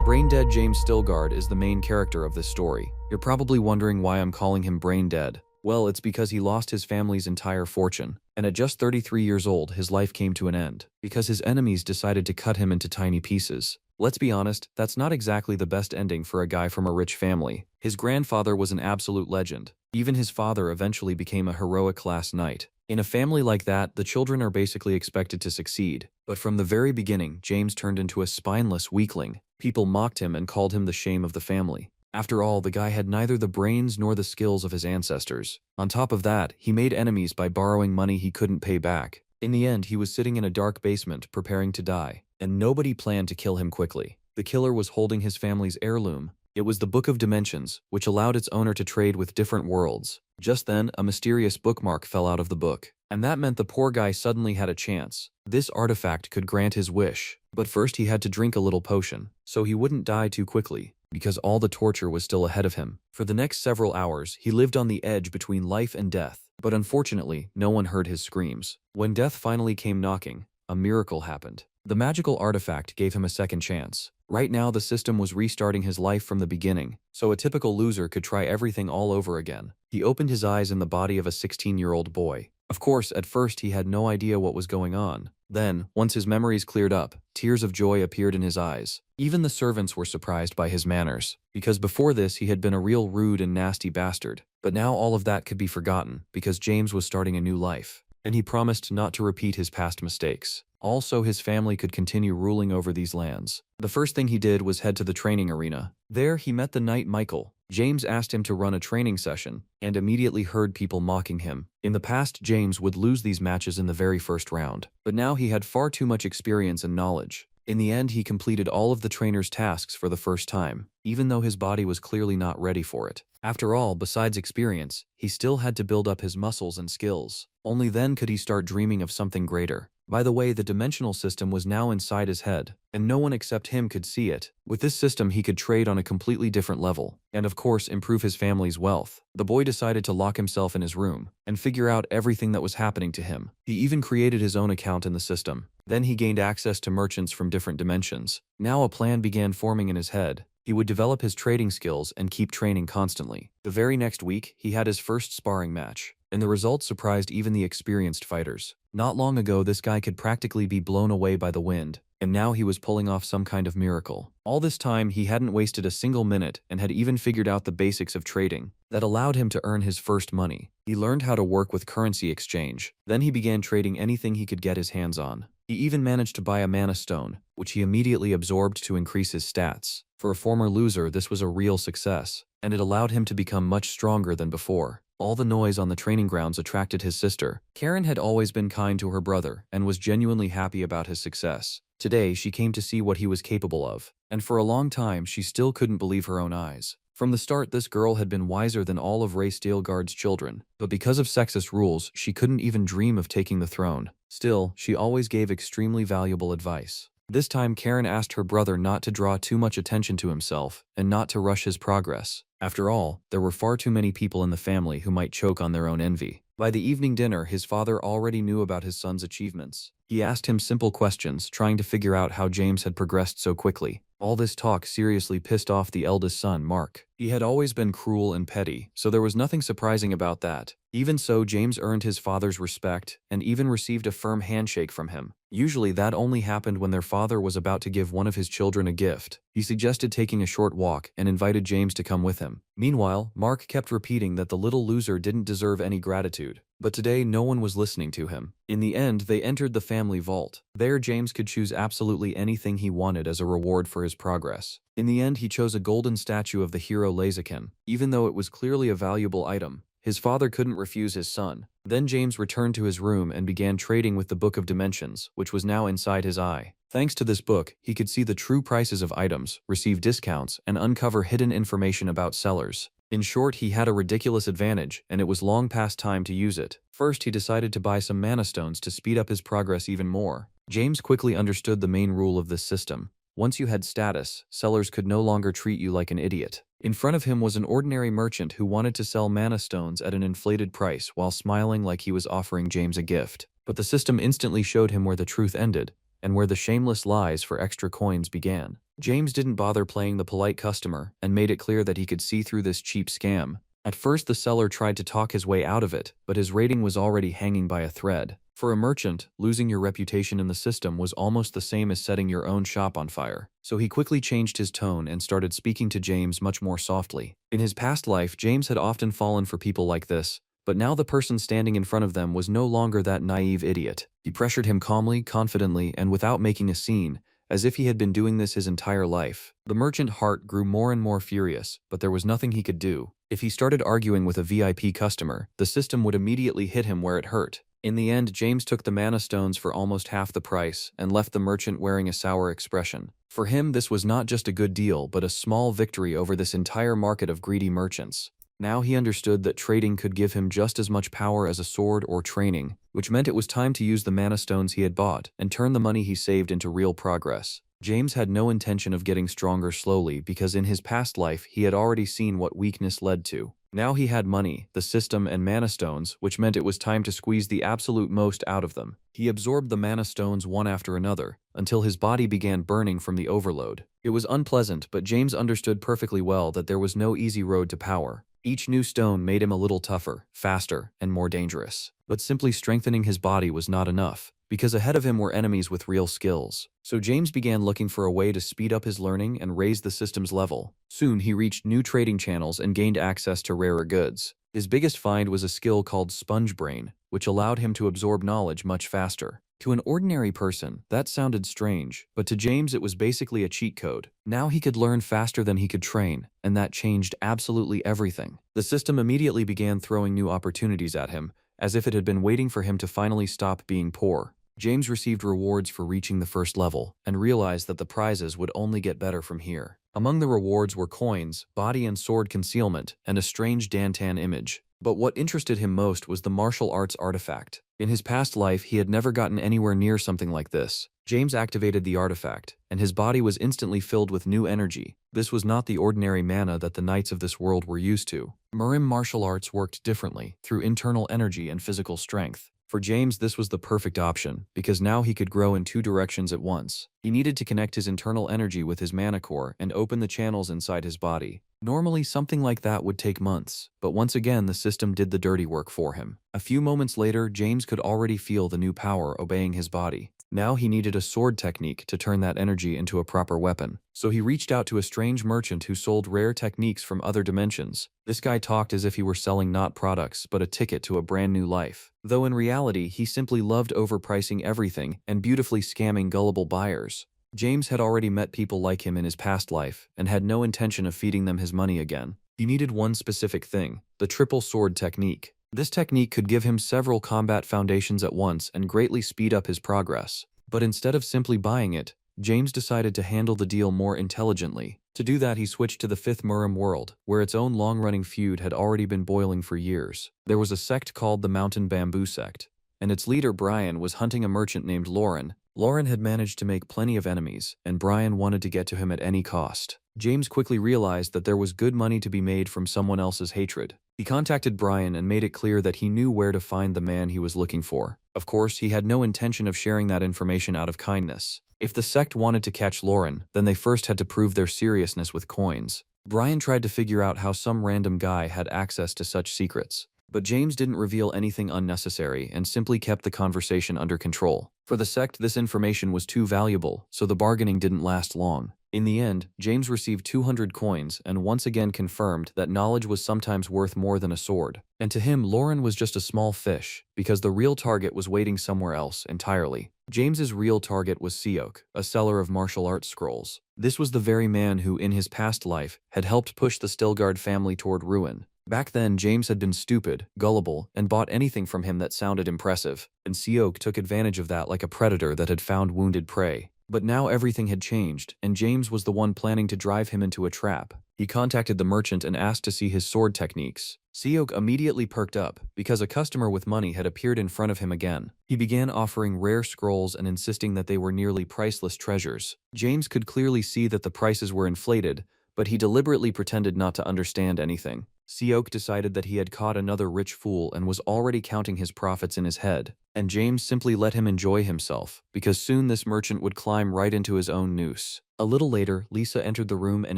Brain-dead James Stilgard is the main character of this story. You're probably wondering why I'm calling him brain-dead. Well, it's because he lost his family's entire fortune, and at just 33 years old, his life came to an end, because his enemies decided to cut him into tiny pieces. Let's be honest, that's not exactly the best ending for a guy from a rich family. His grandfather was an absolute legend. Even his father eventually became a heroic class knight. In a family like that, the children are basically expected to succeed. But from the very beginning, James turned into a spineless weakling. People mocked him and called him the shame of the family. After all, the guy had neither the brains nor the skills of his ancestors. On top of that, he made enemies by borrowing money he couldn't pay back. In the end, he was sitting in a dark basement, preparing to die, and nobody planned to kill him quickly. The killer was holding his family's heirloom. It was the Book of Dimensions, which allowed its owner to trade with different worlds. Just then, a mysterious bookmark fell out of the book, and that meant the poor guy suddenly had a chance. This artifact could grant his wish, but first he had to drink a little potion, so he wouldn't die too quickly, because all the torture was still ahead of him. For the next several hours, he lived on the edge between life and death, but unfortunately, no one heard his screams. When death finally came knocking, a miracle happened. The magical artifact gave him a second chance. Right now, the system was restarting his life from the beginning, so a typical loser could try everything all over again. He opened his eyes in the body of a 16-year-old boy. Of course, at first he had no idea what was going on. Then, once his memories cleared up, tears of joy appeared in his eyes. Even the servants were surprised by his manners, because before this he had been a real rude and nasty bastard. But now all of that could be forgotten, because James was starting a new life, and he promised not to repeat his past mistakes. Also, his family could continue ruling over these lands. The first thing he did was head to the training arena. There, he met the knight Michael. James asked him to run a training session, and immediately heard people mocking him. In the past, James would lose these matches in the very first round, but now he had far too much experience and knowledge. In the end, he completed all of the trainer's tasks for the first time, even though his body was clearly not ready for it. After all, besides experience, he still had to build up his muscles and skills. Only then could he start dreaming of something greater. By the way, the dimensional system was now inside his head, and no one except him could see it. With this system, he could trade on a completely different level, and of course, improve his family's wealth. The boy decided to lock himself in his room, and figure out everything that was happening to him. He even created his own account in the system. Then he gained access to merchants from different dimensions. Now a plan began forming in his head. He would develop his trading skills and keep training constantly. The very next week, he had his first sparring match, and the results surprised even the experienced fighters. Not long ago, this guy could practically be blown away by the wind, and now he was pulling off some kind of miracle. All this time, he hadn't wasted a single minute and had even figured out the basics of trading that allowed him to earn his first money. He learned how to work with currency exchange. Then he began trading anything he could get his hands on. He even managed to buy a mana stone, which he immediately absorbed to increase his stats. For a former loser, this was a real success, and it allowed him to become much stronger than before. All the noise on the training grounds attracted his sister. Karen had always been kind to her brother and was genuinely happy about his success. Today, she came to see what he was capable of, and for a long time, she still couldn't believe her own eyes. From the start, this girl had been wiser than all of Ray Stilgard's children, but because of sexist rules, she couldn't even dream of taking the throne. Still, she always gave extremely valuable advice. This time, Karen asked her brother not to draw too much attention to himself and not to rush his progress. After all, there were far too many people in the family who might choke on their own envy. By the evening dinner, his father already knew about his son's achievements. He asked him simple questions, trying to figure out how James had progressed so quickly. All this talk seriously pissed off the eldest son, Mark. He had always been cruel and petty, so there was nothing surprising about that. Even so, James earned his father's respect and even received a firm handshake from him. Usually that only happened when their father was about to give one of his children a gift. He suggested taking a short walk and invited James to come with him. Meanwhile, Mark kept repeating that the little loser didn't deserve any gratitude. But today, no one was listening to him. In the end, they entered the family vault. There, James could choose absolutely anything he wanted as a reward for his progress. In the end, he chose a golden statue of the hero Lazakin. Even though it was clearly a valuable item, his father couldn't refuse his son. Then James returned to his room and began trading with the Book of Dimensions, which was now inside his eye. Thanks to this book, he could see the true prices of items, receive discounts, and uncover hidden information about sellers. In short, he had a ridiculous advantage, and it was long past time to use it. First, he decided to buy some mana stones to speed up his progress even more. James quickly understood the main rule of this system. Once you had status, sellers could no longer treat you like an idiot. In front of him was an ordinary merchant who wanted to sell mana stones at an inflated price while smiling like he was offering James a gift. But the system instantly showed him where the truth ended, and where the shameless lies for extra coins began. James didn't bother playing the polite customer and made it clear that he could see through this cheap scam. At first, the seller tried to talk his way out of it, but his rating was already hanging by a thread. For a merchant, losing your reputation in the system was almost the same as setting your own shop on fire. So he quickly changed his tone and started speaking to James much more softly. In his past life, James had often fallen for people like this, but now the person standing in front of them was no longer that naive idiot. He pressured him calmly, confidently, and without making a scene, as if he had been doing this his entire life. The merchant's heart grew more and more furious, but there was nothing he could do. If he started arguing with a VIP customer, the system would immediately hit him where it hurt. In the end, James took the mana stones for almost half the price and left the merchant wearing a sour expression. For him, this was not just a good deal, but a small victory over this entire market of greedy merchants. Now he understood that trading could give him just as much power as a sword or training, which meant it was time to use the mana stones he had bought and turn the money he saved into real progress. James had no intention of getting stronger slowly because in his past life he had already seen what weakness led to. Now he had money, the system, and mana stones, which meant it was time to squeeze the absolute most out of them. He absorbed the mana stones one after another, until his body began burning from the overload. It was unpleasant, but James understood perfectly well that there was no easy road to power. Each new stone made him a little tougher, faster, and more dangerous. But simply strengthening his body was not enough, because ahead of him were enemies with real skills. So James began looking for a way to speed up his learning and raise the system's level. Soon he reached new trading channels and gained access to rarer goods. His biggest find was a skill called Sponge Brain, which allowed him to absorb knowledge much faster. To an ordinary person, that sounded strange, but to James it was basically a cheat code. Now he could learn faster than he could train, and that changed absolutely everything. The system immediately began throwing new opportunities at him, as if it had been waiting for him to finally stop being poor. James received rewards for reaching the first level, and realized that the prizes would only get better from here. Among the rewards were coins, body and sword concealment, and a strange Dantan image. But what interested him most was the martial arts artifact. In his past life, he had never gotten anywhere near something like this. James activated the artifact, and his body was instantly filled with new energy. This was not the ordinary mana that the knights of this world were used to. Murim martial arts worked differently, through internal energy and physical strength. For James, this was the perfect option, because now he could grow in two directions at once. He needed to connect his internal energy with his mana core and open the channels inside his body. Normally, something like that would take months, but once again the system did the dirty work for him. A few moments later, James could already feel the new power obeying his body. Now he needed a sword technique to turn that energy into a proper weapon. So he reached out to a strange merchant who sold rare techniques from other dimensions. This guy talked as if he were selling not products, but a ticket to a brand new life. Though in reality, he simply loved overpricing everything and beautifully scamming gullible buyers. James had already met people like him in his past life and had no intention of feeding them his money again. He needed one specific thing, the triple sword technique. This technique could give him several combat foundations at once and greatly speed up his progress. But instead of simply buying it, James decided to handle the deal more intelligently. To do that, he switched to the Fifth Murim world, where its own long-running feud had already been boiling for years. There was a sect called the Mountain Bamboo Sect, and its leader Brian was hunting a merchant named Lauren. Lauren had managed to make plenty of enemies, and Brian wanted to get to him at any cost. James quickly realized that there was good money to be made from someone else's hatred. He contacted Brian and made it clear that he knew where to find the man he was looking for. Of course, he had no intention of sharing that information out of kindness. If the sect wanted to catch Lauren, then they first had to prove their seriousness with coins. Brian tried to figure out how some random guy had access to such secrets. But James didn't reveal anything unnecessary and simply kept the conversation under control. For the sect, this information was too valuable, so the bargaining didn't last long. In the end, James received 200 coins and once again confirmed that knowledge was sometimes worth more than a sword. And to him, Lauren was just a small fish, because the real target was waiting somewhere else entirely. James's real target was Seok, a seller of martial arts scrolls. This was the very man who, in his past life, had helped push the Stilgard family toward ruin. Back then, James had been stupid, gullible, and bought anything from him that sounded impressive, and Seok took advantage of that like a predator that had found wounded prey. But now everything had changed, and James was the one planning to drive him into a trap. He contacted the merchant and asked to see his sword techniques. Seok immediately perked up, because a customer with money had appeared in front of him again. He began offering rare scrolls and insisting that they were nearly priceless treasures. James could clearly see that the prices were inflated, but he deliberately pretended not to understand anything. Seok decided that he had caught another rich fool and was already counting his profits in his head, and James simply let him enjoy himself, because soon this merchant would climb right into his own noose. A little later, Lisa entered the room and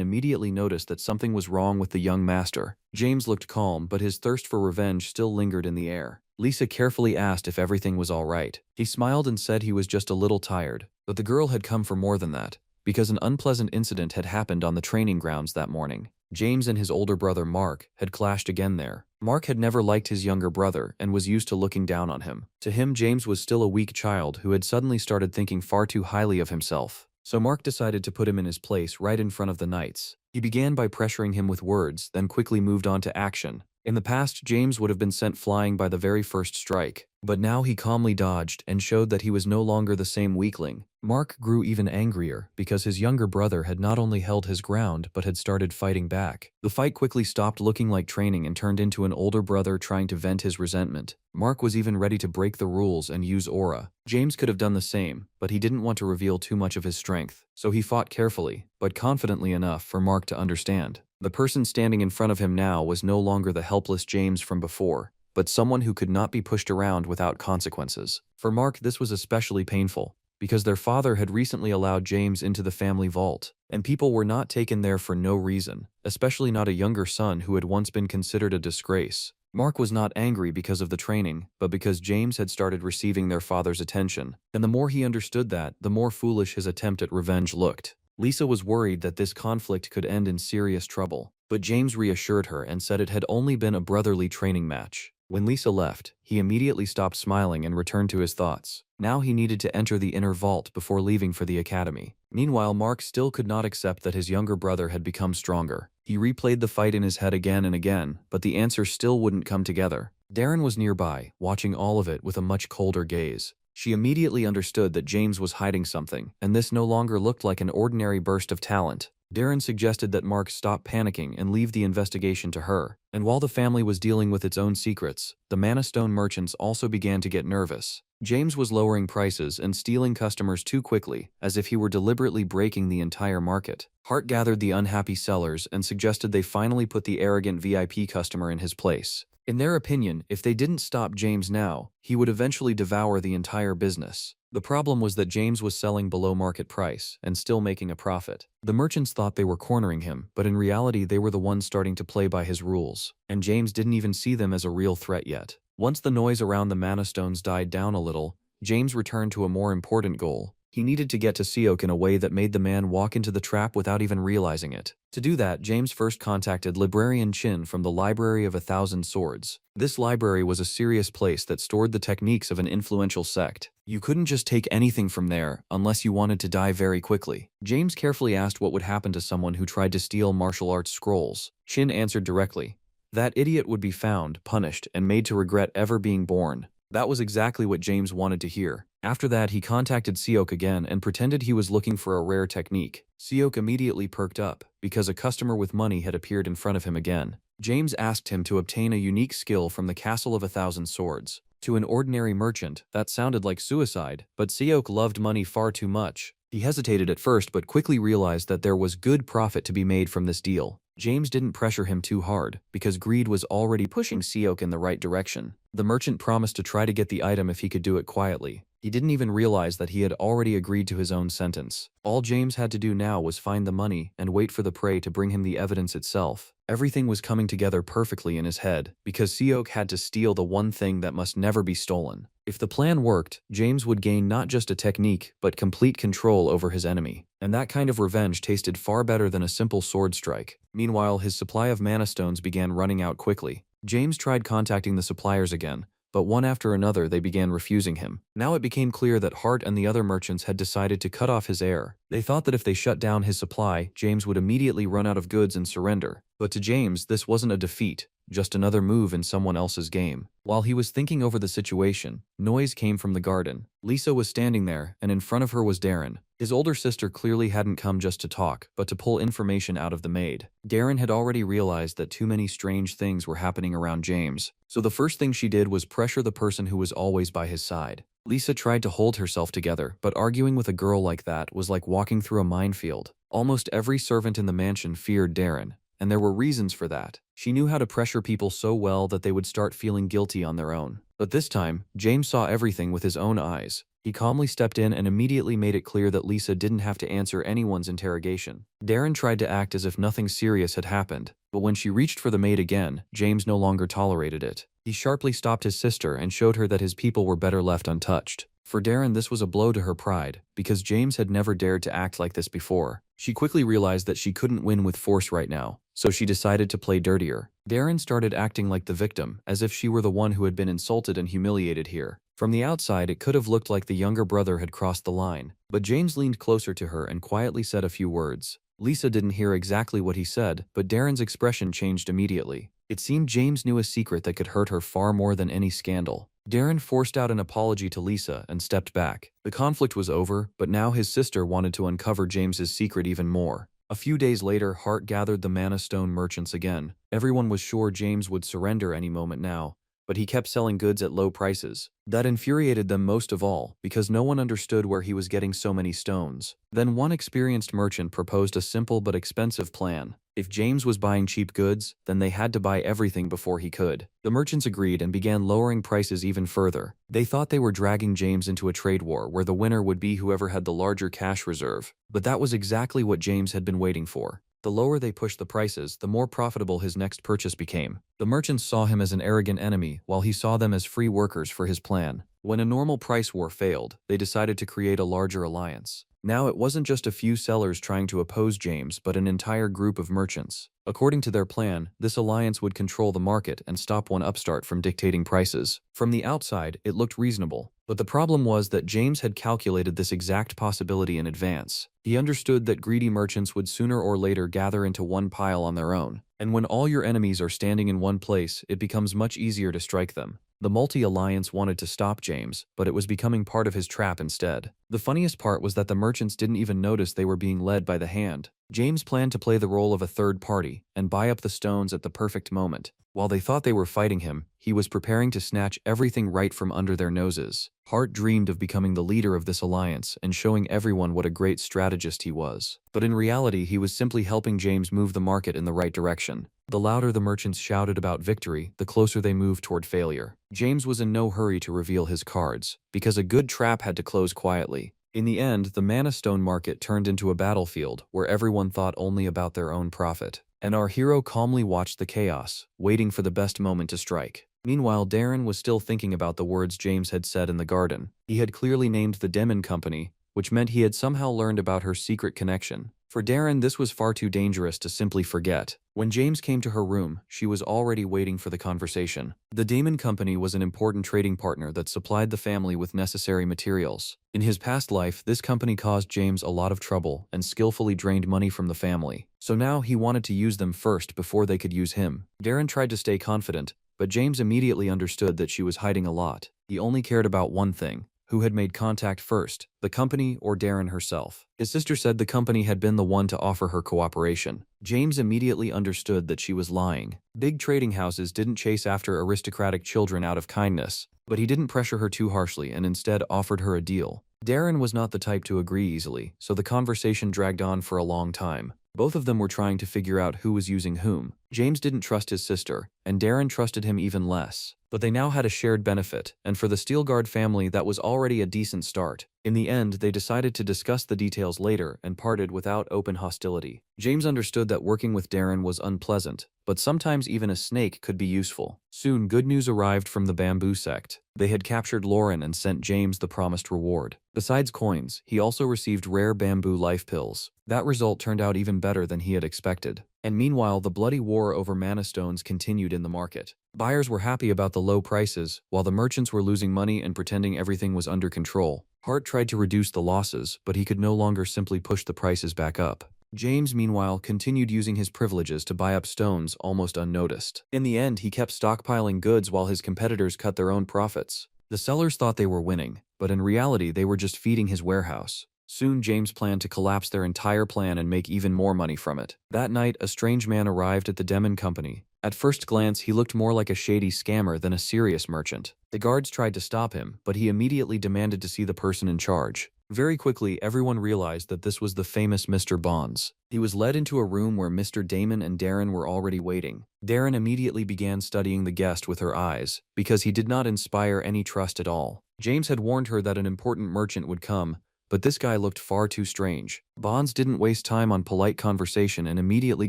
immediately noticed that something was wrong with the young master. James looked calm, but his thirst for revenge still lingered in the air. Lisa carefully asked if everything was all right. He smiled and said he was just a little tired, but the girl had come for more than that, because an unpleasant incident had happened on the training grounds that morning. James and his older brother Mark had clashed again there. Mark had never liked his younger brother and was used to looking down on him. To him, James was still a weak child who had suddenly started thinking far too highly of himself. So Mark decided to put him in his place right in front of the knights. He began by pressuring him with words, then quickly moved on to action. In the past, James would have been sent flying by the very first strike, but now he calmly dodged and showed that he was no longer the same weakling. Mark grew even angrier because his younger brother had not only held his ground but had started fighting back. The fight quickly stopped looking like training and turned into an older brother trying to vent his resentment. Mark was even ready to break the rules and use aura. James could have done the same, but he didn't want to reveal too much of his strength, so he fought carefully, but confidently enough for Mark to understand. The person standing in front of him now was no longer the helpless James from before, but someone who could not be pushed around without consequences. For Mark, this was especially painful, because their father had recently allowed James into the family vault, and people were not taken there for no reason, especially not a younger son who had once been considered a disgrace. Mark was not angry because of the training, but because James had started receiving their father's attention, and the more he understood that, the more foolish his attempt at revenge looked. Lisa was worried that this conflict could end in serious trouble, but James reassured her and said it had only been a brotherly training match. When Lisa left, he immediately stopped smiling and returned to his thoughts. Now he needed to enter the inner vault before leaving for the academy. Meanwhile, Mark still could not accept that his younger brother had become stronger. He replayed the fight in his head again and again, but the answer still wouldn't come together. Darren was nearby, watching all of it with a much colder gaze. She immediately understood that James was hiding something, and this no longer looked like an ordinary burst of talent. Darren suggested that Mark stop panicking and leave the investigation to her. And while the family was dealing with its own secrets, the Mana Stone merchants also began to get nervous. James was lowering prices and stealing customers too quickly, as if he were deliberately breaking the entire market. Hart gathered the unhappy sellers and suggested they finally put the arrogant VIP customer in his place. In their opinion, if they didn't stop James now, he would eventually devour the entire business. The problem was that James was selling below market price and still making a profit. The merchants thought they were cornering him, but in reality they were the ones starting to play by his rules, and James didn't even see them as a real threat yet. Once the noise around the Mana Stones died down a little, James returned to a more important goal. He needed to get to Seok in a way that made the man walk into the trap without even realizing it. To do that, James first contacted Librarian Chin from the Library of 1,000 Swords. This library was a serious place that stored the techniques of an influential sect. You couldn't just take anything from there unless you wanted to die very quickly. James carefully asked what would happen to someone who tried to steal martial arts scrolls. Chin answered directly. That idiot would be found, punished, and made to regret ever being born. That was exactly what James wanted to hear. After that, he contacted Seok again and pretended he was looking for a rare technique. Seok immediately perked up, because a customer with money had appeared in front of him again. James asked him to obtain a unique skill from the Castle of 1,000 Swords. To an ordinary merchant, that sounded like suicide, but Seok loved money far too much. He hesitated at first but quickly realized that there was good profit to be made from this deal. James didn't pressure him too hard, because greed was already pushing Seok in the right direction. The merchant promised to try to get the item if he could do it quietly. He didn't even realize that he had already agreed to his own sentence. All James had to do now was find the money and wait for the prey to bring him the evidence itself. Everything was coming together perfectly in his head, because Seok had to steal the one thing that must never be stolen. If the plan worked, James would gain not just a technique, but complete control over his enemy. And that kind of revenge tasted far better than a simple sword strike. Meanwhile, his supply of mana stones began running out quickly. James tried contacting the suppliers again, but one after another they began refusing him. Now it became clear that Hart and the other merchants had decided to cut off his heir. They thought that if they shut down his supply, James would immediately run out of goods and surrender. But to James, this wasn't a defeat, just another move in someone else's game. While he was thinking over the situation, noise came from the garden. Lisa was standing there, and in front of her was Darren. His older sister clearly hadn't come just to talk, but to pull information out of the maid. Darren had already realized that too many strange things were happening around James, so the first thing she did was pressure the person who was always by his side. Lisa tried to hold herself together, but arguing with a girl like that was like walking through a minefield. Almost every servant in the mansion feared Darren, and there were reasons for that. She knew how to pressure people so well that they would start feeling guilty on their own. But this time, James saw everything with his own eyes. He calmly stepped in and immediately made it clear that Lisa didn't have to answer anyone's interrogation. Darren tried to act as if nothing serious had happened, but when she reached for the maid again, James no longer tolerated it. He sharply stopped his sister and showed her that his people were better left untouched. For Darren, this was a blow to her pride, because James had never dared to act like this before. She quickly realized that she couldn't win with force right now, so she decided to play dirtier. Darren started acting like the victim, as if she were the one who had been insulted and humiliated here. From the outside, it could have looked like the younger brother had crossed the line, but James leaned closer to her and quietly said a few words. Lisa didn't hear exactly what he said, but Darren's expression changed immediately. It seemed James knew a secret that could hurt her far more than any scandal. Darren forced out an apology to Lisa and stepped back. The conflict was over, but now his sister wanted to uncover James's secret even more. A few days later, Hart gathered the Mana Stone merchants again. Everyone was sure James would surrender any moment now, but he kept selling goods at low prices. That infuriated them most of all, because no one understood where he was getting so many stones. Then one experienced merchant proposed a simple but expensive plan. If James was buying cheap goods, then they had to buy everything before he could. The merchants agreed and began lowering prices even further. They thought they were dragging James into a trade war where the winner would be whoever had the larger cash reserve. But that was exactly what James had been waiting for. The lower they pushed the prices, the more profitable his next purchase became. The merchants saw him as an arrogant enemy, while he saw them as free workers for his plan. When a normal price war failed, they decided to create a larger alliance. Now it wasn't just a few sellers trying to oppose James, but an entire group of merchants. According to their plan, this alliance would control the market and stop one upstart from dictating prices. From the outside, it looked reasonable. But the problem was that James had calculated this exact possibility in advance. He understood that greedy merchants would sooner or later gather into one pile on their own. And when all your enemies are standing in one place, it becomes much easier to strike them. The multi-alliance wanted to stop James, but it was becoming part of his trap instead. The funniest part was that the merchants didn't even notice they were being led by the hand. James planned to play the role of a third party and buy up the stones at the perfect moment. While they thought they were fighting him, he was preparing to snatch everything right from under their noses. Hart dreamed of becoming the leader of this alliance and showing everyone what a great strategist he was. But in reality, he was simply helping James move the market in the right direction. The louder the merchants shouted about victory, the closer they moved toward failure. James was in no hurry to reveal his cards, because a good trap had to close quietly. In the end, the Mana Stone market turned into a battlefield where everyone thought only about their own profit. And our hero calmly watched the chaos, waiting for the best moment to strike. Meanwhile, Darren was still thinking about the words James had said in the garden. He had clearly named the Demon Company, which meant he had somehow learned about her secret connection. For Darren, this was far too dangerous to simply forget. When James came to her room, she was already waiting for the conversation. The Demon Company was an important trading partner that supplied the family with necessary materials. In his past life, this company caused James a lot of trouble and skillfully drained money from the family. So now he wanted to use them first before they could use him. Darren tried to stay confident, but James immediately understood that she was hiding a lot. He only cared about one thing: who had made contact first, the company or Darren herself. His sister said the company had been the one to offer her cooperation. James immediately understood that she was lying. Big trading houses didn't chase after aristocratic children out of kindness, but he didn't pressure her too harshly and instead offered her a deal. Darren was not the type to agree easily, so the conversation dragged on for a long time. Both of them were trying to figure out who was using whom. James didn't trust his sister, and Darren trusted him even less. But they now had a shared benefit, and for the Steelguard family that was already a decent start. In the end, they decided to discuss the details later and parted without open hostility. James understood that working with Darren was unpleasant, but sometimes even a snake could be useful. Soon, good news arrived from the Bamboo Sect. They had captured Lauren and sent James the promised reward. Besides coins, he also received rare bamboo life pills. That result turned out even better than he had expected. And meanwhile, the bloody war over mana stones continued in the market. Buyers were happy about the low prices, while the merchants were losing money and pretending everything was under control. Hart tried to reduce the losses, but he could no longer simply push the prices back up. James, meanwhile, continued using his privileges to buy up stones almost unnoticed. In the end, he kept stockpiling goods while his competitors cut their own profits. The sellers thought they were winning, but in reality they were just feeding his warehouse. Soon, James planned to collapse their entire plan and make even more money from it. That night, a strange man arrived at the Demon Company. At first glance, he looked more like a shady scammer than a serious merchant. The guards tried to stop him, but he immediately demanded to see the person in charge. Very quickly, everyone realized that this was the famous Mr. Bonds. He was led into a room where Mr. Damon and Darren were already waiting. Darren immediately began studying the guest with her eyes, because he did not inspire any trust at all. James had warned her that an important merchant would come, but this guy looked far too strange. Bonds didn't waste time on polite conversation and immediately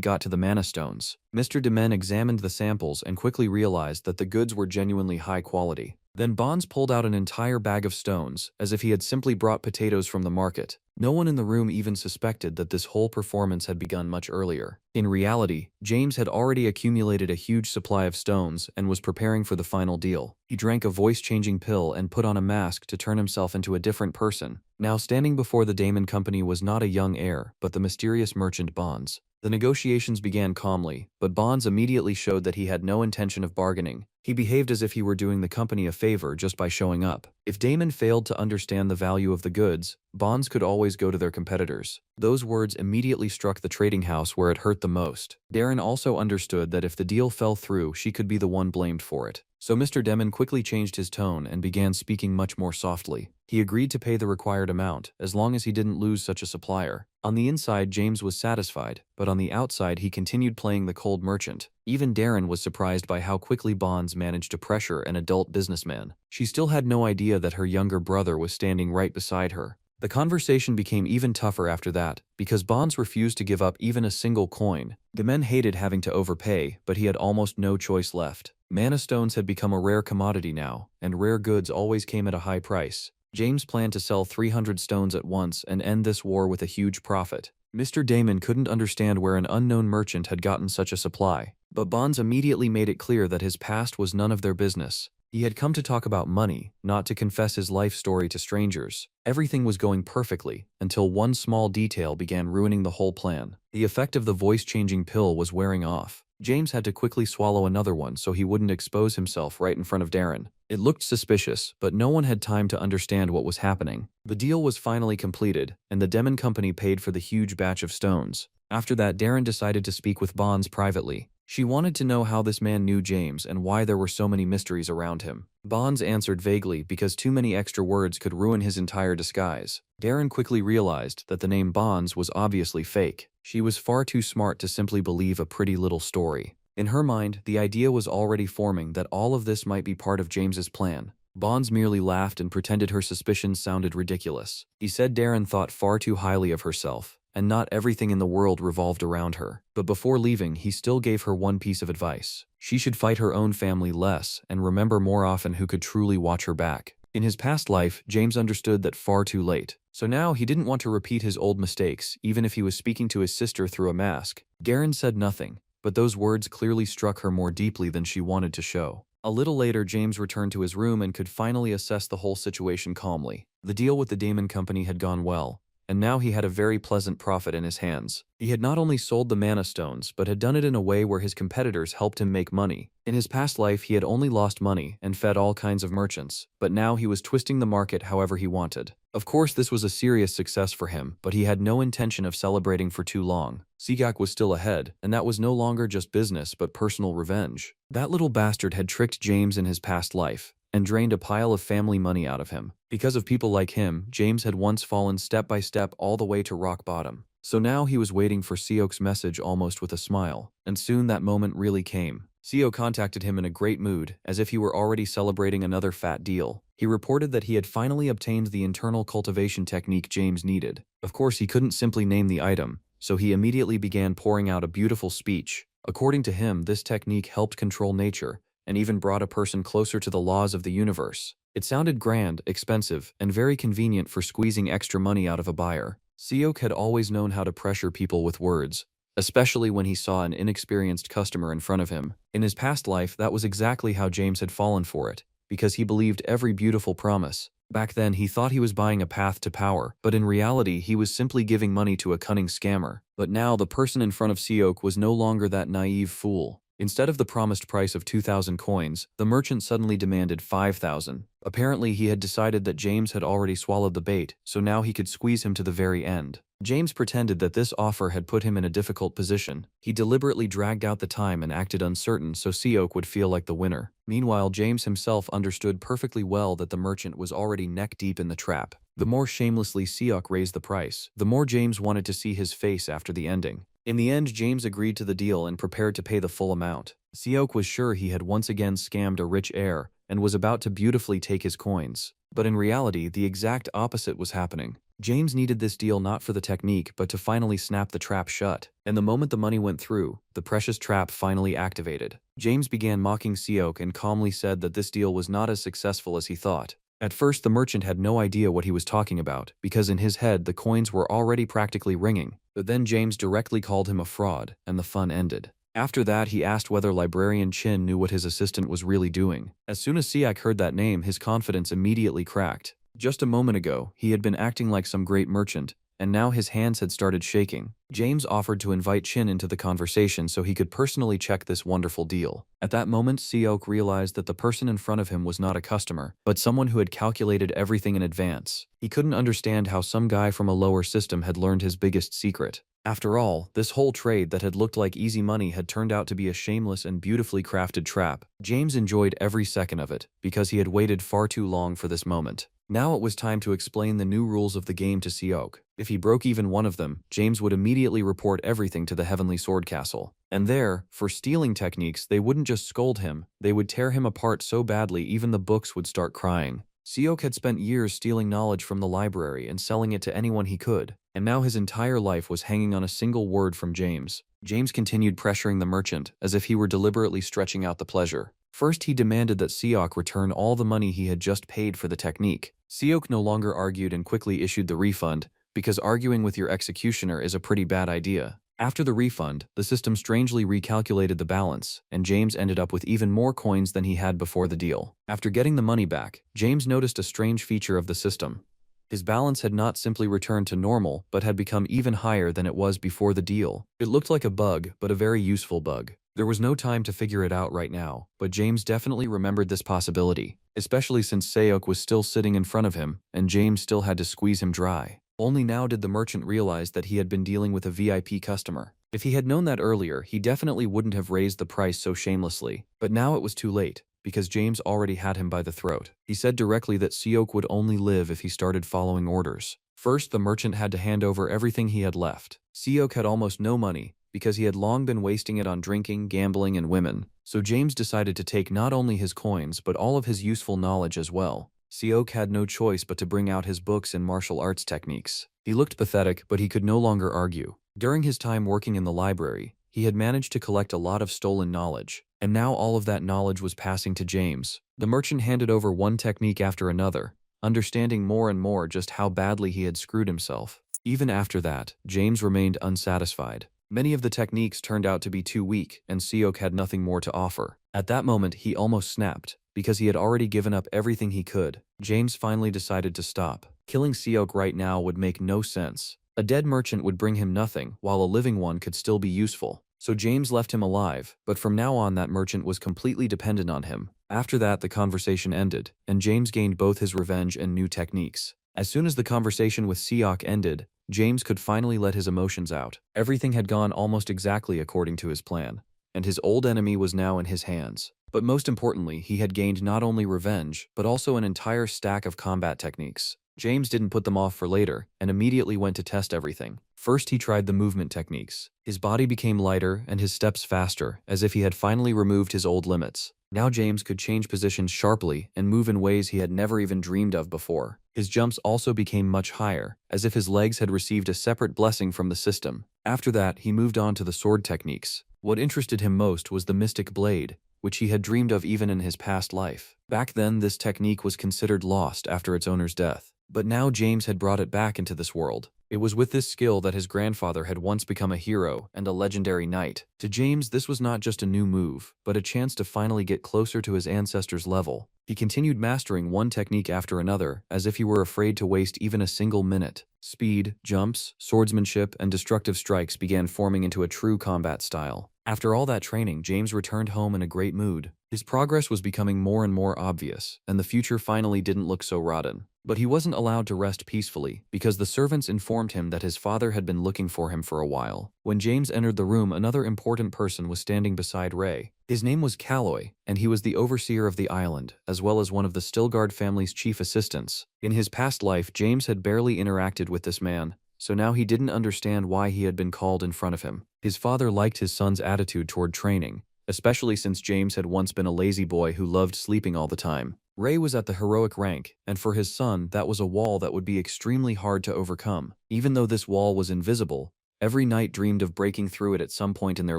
got to the mana stones. Mr. Demen examined the samples and quickly realized that the goods were genuinely high quality. Then Bonds pulled out an entire bag of stones, as if he had simply brought potatoes from the market. No one in the room even suspected that this whole performance had begun much earlier. In reality, James had already accumulated a huge supply of stones and was preparing for the final deal. He drank a voice-changing pill and put on a mask to turn himself into a different person. Now standing before the Damon Company was not a young heir, but the mysterious merchant Bonds. The negotiations began calmly, but Bonds immediately showed that he had no intention of bargaining. He behaved as if he were doing the company a favor just by showing up. If Damon failed to understand the value of the goods, Bonds could always go to their competitors. Those words immediately struck the trading house where it hurt the most. Darren also understood that if the deal fell through, she could be the one blamed for it. So Mr. Demon quickly changed his tone and began speaking much more softly. He agreed to pay the required amount, as long as he didn't lose such a supplier. On the inside, James was satisfied, but on the outside he continued playing the cold merchant. Even Darren was surprised by how quickly Bonds managed to pressure an adult businessman. She still had no idea that her younger brother was standing right beside her. The conversation became even tougher after that, because Bonds refused to give up even a single coin. The men hated having to overpay, but he had almost no choice left. Mana stones had become a rare commodity now, and rare goods always came at a high price. James planned to sell 300 stones at once and end this war with a huge profit. Mr. Damon couldn't understand where an unknown merchant had gotten such a supply, but Bonds immediately made it clear that his past was none of their business. He had come to talk about money, not to confess his life story to strangers. Everything was going perfectly, until one small detail began ruining the whole plan. The effect of the voice-changing pill was wearing off. James had to quickly swallow another one so he wouldn't expose himself right in front of Darren. It looked suspicious, but no one had time to understand what was happening. The deal was finally completed, and the Demon Company paid for the huge batch of stones. After that, Darren decided to speak with Bonds privately. She wanted to know how this man knew James and why there were so many mysteries around him. Bonds answered vaguely because too many extra words could ruin his entire disguise. Darren quickly realized that the name Bonds was obviously fake. She was far too smart to simply believe a pretty little story. In her mind, the idea was already forming that all of this might be part of James's plan. Bonds merely laughed and pretended her suspicions sounded ridiculous. He said Darren thought far too highly of herself, and not everything in the world revolved around her. But before leaving, he still gave her one piece of advice. She should fight her own family less and remember more often who could truly watch her back. In his past life, James understood that far too late. So now he didn't want to repeat his old mistakes, even if he was speaking to his sister through a mask. Darren said nothing, but those words clearly struck her more deeply than she wanted to show. A little later, James returned to his room and could finally assess the whole situation calmly. The deal with the Damon Company had gone well, and now he had a very pleasant profit in his hands. He had not only sold the mana stones, but had done it in a way where his competitors helped him make money. In his past life, he had only lost money and fed all kinds of merchants, but now he was twisting the market however he wanted. Of course, this was a serious success for him, but he had no intention of celebrating for too long. Sigak was still ahead, and that was no longer just business but personal revenge. That little bastard had tricked James in his past life and drained a pile of family money out of him. Because of people like him, James had once fallen step by step all the way to rock bottom. So now he was waiting for Seok's message almost with a smile, and soon that moment really came. Seok contacted him in a great mood, as if he were already celebrating another fat deal. He reported that he had finally obtained the internal cultivation technique James needed. Of course, he couldn't simply name the item, so he immediately began pouring out a beautiful speech. According to him, this technique helped control nature, and even brought a person closer to the laws of the universe. It sounded grand, expensive, and very convenient for squeezing extra money out of a buyer. Seok had always known how to pressure people with words, especially when he saw an inexperienced customer in front of him. In his past life, that was exactly how James had fallen for it, because he believed every beautiful promise. Back then, he thought he was buying a path to power, but in reality, he was simply giving money to a cunning scammer. But now, the person in front of Seok was no longer that naive fool. Instead of the promised price of 2,000 coins, the merchant suddenly demanded 5,000. Apparently, he had decided that James had already swallowed the bait, so now he could squeeze him to the very end. James pretended that this offer had put him in a difficult position. He deliberately dragged out the time and acted uncertain so Seok would feel like the winner. Meanwhile, James himself understood perfectly well that the merchant was already neck-deep in the trap. The more shamelessly Seok raised the price, the more James wanted to see his face after the ending. In the end, James agreed to the deal and prepared to pay the full amount. Seok was sure he had once again scammed a rich heir and was about to beautifully take his coins. But in reality, the exact opposite was happening. James needed this deal not for the technique but to finally snap the trap shut. And the moment the money went through, the precious trap finally activated. James began mocking Seok and calmly said that this deal was not as successful as he thought. At first, the merchant had no idea what he was talking about, because in his head the coins were already practically ringing. But then James directly called him a fraud, and the fun ended. After that, he asked whether Librarian Chin knew what his assistant was really doing. As soon as Seok heard that name, his confidence immediately cracked. Just a moment ago, he had been acting like some great merchant, and now his hands had started shaking. James offered to invite Chin into the conversation so he could personally check this wonderful deal. At that moment, Seok realized that the person in front of him was not a customer, but someone who had calculated everything in advance. He couldn't understand how some guy from a lower system had learned his biggest secret. After all, this whole trade that had looked like easy money had turned out to be a shameless and beautifully crafted trap. James enjoyed every second of it, because he had waited far too long for this moment. Now it was time to explain the new rules of the game to Seok. If he broke even one of them, James would immediately report everything to the Heavenly Sword Castle. And there, for stealing techniques, they wouldn't just scold him, they would tear him apart so badly even the books would start crying. Seok had spent years stealing knowledge from the library and selling it to anyone he could, and now his entire life was hanging on a single word from James. James continued pressuring the merchant, as if he were deliberately stretching out the pleasure. First, he demanded that Seok return all the money he had just paid for the technique. Seok no longer argued and quickly issued the refund, because arguing with your executioner is a pretty bad idea. After the refund, the system strangely recalculated the balance, and James ended up with even more coins than he had before the deal. After getting the money back, James noticed a strange feature of the system. His balance had not simply returned to normal, but had become even higher than it was before the deal. It looked like a bug, but a very useful bug. There was no time to figure it out right now, but James definitely remembered this possibility, especially since Seok was still sitting in front of him, and James still had to squeeze him dry. Only now did the merchant realize that he had been dealing with a VIP customer. If he had known that earlier, he definitely wouldn't have raised the price so shamelessly. But now it was too late, because James already had him by the throat. He said directly that Seok would only live if he started following orders. First, the merchant had to hand over everything he had left. Seok had almost no money, because he had long been wasting it on drinking, gambling, and women. So James decided to take not only his coins but all of his useful knowledge as well. Seok had no choice but to bring out his books and martial arts techniques. He looked pathetic, but he could no longer argue. During his time working in the library, he had managed to collect a lot of stolen knowledge, and now all of that knowledge was passing to James. The merchant handed over one technique after another, understanding more and more just how badly he had screwed himself. Even after that, James remained unsatisfied. Many of the techniques turned out to be too weak, and Seok had nothing more to offer. At that moment, he almost snapped, because he had already given up everything he could. James finally decided to stop. Killing Seok right now would make no sense. A dead merchant would bring him nothing, while a living one could still be useful. So James left him alive, but from now on that merchant was completely dependent on him. After that, the conversation ended, and James gained both his revenge and new techniques. As soon as the conversation with Seok ended, James could finally let his emotions out. Everything had gone almost exactly according to his plan, and his old enemy was now in his hands. But most importantly, he had gained not only revenge, but also an entire stack of combat techniques. James didn't put them off for later, and immediately went to test everything. First, he tried the movement techniques. His body became lighter and his steps faster, as if he had finally removed his old limits. Now James could change positions sharply and move in ways he had never even dreamed of before. His jumps also became much higher, as if his legs had received a separate blessing from the system. After that, he moved on to the sword techniques. What interested him most was the mystic blade, which he had dreamed of even in his past life. Back then, this technique was considered lost after its owner's death. But now James had brought it back into this world. It was with this skill that his grandfather had once become a hero and a legendary knight. To James, this was not just a new move, but a chance to finally get closer to his ancestors' level. He continued mastering one technique after another, as if he were afraid to waste even a single minute. Speed, jumps, swordsmanship, and destructive strikes began forming into a true combat style. After all that training, James returned home in a great mood. His progress was becoming more and more obvious, and the future finally didn't look so rotten. But he wasn't allowed to rest peacefully, because the servants informed him that his father had been looking for him for a while. When James entered the room, another important person was standing beside Ray. His name was Calloy, and he was the overseer of the island, as well as one of the Stilgard family's chief assistants. In his past life, James had barely interacted with this man, so now he didn't understand why he had been called in front of him. His father liked his son's attitude toward training, especially since James had once been a lazy boy who loved sleeping all the time. Ray was at the heroic rank, and for his son, that was a wall that would be extremely hard to overcome. Even though this wall was invisible, every knight dreamed of breaking through it at some point in their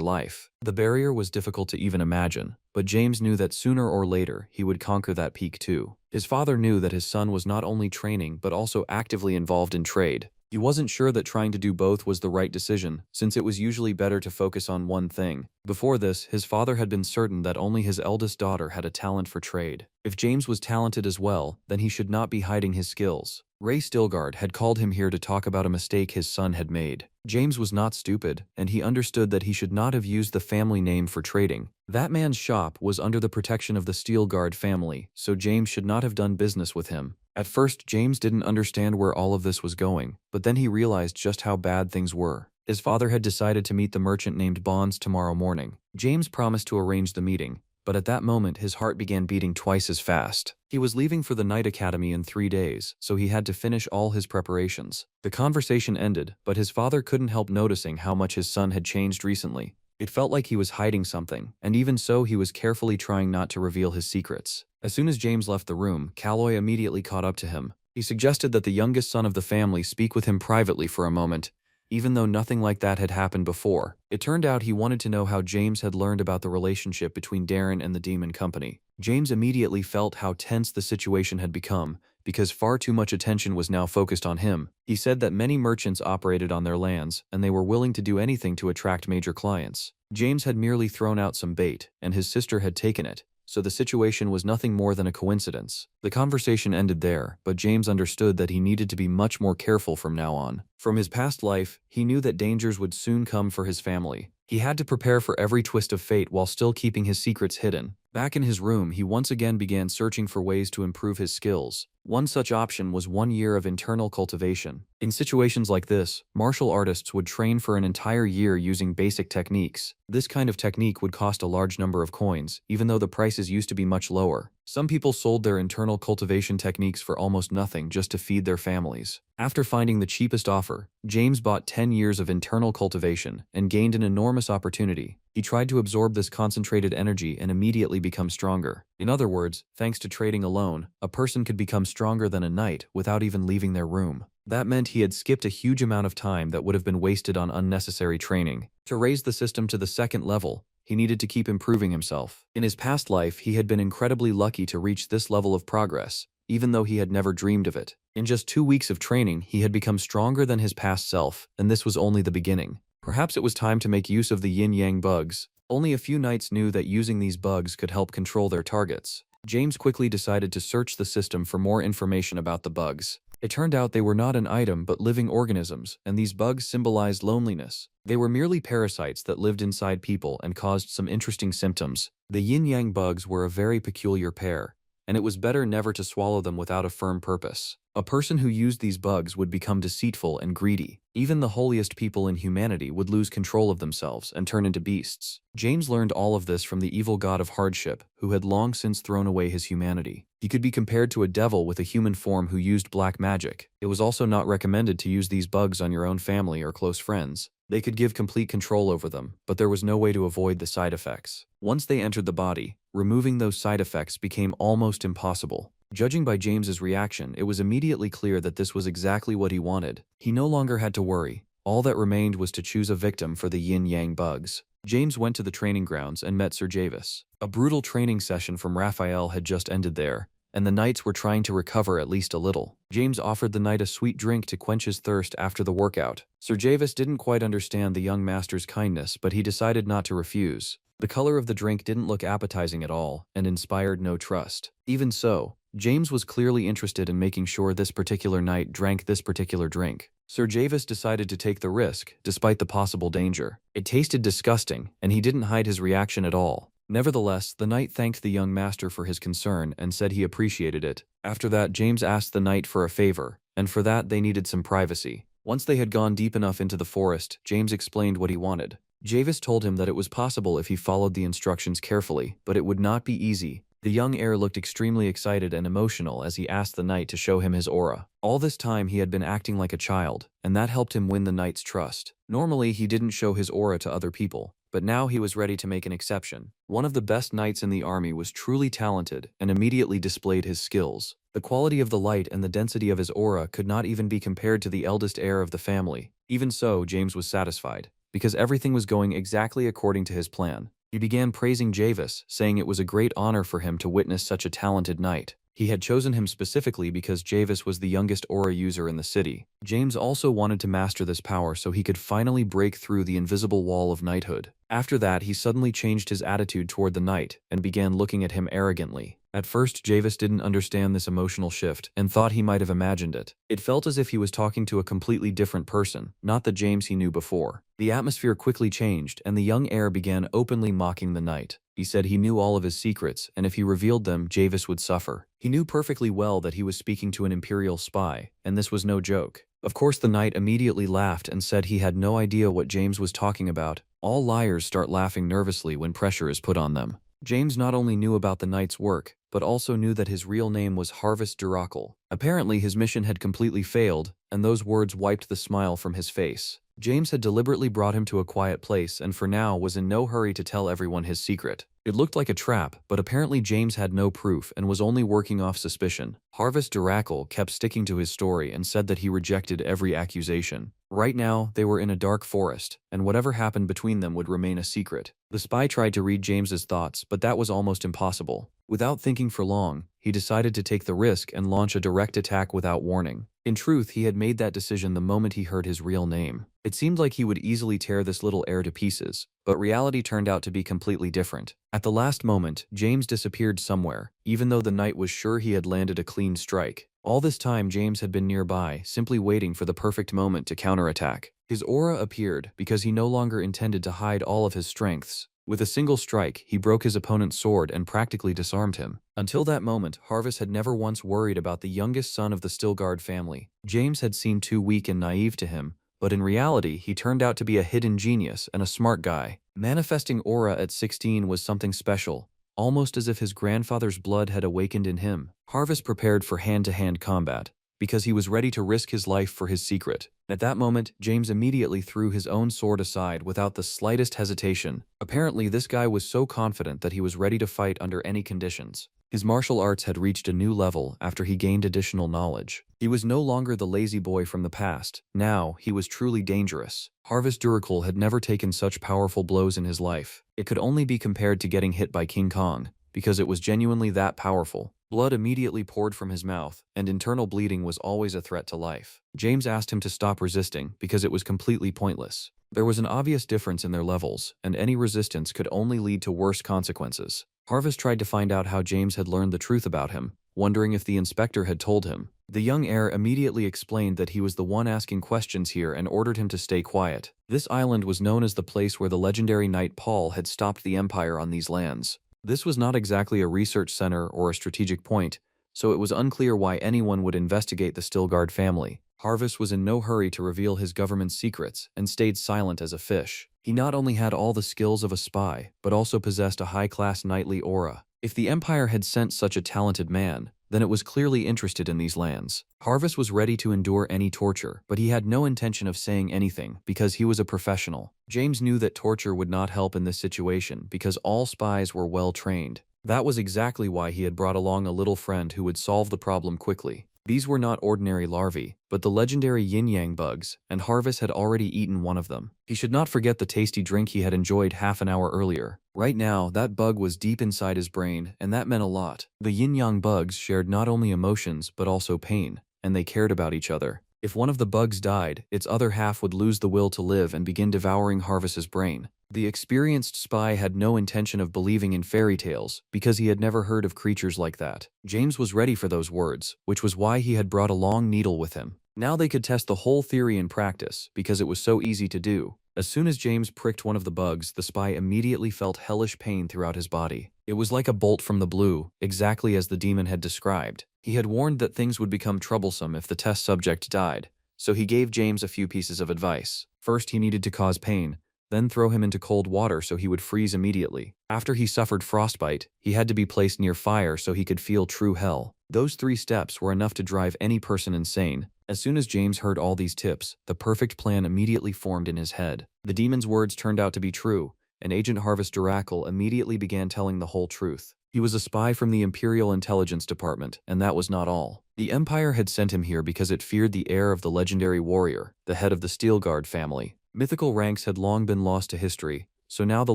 life. The barrier was difficult to even imagine, but James knew that sooner or later he would conquer that peak too. His father knew that his son was not only training but also actively involved in trade. He wasn't sure that trying to do both was the right decision, since it was usually better to focus on one thing. Before this, his father had been certain that only his eldest daughter had a talent for trade. If James was talented as well, then he should not be hiding his skills. Ray Stilgard had called him here to talk about a mistake his son had made. James was not stupid, and he understood that he should not have used the family name for trading. That man's shop was under the protection of the Stilgard family, so James should not have done business with him. At first, James didn't understand where all of this was going, but then he realized just how bad things were. His father had decided to meet the merchant named Bonds tomorrow morning. James promised to arrange the meeting, but at that moment his heart began beating twice as fast. He was leaving for the Night Academy in 3 days, so he had to finish all his preparations. The conversation ended, but his father couldn't help noticing how much his son had changed recently. It felt like he was hiding something, and even so he was carefully trying not to reveal his secrets. As soon as James left the room, Calloy immediately caught up to him. He suggested that the youngest son of the family speak with him privately for a moment, even though nothing like that had happened before. It turned out he wanted to know how James had learned about the relationship between Darren and the Demon Company. James immediately felt how tense the situation had become, because far too much attention was now focused on him. He said that many merchants operated on their lands, and they were willing to do anything to attract major clients. James had merely thrown out some bait, and his sister had taken it, so the situation was nothing more than a coincidence. The conversation ended there, but James understood that he needed to be much more careful from now on. From his past life, he knew that dangers would soon come for his family. He had to prepare for every twist of fate while still keeping his secrets hidden. Back in his room, he once again began searching for ways to improve his skills. One such option was 1 year of internal cultivation. In situations like this, martial artists would train for an entire year using basic techniques. This kind of technique would cost a large number of coins, even though the prices used to be much lower. Some people sold their internal cultivation techniques for almost nothing just to feed their families. After finding the cheapest offer, James bought 10 years of internal cultivation and gained an enormous opportunity. He tried to absorb this concentrated energy and immediately become stronger. In other words, thanks to trading alone, a person could become stronger than a knight without even leaving their room. That meant he had skipped a huge amount of time that would have been wasted on unnecessary training. To raise the system to the second level, he needed to keep improving himself. In his past life, he had been incredibly lucky to reach this level of progress, even though he had never dreamed of it. In just 2 weeks of training, he had become stronger than his past self, and this was only the beginning. Perhaps it was time to make use of the yin-yang bugs. Only a few knights knew that using these bugs could help control their targets. James quickly decided to search the system for more information about the bugs. It turned out they were not an item but living organisms, and these bugs symbolized loneliness. They were merely parasites that lived inside people and caused some interesting symptoms. The yin-yang bugs were a very peculiar pair, and it was better never to swallow them without a firm purpose. A person who used these bugs would become deceitful and greedy. Even the holiest people in humanity would lose control of themselves and turn into beasts. James learned all of this from the evil god of hardship, who had long since thrown away his humanity. He could be compared to a devil with a human form who used black magic. It was also not recommended to use these bugs on your own family or close friends. They could give complete control over them, but there was no way to avoid the side effects. Once they entered the body, removing those side effects became almost impossible. Judging by James's reaction, it was immediately clear that this was exactly what he wanted. He no longer had to worry. All that remained was to choose a victim for the yin-yang bugs. James went to the training grounds and met Sir Javis. A brutal training session from Raphael had just ended there, and the knights were trying to recover at least a little. James offered the knight a sweet drink to quench his thirst after the workout. Sir Javis didn't quite understand the young master's kindness, but he decided not to refuse. The color of the drink didn't look appetizing at all, and inspired no trust. Even so, James was clearly interested in making sure this particular knight drank this particular drink. Sir Javis decided to take the risk, despite the possible danger. It tasted disgusting, and he didn't hide his reaction at all. Nevertheless, the knight thanked the young master for his concern and said he appreciated it. After that, James asked the knight for a favor, and for that they needed some privacy. Once they had gone deep enough into the forest, James explained what he wanted. Javis told him that it was possible if he followed the instructions carefully, but it would not be easy. The young heir looked extremely excited and emotional as he asked the knight to show him his aura. All this time he had been acting like a child, and that helped him win the knight's trust. Normally he didn't show his aura to other people, but now he was ready to make an exception. One of the best knights in the army was truly talented and immediately displayed his skills. The quality of the light and the density of his aura could not even be compared to the eldest heir of the family. Even so, James was satisfied, because everything was going exactly according to his plan. He began praising Javis, saying it was a great honor for him to witness such a talented knight. He had chosen him specifically because Javis was the youngest aura user in the city. James also wanted to master this power so he could finally break through the invisible wall of knighthood. After that, he suddenly changed his attitude toward the knight and began looking at him arrogantly. At first, Javis didn't understand this emotional shift and thought he might have imagined it. It felt as if he was talking to a completely different person, not the James he knew before. The atmosphere quickly changed, and the young heir began openly mocking the knight. He said he knew all of his secrets, and if he revealed them, Javis would suffer. He knew perfectly well that he was speaking to an imperial spy, and this was no joke. Of course, the knight immediately laughed and said he had no idea what James was talking about. All liars start laughing nervously when pressure is put on them. James not only knew about the knight's work, but also knew that his real name was Harvest Duracle. Apparently, his mission had completely failed, and those words wiped the smile from his face. James had deliberately brought him to a quiet place and for now was in no hurry to tell everyone his secret. It looked like a trap, but apparently James had no proof and was only working off suspicion. Harvest Duracle kept sticking to his story and said that he rejected every accusation. Right now, they were in a dark forest, and whatever happened between them would remain a secret. The spy tried to read James's thoughts, but that was almost impossible. Without thinking for long, he decided to take the risk and launch a direct attack without warning. In truth, he had made that decision the moment he heard his real name. It seemed like he would easily tear this little heir to pieces, but reality turned out to be completely different. At the last moment, James disappeared somewhere, even though the knight was sure he had landed a clean strike. All this time, James had been nearby, simply waiting for the perfect moment to counterattack. His aura appeared because he no longer intended to hide all of his strengths. With a single strike, he broke his opponent's sword and practically disarmed him. Until that moment, Harvest had never once worried about the youngest son of the Stilgard family. James had seemed too weak and naive to him, but in reality, he turned out to be a hidden genius and a smart guy. Manifesting aura at 16 was something special, almost as if his grandfather's blood had awakened in him. Harvest prepared for hand-to-hand combat, because he was ready to risk his life for his secret. At that moment, James immediately threw his own sword aside without the slightest hesitation. Apparently, this guy was so confident that he was ready to fight under any conditions. His martial arts had reached a new level after he gained additional knowledge. He was no longer the lazy boy from the past. Now, he was truly dangerous. Harvest Duracle had never taken such powerful blows in his life. It could only be compared to getting hit by King Kong, because it was genuinely that powerful. Blood immediately poured from his mouth, and internal bleeding was always a threat to life. James asked him to stop resisting because it was completely pointless. There was an obvious difference in their levels, and any resistance could only lead to worse consequences. Harvest tried to find out how James had learned the truth about him, wondering if the inspector had told him. The young heir immediately explained that he was the one asking questions here and ordered him to stay quiet. This island was known as the place where the legendary knight Paul had stopped the Empire on these lands. This was not exactly a research center or a strategic point, so it was unclear why anyone would investigate the Stilgard family. Harvest was in no hurry to reveal his government's secrets and stayed silent as a fish. He not only had all the skills of a spy, but also possessed a high-class knightly aura. If the Empire had sent such a talented man, then it was clearly interested in these lands. Harvest was ready to endure any torture, but he had no intention of saying anything because he was a professional. James knew that torture would not help in this situation because all spies were well trained. That was exactly why he had brought along a little friend who would solve the problem quickly. These were not ordinary larvae, but the legendary yin-yang bugs, and Harvest had already eaten one of them. He should not forget the tasty drink he had enjoyed half an hour earlier. Right now, that bug was deep inside his brain, and that meant a lot. The yin-yang bugs shared not only emotions, but also pain, and they cared about each other. If one of the bugs died, its other half would lose the will to live and begin devouring Harvest's brain. The experienced spy had no intention of believing in fairy tales because he had never heard of creatures like that. James was ready for those words, which was why he had brought a long needle with him. Now they could test the whole theory in practice because it was so easy to do. As soon as James pricked one of the bugs, the spy immediately felt hellish pain throughout his body. It was like a bolt from the blue, exactly as the demon had described. He had warned that things would become troublesome if the test subject died, so he gave James a few pieces of advice. First, he needed to cause pain. then throw him into cold water so he would freeze immediately. After he suffered frostbite, he had to be placed near fire so he could feel true hell. Those 3 steps were enough to drive any person insane. As soon as James heard all these tips, the perfect plan immediately formed in his head. The demon's words turned out to be true, and Agent Harvest Duracle immediately began telling the whole truth. He was a spy from the Imperial Intelligence Department, and that was not all. The Empire had sent him here because it feared the heir of the legendary warrior, the head of the Steel Guard family. Mythical ranks had long been lost to history, so now the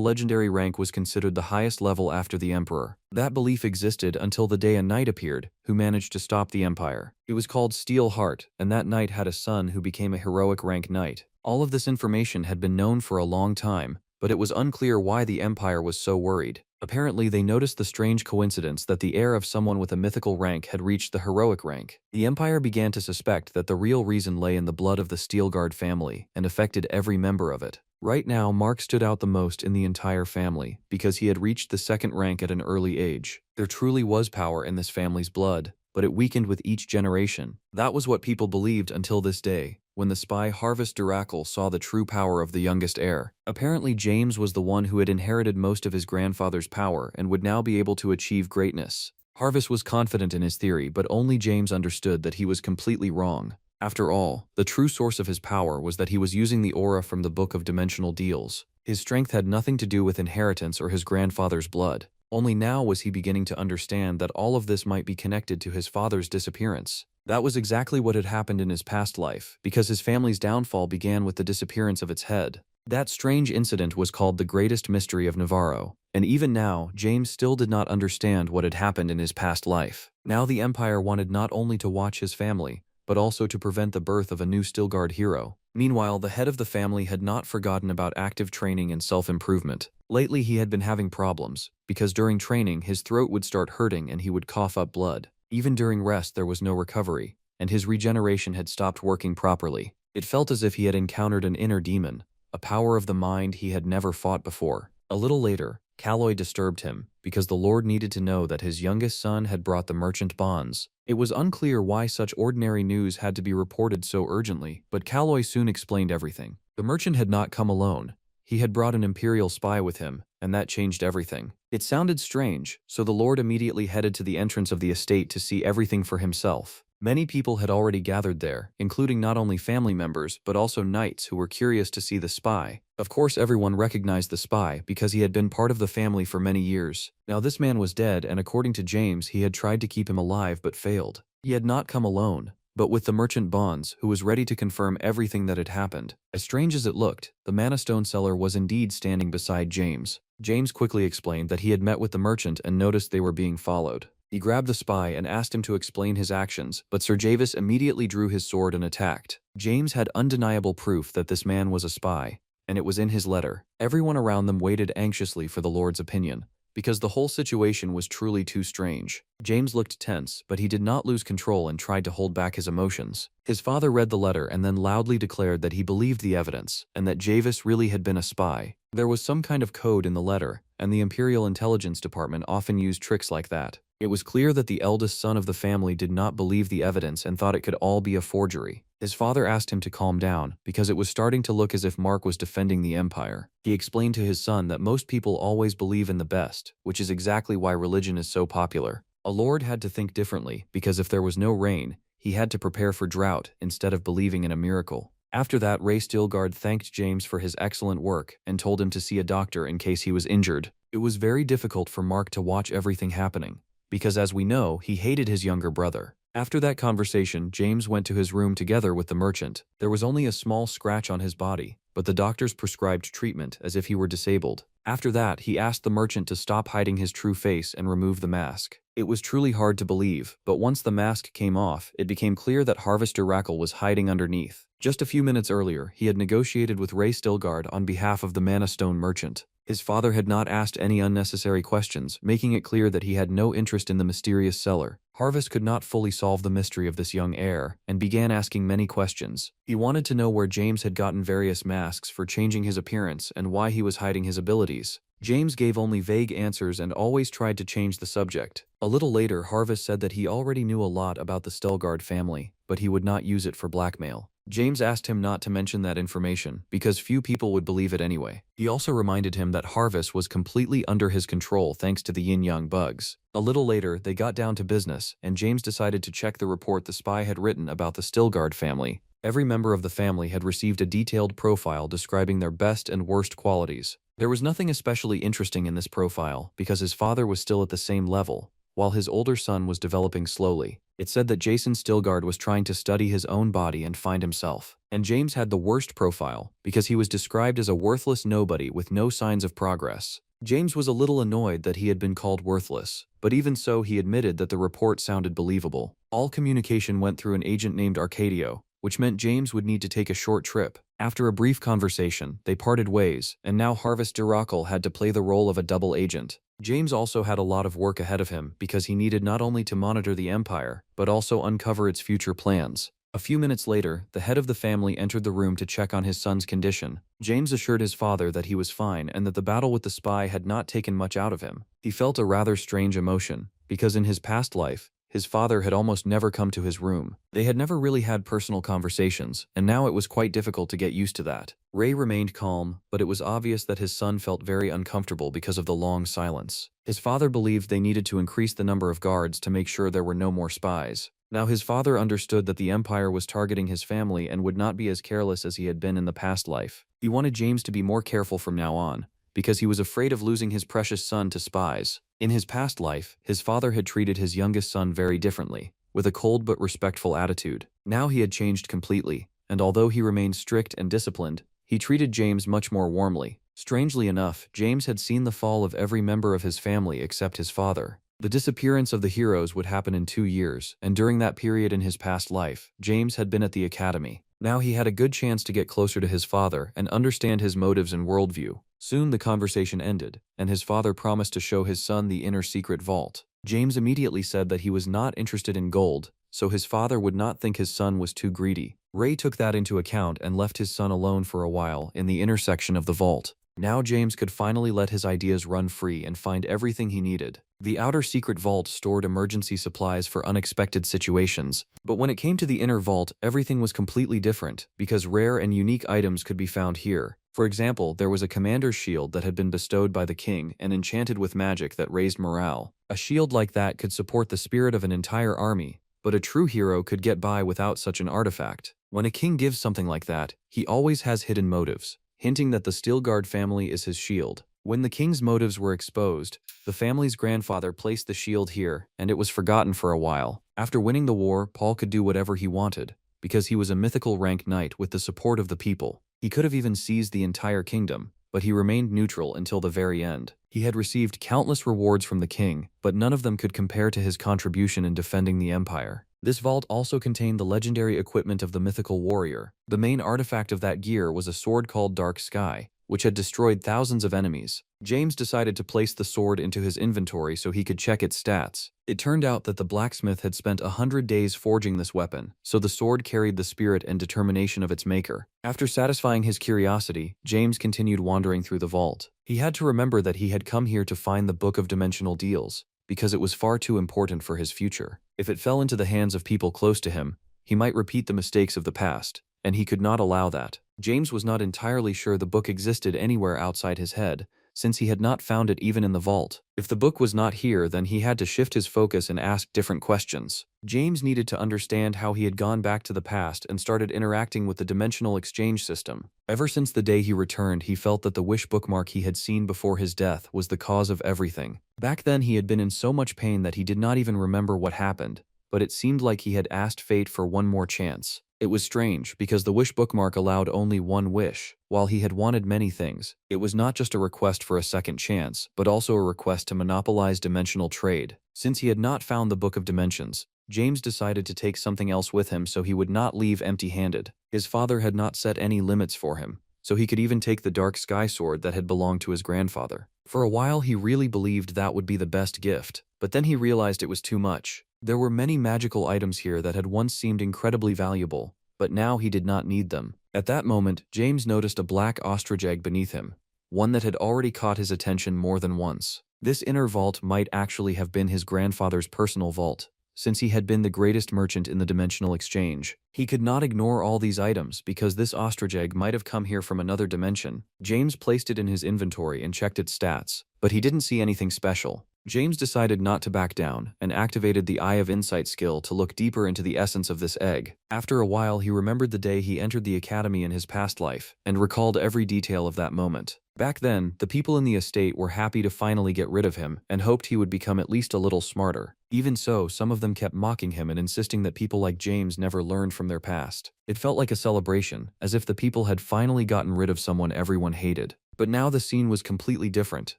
legendary rank was considered the highest level after the Emperor. That belief existed until the day a knight appeared, who managed to stop the Empire. He was called Steel Heart, and that knight had a son who became a heroic rank knight. All of this information had been known for a long time, but it was unclear why the Empire was so worried. Apparently, they noticed the strange coincidence that the heir of someone with a mythical rank had reached the heroic rank. The Empire began to suspect that the real reason lay in the blood of the Steel Guard family and affected every member of it. Right now, Mark stood out the most in the entire family because he had reached the 2nd rank at an early age. There truly was power in this family's blood, but it weakened with each generation. That was what people believed until this day, when the spy Harvest Duracle saw the true power of the youngest heir. Apparently, James was the one who had inherited most of his grandfather's power and would now be able to achieve greatness. Harvest was confident in his theory, but only James understood that he was completely wrong. After all, the true source of his power was that he was using the aura from the Book of Dimensional Deals. His strength had nothing to do with inheritance or his grandfather's blood. Only now was he beginning to understand that all of this might be connected to his father's disappearance. That was exactly what had happened in his past life, because his family's downfall began with the disappearance of its head. That strange incident was called the greatest mystery of Navarro, and even now, James still did not understand what had happened in his past life. Now the Empire wanted not only to watch his family, but also to prevent the birth of a new Steel Guard hero. Meanwhile, the head of the family had not forgotten about active training and self-improvement. Lately, he had been having problems, because during training, his throat would start hurting and he would cough up blood. Even during rest, there was no recovery, and his regeneration had stopped working properly. It felt as if he had encountered an inner demon, a power of the mind he had never fought before. A little later, Calloy disturbed him, because the Lord needed to know that his youngest son had brought the merchant bonds. It was unclear why such ordinary news had to be reported so urgently, but Calloy soon explained everything. The merchant had not come alone. He had brought an Imperial spy with him, and that changed everything. It sounded strange, so the Lord immediately headed to the entrance of the estate to see everything for himself. Many people had already gathered there, including not only family members but also knights who were curious to see the spy. Of course, everyone recognized the spy because he had been part of the family for many years. Now this man was dead, and according to James, he had tried to keep him alive but failed. He had not come alone, but with the merchant Bonds, who was ready to confirm everything that had happened. As strange as it looked, the Mana Stone seller was indeed standing beside James. James quickly explained that he had met with the merchant and noticed they were being followed. He grabbed the spy and asked him to explain his actions, but Sir Javis immediately drew his sword and attacked. James had undeniable proof that this man was a spy, and it was in his letter. Everyone around them waited anxiously for the Lord's opinion, because the whole situation was truly too strange. James looked tense, but he did not lose control and tried to hold back his emotions. His father read the letter and then loudly declared that he believed the evidence, and that Javis really had been a spy. There was some kind of code in the letter, and the Imperial Intelligence Department often used tricks like that. It was clear that the eldest son of the family did not believe the evidence and thought it could all be a forgery. His father asked him to calm down, because it was starting to look as if Mark was defending the Empire. He explained to his son that most people always believe in the best, which is exactly why religion is so popular. A lord had to think differently, because if there was no rain, he had to prepare for drought instead of believing in a miracle. After that, Ray Steelguard thanked James for his excellent work and told him to see a doctor in case he was injured. It was very difficult for Mark to watch everything happening, because as we know, he hated his younger brother. After that conversation, James went to his room together with the merchant. There was only a small scratch on his body, but the doctors prescribed treatment as if he were disabled. After that, he asked the merchant to stop hiding his true face and remove the mask. It was truly hard to believe, but once the mask came off, it became clear that Harvester Rackle was hiding underneath. Just a few minutes earlier, he had negotiated with Ray Stilgard on behalf of the Mana Stone merchant. His father had not asked any unnecessary questions, making it clear that he had no interest in the mysterious seller. Harvest could not fully solve the mystery of this young heir, and began asking many questions. He wanted to know where James had gotten various masks for changing his appearance and why he was hiding his abilities. James gave only vague answers and always tried to change the subject. A little later, Harvest said that he already knew a lot about the Stelgard family, but he would not use it for blackmail. James asked him not to mention that information because few people would believe it anyway. He also reminded him that Harvest was completely under his control thanks to the yin-yang bugs. A little later, they got down to business, and James decided to check the report the spy had written about the Stilgard family. Every member of the family had received a detailed profile describing their best and worst qualities. There was nothing especially interesting in this profile because his father was still at the same level, while his older son was developing slowly. It said that Jason Stilgard was trying to study his own body and find himself. And James had the worst profile because he was described as a worthless nobody with no signs of progress. James was a little annoyed that he had been called worthless, but even so he admitted that the report sounded believable. All communication went through an agent named Arcadio, which meant James would need to take a short trip. After a brief conversation, they parted ways, and now Harvest Diracle had to play the role of a double agent. James also had a lot of work ahead of him because he needed not only to monitor the Empire, but also uncover its future plans. A few minutes later, the head of the family entered the room to check on his son's condition. James assured his father that he was fine and that the battle with the spy had not taken much out of him. He felt a rather strange emotion, because in his past life, his father had almost never come to his room. They had never really had personal conversations, and now it was quite difficult to get used to that. Ray remained calm, but it was obvious that his son felt very uncomfortable because of the long silence. His father believed they needed to increase the number of guards to make sure there were no more spies. Now his father understood that the Empire was targeting his family and would not be as careless as he had been in the past life. He wanted James to be more careful from now on, because he was afraid of losing his precious son to spies. In his past life, his father had treated his youngest son very differently, with a cold but respectful attitude. Now he had changed completely, and although he remained strict and disciplined, he treated James much more warmly. Strangely enough, James had seen the fall of every member of his family except his father. The disappearance of the heroes would happen in 2 years, and during that period in his past life, James had been at the academy. Now he had a good chance to get closer to his father and understand his motives and worldview. Soon the conversation ended, and his father promised to show his son the inner secret vault. James immediately said that he was not interested in gold, so his father would not think his son was too greedy. Ray took that into account and left his son alone for a while in the inner section of the vault. Now James could finally let his ideas run free and find everything he needed. The outer secret vault stored emergency supplies for unexpected situations, but when it came to the inner vault, everything was completely different because rare and unique items could be found here. For example, there was a commander's shield that had been bestowed by the king and enchanted with magic that raised morale. A shield like that could support the spirit of an entire army, but a true hero could get by without such an artifact. When a king gives something like that, he always has hidden motives, hinting that the Stilgard family is his shield. When the king's motives were exposed, the family's grandfather placed the shield here, and it was forgotten for a while. After winning the war, Paul could do whatever he wanted, because he was a mythical rank knight with the support of the people. He could have even seized the entire kingdom, but he remained neutral until the very end. He had received countless rewards from the king, but none of them could compare to his contribution in defending the empire. This vault also contained the legendary equipment of the mythical warrior. The main artifact of that gear was a sword called Dark Sky, which had destroyed thousands of enemies. James decided to place the sword into his inventory so he could check its stats. It turned out that the blacksmith had spent 100 days forging this weapon, so the sword carried the spirit and determination of its maker. After satisfying his curiosity, James continued wandering through the vault. He had to remember that he had come here to find the Book of Dimensional Deals, because it was far too important for his future. If it fell into the hands of people close to him, he might repeat the mistakes of the past, and he could not allow that. James was not entirely sure the book existed anywhere outside his head, since he had not found it even in the vault. If the book was not here, then he had to shift his focus and ask different questions. James needed to understand how he had gone back to the past and started interacting with the dimensional exchange system. Ever since the day he returned, he felt that the wish bookmark he had seen before his death was the cause of everything. Back then he had been in so much pain that he did not even remember what happened, but it seemed like he had asked fate for one more chance. It was strange, because the wish bookmark allowed only one wish. While he had wanted many things, it was not just a request for a second chance, but also a request to monopolize dimensional trade. Since he had not found the Book of Dimensions, James decided to take something else with him so he would not leave empty-handed. His father had not set any limits for him, so he could even take the Dark Sky sword that had belonged to his grandfather. For a while he really believed that would be the best gift, but then he realized it was too much. There were many magical items here that had once seemed incredibly valuable, but now he did not need them. At that moment, James noticed a black ostrich egg beneath him, one that had already caught his attention more than once. This inner vault might actually have been his grandfather's personal vault, since he had been the greatest merchant in the dimensional exchange. He could not ignore all these items because this ostrich egg might have come here from another dimension. James placed it in his inventory and checked its stats, but he didn't see anything special. James decided not to back down and activated the Eye of Insight skill to look deeper into the essence of this egg. After a while, he remembered the day he entered the academy in his past life and recalled every detail of that moment. Back then, the people in the estate were happy to finally get rid of him and hoped he would become at least a little smarter. Even so, some of them kept mocking him and insisting that people like James never learned from their past. It felt like a celebration, as if the people had finally gotten rid of someone everyone hated. But now the scene was completely different,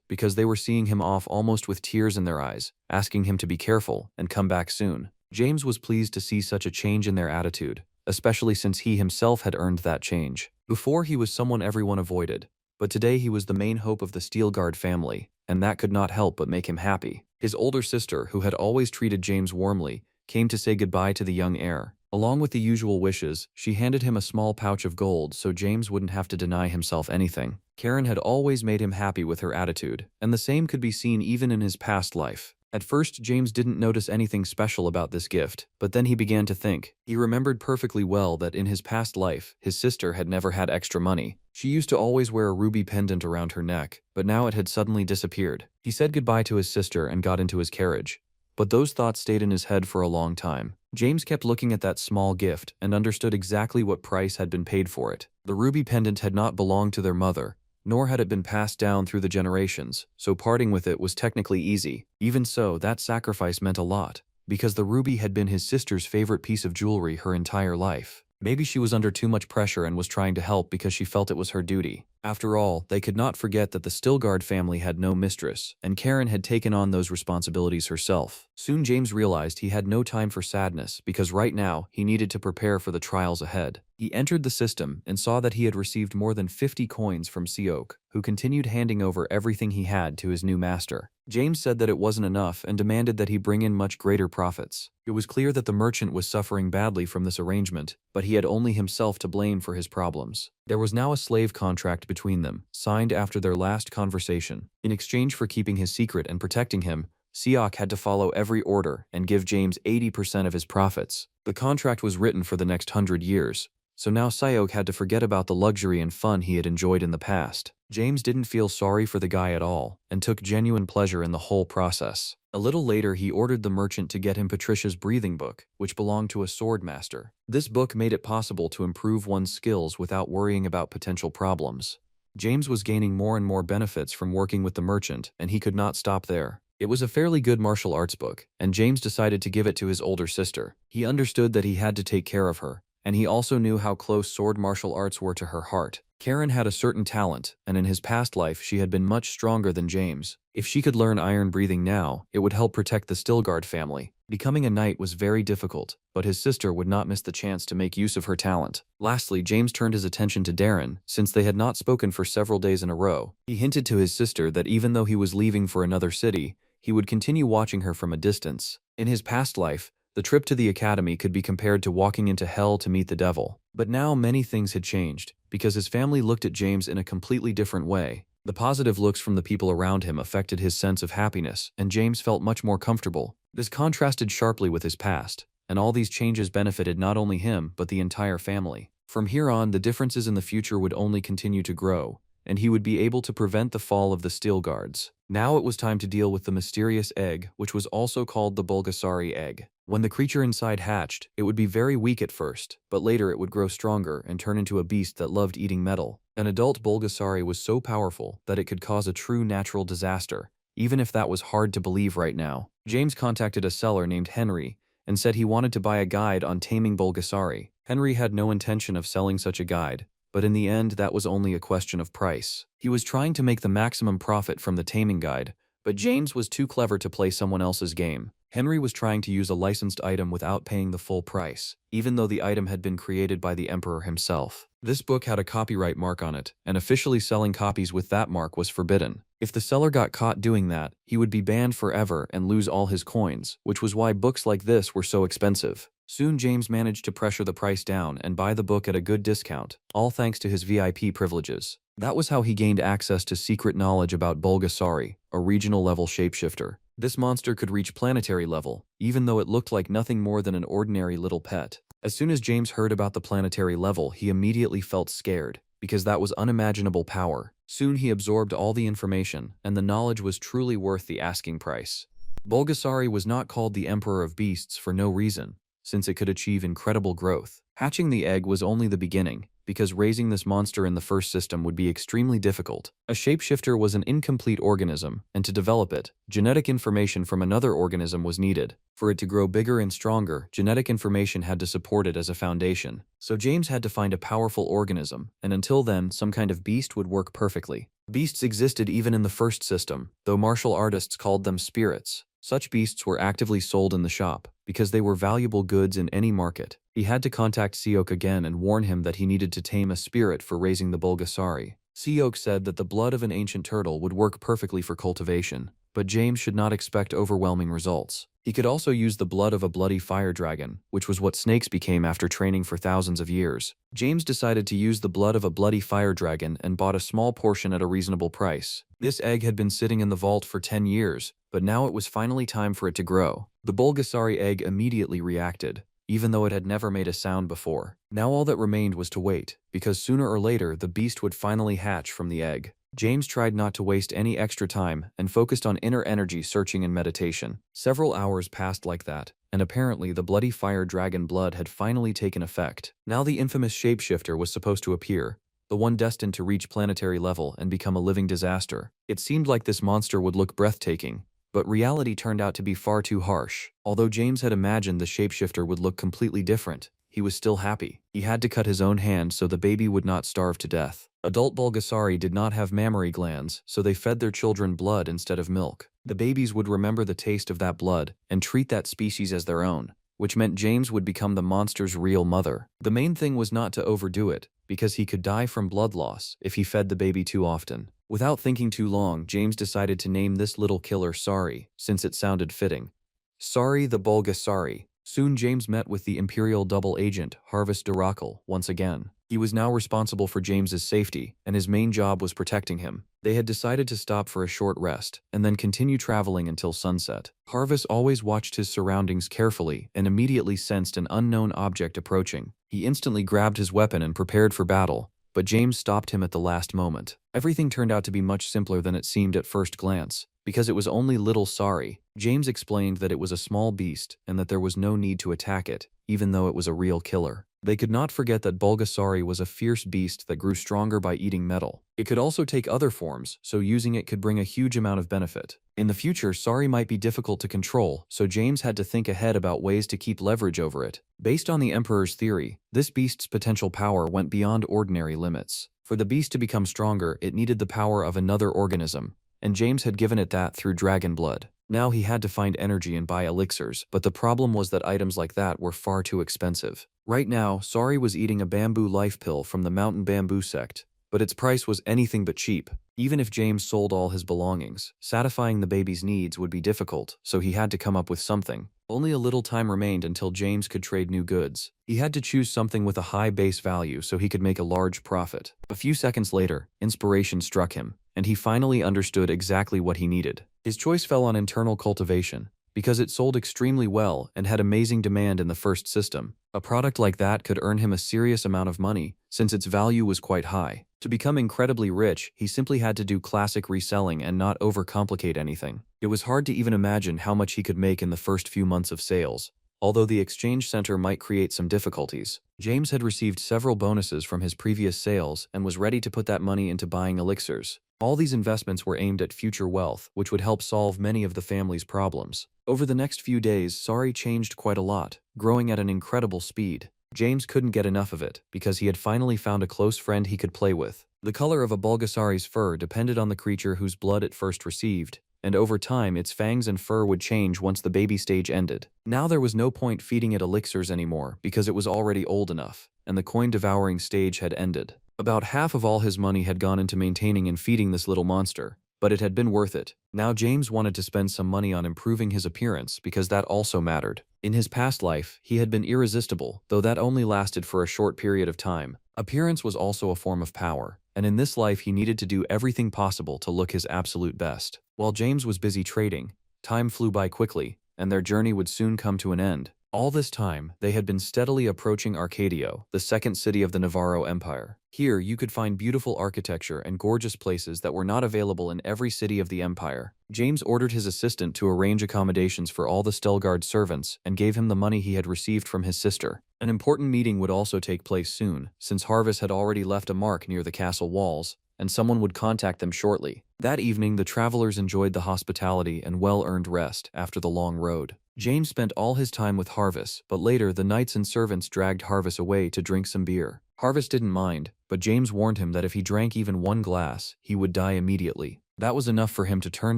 because they were seeing him off almost with tears in their eyes, asking him to be careful and come back soon. James was pleased to see such a change in their attitude, especially since he himself had earned that change. Before, he was someone everyone avoided, but today he was the main hope of the Steel Guard family, and that could not help but make him happy. His older sister, who had always treated James warmly, came to say goodbye to the young heir. Along with the usual wishes, she handed him a small pouch of gold so James wouldn't have to deny himself anything. Karen had always made him happy with her attitude, and the same could be seen even in his past life. At first, James didn't notice anything special about this gift, but then he began to think. He remembered perfectly well that in his past life, his sister had never had extra money. She used to always wear a ruby pendant around her neck, but now it had suddenly disappeared. He said goodbye to his sister and got into his carriage. But those thoughts stayed in his head for a long time. James kept looking at that small gift and understood exactly what price had been paid for it. The ruby pendant had not belonged to their mother, nor had it been passed down through the generations, so parting with it was technically easy. Even so, that sacrifice meant a lot, because the ruby had been his sister's favorite piece of jewelry her entire life. Maybe she was under too much pressure and was trying to help because she felt it was her duty. After all, they could not forget that the Stillguard family had no mistress, and Karen had taken on those responsibilities herself. Soon James realized he had no time for sadness because right now he needed to prepare for the trials ahead. He entered the system and saw that he had received more than 50 coins from Seok, who continued handing over everything he had to his new master. James said that it wasn't enough and demanded that he bring in much greater profits. It was clear that the merchant was suffering badly from this arrangement, but he had only himself to blame for his problems. There was now a slave contract between them, signed after their last conversation. In exchange for keeping his secret and protecting him, Seok had to follow every order and give James 80% of his profits. The contract was written for the next 100 years, so now Seok had to forget about the luxury and fun he had enjoyed in the past. James didn't feel sorry for the guy at all, and took genuine pleasure in the whole process. A little later, he ordered the merchant to get him Patricia's breathing book, which belonged to a sword master. This book made it possible to improve one's skills without worrying about potential problems. James was gaining more and more benefits from working with the merchant, and he could not stop there. It was a fairly good martial arts book, and James decided to give it to his older sister. He understood that he had to take care of her, and he also knew how close sword martial arts were to her heart. Karen had a certain talent, and in his past life she had been much stronger than James. If she could learn iron breathing now, it would help protect the Stillguard family. Becoming a knight was very difficult, but his sister would not miss the chance to make use of her talent. Lastly, James turned his attention to Darren, since they had not spoken for several days in a row. He hinted to his sister that even though he was leaving for another city, he would continue watching her from a distance. In his past life, the trip to the academy could be compared to walking into hell to meet the devil. But now many things had changed, because his family looked at James in a completely different way. The positive looks from the people around him affected his sense of happiness, and James felt much more comfortable. This contrasted sharply with his past, and all these changes benefited not only him but the entire family. From here on, the differences in the future would only continue to grow, and he would be able to prevent the fall of the Steel Guards. Now it was time to deal with the mysterious egg, which was also called the Bulgasari egg. When the creature inside hatched, it would be very weak at first, but later it would grow stronger and turn into a beast that loved eating metal. An adult Bulgasari was so powerful that it could cause a true natural disaster, even if that was hard to believe right now. James contacted a seller named Henry and said he wanted to buy a guide on taming Bulgasari. Henry had no intention of selling such a guide, but in the end that was only a question of price. He was trying to make the maximum profit from the taming guide, but James was too clever to play someone else's game. Henry was trying to use a licensed item without paying the full price, even though the item had been created by the Emperor himself. This book had a copyright mark on it, and officially selling copies with that mark was forbidden. If the seller got caught doing that, he would be banned forever and lose all his coins, which was why books like this were so expensive. Soon James managed to pressure the price down and buy the book at a good discount, all thanks to his VIP privileges. That was how he gained access to secret knowledge about Bulgasari, a regional-level shapeshifter. This monster could reach planetary level, even though it looked like nothing more than an ordinary little pet. As soon as James heard about the planetary level, he immediately felt scared, because that was unimaginable power. Soon he absorbed all the information, and the knowledge was truly worth the asking price. Bulgasari was not called the Emperor of Beasts for no reason, since it could achieve incredible growth. Hatching the egg was only the beginning, because raising this monster in the first system would be extremely difficult. A shapeshifter was an incomplete organism, and to develop it, genetic information from another organism was needed. For it to grow bigger and stronger, genetic information had to support it as a foundation. So James had to find a powerful organism, and until then, some kind of beast would work perfectly. Beasts existed even in the first system, though martial artists called them spirits. Such beasts were actively sold in the shop, because they were valuable goods in any market. He had to contact Siok again and warn him that he needed to tame a spirit for raising the Bulgasari. Siok said that the blood of an ancient turtle would work perfectly for cultivation, but James should not expect overwhelming results. He could also use the blood of a bloody fire dragon, which was what snakes became after training for thousands of years. James decided to use the blood of a bloody fire dragon and bought a small portion at a reasonable price. This egg had been sitting in the vault for 10 years, but now it was finally time for it to grow. The Bulgasari egg immediately reacted, even though it had never made a sound before. Now all that remained was to wait, because sooner or later the beast would finally hatch from the egg. James tried not to waste any extra time and focused on inner energy searching and meditation. Several hours passed like that, and apparently the bloody fire dragon blood had finally taken effect. Now the infamous shapeshifter was supposed to appear, the one destined to reach planetary level and become a living disaster. It seemed like this monster would look breathtaking, but reality turned out to be far too harsh. Although James had imagined the shapeshifter would look completely different, he was still happy. He had to cut his own hand so the baby would not starve to death. Adult Bulgasari did not have mammary glands, so they fed their children blood instead of milk. The babies would remember the taste of that blood and treat that species as their own, which meant James would become the monster's real mother. The main thing was not to overdo it, because he could die from blood loss if he fed the baby too often. Without thinking too long, James decided to name this little killer Sari, since it sounded fitting. Sari the Bulgasari. Soon James met with the Imperial double agent, Harvest Duracle, once again. He was now responsible for James's safety, and his main job was protecting him. They had decided to stop for a short rest, and then continue traveling until sunset. Harvest always watched his surroundings carefully and immediately sensed an unknown object approaching. He instantly grabbed his weapon and prepared for battle, but James stopped him at the last moment. Everything turned out to be much simpler than it seemed at first glance. Because it was only little Sari, James explained that it was a small beast and that there was no need to attack it, even though it was a real killer. They could not forget that Bulgasari was a fierce beast that grew stronger by eating metal. It could also take other forms, so using it could bring a huge amount of benefit. In the future, Sari might be difficult to control, so James had to think ahead about ways to keep leverage over it. Based on the Emperor's theory, this beast's potential power went beyond ordinary limits. For the beast to become stronger, it needed the power of another organism, and James had given it that through dragon blood. Now he had to find energy and buy elixirs, but the problem was that items like that were far too expensive. Right now, Sari was eating a bamboo life pill from the mountain bamboo sect, but its price was anything but cheap. Even if James sold all his belongings, satisfying the baby's needs would be difficult, so he had to come up with something. Only a little time remained until James could trade new goods. He had to choose something with a high base value so he could make a large profit. A few seconds later, inspiration struck him, and he finally understood exactly what he needed. His choice fell on internal cultivation, because it sold extremely well and had amazing demand in the first system. A product like that could earn him a serious amount of money, since its value was quite high. To become incredibly rich, he simply had to do classic reselling and not overcomplicate anything. It was hard to even imagine how much he could make in the first few months of sales. Although the exchange center might create some difficulties, James had received several bonuses from his previous sales and was ready to put that money into buying elixirs. All these investments were aimed at future wealth, which would help solve many of the family's problems. Over the next few days, Sari changed quite a lot, growing at an incredible speed. James couldn't get enough of it, because he had finally found a close friend he could play with. The color of a Bulgasari's fur depended on the creature whose blood it first received, and over time its fangs and fur would change once the baby stage ended. Now there was no point feeding it elixirs anymore, because it was already old enough, and the coin-devouring stage had ended. About half of all his money had gone into maintaining and feeding this little monster, but it had been worth it. Now James wanted to spend some money on improving his appearance because that also mattered. In his past life, he had been irresistible, though that only lasted for a short period of time. Appearance was also a form of power, and in this life he needed to do everything possible to look his absolute best. While James was busy trading, Time flew by quickly, and their journey would soon come to an end. All this time, they had been steadily approaching Arcadio, the second city of the Navarro Empire. Here, you could find beautiful architecture and gorgeous places that were not available in every city of the empire. James ordered his assistant to arrange accommodations for all the Stelgard servants and gave him the money he had received from his sister. An important meeting would also take place soon, since Harvest had already left a mark near the castle walls, and someone would contact them shortly. That evening, the travelers enjoyed the hospitality and well-earned rest after the long road. James spent all his time with Harvest, but later the knights and servants dragged Harvest away to drink some beer. Harvest didn't mind, but James warned him that if he drank even one glass, he would die immediately. That was enough for him to turn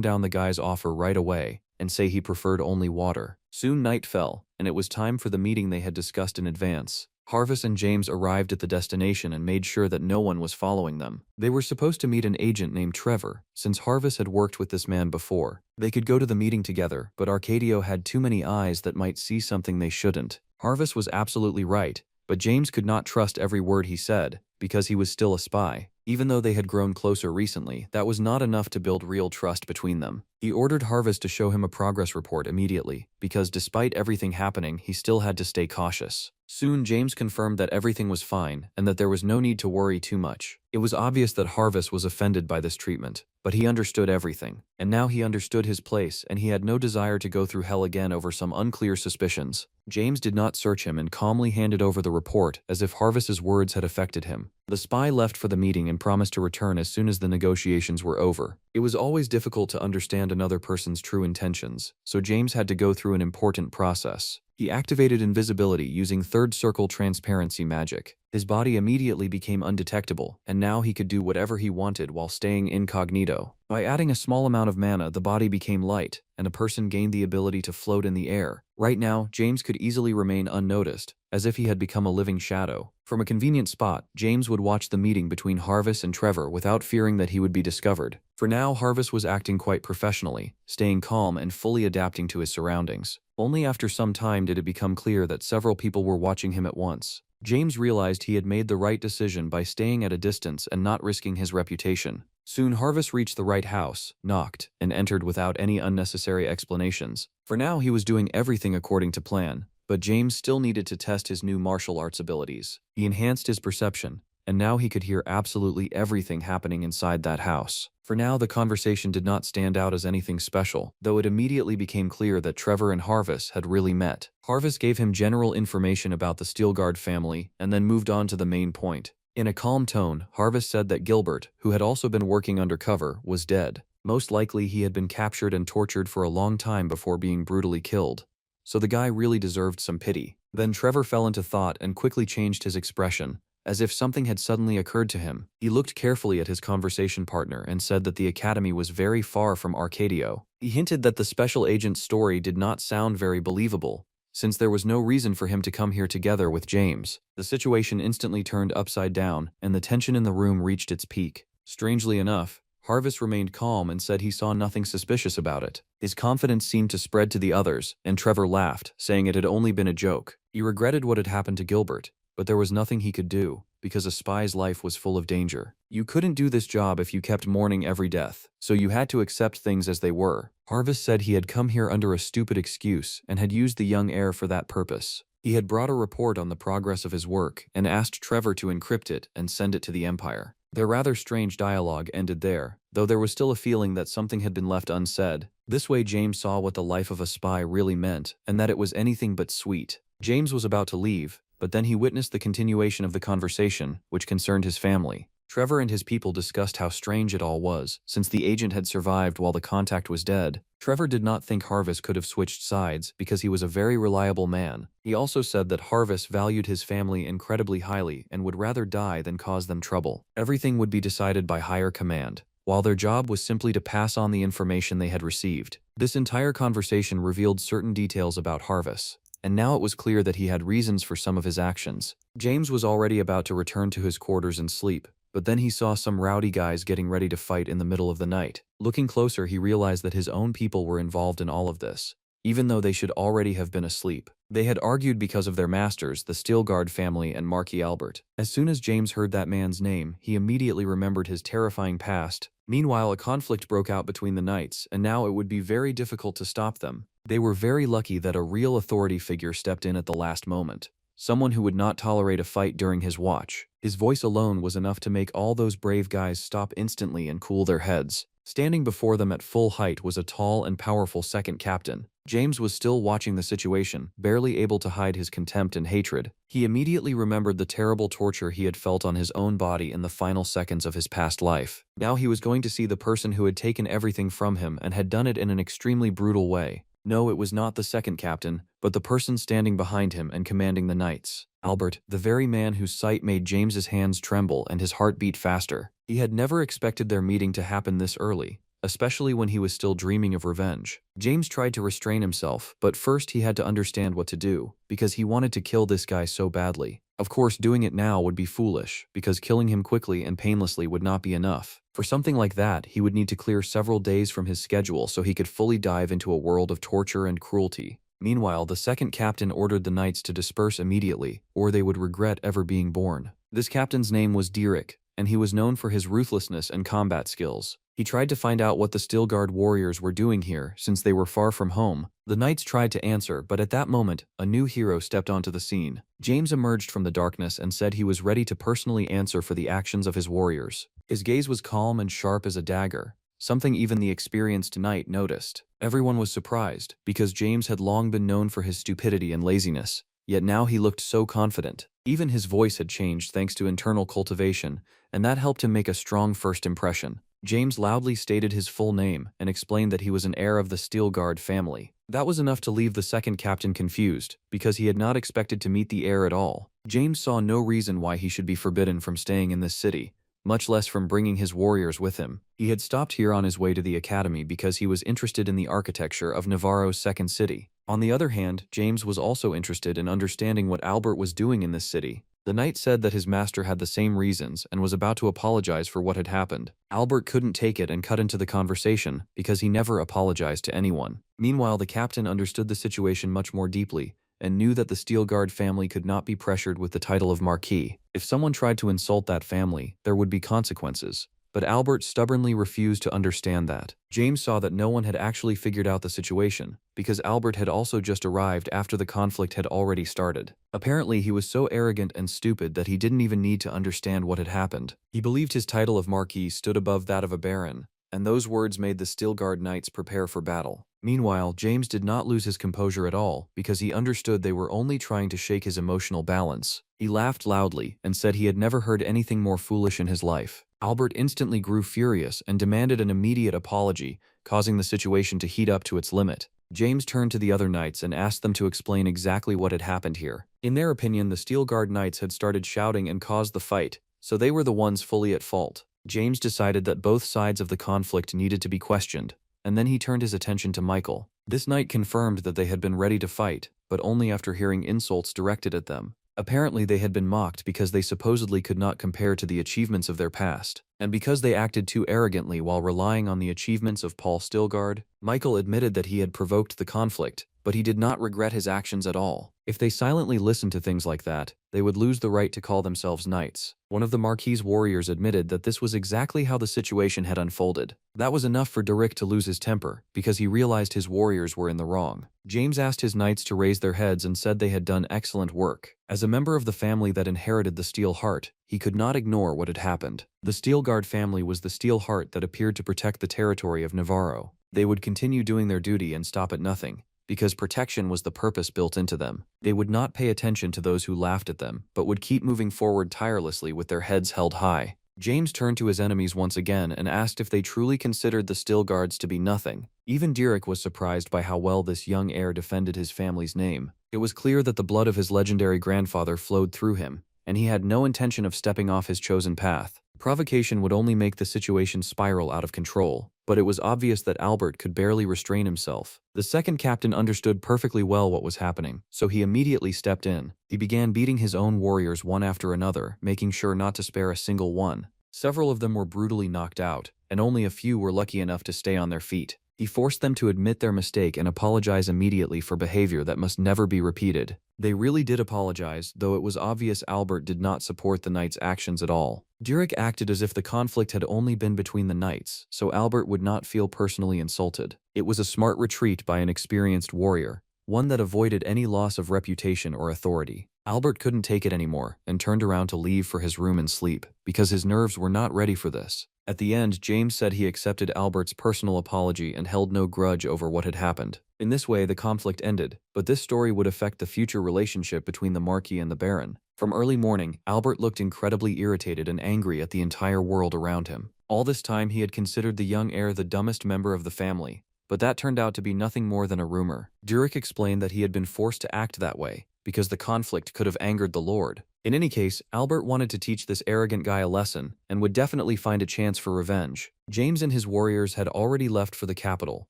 down the guy's offer right away and say he preferred only water. Soon night fell, and it was time for the meeting they had discussed in advance. Harvest and James arrived at the destination and made sure that no one was following them. They were supposed to meet an agent named Trevor, since Harvest had worked with this man before. They could go to the meeting together, but Arcadio had too many eyes that might see something they shouldn't. Harvest was absolutely right, but James could not trust every word he said, because he was still a spy. Even though they had grown closer recently, that was not enough to build real trust between them. He ordered Harvest to show him a progress report immediately, because despite everything happening, he still had to stay cautious. Soon, James confirmed that everything was fine and that there was no need to worry too much. It was obvious that Harvest was offended by this treatment, but he understood everything. And now he understood his place, and he had no desire to go through hell again over some unclear suspicions. James did not search him and calmly handed over the report as if Harvest's words had affected him. The spy left for the meeting and promised to return as soon as the negotiations were over. It was always difficult to understand another person's true intentions, so James had to go through an important process. He activated invisibility using third circle transparency magic. His body immediately became undetectable, and now he could do whatever he wanted while staying incognito. By adding a small amount of mana, the body became light, and a person gained the ability to float in the air. Right now, James could easily remain unnoticed, as if he had become a living shadow. From a convenient spot, James would watch the meeting between Harvest and Trevor without fearing that he would be discovered. For now, Harvest was acting quite professionally, staying calm and fully adapting to his surroundings. Only after some time did it become clear that several people were watching him at once. James realized he had made the right decision by staying at a distance and not risking his reputation. Soon Harvest reached the right house, knocked, and entered without any unnecessary explanations. For now he was doing everything according to plan, but James still needed to test his new martial arts abilities. He enhanced his perception, and now he could hear absolutely everything happening inside that house. For now, the conversation did not stand out as anything special, though it immediately became clear that Trevor and Harvest had really met. Harvest gave him general information about the Stelgard family and then moved on to the main point. In a calm tone, Harvest said that Gilbert, who had also been working undercover, was dead. Most likely he had been captured and tortured for a long time before being brutally killed. So the guy really deserved some pity. Then Trevor fell into thought and quickly changed his expression, as if something had suddenly occurred to him. He looked carefully at his conversation partner and said that the academy was very far from Arcadio. He hinted that the special agent's story did not sound very believable, since there was no reason for him to come here together with James. The situation instantly turned upside down, and the tension in the room reached its peak. Strangely enough, Harvest remained calm and said he saw nothing suspicious about it. His confidence seemed to spread to the others, and Trevor laughed, saying it had only been a joke. He regretted what had happened to Gilbert, but there was nothing he could do, because a spy's life was full of danger. You couldn't do this job if you kept mourning every death, so you had to accept things as they were. Harvest said he had come here under a stupid excuse and had used the young heir for that purpose. He had brought a report on the progress of his work and asked Trevor to encrypt it and send it to the Empire. Their rather strange dialogue ended there, though there was still a feeling that something had been left unsaid. This way James saw what the life of a spy really meant, and that it was anything but sweet. James was about to leave, but then he witnessed the continuation of the conversation, which concerned his family. Trevor and his people discussed how strange it all was, since the agent had survived while the contact was dead. Trevor did not think Harvest could have switched sides because he was a very reliable man. He also said that Harvest valued his family incredibly highly and would rather die than cause them trouble. Everything would be decided by higher command, while their job was simply to pass on the information they had received. This entire conversation revealed certain details about Harvest, and now it was clear that he had reasons for some of his actions. James was already about to return to his quarters and sleep, but then he saw some rowdy guys getting ready to fight in the middle of the night. Looking closer, he realized that his own people were involved in all of this, even though they should already have been asleep. They had argued because of their masters, the Steelguard family and Marquis Albert. As soon as James heard that man's name, he immediately remembered his terrifying past. Meanwhile, a conflict broke out between the knights, and now it would be very difficult to stop them. They were very lucky that a real authority figure stepped in at the last moment. Someone who would not tolerate a fight during his watch. His voice alone was enough to make all those brave guys stop instantly and cool their heads. Standing before them at full height was a tall and powerful second captain. James was still watching the situation, barely able to hide his contempt and hatred. He immediately remembered the terrible torture he had felt on his own body in the final seconds of his past life. Now he was going to see the person who had taken everything from him and had done it in an extremely brutal way. No, it was not the second captain, but the person standing behind him and commanding the knights. Albert, the very man whose sight made James's hands tremble and his heart beat faster. He had never expected their meeting to happen this early, especially when he was still dreaming of revenge. James tried to restrain himself, but first he had to understand what to do, because he wanted to kill this guy so badly. Of course, doing it now would be foolish, because killing him quickly and painlessly would not be enough. For something like that, he would need to clear several days from his schedule so he could fully dive into a world of torture and cruelty. Meanwhile, the second captain ordered the knights to disperse immediately, or they would regret ever being born. This captain's name was Derek, and he was known for his ruthlessness and combat skills. He tried to find out what the Steelguard warriors were doing here, since they were far from home. The knights tried to answer, but at that moment, a new hero stepped onto the scene. James emerged from the darkness and said he was ready to personally answer for the actions of his warriors. His gaze was calm and sharp as a dagger, something even the experienced knight noticed. Everyone was surprised, because James had long been known for his stupidity and laziness, yet now he looked so confident. Even his voice had changed thanks to internal cultivation, and that helped him make a strong first impression. James loudly stated his full name and explained that he was an heir of the Steelguard family. That was enough to leave the second captain confused, because he had not expected to meet the heir at all. James saw no reason why he should be forbidden from staying in this city, much less from bringing his warriors with him. He had stopped here on his way to the academy because he was interested in the architecture of Navarro's second city. On the other hand, James was also interested in understanding what Albert was doing in this city. The knight said that his master had the same reasons and was about to apologize for what had happened. Albert couldn't take it and cut into the conversation, because he never apologized to anyone. Meanwhile, the captain understood the situation much more deeply, and knew that the Steelguard family could not be pressured with the title of Marquis. If someone tried to insult that family, there would be consequences. But Albert stubbornly refused to understand that. James saw that no one had actually figured out the situation, because Albert had also just arrived after the conflict had already started. Apparently, he was so arrogant and stupid that he didn't even need to understand what had happened. He believed his title of Marquis stood above that of a baron, and those words made the Steelguard knights prepare for battle. Meanwhile, James did not lose his composure at all, because he understood they were only trying to shake his emotional balance. He laughed loudly and said he had never heard anything more foolish in his life. Albert instantly grew furious and demanded an immediate apology, causing the situation to heat up to its limit. James turned to the other knights and asked them to explain exactly what had happened here. In their opinion, the Steelguard knights had started shouting and caused the fight, so they were the ones fully at fault. James decided that both sides of the conflict needed to be questioned, and then he turned his attention to Michael. This knight confirmed that they had been ready to fight, but only after hearing insults directed at them. Apparently they had been mocked because they supposedly could not compare to the achievements of their past, and because they acted too arrogantly while relying on the achievements of Paul Steelguard. Michael admitted that he had provoked the conflict, but he did not regret his actions at all. If they silently listened to things like that, they would lose the right to call themselves knights. One of the Marquis' warriors admitted that this was exactly how the situation had unfolded. That was enough for Derek to lose his temper, because he realized his warriors were in the wrong. James asked his knights to raise their heads and said they had done excellent work. As a member of the family that inherited the Steel Heart, he could not ignore what had happened. The Steelguard family was the Steel Heart that appeared to protect the territory of Navarro. They would continue doing their duty and stop at nothing, because protection was the purpose built into them. They would not pay attention to those who laughed at them, but would keep moving forward tirelessly with their heads held high. James turned to his enemies once again and asked if they truly considered the Steelguards to be nothing. Even Derek was surprised by how well this young heir defended his family's name. It was clear that the blood of his legendary grandfather flowed through him, and he had no intention of stepping off his chosen path. Provocation would only make the situation spiral out of control, but it was obvious that Albert could barely restrain himself. The second captain understood perfectly well what was happening, so he immediately stepped in. He began beating his own warriors one after another, making sure not to spare a single one. Several of them were brutally knocked out, and only a few were lucky enough to stay on their feet. He forced them to admit their mistake and apologize immediately for behavior that must never be repeated. They really did apologize, though it was obvious Albert did not support the knights' actions at all. Dirac acted as if the conflict had only been between the knights, so Albert would not feel personally insulted. It was a smart retreat by an experienced warrior, one that avoided any loss of reputation or authority. Albert couldn't take it anymore and turned around to leave for his room and sleep, because his nerves were not ready for this. At the end, James said he accepted Albert's personal apology and held no grudge over what had happened. In this way, the conflict ended, but this story would affect the future relationship between the Marquis and the Baron. From early morning, Albert looked incredibly irritated and angry at the entire world around him. All this time, he had considered the young heir the dumbest member of the family, but that turned out to be nothing more than a rumor. Dirac explained that he had been forced to act that way, because the conflict could have angered the Lord. In any case, Albert wanted to teach this arrogant guy a lesson, and would definitely find a chance for revenge. James and his warriors had already left for the capital,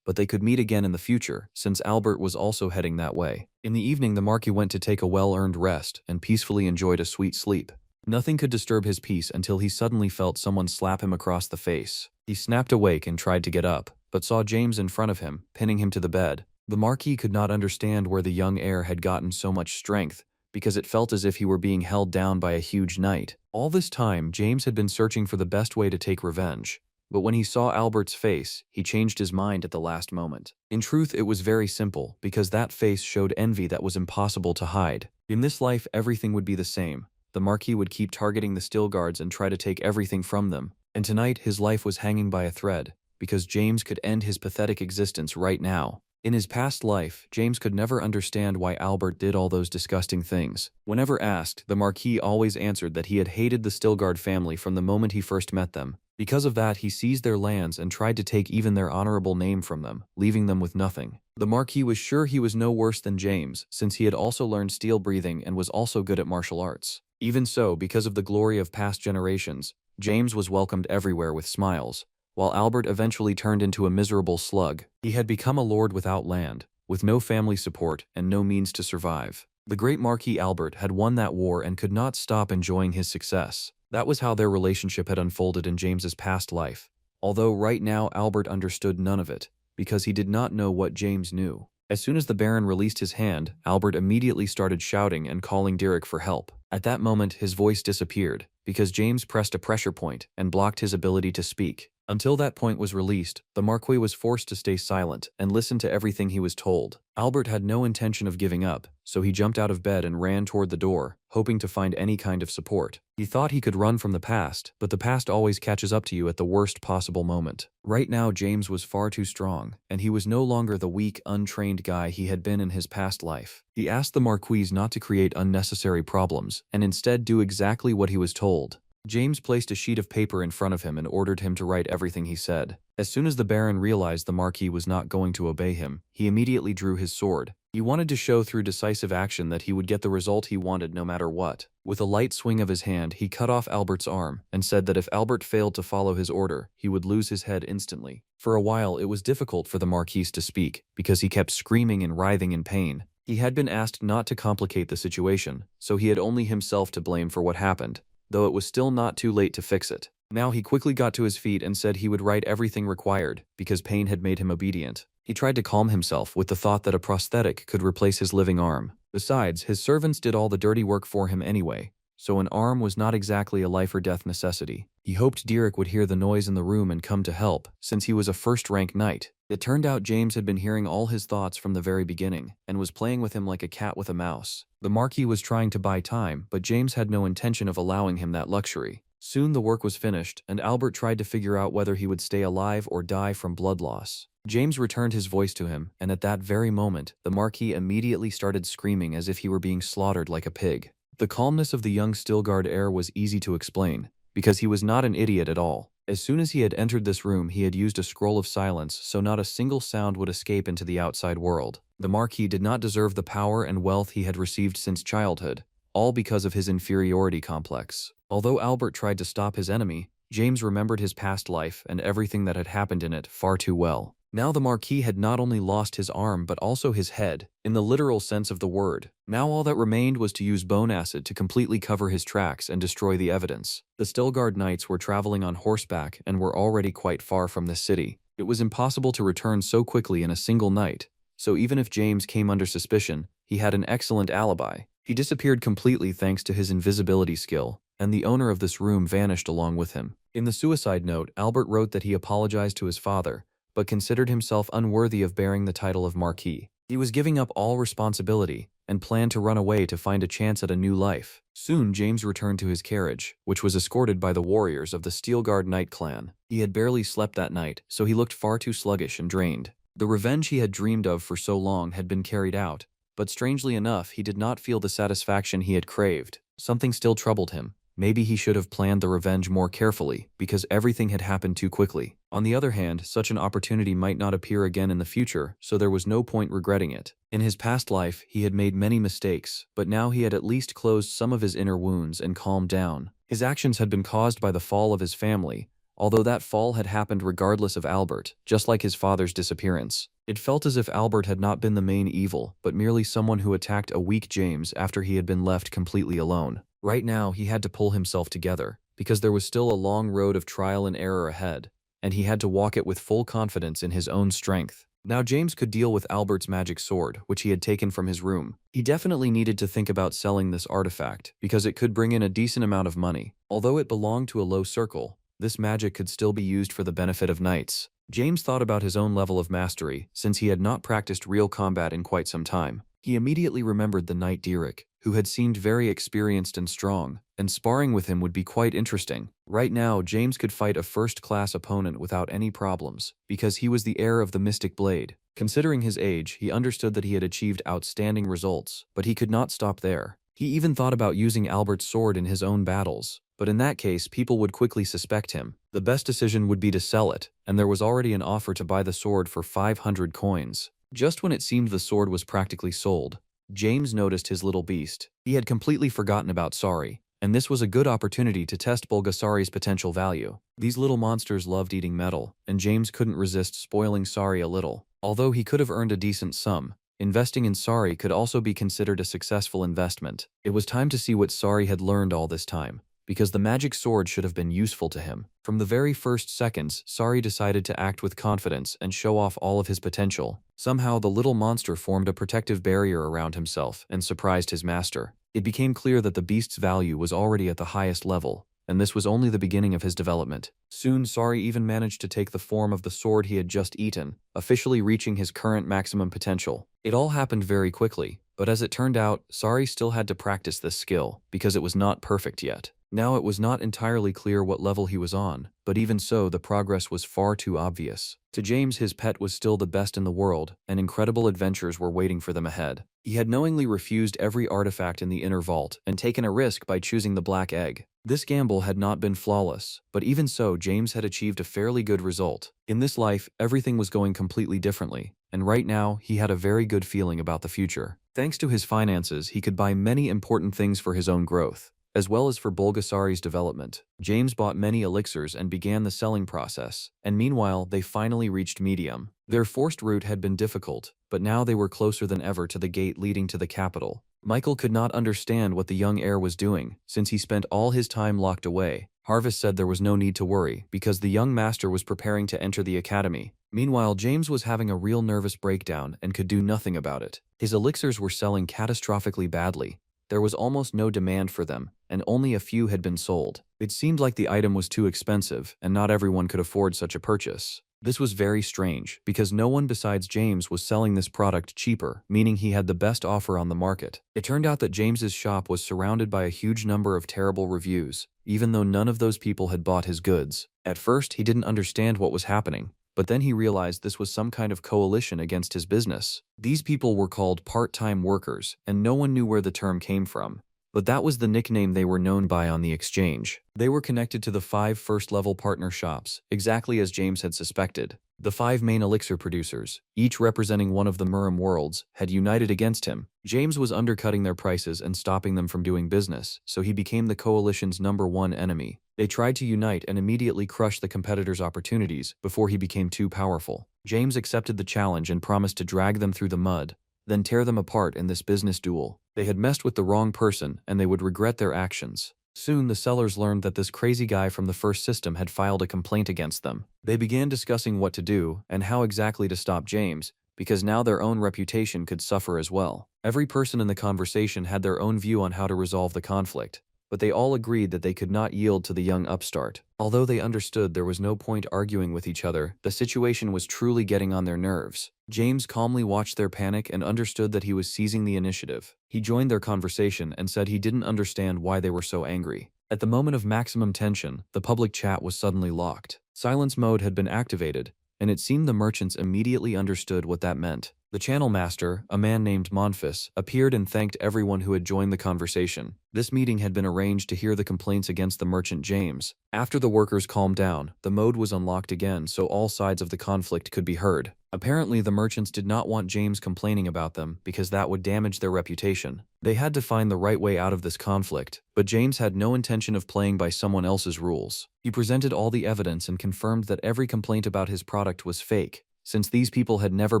but they could meet again in the future, since Albert was also heading that way. In the evening, the Marquis went to take a well-earned rest, and peacefully enjoyed a sweet sleep. Nothing could disturb his peace until he suddenly felt someone slap him across the face. He snapped awake and tried to get up, but saw James in front of him, pinning him to the bed. The Marquis could not understand where the young heir had gotten so much strength, because it felt as if he were being held down by a huge knight. All this time, James had been searching for the best way to take revenge, but when he saw Albert's face, he changed his mind at the last moment. In truth, it was very simple, because that face showed envy that was impossible to hide. In this life, everything would be the same. The Marquis would keep targeting the Stillguards and try to take everything from them, and tonight his life was hanging by a thread, because James could end his pathetic existence right now. In his past life, James could never understand why Albert did all those disgusting things. Whenever asked, the Marquis always answered that he had hated the Stillguard family from the moment he first met them. Because of that, he seized their lands and tried to take even their honorable name from them, leaving them with nothing. The Marquis was sure he was no worse than James, since he had also learned steel breathing and was also good at martial arts. Even so, because of the glory of past generations, James was welcomed everywhere with smiles. While Albert eventually turned into a miserable slug, he had become a lord without land, with no family support and no means to survive. The great Marquis Albert had won that war and could not stop enjoying his success. That was how their relationship had unfolded in James's past life, although right now Albert understood none of it, because he did not know what James knew. As soon as the Baron released his hand, Albert immediately started shouting and calling Dirac for help. At that moment, his voice disappeared, because James pressed a pressure point and blocked his ability to speak. Until that point was released, the Marquis was forced to stay silent and listen to everything he was told. Albert had no intention of giving up, so he jumped out of bed and ran toward the door, hoping to find any kind of support. He thought he could run from the past, but the past always catches up to you at the worst possible moment. Right now, James was far too strong, and he was no longer the weak, untrained guy he had been in his past life. He asked the Marquis not to create unnecessary problems, and instead do exactly what he was told. James placed a sheet of paper in front of him and ordered him to write everything he said. As soon as the Baron realized the Marquis was not going to obey him, he immediately drew his sword. He wanted to show through decisive action that he would get the result he wanted no matter what. With a light swing of his hand, he cut off Albert's arm and said that if Albert failed to follow his order, he would lose his head instantly. For a while, it was difficult for the Marquis to speak, because he kept screaming and writhing in pain. He had been asked not to complicate the situation, so he had only himself to blame for what happened, though it was still not too late to fix it. Now he quickly got to his feet and said he would write everything required, because pain had made him obedient. He tried to calm himself with the thought that a prosthetic could replace his living arm. Besides, his servants did all the dirty work for him anyway, so an arm was not exactly a life-or-death necessity. He hoped Dirac would hear the noise in the room and come to help, since he was a first-rank knight. It turned out James had been hearing all his thoughts from the very beginning, and was playing with him like a cat with a mouse. The Marquis was trying to buy time, but James had no intention of allowing him that luxury. Soon the work was finished, and Albert tried to figure out whether he would stay alive or die from blood loss. James returned his voice to him, and at that very moment, the Marquis immediately started screaming as if he were being slaughtered like a pig. The calmness of the young Stillguard heir was easy to explain, because he was not an idiot at all. As soon as he had entered this room, he had used a scroll of silence so not a single sound would escape into the outside world. The Marquis did not deserve the power and wealth he had received since childhood, all because of his inferiority complex. Although Albert tried to stop his enemy, James remembered his past life and everything that had happened in it far too well. Now the Marquis had not only lost his arm but also his head, in the literal sense of the word. Now all that remained was to use bone acid to completely cover his tracks and destroy the evidence. The Stillguard knights were traveling on horseback and were already quite far from the city. It was impossible to return so quickly in a single night, so even if James came under suspicion, he had an excellent alibi. He disappeared completely thanks to his invisibility skill, and the owner of this room vanished along with him. In the suicide note, Albert wrote that he apologized to his father, but considered himself unworthy of bearing the title of Marquis. He was giving up all responsibility and planned to run away to find a chance at a new life. Soon, James returned to his carriage, which was escorted by the warriors of the Steelguard Knight clan. He had barely slept that night, so he looked far too sluggish and drained. The revenge he had dreamed of for so long had been carried out, but strangely enough, he did not feel the satisfaction he had craved. Something still troubled him. Maybe he should have planned the revenge more carefully, because everything had happened too quickly. On the other hand, such an opportunity might not appear again in the future, so there was no point regretting it. In his past life, he had made many mistakes, but now he had at least closed some of his inner wounds and calmed down. His actions had been caused by the fall of his family, although that fall had happened regardless of Albert, just like his father's disappearance. It felt as if Albert had not been the main evil, but merely someone who attacked a weak James after he had been left completely alone. Right now, he had to pull himself together, because there was still a long road of trial and error ahead, and he had to walk it with full confidence in his own strength. Now James could deal with Albert's magic sword, which he had taken from his room. He definitely needed to think about selling this artifact, because it could bring in a decent amount of money. Although it belonged to a low circle, this magic could still be used for the benefit of knights. James thought about his own level of mastery, since he had not practiced real combat in quite some time. He immediately remembered the knight Derek, who had seemed very experienced and strong, and sparring with him would be quite interesting. Right now, James could fight a first-class opponent without any problems, because he was the heir of the Mystic Blade. Considering his age, he understood that he had achieved outstanding results, but he could not stop there. He even thought about using Albert's sword in his own battles, but in that case, people would quickly suspect him. The best decision would be to sell it, and there was already an offer to buy the sword for 500 coins. Just when it seemed the sword was practically sold, James noticed his little beast. He had completely forgotten about Sari, and this was a good opportunity to test Bulgasari's potential value. These little monsters loved eating metal, and James couldn't resist spoiling Sari a little. Although he could have earned a decent sum, investing in Sari could also be considered a successful investment. It was time to see what Sari had learned all this time, because the magic sword should have been useful to him. From the very first seconds, Sari decided to act with confidence and show off all of his potential. Somehow, the little monster formed a protective barrier around himself and surprised his master. It became clear that the beast's value was already at the highest level, and this was only the beginning of his development. Soon, Sari even managed to take the form of the sword he had just eaten, officially reaching his current maximum potential. It all happened very quickly, but as it turned out, Sari still had to practice this skill, because it was not perfect yet. Now it was not entirely clear what level he was on, but even so, the progress was far too obvious. To James, his pet was still the best in the world, and incredible adventures were waiting for them ahead. He had knowingly refused every artifact in the inner vault and taken a risk by choosing the black egg. This gamble had not been flawless, but even so, James had achieved a fairly good result. In this life, everything was going completely differently, and right now, he had a very good feeling about the future. Thanks to his finances, he could buy many important things for his own growth, as well as for Bulgasari's development. James bought many elixirs and began the selling process, and meanwhile, they finally reached medium. Their forced route had been difficult, but now they were closer than ever to the gate leading to the capital. Michael could not understand what the young heir was doing, since he spent all his time locked away. Harvest said there was no need to worry, because the young master was preparing to enter the academy. Meanwhile, James was having a real nervous breakdown and could do nothing about it. His elixirs were selling catastrophically badly. There was almost no demand for them, and only a few had been sold. It seemed like the item was too expensive, and not everyone could afford such a purchase. This was very strange, because no one besides James was selling this product cheaper, meaning he had the best offer on the market. It turned out that James's shop was surrounded by a huge number of terrible reviews, even though none of those people had bought his goods. At first, he didn't understand what was happening, but then he realized this was some kind of coalition against his business. These people were called part-time workers, and no one knew where the term came from, but that was the nickname they were known by on the exchange. They were connected to the 5 first-level partner shops, exactly as James had suspected. The 5 main elixir producers, each representing one of the Murim worlds, had united against him. James was undercutting their prices and stopping them from doing business, so he became the coalition's #1 enemy. They tried to unite and immediately crush the competitor's opportunities before he became too powerful. James accepted the challenge and promised to drag them through the mud, then tear them apart in this business duel. They had messed with the wrong person, and they would regret their actions. Soon the sellers learned that this crazy guy from the first system had filed a complaint against them. They began discussing what to do and how exactly to stop James, because now their own reputation could suffer as well. Every person in the conversation had their own view on how to resolve the conflict, but they all agreed that they could not yield to the young upstart. Although they understood there was no point arguing with each other, the situation was truly getting on their nerves. James calmly watched their panic and understood that he was seizing the initiative. He joined their conversation and said he didn't understand why they were so angry. At the moment of maximum tension, the public chat was suddenly locked. Silence mode had been activated, and it seemed the merchants immediately understood what that meant. The channel master, a man named Manhwa, appeared and thanked everyone who had joined the conversation. This meeting had been arranged to hear the complaints against the merchant James. After the workers calmed down, the mode was unlocked again so all sides of the conflict could be heard. Apparently, the merchants did not want James complaining about them because that would damage their reputation. They had to find the right way out of this conflict, but James had no intention of playing by someone else's rules. He presented all the evidence and confirmed that every complaint about his product was fake, since these people had never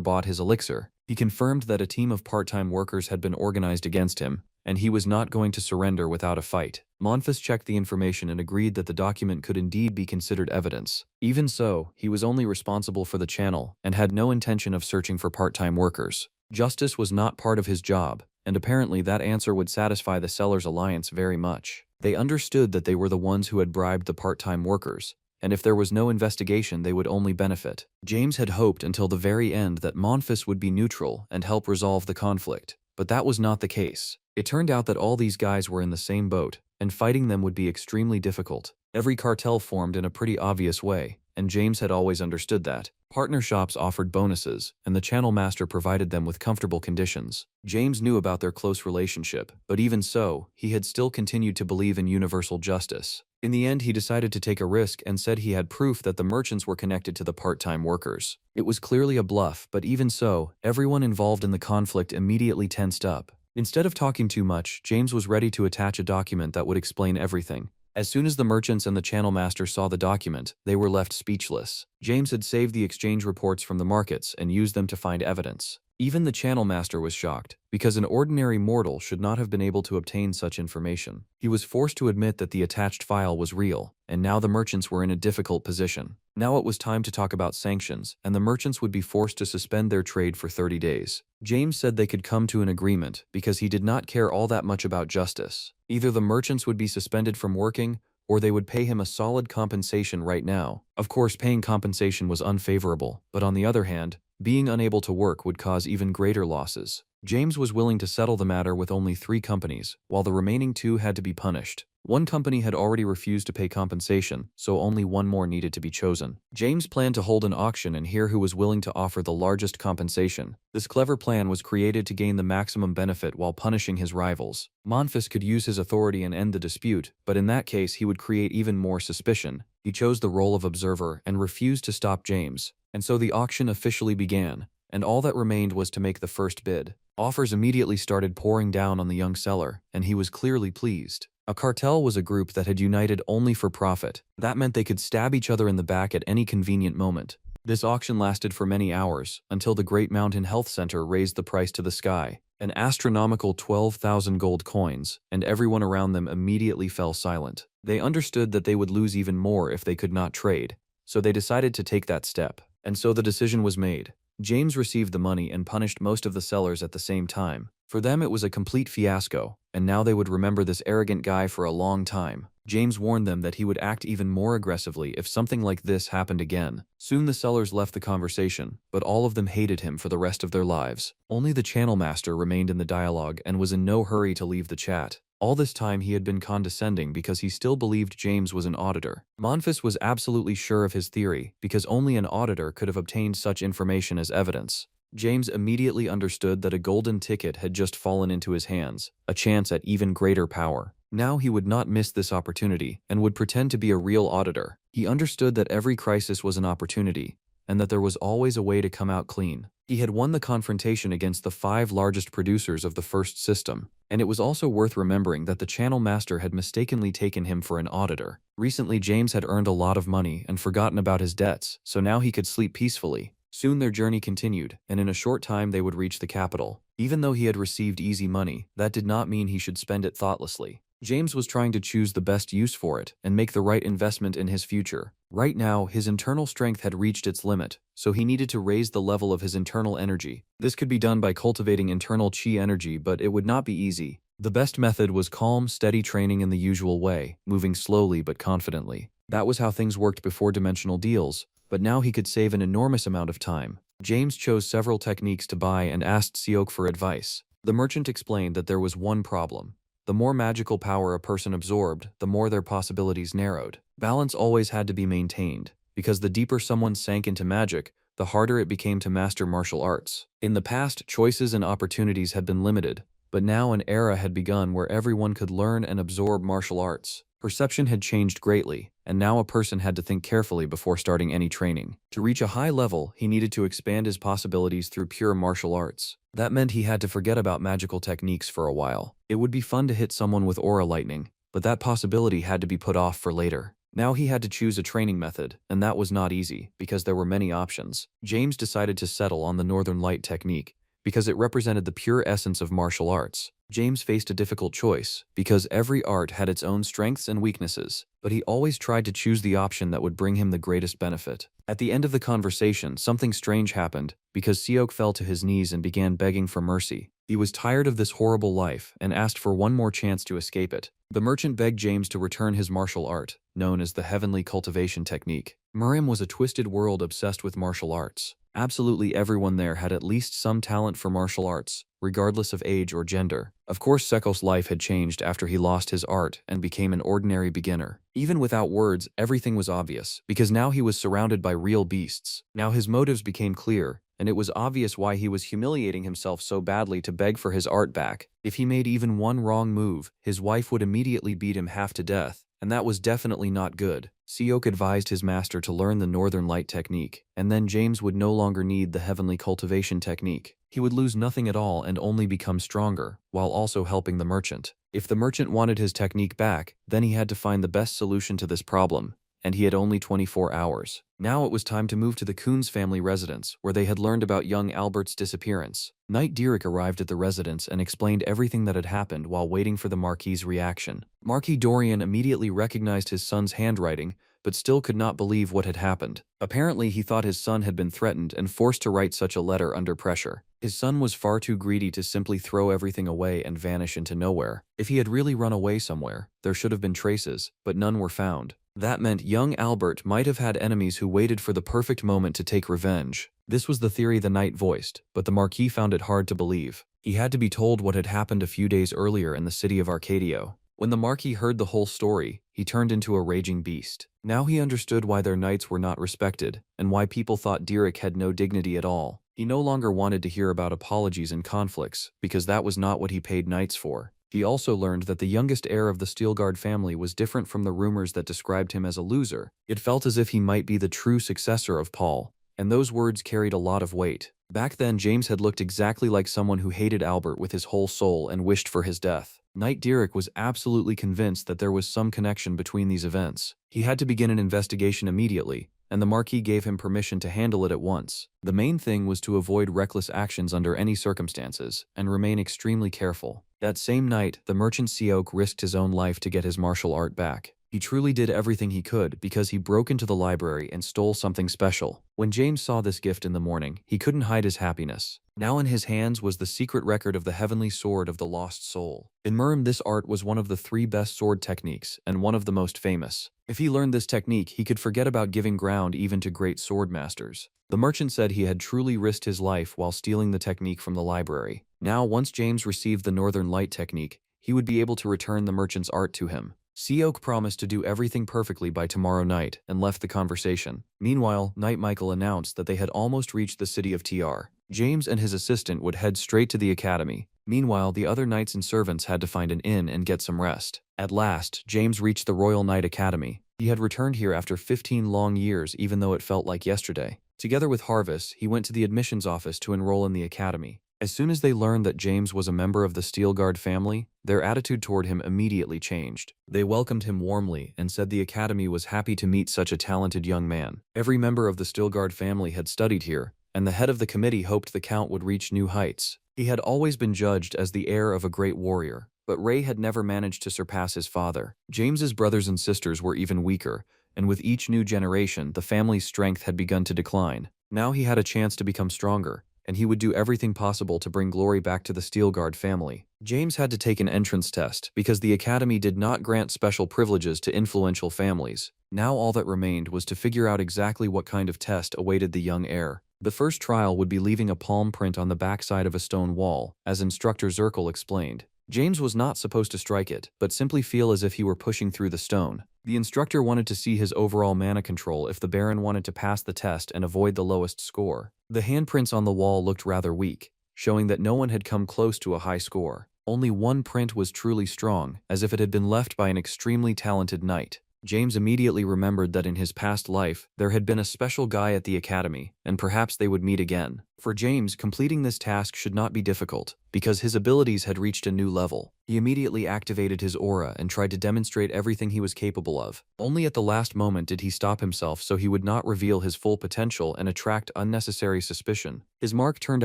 bought his elixir. He confirmed that a team of part-time workers had been organized against him, and he was not going to surrender without a fight. Manhwa checked the information and agreed that the document could indeed be considered evidence. Even so, he was only responsible for the channel and had no intention of searching for part-time workers. Justice was not part of his job, and apparently that answer would satisfy the Sellers Alliance very much. They understood that they were the ones who had bribed the part-time workers, and if there was no investigation they would only benefit. James had hoped until the very end that Manhwa would be neutral and help resolve the conflict, but that was not the case. It turned out that all these guys were in the same boat, and fighting them would be extremely difficult. Every cartel formed in a pretty obvious way, and James had always understood that. Partner shops offered bonuses, and the channel master provided them with comfortable conditions. James knew about their close relationship, but even so, he had still continued to believe in universal justice. In the end, he decided to take a risk and said he had proof that the merchants were connected to the part-time workers. It was clearly a bluff, but even so, everyone involved in the conflict immediately tensed up. Instead of talking too much, James was ready to attach a document that would explain everything. As soon as the merchants and the channel master saw the document, they were left speechless. James had saved the exchange reports from the markets and used them to find evidence. Even the channel master was shocked, because an ordinary mortal should not have been able to obtain such information. He was forced to admit that the attached file was real, and now the merchants were in a difficult position. Now it was time to talk about sanctions, and the merchants would be forced to suspend their trade for 30 days. James said they could come to an agreement because he did not care all that much about justice. Either the merchants would be suspended from working, or they would pay him a solid compensation right now. Of course, paying compensation was unfavorable, but on the other hand, being unable to work would cause even greater losses. James was willing to settle the matter with only 3 companies, while the remaining 2 had to be punished. One company had already refused to pay compensation, so only one more needed to be chosen. James planned to hold an auction and hear who was willing to offer the largest compensation. This clever plan was created to gain the maximum benefit while punishing his rivals. Manhwa could use his authority and end the dispute, but in that case he would create even more suspicion. He chose the role of observer and refused to stop James. And so the auction officially began, and all that remained was to make the first bid. Offers immediately started pouring down on the young seller, and he was clearly pleased. A cartel was a group that had united only for profit. That meant they could stab each other in the back at any convenient moment. This auction lasted for many hours, until the Great Mountain Health Center raised the price to the sky, an astronomical 12,000 gold coins, and everyone around them immediately fell silent. They understood that they would lose even more if they could not trade, so they decided to take that step. And so the decision was made. James received the money and punished most of the sellers at the same time. For them it was a complete fiasco, and now they would remember this arrogant guy for a long time. James warned them that he would act even more aggressively if something like this happened again. Soon the sellers left the conversation, but all of them hated him for the rest of their lives. Only the channel master remained in the dialogue and was in no hurry to leave the chat. All this time he had been condescending because he still believed James was an auditor. Manhwa was absolutely sure of his theory because only an auditor could have obtained such information as evidence. James immediately understood that a golden ticket had just fallen into his hands, a chance at even greater power. Now he would not miss this opportunity and would pretend to be a real auditor. He understood that every crisis was an opportunity, and that there was always a way to come out clean. He had won the confrontation against the 5 largest producers of the first system, and it was also worth remembering that the channel master had mistakenly taken him for an auditor. Recently, James had earned a lot of money and forgotten about his debts, so now he could sleep peacefully. Soon their journey continued, and in a short time they would reach the capital. Even though he had received easy money, that did not mean he should spend it thoughtlessly. James was trying to choose the best use for it and make the right investment in his future. Right now, his internal strength had reached its limit, so he needed to raise the level of his internal energy. This could be done by cultivating internal chi energy, but it would not be easy. The best method was calm, steady training in the usual way, moving slowly but confidently. That was how things worked before dimensional deals, but now he could save an enormous amount of time. James chose several techniques to buy and asked Seok for advice. The merchant explained that there was one problem. The more magical power a person absorbed, the more their possibilities narrowed. Balance always had to be maintained, because the deeper someone sank into magic, the harder it became to master martial arts. In the past, choices and opportunities had been limited, but now an era had begun where everyone could learn and absorb martial arts. Perception had changed greatly, and now a person had to think carefully before starting any training. To reach a high level, he needed to expand his possibilities through pure martial arts. That meant he had to forget about magical techniques for a while. It would be fun to hit someone with aura lightning, but that possibility had to be put off for later. Now he had to choose a training method, and that was not easy, because there were many options. James decided to settle on the Northern Light technique, because it represented the pure essence of martial arts. James faced a difficult choice, because every art had its own strengths and weaknesses, but he always tried to choose the option that would bring him the greatest benefit. At the end of the conversation, something strange happened, because Seok fell to his knees and began begging for mercy. He was tired of this horrible life and asked for one more chance to escape it. The merchant begged James to return his martial art, known as the Heavenly Cultivation Technique. Murim was a twisted world obsessed with martial arts. Absolutely everyone there had at least some talent for martial arts, regardless of age or gender. Of course, Seko's life had changed after he lost his art and became an ordinary beginner. Even without words, everything was obvious, because now he was surrounded by real beasts. Now his motives became clear, and it was obvious why he was humiliating himself so badly to beg for his art back. If he made even one wrong move, his wife would immediately beat him half to death, and that was definitely not good. Seok advised his master to learn the Northern Light technique, and then James would no longer need the Heavenly Cultivation technique. He would lose nothing at all and only become stronger, while also helping the merchant. If the merchant wanted his technique back, then he had to find the best solution to this problem, and he had only 24 hours. Now it was time to move to the Coons family residence, where they had learned about young Albert's disappearance. Knight Derek arrived at the residence and explained everything that had happened while waiting for the Marquis's reaction. Marquis Dorian immediately recognized his son's handwriting, but still could not believe what had happened. Apparently, he thought his son had been threatened and forced to write such a letter under pressure. His son was far too greedy to simply throw everything away and vanish into nowhere. If he had really run away somewhere, there should have been traces, but none were found. That meant young Albert might have had enemies who waited for the perfect moment to take revenge. This was the theory the knight voiced, but the Marquis found it hard to believe. He had to be told what had happened a few days earlier in the city of Arcadio. When the Marquis heard the whole story, he turned into a raging beast. Now he understood why their knights were not respected, and why people thought Derek had no dignity at all. He no longer wanted to hear about apologies and conflicts, because that was not what he paid knights for. He also learned that the youngest heir of the Steelguard family was different from the rumors that described him as a loser. It felt as if he might be the true successor of Paul, and those words carried a lot of weight. Back then, James had looked exactly like someone who hated Albert with his whole soul and wished for his death. Knight Derek was absolutely convinced that there was some connection between these events. He had to begin an investigation immediately, and the Marquis gave him permission to handle it at once. The main thing was to avoid reckless actions under any circumstances, and remain extremely careful. That same night, the merchant Seok risked his own life to get his martial art back. He truly did everything he could because he broke into the library and stole something special. When James saw this gift in the morning, he couldn't hide his happiness. Now in his hands was the secret record of the Heavenly Sword of the Lost Soul. In Murim, this art was one of the 3 best sword techniques and one of the most famous. If he learned this technique, he could forget about giving ground even to great sword masters. The merchant said he had truly risked his life while stealing the technique from the library. Now, once James received the Northern Light technique, he would be able to return the merchant's art to him. Seok promised to do everything perfectly by tomorrow night and left the conversation. Meanwhile, Knight Michael announced that they had almost reached the city of TR. James and his assistant would head straight to the academy. Meanwhile, the other knights and servants had to find an inn and get some rest. At last, James reached the Royal Knight Academy. He had returned here after 15 long years, even though it felt like yesterday. Together with Harvest, he went to the admissions office to enroll in the academy. As soon as they learned that James was a member of the Steelguard family, their attitude toward him immediately changed. They welcomed him warmly and said the academy was happy to meet such a talented young man. Every member of the Steelguard family had studied here, and the head of the committee hoped the Count would reach new heights. He had always been judged as the heir of a great warrior, But Ray had never managed to surpass his father. James's brothers and sisters were even weaker, and with each new generation, the family's strength had begun to decline. Now he had a chance to become stronger, and he would do everything possible to bring glory back to the Steelguard family. James had to take an entrance test because the academy did not grant special privileges to influential families. Now all that remained was to figure out exactly what kind of test awaited the young heir. The first trial would be leaving a palm print on the backside of a stone wall, as instructor Zirkle explained. James was not supposed to strike it, but simply feel as if he were pushing through the stone. The instructor wanted to see his overall mana control if the Baron wanted to pass the test and avoid the lowest score. The handprints on the wall looked rather weak, showing that no one had come close to a high score. Only one print was truly strong, as if it had been left by an extremely talented knight. James immediately remembered that in his past life, there had been a special guy at the academy, and perhaps they would meet again. For James, completing this task should not be difficult, because his abilities had reached a new level. He immediately activated his aura and tried to demonstrate everything he was capable of. Only at the last moment did he stop himself so he would not reveal his full potential and attract unnecessary suspicion. His mark turned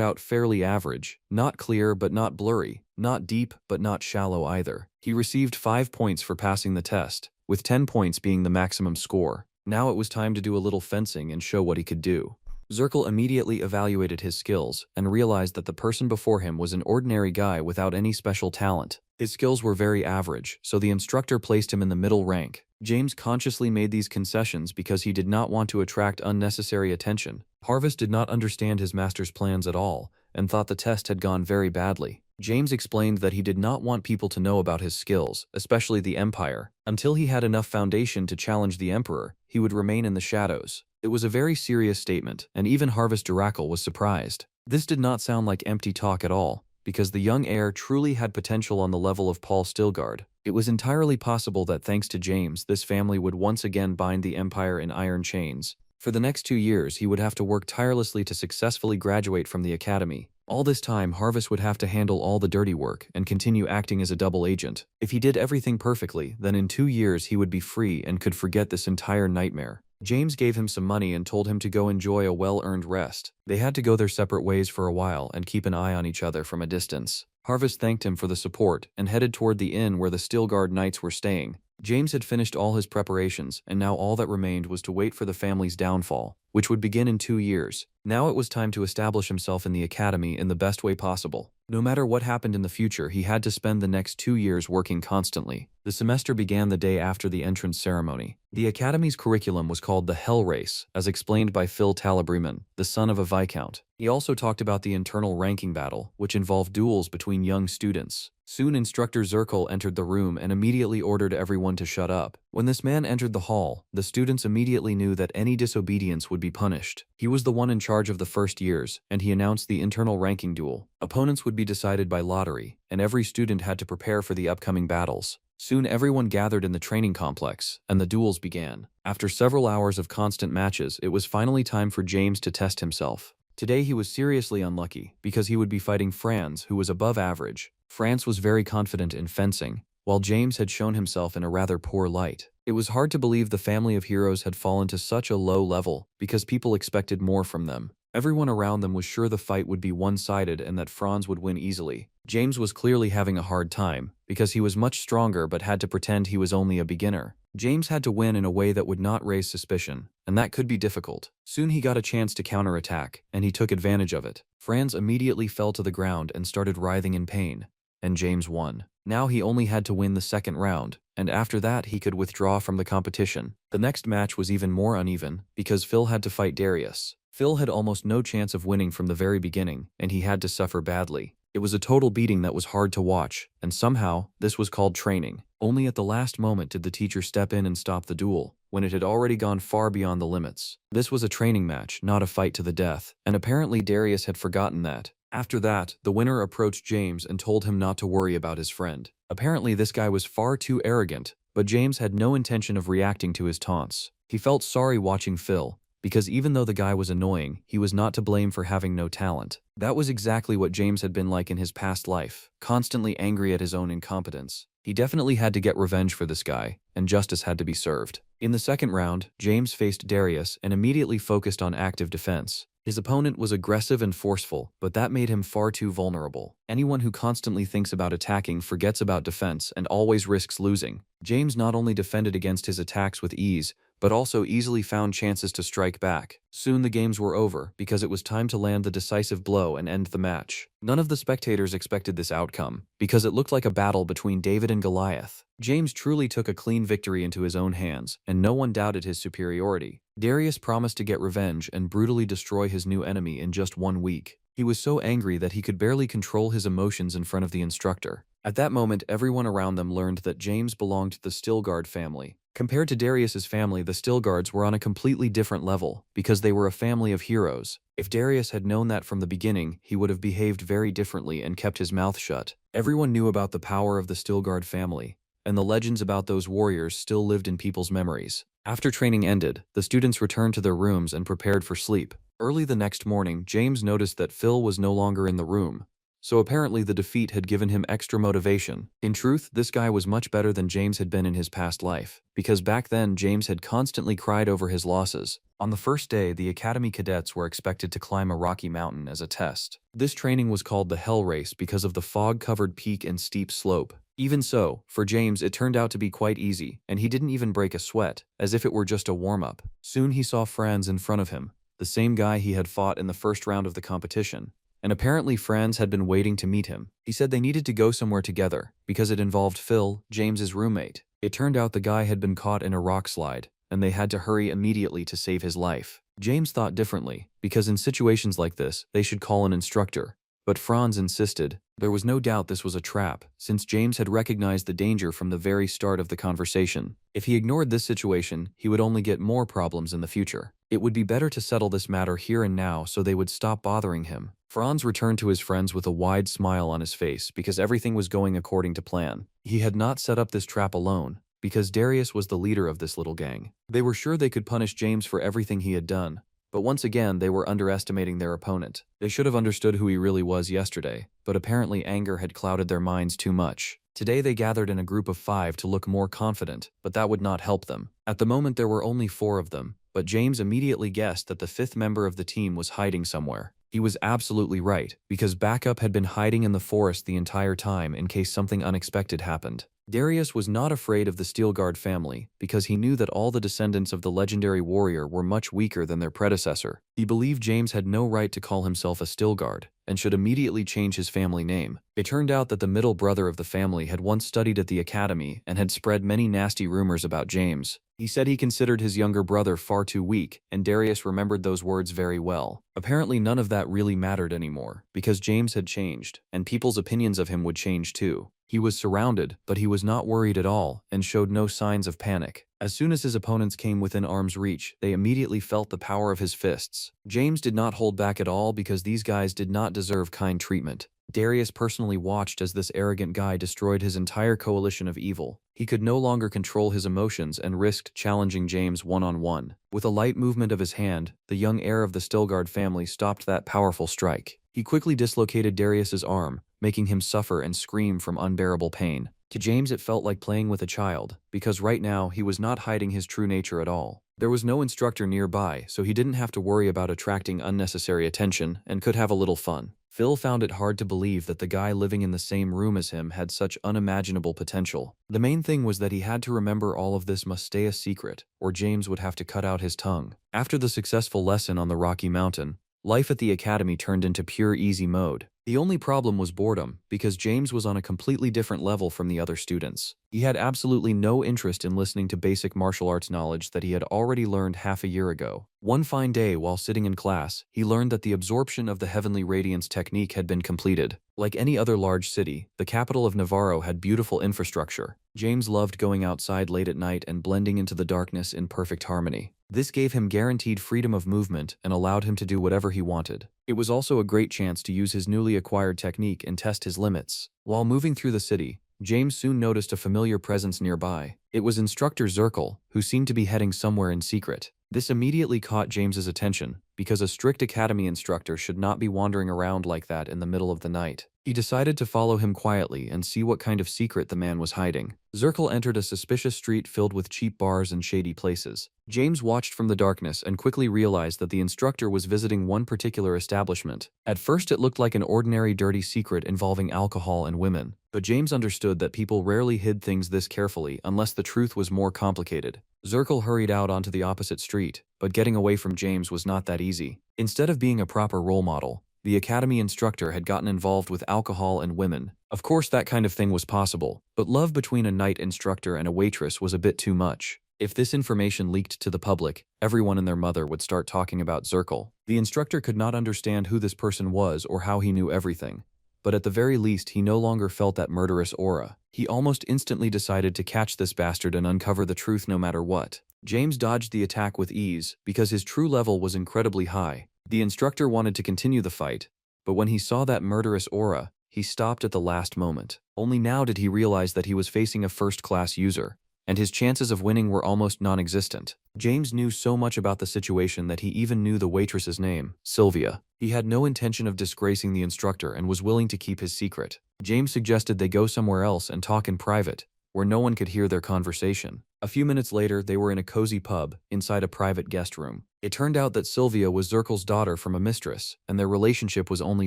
out fairly average, not clear but not blurry, not deep but not shallow either. He received 5 points for passing the test, with 10 points being the maximum score. Now it was time to do a little fencing and show what he could do. Zirkle immediately evaluated his skills and realized that the person before him was an ordinary guy without any special talent. His skills were very average, so the instructor placed him in the middle rank. James consciously made these concessions because he did not want to attract unnecessary attention. Harvest did not understand his master's plans at all and thought the test had gone very badly. James explained that he did not want people to know about his skills, especially the Empire. Until he had enough foundation to challenge the Emperor, he would remain in the shadows. It was a very serious statement, and even Harvest Duracle was surprised. This did not sound like empty talk at all, because the young heir truly had potential on the level of Paul Stilgard. It was entirely possible that thanks to James, this family would once again bind the Empire in iron chains. For the next 2 years, he would have to work tirelessly to successfully graduate from the academy. All this time, Harvest would have to handle all the dirty work and continue acting as a double agent. If he did everything perfectly, then in 2 years he would be free and could forget this entire nightmare. James gave him some money and told him to go enjoy a well-earned rest. They had to go their separate ways for a while and keep an eye on each other from a distance. Harvest thanked him for the support and headed toward the inn where the Steelguard knights were staying. James had finished all his preparations, and now all that remained was to wait for the family's downfall, which would begin in 2 years. Now it was time to establish himself in the academy in the best way possible. No matter what happened in the future, he had to spend the next 2 years working constantly. The semester began the day after the entrance ceremony. The academy's curriculum was called the Hell Race, as explained by Phil Talabreman, the son of a viscount. He also talked about the internal ranking battle, which involved duels between young students. Soon Instructor Zirkle entered the room and immediately ordered everyone to shut up. When this man entered the hall, the students immediately knew that any disobedience would be punished. He was the one in charge of the first years, and he announced the internal ranking duel. Opponents would be decided by lottery, and every student had to prepare for the upcoming battles. Soon everyone gathered in the training complex, and the duels began. After several hours of constant matches, it was finally time for James to test himself. Today he was seriously unlucky, because he would be fighting Franz, who was above average. Franz was very confident in fencing, while James had shown himself in a rather poor light. It was hard to believe the family of heroes had fallen to such a low level, because people expected more from them. Everyone around them was sure the fight would be one-sided and that Franz would win easily. James was clearly having a hard time, because he was much stronger but had to pretend he was only a beginner. James had to win in a way that would not raise suspicion, and that could be difficult. Soon he got a chance to counterattack, and he took advantage of it. Franz immediately fell to the ground and started writhing in pain, and James won. Now he only had to win the second round, and after that he could withdraw from the competition. The next match was even more uneven, because Phil had to fight Darius. Phil had almost no chance of winning from the very beginning, and he had to suffer badly. It was a total beating that was hard to watch, and somehow, this was called training. Only at the last moment did the teacher step in and stop the duel, when it had already gone far beyond the limits. This was a training match, not a fight to the death, and apparently Darius had forgotten that. After that, the winner approached James and told him not to worry about his friend. Apparently this guy was far too arrogant, but James had no intention of reacting to his taunts. He felt sorry watching Phil, because even though the guy was annoying, he was not to blame for having no talent. That was exactly what James had been like in his past life, constantly angry at his own incompetence. He definitely had to get revenge for this guy, and justice had to be served. In the second round, James faced Darius and immediately focused on active defense. His opponent was aggressive and forceful, but that made him far too vulnerable. Anyone who constantly thinks about attacking forgets about defense and always risks losing. James not only defended against his attacks with ease, but also easily found chances to strike back. Soon the games were over, because it was time to land the decisive blow and end the match. None of the spectators expected this outcome, because it looked like a battle between David and Goliath. James truly took a clean victory into his own hands, and no one doubted his superiority. Darius promised to get revenge and brutally destroy his new enemy in just 1 week. He was so angry that he could barely control his emotions in front of the instructor. At that moment, everyone around them learned that James belonged to the Stilgard family. Compared to Darius's family, the Stilgards were on a completely different level, because they were a family of heroes. If Darius had known that from the beginning, he would have behaved very differently and kept his mouth shut. Everyone knew about the power of the Stilgard family, and the legends about those warriors still lived in people's memories. After training ended, the students returned to their rooms and prepared for sleep. Early the next morning, James noticed that Phil was no longer in the room. So apparently the defeat had given him extra motivation. In truth, this guy was much better than James had been in his past life, because back then James had constantly cried over his losses. On the first day, the Academy cadets were expected to climb a rocky mountain as a test. This training was called the Hell Race because of the fog-covered peak and steep slope. Even so, for James it turned out to be quite easy, and he didn't even break a sweat, as if it were just a warm-up. Soon he saw Franz in front of him, the same guy he had fought in the first round of the competition. And apparently Franz had been waiting to meet him. He said they needed to go somewhere together, because it involved Phil, James's roommate. It turned out the guy had been caught in a rock slide, and they had to hurry immediately to save his life. James thought differently, because in situations like this, they should call an instructor. But Franz insisted. There was no doubt this was a trap, since James had recognized the danger from the very start of the conversation. If he ignored this situation, he would only get more problems in the future. It would be better to settle this matter here and now so they would stop bothering him. Franz returned to his friends with a wide smile on his face because everything was going according to plan. He had not set up this trap alone, because Darius was the leader of this little gang. They were sure they could punish James for everything he had done, but once again they were underestimating their opponent. They should have understood who he really was yesterday, but apparently anger had clouded their minds too much. Today they gathered in a group of 5 to look more confident, but that would not help them. At the moment there were only 4 of them, but James immediately guessed that the 5th member of the team was hiding somewhere. He was absolutely right, because backup had been hiding in the forest the entire time in case something unexpected happened. Darius was not afraid of the Stilgard family, because he knew that all the descendants of the legendary warrior were much weaker than their predecessor. He believed James had no right to call himself a Stilgard, and should immediately change his family name. It turned out that the middle brother of the family had once studied at the academy and had spread many nasty rumors about James. He said he considered his younger brother far too weak, and Darius remembered those words very well. Apparently none of that really mattered anymore, because James had changed, and people's opinions of him would change too. He was surrounded, but he was not worried at all, and showed no signs of panic. As soon as his opponents came within arm's reach, they immediately felt the power of his fists. James did not hold back at all because these guys did not deserve kind treatment. Darius personally watched as this arrogant guy destroyed his entire coalition of evil. He could no longer control his emotions and risked challenging James one-on-one. With a light movement of his hand, the young heir of the Stilgard family stopped that powerful strike. He quickly dislocated Darius's arm, making him suffer and scream from unbearable pain. To James it felt like playing with a child, because right now he was not hiding his true nature at all. There was no instructor nearby, so he didn't have to worry about attracting unnecessary attention and could have a little fun. Phil found it hard to believe that the guy living in the same room as him had such unimaginable potential. The main thing was that he had to remember all of this must stay a secret, or James would have to cut out his tongue. After the successful lesson on the Rocky Mountain, life at the academy turned into pure easy mode. The only problem was boredom, because James was on a completely different level from the other students. He had absolutely no interest in listening to basic martial arts knowledge that he had already learned half a year ago. One fine day, while sitting in class, he learned that the absorption of the heavenly radiance technique had been completed. Like any other large city, the capital of Navarro had beautiful infrastructure. James loved going outside late at night and blending into the darkness in perfect harmony. This gave him guaranteed freedom of movement and allowed him to do whatever he wanted. It was also a great chance to use his newly acquired technique and test his limits. While moving through the city, James soon noticed a familiar presence nearby. It was Instructor Zirkle, who seemed to be heading somewhere in secret. This immediately caught James's attention, because a strict academy instructor should not be wandering around like that in the middle of the night. He decided to follow him quietly and see what kind of secret the man was hiding. Zirkle entered a suspicious street filled with cheap bars and shady places. James watched from the darkness and quickly realized that the instructor was visiting one particular establishment. At first it looked like an ordinary dirty secret involving alcohol and women, but James understood that people rarely hid things this carefully unless the truth was more complicated. Zirkle hurried out onto the opposite street, but getting away from James was not that easy. Instead of being a proper role model, the academy instructor had gotten involved with alcohol and women. Of course that kind of thing was possible, but love between a night instructor and a waitress was a bit too much. If this information leaked to the public, everyone and their mother would start talking about Zirkle. The instructor could not understand who this person was or how he knew everything, but at the very least he no longer felt that murderous aura. He almost instantly decided to catch this bastard and uncover the truth no matter what. James dodged the attack with ease because his true level was incredibly high. The instructor wanted to continue the fight, but when he saw that murderous aura, he stopped at the last moment. Only now did he realize that he was facing a first-class user, and his chances of winning were almost non-existent. James knew so much about the situation that he even knew the waitress's name, Sylvia. He had no intention of disgracing the instructor and was willing to keep his secret. James suggested they go somewhere else and talk in private, where no one could hear their conversation. A few minutes later, they were in a cozy pub, inside a private guest room. It turned out that Sylvia was Zirkle's daughter from a mistress, and their relationship was only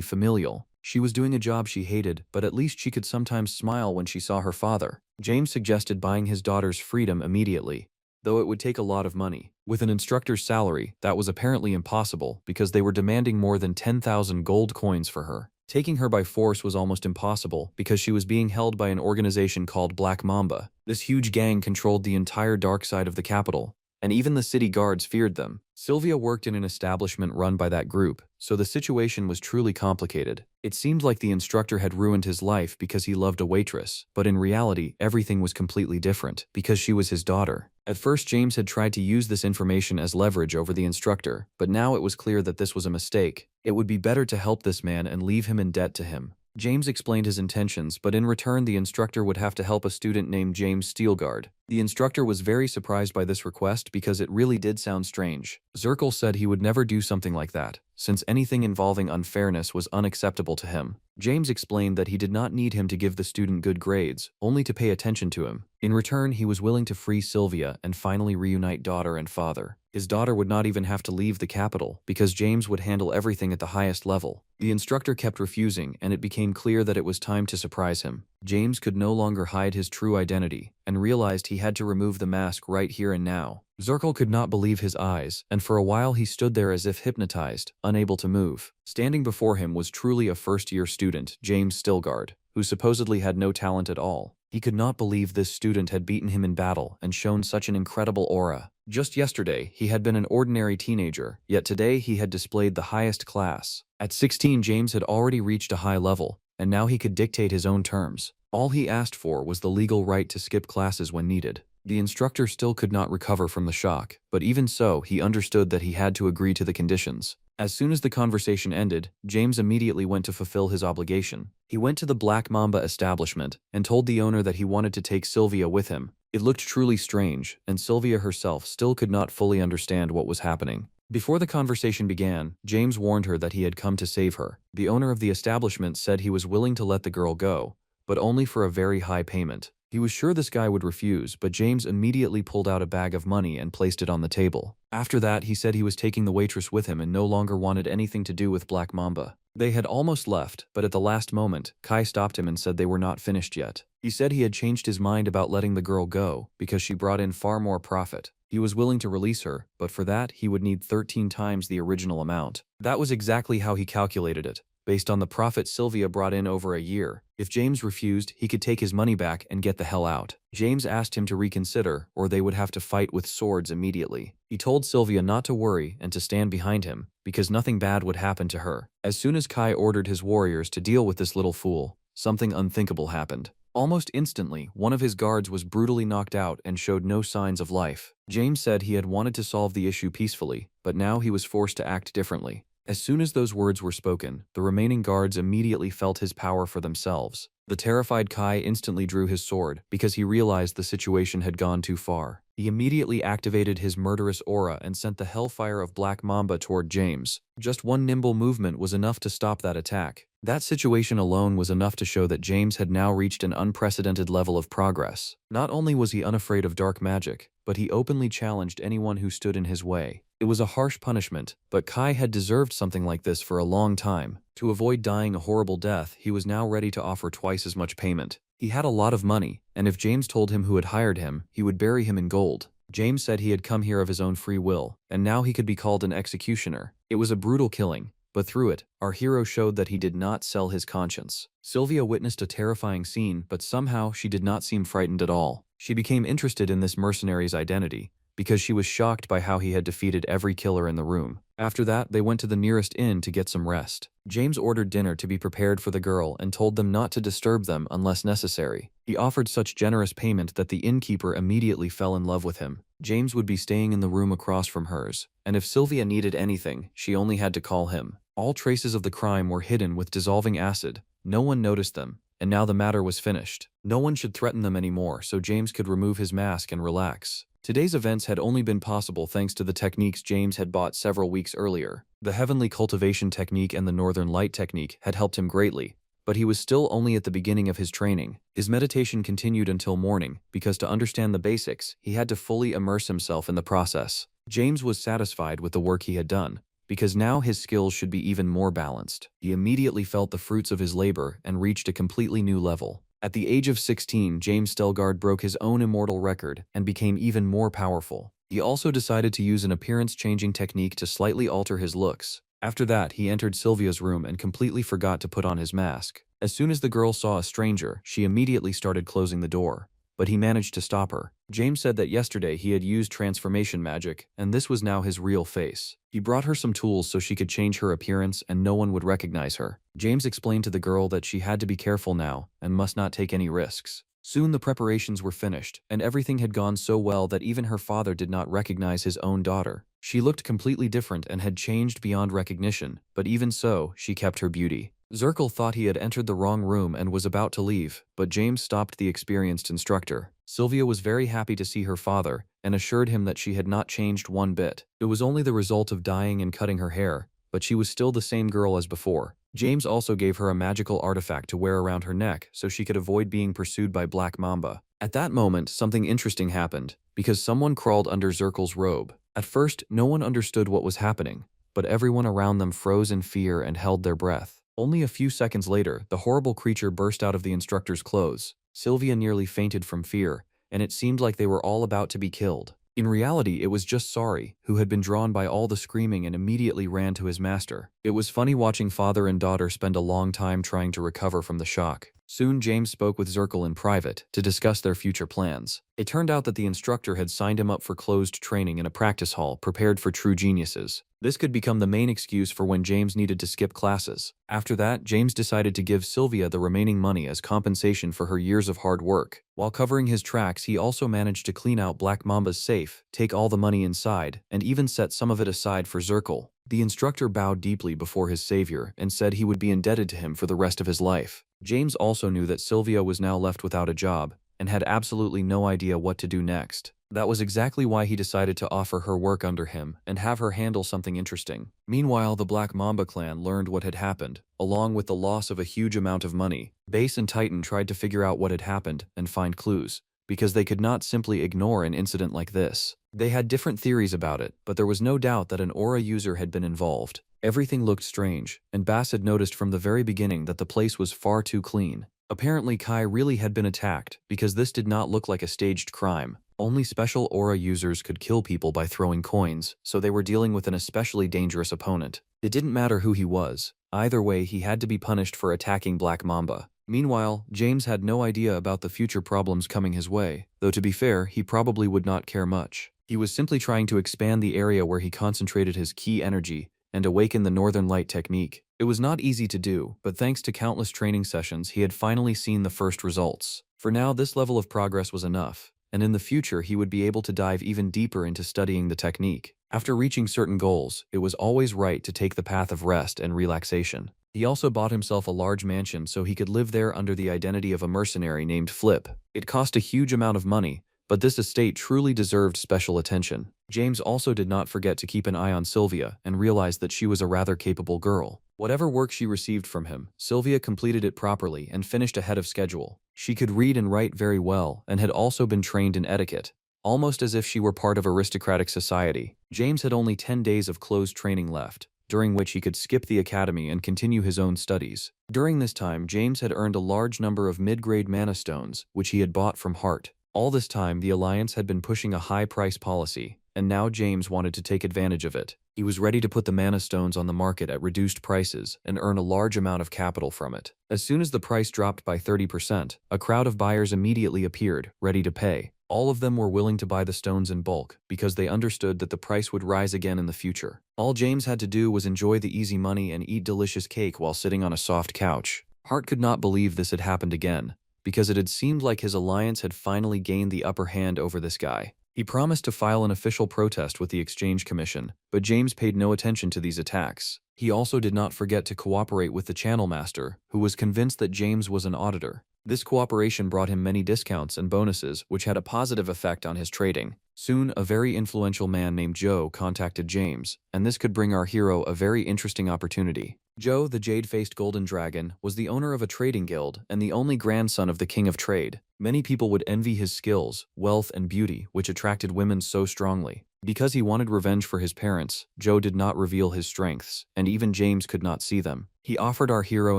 familial. She was doing a job she hated, but at least she could sometimes smile when she saw her father. James suggested buying his daughter's freedom immediately, though it would take a lot of money. With an instructor's salary, that was apparently impossible because they were demanding more than 10,000 gold coins for her. Taking her by force was almost impossible because she was being held by an organization called Black Mamba. This huge gang controlled the entire dark side of the capital, and even the city guards feared them. Sylvia worked in an establishment run by that group, so the situation was truly complicated. It seemed like the instructor had ruined his life because he loved a waitress, but in reality, everything was completely different because she was his daughter. At first, James had tried to use this information as leverage over the instructor, but now it was clear that this was a mistake. It would be better to help this man and leave him in debt to him. James explained his intentions, but in return the instructor would have to help a student named James Steelguard. The instructor was very surprised by this request because it really did sound strange. Zirkle said he would never do something like that, since anything involving unfairness was unacceptable to him. James explained that he did not need him to give the student good grades, only to pay attention to him. In return, he was willing to free Sylvia and finally reunite daughter and father. His daughter would not even have to leave the capital because James would handle everything at the highest level. The instructor kept refusing, and it became clear that it was time to surprise him. James could no longer hide his true identity and realized he had to remove the mask right here and now. Zirkle could not believe his eyes, and for a while he stood there as if hypnotized, unable to move. Standing before him was truly a first-year student, James Steelguard, who supposedly had no talent at all. He could not believe this student had beaten him in battle and shown such an incredible aura. Just yesterday, he had been an ordinary teenager, yet today he had displayed the highest class. At 16, James had already reached a high level, and now he could dictate his own terms. All he asked for was the legal right to skip classes when needed. The instructor still could not recover from the shock, but even so, he understood that he had to agree to the conditions. As soon as the conversation ended, James immediately went to fulfill his obligation. He went to the Black Mamba establishment and told the owner that he wanted to take Sylvia with him. It looked truly strange, and Sylvia herself still could not fully understand what was happening. Before the conversation began, James warned her that he had come to save her. The owner of the establishment said he was willing to let the girl go, but only for a very high payment. He was sure this guy would refuse, but James immediately pulled out a bag of money and placed it on the table. After that, he said he was taking the waitress with him and no longer wanted anything to do with Black Mamba. They had almost left, but at the last moment, Kai stopped him and said they were not finished yet. He said he had changed his mind about letting the girl go because she brought in far more profit. He was willing to release her, but for that, he would need 13 times the original amount. That was exactly how he calculated it, based on the profit Sylvia brought in over a year. If James refused, he could take his money back and get the hell out. James asked him to reconsider, or they would have to fight with swords immediately. He told Sylvia not to worry and to stand behind him, because nothing bad would happen to her. As soon as Kai ordered his warriors to deal with this little fool, something unthinkable happened. Almost instantly, one of his guards was brutally knocked out and showed no signs of life. James said he had wanted to solve the issue peacefully, but now he was forced to act differently. As soon as those words were spoken, the remaining guards immediately felt his power for themselves. The terrified Kai instantly drew his sword because he realized the situation had gone too far. He immediately activated his murderous aura and sent the hellfire of Black Mamba toward James. Just one nimble movement was enough to stop that attack. That situation alone was enough to show that James had now reached an unprecedented level of progress. Not only was he unafraid of dark magic, but he openly challenged anyone who stood in his way. It was a harsh punishment, but Kai had deserved something like this for a long time. To avoid dying a horrible death, he was now ready to offer twice as much payment. He had a lot of money, and if James told him who had hired him, he would bury him in gold. James said he had come here of his own free will, and now he could be called an executioner. It was a brutal killing, but through it, our hero showed that he did not sell his conscience. Sylvia witnessed a terrifying scene, but somehow she did not seem frightened at all. She became interested in this mercenary's identity, because she was shocked by how he had defeated every killer in the room. After that, they went to the nearest inn to get some rest. James ordered dinner to be prepared for the girl and told them not to disturb them unless necessary. He offered such generous payment that the innkeeper immediately fell in love with him. James would be staying in the room across from hers, and if Sylvia needed anything, she only had to call him. All traces of the crime were hidden with dissolving acid. No one noticed them, and now the matter was finished. No one should threaten them anymore, so James could remove his mask and relax. Today's events had only been possible thanks to the techniques James had bought several weeks earlier. The Heavenly Cultivation Technique and the Northern Light Technique had helped him greatly, but he was still only at the beginning of his training. His meditation continued until morning, because to understand the basics, he had to fully immerse himself in the process. James was satisfied with the work he had done, because now his skills should be even more balanced. He immediately felt the fruits of his labor and reached a completely new level. At the age of 16, James Stelgard broke his own immortal record and became even more powerful. He also decided to use an appearance-changing technique to slightly alter his looks. After that, he entered Sylvia's room and completely forgot to put on his mask. As soon as the girl saw a stranger, she immediately started closing the door, but he managed to stop her. James said that yesterday he had used transformation magic, and this was now his real face. He brought her some tools so she could change her appearance and no one would recognize her. James explained to the girl that she had to be careful now and must not take any risks. Soon the preparations were finished, and everything had gone so well that even her father did not recognize his own daughter. She looked completely different and had changed beyond recognition, but even so, she kept her beauty. Zirkle thought he had entered the wrong room and was about to leave, but James stopped the experienced instructor. Sylvia was very happy to see her father and assured him that she had not changed one bit. It was only the result of dyeing and cutting her hair, but she was still the same girl as before. James also gave her a magical artifact to wear around her neck so she could avoid being pursued by Black Mamba. At that moment, something interesting happened, because someone crawled under Zirkle's robe. At first, no one understood what was happening, but everyone around them froze in fear and held their breath. Only a few seconds later, the horrible creature burst out of the instructor's clothes. Sylvia nearly fainted from fear, and it seemed like they were all about to be killed. In reality, it was just Sari, who had been drawn by all the screaming and immediately ran to his master. It was funny watching father and daughter spend a long time trying to recover from the shock. Soon James spoke with Zirkle in private to discuss their future plans. It turned out that the instructor had signed him up for closed training in a practice hall prepared for true geniuses. This could become the main excuse for when James needed to skip classes. After that, James decided to give Sylvia the remaining money as compensation for her years of hard work. While covering his tracks, he also managed to clean out Black Mamba's safe, take all the money inside, and even set some of it aside for Zirkle. The instructor bowed deeply before his savior and said he would be indebted to him for the rest of his life. James also knew that Sylvia was now left without a job and had absolutely no idea what to do next. That was exactly why he decided to offer her work under him and have her handle something interesting. Meanwhile, the Black Mamba clan learned what had happened, along with the loss of a huge amount of money. Base and Titan tried to figure out what had happened and find clues, because they could not simply ignore an incident like this. They had different theories about it, but there was no doubt that an aura user had been involved. Everything looked strange, and Bass had noticed from the very beginning that the place was far too clean. Apparently Kai really had been attacked, because this did not look like a staged crime. Only special aura users could kill people by throwing coins, so they were dealing with an especially dangerous opponent. It didn't matter who he was. Either way, he had to be punished for attacking Black Mamba. Meanwhile, James had no idea about the future problems coming his way, though to be fair, he probably would not care much. He was simply trying to expand the area where he concentrated his key energy and awaken the Northern Light technique. It was not easy to do, but thanks to countless training sessions, he had finally seen the first results. For now, this level of progress was enough, and in the future he would be able to dive even deeper into studying the technique. After reaching certain goals, it was always right to take the path of rest and relaxation. He also bought himself a large mansion so he could live there under the identity of a mercenary named Flip. It cost a huge amount of money, but this estate truly deserved special attention. James also did not forget to keep an eye on Sylvia and realized that she was a rather capable girl. Whatever work she received from him, Sylvia completed it properly and finished ahead of schedule. She could read and write very well and had also been trained in etiquette, almost as if she were part of aristocratic society. James had only 10 days of closed training left, during which he could skip the academy and continue his own studies. During this time, James had earned a large number of mid-grade mana stones, which he had bought from Hart. All this time, the Alliance had been pushing a high-price policy, and now James wanted to take advantage of it. He was ready to put the mana stones on the market at reduced prices and earn a large amount of capital from it. As soon as the price dropped by 30%, a crowd of buyers immediately appeared, ready to pay. All of them were willing to buy the stones in bulk because they understood that the price would rise again in the future. All James had to do was enjoy the easy money and eat delicious cake while sitting on a soft couch. Hart could not believe this had happened again, because it had seemed like his alliance had finally gained the upper hand over this guy. He promised to file an official protest with the Exchange Commission, but James paid no attention to these attacks. He also did not forget to cooperate with the Channel Master, who was convinced that James was an auditor. This cooperation brought him many discounts and bonuses, which had a positive effect on his trading. Soon, a very influential man named Joe contacted James, and this could bring our hero a very interesting opportunity. Joe, the jade-faced golden dragon, was the owner of a trading guild and the only grandson of the king of trade. Many people would envy his skills, wealth, and beauty, which attracted women so strongly. Because he wanted revenge for his parents, Joe did not reveal his strengths, and even James could not see them. He offered our hero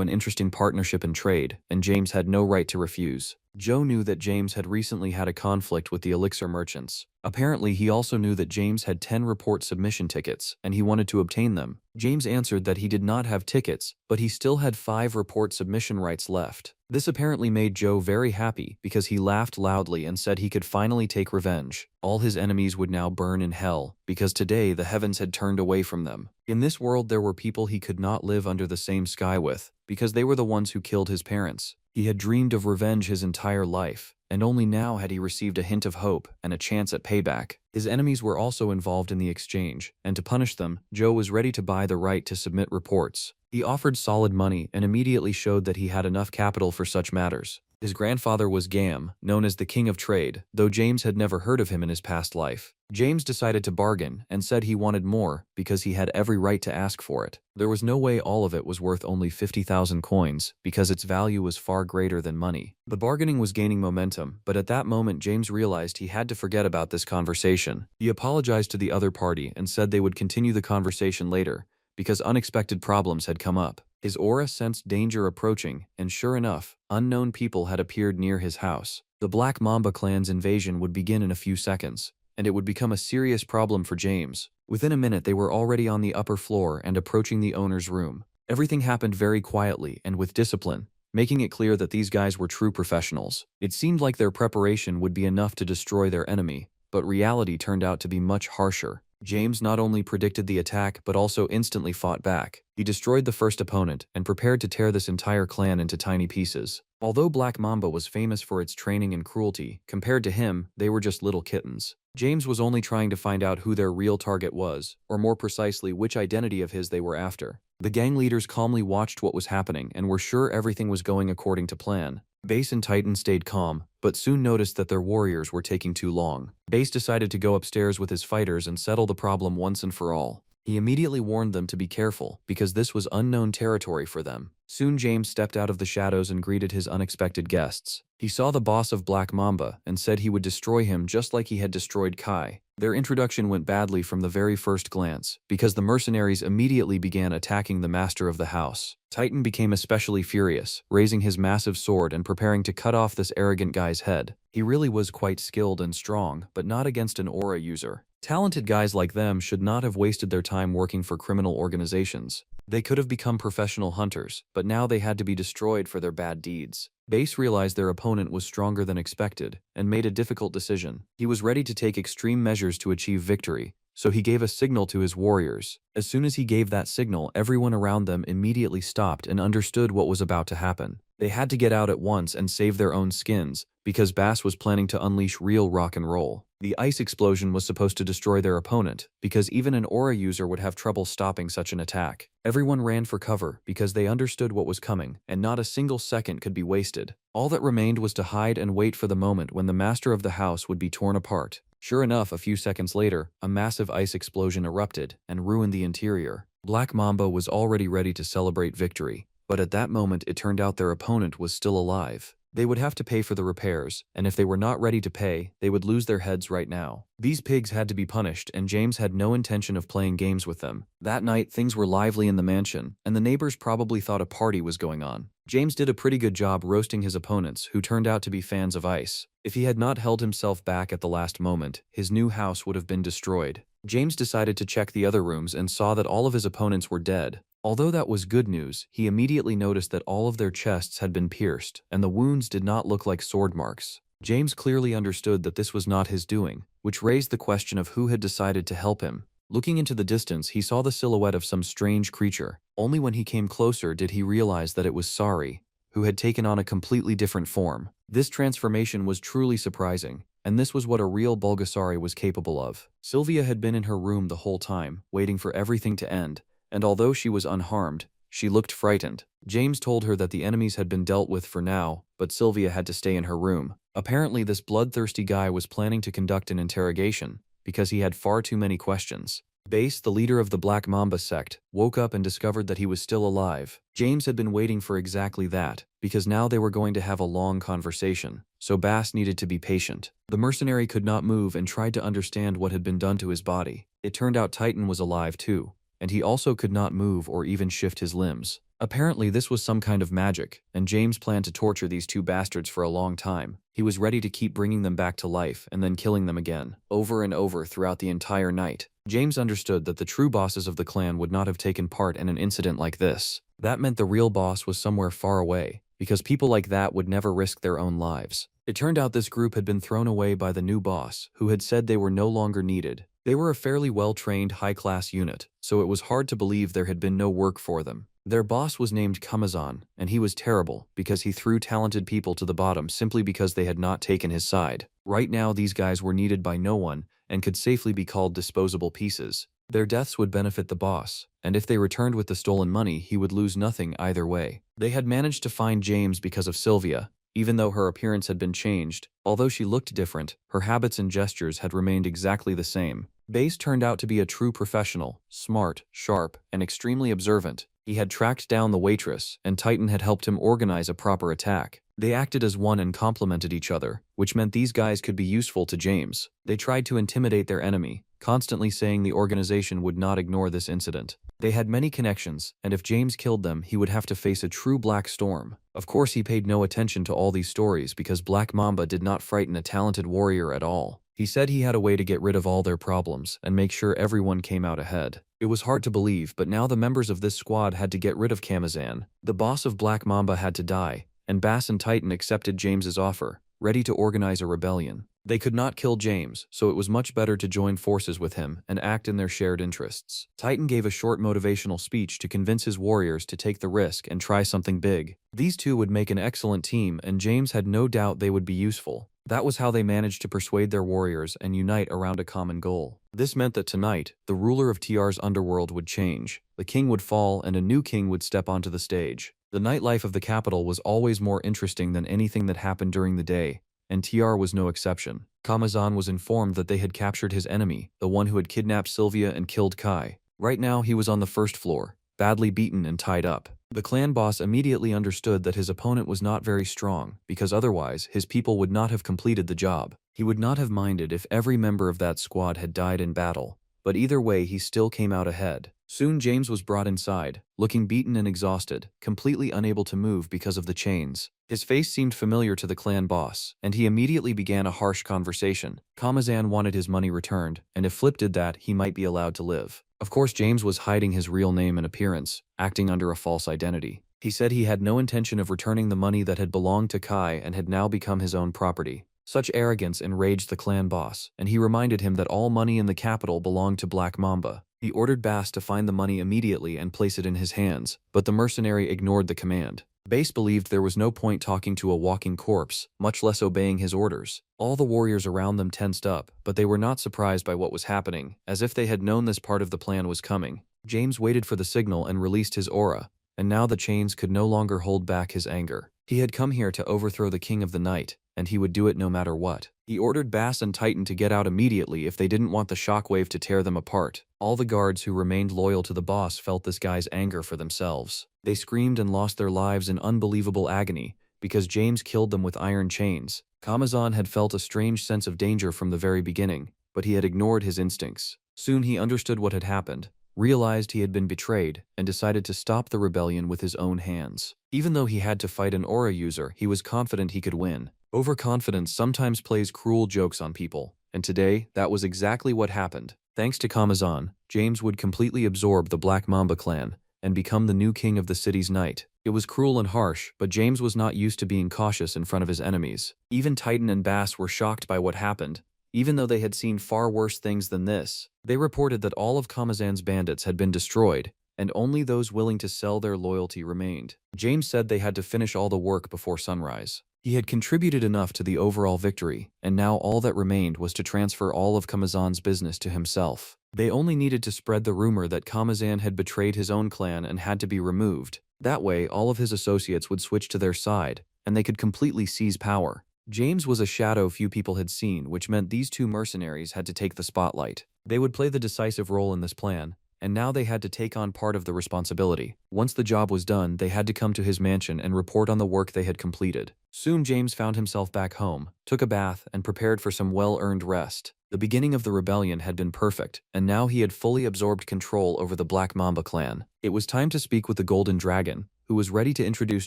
an interesting partnership in trade, and James had no right to refuse. Joe knew that James had recently had a conflict with the elixir merchants. Apparently, he also knew that James had 10 report submission tickets, and he wanted to obtain them. James answered that he did not have tickets, but he still had 5 report submission rights left. This apparently made Joe very happy because he laughed loudly and said he could finally take revenge. All his enemies would now burn in hell, because today the heavens had turned away from them. In this world there were people he could not live under the same sky with, because they were the ones who killed his parents. He had dreamed of revenge his entire life, and only now had he received a hint of hope and a chance at payback. His enemies were also involved in the exchange, and to punish them, Joe was ready to buy the right to submit reports. He offered solid money and immediately showed that he had enough capital for such matters. His grandfather was Gam, known as the King of Trade, though James had never heard of him in his past life. James decided to bargain and said he wanted more because he had every right to ask for it. There was no way all of it was worth only 50,000 coins because its value was far greater than money. The bargaining was gaining momentum, but at that moment James realized he had to forget about this conversation. He apologized to the other party and said they would continue the conversation later because unexpected problems had come up. His aura sensed danger approaching, and sure enough, unknown people had appeared near his house. The Black Mamba clan's invasion would begin in a few seconds, and it would become a serious problem for James. Within a minute, they were already on the upper floor and approaching the owner's room. Everything happened very quietly and with discipline, making it clear that these guys were true professionals. It seemed like their preparation would be enough to destroy their enemy, but reality turned out to be much harsher. James not only predicted the attack but also instantly fought back. He destroyed the first opponent and prepared to tear this entire clan into tiny pieces. Although Black Mamba was famous for its training and cruelty, compared to him, they were just little kittens. James was only trying to find out who their real target was, or more precisely which identity of his they were after. The gang leaders calmly watched what was happening and were sure everything was going according to plan. Base and Titan stayed calm, but soon noticed that their warriors were taking too long. Base decided to go upstairs with his fighters and settle the problem once and for all. He immediately warned them to be careful, because this was unknown territory for them. Soon James stepped out of the shadows and greeted his unexpected guests. He saw the boss of Black Mamba and said he would destroy him just like he had destroyed Kai. Their introduction went badly from the very first glance, because the mercenaries immediately began attacking the master of the house. Titan became especially furious, raising his massive sword and preparing to cut off this arrogant guy's head. He really was quite skilled and strong, but not against an aura user. Talented guys like them should not have wasted their time working for criminal organizations. They could have become professional hunters, but now they had to be destroyed for their bad deeds. Base realized their opponent was stronger than expected, and made a difficult decision. He was ready to take extreme measures to achieve victory, so he gave a signal to his warriors. As soon as he gave that signal, everyone around them immediately stopped and understood what was about to happen. They had to get out at once and save their own skins, because Bass was planning to unleash real rock and roll. The ice explosion was supposed to destroy their opponent, because even an aura user would have trouble stopping such an attack. Everyone ran for cover because they understood what was coming, and not a single second could be wasted. lifted. All that remained was to hide and wait for the moment when the master of the house would be torn apart. Sure enough, a few seconds later, a massive ice explosion erupted and ruined the interior. Black Mamba was already ready to celebrate victory, but at that moment it turned out their opponent was still alive. They would have to pay for the repairs, and if they were not ready to pay, they would lose their heads right now. These pigs had to be punished, and James had no intention of playing games with them. That night, things were lively in the mansion, and the neighbors probably thought a party was going on. James did a pretty good job roasting his opponents, who turned out to be fans of ice. If he had not held himself back at the last moment, his new house would have been destroyed. James decided to check the other rooms and saw that all of his opponents were dead. Although that was good news, he immediately noticed that all of their chests had been pierced, and the wounds did not look like sword marks. James clearly understood that this was not his doing, which raised the question of who had decided to help him. Looking into the distance, he saw the silhouette of some strange creature. Only when he came closer did he realize that it was Sari, who had taken on a completely different form. This transformation was truly surprising, and this was what a real Bulgasari was capable of. Sylvia had been in her room the whole time, waiting for everything to end, and although she was unharmed, she looked frightened. James told her that the enemies had been dealt with for now, but Sylvia had to stay in her room. Apparently, this bloodthirsty guy was planning to conduct an interrogation, because he had far too many questions. Base, the leader of the Black Mamba sect, woke up and discovered that he was still alive. James had been waiting for exactly that, because now they were going to have a long conversation, so Bass needed to be patient. The mercenary could not move and tried to understand what had been done to his body. It turned out Titan was alive too, and he also could not move or even shift his limbs. Apparently this was some kind of magic, and James planned to torture these two bastards for a long time. He was ready to keep bringing them back to life and then killing them again, over and over throughout the entire night. James understood that the true bosses of the clan would not have taken part in an incident like this. That meant the real boss was somewhere far away, because people like that would never risk their own lives. It turned out this group had been thrown away by the new boss, who had said they were no longer needed. They were a fairly well-trained, high-class unit, so it was hard to believe there had been no work for them. Their boss was named Kamazan, and he was terrible because he threw talented people to the bottom simply because they had not taken his side. Right now, these guys were needed by no one and could safely be called disposable pieces. Their deaths would benefit the boss, and if they returned with the stolen money, he would lose nothing either way. They had managed to find James because of Sylvia. Even though her appearance had been changed, although she looked different, her habits and gestures had remained exactly the same. Base turned out to be a true professional, smart, sharp, and extremely observant. He had tracked down the waitress, and Titan had helped him organize a proper attack. They acted as one and complemented each other, which meant these guys could be useful to James. They tried to intimidate their enemy, constantly saying the organization would not ignore this incident. They had many connections, and if James killed them, he would have to face a true black storm. Of course, he paid no attention to all these stories because Black Mamba did not frighten a talented warrior at all. He said he had a way to get rid of all their problems and make sure everyone came out ahead. It was hard to believe, but now the members of this squad had to get rid of Kamazan. The boss of Black Mamba had to die, and Bass and Titan accepted James's offer, ready to organize a rebellion. They could not kill James, so it was much better to join forces with him and act in their shared interests. Titan gave a short motivational speech to convince his warriors to take the risk and try something big. These two would make an excellent team, and James had no doubt they would be useful. That was how they managed to persuade their warriors and unite around a common goal. This meant that tonight, the ruler of TR's underworld would change. The king would fall and a new king would step onto the stage. The nightlife of the capital was always more interesting than anything that happened during the day, and TR was no exception. Kamazan was informed that they had captured his enemy, the one who had kidnapped Sylvia and killed Kai. Right now, he was on the first floor, badly beaten and tied up. The clan boss immediately understood that his opponent was not very strong, because otherwise, his people would not have completed the job. He would not have minded if every member of that squad had died in battle, but either way, he still came out ahead. Soon James was brought inside, looking beaten and exhausted, completely unable to move because of the chains. His face seemed familiar to the clan boss, and he immediately began a harsh conversation. Kamazan wanted his money returned, and if Flip did that, he might be allowed to live. Of course, James was hiding his real name and appearance, acting under a false identity. He said he had no intention of returning the money that had belonged to Kai and had now become his own property. Such arrogance enraged the clan boss, and he reminded him that all money in the capital belonged to Black Mamba. He ordered Bass to find the money immediately and place it in his hands, but the mercenary ignored the command. Bass believed there was no point talking to a walking corpse, much less obeying his orders. All the warriors around them tensed up, but they were not surprised by what was happening, as if they had known this part of the plan was coming. James waited for the signal and released his aura, and now the chains could no longer hold back his anger. He had come here to overthrow the King of the Night, and he would do it no matter what. He ordered Bass and Titan to get out immediately if they didn't want the shockwave to tear them apart. All the guards who remained loyal to the boss felt this guy's anger for themselves. They screamed and lost their lives in unbelievable agony because James killed them with iron chains. Kamazan had felt a strange sense of danger from the very beginning, but he had ignored his instincts. Soon he understood what had happened, realized he had been betrayed, and decided to stop the rebellion with his own hands. Even though he had to fight an aura user, he was confident he could win. Overconfidence sometimes plays cruel jokes on people, and today, that was exactly what happened. Thanks to Kamazan, James would completely absorb the Black Mamba clan and become the new king of the city's night. It was cruel and harsh, but James was not used to being cautious in front of his enemies. Even Titan and Bass were shocked by what happened, even though they had seen far worse things than this. They reported that all of Kamazan's bandits had been destroyed, and only those willing to sell their loyalty remained. James said they had to finish all the work before sunrise. He had contributed enough to the overall victory, and now all that remained was to transfer all of Kamazan's business to himself. They only needed to spread the rumor that Kamazan had betrayed his own clan and had to be removed. That way, all of his associates would switch to their side, and they could completely seize power. James was a shadow few people had seen, which meant these two mercenaries had to take the spotlight. They would play the decisive role in this plan, and now they had to take on part of the responsibility. Once the job was done, they had to come to his mansion and report on the work they had completed. Soon James found himself back home, took a bath, and prepared for some well-earned rest. The beginning of the rebellion had been perfect, and now he had fully absorbed control over the Black Mamba clan. It was time to speak with the Golden Dragon, who was ready to introduce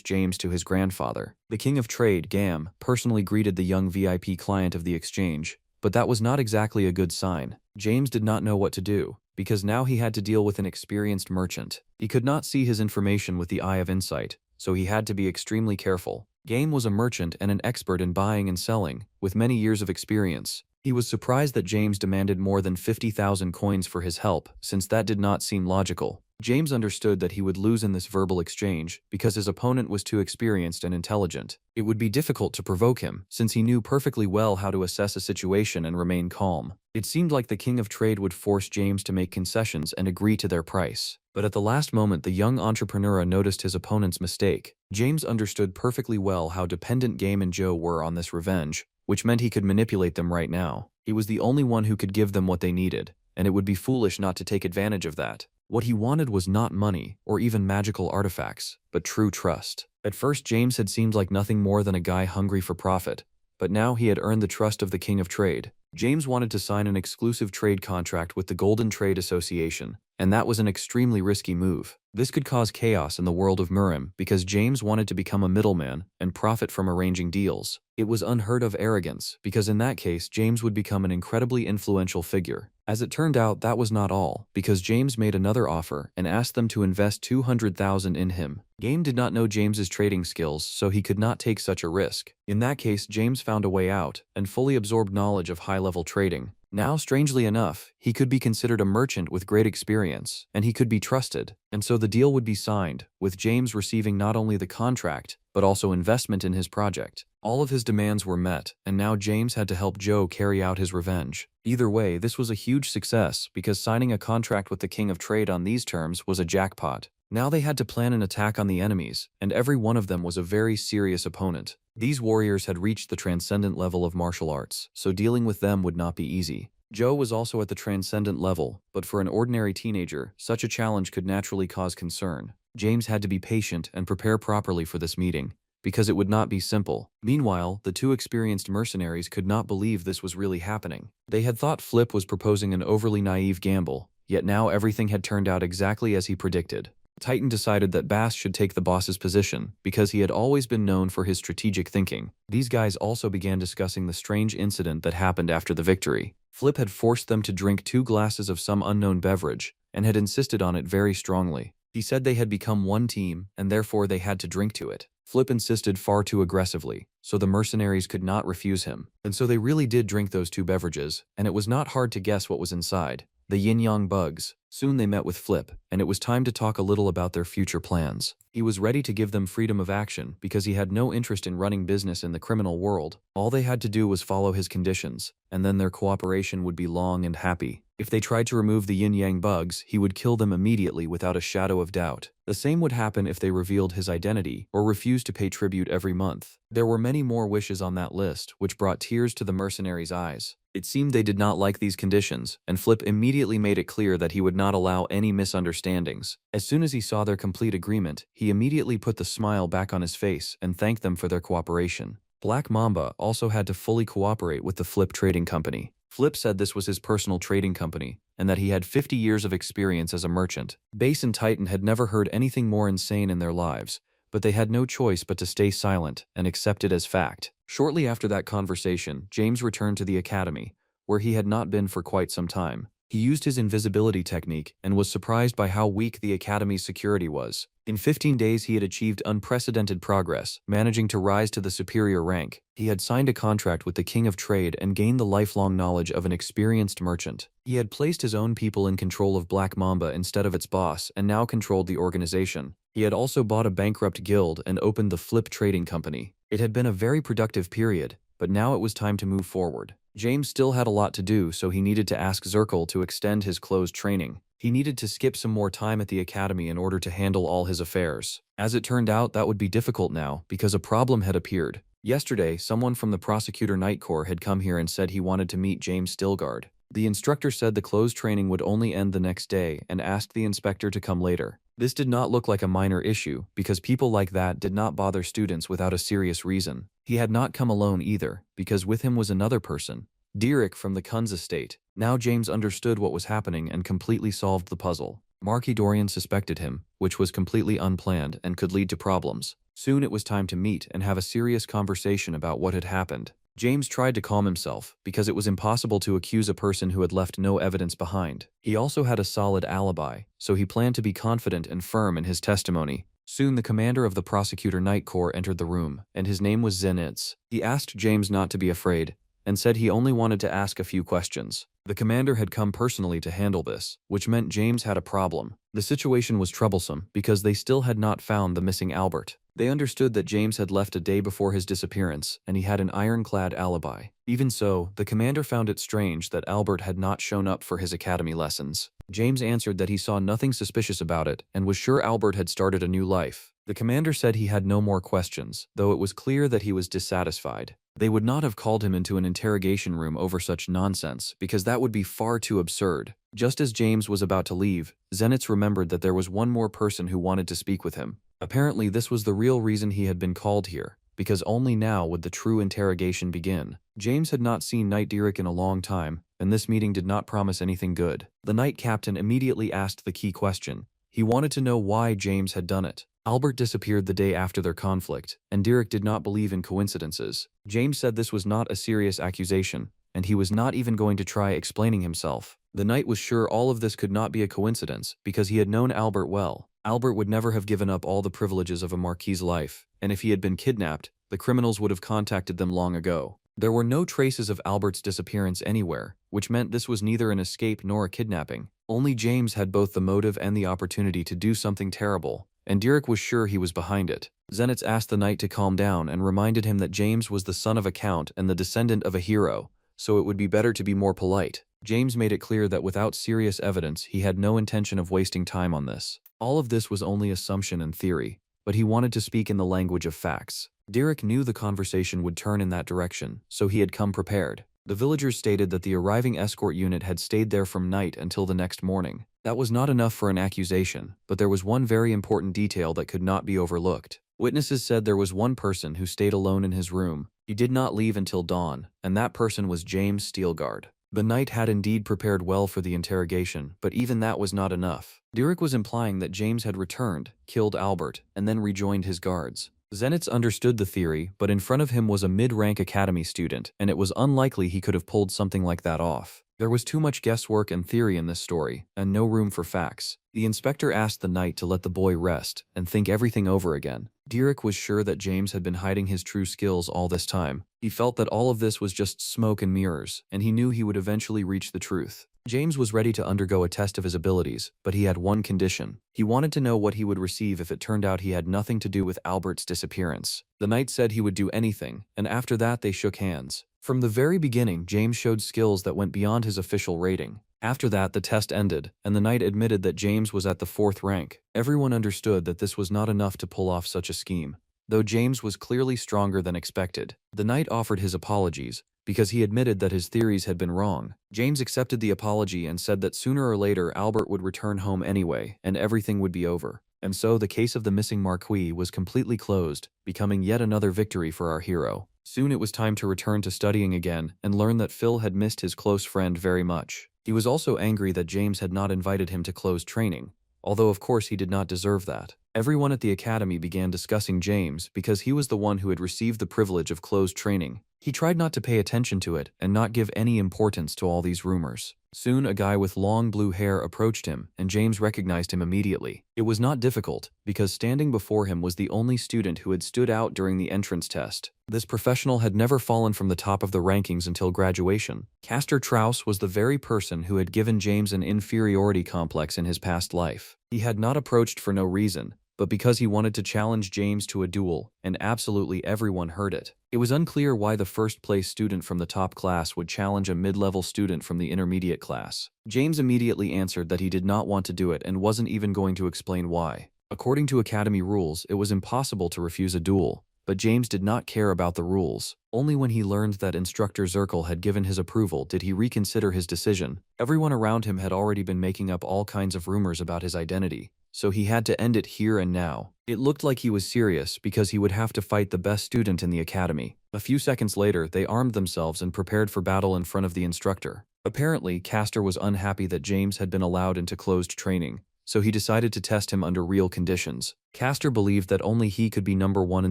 James to his grandfather. The King of Trade, Gam, personally greeted the young VIP client of the exchange, but that was not exactly a good sign. James did not know what to do, because now he had to deal with an experienced merchant. He could not see his information with the eye of insight, so he had to be extremely careful. Gam was a merchant and an expert in buying and selling, with many years of experience. He was surprised that James demanded more than 50,000 coins for his help, since that did not seem logical. James understood that he would lose in this verbal exchange because his opponent was too experienced and intelligent. It would be difficult to provoke him, since he knew perfectly well how to assess a situation and remain calm. It seemed like the King of Trade would force James to make concessions and agree to their price. But at the last moment, the young entrepreneur noticed his opponent's mistake. James understood perfectly well how dependent Game and Joe were on this revenge, which meant he could manipulate them right now. He was the only one who could give them what they needed, and it would be foolish not to take advantage of that. What he wanted was not money or even magical artifacts, but true trust. At first, James had seemed like nothing more than a guy hungry for profit, but now he had earned the trust of the King of Trade. James wanted to sign an exclusive trade contract with the Golden Trade Association, and that was an extremely risky move. This could cause chaos in the world of Murim because James wanted to become a middleman and profit from arranging deals. It was unheard of arrogance because in that case, James would become an incredibly influential figure. As it turned out, that was not all, because James made another offer and asked them to invest 200,000 in him. Game did not know James's trading skills, so he could not take such a risk. In that case, James found a way out and fully absorbed knowledge of high-level trading. Now, strangely enough, he could be considered a merchant with great experience, and he could be trusted, and so the deal would be signed, with James receiving not only the contract, but also investment in his project. All of his demands were met, and now James had to help Joe carry out his revenge. Either way, this was a huge success because signing a contract with the King of Trade on these terms was a jackpot. Now they had to plan an attack on the enemies, and every one of them was a very serious opponent. These warriors had reached the transcendent level of martial arts, so dealing with them would not be easy. Joe was also at the transcendent level, but for an ordinary teenager, such a challenge could naturally cause concern. James had to be patient and prepare properly for this meeting, because it would not be simple. Meanwhile, the two experienced mercenaries could not believe this was really happening. They had thought Flip was proposing an overly naive gamble, yet now everything had turned out exactly as he predicted. Titan decided that Bass should take the boss's position because he had always been known for his strategic thinking. These guys also began discussing the strange incident that happened after the victory. Flip had forced them to drink 2 glasses of some unknown beverage and had insisted on it very strongly. He said they had become one team and therefore they had to drink to it. Flip insisted far too aggressively, so the mercenaries could not refuse him. And so they really did drink those 2 beverages, and it was not hard to guess what was inside. The yin-yang bugs. Soon they met with Flip, and it was time to talk a little about their future plans. He was ready to give them freedom of action because he had no interest in running business in the criminal world. All they had to do was follow his conditions, and then their cooperation would be long and happy. If they tried to remove the yin-yang bugs, he would kill them immediately without a shadow of doubt. The same would happen if they revealed his identity or refused to pay tribute every month. There were many more wishes on that list, which brought tears to the mercenaries' eyes. It seemed they did not like these conditions, and Flip immediately made it clear that he would not allow any misunderstandings. As soon as he saw their complete agreement, he immediately put the smile back on his face and thanked them for their cooperation. Black Mamba also had to fully cooperate with the Flip Trading Company. Flip said this was his personal trading company, and that he had 50 years of experience as a merchant. Base and Titan had never heard anything more insane in their lives, but they had no choice but to stay silent and accept it as fact. Shortly after that conversation, James returned to the academy, where he had not been for quite some time. He used his invisibility technique and was surprised by how weak the academy's security was. In 15 days he had achieved unprecedented progress, managing to rise to the superior rank. He had signed a contract with the King of Trade and gained the lifelong knowledge of an experienced merchant. He had placed his own people in control of Black Mamba instead of its boss and now controlled the organization. He had also bought a bankrupt guild and opened the Flip Trading Company. It had been a very productive period, but now it was time to move forward. James still had a lot to do, so he needed to ask Zirkle to extend his closed training. He needed to skip some more time at the academy in order to handle all his affairs. As it turned out, that would be difficult now, because a problem had appeared. Yesterday, someone from the Prosecutor Night Corps had come here and said he wanted to meet James Stilgard. The instructor said the closed training would only end the next day and asked the inspector to come later. This did not look like a minor issue, because people like that did not bother students without a serious reason. He had not come alone either, because with him was another person, Derek from the Kunz estate. Now James understood what was happening and completely solved the puzzle. Marquis Dorian suspected him, which was completely unplanned and could lead to problems. Soon it was time to meet and have a serious conversation about what had happened. James tried to calm himself, because it was impossible to accuse a person who had left no evidence behind. He also had a solid alibi, so he planned to be confident and firm in his testimony. Soon the commander of the Prosecutor Night Corps entered the room, and his name was Zenitz. He asked James not to be afraid, and said he only wanted to ask a few questions. The commander had come personally to handle this, which meant James had a problem. The situation was troublesome because they still had not found the missing Albert. They understood that James had left a day before his disappearance, and he had an ironclad alibi. Even so, the commander found it strange that Albert had not shown up for his academy lessons. James answered that he saw nothing suspicious about it and was sure Albert had started a new life. The commander said he had no more questions, though it was clear that he was dissatisfied. They would not have called him into an interrogation room over such nonsense, because that would be far too absurd. Just as James was about to leave, Zenitz remembered that there was one more person who wanted to speak with him. Apparently this was the real reason he had been called here, because only now would the true interrogation begin. James had not seen Knight Derek in a long time, and this meeting did not promise anything good. The Knight Captain immediately asked the key question. He wanted to know why James had done it. Albert disappeared the day after their conflict, and Derek did not believe in coincidences. James said this was not a serious accusation, and he was not even going to try explaining himself. The knight was sure all of this could not be a coincidence, because he had known Albert well. Albert would never have given up all the privileges of a marquis's life, and if he had been kidnapped, the criminals would have contacted them long ago. There were no traces of Albert's disappearance anywhere, which meant this was neither an escape nor a kidnapping. Only James had both the motive and the opportunity to do something terrible, and Derek was sure he was behind it. Zenitz asked the knight to calm down and reminded him that James was the son of a count and the descendant of a hero, so it would be better to be more polite. James made it clear that without serious evidence, he had no intention of wasting time on this. All of this was only assumption and theory, but he wanted to speak in the language of facts. Derek knew the conversation would turn in that direction, so he had come prepared. The villagers stated that the arriving escort unit had stayed there from night until the next morning. That was not enough for an accusation, but there was one very important detail that could not be overlooked. Witnesses said there was one person who stayed alone in his room. He did not leave until dawn, and that person was James Stilgard. The knight had indeed prepared well for the interrogation, but even that was not enough. Derek was implying that James had returned, killed Albert, and then rejoined his guards. Zenitz understood the theory, but in front of him was a mid-rank academy student, and it was unlikely he could have pulled something like that off. There was too much guesswork and theory in this story, and no room for facts. The inspector asked the knight to let the boy rest and think everything over again. Derek was sure that James had been hiding his true skills all this time. He felt that all of this was just smoke and mirrors, and he knew he would eventually reach the truth. James was ready to undergo a test of his abilities, but he had one condition. He wanted to know what he would receive if it turned out he had nothing to do with Albert's disappearance. The knight said he would do anything, and after that they shook hands. From the very beginning, James showed skills that went beyond his official rating. After that, the test ended, and the knight admitted that James was at the 4th rank. Everyone understood that this was not enough to pull off such a scheme. Though James was clearly stronger than expected, the knight offered his apologies, because he admitted that his theories had been wrong. James accepted the apology and said that sooner or later Albert would return home anyway, and everything would be over. And so the case of the missing Marquis was completely closed, becoming yet another victory for our hero. Soon it was time to return to studying again and learn that Phil had missed his close friend very much. He was also angry that James had not invited him to closed training, although of course he did not deserve that. Everyone at the academy began discussing James because he was the one who had received the privilege of closed training. He tried not to pay attention to it and not give any importance to all these rumors. Soon a guy with long blue hair approached him, and James recognized him immediately. It was not difficult, because standing before him was the only student who had stood out during the entrance test. This professional had never fallen from the top of the rankings until graduation. Castor Trouse was the very person who had given James an inferiority complex in his past life. He had not approached for no reason, but because he wanted to challenge James to a duel, and absolutely everyone heard it. It was unclear why the first-place student from the top class would challenge a mid-level student from the intermediate class. James immediately answered that he did not want to do it and wasn't even going to explain why. According to academy rules, it was impossible to refuse a duel, but James did not care about the rules. Only when he learned that Instructor Zirkel had given his approval did he reconsider his decision. Everyone around him had already been making up all kinds of rumors about his identity, so he had to end it here and now. It looked like he was serious because he would have to fight the best student in the academy. A few seconds later, they armed themselves and prepared for battle in front of the instructor. Apparently, Castor was unhappy that James had been allowed into closed training, so he decided to test him under real conditions. Castor believed that only he could be number 1 in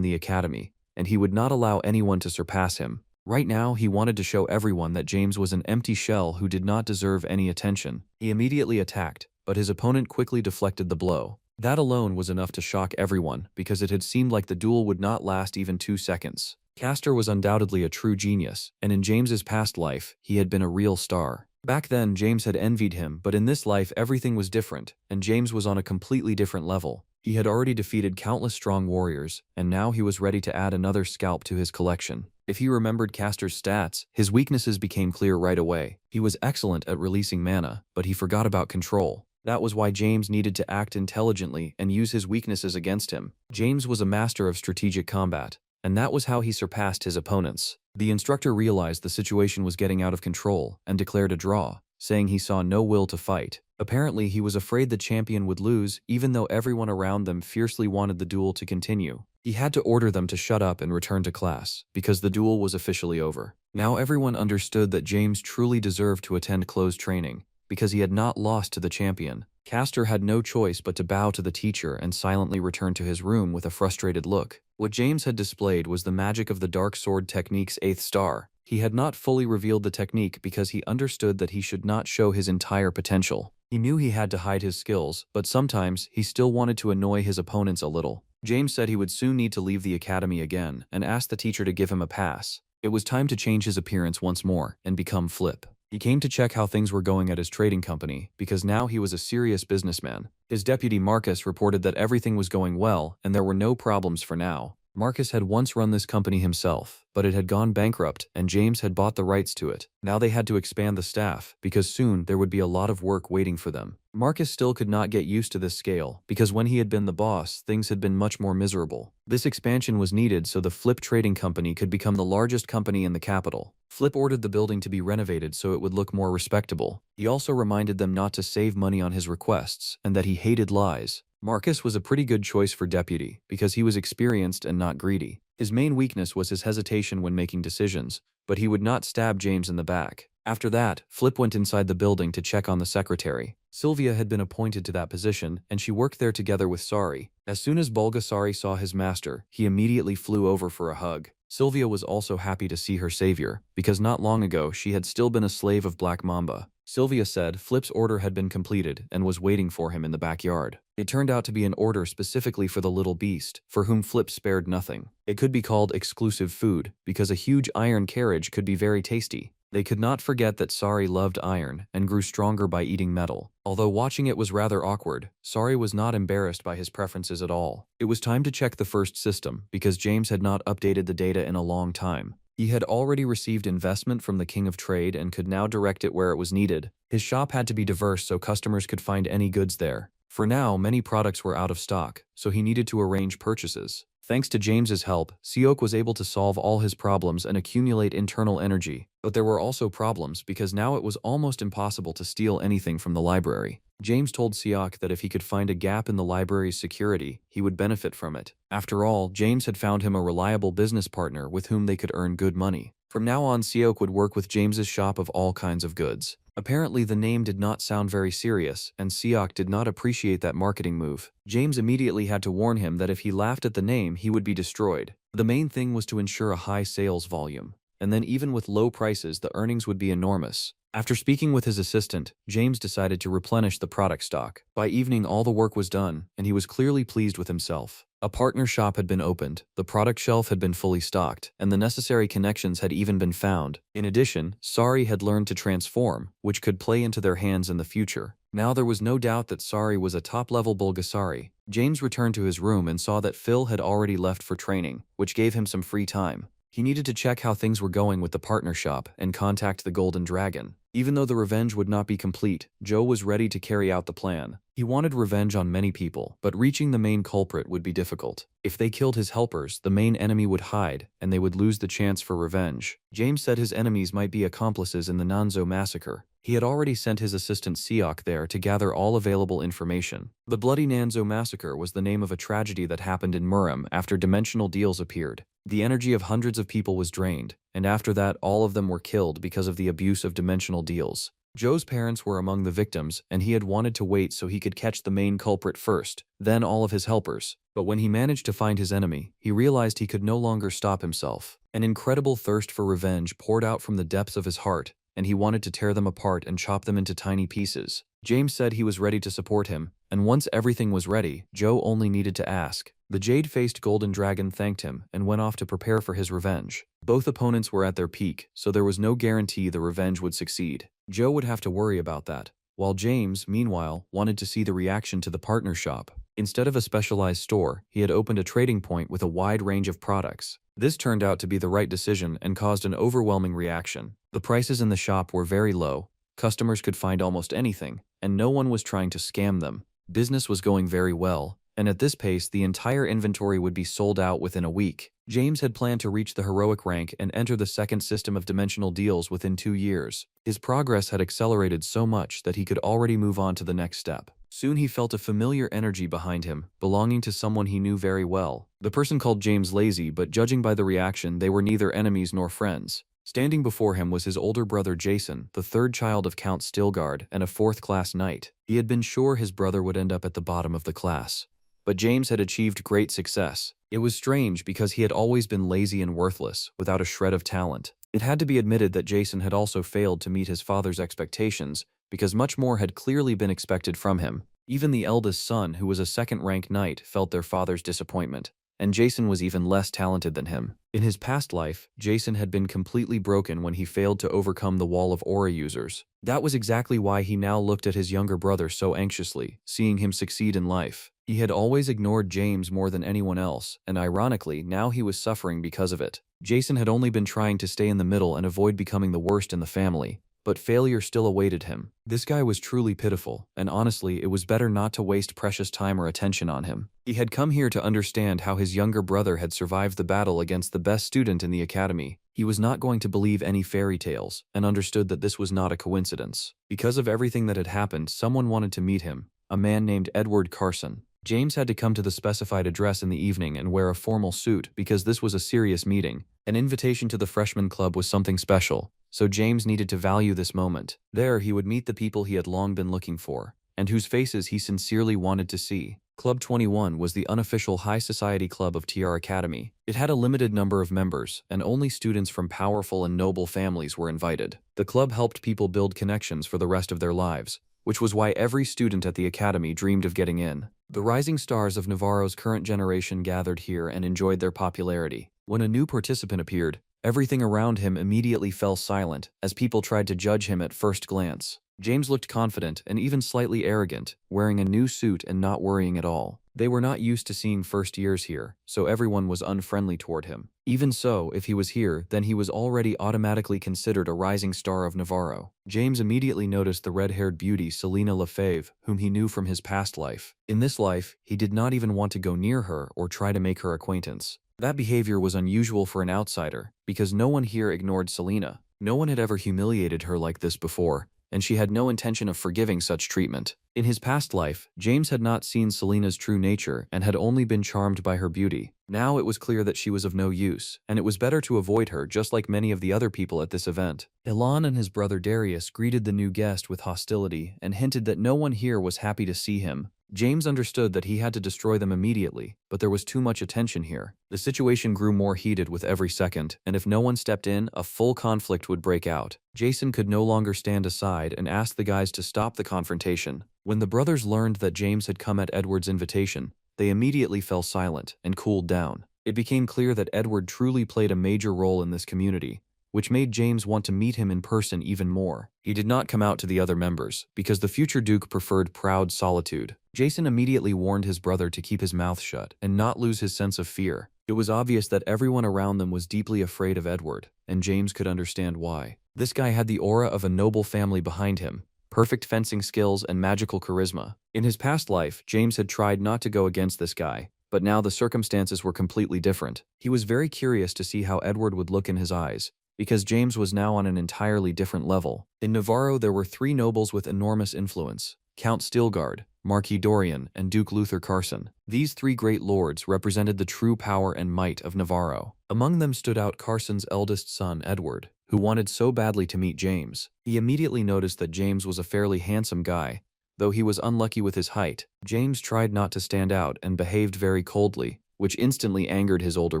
the academy, and he would not allow anyone to surpass him. Right now, he wanted to show everyone that James was an empty shell who did not deserve any attention. He immediately attacked, but his opponent quickly deflected the blow. That alone was enough to shock everyone, because it had seemed like the duel would not last even 2 seconds. Castor was undoubtedly a true genius, and in James's past life, he had been a real star. Back then, James had envied him, but in this life everything was different, and James was on a completely different level. He had already defeated countless strong warriors, and now he was ready to add another scalp to his collection. If he remembered Castor's stats, his weaknesses became clear right away. He was excellent at releasing mana, but he forgot about control. That was why James needed to act intelligently and use his weaknesses against him. James was a master of strategic combat, and that was how he surpassed his opponents. The instructor realized the situation was getting out of control and declared a draw, saying he saw no will to fight. Apparently, he was afraid the champion would lose, even though everyone around them fiercely wanted the duel to continue. He had to order them to shut up and return to class, because the duel was officially over. Now everyone understood that James truly deserved to attend closed training, because he had not lost to the champion. Castor had no choice but to bow to the teacher and silently return to his room with a frustrated look. What James had displayed was the magic of the Dark Sword technique's 8th star. He had not fully revealed the technique because he understood that he should not show his entire potential. He knew he had to hide his skills, but sometimes he still wanted to annoy his opponents a little. James said he would soon need to leave the academy again and asked the teacher to give him a pass. It was time to change his appearance once more and become Flip. He came to check how things were going at his trading company, because now he was a serious businessman. His deputy Marcus reported that everything was going well and there were no problems for now. Marcus had once run this company himself, but it had gone bankrupt and James had bought the rights to it. Now they had to expand the staff, because soon there would be a lot of work waiting for them. Marcus still could not get used to this scale, because when he had been the boss, things had been much more miserable. This expansion was needed so the Flip Trading Company could become the largest company in the capital. Flip ordered the building to be renovated so it would look more respectable. He also reminded them not to save money on his requests, and that he hated lies. Marcus was a pretty good choice for deputy, because he was experienced and not greedy. His main weakness was his hesitation when making decisions, but he would not stab James in the back. After that, Flip went inside the building to check on the secretary. Sylvia had been appointed to that position, and she worked there together with Sari. As soon as Bulgasari saw his master, he immediately flew over for a hug. Sylvia was also happy to see her savior, because not long ago she had still been a slave of Black Mamba. Sylvia said Flip's order had been completed and was waiting for him in the backyard. It turned out to be an order specifically for the little beast, for whom Flip spared nothing. It could be called exclusive food, because a huge iron carriage could be very tasty. They could not forget that Sari loved iron and grew stronger by eating metal. Although watching it was rather awkward, Sari was not embarrassed by his preferences at all. It was time to check the first system because James had not updated the data in a long time. He had already received investment from the King of Trade and could now direct it where it was needed. His shop had to be diverse so customers could find any goods there. For now, many products were out of stock, so he needed to arrange purchases. Thanks to James's help, Seok was able to solve all his problems and accumulate internal energy. But there were also problems because now it was almost impossible to steal anything from the library. James told Seok that if he could find a gap in the library's security, he would benefit from it. After all, James had found him a reliable business partner with whom they could earn good money. From now on, Seok would work with James's shop of all kinds of goods. Apparently, the name did not sound very serious, and Seok did not appreciate that marketing move. James immediately had to warn him that if he laughed at the name, he would be destroyed. The main thing was to ensure a high sales volume, and then even with low prices, the earnings would be enormous. After speaking with his assistant, James decided to replenish the product stock. By evening, all the work was done, and he was clearly pleased with himself. A partner shop had been opened, the product shelf had been fully stocked, and the necessary connections had even been found. In addition, Sari had learned to transform, which could play into their hands in the future. Now there was no doubt that Sari was a top-level Bulgasari. James returned to his room and saw that Phil had already left for training, which gave him some free time. He needed to check how things were going with the partner shop and contact the Golden Dragon. Even though the revenge would not be complete, Joe was ready to carry out the plan. He wanted revenge on many people, but reaching the main culprit would be difficult. If they killed his helpers, the main enemy would hide, and they would lose the chance for revenge. James said his enemies might be accomplices in the Nanzo massacre. He had already sent his assistant Seok there to gather all available information. The Bloody Nanzo Massacre was the name of a tragedy that happened in Murim after dimensional deals appeared. The energy of hundreds of people was drained, and after that all of them were killed because of the abuse of dimensional deals. Joe's parents were among the victims, and he had wanted to wait so he could catch the main culprit first, then all of his helpers. But when he managed to find his enemy, he realized he could no longer stop himself. An incredible thirst for revenge poured out from the depths of his heart, and he wanted to tear them apart and chop them into tiny pieces. James said he was ready to support him, and once everything was ready, Joe only needed to ask. The jade-faced golden dragon thanked him and went off to prepare for his revenge. Both opponents were at their peak, so there was no guarantee the revenge would succeed. Joe would have to worry about that, while James, meanwhile, wanted to see the reaction to the partner shop. Instead of a specialized store, he had opened a trading point with a wide range of products. This turned out to be the right decision and caused an overwhelming reaction. The prices in the shop were very low, customers could find almost anything, and no one was trying to scam them. Business was going very well, and at this pace, the entire inventory would be sold out within a week. James had planned to reach the heroic rank and enter the second system of dimensional deals within 2 years. His progress had accelerated so much that he could already move on to the next step. Soon he felt a familiar energy behind him, belonging to someone he knew very well. The person called James lazy, but judging by the reaction, they were neither enemies nor friends. Standing before him was his older brother Jason, the third child of Count Stilgard and a fourth-class knight. He had been sure his brother would end up at the bottom of the class. But James had achieved great success. It was strange because he had always been lazy and worthless, without a shred of talent. It had to be admitted that Jason had also failed to meet his father's expectations, because much more had clearly been expected from him. Even the eldest son, who was a second-rank knight, felt their father's disappointment, and Jason was even less talented than him. In his past life, Jason had been completely broken when he failed to overcome the wall of aura users. That was exactly why he now looked at his younger brother so anxiously, seeing him succeed in life. He had always ignored James more than anyone else, and ironically, now he was suffering because of it. Jason had only been trying to stay in the middle and avoid becoming the worst in the family, but failure still awaited him. This guy was truly pitiful, and honestly, it was better not to waste precious time or attention on him. He had come here to understand how his younger brother had survived the battle against the best student in the academy. He was not going to believe any fairy tales, and understood that this was not a coincidence. Because of everything that had happened, someone wanted to meet him, a man named Edward Carson. James had to come to the specified address in the evening and wear a formal suit because this was a serious meeting. An invitation to the freshman club was something special, so James needed to value this moment. There, he would meet the people he had long been looking for, and whose faces he sincerely wanted to see. Club 21 was the unofficial high society club of TR Academy. It had a limited number of members, and only students from powerful and noble families were invited. The club helped people build connections for the rest of their lives, which was why every student at the academy dreamed of getting in. The rising stars of Navarro's current generation gathered here and enjoyed their popularity. When a new participant appeared, Everything around him immediately fell silent as people tried to judge him at first glance. James looked confident and even slightly arrogant, wearing a new suit and not worrying at all. They were not used to seeing first years here, so everyone was unfriendly toward him. Even so, if he was here, then he was already automatically considered a rising star of Navarro. James immediately noticed the red-haired beauty Selena Lefebvre, whom he knew from his past life. In this life, he did not even want to go near her or try to make her acquaintance. That behavior was unusual for an outsider, because no one here ignored Selena. No one had ever humiliated her like this before, and she had no intention of forgiving such treatment. In his past life, James had not seen Selena's true nature and had only been charmed by her beauty. Now it was clear that she was of no use, and it was better to avoid her just like many of the other people at this event. Ilan and his brother Darius greeted the new guest with hostility and hinted that no one here was happy to see him. James understood that he had to destroy them immediately, but there was too much attention here. The situation grew more heated with every second, and if no one stepped in, a full conflict would break out. Jason could no longer stand aside and asked the guys to stop the confrontation. When the brothers learned that James had come at Edward's invitation, they immediately fell silent and cooled down. It became clear that Edward truly played a major role in this community, which made James want to meet him in person even more. He did not come out to the other members, because the future Duke preferred proud solitude. Jason immediately warned his brother to keep his mouth shut and not lose his sense of fear. It was obvious that everyone around them was deeply afraid of Edward, and James could understand why. This guy had the aura of a noble family behind him, perfect fencing skills and magical charisma. In his past life, James had tried not to go against this guy, but now the circumstances were completely different. He was very curious to see how Edward would look in his eyes, because James was now on an entirely different level. In Navarro, there were three nobles with enormous influence: Count Stilgard, Marquis Dorian, and Duke Luther Carson. These three great lords represented the true power and might of Navarro. Among them stood out Carson's eldest son, Edward, who wanted so badly to meet James. He immediately noticed that James was a fairly handsome guy, though he was unlucky with his height. James tried not to stand out and behaved very coldly, which instantly angered his older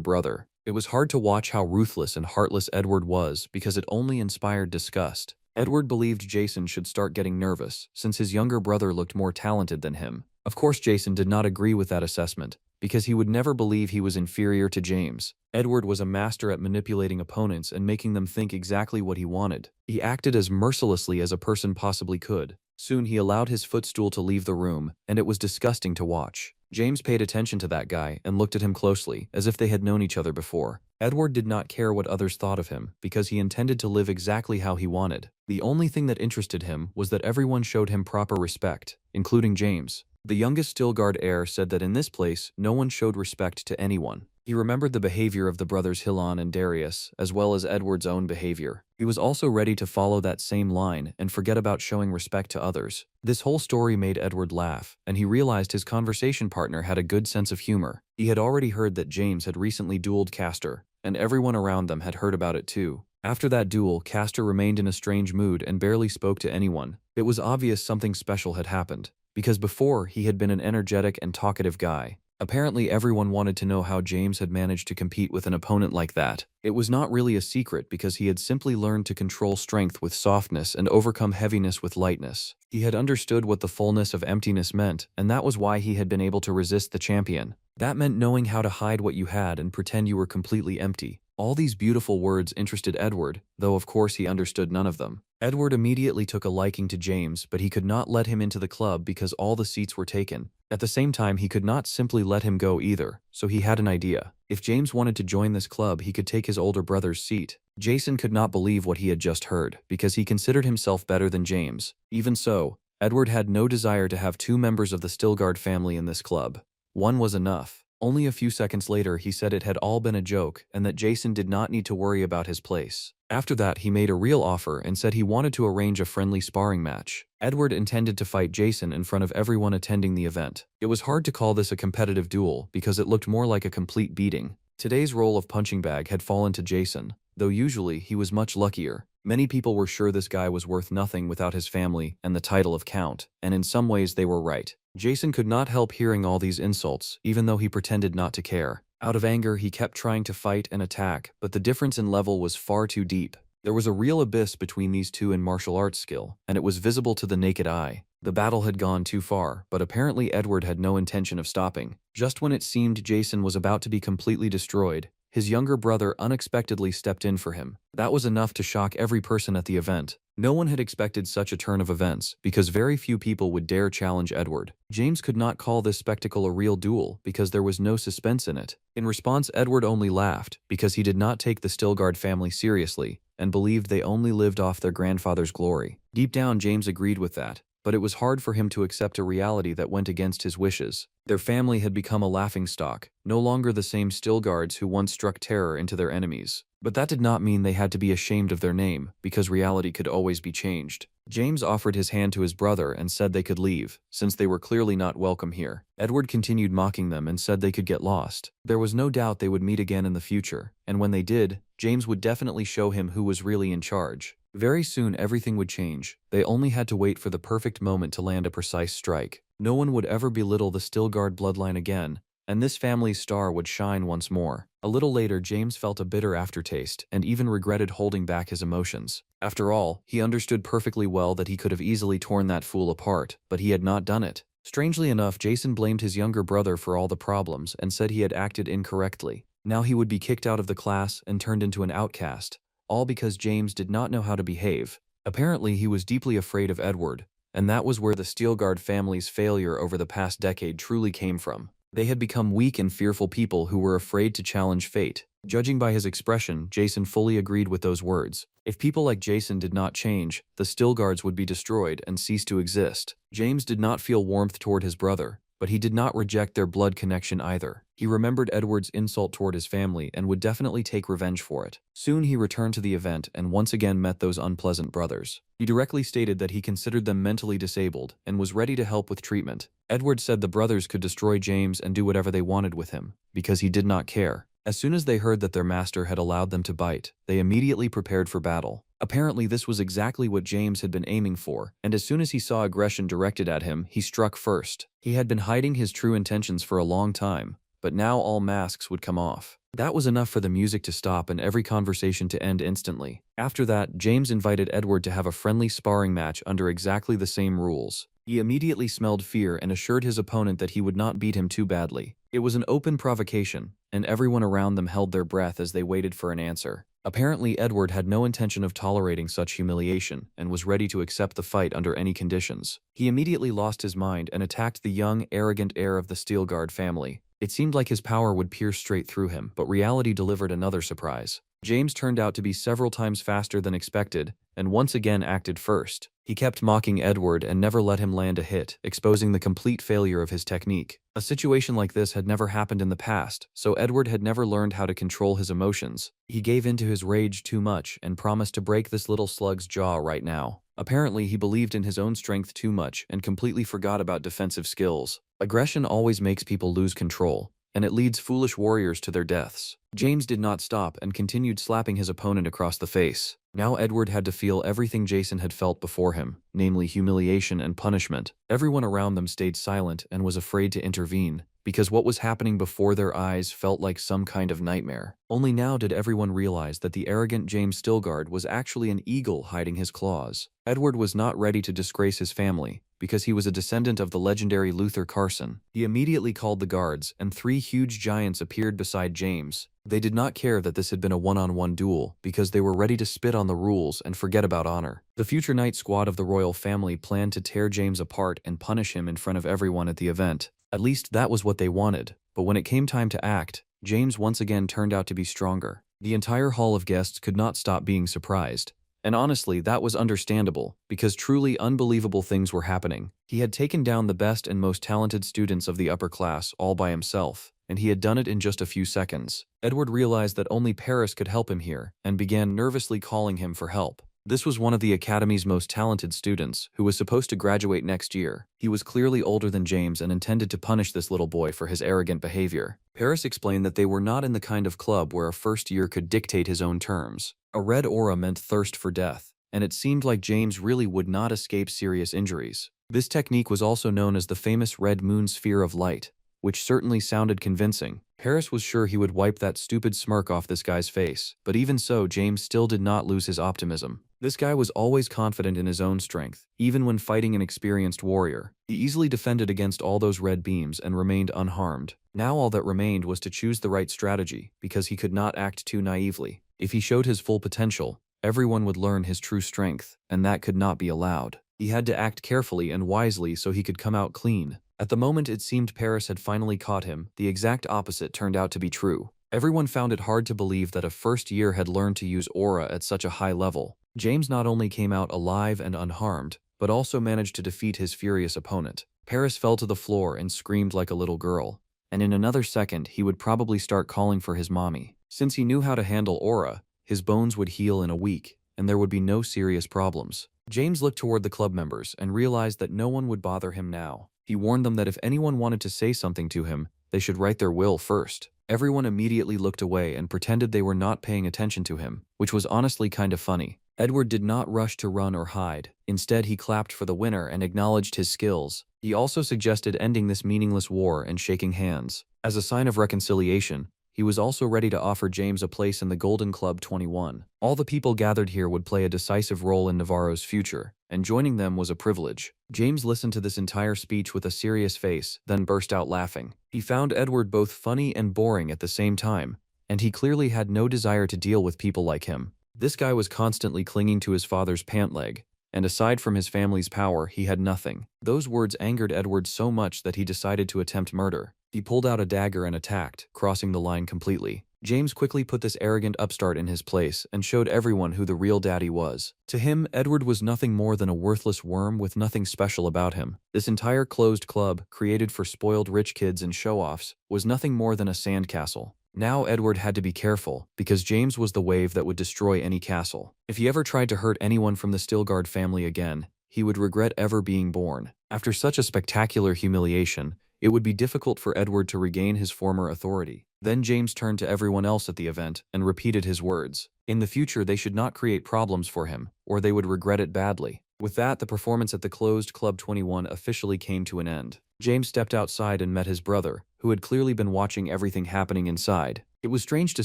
brother. It was hard to watch how ruthless and heartless Edward was because it only inspired disgust. Edward believed Jason should start getting nervous, since his younger brother looked more talented than him. Of course, Jason did not agree with that assessment, because he would never believe he was inferior to James. Edward was a master at manipulating opponents and making them think exactly what he wanted. He acted as mercilessly as a person possibly could. Soon he allowed his footstool to leave the room, and it was disgusting to watch. James paid attention to that guy and looked at him closely, as if they had known each other before. Edward did not care what others thought of him, because he intended to live exactly how he wanted. The only thing that interested him was that everyone showed him proper respect, including James. The youngest Stilgard heir said that in this place, no one showed respect to anyone. He remembered the behavior of the brothers Hilan and Darius, as well as Edward's own behavior. He was also ready to follow that same line and forget about showing respect to others. This whole story made Edward laugh, and he realized his conversation partner had a good sense of humor. He had already heard that James had recently dueled Castor, and everyone around them had heard about it too. After that duel, Castor remained in a strange mood and barely spoke to anyone. It was obvious something special had happened, because before he had been an energetic and talkative guy. Apparently everyone wanted to know how James had managed to compete with an opponent like that. It was not really a secret because he had simply learned to control strength with softness and overcome heaviness with lightness. He had understood what the fullness of emptiness meant, and that was why he had been able to resist the champion. That meant knowing how to hide what you had and pretend you were completely empty. All these beautiful words interested Edward, though of course he understood none of them. Edward immediately took a liking to James, but he could not let him into the club because all the seats were taken. At the same time, he could not simply let him go either, so he had an idea. If James wanted to join this club, he could take his older brother's seat. Jason could not believe what he had just heard, because he considered himself better than James. Even so, Edward had no desire to have two members of the Stilgard family in this club. One was enough. Only a few seconds later, he said it had all been a joke and that Jason did not need to worry about his place. After that, he made a real offer and said he wanted to arrange a friendly sparring match. Edward intended to fight Jason in front of everyone attending the event. It was hard to call this a competitive duel because it looked more like a complete beating. Today's role of punching bag had fallen to Jason, though usually he was much luckier. Many people were sure this guy was worth nothing without his family and the title of Count, and in some ways they were right. Jason could not help hearing all these insults, even though he pretended not to care. Out of anger, he kept trying to fight and attack, but the difference in level was far too deep. There was a real abyss between these two in martial arts skill, and it was visible to the naked eye. The battle had gone too far, but apparently Edward had no intention of stopping. Just when it seemed Jason was about to be completely destroyed, his younger brother unexpectedly stepped in for him. That was enough to shock every person at the event. No one had expected such a turn of events, because very few people would dare challenge Edward. James could not call this spectacle a real duel, because there was no suspense in it. In response, Edward only laughed, because he did not take the Stilgard family seriously, and believed they only lived off their grandfather's glory. Deep down, James agreed with that, but it was hard for him to accept a reality that went against his wishes. Their family had become a laughingstock, no longer the same Stilgards who once struck terror into their enemies. But that did not mean they had to be ashamed of their name, because reality could always be changed. James offered his hand to his brother and said they could leave, since they were clearly not welcome here. Edward continued mocking them and said they could get lost. There was no doubt they would meet again in the future, and when they did, James would definitely show him who was really in charge. Very soon everything would change. They only had to wait for the perfect moment to land a precise strike. No one would ever belittle the Stilgard bloodline again, and this family's star would shine once more. A little later, James felt a bitter aftertaste and even regretted holding back his emotions. After all, he understood perfectly well that he could have easily torn that fool apart, but he had not done it. Strangely enough, Jason blamed his younger brother for all the problems and said he had acted incorrectly. Now he would be kicked out of the class and turned into an outcast, all because James did not know how to behave. Apparently, he was deeply afraid of Edward, and that was where the Stilgard family's failure over the past decade truly came from. They had become weak and fearful people who were afraid to challenge fate. Judging by his expression, Jason fully agreed with those words. If people like Jason did not change, the Stilgards would be destroyed and cease to exist. James did not feel warmth toward his brother, but he did not reject their blood connection either. He remembered Edward's insult toward his family and would definitely take revenge for it. Soon he returned to the event and once again met those unpleasant brothers. He directly stated that he considered them mentally disabled and was ready to help with treatment. Edward said the brothers could destroy James and do whatever they wanted with him, because he did not care. As soon as they heard that their master had allowed them to bite, they immediately prepared for battle. Apparently, this was exactly what James had been aiming for, and as soon as he saw aggression directed at him, he struck first. He had been hiding his true intentions for a long time, but now all masks would come off. That was enough for the music to stop and every conversation to end instantly. After that, James invited Edward to have a friendly sparring match under exactly the same rules. He immediately smelled fear and assured his opponent that he would not beat him too badly. It was an open provocation, and everyone around them held their breath as they waited for an answer. Apparently, Edward had no intention of tolerating such humiliation and was ready to accept the fight under any conditions. He immediately lost his mind and attacked the young, arrogant heir of the Stilgard family. It seemed like his power would pierce straight through him, but reality delivered another surprise. James turned out to be several times faster than expected, and once again acted first. He kept mocking Edward and never let him land a hit, exposing the complete failure of his technique. A situation like this had never happened in the past, so Edward had never learned how to control his emotions. He gave in to his rage too much and promised to break this little slug's jaw right now. Apparently, he believed in his own strength too much and completely forgot about defensive skills. Aggression always makes people lose control, and it leads foolish warriors to their deaths. James did not stop and continued slapping his opponent across the face. Now Edward had to feel everything Jason had felt before him, namely humiliation and punishment. Everyone around them stayed silent and was afraid to intervene, because what was happening before their eyes felt like some kind of nightmare. Only now did everyone realize that the arrogant James Stilgard was actually an eagle hiding his claws. Edward was not ready to disgrace his family, because he was a descendant of the legendary Luther Carson. He immediately called the guards, and 3 huge giants appeared beside James. They did not care that this had been a one-on-one duel, because they were ready to spit on the rules and forget about honor. The future Knight Squad of the royal family planned to tear James apart and punish him in front of everyone at the event. At least that was what they wanted, but when it came time to act, James once again turned out to be stronger. The entire hall of guests could not stop being surprised. And honestly, that was understandable, because truly unbelievable things were happening. He had taken down the best and most talented students of the upper class all by himself, and he had done it in just a few seconds. Edward realized that only Paris could help him here, and began nervously calling him for help. This was one of the academy's most talented students, who was supposed to graduate next year. He was clearly older than James and intended to punish this little boy for his arrogant behavior. Paris explained that they were not in the kind of club where a first year could dictate his own terms. A red aura meant thirst for death, and it seemed like James really would not escape serious injuries. This technique was also known as the famous Red Moon Sphere of Light, which certainly sounded convincing. Paris was sure he would wipe that stupid smirk off this guy's face, but even so, James still did not lose his optimism. This guy was always confident in his own strength, even when fighting an experienced warrior. He easily defended against all those red beams and remained unharmed. Now all that remained was to choose the right strategy, because he could not act too naively. If he showed his full potential, everyone would learn his true strength, and that could not be allowed. He had to act carefully and wisely so he could come out clean. At the moment it seemed Paris had finally caught him, the exact opposite turned out to be true. Everyone found it hard to believe that a first year had learned to use aura at such a high level. James not only came out alive and unharmed, but also managed to defeat his furious opponent. Paris fell to the floor and screamed like a little girl, and in another second he would probably start calling for his mommy. Since he knew how to handle aura, his bones would heal in a week, and there would be no serious problems. James looked toward the club members and realized that no one would bother him now. He warned them that if anyone wanted to say something to him, they should write their will first. Everyone immediately looked away and pretended they were not paying attention to him, which was honestly kind of funny. Edward did not rush to run or hide. Instead, he clapped for the winner and acknowledged his skills. He also suggested ending this meaningless war and shaking hands. As a sign of reconciliation, he was also ready to offer James a place in the Golden Club 21. All the people gathered here would play a decisive role in Navarro's future, and joining them was a privilege. James listened to this entire speech with a serious face, then burst out laughing. He found Edward both funny and boring at the same time, and he clearly had no desire to deal with people like him. This guy was constantly clinging to his father's pant leg, and aside from his family's power, he had nothing. Those words angered Edward so much that he decided to attempt murder. He pulled out a dagger and attacked, crossing the line completely. James quickly put this arrogant upstart in his place and showed everyone who the real daddy was. To him, Edward was nothing more than a worthless worm with nothing special about him. This entire closed club, created for spoiled rich kids and show-offs, was nothing more than a sandcastle. Now Edward had to be careful, because James was the wave that would destroy any castle. If he ever tried to hurt anyone from the Stilgard family again, he would regret ever being born. After such a spectacular humiliation, it would be difficult for Edward to regain his former authority. Then James turned to everyone else at the event and repeated his words. In the future, they should not create problems for him, or they would regret it badly. With that, the performance at the closed Club 21 officially came to an end. James stepped outside and met his brother, who had clearly been watching everything happening inside. It was strange to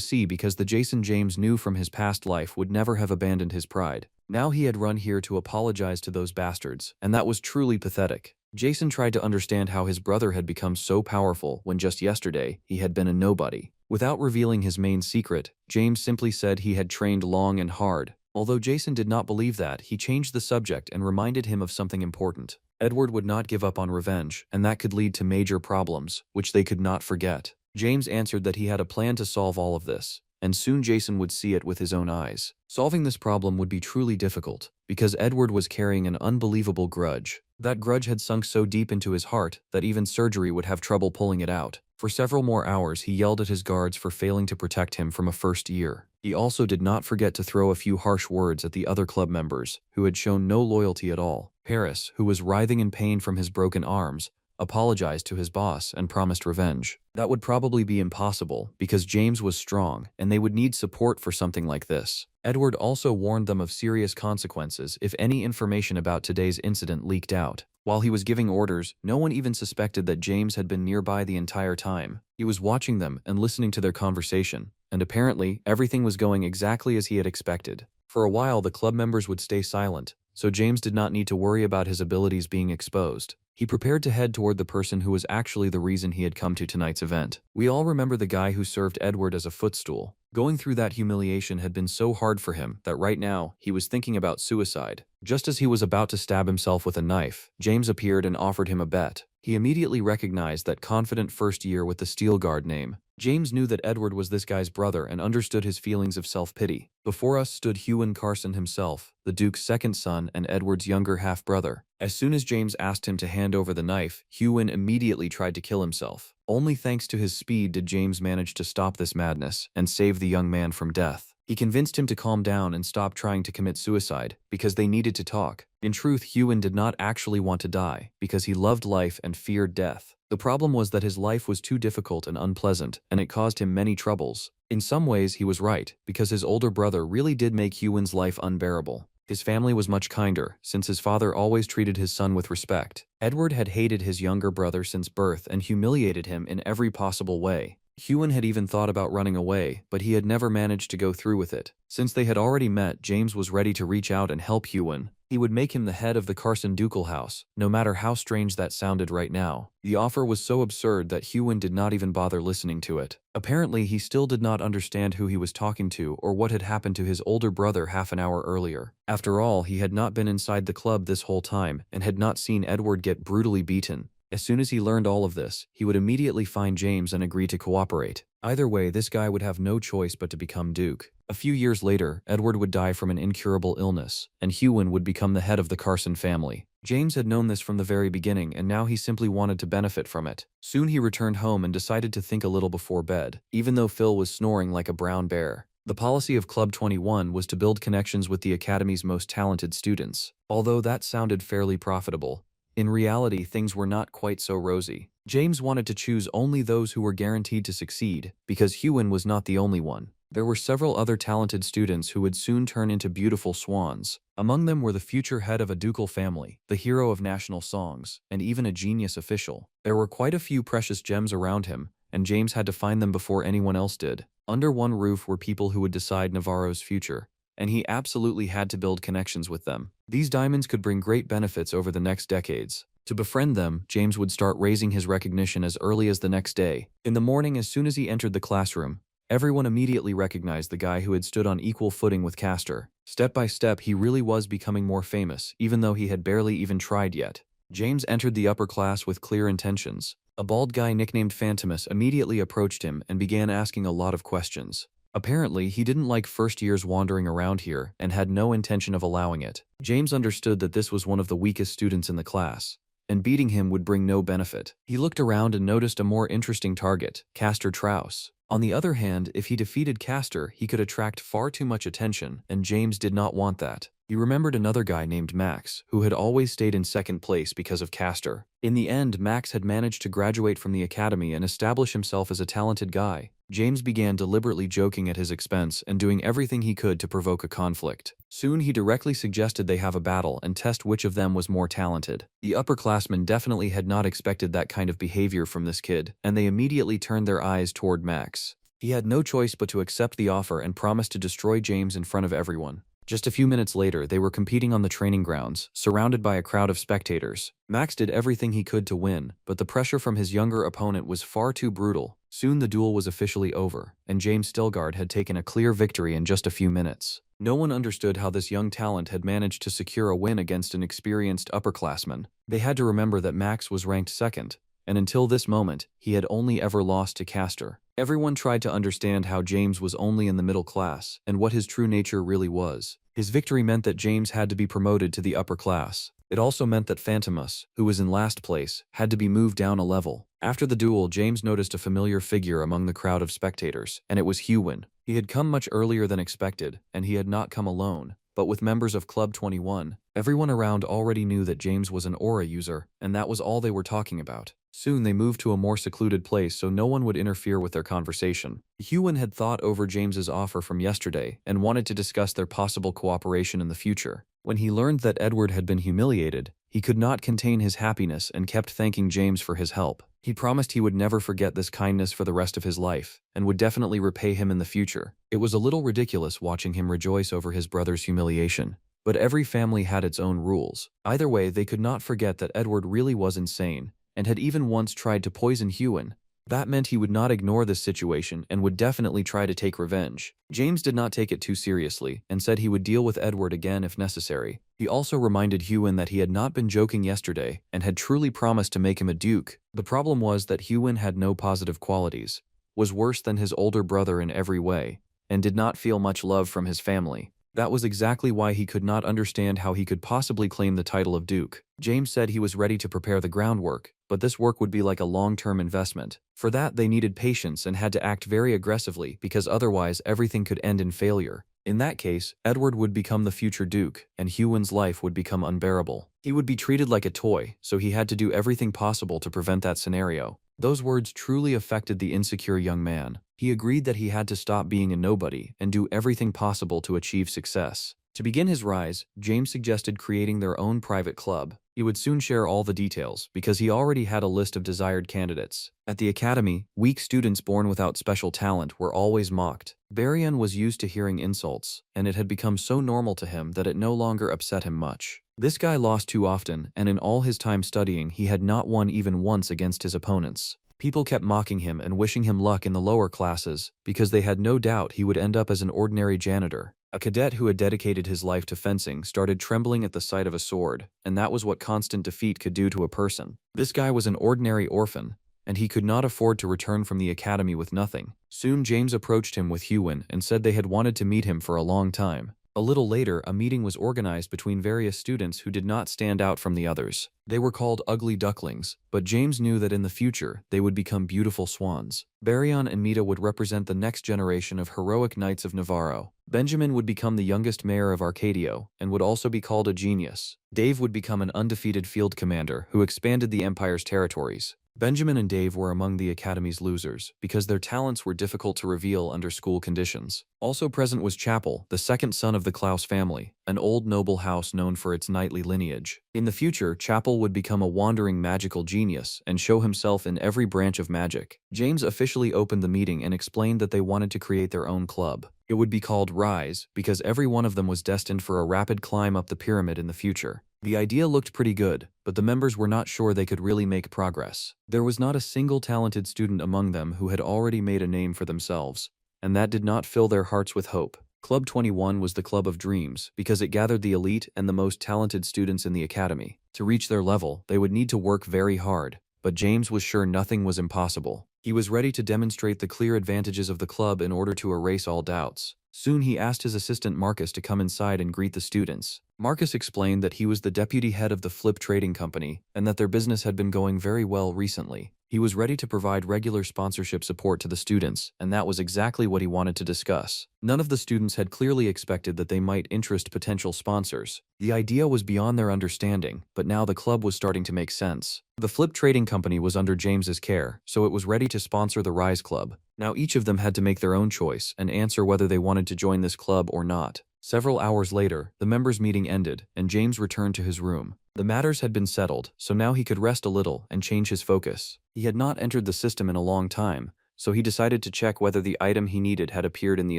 see because the Jason James knew from his past life would never have abandoned his pride. Now he had run here to apologize to those bastards, and that was truly pathetic. Jason tried to understand how his brother had become so powerful when just yesterday he had been a nobody. Without revealing his main secret, James simply said he had trained long and hard. Although Jason did not believe that, he changed the subject and reminded him of something important. Edward would not give up on revenge, and that could lead to major problems, which they could not forget. James answered that he had a plan to solve all of this, and soon Jason would see it with his own eyes. Solving this problem would be truly difficult, because Edward was carrying an unbelievable grudge. That grudge had sunk so deep into his heart that even surgery would have trouble pulling it out. For several more hours, he yelled at his guards for failing to protect him from a first year. He also did not forget to throw a few harsh words at the other club members, who had shown no loyalty at all. Paris, who was writhing in pain from his broken arms, apologized to his boss and promised revenge. That would probably be impossible, because James was strong, and they would need support for something like this. Edward also warned them of serious consequences if any information about today's incident leaked out. While he was giving orders, no one even suspected that James had been nearby the entire time. He was watching them and listening to their conversation, and apparently, everything was going exactly as he had expected. For a while, the club members would stay silent, so James did not need to worry about his abilities being exposed. He prepared to head toward the person who was actually the reason he had come to tonight's event. We all remember the guy who served Edward as a footstool. Going through that humiliation had been so hard for him that right now, he was thinking about suicide. Just as he was about to stab himself with a knife, James appeared and offered him a bet. He immediately recognized that confident first year with the Steelguard name. James knew that Edward was this guy's brother and understood his feelings of self-pity. Before us stood Huon Carson himself, the Duke's second son and Edward's younger half-brother. As soon as James asked him to hand over the knife, Huon immediately tried to kill himself. Only thanks to his speed did James manage to stop this madness and save the young man from death. He convinced him to calm down and stop trying to commit suicide, because they needed to talk. In truth, Huon did not actually want to die, because he loved life and feared death. The problem was that his life was too difficult and unpleasant, and it caused him many troubles. In some ways, he was right, because his older brother really did make Huon's life unbearable. His family was much kinder, since his father always treated his son with respect. Edward had hated his younger brother since birth and humiliated him in every possible way. Hyun had even thought about running away, but he had never managed to go through with it. Since they had already met, James was ready to reach out and help Hyun. He would make him the head of the Carson Ducal house, no matter how strange that sounded right now. The offer was so absurd that Hyun did not even bother listening to it. Apparently, he still did not understand who he was talking to or what had happened to his older brother half an hour earlier. After all, he had not been inside the club this whole time and had not seen Edward get brutally beaten. As soon as he learned all of this, he would immediately find James and agree to cooperate. Either way, this guy would have no choice but to become Duke. A few years later, Edward would die from an incurable illness, and Hyun would become the head of the Carson family. James had known this from the very beginning, and now he simply wanted to benefit from it. Soon he returned home and decided to think a little before bed, even though Phil was snoring like a brown bear. The policy of Club 21 was to build connections with the Academy's most talented students. Although that sounded fairly profitable, in reality, things were not quite so rosy. James wanted to choose only those who were guaranteed to succeed, because Hyun was not the only one. There were several other talented students who would soon turn into beautiful swans. Among them were the future head of a ducal family, the hero of national songs, and even a genius official. There were quite a few precious gems around him, and James had to find them before anyone else did. Under one roof were people who would decide Navarro's future, and he absolutely had to build connections with them. These diamonds could bring great benefits over the next decades. To befriend them, James would start raising his recognition as early as the next day. In the morning, as soon as he entered the classroom, everyone immediately recognized the guy who had stood on equal footing with Castor. Step by step, he really was becoming more famous, even though he had barely even tried yet. James entered the upper class with clear intentions. A bald guy nicknamed Phantomus immediately approached him and began asking a lot of questions. Apparently, he didn't like first years wandering around here and had no intention of allowing it. James understood that this was one of the weakest students in the class, and beating him would bring no benefit. He looked around and noticed a more interesting target, Castor Traus. On the other hand, if he defeated Castor, he could attract far too much attention, and James did not want that. He remembered another guy named Max, who had always stayed in second place because of Castor. In the end, Max had managed to graduate from the academy and establish himself as a talented guy. James began deliberately joking at his expense and doing everything he could to provoke a conflict. Soon he directly suggested they have a battle and test which of them was more talented. The upperclassmen definitely had not expected that kind of behavior from this kid, and they immediately turned their eyes toward Max. He had no choice but to accept the offer and promise to destroy James in front of everyone. Just a few minutes later, they were competing on the training grounds, surrounded by a crowd of spectators. Max did everything he could to win, but the pressure from his younger opponent was far too brutal. Soon the duel was officially over, and James Stilgard had taken a clear victory in just a few minutes. No one understood how this young talent had managed to secure a win against an experienced upperclassman. They had to remember that Max was ranked second, and until this moment, he had only ever lost to Castor. Everyone tried to understand how James was only in the middle class and what his true nature really was. His victory meant that James had to be promoted to the upper class. It also meant that Phantomus, who was in last place, had to be moved down a level. After the duel, James noticed a familiar figure among the crowd of spectators, and it was Hyun. He had come much earlier than expected, and he had not come alone, but with members of Club 21. Everyone around already knew that James was an aura user, and that was all they were talking about. Soon they moved to a more secluded place so no one would interfere with their conversation. Hyun had thought over James's offer from yesterday and wanted to discuss their possible cooperation in the future. When he learned that Edward had been humiliated, he could not contain his happiness and kept thanking James for his help. He promised he would never forget this kindness for the rest of his life, and would definitely repay him in the future. It was a little ridiculous watching him rejoice over his brother's humiliation, but every family had its own rules. Either way, they could not forget that Edward really was insane, and had even once tried to poison Hyun. That meant he would not ignore this situation and would definitely try to take revenge. James did not take it too seriously and said he would deal with Edward again if necessary. He also reminded Hyun that he had not been joking yesterday and had truly promised to make him a duke. The problem was that Hyun had no positive qualities, was worse than his older brother in every way, and did not feel much love from his family. That was exactly why he could not understand how he could possibly claim the title of Duke. James said he was ready to prepare the groundwork, but this work would be like a long-term investment. For that, they needed patience and had to act very aggressively because otherwise everything could end in failure. In that case, Edward would become the future Duke, and Hyun's life would become unbearable. He would be treated like a toy, so he had to do everything possible to prevent that scenario. Those words truly affected the insecure young man. He agreed that he had to stop being a nobody and do everything possible to achieve success. To begin his rise, James suggested creating their own private club. He would soon share all the details because he already had a list of desired candidates. At the academy, weak students born without special talent were always mocked. Baryon was used to hearing insults, and it had become so normal to him that it no longer upset him much. This guy lost too often, and in all his time studying he had not won even once against his opponents. People kept mocking him and wishing him luck in the lower classes because they had no doubt he would end up as an ordinary janitor. A cadet who had dedicated his life to fencing started trembling at the sight of a sword, and that was what constant defeat could do to a person. This guy was an ordinary orphan, and he could not afford to return from the academy with nothing. Soon James approached him with Hewin and said they had wanted to meet him for a long time. A little later, a meeting was organized between various students who did not stand out from the others. They were called ugly ducklings, but James knew that in the future, they would become beautiful swans. Baryon and Mita would represent the next generation of heroic knights of Navarro. Benjamin would become the youngest mayor of Arcadio, and would also be called a genius. Dave would become an undefeated field commander who expanded the Empire's territories. Benjamin and Dave were among the Academy's losers, because their talents were difficult to reveal under school conditions. Also present was Chapel, the second son of the Klaus family, an old noble house known for its knightly lineage. In the future, Chapel would become a wandering magical genius and show himself in every branch of magic. James officially opened the meeting and explained that they wanted to create their own club. It would be called Rise, because every one of them was destined for a rapid climb up the pyramid in the future. The idea looked pretty good, but the members were not sure they could really make progress. There was not a single talented student among them who had already made a name for themselves, and that did not fill their hearts with hope. Club 21 was the club of dreams because it gathered the elite and the most talented students in the academy. To reach their level, they would need to work very hard, but James was sure nothing was impossible. He was ready to demonstrate the clear advantages of the club in order to erase all doubts. Soon he asked his assistant Marcus to come inside and greet the students. Marcus explained that he was the deputy head of the Flip Trading Company and that their business had been going very well recently. He was ready to provide regular sponsorship support to the students, and that was exactly what he wanted to discuss. None of the students had clearly expected that they might interest potential sponsors. The idea was beyond their understanding, but now the club was starting to make sense. The Flip Trading Company was under James's care, so it was ready to sponsor the Rise Club. Now each of them had to make their own choice and answer whether they wanted to join this club or not. Several hours later, the members' meeting ended, and James returned to his room. The matters had been settled, so now he could rest a little and change his focus. He had not entered the system in a long time, so he decided to check whether the item he needed had appeared in the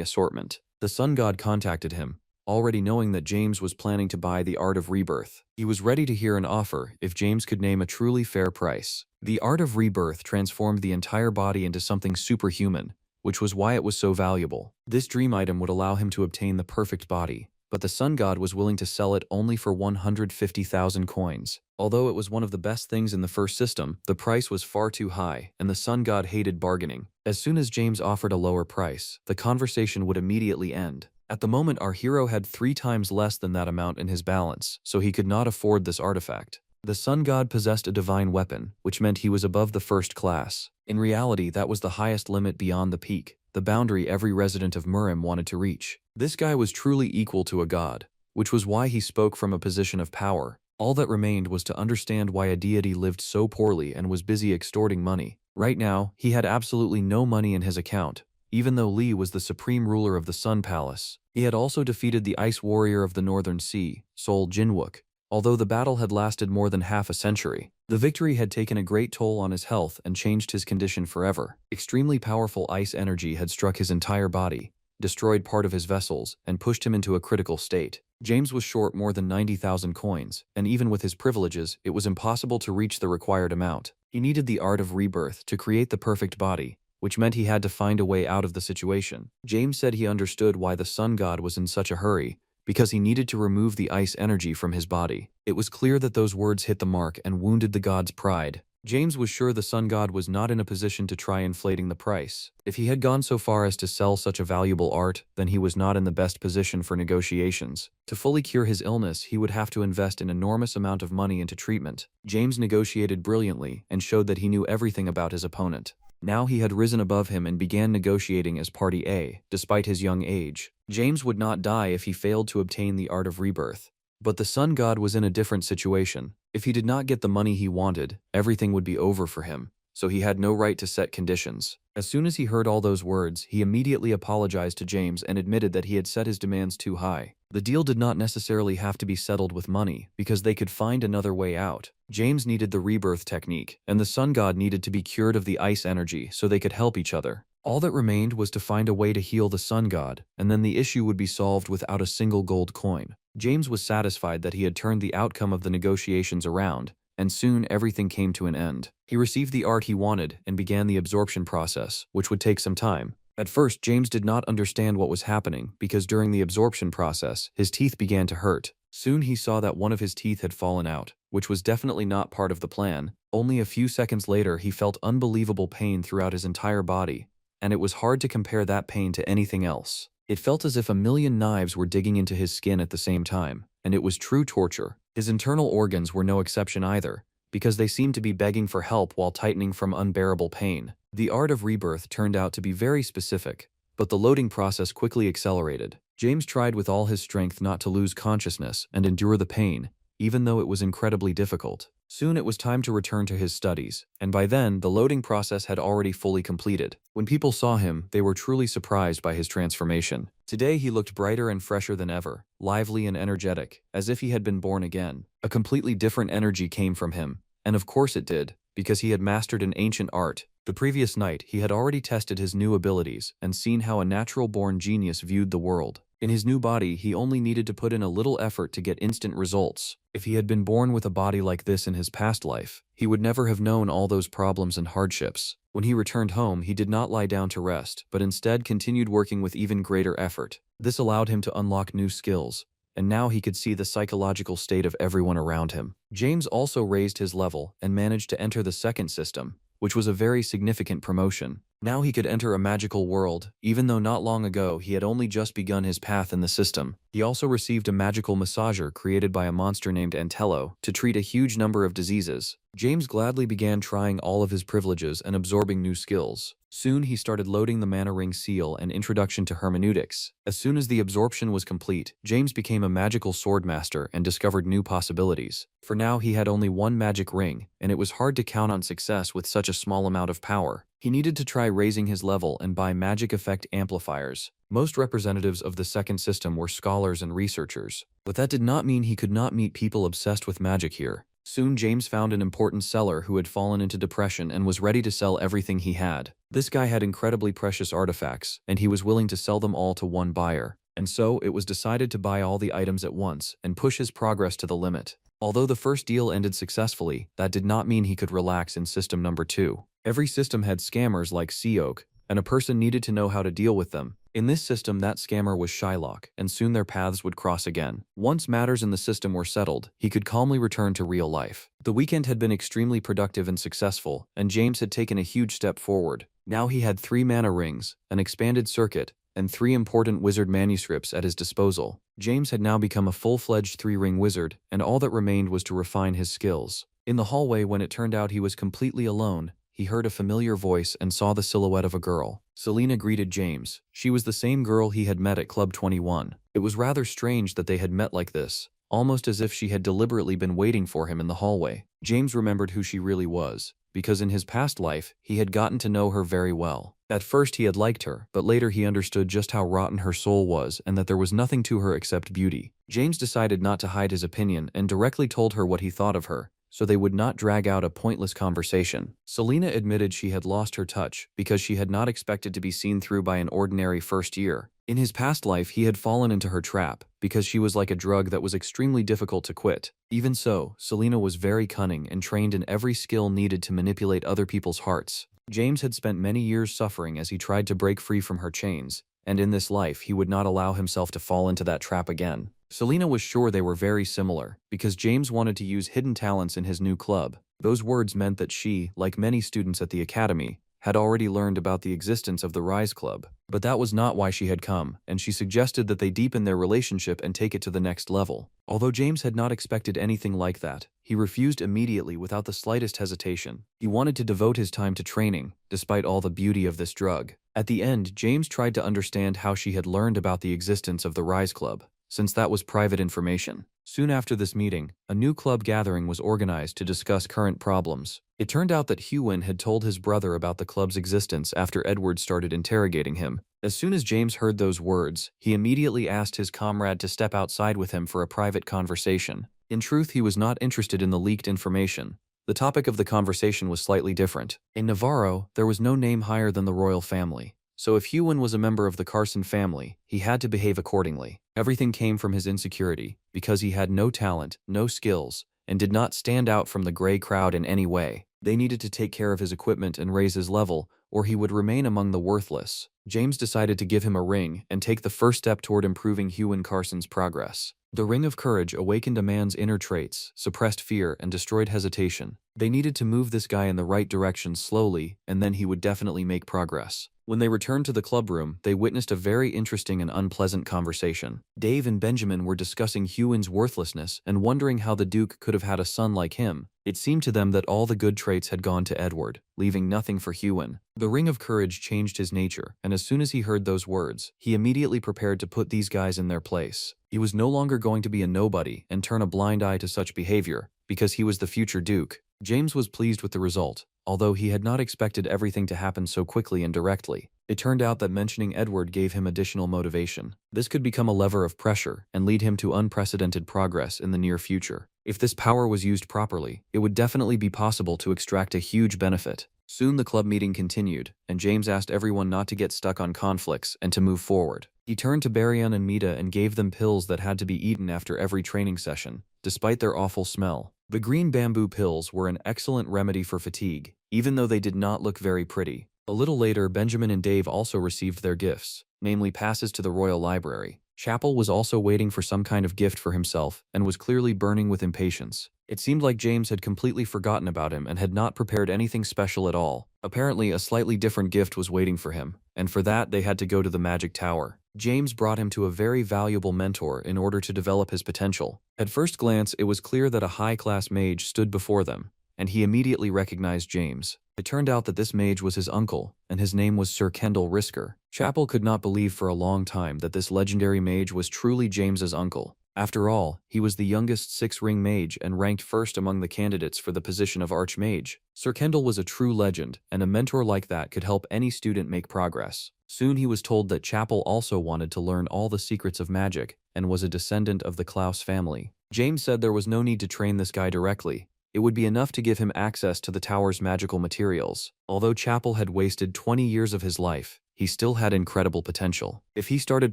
assortment. The Sun God contacted him, already knowing that James was planning to buy the Art of Rebirth. He was ready to hear an offer if James could name a truly fair price. The Art of Rebirth transformed the entire body into something superhuman, which was why it was so valuable. This dream item would allow him to obtain the perfect body, but the Sun God was willing to sell it only for 150,000 coins. Although it was one of the best things in the first system, the price was far too high, and the Sun God hated bargaining. As soon as James offered a lower price, the conversation would immediately end. At the moment, our hero had 3 times less than that amount in his balance, so he could not afford this artifact. The Sun God possessed a divine weapon, which meant he was above the first class. In reality, that was the highest limit beyond the peak, the boundary every resident of Murim wanted to reach. This guy was truly equal to a god, which was why he spoke from a position of power. All that remained was to understand why a deity lived so poorly and was busy extorting money. Right now, he had absolutely no money in his account, even though Lee was the supreme ruler of the Sun Palace. He had also defeated the Ice Warrior of the Northern Sea, Sol Jinwook. Although the battle had lasted more than half a century, the victory had taken a great toll on his health and changed his condition forever. Extremely powerful ice energy had struck his entire body, destroyed part of his vessels, and pushed him into a critical state. James was short more than 90,000 coins, and even with his privileges, it was impossible to reach the required amount. He needed the Art of Rebirth to create the perfect body, which meant he had to find a way out of the situation. James said he understood why the Sun God was in such a hurry, because he needed to remove the ice energy from his body. It was clear that those words hit the mark and wounded the god's pride. James was sure the Sun God was not in a position to try inflating the price. If he had gone so far as to sell such a valuable art, then he was not in the best position for negotiations. To fully cure his illness, he would have to invest an enormous amount of money into treatment. James negotiated brilliantly and showed that he knew everything about his opponent. Now he had risen above him and began negotiating as Party A, despite his young age. James would not die if he failed to obtain the Art of Rebirth. But the Sun God was in a different situation. If he did not get the money he wanted, everything would be over for him. so he had no right to set conditions. As soon as he heard all those words, he immediately apologized to James and admitted that he had set his demands too high. The deal did not necessarily have to be settled with money, because they could find another way out. James needed the rebirth technique, and the sun god needed to be cured of the ice energy so they could help each other. All that remained was to find a way to heal the sun god, and then the issue would be solved without a single gold coin. James was satisfied that he had turned the outcome of the negotiations around, and soon everything came to an end. He received the art he wanted and began the absorption process, which would take some time. At first, James did not understand what was happening because during the absorption process, his teeth began to hurt. Soon he saw that one of his teeth had fallen out, which was definitely not part of the plan. Only a few seconds later, he felt unbelievable pain throughout his entire body, and it was hard to compare that pain to anything else. It felt as if a million knives were digging into his skin at the same time, and it was true torture. His internal organs were no exception either, because they seemed to be begging for help while tightening from unbearable pain. The art of rebirth turned out to be very specific, but the loading process quickly accelerated. James tried with all his strength not to lose consciousness and endure the pain, even though it was incredibly difficult. Soon it was time to return to his studies, and by then the loading process had already fully completed. When people saw him, they were truly surprised by his transformation. Today he looked brighter and fresher than ever, lively and energetic, as if he had been born again. A completely different energy came from him, and of course it did, because he had mastered an ancient art. The previous night, he had already tested his new abilities and seen how a natural-born genius viewed the world. In his new body, he only needed to put in a little effort to get instant results. If he had been born with a body like this in his past life, he would never have known all those problems and hardships. When he returned home, he did not lie down to rest, but instead continued working with even greater effort. This allowed him to unlock new skills, and now he could see the psychological state of everyone around him. James also raised his level and managed to enter the second system, which was a very significant promotion. Now he could enter a magical world, even though not long ago he had only just begun his path in the system. He also received a magical massager created by a monster named Antello to treat a huge number of diseases. James gladly began trying all of his privileges and absorbing new skills. Soon he started loading the Mana Ring Seal and Introduction to Hermeneutics. As soon as the absorption was complete, James became a magical sword master and discovered new possibilities. For now he had only one magic ring, and it was hard to count on success with such a small amount of power. He needed to try raising his level and buy magic effect amplifiers. Most representatives of the second system were scholars and researchers, but that did not mean he could not meet people obsessed with magic here. Soon James found an important seller who had fallen into depression and was ready to sell everything he had. This guy had incredibly precious artifacts, and he was willing to sell them all to one buyer. And so it was decided to buy all the items at once and push his progress to the limit. Although the first deal ended successfully, that did not mean he could relax in system number 2. Every system had scammers like Seok, and a person needed to know how to deal with them. In this system, that scammer was Shylock, and soon their paths would cross again. Once matters in the system were settled, he could calmly return to real life. The weekend had been extremely productive and successful, and James had taken a huge step forward. Now he had 3 mana rings, an expanded circuit, and 3 important wizard manuscripts at his disposal. James had now become a full-fledged 3-ring wizard, and all that remained was to refine his skills. In the hallway, when it turned out he was completely alone, he heard a familiar voice and saw the silhouette of a girl. Selena greeted James. She was the same girl he had met at Club 21. It was rather strange that they had met like this, almost as if she had deliberately been waiting for him in the hallway. James remembered who she really was, because in his past life, he had gotten to know her very well. At first he had liked her, but later he understood just how rotten her soul was and that there was nothing to her except beauty. James decided not to hide his opinion and directly told her what he thought of her, so they would not drag out a pointless conversation. Selena admitted she had lost her touch because she had not expected to be seen through by an ordinary first year. In his past life, he had fallen into her trap because she was like a drug that was extremely difficult to quit. Even so, Selena was very cunning and trained in every skill needed to manipulate other people's hearts. James had spent many years suffering as he tried to break free from her chains, and in this life he would not allow himself to fall into that trap again. Selena was sure they were very similar, because James wanted to use hidden talents in his new club. Those words meant that she, like many students at the academy, had already learned about the existence of the Rise Club. But that was not why she had come, and she suggested that they deepen their relationship and take it to the next level. Although James had not expected anything like that, he refused immediately without the slightest hesitation. He wanted to devote his time to training, despite all the beauty of this drug. At the end, James tried to understand how she had learned about the existence of the Rise Club, since that was private information. Soon after this meeting, a new club gathering was organized to discuss current problems. It turned out that Hewin had told his brother about the club's existence after Edward started interrogating him. As soon as James heard those words, he immediately asked his comrade to step outside with him for a private conversation. In truth, he was not interested in the leaked information. The topic of the conversation was slightly different. In Navarro, there was no name higher than the royal family. So if Hewin was a member of the Carson family, he had to behave accordingly. Everything came from his insecurity, because he had no talent, no skills, and did not stand out from the gray crowd in any way. They needed to take care of his equipment and raise his level, or he would remain among the worthless. James decided to give him a ring and take the first step toward improving Hewin Carson's progress. The Ring of Courage awakened a man's inner traits, suppressed fear, and destroyed hesitation. They needed to move this guy in the right direction slowly, and then he would definitely make progress. When they returned to the club room, they witnessed a very interesting and unpleasant conversation. Dave and Benjamin were discussing Hewin's worthlessness and wondering how the Duke could have had a son like him. It seemed to them that all the good traits had gone to Edward, leaving nothing for Hewin. The Ring of Courage changed his nature, and as soon as he heard those words, he immediately prepared to put these guys in their place. He was no longer going to be a nobody and turn a blind eye to such behavior, because he was the future Duke. James was pleased with the result, although he had not expected everything to happen so quickly and directly. It turned out that mentioning Edward gave him additional motivation. This could become a lever of pressure and lead him to unprecedented progress in the near future. If this power was used properly, it would definitely be possible to extract a huge benefit. Soon the club meeting continued, and James asked everyone not to get stuck on conflicts and to move forward. He turned to Baryon and Mita and gave them pills that had to be eaten after every training session, despite their awful smell. The green bamboo pills were an excellent remedy for fatigue, even though they did not look very pretty. A little later, Benjamin and Dave also received their gifts, namely passes to the Royal Library. Chapel was also waiting for some kind of gift for himself and was clearly burning with impatience. It seemed like James had completely forgotten about him and had not prepared anything special at all. Apparently, a slightly different gift was waiting for him, and for that they had to go to the Magic Tower. James brought him to a very valuable mentor in order to develop his potential. At first glance, it was clear that a high-class mage stood before them, and he immediately recognized James. It turned out that this mage was his uncle, and his name was Sir Kendall Risker. Chapel could not believe for a long time that this legendary mage was truly James's uncle. After all, he was the youngest six-ring mage and ranked first among the candidates for the position of Archmage. Sir Kendall was a true legend, and a mentor like that could help any student make progress. Soon he was told that Chapel also wanted to learn all the secrets of magic, and was a descendant of the Klaus family. James said there was no need to train this guy directly. It would be enough to give him access to the tower's magical materials. Although Chapel had wasted 20 years of his life, he still had incredible potential. If he started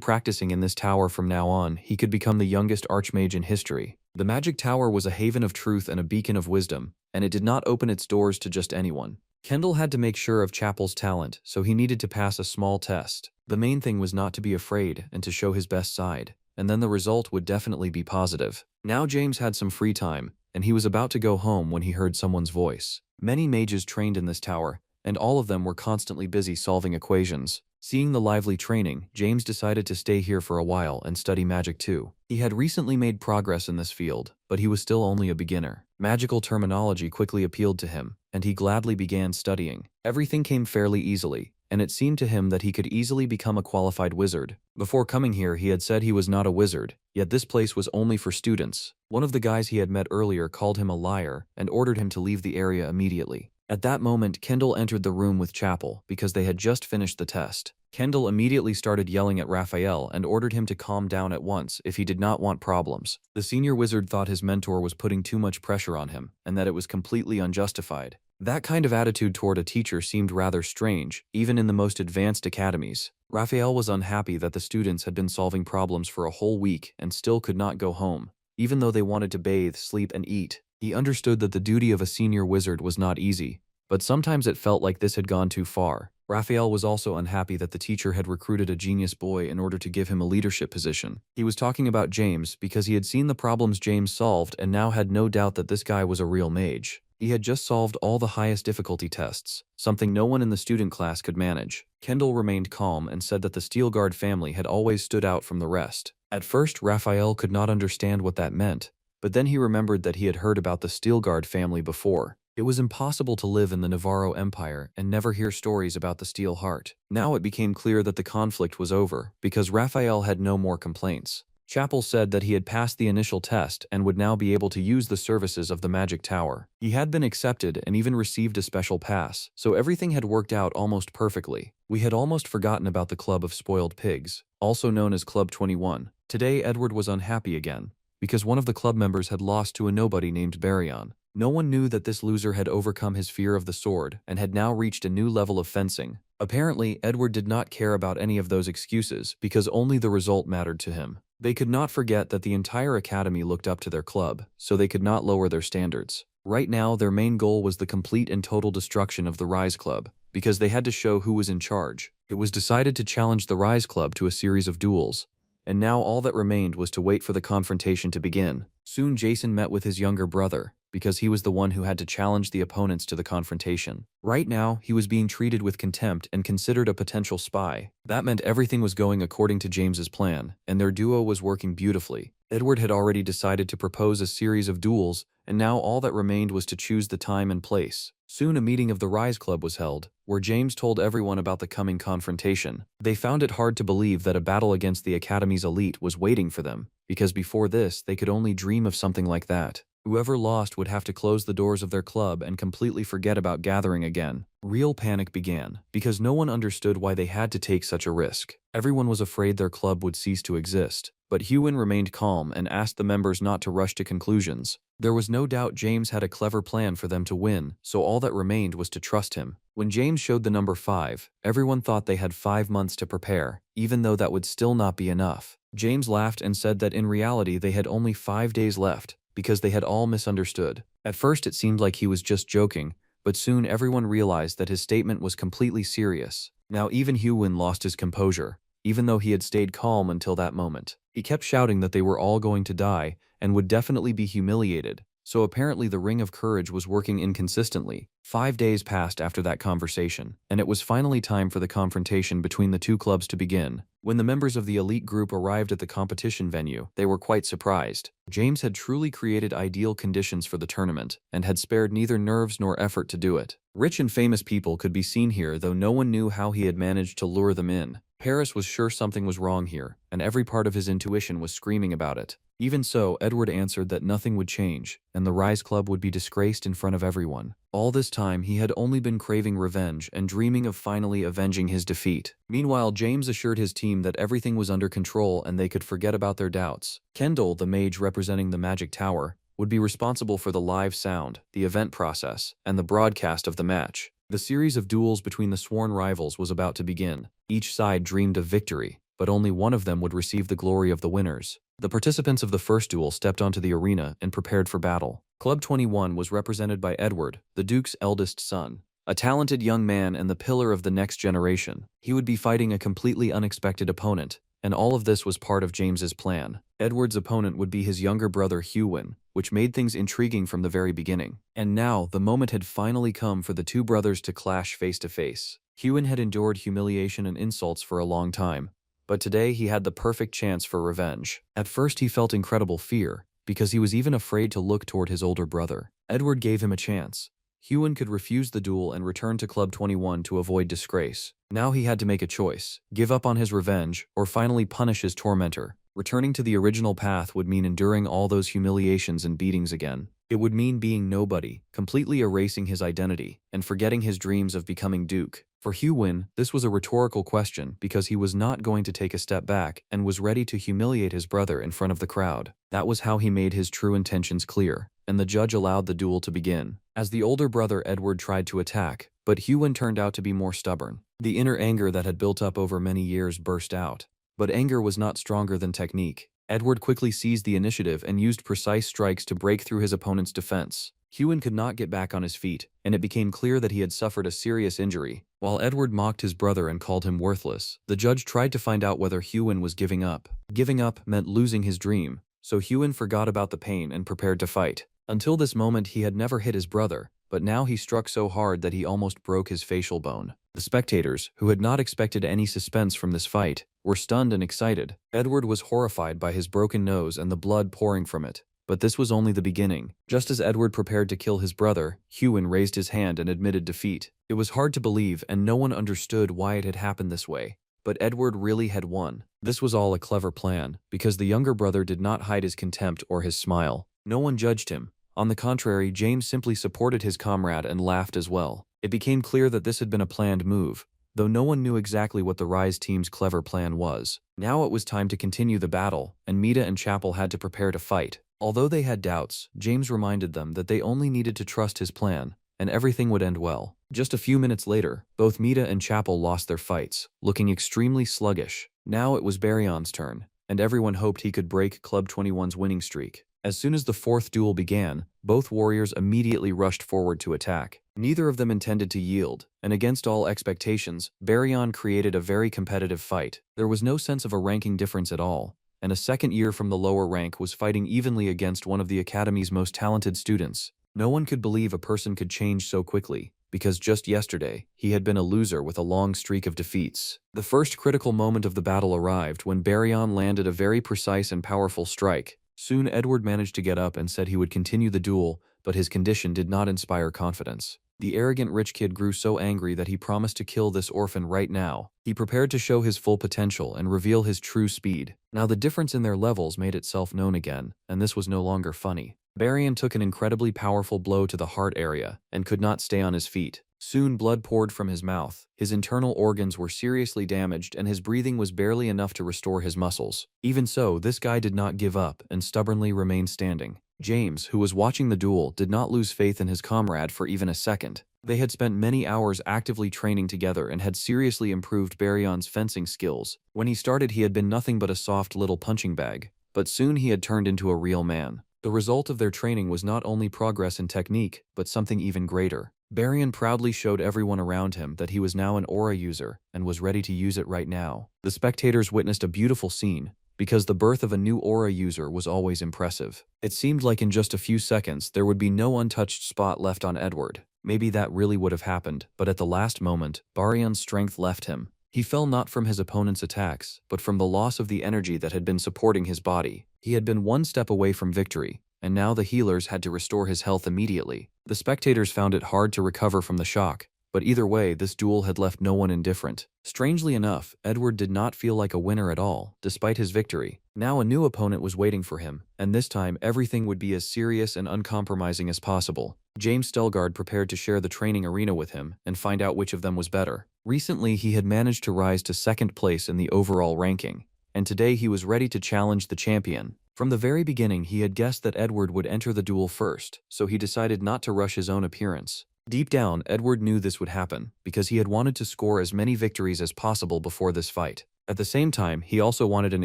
practicing in this tower from now on, he could become the youngest archmage in history. The Magic Tower was a haven of truth and a beacon of wisdom, and it did not open its doors to just anyone. Kendall had to make sure of Chapel's talent, so he needed to pass a small test. The main thing was not to be afraid and to show his best side, and then the result would definitely be positive. Now James had some free time, and he was about to go home when he heard someone's voice. Many mages trained in this tower, and all of them were constantly busy solving equations. Seeing the lively training, James decided to stay here for a while and study magic too. He had recently made progress in this field, but he was still only a beginner. Magical terminology quickly appealed to him, and he gladly began studying. Everything came fairly easily, and it seemed to him that he could easily become a qualified wizard. Before coming here, he had said he was not a wizard, yet this place was only for students. One of the guys he had met earlier called him a liar and ordered him to leave the area immediately. At that moment, Kendall entered the room with Chapel because they had just finished the test. Kendall immediately started yelling at Raphael and ordered him to calm down at once if he did not want problems. The senior wizard thought his mentor was putting too much pressure on him and that it was completely unjustified. That kind of attitude toward a teacher seemed rather strange, even in the most advanced academies. Raphael was unhappy that the students had been solving problems for a whole week and still could not go home, even though they wanted to bathe, sleep, and eat. He understood that the duty of a senior wizard was not easy, but sometimes it felt like this had gone too far. Raphael was also unhappy that the teacher had recruited a genius boy in order to give him a leadership position. He was talking about James because he had seen the problems James solved and now had no doubt that this guy was a real mage. He had just solved all the highest difficulty tests, something no one in the student class could manage. Kendall remained calm and said that the Steelguard family had always stood out from the rest. At first, Raphael could not understand what that meant, but then he remembered that he had heard about the Steelguard family before. It was impossible to live in the Navarro Empire and never hear stories about the Steel Heart. Now it became clear that the conflict was over, because Raphael had no more complaints. Chapel said that he had passed the initial test and would now be able to use the services of the Magic Tower. He had been accepted and even received a special pass, so everything had worked out almost perfectly. We had almost forgotten about the Club of Spoiled Pigs, also known as Club 21. Today Edward was unhappy again, because one of the club members had lost to a nobody named Baryon. No one knew that this loser had overcome his fear of the sword and had now reached a new level of fencing. Apparently, Edward did not care about any of those excuses because only the result mattered to him. They could not forget that the entire academy looked up to their club, so they could not lower their standards. Right now, their main goal was the complete and total destruction of the Rise Club, because they had to show who was in charge. It was decided to challenge the Rise Club to a series of duels, and now all that remained was to wait for the confrontation to begin. Soon Jason met with his younger brother, because he was the one who had to challenge the opponents to the confrontation. Right now, he was being treated with contempt and considered a potential spy. That meant everything was going according to James's plan, and their duo was working beautifully. Edward had already decided to propose a series of duels, and now all that remained was to choose the time and place. Soon a meeting of the Rise Club was held, where James told everyone about the coming confrontation. They found it hard to believe that a battle against the Academy's elite was waiting for them, because before this they could only dream of something like that. Whoever lost would have to close the doors of their club and completely forget about gathering again. Real panic began, because no one understood why they had to take such a risk. Everyone was afraid their club would cease to exist. But Hewin remained calm and asked the members not to rush to conclusions. There was no doubt James had a clever plan for them to win, so all that remained was to trust him. When James showed the number 5, everyone thought they had 5 months to prepare, even though that would still not be enough. James laughed and said that in reality they had only 5 days left, because they had all misunderstood. At first it seemed like he was just joking, but soon everyone realized that his statement was completely serious. Now even Hewin lost his composure, even though he had stayed calm until that moment. He kept shouting that they were all going to die and would definitely be humiliated, so apparently the Ring of Courage was working inconsistently. 5 days passed after that conversation, and it was finally time for the confrontation between the two clubs to begin. When the members of the elite group arrived at the competition venue, they were quite surprised. James had truly created ideal conditions for the tournament, and had spared neither nerves nor effort to do it. Rich and famous people could be seen here, though no one knew how he had managed to lure them in. Paris was sure something was wrong here, and every part of his intuition was screaming about it. Even so, Edward answered that nothing would change, and the Rise Club would be disgraced in front of everyone. All this time, he had only been craving revenge and dreaming of finally avenging his defeat. Meanwhile, James assured his team that everything was under control and they could forget about their doubts. Kendall, the mage representing the Magic Tower, would be responsible for the live sound, the event process, and the broadcast of the match. The series of duels between the sworn rivals was about to begin. Each side dreamed of victory, but only one of them would receive the glory of the winners. The participants of the first duel stepped onto the arena and prepared for battle. Club 21 was represented by Edward, the Duke's eldest son, a talented young man and the pillar of the next generation. He would be fighting a completely unexpected opponent, and all of this was part of James's plan. Edward's opponent would be his younger brother Hewin, which made things intriguing from the very beginning. And now, the moment had finally come for the two brothers to clash face to face. Hewin had endured humiliation and insults for a long time, but today he had the perfect chance for revenge. At first he felt incredible fear, because he was even afraid to look toward his older brother. Edward gave him a chance. Hewin could refuse the duel and return to Club 21 to avoid disgrace. Now he had to make a choice: give up on his revenge, or finally punish his tormentor. Returning to the original path would mean enduring all those humiliations and beatings again. It would mean being nobody, completely erasing his identity, and forgetting his dreams of becoming Duke. For Hewin, this was a rhetorical question because he was not going to take a step back and was ready to humiliate his brother in front of the crowd. That was how he made his true intentions clear, and the judge allowed the duel to begin. As the older brother Edward tried to attack, but Hewin turned out to be more stubborn. The inner anger that had built up over many years burst out. But anger was not stronger than technique. Edward quickly seized the initiative and used precise strikes to break through his opponent's defense. Hewin could not get back on his feet, and it became clear that he had suffered a serious injury. While Edward mocked his brother and called him worthless, the judge tried to find out whether Hewin was giving up. Giving up meant losing his dream, so Hewin forgot about the pain and prepared to fight. Until this moment he had never hit his brother, but now he struck so hard that he almost broke his facial bone. The spectators, who had not expected any suspense from this fight, were stunned and excited. Edward was horrified by his broken nose and the blood pouring from it. But this was only the beginning. Just as Edward prepared to kill his brother, Hewin raised his hand and admitted defeat. It was hard to believe, and no one understood why it had happened this way. But Edward really had won. This was all a clever plan, because the younger brother did not hide his contempt or his smile. No one judged him. On the contrary, James simply supported his comrade and laughed as well. It became clear that this had been a planned move, though no one knew exactly what the Rise team's clever plan was. Now it was time to continue the battle, and Mita and Chapel had to prepare to fight. Although they had doubts, James reminded them that they only needed to trust his plan, and everything would end well. Just a few minutes later, both Mita and Chapel lost their fights, looking extremely sluggish. Now it was Barion's turn, and everyone hoped he could break Club 21's winning streak. As soon as the fourth duel began, both warriors immediately rushed forward to attack. Neither of them intended to yield, and against all expectations, Barion created a very competitive fight. There was no sense of a ranking difference at all, and a second year from the lower rank was fighting evenly against one of the Academy's most talented students. No one could believe a person could change so quickly, because just yesterday, he had been a loser with a long streak of defeats. The first critical moment of the battle arrived when Barion landed a very precise and powerful strike. Soon Edward managed to get up and said he would continue the duel, but his condition did not inspire confidence. The arrogant rich kid grew so angry that he promised to kill this orphan right now. He prepared to show his full potential and reveal his true speed. Now the difference in their levels made itself known again, and this was no longer funny. Barion took an incredibly powerful blow to the heart area and could not stay on his feet. Soon blood poured from his mouth, his internal organs were seriously damaged, and his breathing was barely enough to restore his muscles. Even so, this guy did not give up and stubbornly remained standing. James, who was watching the duel, did not lose faith in his comrade for even a second. They had spent many hours actively training together and had seriously improved Barion's fencing skills. When he started, he had been nothing but a soft little punching bag, but soon he had turned into a real man. The result of their training was not only progress in technique, but something even greater. Barion proudly showed everyone around him that he was now an aura user and was ready to use it right now. The spectators witnessed a beautiful scene, because the birth of a new aura user was always impressive. It seemed like in just a few seconds there would be no untouched spot left on Edward. Maybe that really would have happened, but at the last moment, Barion's strength left him. He fell not from his opponent's attacks, but from the loss of the energy that had been supporting his body. He had been one step away from victory, and now the healers had to restore his health immediately. The spectators found it hard to recover from the shock, but either way, this duel had left no one indifferent. Strangely enough, Edward did not feel like a winner at all, despite his victory. Now a new opponent was waiting for him, and this time everything would be as serious and uncompromising as possible. James Stelgard prepared to share the training arena with him and find out which of them was better. Recently, he had managed to rise to second place in the overall ranking, and today he was ready to challenge the champion. From the very beginning, he had guessed that Edward would enter the duel first, so he decided not to rush his own appearance. Deep down, Edward knew this would happen, because he had wanted to score as many victories as possible before this fight. At the same time, he also wanted an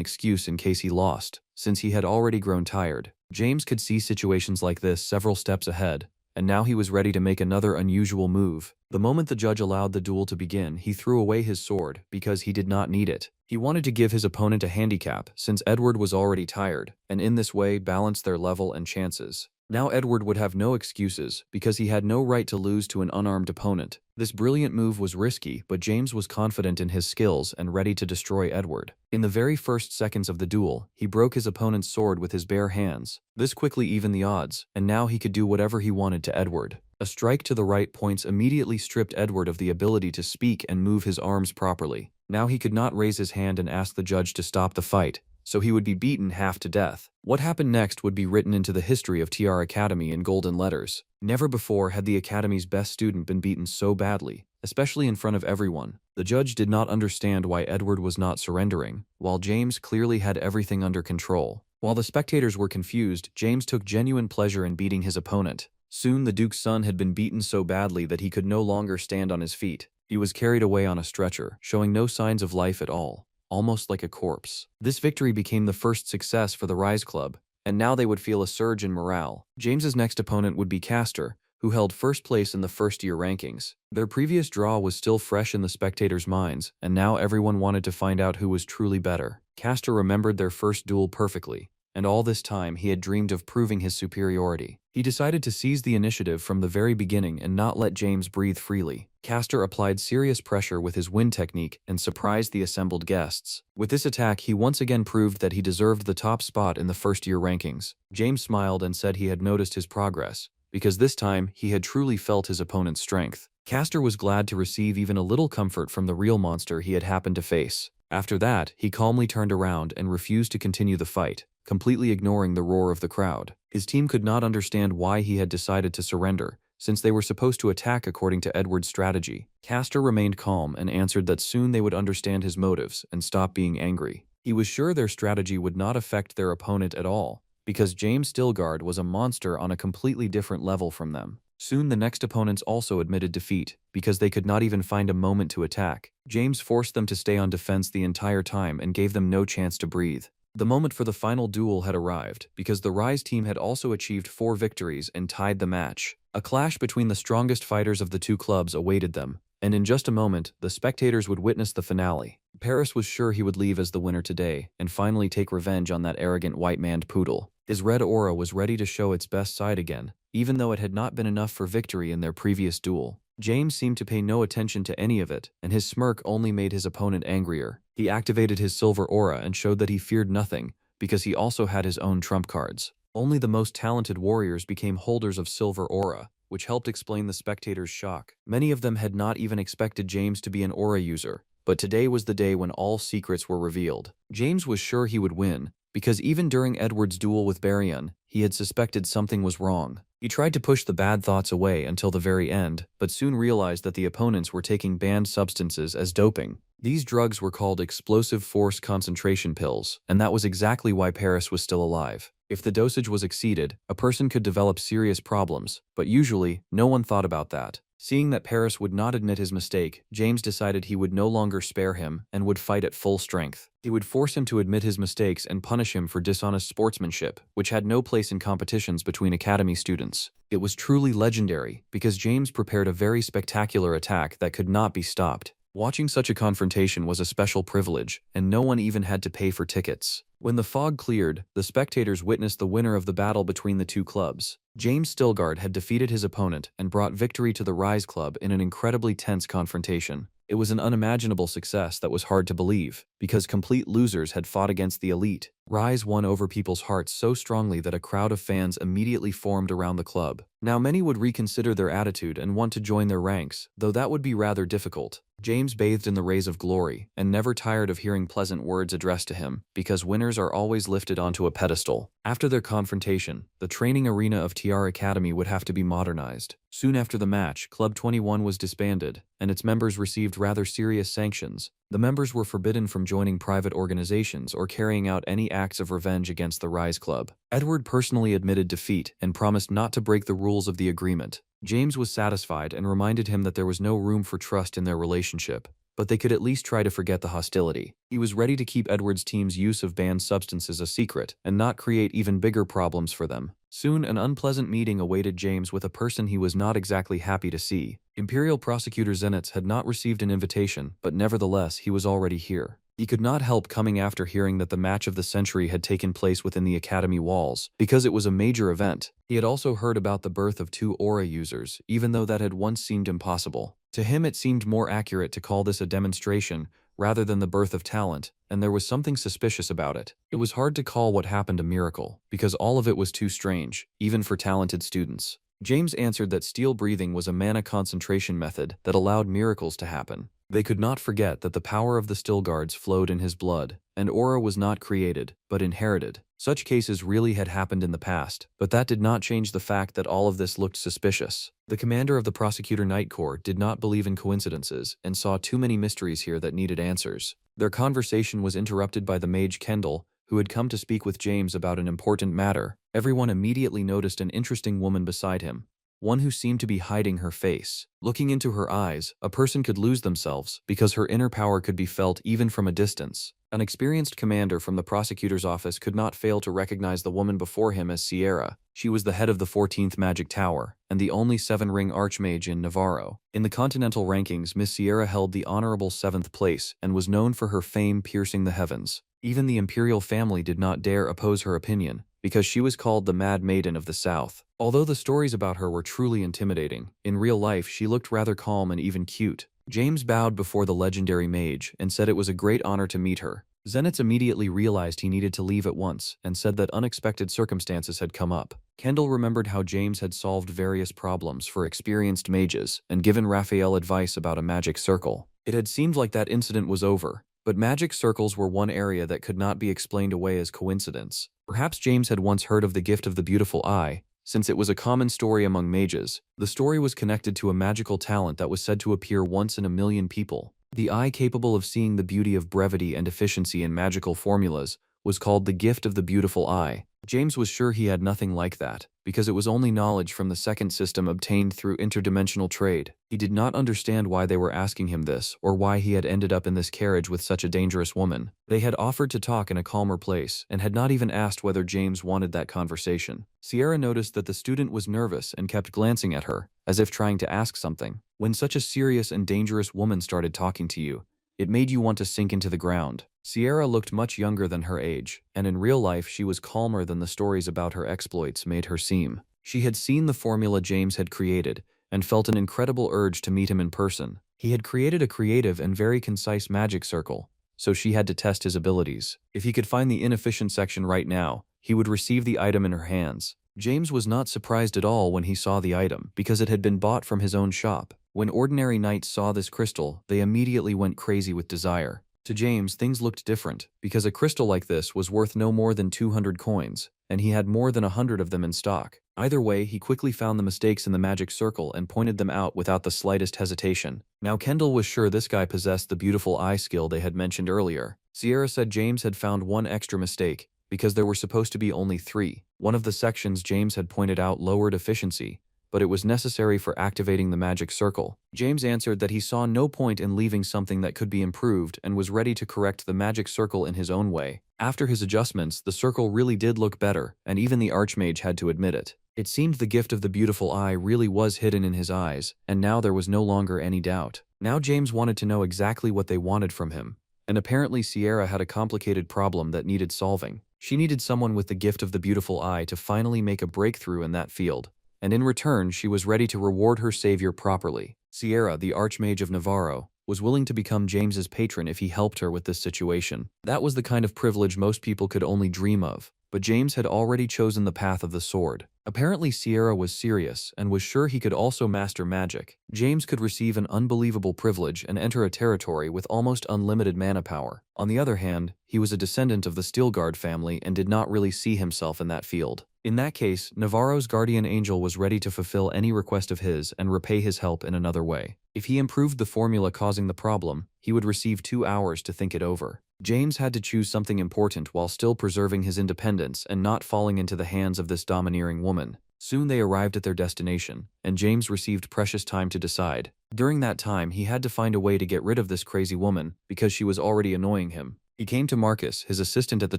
excuse in case he lost, since he had already grown tired. James could see situations like this several steps ahead, and now he was ready to make another unusual move. The moment the judge allowed the duel to begin, he threw away his sword, because he did not need it. He wanted to give his opponent a handicap, since Edward was already tired, and in this way balance their level and chances. Now Edward would have no excuses, because he had no right to lose to an unarmed opponent. This brilliant move was risky, but James was confident in his skills and ready to destroy Edward. In the very first seconds of the duel, he broke his opponent's sword with his bare hands. This quickly evened the odds, and now he could do whatever he wanted to Edward. A strike to the right points immediately stripped Edward of the ability to speak and move his arms properly. Now he could not raise his hand and ask the judge to stop the fight, so he would be beaten half to death. What happened next would be written into the history of TR Academy in golden letters. Never before had the Academy's best student been beaten so badly, especially in front of everyone. The judge did not understand why Edward was not surrendering, while James clearly had everything under control. While the spectators were confused, James took genuine pleasure in beating his opponent. Soon the Duke's son had been beaten so badly that he could no longer stand on his feet. He was carried away on a stretcher, showing no signs of life at all, almost like a corpse. This victory became the first success for the Rise Club, and now they would feel a surge in morale. James's next opponent would be Castor, who held first place in the first-year rankings. Their previous draw was still fresh in the spectators' minds, and now everyone wanted to find out who was truly better. Castor remembered their first duel perfectly, and all this time he had dreamed of proving his superiority. He decided to seize the initiative from the very beginning and not let James breathe freely. Castor applied serious pressure with his wind technique and surprised the assembled guests. With this attack, he once again proved that he deserved the top spot in the first-year rankings. James smiled and said he had noticed his progress, because this time he had truly felt his opponent's strength. Castor was glad to receive even a little comfort from the real monster he had happened to face. After that, he calmly turned around and refused to continue the fight, completely ignoring the roar of the crowd. His team could not understand why he had decided to surrender, since they were supposed to attack according to Edward's strategy. Castor remained calm and answered that soon they would understand his motives and stop being angry. He was sure their strategy would not affect their opponent at all, because James Stilgard was a monster on a completely different level from them. Soon the next opponents also admitted defeat, because they could not even find a moment to attack. James forced them to stay on defense the entire time and gave them no chance to breathe. The moment for the final duel had arrived, because the Rise team had also achieved 4 victories and tied the match. A clash between the strongest fighters of the two clubs awaited them, and in just a moment, the spectators would witness the finale. Paris was sure he would leave as the winner today, and finally take revenge on that arrogant white-maned poodle. His red aura was ready to show its best side again, even though it had not been enough for victory in their previous duel. James seemed to pay no attention to any of it, and his smirk only made his opponent angrier. He activated his silver aura and showed that he feared nothing, because he also had his own trump cards. Only the most talented warriors became holders of silver aura, which helped explain the spectators' shock. Many of them had not even expected James to be an aura user, but today was the day when all secrets were revealed. James was sure he would win, because even during Edward's duel with Baryon, he had suspected something was wrong. He tried to push the bad thoughts away until the very end, but soon realized that the opponents were taking banned substances as doping. These drugs were called explosive force concentration pills, and that was exactly why Paris was still alive. If the dosage was exceeded, a person could develop serious problems, but usually, no one thought about that. Seeing that Paris would not admit his mistake, James decided he would no longer spare him and would fight at full strength. He would force him to admit his mistakes and punish him for dishonest sportsmanship, which had no place in competitions between academy students. It was truly legendary, because James prepared a very spectacular attack that could not be stopped. Watching such a confrontation was a special privilege, and no one even had to pay for tickets. When the fog cleared, the spectators witnessed the winner of the battle between the two clubs. James Stilgard had defeated his opponent and brought victory to the Rise Club in an incredibly tense confrontation. It was an unimaginable success that was hard to believe, because complete losers had fought against the elite. Rise won over people's hearts so strongly that a crowd of fans immediately formed around the club. Now many would reconsider their attitude and want to join their ranks, though that would be rather difficult. James bathed in the rays of glory, and never tired of hearing pleasant words addressed to him, because winners are always lifted onto a pedestal. After their confrontation, the training arena of TR Academy would have to be modernized. Soon after the match, Club 21 was disbanded, and its members received rather serious sanctions. The members were forbidden from joining private organizations or carrying out any acts of revenge against the Rise Club. Edward personally admitted defeat and promised not to break the rules of the agreement. James was satisfied and reminded him that there was no room for trust in their relationship, but they could at least try to forget the hostility. He was ready to keep Edward's team's use of banned substances a secret and not create even bigger problems for them. Soon, an unpleasant meeting awaited James with a person he was not exactly happy to see. Imperial Prosecutor Zenitz had not received an invitation, but nevertheless he was already here. He could not help coming after hearing that the match of the century had taken place within the academy walls, because it was a major event. He had also heard about the birth of 2 aura users, even though that had once seemed impossible. To him it seemed more accurate to call this a demonstration rather than the birth of talent, and there was something suspicious about it. It was hard to call what happened a miracle, because all of it was too strange, even for talented students. James answered that steel breathing was a mana concentration method that allowed miracles to happen. They could not forget that the power of the Stilgards flowed in his blood, and aura was not created, but inherited. Such cases really had happened in the past, but that did not change the fact that all of this looked suspicious. The commander of the Prosecutor Knight Corps did not believe in coincidences and saw too many mysteries here that needed answers. Their conversation was interrupted by the mage Kendall, who had come to speak with James about an important matter. Everyone immediately noticed an interesting woman beside him, one who seemed to be hiding her face. Looking into her eyes, a person could lose themselves because her inner power could be felt even from a distance. An experienced commander from the prosecutor's office could not fail to recognize the woman before him as Sierra. She was the head of the 14th Magic Tower, and the only 7-ring archmage in Navarro. In the continental rankings, Miss Sierra held the honorable 7th place and was known for her fame piercing the heavens. Even the imperial family did not dare oppose her opinion, because she was called the Mad Maiden of the South. Although the stories about her were truly intimidating, in real life she looked rather calm and even cute. James bowed before the legendary mage and said it was a great honor to meet her. Zenitz immediately realized he needed to leave at once and said that unexpected circumstances had come up. Kendall remembered how James had solved various problems for experienced mages and given Raphael advice about a magic circle. It had seemed like that incident was over, But magic circles were one area that could not be explained away as coincidence. Perhaps James had once heard of the gift of the beautiful eye, since it was a common story among mages. The story was connected to a magical talent that was said to appear once in a million people. The eye capable of seeing the beauty of brevity and efficiency in magical formulas was called the gift of the beautiful eye. James was sure he had nothing like that, because it was only knowledge from the second system obtained through interdimensional trade. He did not understand why they were asking him this, or why he had ended up in this carriage with such a dangerous woman. They had offered to talk in a calmer place, and had not even asked whether James wanted that conversation. Sierra noticed that the student was nervous and kept glancing at her, as if trying to ask something. When such a serious and dangerous woman started talking to you, it made you want to sink into the ground. Sierra looked much younger than her age, and in real life she was calmer than the stories about her exploits made her seem. She had seen the formula James had created, and felt an incredible urge to meet him in person. He had created a creative and very concise magic circle, so she had to test his abilities. If he could find the inefficient section right now, he would receive the item in her hands. James was not surprised at all when he saw the item, because it had been bought from his own shop. When ordinary knights saw this crystal, they immediately went crazy with desire. To James, things looked different, because a crystal like this was worth no more than 200 coins, and he had more than 100 of them in stock. Either way, he quickly found the mistakes in the magic circle and pointed them out without the slightest hesitation. Now Kendall was sure this guy possessed the beautiful eye skill they had mentioned earlier. Sierra said James had found one extra mistake, because there were supposed to be only 3. One of the sections James had pointed out lowered efficiency, but it was necessary for activating the magic circle. James answered that he saw no point in leaving something that could be improved and was ready to correct the magic circle in his own way. After his adjustments, the circle really did look better, and even the Archmage had to admit it. It seemed the gift of the beautiful eye really was hidden in his eyes, and now there was no longer any doubt. Now James wanted to know exactly what they wanted from him, and apparently Sierra had a complicated problem that needed solving. She needed someone with the gift of the beautiful eye to finally make a breakthrough in that field, and in return she was ready to reward her savior properly. Sierra, the Archmage of Navarro, was willing to become James's patron if he helped her with this situation. That was the kind of privilege most people could only dream of, but James had already chosen the path of the sword. Apparently Sierra was serious and was sure he could also master magic. James could receive an unbelievable privilege and enter a territory with almost unlimited mana power. On the other hand, he was a descendant of the Steelguard family and did not really see himself in that field. In that case, Navarro's guardian angel was ready to fulfill any request of his and repay his help in another way. If he improved the formula causing the problem, he would receive 2 hours to think it over. James had to choose something important while still preserving his independence and not falling into the hands of this domineering woman. Soon they arrived at their destination, and James received precious time to decide. During that time, he had to find a way to get rid of this crazy woman, because she was already annoying him. He came to Marcus, his assistant at the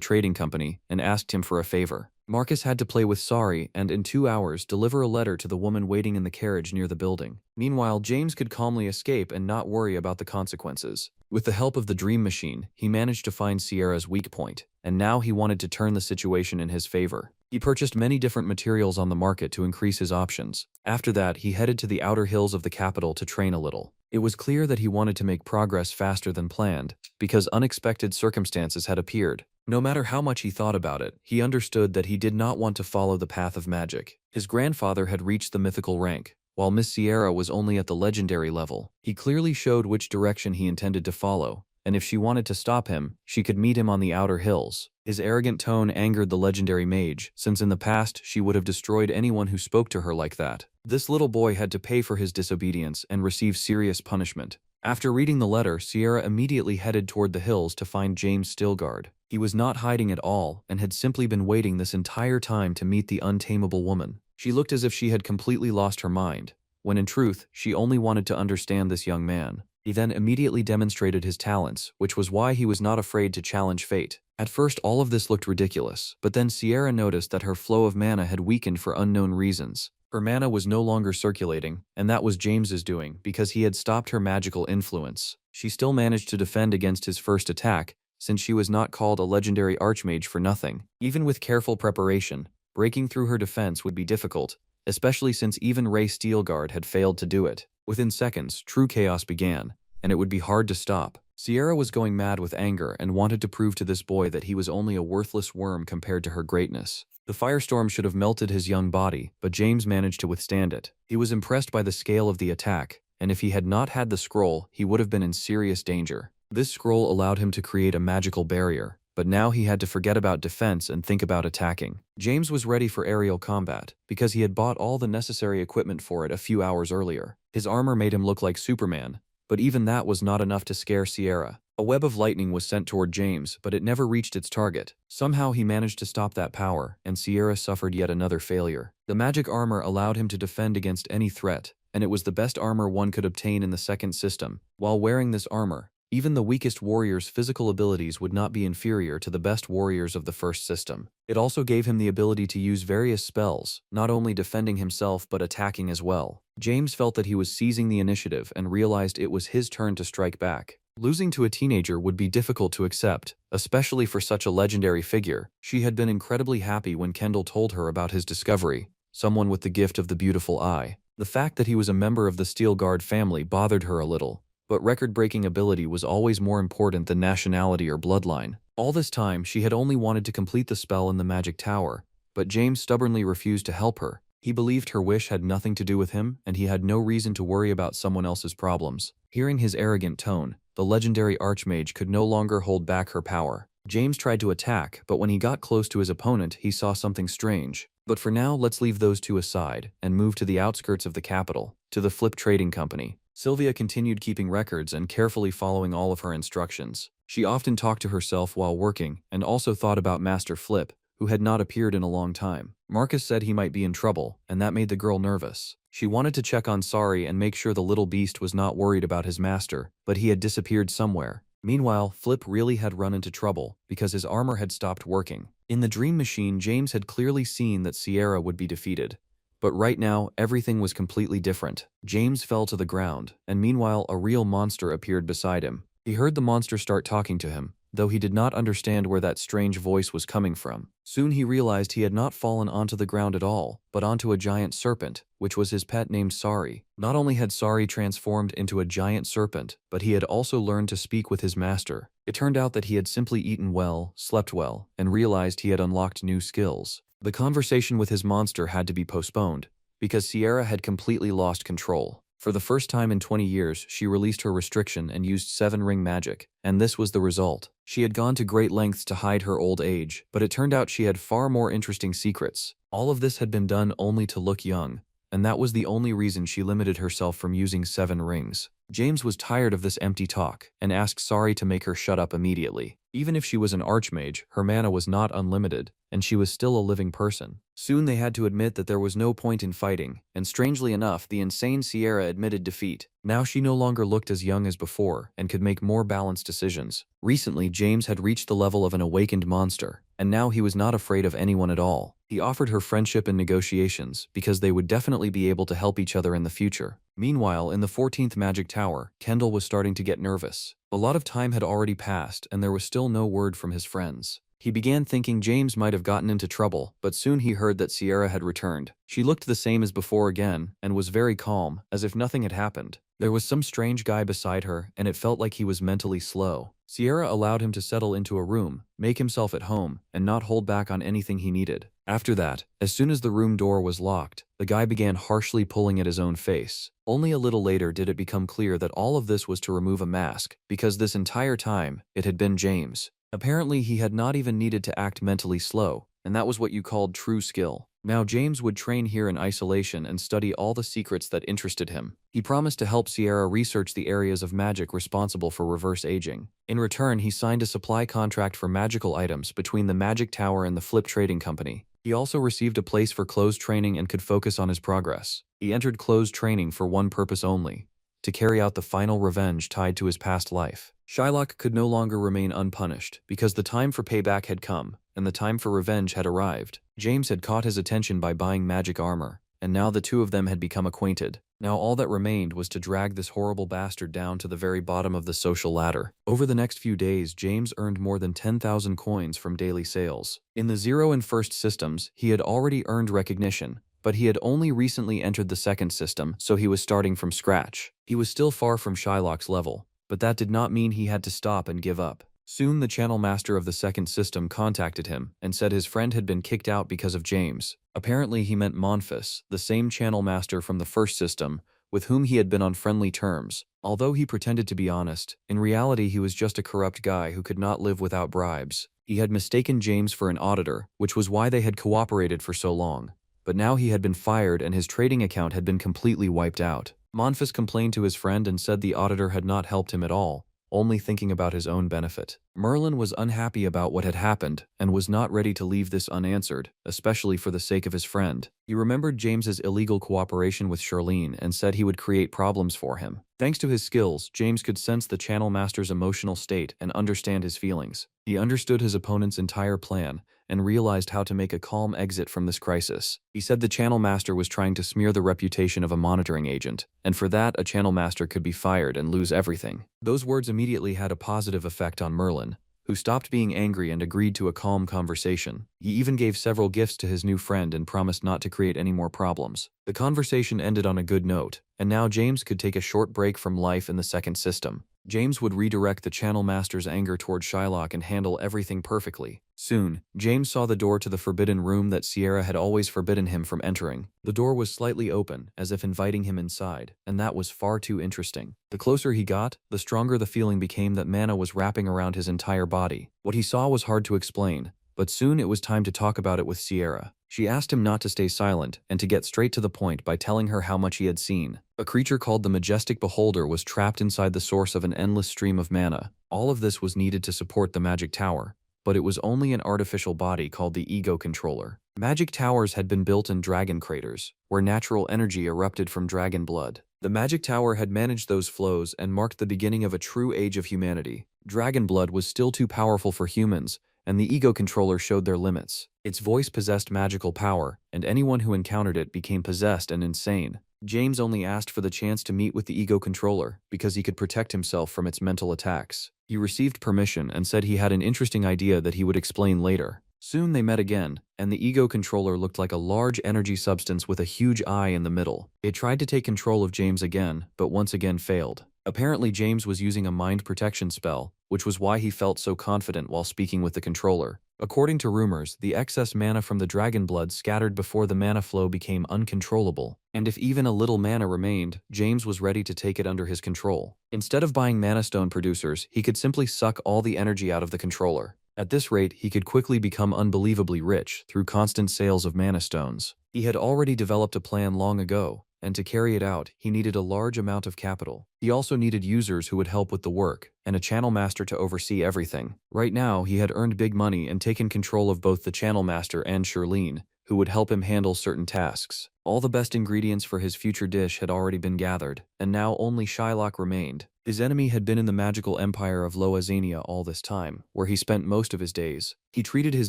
trading company, and asked him for a favor. Marcus had to play with Sari and in 2 hours deliver a letter to the woman waiting in the carriage near the building. Meanwhile, James could calmly escape and not worry about the consequences. With the help of the dream machine, he managed to find Sierra's weak point, and now he wanted to turn the situation in his favor. He purchased many different materials on the market to increase his options. After that, he headed to the outer hills of the capital to train a little. It was clear that he wanted to make progress faster than planned, because unexpected circumstances had appeared. No matter how much he thought about it, he understood that he did not want to follow the path of magic. His grandfather had reached the mythical rank, while Miss Sierra was only at the legendary level. He clearly showed which direction he intended to follow, and if she wanted to stop him, she could meet him on the outer hills. His arrogant tone angered the legendary mage, since in the past she would have destroyed anyone who spoke to her like that. This little boy had to pay for his disobedience and receive serious punishment. After reading the letter, Sierra immediately headed toward the hills to find James Steelguard. He was not hiding at all and had simply been waiting this entire time to meet the untamable woman. She looked as if she had completely lost her mind, when in truth, she only wanted to understand this young man. He then immediately demonstrated his talents, which was why he was not afraid to challenge fate. At first, all of this looked ridiculous, but then Sierra noticed that her flow of mana had weakened for unknown reasons. Her mana was no longer circulating, and that was James's doing because he had stopped her magical influence. She still managed to defend against his first attack, since she was not called a legendary archmage for nothing. Even with careful preparation, breaking through her defense would be difficult, especially since even Ray Steelguard had failed to do it. Within seconds, true chaos began, and it would be hard to stop. Sierra was going mad with anger and wanted to prove to this boy that he was only a worthless worm compared to her greatness. The firestorm should have melted his young body, but James managed to withstand it. He was impressed by the scale of the attack, and if he had not had the scroll, he would have been in serious danger. This scroll allowed him to create a magical barrier, but now he had to forget about defense and think about attacking. James was ready for aerial combat, because he had bought all the necessary equipment for it a few hours earlier. His armor made him look like Superman, but even that was not enough to scare Sierra. A web of lightning was sent toward James, but it never reached its target. Somehow he managed to stop that power, and Sierra suffered yet another failure. The magic armor allowed him to defend against any threat, and it was the best armor one could obtain in the second system. While wearing this armor, even the weakest warrior's physical abilities would not be inferior to the best warriors of the first system. It also gave him the ability to use various spells, not only defending himself but attacking as well. James felt that he was seizing the initiative and realized it was his turn to strike back. Losing to a teenager would be difficult to accept, especially for such a legendary figure. She had been incredibly happy when Kendall told her about his discovery, someone with the gift of the beautiful eye. The fact that he was a member of the Steel Guard family bothered her a little, but record-breaking ability was always more important than nationality or bloodline. All this time, she had only wanted to complete the spell in the magic tower, but James stubbornly refused to help her. He believed her wish had nothing to do with him, and he had no reason to worry about someone else's problems. Hearing his arrogant tone, the legendary archmage could no longer hold back her power. James tried to attack, but when he got close to his opponent, he saw something strange. But for now, let's leave those two aside and move to the outskirts of the capital, to the Flip Trading Company. Sylvia continued keeping records and carefully following all of her instructions. She often talked to herself while working and also thought about Master Flip, who had not appeared in a long time. Marcus said he might be in trouble, and that made the girl nervous. She wanted to check on Sari and make sure the little beast was not worried about his master, but he had disappeared somewhere. Meanwhile, Flip really had run into trouble because his armor had stopped working. In the dream machine, James had clearly seen that Sierra would be defeated. But right now, everything was completely different. James fell to the ground, and meanwhile, a real monster appeared beside him. He heard the monster start talking to him, though he did not understand where that strange voice was coming from. Soon he realized he had not fallen onto the ground at all, but onto a giant serpent, which was his pet named Sari. Not only had Sari transformed into a giant serpent, but he had also learned to speak with his master. It turned out that he had simply eaten well, slept well, and realized he had unlocked new skills. The conversation with his monster had to be postponed, because Sierra had completely lost control. For the first time in 20 years, she released her restriction and used 7-ring magic, and this was the result. She had gone to great lengths to hide her old age, but it turned out she had far more interesting secrets. All of this had been done only to look young, and that was the only reason she limited herself from using 7 rings. James was tired of this empty talk, and asked Sari to make her shut up immediately. Even if she was an archmage, her mana was not unlimited, and she was still a living person. Soon they had to admit that there was no point in fighting, and strangely enough, the insane Sierra admitted defeat. Now she no longer looked as young as before, and could make more balanced decisions. Recently, James had reached the level of an awakened monster, and now he was not afraid of anyone at all. He offered her friendship and negotiations, because they would definitely be able to help each other in the future. Meanwhile, in the 14th Magic Tower, Kendall was starting to get nervous. A lot of time had already passed, and there was still no word from his friends. He began thinking James might have gotten into trouble, but soon he heard that Sierra had returned. She looked the same as before again, and was very calm, as if nothing had happened. There was some strange guy beside her, and it felt like he was mentally slow. Sierra allowed him to settle into a room, make himself at home, and not hold back on anything he needed. After that, as soon as the room door was locked, the guy began harshly pulling at his own face. Only a little later did it become clear that all of this was to remove a mask, because this entire time, it had been James. Apparently, he had not even needed to act mentally slow, and that was what you called true skill. Now James would train here in isolation and study all the secrets that interested him. He promised to help Sierra research the areas of magic responsible for reverse aging. In return, he signed a supply contract for magical items between the Magic Tower and the Flip Trading Company. He also received a place for closed training and could focus on his progress. He entered closed training for one purpose only: to carry out the final revenge tied to his past life. Shylock could no longer remain unpunished, because the time for payback had come, and the time for revenge had arrived. James had caught his attention by buying magic armor, and now the two of them had become acquainted. Now all that remained was to drag this horrible bastard down to the very bottom of the social ladder. Over the next few days, James earned more than 10,000 coins from daily sales. In the 0 and 1st systems, he had already earned recognition, but he had only recently entered the 2nd system, so he was starting from scratch. He was still far from Shylock's level, but that did not mean he had to stop and give up. Soon the channel master of the 2nd system contacted him and said his friend had been kicked out because of James. Apparently he meant Monfus, the same channel master from the 1st system, with whom he had been on friendly terms. Although he pretended to be honest, in reality he was just a corrupt guy who could not live without bribes. He had mistaken James for an auditor, which was why they had cooperated for so long. But now he had been fired and his trading account had been completely wiped out. Manhwa complained to his friend and said the auditor had not helped him at all, only thinking about his own benefit. Merlin was unhappy about what had happened and was not ready to leave this unanswered, especially for the sake of his friend. He remembered James's illegal cooperation with Charlene and said he would create problems for him. Thanks to his skills, James could sense the Channel Master's emotional state and understand his feelings. He understood his opponent's entire plan and realized how to make a calm exit from this crisis. He said the Channel Master was trying to smear the reputation of a monitoring agent, and for that a Channel Master could be fired and lose everything. Those words immediately had a positive effect on Merlin, who stopped being angry and agreed to a calm conversation. He even gave several gifts to his new friend and promised not to create any more problems. The conversation ended on a good note, and now James could take a short break from life in the second system. James would redirect the Channel Master's anger toward Shylock and handle everything perfectly. Soon, James saw the door to the forbidden room that Sierra had always forbidden him from entering. The door was slightly open, as if inviting him inside, and that was far too interesting. The closer he got, the stronger the feeling became that mana was wrapping around his entire body. What he saw was hard to explain, but soon it was time to talk about it with Sierra. She asked him not to stay silent and to get straight to the point by telling her how much he had seen. A creature called the Majestic Beholder was trapped inside the source of an endless stream of mana. All of this was needed to support the magic tower, but it was only an artificial body called the Ego Controller. Magic towers had been built in dragon craters, where natural energy erupted from dragon blood. The magic tower had managed those flows and marked the beginning of a true age of humanity. Dragon blood was still too powerful for humans, and the Ego Controller showed their limits. Its voice possessed magical power, and anyone who encountered it became possessed and insane. James only asked for the chance to meet with the Ego Controller because he could protect himself from its mental attacks. He received permission and said he had an interesting idea that he would explain later. Soon they met again, and the Ego Controller looked like a large energy substance with a huge eye in the middle. It tried to take control of James again, but once again failed. Apparently James was using a mind protection spell, which was why he felt so confident while speaking with the controller. According to rumors, the excess mana from the dragon blood scattered before the mana flow became uncontrollable, and if even a little mana remained, James was ready to take it under his control. Instead of buying mana stone producers, he could simply suck all the energy out of the controller. At this rate, he could quickly become unbelievably rich through constant sales of mana stones. He had already developed a plan long ago, and to carry it out, he needed a large amount of capital. He also needed users who would help with the work, and a channel master to oversee everything. Right now, he had earned big money and taken control of both the channel master and Charlene, who would help him handle certain tasks. All the best ingredients for his future dish had already been gathered, and now only Shylock remained. His enemy had been in the magical empire of Loa Zania all this time, where he spent most of his days. He treated his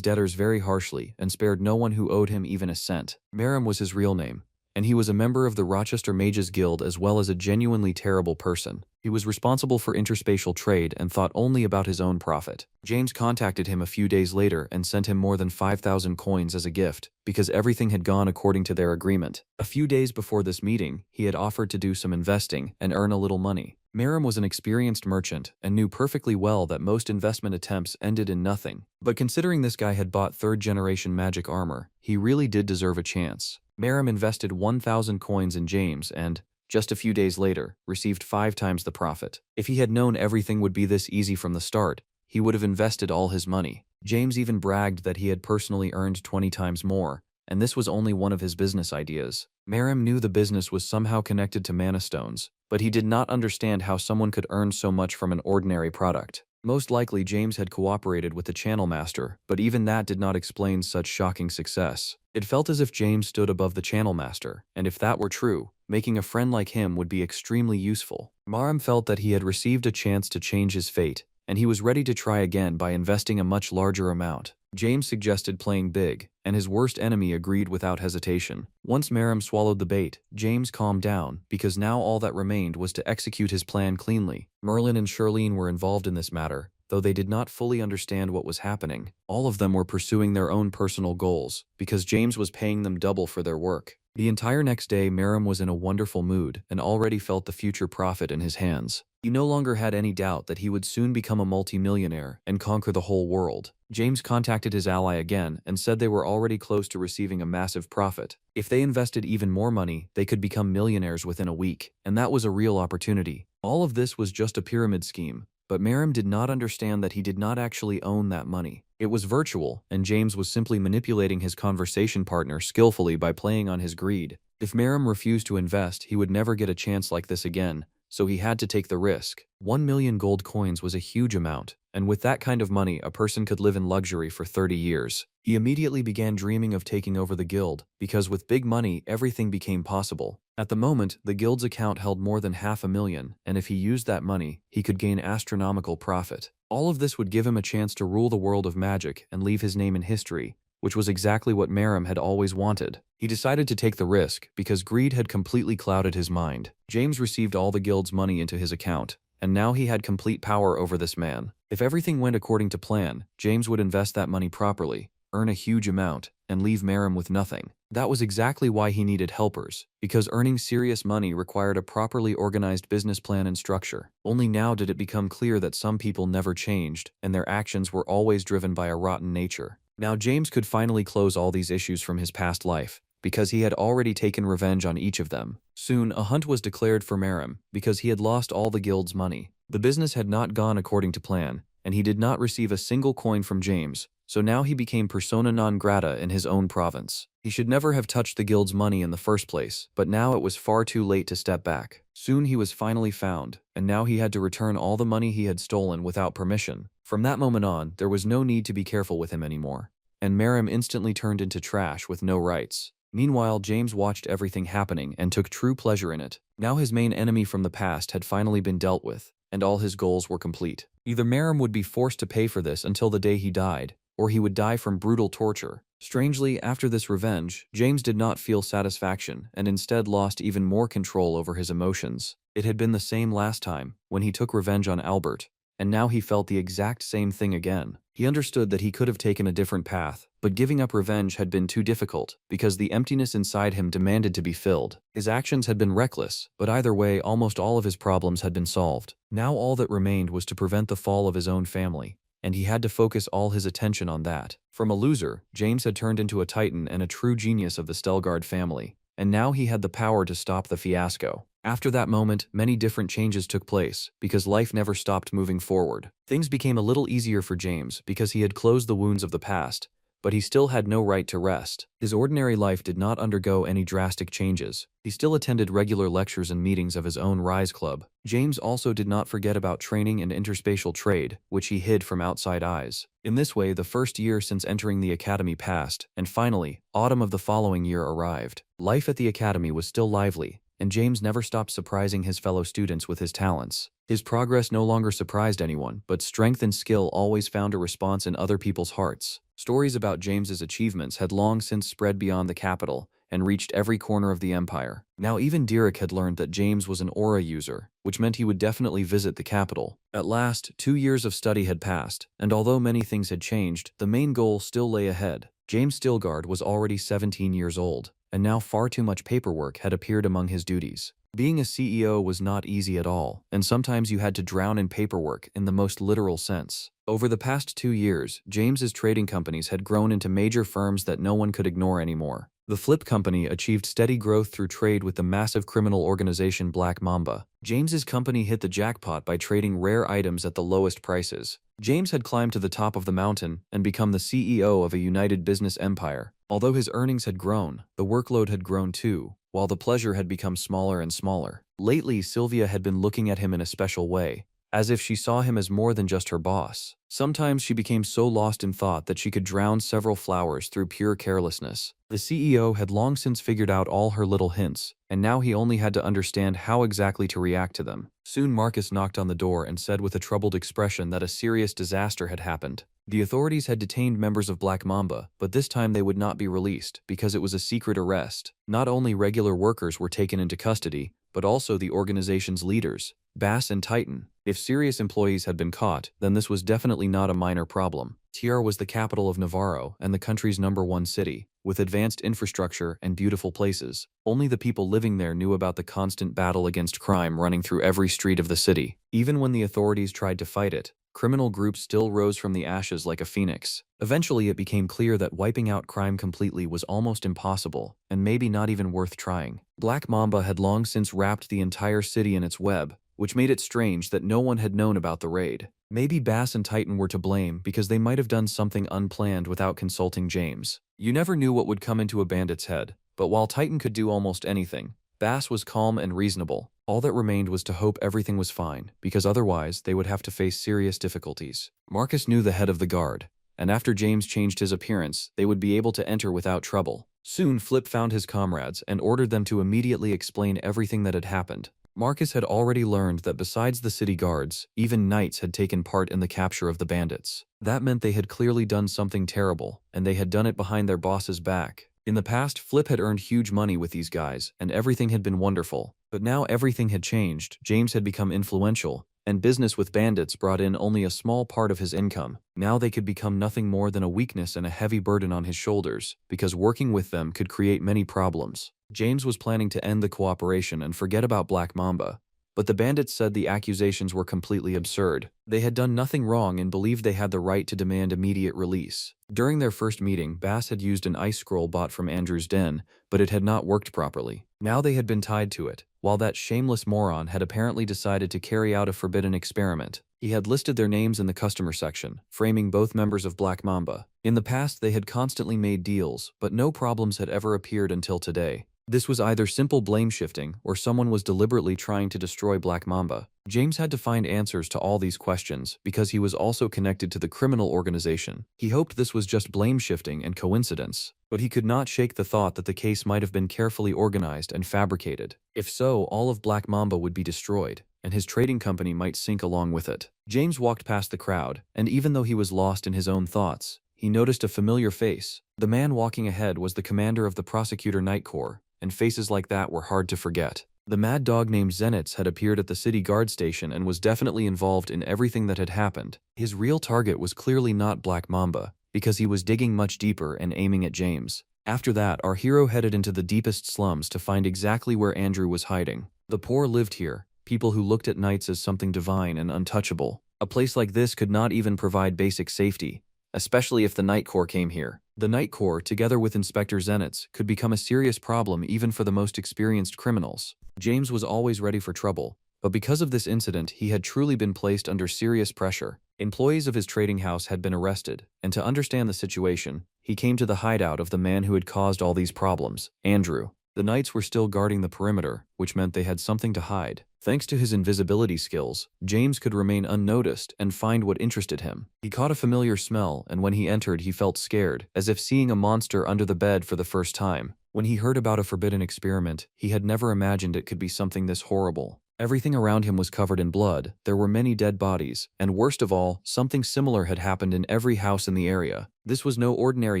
debtors very harshly and spared no one who owed him even a cent. Meram was his real name, and he was a member of the Rochester Mages Guild as well as a genuinely terrible person. He was responsible for interspatial trade and thought only about his own profit. James contacted him a few days later and sent him more than 5,000 coins as a gift, because everything had gone according to their agreement. A few days before this meeting, he had offered to do some investing and earn a little money. Meram was an experienced merchant and knew perfectly well that most investment attempts ended in nothing. But considering this guy had bought third-generation magic armor, he really did deserve a chance. Meram invested 1,000 coins in James and, just a few days later, received 5 times the profit. If he had known everything would be this easy from the start, he would have invested all his money. James even bragged that he had personally earned 20 times more, and this was only one of his business ideas. Meram knew the business was somehow connected to mana stones, but he did not understand how someone could earn so much from an ordinary product. Most likely James had cooperated with the channel master, but even that did not explain such shocking success. It felt as if James stood above the channel master, and if that were true, making a friend like him would be extremely useful. Meram felt that he had received a chance to change his fate, and he was ready to try again by investing a much larger amount. James suggested playing big, and his worst enemy agreed without hesitation. Once Meram swallowed the bait, James calmed down, because now all that remained was to execute his plan cleanly. Merlin and Charlene were involved in this matter, though they did not fully understand what was happening. All of them were pursuing their own personal goals, because James was paying them double for their work. The entire next day, Merim was in a wonderful mood and already felt the future profit in his hands. He no longer had any doubt that he would soon become a multi-millionaire and conquer the whole world. James contacted his ally again and said they were already close to receiving a massive profit. If they invested even more money, they could become millionaires within a week, and that was a real opportunity. All of this was just a pyramid scheme, but Merim did not understand that he did not actually own that money. It was virtual, and James was simply manipulating his conversation partner skillfully by playing on his greed. If Merim refused to invest, he would never get a chance like this again, so he had to take the risk. 1 million gold coins was a huge amount, and with that kind of money, a person could live in luxury for 30 years. He immediately began dreaming of taking over the guild, because with big money, everything became possible. At the moment, the guild's account held more than 500,000, and if he used that money, he could gain astronomical profit. All of this would give him a chance to rule the world of magic and leave his name in history, which was exactly what Merim had always wanted. He decided to take the risk because greed had completely clouded his mind. James received all the guild's money into his account, and now he had complete power over this man. If everything went according to plan, James would invest that money properly, earn a huge amount, and leave Merim with nothing. That was exactly why he needed helpers, because earning serious money required a properly organized business plan and structure. Only now did it become clear that some people never changed, and their actions were always driven by a rotten nature. Now James could finally close all these issues from his past life, because he had already taken revenge on each of them. Soon, a hunt was declared for Merim, because he had lost all the guild's money. The business had not gone according to plan, and he did not receive a single coin from James, so now he became persona non grata in his own province. He should never have touched the guild's money in the first place, but now it was far too late to step back. Soon he was finally found, and now he had to return all the money he had stolen without permission. From that moment on, there was no need to be careful with him anymore, and Merim instantly turned into trash with no rights. Meanwhile, James watched everything happening and took true pleasure in it. Now his main enemy from the past had finally been dealt with, and all his goals were complete. Either Merim would be forced to pay for this until the day he died, or he would die from brutal torture. Strangely, after this revenge, James did not feel satisfaction and instead lost even more control over his emotions. It had been the same last time, when he took revenge on Albert, and now he felt the exact same thing again. He understood that he could have taken a different path, but giving up revenge had been too difficult, because the emptiness inside him demanded to be filled. His actions had been reckless, but either way, almost all of his problems had been solved. Now all that remained was to prevent the fall of his own family, and he had to focus all his attention on that. From a loser, James had turned into a titan and a true genius of the Stelgard family, and now he had the power to stop the fiasco. After that moment, many different changes took place, because life never stopped moving forward. Things became a little easier for James because he had closed the wounds of the past, but he still had no right to rest. His ordinary life did not undergo any drastic changes. He still attended regular lectures and meetings of his own Rise Club. James also did not forget about training and interspatial trade, which he hid from outside eyes. In this way, the first year since entering the academy passed, and finally, autumn of the following year arrived. Life at the academy was still lively, and James never stopped surprising his fellow students with his talents. His progress no longer surprised anyone, but strength and skill always found a response in other people's hearts. Stories about James's achievements had long since spread beyond the capital and reached every corner of the empire. Now even Derek had learned that James was an aura user, which meant he would definitely visit the capital. At last, 2 years of study had passed, and although many things had changed, the main goal still lay ahead. James Stilgard was already 17 years old, and now far too much paperwork had appeared among his duties. Being a CEO was not easy at all, and sometimes you had to drown in paperwork in the most literal sense. Over the past 2 years, James's trading companies had grown into major firms that no one could ignore anymore. The Flip Company achieved steady growth through trade with the massive criminal organization Black Mamba. James's company hit the jackpot by trading rare items at the lowest prices. James had climbed to the top of the mountain and become the CEO of a united business empire. Although his earnings had grown, the workload had grown too, while the pleasure had become smaller and smaller. Lately, Sylvia had been looking at him in a special way, as if she saw him as more than just her boss. Sometimes she became so lost in thought that she could drown several flowers through pure carelessness. The CEO had long since figured out all her little hints, and now he only had to understand how exactly to react to them. Soon Marcus knocked on the door and said with a troubled expression that a serious disaster had happened. The authorities had detained members of Black Mamba, but this time they would not be released because it was a secret arrest. Not only regular workers were taken into custody, but also the organization's leaders, Bass and Titan. If serious employees had been caught, then this was definitely not a minor problem. Tierra was the capital of Navarro and the country's #1 city, with advanced infrastructure and beautiful places. Only the people living there knew about the constant battle against crime running through every street of the city. Even when the authorities tried to fight it, criminal groups still rose from the ashes like a phoenix. Eventually, it became clear that wiping out crime completely was almost impossible, and maybe not even worth trying. Black Mamba had long since wrapped the entire city in its web, which made it strange that no one had known about the raid. Maybe Bass and Titan were to blame because they might have done something unplanned without consulting James. You never knew what would come into a bandit's head, but while Titan could do almost anything, Bass was calm and reasonable. All that remained was to hope everything was fine, because otherwise they would have to face serious difficulties. Marcus knew the head of the guard, and after James changed his appearance, they would be able to enter without trouble. Soon Flip found his comrades and ordered them to immediately explain everything that had happened. Marcus had already learned that besides the city guards, even knights had taken part in the capture of the bandits. That meant they had clearly done something terrible, and they had done it behind their boss's back. In the past, Flip had earned huge money with these guys, and everything had been wonderful. But now everything had changed. James had become influential, and business with bandits brought in only a small part of his income. Now they could become nothing more than a weakness and a heavy burden on his shoulders, because working with them could create many problems. James was planning to end the cooperation and forget about Black Mamba, but the bandits said the accusations were completely absurd. They had done nothing wrong and believed they had the right to demand immediate release. During their first meeting, Bass had used an ice scroll bought from Andrew's den, but it had not worked properly. Now they had been tied to it, while that shameless moron had apparently decided to carry out a forbidden experiment. He had listed their names in the customer section, framing both members of Black Mamba. In the past, they had constantly made deals, but no problems had ever appeared until today. This was either simple blame shifting or someone was deliberately trying to destroy Black Mamba. James had to find answers to all these questions because he was also connected to the criminal organization. He hoped this was just blame shifting and coincidence, but he could not shake the thought that the case might have been carefully organized and fabricated. If so, all of Black Mamba would be destroyed, and his trading company might sink along with it. James walked past the crowd, and even though he was lost in his own thoughts, he noticed a familiar face. The man walking ahead was the commander of the Prosecutor Night Corps, and faces like that were hard to forget. The mad dog named Zenitz had appeared at the city guard station and was definitely involved in everything that had happened. His real target was clearly not Black Mamba, because he was digging much deeper and aiming at James. After that, our hero headed into the deepest slums to find exactly where Andrew was hiding. The poor lived here, people who looked at knights as something divine and untouchable. A place like this could not even provide basic safety, especially if the Night Corps came here. The Night Corps, together with Inspector Zenitz, could become a serious problem even for the most experienced criminals. James was always ready for trouble, but because of this incident, he had truly been placed under serious pressure. Employees of his trading house had been arrested, and to understand the situation, he came to the hideout of the man who had caused all these problems, Andrew. The knights were still guarding the perimeter, which meant they had something to hide. Thanks to his invisibility skills, James could remain unnoticed and find what interested him. He caught a familiar smell, and when he entered, he felt scared, as if seeing a monster under the bed for the first time. When he heard about a forbidden experiment, he had never imagined it could be something this horrible. Everything around him was covered in blood, there were many dead bodies, and worst of all, something similar had happened in every house in the area. This was no ordinary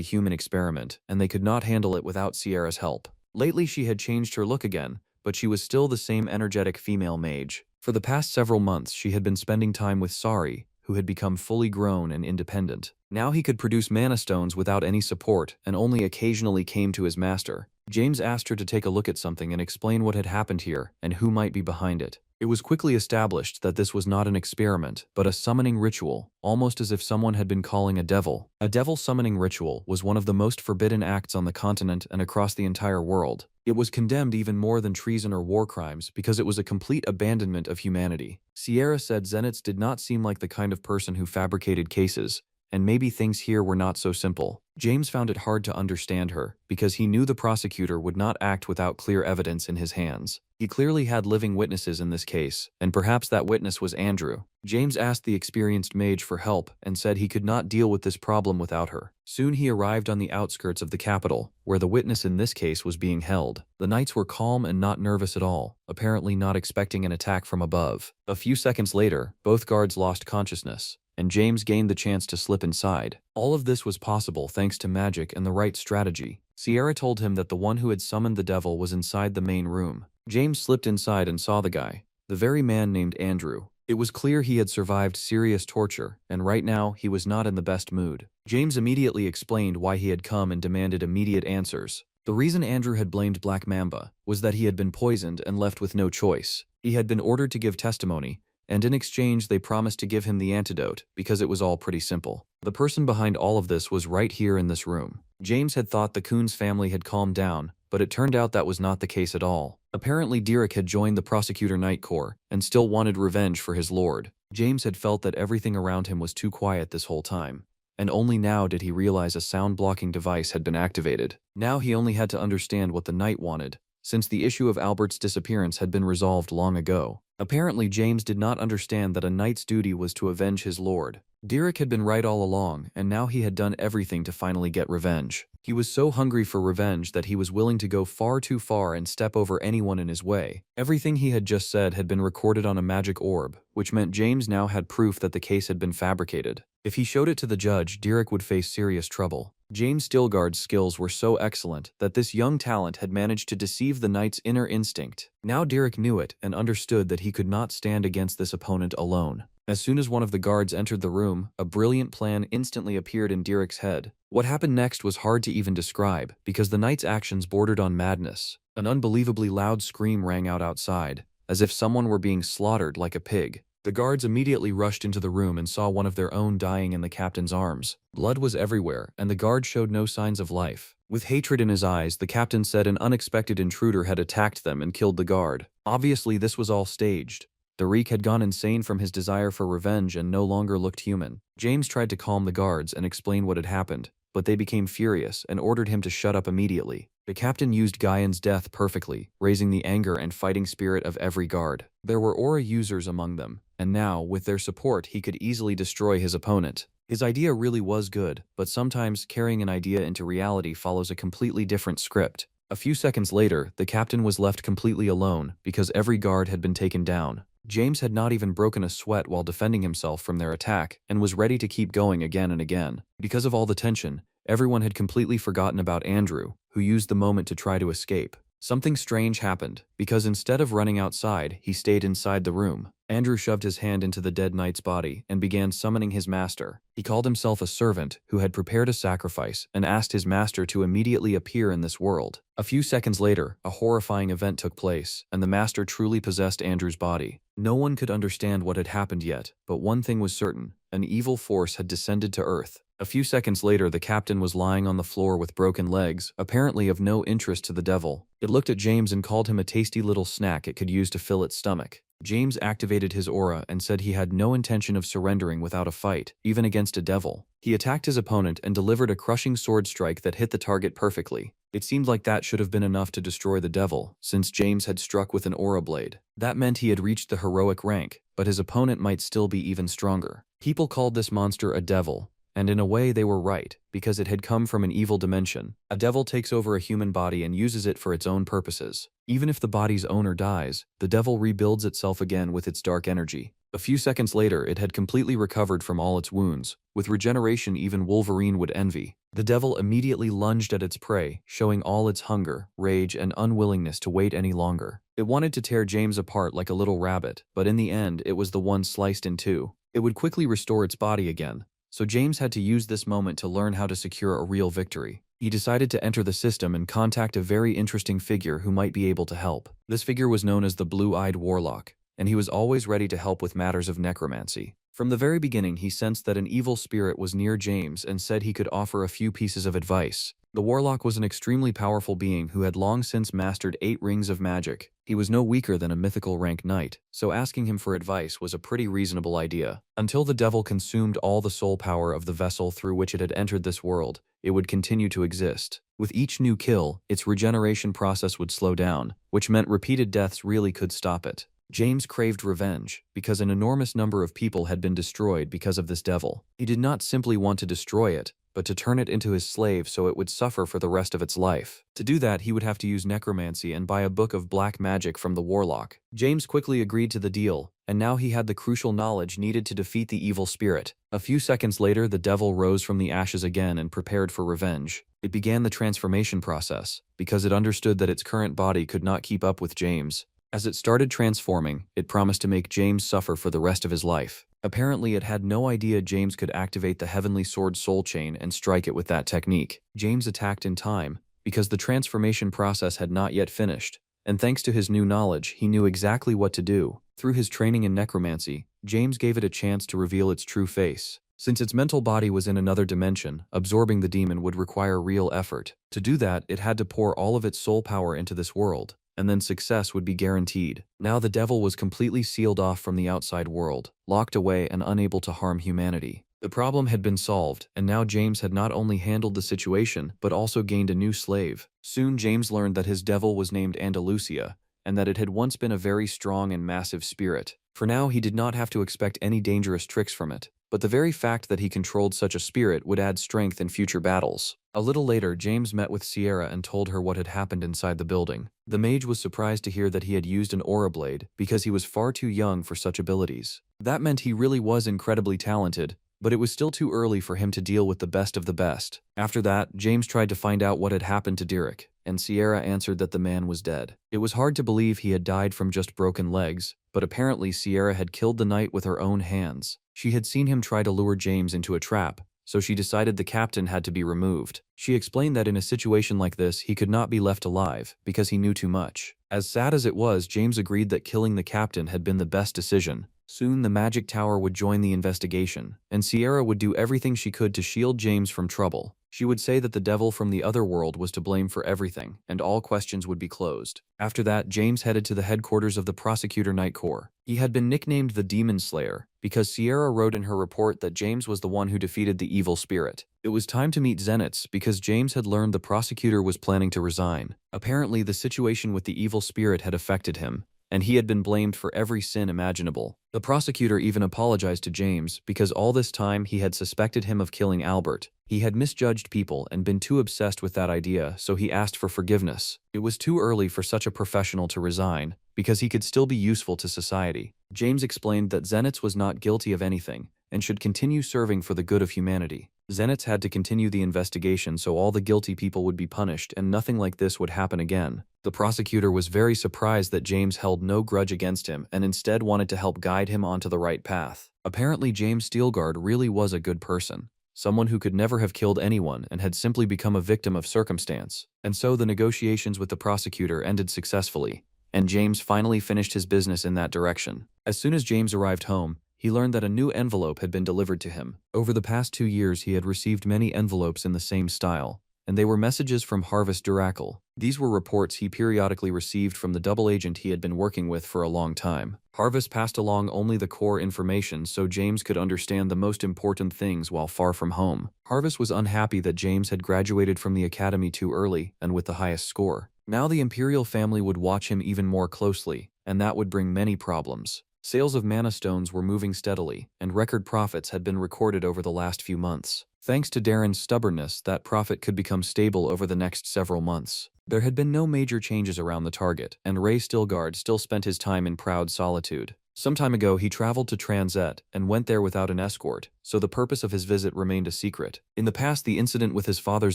human experiment, and they could not handle it without Sierra's help. Lately she had changed her look again, but she was still the same energetic female mage. For the past several months she had been spending time with Sari, who had become fully grown and independent. Now he could produce mana stones without any support and only occasionally came to his master. James asked her to take a look at something and explain what had happened here and who might be behind it. It was quickly established that this was not an experiment, but a summoning ritual, almost as if someone had been calling a devil. A devil summoning ritual was one of the most forbidden acts on the continent and across the entire world. It was condemned even more than treason or war crimes because it was a complete abandonment of humanity. Sierra said Zenitz did not seem like the kind of person who fabricated cases, and maybe things here were not so simple. James found it hard to understand her, because he knew the prosecutor would not act without clear evidence in his hands. He clearly had living witnesses in this case, and perhaps that witness was Andrew. James asked the experienced mage for help and said he could not deal with this problem without her. Soon he arrived on the outskirts of the capital, where the witness in this case was being held. The knights were calm and not nervous at all, apparently not expecting an attack from above. A few seconds later, both guards lost consciousness, and James gained the chance to slip inside. All of this was possible thanks to magic and the right strategy. Sierra told him that the one who had summoned the devil was inside the main room. James slipped inside and saw the guy, the very man named Andrew. It was clear he had survived serious torture, and right now he was not in the best mood. James immediately explained why he had come and demanded immediate answers. The reason Andrew had blamed Black Mamba was that he had been poisoned and left with no choice. He had been ordered to give testimony, and in exchange they promised to give him the antidote because it was all pretty simple. The person behind all of this was right here in this room. James had thought the Coons family had calmed down, but it turned out that was not the case at all. Apparently Derek had joined the Prosecutor Night Corps and still wanted revenge for his lord. James had felt that everything around him was too quiet this whole time, and only now did he realize a sound-blocking device had been activated. Now he only had to understand what the Knight wanted, since the issue of Albert's disappearance had been resolved long ago. Apparently James did not understand that a knight's duty was to avenge his lord. Derek had been right all along, and now he had done everything to finally get revenge. He was so hungry for revenge that he was willing to go far too far and step over anyone in his way. Everything he had just said had been recorded on a magic orb, which meant James now had proof that the case had been fabricated. If he showed it to the judge, Derek would face serious trouble. James Stilgard's skills were so excellent that this young talent had managed to deceive the knight's inner instinct. Now Derek knew it and understood that he could not stand against this opponent alone. As soon as one of the guards entered the room, a brilliant plan instantly appeared in Derek's head. What happened next was hard to even describe, because the knight's actions bordered on madness. An unbelievably loud scream rang out outside, as if someone were being slaughtered like a pig. The guards immediately rushed into the room and saw one of their own dying in the captain's arms. Blood was everywhere, and the guard showed no signs of life. With hatred in his eyes, the captain said an unexpected intruder had attacked them and killed the guard. Obviously, this was all staged. Derek had gone insane from his desire for revenge and no longer looked human. James tried to calm the guards and explain what had happened, but they became furious and ordered him to shut up immediately. The captain used Gaian's death perfectly, raising the anger and fighting spirit of every guard. There were aura users among them, and now, with their support, he could easily destroy his opponent. His idea really was good, but sometimes carrying an idea into reality follows a completely different script. A few seconds later, the captain was left completely alone because every guard had been taken down. James had not even broken a sweat while defending himself from their attack and was ready to keep going again and again. Because of all the tension, everyone had completely forgotten about Andrew, who used the moment to try to escape. Something strange happened, because instead of running outside, he stayed inside the room. Andrew shoved his hand into the dead knight's body and began summoning his master. He called himself a servant who had prepared a sacrifice and asked his master to immediately appear in this world. A few seconds later, a horrifying event took place, and the master truly possessed Andrew's body. No one could understand what had happened yet, but one thing was certain: an evil force had descended to Earth. A few seconds later, the captain was lying on the floor with broken legs, apparently of no interest to the devil. It looked at James and called him a tasty little snack it could use to fill its stomach. James activated his aura and said he had no intention of surrendering without a fight, even against a devil. He attacked his opponent and delivered a crushing sword strike that hit the target perfectly. It seemed like that should have been enough to destroy the devil, since James had struck with an aura blade. That meant he had reached the heroic rank, but his opponent might still be even stronger. People called this monster a devil, and in a way they were right, because it had come from an evil dimension. A devil takes over a human body and uses it for its own purposes. Even if the body's owner dies, the devil rebuilds itself again with its dark energy. A few seconds later, it had completely recovered from all its wounds. With regeneration even Wolverine would envy. The devil immediately lunged at its prey, showing all its hunger, rage, and unwillingness to wait any longer. It wanted to tear James apart like a little rabbit, but in the end, it was the one sliced in two. It would quickly restore its body again. So James had to use this moment to learn how to secure a real victory. He decided to enter the system and contact a very interesting figure who might be able to help. This figure was known as the Blue-Eyed Warlock, and he was always ready to help with matters of necromancy. From the very beginning, he sensed that an evil spirit was near James and said he could offer a few pieces of advice. The Warlock was an extremely powerful being who had long since mastered 8 rings of magic. He was no weaker than a mythical rank knight, so asking him for advice was a pretty reasonable idea. Until the devil consumed all the soul power of the vessel through which it had entered this world, it would continue to exist. With each new kill, its regeneration process would slow down, which meant repeated deaths really could stop it. James craved revenge, because an enormous number of people had been destroyed because of this devil. He did not simply want to destroy it, but to turn it into his slave so it would suffer for the rest of its life. To do that, he would have to use necromancy and buy a book of black magic from the Warlock. James quickly agreed to the deal, and now he had the crucial knowledge needed to defeat the evil spirit. A few seconds later, the devil rose from the ashes again and prepared for revenge. It began the transformation process, because it understood that its current body could not keep up with James. As it started transforming, it promised to make James suffer for the rest of his life. Apparently, it had no idea James could activate the Heavenly Sword Soul Chain and strike it with that technique. James attacked in time, because the transformation process had not yet finished, and thanks to his new knowledge, he knew exactly what to do. Through his training in necromancy, James gave it a chance to reveal its true face. Since its mental body was in another dimension, absorbing the demon would require real effort. To do that, it had to pour all of its soul power into this world, and then success would be guaranteed. Now the devil was completely sealed off from the outside world, locked away and unable to harm humanity. The problem had been solved, and now James had not only handled the situation, but also gained a new slave. Soon James learned that his devil was named Andalusia, and that it had once been a very strong and massive spirit. For now, he did not have to expect any dangerous tricks from it, but the very fact that he controlled such a spirit would add strength in future battles. A little later, James met with Sierra and told her what had happened inside the building. The mage was surprised to hear that he had used an aura blade because he was far too young for such abilities. That meant he really was incredibly talented, but it was still too early for him to deal with the best of the best. After that, James tried to find out what had happened to Derek, and Sierra answered that the man was dead. It was hard to believe he had died from just broken legs, but apparently Sierra had killed the knight with her own hands. She had seen him try to lure James into a trap, so she decided the captain had to be removed. She explained that in a situation like this, he could not be left alive because he knew too much. As sad as it was, James agreed that killing the captain had been the best decision. Soon the magic tower would join the investigation, and Sierra would do everything she could to shield James from trouble. She would say that the devil from the other world was to blame for everything, and all questions would be closed. After that, James headed to the headquarters of the Prosecutor Night Corps. He had been nicknamed the Demon Slayer because Sierra wrote in her report that James was the one who defeated the evil spirit. It was time to meet Zenitz because James had learned the prosecutor was planning to resign. Apparently, the situation with the evil spirit had affected him, and he had been blamed for every sin imaginable. The prosecutor even apologized to James because all this time he had suspected him of killing Albert. He had misjudged people and been too obsessed with that idea, so he asked for forgiveness. It was too early for such a professional to resign, because he could still be useful to society. James explained that Zenitz was not guilty of anything, and should continue serving for the good of humanity. Zenitz had to continue the investigation so all the guilty people would be punished and nothing like this would happen again. The prosecutor was very surprised that James held no grudge against him and instead wanted to help guide him onto the right path. Apparently James Steelguard really was a good person, someone who could never have killed anyone and had simply become a victim of circumstance. And so the negotiations with the prosecutor ended successfully, and James finally finished his business in that direction. As soon as James arrived home, he learned that a new envelope had been delivered to him. Over the past 2 years, he had received many envelopes in the same style, and they were messages from Harvest Duracle. These were reports he periodically received from the double agent he had been working with for a long time. Harvest passed along only the core information so James could understand the most important things while far from home. Harvest was unhappy that James had graduated from the academy too early and with the highest score. Now the Imperial family would watch him even more closely, and that would bring many problems. Sales of mana stones were moving steadily, and record profits had been recorded over the last few months. Thanks to Darren's stubbornness, that profit could become stable over the next several months. There had been no major changes around the target, and Ray Stilgard still spent his time in proud solitude. Some time ago, he traveled to Transet and went there without an escort, so the purpose of his visit remained a secret. In the past, the incident with his father's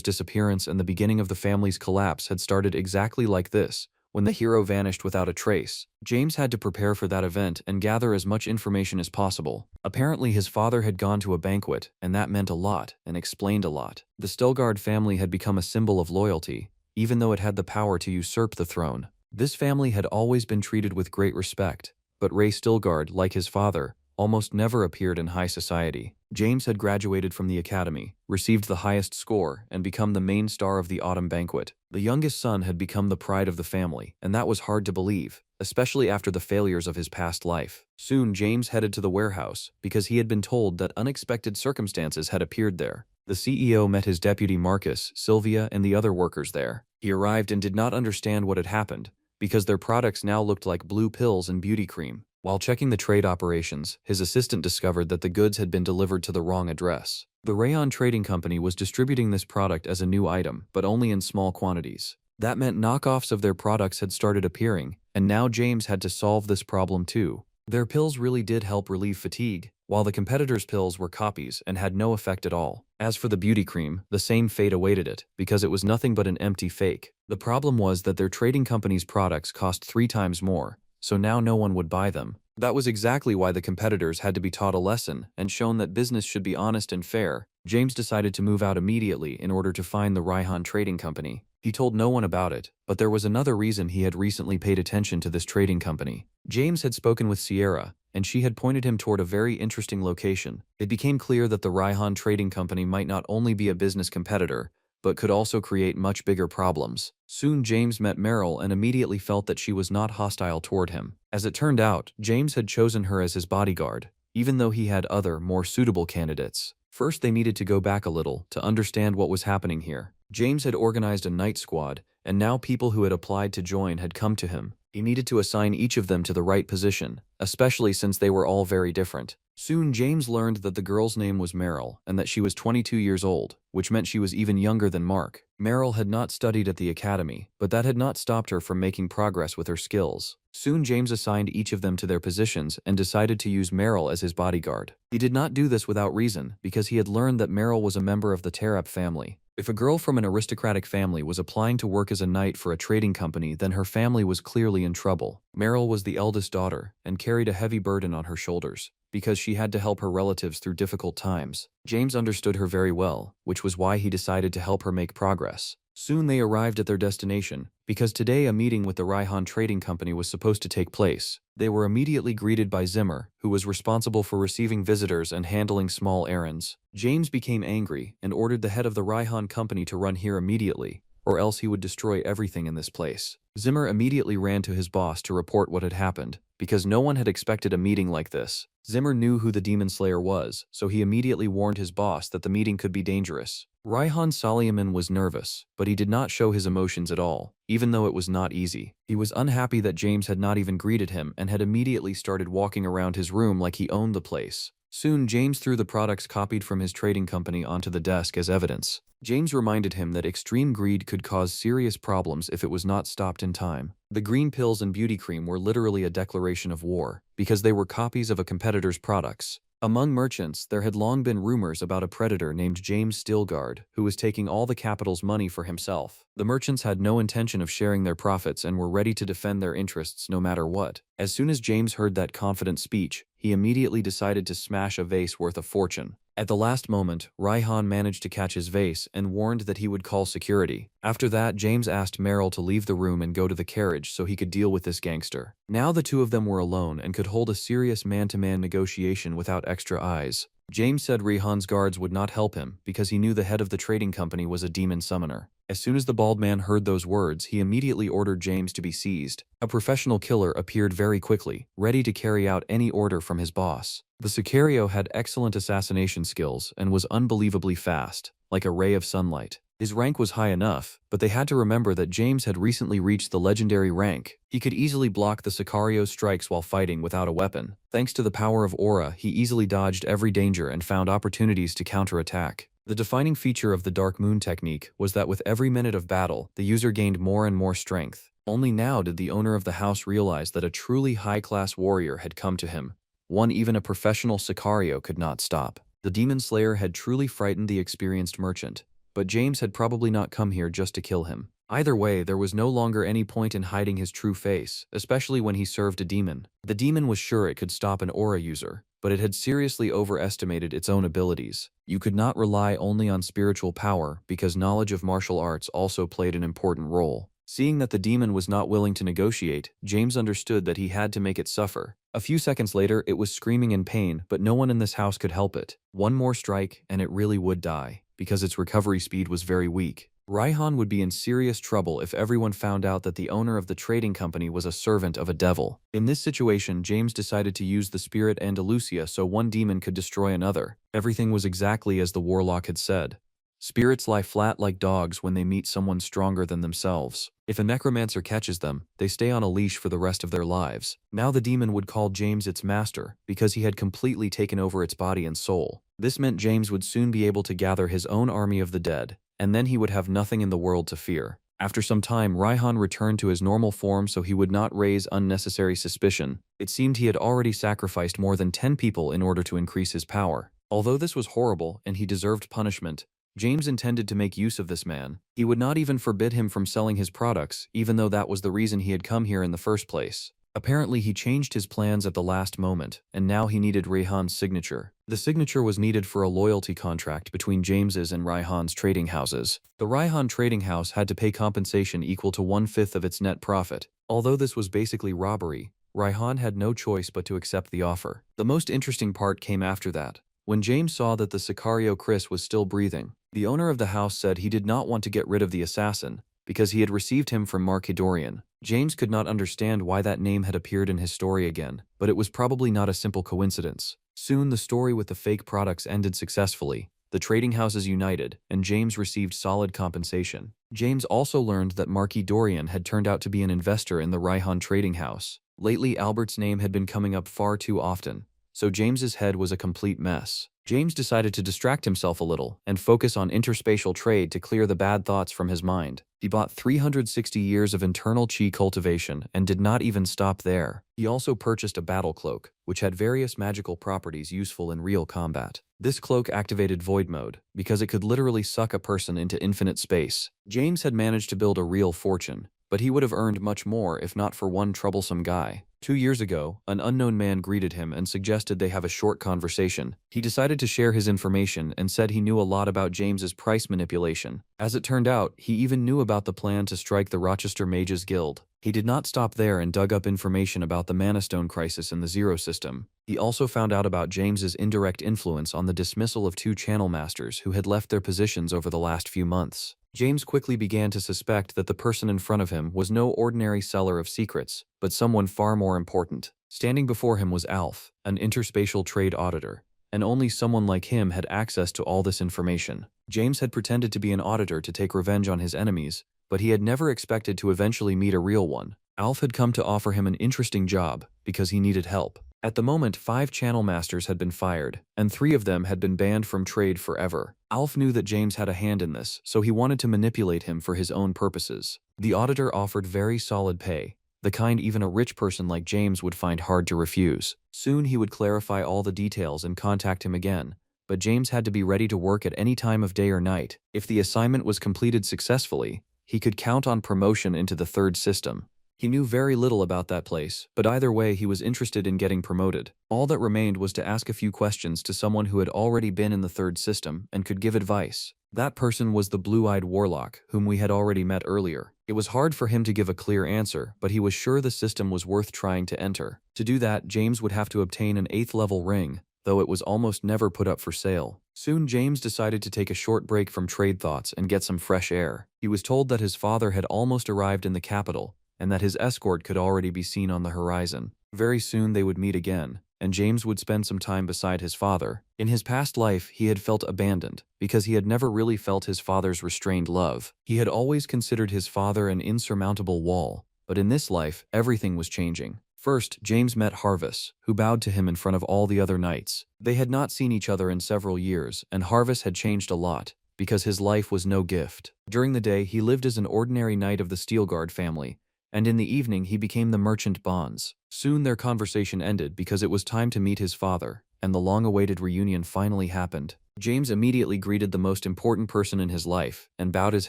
disappearance and the beginning of the family's collapse had started exactly like this. When the hero vanished without a trace, James had to prepare for that event and gather as much information as possible. Apparently, his father had gone to a banquet, and that meant a lot and explained a lot. The Stilgard family had become a symbol of loyalty, even though it had the power to usurp the throne. This family had always been treated with great respect, but Ray Stilgard, like his father, almost never appeared in high society. James had graduated from the academy, received the highest score, and become the main star of the autumn banquet. The youngest son had become the pride of the family, and that was hard to believe, especially after the failures of his past life. Soon, James headed to the warehouse because he had been told that unexpected circumstances had appeared there. The CEO met his deputy Marcus, Sylvia, and the other workers there. He arrived and did not understand what had happened, because their products now looked like blue pills and beauty cream. While checking the trade operations, his assistant discovered that the goods had been delivered to the wrong address. The Rayon Trading Company was distributing this product as a new item, but only in small quantities. That meant knockoffs of their products had started appearing, and now James had to solve this problem too. Their pills really did help relieve fatigue, while the competitors' pills were copies and had no effect at all. As for the beauty cream, the same fate awaited it, because it was nothing but an empty fake. The problem was that their trading company's products cost 3 times more, so now no one would buy them. That was exactly why the competitors had to be taught a lesson and shown that business should be honest and fair. James decided to move out immediately in order to find the Raihan Trading Company. He told no one about it, but there was another reason he had recently paid attention to this trading company. James had spoken with Sierra, and she had pointed him toward a very interesting location. It became clear that the Raihan Trading Company might not only be a business competitor, but could also create much bigger problems. Soon James met Meryl and immediately felt that she was not hostile toward him. As it turned out, James had chosen her as his bodyguard, even though he had other, more suitable candidates. First, they needed to go back a little to understand what was happening here. James had organized a night squad, and now people who had applied to join had come to him. He needed to assign each of them to the right position, especially since they were all very different. Soon James learned that the girl's name was Meryl and that she was 22 years old, which meant she was even younger than Mark. Meryl had not studied at the academy, but that had not stopped her from making progress with her skills. Soon James assigned each of them to their positions and decided to use Meryl as his bodyguard. He did not do this without reason, because he had learned that Meryl was a member of the Terap family. If a girl from an aristocratic family was applying to work as a knight for a trading company, then her family was clearly in trouble. Meryl was the eldest daughter and carried a heavy burden on her shoulders, because she had to help her relatives through difficult times. James understood her very well, which was why he decided to help her make progress. Soon they arrived at their destination, because today a meeting with the Raihan Trading Company was supposed to take place. They were immediately greeted by Zimmer, who was responsible for receiving visitors and handling small errands. James became angry and ordered the head of the Raihan Company to run here immediately, or else he would destroy everything in this place. Zimmer immediately ran to his boss to report what had happened, because no one had expected a meeting like this. Zimmer knew who the Demon Slayer was, so he immediately warned his boss that the meeting could be dangerous. Raihan Solomon was nervous, but he did not show his emotions at all, even though it was not easy. He was unhappy that James had not even greeted him and had immediately started walking around his room like he owned the place. Soon James threw the products copied from his trading company onto the desk as evidence. James reminded him that extreme greed could cause serious problems if it was not stopped in time. The green pills and beauty cream were literally a declaration of war, because they were copies of a competitor's products. Among merchants, there had long been rumors about a predator named James Stilgard, who was taking all the capital's money for himself. The merchants had no intention of sharing their profits and were ready to defend their interests no matter what. As soon as James heard that confident speech, he immediately decided to smash a vase worth a fortune. At the last moment, Raihan managed to catch his vase and warned that he would call security. After that, James asked Meryl to leave the room and go to the carriage so he could deal with this gangster. Now the two of them were alone and could hold a serious man-to-man negotiation without extra eyes. James said Raihan's guards would not help him because he knew the head of the trading company was a demon summoner. As soon as the bald man heard those words, he immediately ordered James to be seized. A professional killer appeared very quickly, ready to carry out any order from his boss. The Sicario had excellent assassination skills and was unbelievably fast, like a ray of sunlight. His rank was high enough, but they had to remember that James had recently reached the legendary rank. He could easily block the Sicario's strikes while fighting without a weapon. Thanks to the power of aura, he easily dodged every danger and found opportunities to counterattack. The defining feature of the Dark Moon technique was that with every minute of battle, the user gained more and more strength. Only now did the owner of the house realize that a truly high-class warrior had come to him, one even a professional Sicario could not stop. The Demon Slayer had truly frightened the experienced merchant, but James had probably not come here just to kill him. Either way, there was no longer any point in hiding his true face, especially when he served a demon. The demon was sure it could stop an aura user, but it had seriously overestimated its own abilities. You could not rely only on spiritual power because knowledge of martial arts also played an important role. Seeing that the demon was not willing to negotiate, James understood that he had to make it suffer. A few seconds later, it was screaming in pain, but no one in this house could help it. One more strike, and it really would die, because its recovery speed was very weak. Raihan would be in serious trouble if everyone found out that the owner of the trading company was a servant of a devil. In this situation, James decided to use the spirit Andalusia so one demon could destroy another. Everything was exactly as the warlock had said. Spirits lie flat like dogs when they meet someone stronger than themselves. If a necromancer catches them, they stay on a leash for the rest of their lives. Now the demon would call James its master, because he had completely taken over its body and soul. This meant James would soon be able to gather his own army of the dead, and then he would have nothing in the world to fear. After some time, Raihan returned to his normal form so he would not raise unnecessary suspicion. It seemed he had already sacrificed more than 10 people in order to increase his power. Although this was horrible and he deserved punishment, James intended to make use of this man. He would not even forbid him from selling his products, even though that was the reason he had come here in the first place. Apparently, he changed his plans at the last moment, and now he needed Rayhan's signature. The signature was needed for a loyalty contract between James's and Rayhan's trading houses. The Rayhan trading house had to pay compensation equal to 1/5 of its net profit. Although this was basically robbery, Rayhan had no choice but to accept the offer. The most interesting part came after that. When James saw that the Sicario Chris was still breathing, the owner of the house said he did not want to get rid of the assassin because he had received him from Markidorian. James could not understand why that name had appeared in his story again, but it was probably not a simple coincidence. Soon the story with the fake products ended successfully. The trading houses united, and James received solid compensation. James also learned that Marquis Dorian had turned out to be an investor in the Rayhan trading house. Lately, Albert's name had been coming up far too often, so James's head was a complete mess. James decided to distract himself a little and focus on interspatial trade to clear the bad thoughts from his mind. He bought 360 years of internal chi cultivation and did not even stop there. He also purchased a battle cloak, which had various magical properties useful in real combat. This cloak activated void mode because it could literally suck a person into infinite space. James had managed to build a real fortune, but he would have earned much more if not for one troublesome guy. 2 years ago, an unknown man greeted him and suggested they have a short conversation. He decided to share his information and said he knew a lot about James's price manipulation. As it turned out, he even knew about the plan to strike the Rochester Mages Guild. He did not stop there and dug up information about the Mana Stone crisis in the Zero System. He also found out about James's indirect influence on the dismissal of 2 channel masters who had left their positions over the last few months. James quickly began to suspect that the person in front of him was no ordinary seller of secrets, but someone far more important. Standing before him was Alf, an interspatial trade auditor, and only someone like him had access to all this information. James had pretended to be an auditor to take revenge on his enemies, but he had never expected to eventually meet a real one. Alf had come to offer him an interesting job because he needed help. At the moment, 5 channel masters had been fired, and 3 of them had been banned from trade forever. Alf knew that James had a hand in this, so he wanted to manipulate him for his own purposes. The auditor offered very solid pay, the kind even a rich person like James would find hard to refuse. Soon he would clarify all the details and contact him again, but James had to be ready to work at any time of day or night. If the assignment was completed successfully, he could count on promotion into the 3rd system. He knew very little about that place, but either way he was interested in getting promoted. All that remained was to ask a few questions to someone who had already been in the 3rd system and could give advice. That person was the blue-eyed warlock, whom we had already met earlier. It was hard for him to give a clear answer, but he was sure the system was worth trying to enter. To do that, James would have to obtain an 8th level ring, though it was almost never put up for sale. Soon James decided to take a short break from trade thoughts and get some fresh air. He was told that his father had almost arrived in the capital, and that his escort could already be seen on the horizon. Very soon they would meet again, and James would spend some time beside his father. In his past life, he had felt abandoned, because he had never really felt his father's restrained love. He had always considered his father an insurmountable wall, but in this life, everything was changing. First, James met Harvus, who bowed to him in front of all the other knights. They had not seen each other in several years, and Harvus had changed a lot, because his life was no gift. During the day, he lived as an ordinary knight of the Steelguard family, and in the evening he became the merchant Bonds. Soon their conversation ended because it was time to meet his father, and the long-awaited reunion finally happened. James immediately greeted the most important person in his life and bowed his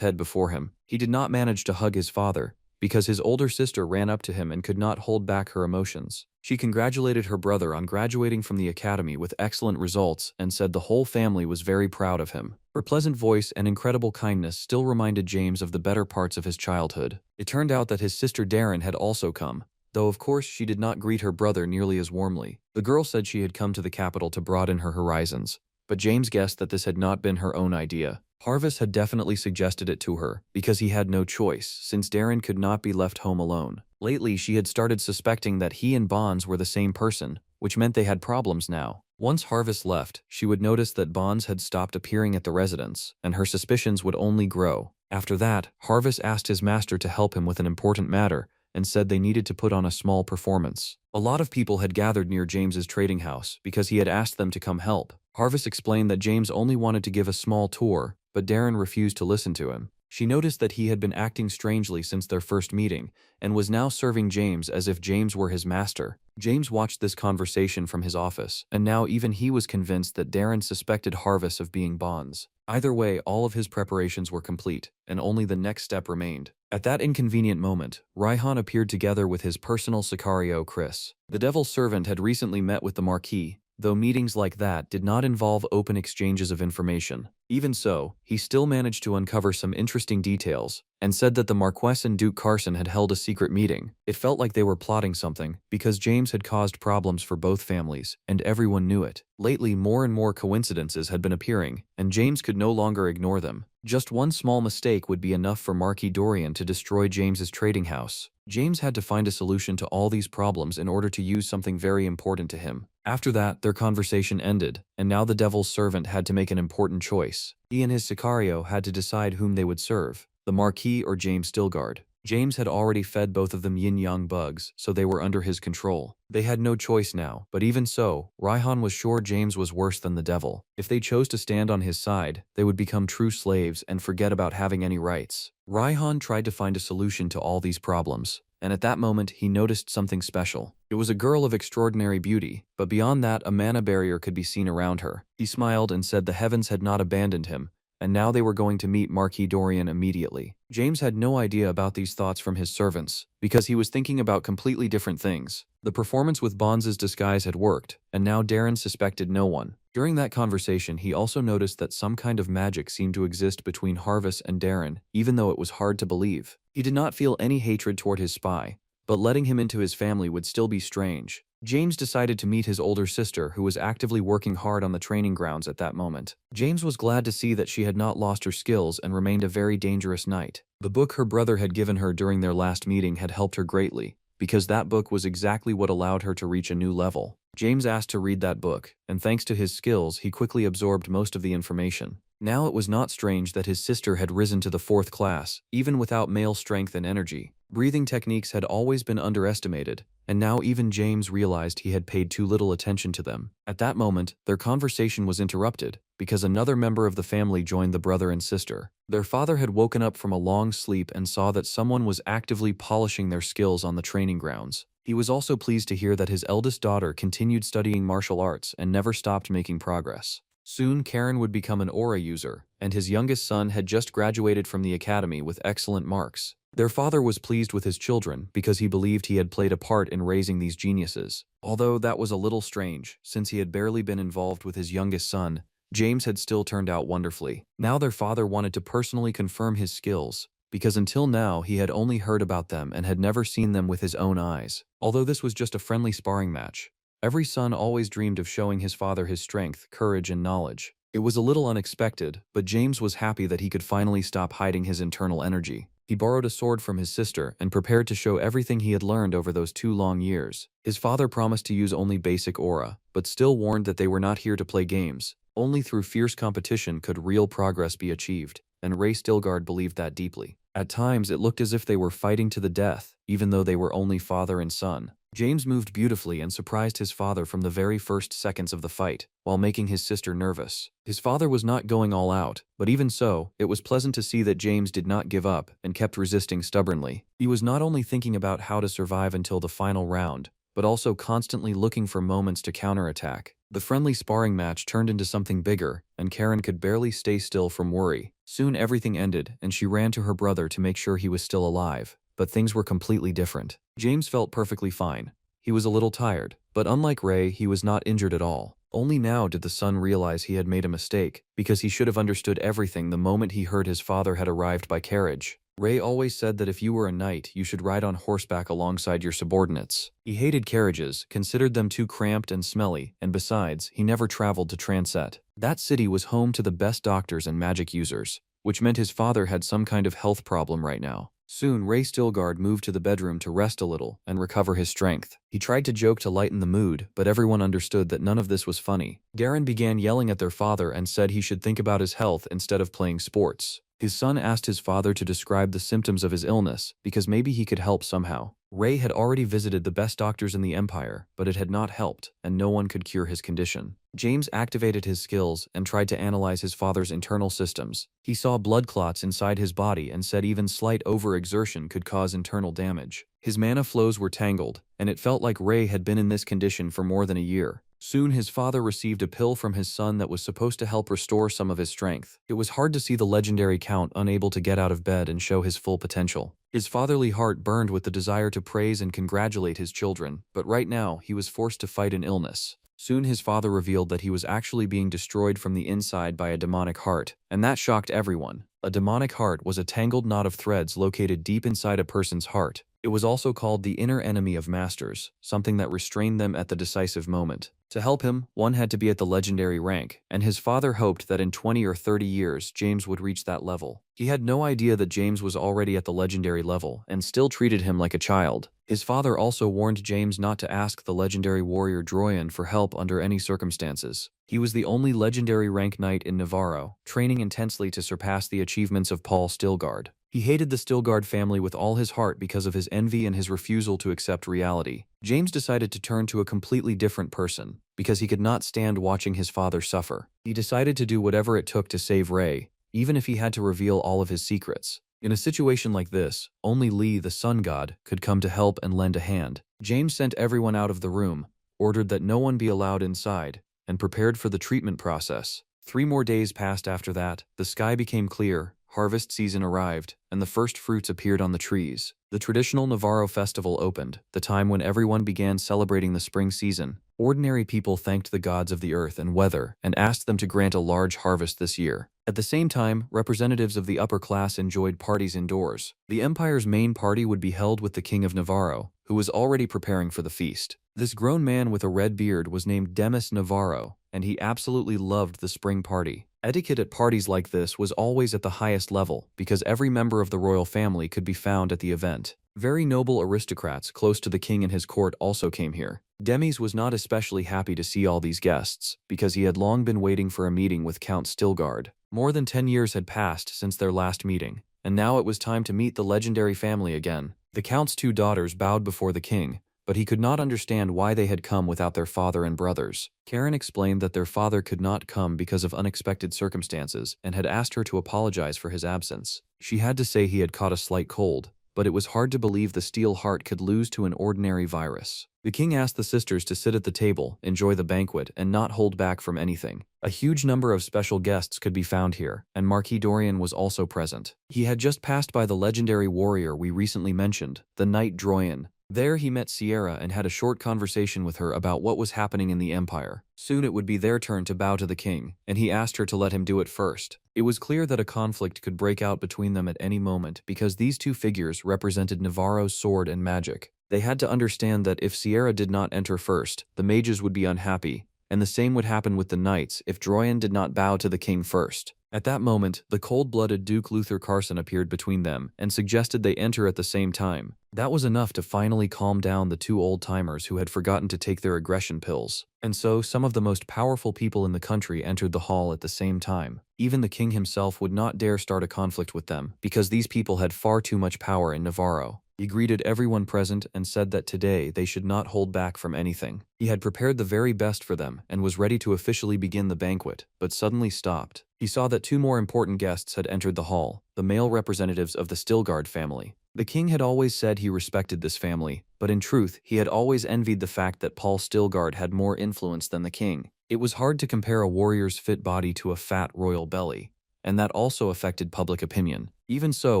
head before him. He did not manage to hug his father, because his older sister ran up to him and could not hold back her emotions. She congratulated her brother on graduating from the academy with excellent results and said the whole family was very proud of him. Her pleasant voice and incredible kindness still reminded James of the better parts of his childhood. It turned out that his sister Darren had also come, though of course she did not greet her brother nearly as warmly. The girl said she had come to the capital to broaden her horizons, but James guessed that this had not been her own idea. Harvus had definitely suggested it to her, because he had no choice, since Darren could not be left home alone. Lately, she had started suspecting that he and Bonds were the same person, which meant they had problems now. Once Harvus left, she would notice that Bonds had stopped appearing at the residence, and her suspicions would only grow. After that, Harvus asked his master to help him with an important matter, and said they needed to put on a small performance. A lot of people had gathered near James's trading house, because he had asked them to come help. Harvus explained that James only wanted to give a small tour, but Darren refused to listen to him. She noticed that he had been acting strangely since their first meeting, and was now serving James as if James were his master. James watched this conversation from his office, and now even he was convinced that Darren suspected Harvest of being bonds. Either way, all of his preparations were complete, and only the next step remained. At that inconvenient moment, Raihan appeared together with his personal Sicario, Chris. The Devil's Servant had recently met with the Marquis, though meetings like that did not involve open exchanges of information. Even so, he still managed to uncover some interesting details, and said that the Marquess and Duke Carson had held a secret meeting. It felt like they were plotting something, because James had caused problems for both families, and everyone knew it. Lately, more and more coincidences had been appearing, and James could no longer ignore them. Just one small mistake would be enough for Marquis Dorian to destroy James's trading house. James had to find a solution to all these problems in order to use something very important to him. After that, their conversation ended, and now the Devil's Servant had to make an important choice. He and his Sicario had to decide whom they would serve, the Marquis or James Stilgard. James had already fed both of them yin-yang bugs, so they were under his control. They had no choice now, but even so, Raihan was sure James was worse than the devil. If they chose to stand on his side, they would become true slaves and forget about having any rights. Raihan tried to find a solution to all these problems, and at that moment he noticed something special. It was a girl of extraordinary beauty, but beyond that a mana barrier could be seen around her. He smiled and said the heavens had not abandoned him, and now they were going to meet Marquis Dorian immediately. James had no idea about these thoughts from his servants, because he was thinking about completely different things. The performance with Bonds' disguise had worked, and now Darren suspected no one. During that conversation, he also noticed that some kind of magic seemed to exist between Harvest and Darren, even though it was hard to believe. He did not feel any hatred toward his spy, but letting him into his family would still be strange. James decided to meet his older sister, who was actively working hard on the training grounds at that moment. James was glad to see that she had not lost her skills and remained a very dangerous knight. The book her brother had given her during their last meeting had helped her greatly, because that book was exactly what allowed her to reach a new level. James asked to read that book, and thanks to his skills, he quickly absorbed most of the information. Now it was not strange that his sister had risen to the 4th class, even without male strength and energy. Breathing techniques had always been underestimated, and now even James realized he had paid too little attention to them. At that moment, their conversation was interrupted, because another member of the family joined the brother and sister. Their father had woken up from a long sleep and saw that someone was actively polishing their skills on the training grounds. He was also pleased to hear that his eldest daughter continued studying martial arts and never stopped making progress. Soon, Karen would become an aura user, and his youngest son had just graduated from the academy with excellent marks. Their father was pleased with his children because he believed he had played a part in raising these geniuses. Although that was a little strange, since he had barely been involved with his youngest son, James had still turned out wonderfully. Now their father wanted to personally confirm his skills, because until now he had only heard about them and had never seen them with his own eyes. Although this was just a friendly sparring match, every son always dreamed of showing his father his strength, courage, and knowledge. It was a little unexpected, but James was happy that he could finally stop hiding his internal energy. He borrowed a sword from his sister and prepared to show everything he had learned over those 2 long years. His father promised to use only basic aura, but still warned that they were not here to play games. Only through fierce competition could real progress be achieved, and Ray Stilgard believed that deeply. At times, it looked as if they were fighting to the death, even though they were only father and son. James moved beautifully and surprised his father from the very first seconds of the fight, while making his sister nervous. His father was not going all out, but even so, it was pleasant to see that James did not give up and kept resisting stubbornly. He was not only thinking about how to survive until the final round, but also constantly looking for moments to counterattack. The friendly sparring match turned into something bigger, and Karen could barely stay still from worry. Soon everything ended, and she ran to her brother to make sure he was still alive. But things were completely different. James felt perfectly fine. He was a little tired, but unlike Ray, he was not injured at all. Only now did the son realize he had made a mistake, because he should have understood everything the moment he heard his father had arrived by carriage. Ray always said that if you were a knight, you should ride on horseback alongside your subordinates. He hated carriages, considered them too cramped and smelly, and besides, he never traveled to Transet. That city was home to the best doctors and magic users, which meant his father had some kind of health problem right now. Soon, Ray Stilgard moved to the bedroom to rest a little and recover his strength. He tried to joke to lighten the mood, but everyone understood that none of this was funny. Darren began yelling at their father and said he should think about his health instead of playing sports. His son asked his father to describe the symptoms of his illness because maybe he could help somehow. Ray had already visited the best doctors in the empire, but it had not helped, and no one could cure his condition. James activated his skills and tried to analyze his father's internal systems. He saw blood clots inside his body and said even slight overexertion could cause internal damage. His mana flows were tangled, and it felt like Ray had been in this condition for more than a year. Soon his father received a pill from his son that was supposed to help restore some of his strength. It was hard to see the legendary Count unable to get out of bed and show his full potential. His fatherly heart burned with the desire to praise and congratulate his children, but right now he was forced to fight an illness. Soon his father revealed that he was actually being destroyed from the inside by a demonic heart, and that shocked everyone. A demonic heart was a tangled knot of threads located deep inside a person's heart. It was also called the inner enemy of masters, something that restrained them at the decisive moment. To help him, one had to be at the legendary rank, and his father hoped that in 20 or 30 years James would reach that level. He had no idea that James was already at the legendary level and still treated him like a child. His father also warned James not to ask the legendary warrior Droyan for help under any circumstances. He was the only legendary rank knight in Navarro, training intensely to surpass the achievements of Paul Stilgard. He hated the Stilgard family with all his heart because of his envy and his refusal to accept reality. James decided to turn to a completely different person, because he could not stand watching his father suffer. He decided to do whatever it took to save Ray, even if he had to reveal all of his secrets. In a situation like this, only Lee, the sun god, could come to help and lend a hand. James sent everyone out of the room, ordered that no one be allowed inside, and prepared for the treatment process. 3 more days passed after that, the sky became clear, harvest season arrived, and the first fruits appeared on the trees. The traditional Navarro festival opened, the time when everyone began celebrating the spring season. Ordinary people thanked the gods of the earth and weather and asked them to grant a large harvest this year. At the same time, representatives of the upper class enjoyed parties indoors. The empire's main party would be held with the King of Navarro, who was already preparing for the feast. This grown man with a red beard was named Demis Navarro, and he absolutely loved the spring party. Etiquette at parties like this was always at the highest level because every member of the royal family could be found at the event. Very noble aristocrats close to the king and his court also came here. Demis was not especially happy to see all these guests because he had long been waiting for a meeting with Count Stilgard. More than 10 years had passed since their last meeting, and now it was time to meet the legendary family again. The Count's 2 daughters bowed before the king, but he could not understand why they had come without their father and brothers. Karen explained that their father could not come because of unexpected circumstances and had asked her to apologize for his absence. She had to say he had caught a slight cold, but it was hard to believe the steel heart could lose to an ordinary virus. The king asked the sisters to sit at the table, enjoy the banquet, and not hold back from anything. A huge number of special guests could be found here, and Marquis Dorian was also present. He had just passed by the legendary warrior we recently mentioned, the knight Droyan. There he met Sierra and had a short conversation with her about what was happening in the empire. Soon it would be their turn to bow to the king, and he asked her to let him do it first. It was clear that a conflict could break out between them at any moment because these 2 figures represented Navarro's sword and magic. They had to understand that if Sierra did not enter first, the mages would be unhappy, and the same would happen with the knights if Droyan did not bow to the king first. At that moment, the cold-blooded Duke Luther Carson appeared between them and suggested they enter at the same time. That was enough to finally calm down the 2 old-timers who had forgotten to take their aggression pills. And so, some of the most powerful people in the country entered the hall at the same time. Even the king himself would not dare start a conflict with them, because these people had far too much power in Navarro. He greeted everyone present and said that today they should not hold back from anything. He had prepared the very best for them and was ready to officially begin the banquet, but suddenly stopped. He saw that 2 more important guests had entered the hall, the male representatives of the Stilgard family. The king had always said he respected this family, but in truth, he had always envied the fact that Paul Stilgard had more influence than the king. It was hard to compare a warrior's fit body to a fat royal belly, and that also affected public opinion. Even so,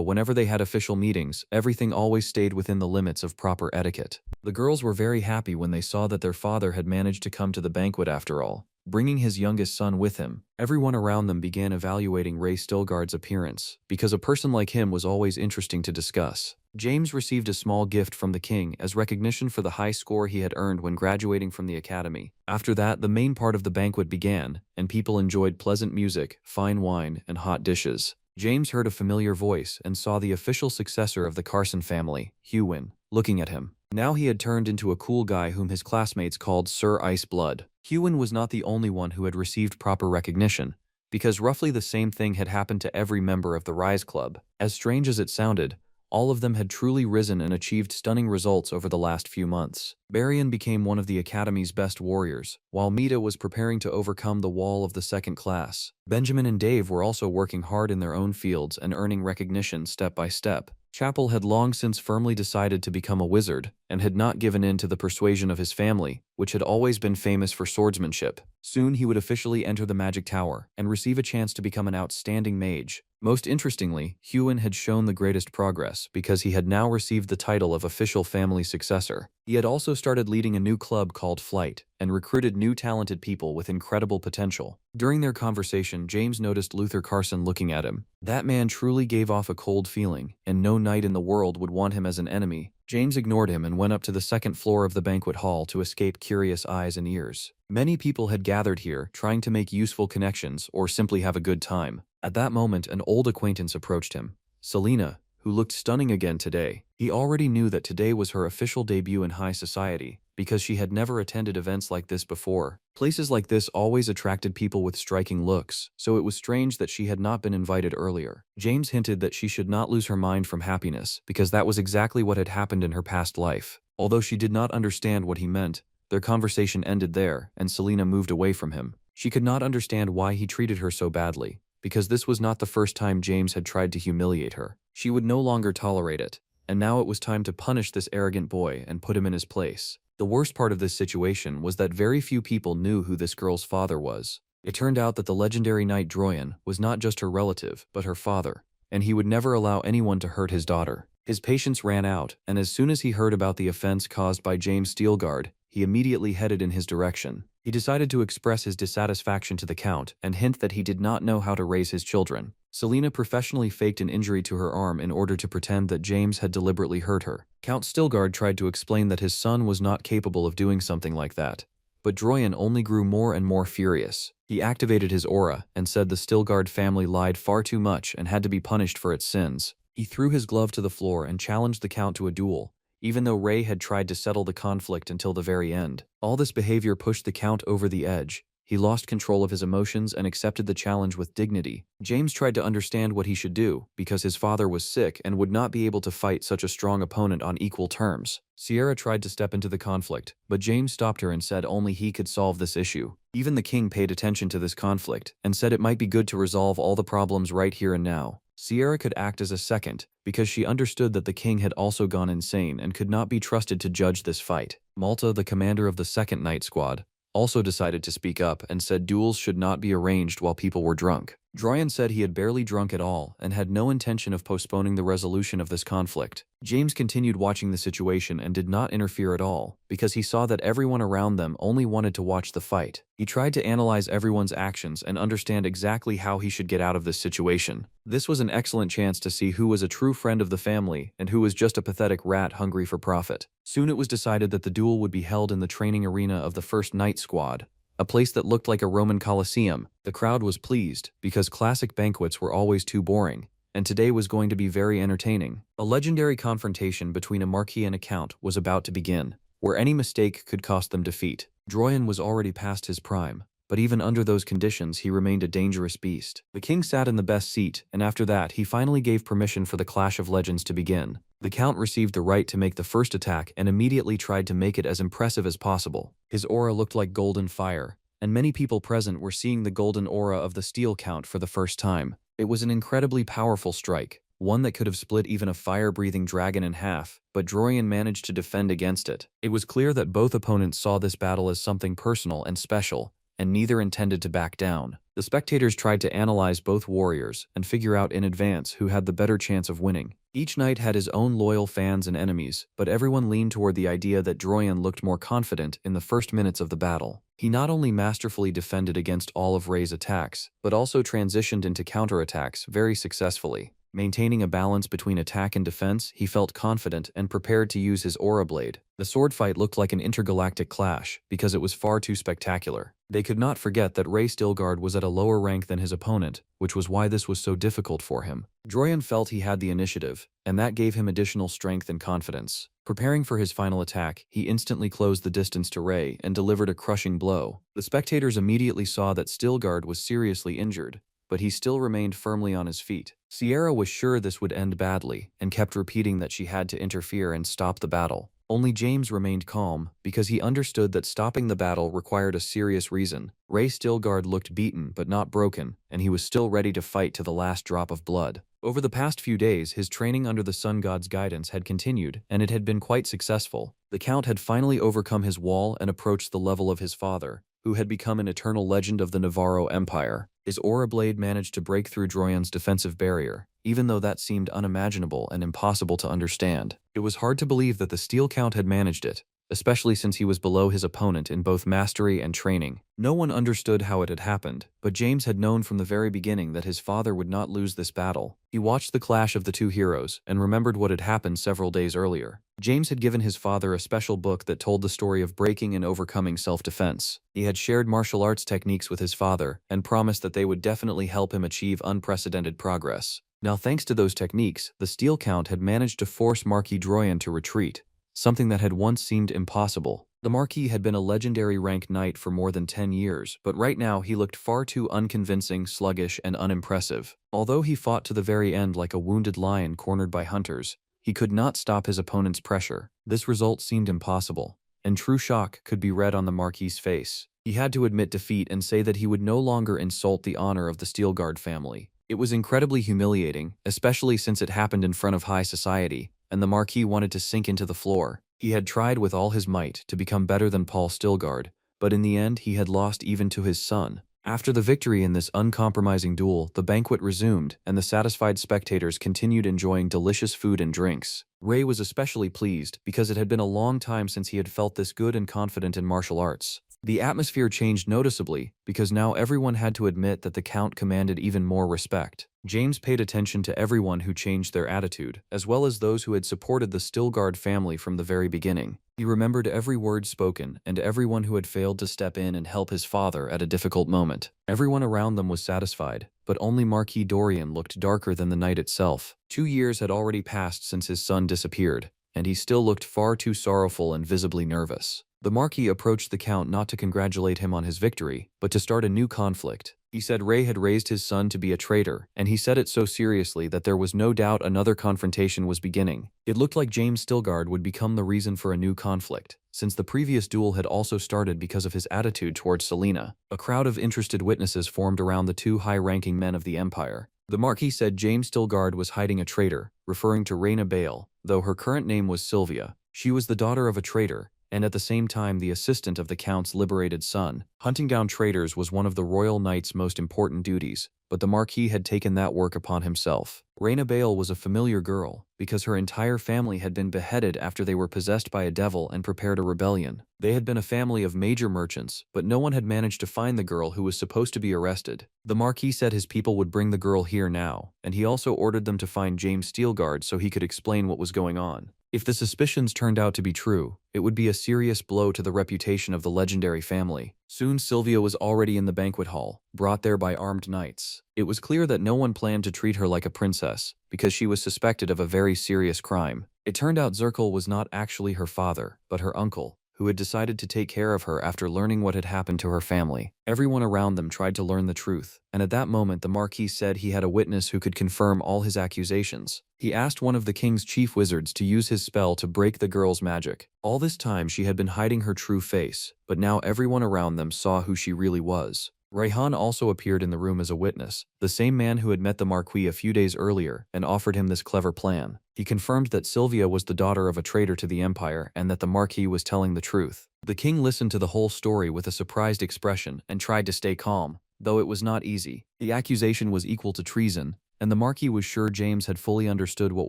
whenever they had official meetings, everything always stayed within the limits of proper etiquette. The girls were very happy when they saw that their father had managed to come to the banquet after all, bringing his youngest son with him. Everyone around them began evaluating Ray Stilgard's appearance, because a person like him was always interesting to discuss. James received a small gift from the king as recognition for the high score he had earned when graduating from the academy. After that, the main part of the banquet began, and people enjoyed pleasant music, fine wine, and hot dishes. James heard a familiar voice and saw the official successor of the Carson family, Hewin, looking at him. Now he had turned into a cool guy whom his classmates called Sir Iceblood. Hewin was not the only one who had received proper recognition. because roughly the same thing had happened to every member of the Rise Club. As strange as it sounded, all of them had truly risen and achieved stunning results over the last few months. Baryon became one of the Academy's best warriors, while Mita was preparing to overcome the wall of the second class. Benjamin and Dave were also working hard in their own fields and earning recognition step by step. Chapel had long since firmly decided to become a wizard, and had not given in to the persuasion of his family, which had always been famous for swordsmanship. Soon he would officially enter the Magic Tower, and receive a chance to become an outstanding mage. Most interestingly, Huan had shown the greatest progress, because he had now received the title of official family successor. He had also started leading a new club called Flight, and recruited new talented people with incredible potential. During their conversation, James noticed Luther Carson looking at him. That man truly gave off a cold feeling, and no knight in the world would want him as an enemy. James ignored him and went up to the second floor of the banquet hall to escape curious eyes and ears. Many people had gathered here, trying to make useful connections or simply have a good time. At that moment, an old acquaintance approached him, Selena, who looked stunning again today. He already knew that today was her official debut in high society, because she had never attended events like this before. Places like this always attracted people with striking looks, so it was strange that she had not been invited earlier. James hinted that she should not lose her mind from happiness, because that was exactly what had happened in her past life. Although she did not understand what he meant, their conversation ended there, and Selena moved away from him. She could not understand why he treated her so badly, because this was not the first time James had tried to humiliate her. She would no longer tolerate it, and now it was time to punish this arrogant boy and put him in his place. The worst part of this situation was that very few people knew who this girl's father was. It turned out that the legendary knight Droyan was not just her relative, but her father, and he would never allow anyone to hurt his daughter. His patience ran out, and as soon as he heard about the offense caused by James Steelguard, he immediately headed in his direction. He decided to express his dissatisfaction to the Count and hint that he did not know how to raise his children. Selena professionally faked an injury to her arm in order to pretend that James had deliberately hurt her. Count Stilgard tried to explain that his son was not capable of doing something like that, but Droyan only grew more and more furious. He activated his aura and said the Stilgard family lied far too much and had to be punished for its sins. He threw his glove to the floor and challenged the Count to a duel, even though Ray had tried to settle the conflict until the very end. All this behavior pushed the Count over the edge. He lost control of his emotions and accepted the challenge with dignity. James tried to understand what he should do, because his father was sick and would not be able to fight such a strong opponent on equal terms. Sierra tried to step into the conflict, but James stopped her and said only he could solve this issue. Even the king paid attention to this conflict, and said it might be good to resolve all the problems right here and now. Sierra could act as a second, because she understood that the king had also gone insane and could not be trusted to judge this fight. Malta, the commander of the second night squad, also decided to speak up and said duels should not be arranged while people were drunk. Droyan said he had barely drunk at all and had no intention of postponing the resolution of this conflict. James continued watching the situation and did not interfere at all, because he saw that everyone around them only wanted to watch the fight. He tried to analyze everyone's actions and understand exactly how he should get out of this situation. This was an excellent chance to see who was a true friend of the family and who was just a pathetic rat hungry for profit. Soon it was decided that the duel would be held in the training arena of the first night squad, a place that looked like a Roman Colosseum. The crowd was pleased, because classic banquets were always too boring, and today was going to be very entertaining. A legendary confrontation between a marquis and a count was about to begin, where any mistake could cost them defeat. Droyan was already past his prime, but even under those conditions he remained a dangerous beast. The king sat in the best seat, and after that he finally gave permission for the Clash of Legends to begin. The Count received the right to make the first attack and immediately tried to make it as impressive as possible. His aura looked like golden fire, and many people present were seeing the golden aura of the Steel Count for the first time. It was an incredibly powerful strike, one that could have split even a fire-breathing dragon in half, but Droyan managed to defend against it. It was clear that both opponents saw this battle as something personal and special, and neither intended to back down. The spectators tried to analyze both warriors and figure out in advance who had the better chance of winning. Each knight had his own loyal fans and enemies, but everyone leaned toward the idea that Droyan looked more confident in the first minutes of the battle. He not only masterfully defended against all of Ray's attacks, but also transitioned into counterattacks very successfully. Maintaining a balance between attack and defense, he felt confident and prepared to use his aura blade. The sword fight looked like an intergalactic clash because it was far too spectacular. They could not forget that Ray Stilgard was at a lower rank than his opponent, which was why this was so difficult for him. Droyan felt he had the initiative, and that gave him additional strength and confidence. Preparing for his final attack, he instantly closed the distance to Ray and delivered a crushing blow. The spectators immediately saw that Stilgard was seriously injured, but he still remained firmly on his feet. Sierra was sure this would end badly and kept repeating that she had to interfere and stop the battle. Only James remained calm because he understood that stopping the battle required a serious reason. Ray Stilgard looked beaten but not broken, and he was still ready to fight to the last drop of blood. Over the past few days, his training under the Sun God's guidance had continued, and it had been quite successful. The Count had finally overcome his wall and approached the level of his father, who had become an eternal legend of the Navarro Empire. His aura blade managed to break through Droyan's defensive barrier, even though that seemed unimaginable and impossible to understand. It was hard to believe that the Steel Count had managed it, especially since he was below his opponent in both mastery and training. No one understood how it had happened, but James had known from the very beginning that his father would not lose this battle. He watched the clash of the two heroes and remembered what had happened several days earlier. James had given his father a special book that told the story of breaking and overcoming self-defense. He had shared martial arts techniques with his father and promised that they would definitely help him achieve unprecedented progress. Now, thanks to those techniques, the Steel Count had managed to force Marquis Droyan to retreat, something that had once seemed impossible. The Marquis had been a legendary rank knight for more than 10 years, but right now he looked far too unconvincing, sluggish, and unimpressive. Although he fought to the very end like a wounded lion cornered by hunters, he could not stop his opponent's pressure. This result seemed impossible, and true shock could be read on the Marquis's face. He had to admit defeat and say that he would no longer insult the honor of the Steelguard family. It was incredibly humiliating, especially since it happened in front of high society, and the Marquis wanted to sink into the floor. He had tried with all his might to become better than Paul Stilgard, but in the end he had lost even to his son. After the victory in this uncompromising duel, the banquet resumed, and the satisfied spectators continued enjoying delicious food and drinks. Ray was especially pleased because it had been a long time since he had felt this good and confident in martial arts. The atmosphere changed noticeably because now everyone had to admit that the Count commanded even more respect. James paid attention to everyone who changed their attitude, as well as those who had supported the Stilgard family from the very beginning. He remembered every word spoken and everyone who had failed to step in and help his father at a difficult moment. Everyone around them was satisfied, but only Marquis Dorian looked darker than the night itself. 2 years had already passed since his son disappeared, and he still looked far too sorrowful and visibly nervous. The Marquis approached the Count not to congratulate him on his victory, but to start a new conflict. He said Ray had raised his son to be a traitor, and he said it so seriously that there was no doubt another confrontation was beginning. It looked like James Stilgard would become the reason for a new conflict, since the previous duel had also started because of his attitude towards Selena. A crowd of interested witnesses formed around the two high-ranking men of the Empire. The Marquis said James Stilgard was hiding a traitor, referring to Reyna Bale, though her current name was Sylvia. She was the daughter of a traitor, and at the same time the assistant of the Count's liberated son. Hunting down traitors was one of the royal knight's most important duties, but the Marquis had taken that work upon himself. Reyna Bale was a familiar girl, because her entire family had been beheaded after they were possessed by a devil and prepared a rebellion. They had been a family of major merchants, but no one had managed to find the girl who was supposed to be arrested. The Marquis said his people would bring the girl here now, and he also ordered them to find James Stilgard so he could explain what was going on. If the suspicions turned out to be true, it would be a serious blow to the reputation of the legendary family. Soon Sylvia was already in the banquet hall, brought there by armed knights. It was clear that no one planned to treat her like a princess, because she was suspected of a very serious crime. It turned out Zirkle was not actually her father, but her uncle, who had decided to take care of her after learning what had happened to her family. Everyone around them tried to learn the truth, and at that moment the Marquis said he had a witness who could confirm all his accusations. He asked one of the king's chief wizards to use his spell to break the girl's magic. All this time she had been hiding her true face, but now everyone around them saw who she really was. Rayhan also appeared in the room as a witness, the same man who had met the Marquis a few days earlier and offered him this clever plan. He confirmed that Sylvia was the daughter of a traitor to the Empire and that the Marquis was telling the truth. The king listened to the whole story with a surprised expression and tried to stay calm, though it was not easy. The accusation was equal to treason, and the Marquis was sure James had fully understood what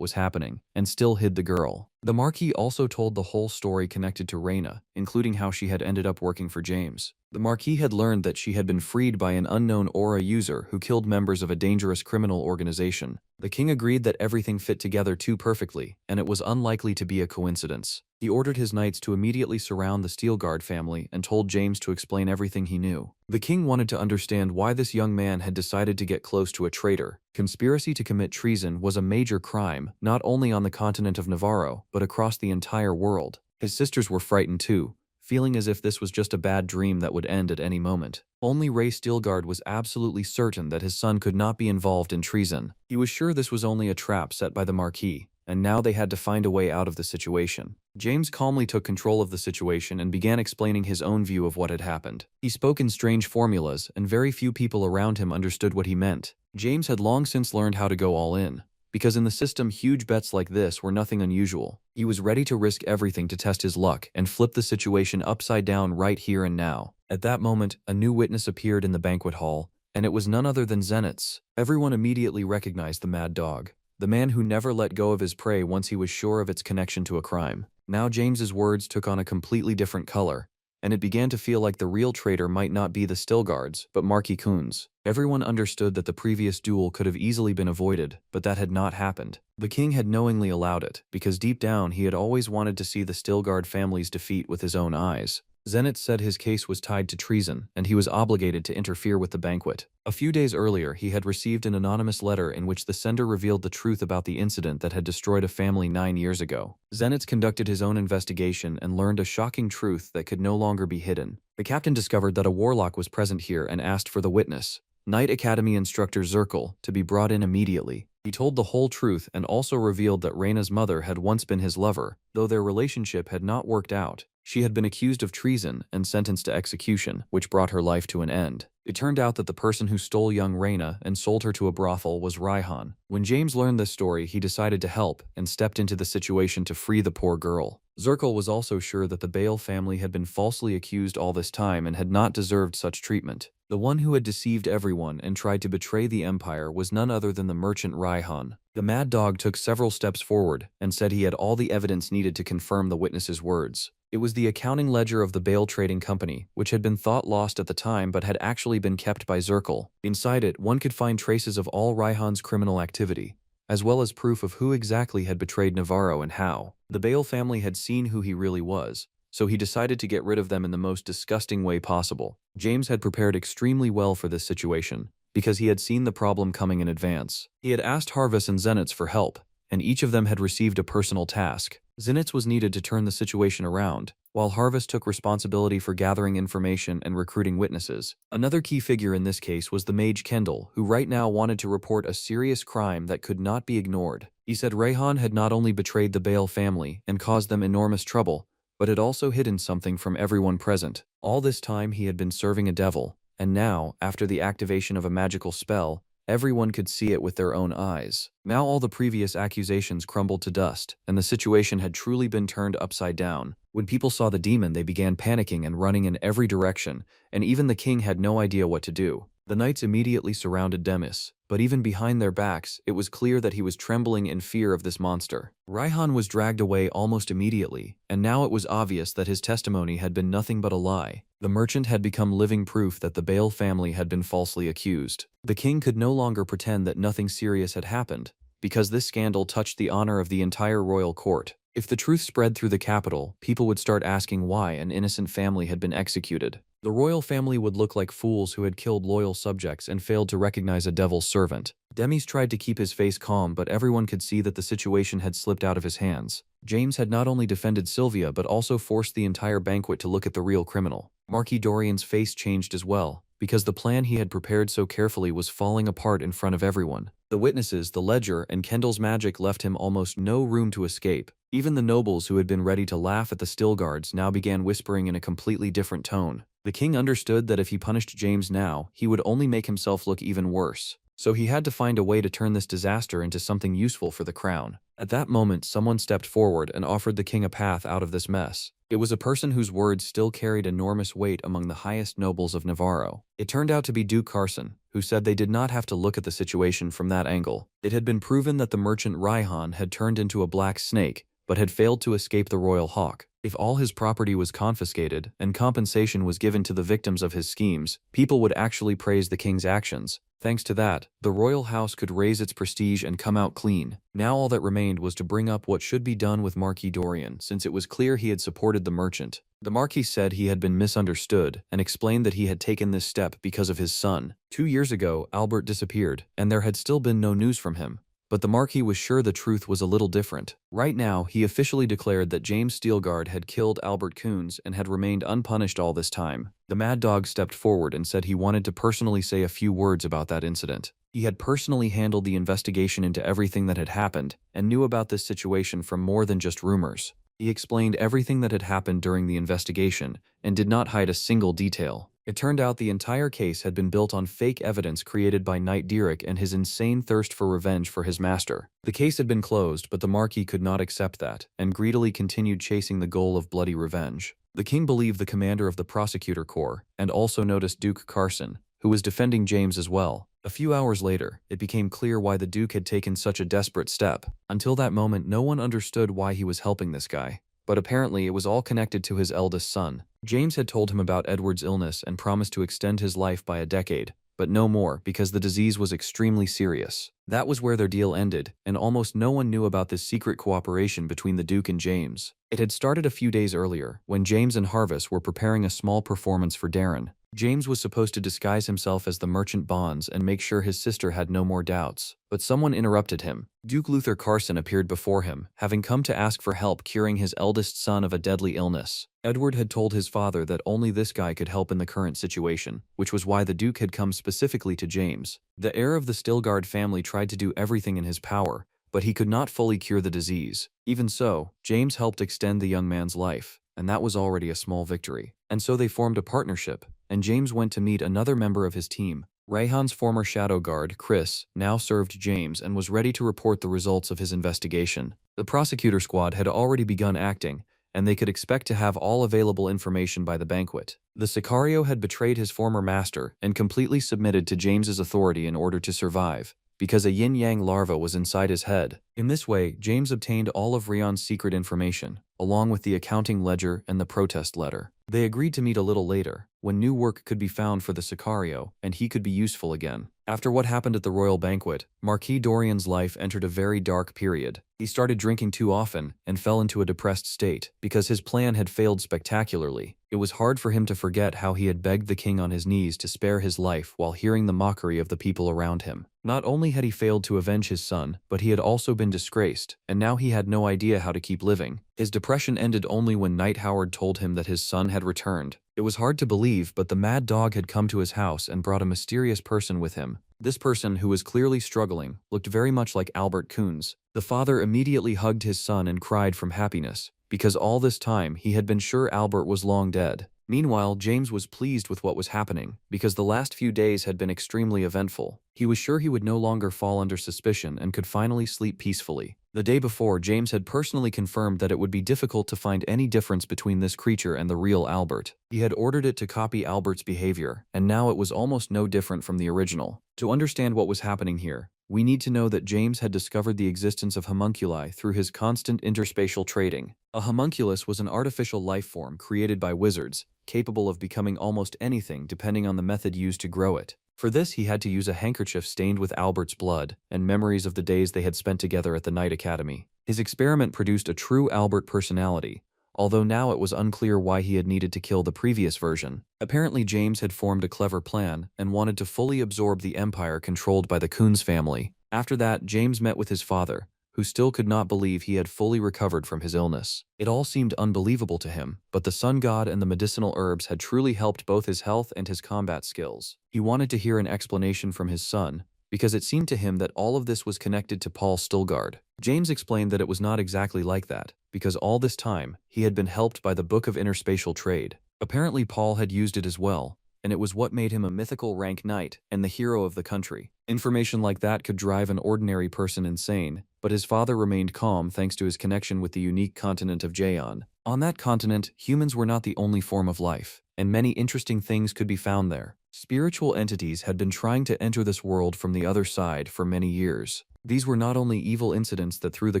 was happening and still hid the girl. The Marquis also told the whole story connected to Reina, including how she had ended up working for James. The Marquis had learned that she had been freed by an unknown aura user who killed members of a dangerous criminal organization. The king agreed that everything fit together too perfectly, and it was unlikely to be a coincidence. He ordered his knights to immediately surround the Steelguard family and told James to explain everything he knew. The king wanted to understand why this young man had decided to get close to a traitor. Conspiracy to commit treason was a major crime, not only on the continent of Navarro, but across the entire world. His sisters were frightened too, feeling as if this was just a bad dream that would end at any moment. Only Ray Steelguard was absolutely certain that his son could not be involved in treason. He was sure this was only a trap set by the Marquis, and now they had to find a way out of the situation. James calmly took control of the situation and began explaining his own view of what had happened. He spoke in strange formulas, and very few people around him understood what he meant. James had long since learned how to go all in, because in the system huge bets like this were nothing unusual. He was ready to risk everything to test his luck and flip the situation upside down right here and now. At that moment, a new witness appeared in the banquet hall, and it was none other than Zenitz. Everyone immediately recognized the mad dog, the man who never let go of his prey once he was sure of its connection to a crime. Now James's words took on a completely different color, and it began to feel like the real traitor might not be the Stillguards, but Marquis Kunz. Everyone understood that the previous duel could have easily been avoided, but that had not happened. The king had knowingly allowed it, because deep down he had always wanted to see the Stillguard family's defeat with his own eyes. Zenitz said his case was tied to treason, and he was obligated to interfere with the banquet. A few days earlier, he had received an anonymous letter in which the sender revealed the truth about the incident that had destroyed a family 9 years ago. Zenitz conducted his own investigation and learned a shocking truth that could no longer be hidden. The captain discovered that a warlock was present here and asked for the witness, Knight Academy instructor Zirkle, to be brought in immediately. He told the whole truth and also revealed that Reina's mother had once been his lover, though their relationship had not worked out. She had been accused of treason and sentenced to execution, which brought her life to an end. It turned out that the person who stole young Reina and sold her to a brothel was Raihan. When James learned this story, he decided to help and stepped into the situation to free the poor girl. Zirkle was also sure that the Bale family had been falsely accused all this time and had not deserved such treatment. The one who had deceived everyone and tried to betray the empire was none other than the merchant Raihan. The mad dog took several steps forward and said he had all the evidence needed to confirm the witness's words. It was the accounting ledger of the Bale Trading Company, which had been thought lost at the time but had actually been kept by Zirkle. Inside it, one could find traces of all Raihan's criminal activity, as well as proof of who exactly had betrayed Navarro and how. The Bale family had seen who he really was, so he decided to get rid of them in the most disgusting way possible. James had prepared extremely well for this situation, because he had seen the problem coming in advance. He had asked Harvis and Zenitz for help, and each of them had received a personal task. Zenitz was needed to turn the situation around, while Harvis took responsibility for gathering information and recruiting witnesses. Another key figure in this case was the mage Kendall, who right now wanted to report a serious crime that could not be ignored. He said Raihan had not only betrayed the Bale family and caused them enormous trouble, but had also hidden something from everyone present. All this time he had been serving a devil, and now, after the activation of a magical spell, everyone could see it with their own eyes. Now all the previous accusations crumbled to dust, and the situation had truly been turned upside down. When people saw the demon, they began panicking and running in every direction, and even the king had no idea what to do. The knights immediately surrounded Demis, but even behind their backs, it was clear that he was trembling in fear of this monster. Raihan was dragged away almost immediately, and now it was obvious that his testimony had been nothing but a lie. The merchant had become living proof that the Bale family had been falsely accused. The king could no longer pretend that nothing serious had happened, because this scandal touched the honor of the entire royal court. If the truth spread through the capital, people would start asking why an innocent family had been executed. The royal family would look like fools who had killed loyal subjects and failed to recognize a devil's servant. Demis tried to keep his face calm, but everyone could see that the situation had slipped out of his hands. James had not only defended Sylvia but also forced the entire banquet to look at the real criminal. Marquis Dorian's face changed as well, because the plan he had prepared so carefully was falling apart in front of everyone. The witnesses, the ledger, and Kendall's magic left him almost no room to escape. Even the nobles who had been ready to laugh at the Stillguards now began whispering in a completely different tone. The king understood that if he punished James now, he would only make himself look even worse. So he had to find a way to turn this disaster into something useful for the crown. At that moment, someone stepped forward and offered the king a path out of this mess. It was a person whose words still carried enormous weight among the highest nobles of Navarro. It turned out to be Duke Carson, who said they did not have to look at the situation from that angle. It had been proven that the merchant Raihan had turned into a black snake, but had failed to escape the royal hawk. If all his property was confiscated and compensation was given to the victims of his schemes, people would actually praise the king's actions. Thanks to that, the royal house could raise its prestige and come out clean. Now all that remained was to bring up what should be done with Marquis Dorian, since it was clear he had supported the merchant. The Marquis said he had been misunderstood and explained that he had taken this step because of his son. 2 years ago, Albert disappeared, and there had still been no news from him. But the Marquis was sure the truth was a little different. Right now, he officially declared that James Steelguard had killed Albert Coons and had remained unpunished all this time. The Mad Dog stepped forward and said he wanted to personally say a few words about that incident. He had personally handled the investigation into everything that had happened and knew about this situation from more than just rumors. He explained everything that had happened during the investigation and did not hide a single detail. It turned out the entire case had been built on fake evidence created by Knight Derek and his insane thirst for revenge for his master. The case had been closed, but the Marquis could not accept that, and greedily continued chasing the goal of bloody revenge. The king believed the commander of the prosecutor corps, and also noticed Duke Carson, who was defending James as well. A few hours later, it became clear why the Duke had taken such a desperate step. Until that moment, no one understood why he was helping this guy. But apparently it was all connected to his eldest son. James had told him about Edward's illness and promised to extend his life by a decade, but no more because the disease was extremely serious. That was where their deal ended, and almost no one knew about this secret cooperation between the Duke and James. It had started a few days earlier, when James and Harvis were preparing a small performance for Darren. James was supposed to disguise himself as the merchant Bonds and make sure his sister had no more doubts. But someone interrupted him. Duke Luther Carson appeared before him, having come to ask for help curing his eldest son of a deadly illness. Edward had told his father that only this guy could help in the current situation, which was why the Duke had come specifically to James. The heir of the Stilgard family tried to do everything in his power, but he could not fully cure the disease. Even so, James helped extend the young man's life, and that was already a small victory. And so they formed a partnership, and James went to meet another member of his team. Rayhan's former shadow guard, Chris, now served James and was ready to report the results of his investigation. The prosecutor squad had already begun acting, and they could expect to have all available information by the banquet. The Sicario had betrayed his former master and completely submitted to James's authority in order to survive, because a yin-yang larva was inside his head. In this way, James obtained all of Rion's secret information, along with the accounting ledger and the protest letter. They agreed to meet a little later, when new work could be found for the Sicario, and he could be useful again. After what happened at the royal banquet, Marquis Dorian's life entered a very dark period. He started drinking too often and fell into a depressed state, because his plan had failed spectacularly. It was hard for him to forget how he had begged the king on his knees to spare his life while hearing the mockery of the people around him. Not only had he failed to avenge his son, but he had also been disgraced, and now he had no idea how to keep living. His depression ended only when Knight Howard told him that his son had returned. It was hard to believe, but the Mad Dog had come to his house and brought a mysterious person with him. This person, who was clearly struggling, looked very much like Albert Coons. The father immediately hugged his son and cried from happiness, because all this time he had been sure Albert was long dead. Meanwhile, James was pleased with what was happening, because the last few days had been extremely eventful. He was sure he would no longer fall under suspicion and could finally sleep peacefully. The day before, James had personally confirmed that it would be difficult to find any difference between this creature and the real Albert. He had ordered it to copy Albert's behavior, and now it was almost no different from the original. To understand what was happening here, we need to know that James had discovered the existence of homunculi through his constant interspatial trading. A homunculus was an artificial life form created by wizards, capable of becoming almost anything depending on the method used to grow it. For this, he had to use a handkerchief stained with Albert's blood and memories of the days they had spent together at the Knight Academy. His experiment produced a true Albert personality, although now it was unclear why he had needed to kill the previous version. Apparently, James had formed a clever plan and wanted to fully absorb the empire controlled by the Coons family. After that, James met with his father, who still could not believe he had fully recovered from his illness. It all seemed unbelievable to him, but the sun god and the medicinal herbs had truly helped both his health and his combat skills. He wanted to hear an explanation from his son, because it seemed to him that all of this was connected to Paul Stilgard. James explained that it was not exactly like that, because all this time, he had been helped by the Book of Interspatial Trade. Apparently Paul had used it as well, and it was what made him a mythical rank knight and the hero of the country. Information like that could drive an ordinary person insane, but his father remained calm thanks to his connection with the unique continent of Jaeon. On that continent, humans were not the only form of life, and many interesting things could be found there. Spiritual entities had been trying to enter this world from the other side for many years. These were not only evil incidents that threw the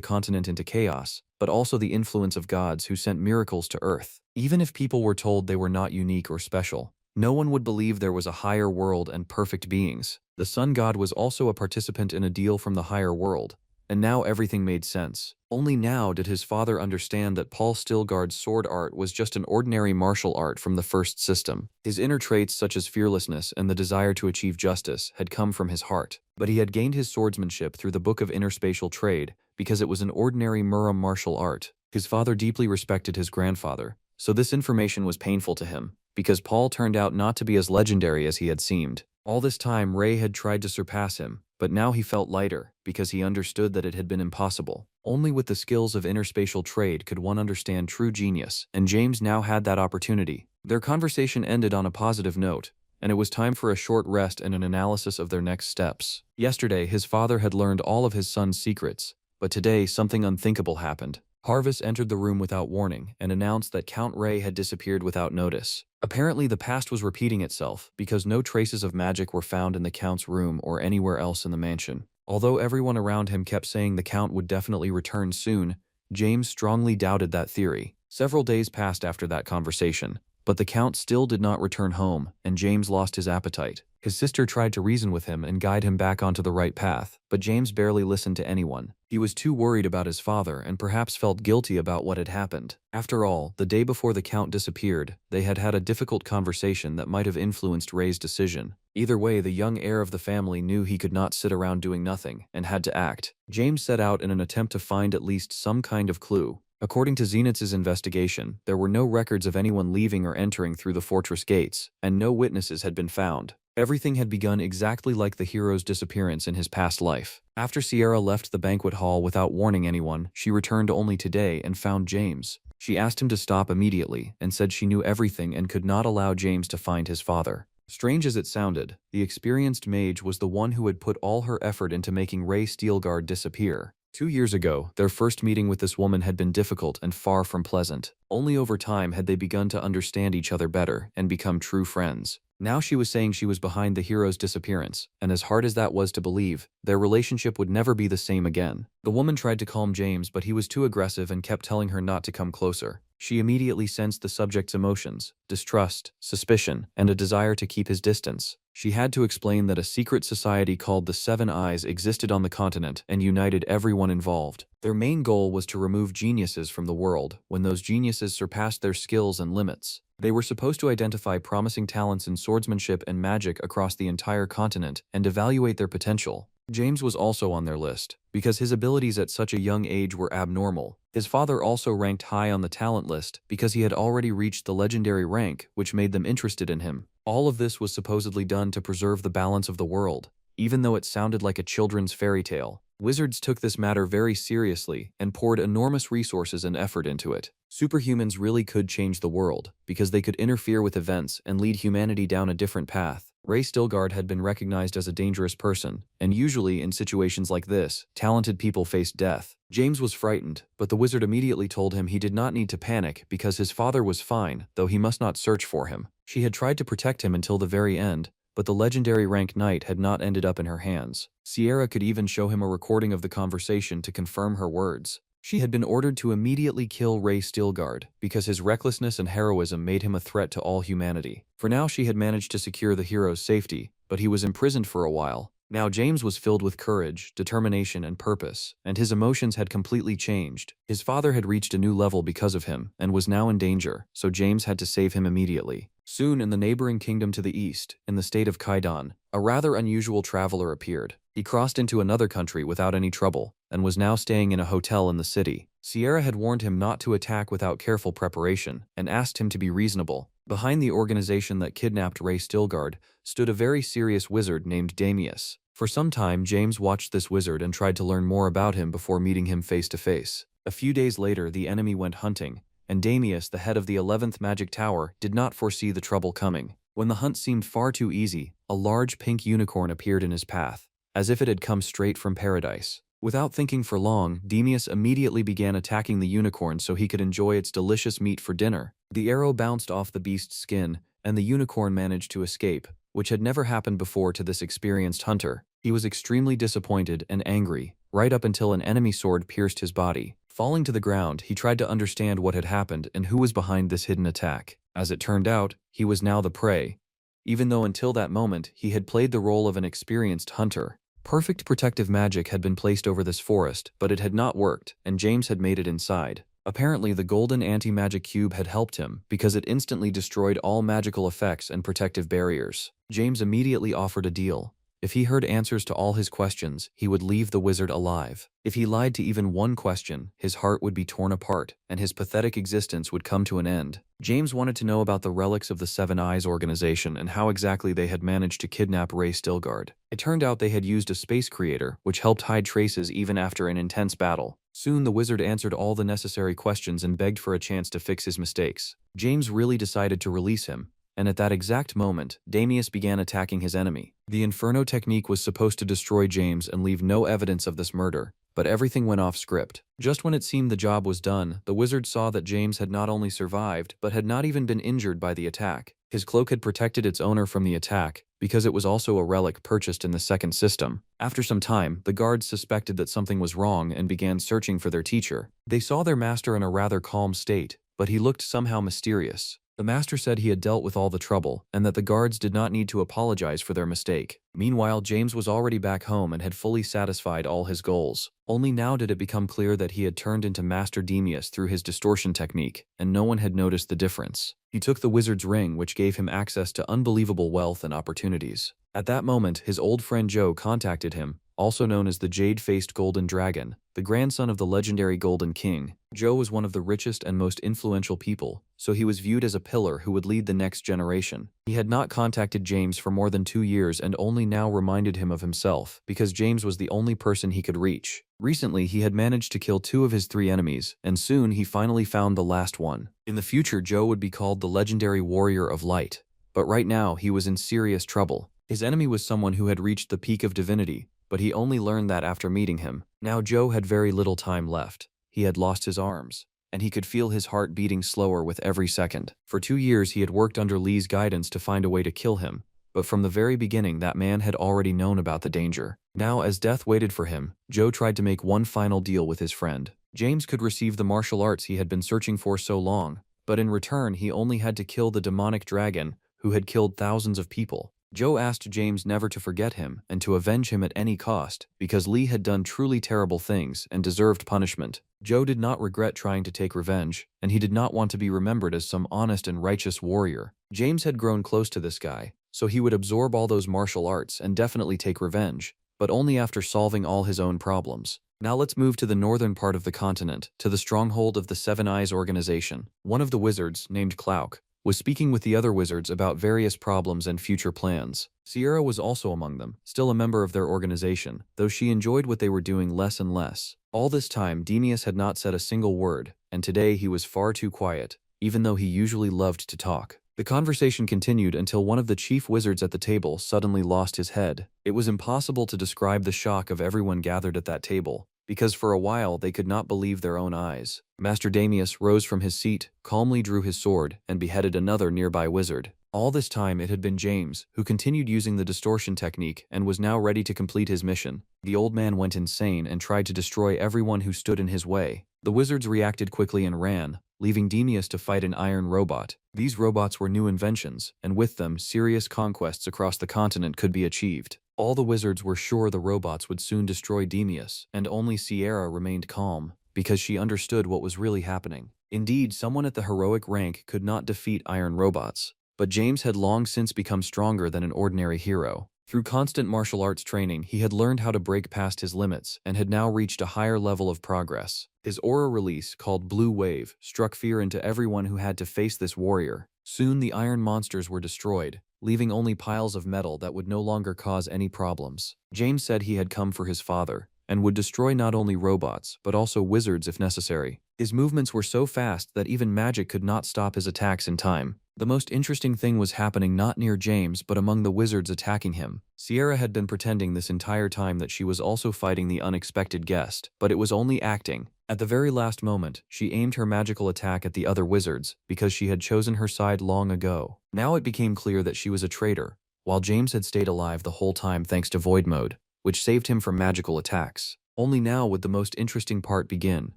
continent into chaos, but also the influence of gods who sent miracles to Earth. Even if people were told they were not unique or special, no one would believe there was a higher world and perfect beings. The sun god was also a participant in a deal from the higher world, and now everything made sense. Only now did his father understand that Paul Stilgard's sword art was just an ordinary martial art from the first system. His inner traits such as fearlessness and the desire to achieve justice had come from his heart, but he had gained his swordsmanship through the Book of Interspatial Trade because it was an ordinary Muram martial art. His father deeply respected his grandfather, so this information was painful to him, because Paul turned out not to be as legendary as he had seemed. All this time Ray had tried to surpass him, but now he felt lighter, because he understood that it had been impossible. Only with the skills of interspatial trade could one understand true genius, and James now had that opportunity. Their conversation ended on a positive note, and it was time for a short rest and an analysis of their next steps. Yesterday, his father had learned all of his son's secrets, but today something unthinkable happened. Harvest entered the room without warning and announced that Count Ray had disappeared without notice. Apparently, the past was repeating itself because no traces of magic were found in the Count's room or anywhere else in the mansion. Although everyone around him kept saying the Count would definitely return soon, James strongly doubted that theory. Several days passed after that conversation, but the Count still did not return home, and James lost his appetite. His sister tried to reason with him and guide him back onto the right path, but James barely listened to anyone. He was too worried about his father and perhaps felt guilty about what had happened. After all, the day before the Count disappeared, they had had a difficult conversation that might have influenced Ray's decision. Either way, the young heir of the family knew he could not sit around doing nothing and had to act. James set out in an attempt to find at least some kind of clue. According to Zenith's investigation, there were no records of anyone leaving or entering through the fortress gates, and no witnesses had been found. Everything had begun exactly like the hero's disappearance in his past life. After Sierra left the banquet hall without warning anyone, she returned only today and found James. She asked him to stop immediately and said she knew everything and could not allow James to find his father. Strange as it sounded, the experienced mage was the one who had put all her effort into making Ray Stilgard disappear. 2 years ago, their first meeting with this woman had been difficult and far from pleasant. Only over time had they begun to understand each other better and become true friends. Now she was saying she was behind the hero's disappearance, and as hard as that was to believe, their relationship would never be the same again. The woman tried to calm James, but he was too aggressive and kept telling her not to come closer. She immediately sensed the subject's emotions, distrust, suspicion, and a desire to keep his distance. She had to explain that a secret society called the Seven Eyes existed on the continent and united everyone involved. Their main goal was to remove geniuses from the world when those geniuses surpassed their skills and limits. They were supposed to identify promising talents in swordsmanship and magic across the entire continent and evaluate their potential. James was also on their list, because his abilities at such a young age were abnormal. His father also ranked high on the talent list because he had already reached the legendary rank, which made them interested in him. All of this was supposedly done to preserve the balance of the world, even though it sounded like a children's fairy tale. Wizards took this matter very seriously and poured enormous resources and effort into it. Superhumans really could change the world, because they could interfere with events and lead humanity down a different path. Ray Stilgard had been recognized as a dangerous person, and usually in situations like this, talented people faced death. James was frightened, but the wizard immediately told him he did not need to panic because his father was fine, though he must not search for him. She had tried to protect him until the very end, but the legendary rank knight had not ended up in her hands. Sierra could even show him a recording of the conversation to confirm her words. She had been ordered to immediately kill Ray Stilgard because his recklessness and heroism made him a threat to all humanity. For now, she had managed to secure the hero's safety, but he was imprisoned for a while. Now James was filled with courage, determination, and purpose, and his emotions had completely changed. His father had reached a new level because of him and was now in danger, so James had to save him immediately. Soon, in the neighboring kingdom to the east, in the state of Kaidan, a rather unusual traveler appeared. He crossed into another country without any trouble, and was now staying in a hotel in the city. Sierra had warned him not to attack without careful preparation, and asked him to be reasonable. Behind the organization that kidnapped Ray Stilgard stood a very serious wizard named Damius. For some time, James watched this wizard and tried to learn more about him before meeting him face to face. A few days later, the enemy went hunting, and Damius, the head of the 11th Magic Tower, did not foresee the trouble coming. When the hunt seemed far too easy, a large pink unicorn appeared in his path, as if it had come straight from paradise. Without thinking for long, Damius immediately began attacking the unicorn so he could enjoy its delicious meat for dinner. The arrow bounced off the beast's skin, and the unicorn managed to escape, which had never happened before to this experienced hunter. He was extremely disappointed and angry, right up until an enemy sword pierced his body. Falling to the ground, he tried to understand what had happened and who was behind this hidden attack. As it turned out, he was now the prey, even though until that moment he had played the role of an experienced hunter. Perfect protective magic had been placed over this forest, but it had not worked, and James had made it inside. Apparently, the golden anti-magic cube had helped him because it instantly destroyed all magical effects and protective barriers. James immediately offered a deal. If he heard answers to all his questions, he would leave the wizard alive. If he lied to even one question, his heart would be torn apart, and his pathetic existence would come to an end. James wanted to know about the relics of the Seven Eyes organization and how exactly they had managed to kidnap Ray Stilgard. It turned out they had used a space creator, which helped hide traces even after an intense battle. Soon the wizard answered all the necessary questions and begged for a chance to fix his mistakes. James really decided to release him, and at that exact moment, Damius began attacking his enemy. The Inferno technique was supposed to destroy James and leave no evidence of this murder, but everything went off script. Just when it seemed the job was done, the wizard saw that James had not only survived, but had not even been injured by the attack. His cloak had protected its owner from the attack, because it was also a relic purchased in the second system. After some time, the guards suspected that something was wrong and began searching for their teacher. They saw their master in a rather calm state, but he looked somehow mysterious. The master said he had dealt with all the trouble, and that the guards did not need to apologize for their mistake. Meanwhile, James was already back home and had fully satisfied all his goals. Only now did it become clear that he had turned into Master Damius through his distortion technique, and no one had noticed the difference. He took the wizard's ring, which gave him access to unbelievable wealth and opportunities. At that moment, his old friend Joe contacted him, also known as the Jade-Faced Golden Dragon, the grandson of the legendary Golden King. Joe was one of the richest and most influential people, so he was viewed as a pillar who would lead the next generation. He had not contacted James for more than 2 years and only now reminded him of himself, because James was the only person he could reach. Recently, he had managed to kill 2 of his 3 enemies, and soon he finally found the last one. In the future, Joe would be called the legendary Warrior of Light, but right now he was in serious trouble. His enemy was someone who had reached the peak of divinity, but he only learned that after meeting him. Now Joe had very little time left. He had lost his arms, and he could feel his heart beating slower with every second. For 2 years he had worked under Lee's guidance to find a way to kill him, but from the very beginning that man had already known about the danger. Now, as death waited for him, Joe tried to make one final deal with his friend. James could receive the martial arts he had been searching for so long, but in return he only had to kill the demonic dragon who had killed thousands of people. Joe asked James never to forget him and to avenge him at any cost, because Lee had done truly terrible things and deserved punishment. Joe did not regret trying to take revenge, and he did not want to be remembered as some honest and righteous warrior. James had grown close to this guy, so he would absorb all those martial arts and definitely take revenge, but only after solving all his own problems. Now let's move to the northern part of the continent, to the stronghold of the Seven Eyes organization. One of the wizards, named Klauk, was speaking with the other wizards about various problems and future plans. Sierra was also among them, still a member of their organization, though she enjoyed what they were doing less and less. All this time, Damius had not said a single word, and today he was far too quiet, even though he usually loved to talk. The conversation continued until one of the chief wizards at the table suddenly lost his head. It was impossible to describe the shock of everyone gathered at that table, because for a while they could not believe their own eyes. Master Damius rose from his seat, calmly drew his sword, and beheaded another nearby wizard. All this time it had been James, who continued using the distortion technique and was now ready to complete his mission. The old man went insane and tried to destroy everyone who stood in his way. The wizards reacted quickly and ran, leaving Damius to fight an iron robot. These robots were new inventions, and with them, serious conquests across the continent could be achieved. All the wizards were sure the robots would soon destroy Damius, and only Sierra remained calm, because she understood what was really happening. Indeed, someone at the heroic rank could not defeat iron robots, but James had long since become stronger than an ordinary hero. Through constant martial arts training, he had learned how to break past his limits and had now reached a higher level of progress. His aura release, called Blue Wave, struck fear into everyone who had to face this warrior. Soon the iron monsters were destroyed, leaving only piles of metal that would no longer cause any problems. James said he had come for his father, and would destroy not only robots, but also wizards if necessary. His movements were so fast that even magic could not stop his attacks in time. The most interesting thing was happening not near James but among the wizards attacking him. Sierra had been pretending this entire time that she was also fighting the unexpected guest, but it was only acting. At the very last moment, she aimed her magical attack at the other wizards because she had chosen her side long ago. Now it became clear that she was a traitor, while James had stayed alive the whole time thanks to Void Mode, which saved him from magical attacks. Only now would the most interesting part begin,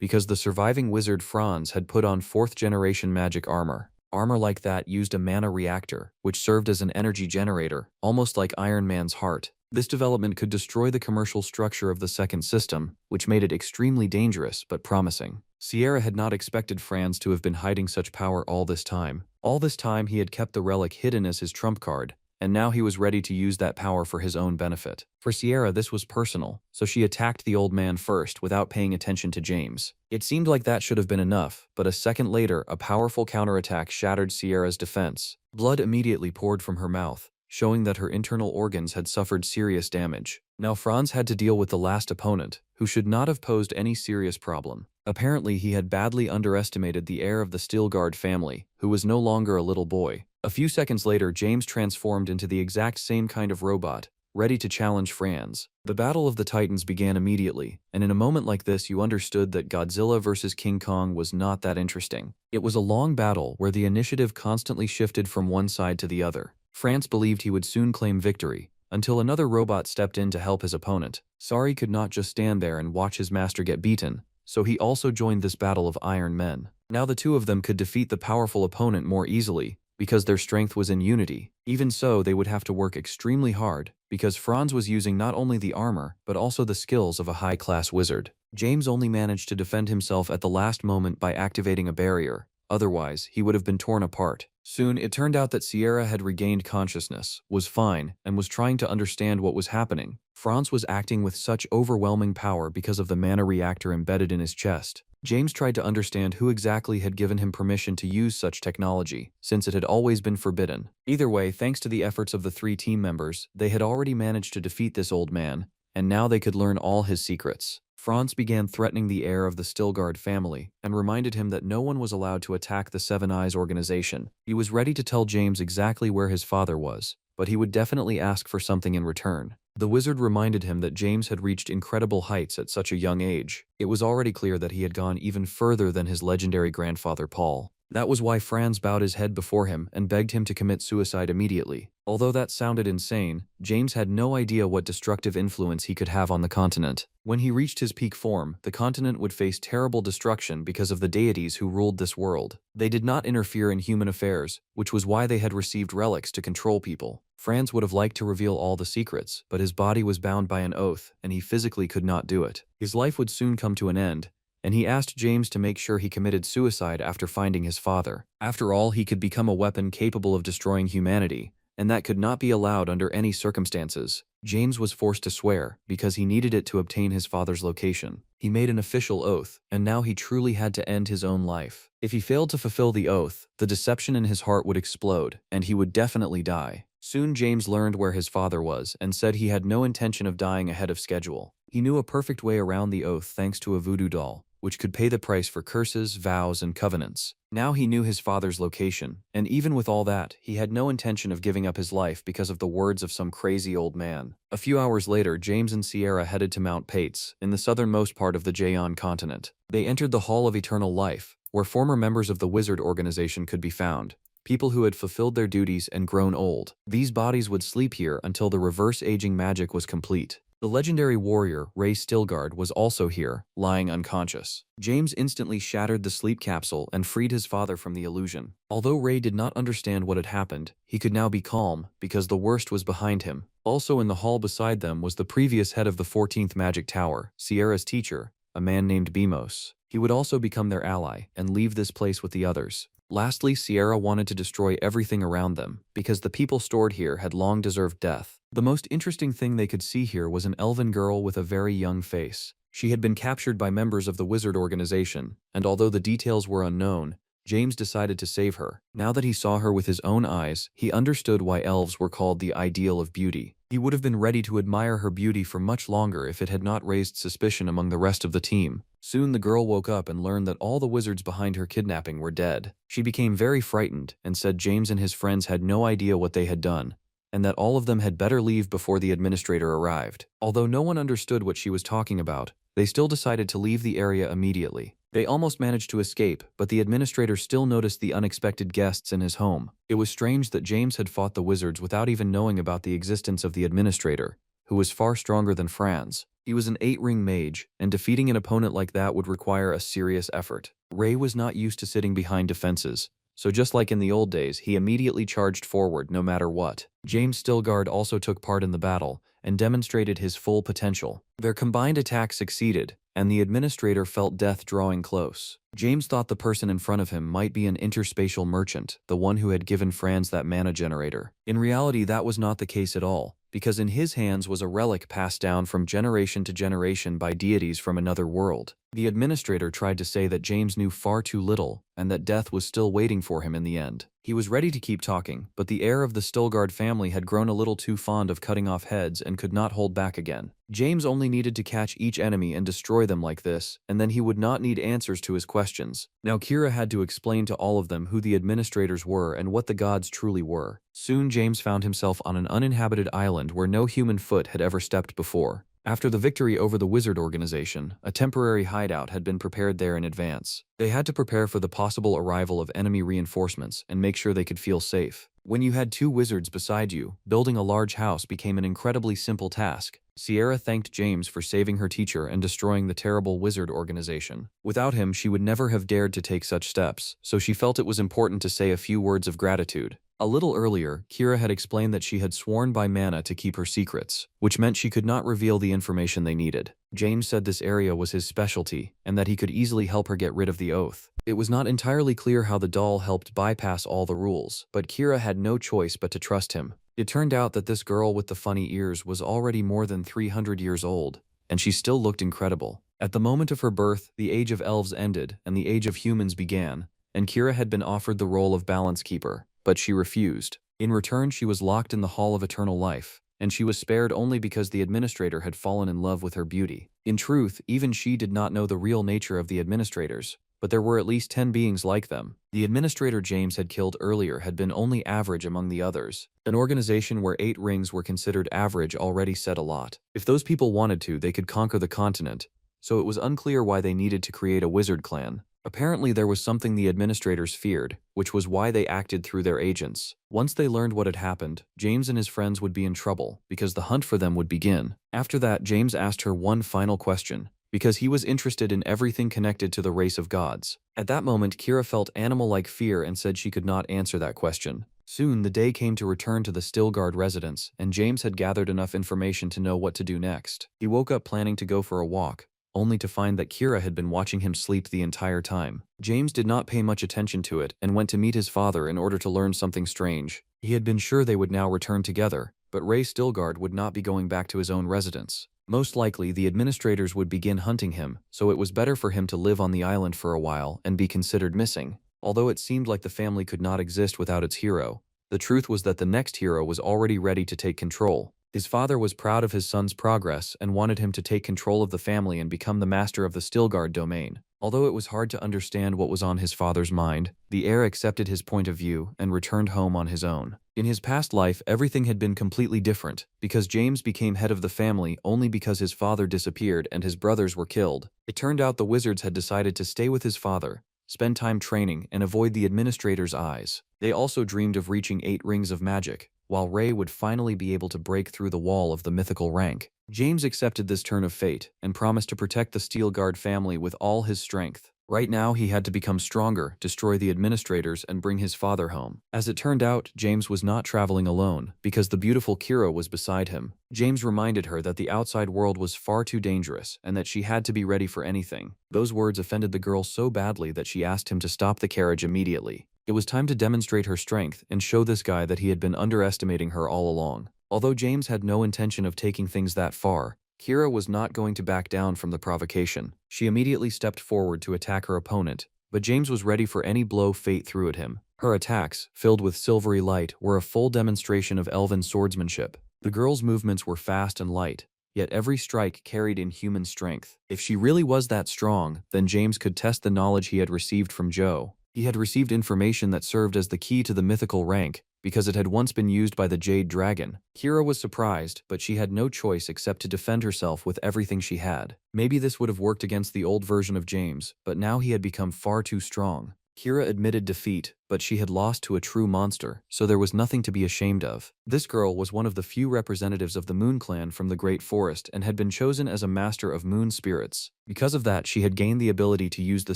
because the surviving wizard Franz had put on 4th-generation magic armor. Armor like that used a mana reactor, which served as an energy generator, almost like Iron Man's heart. This development could destroy the commercial structure of the second system, which made it extremely dangerous but promising. Sierra had not expected Franz to have been hiding such power all this time. All this time he had kept the relic hidden as his trump card, and now he was ready to use that power for his own benefit. For Sierra, this was personal, so she attacked the old man first without paying attention to James. It seemed like that should have been enough, but a second later, a powerful counterattack shattered Sierra's defense. Blood immediately poured from her mouth, showing that her internal organs had suffered serious damage. Now Franz had to deal with the last opponent, who should not have posed any serious problem. Apparently, he had badly underestimated the heir of the Stilgard family, who was no longer a little boy. A few seconds later, James transformed into the exact same kind of robot, ready to challenge Franz. The Battle of the Titans began immediately, and in a moment like this you understood that Godzilla vs. King Kong was not that interesting. It was a long battle where the initiative constantly shifted from one side to the other. Franz believed he would soon claim victory, until another robot stepped in to help his opponent. Sari could not just stand there and watch his master get beaten, so he also joined this battle of Iron Men. Now the two of them could defeat the powerful opponent more easily, because their strength was in unity. Even so, they would have to work extremely hard, because Franz was using not only the armor, but also the skills of a high-class wizard. James only managed to defend himself at the last moment by activating a barrier, otherwise he would have been torn apart. Soon, it turned out that Sierra had regained consciousness, was fine, and was trying to understand what was happening. Franz was acting with such overwhelming power because of the mana reactor embedded in his chest. James tried to understand who exactly had given him permission to use such technology, since it had always been forbidden. Either way, thanks to the efforts of the 3 team members, they had already managed to defeat this old man, and now they could learn all his secrets. Franz began threatening the heir of the Stilgard family, and reminded him that no one was allowed to attack the Seven Eyes organization. He was ready to tell James exactly where his father was, but he would definitely ask for something in return. The wizard reminded him that James had reached incredible heights at such a young age. It was already clear that he had gone even further than his legendary grandfather Paul. That was why Franz bowed his head before him and begged him to commit suicide immediately. Although that sounded insane, James had no idea what destructive influence he could have on the continent. When he reached his peak form, the continent would face terrible destruction because of the deities who ruled this world. They did not interfere in human affairs, which was why they had received relics to control people. Franz would have liked to reveal all the secrets, but his body was bound by an oath, and he physically could not do it. His life would soon come to an end, and he asked James to make sure he committed suicide after finding his father. After all, he could become a weapon capable of destroying humanity, and that could not be allowed under any circumstances. James was forced to swear, because he needed it to obtain his father's location. He made an official oath, and now he truly had to end his own life. If he failed to fulfill the oath, the deception in his heart would explode, and he would definitely die. Soon James learned where his father was, and said he had no intention of dying ahead of schedule. He knew a perfect way around the oath thanks to a voodoo doll, which could pay the price for curses, vows, and covenants. Now he knew his father's location, and even with all that, he had no intention of giving up his life because of the words of some crazy old man. A few hours later, James and Sierra headed to Mount Pates, in the southernmost part of the Jayon continent. They entered the Hall of Eternal Life, where former members of the Wizard organization could be found. People who had fulfilled their duties and grown old. These bodies would sleep here until the reverse aging magic was complete. The legendary warrior, Ray Stilgard, was also here, lying unconscious. James instantly shattered the sleep capsule and freed his father from the illusion. Although Ray did not understand what had happened, he could now be calm, because the worst was behind him. Also in the hall beside them was the previous head of the 14th Magic Tower, Sierra's teacher, a man named Bimos. He would also become their ally, and leave this place with the others. Lastly, Sierra wanted to destroy everything around them, because the people stored here had long deserved death. The most interesting thing they could see here was an elven girl with a very young face. She had been captured by members of the Wizard organization, and although the details were unknown, James decided to save her. Now that he saw her with his own eyes, he understood why elves were called the ideal of beauty. He would have been ready to admire her beauty for much longer if it had not raised suspicion among the rest of the team. Soon the girl woke up and learned that all the wizards behind her kidnapping were dead. She became very frightened and said James and his friends had no idea what they had done, and that all of them had better leave before the administrator arrived. Although no one understood what she was talking about, they still decided to leave the area immediately. They almost managed to escape, but the administrator still noticed the unexpected guests in his home. It was strange that James had fought the wizards without even knowing about the existence of the administrator, who was far stronger than Franz. He was an 8-ring mage, and defeating an opponent like that would require a serious effort. Ray was not used to sitting behind defenses, so just like in the old days, he immediately charged forward no matter what. James Stilgard also took part in the battle and demonstrated his full potential. Their combined attack succeeded, and the administrator felt death drawing close. James thought the person in front of him might be an interspatial merchant, the one who had given Franz that mana generator. In reality, that was not the case at all, because in his hands was a relic passed down from generation to generation by deities from another world. The administrator tried to say that James knew far too little, and that death was still waiting for him in the end. He was ready to keep talking, but the heir of the Stilgard family had grown a little too fond of cutting off heads and could not hold back again. James only needed to catch each enemy and destroy them like this, and then he would not need answers to his questions. Now Kira had to explain to all of them who the administrators were and what the gods truly were. Soon James found himself on an uninhabited island where no human foot had ever stepped before. After the victory over the wizard organization, a temporary hideout had been prepared there in advance. They had to prepare for the possible arrival of enemy reinforcements and make sure they could feel safe. When you had 2 wizards beside you, building a large house became an incredibly simple task. Sierra thanked James for saving her teacher and destroying the terrible wizard organization. Without him, she would never have dared to take such steps, so she felt it was important to say a few words of gratitude. A little earlier, Kira had explained that she had sworn by Mana to keep her secrets, which meant she could not reveal the information they needed. James said this area was his specialty, and that he could easily help her get rid of the oath. It was not entirely clear how the doll helped bypass all the rules, but Kira had no choice but to trust him. It turned out that this girl with the funny ears was already more than 300 years old, and she still looked incredible. At the moment of her birth, the age of elves ended and the age of humans began, and Kira had been offered the role of balance keeper, but she refused. In return, she was locked in the Hall of Eternal Life, and she was spared only because the administrator had fallen in love with her beauty. In truth, even she did not know the real nature of the administrators, but there were at least 10 beings like them. The administrator James had killed earlier had been only average among the others. An organization where 8 rings were considered average already said a lot. If those people wanted to, they could conquer the continent, so it was unclear why they needed to create a wizard clan. Apparently there was something the administrators feared, which was why they acted through their agents. Once they learned what had happened, James and his friends would be in trouble, because the hunt for them would begin. After that, James asked her one final question, because he was interested in everything connected to the race of gods. At that moment, Kira felt animal-like fear and said she could not answer that question. Soon, the day came to return to the Stilgard residence, and James had gathered enough information to know what to do next. He woke up planning to go for a walk, only to find that Kira had been watching him sleep the entire time. James did not pay much attention to it and went to meet his father in order to learn something strange. He had been sure they would now return together, but Ray Stilgard would not be going back to his own residence. Most likely, the administrators would begin hunting him, so it was better for him to live on the island for a while and be considered missing. Although it seemed like the family could not exist without its hero, the truth was that the next hero was already ready to take control. His father was proud of his son's progress and wanted him to take control of the family and become the master of the Stilgard domain. Although it was hard to understand what was on his father's mind, the heir accepted his point of view and returned home on his own. In his past life, everything had been completely different, because James became head of the family only because his father disappeared and his brothers were killed. It turned out the wizards had decided to stay with his father, spend time training, and avoid the administrator's eyes. They also dreamed of reaching 8 rings of magic, while Ray would finally be able to break through the wall of the mythical rank. James accepted this turn of fate and promised to protect the Stilgard family with all his strength. Right now, he had to become stronger, destroy the administrators, and bring his father home. As it turned out, James was not traveling alone, because the beautiful Kira was beside him. James reminded her that the outside world was far too dangerous and that she had to be ready for anything. Those words offended the girl so badly that she asked him to stop the carriage immediately. It was time to demonstrate her strength and show this guy that he had been underestimating her all along. Although James had no intention of taking things that far, Kira was not going to back down from the provocation. She immediately stepped forward to attack her opponent, but James was ready for any blow fate threw at him. Her attacks, filled with silvery light, were a full demonstration of elven swordsmanship. The girl's movements were fast and light, yet every strike carried inhuman strength. If she really was that strong, then James could test the knowledge he had received from Joe. He had received information that served as the key to the mythical rank, because it had once been used by the Jade Dragon. Kira was surprised, but she had no choice except to defend herself with everything she had. Maybe this would have worked against the old version of James, but now he had become far too strong. Kira admitted defeat, but she had lost to a true monster, so there was nothing to be ashamed of. This girl was one of the few representatives of the Moon Clan from the Great Forest and had been chosen as a master of moon spirits. Because of that, she had gained the ability to use the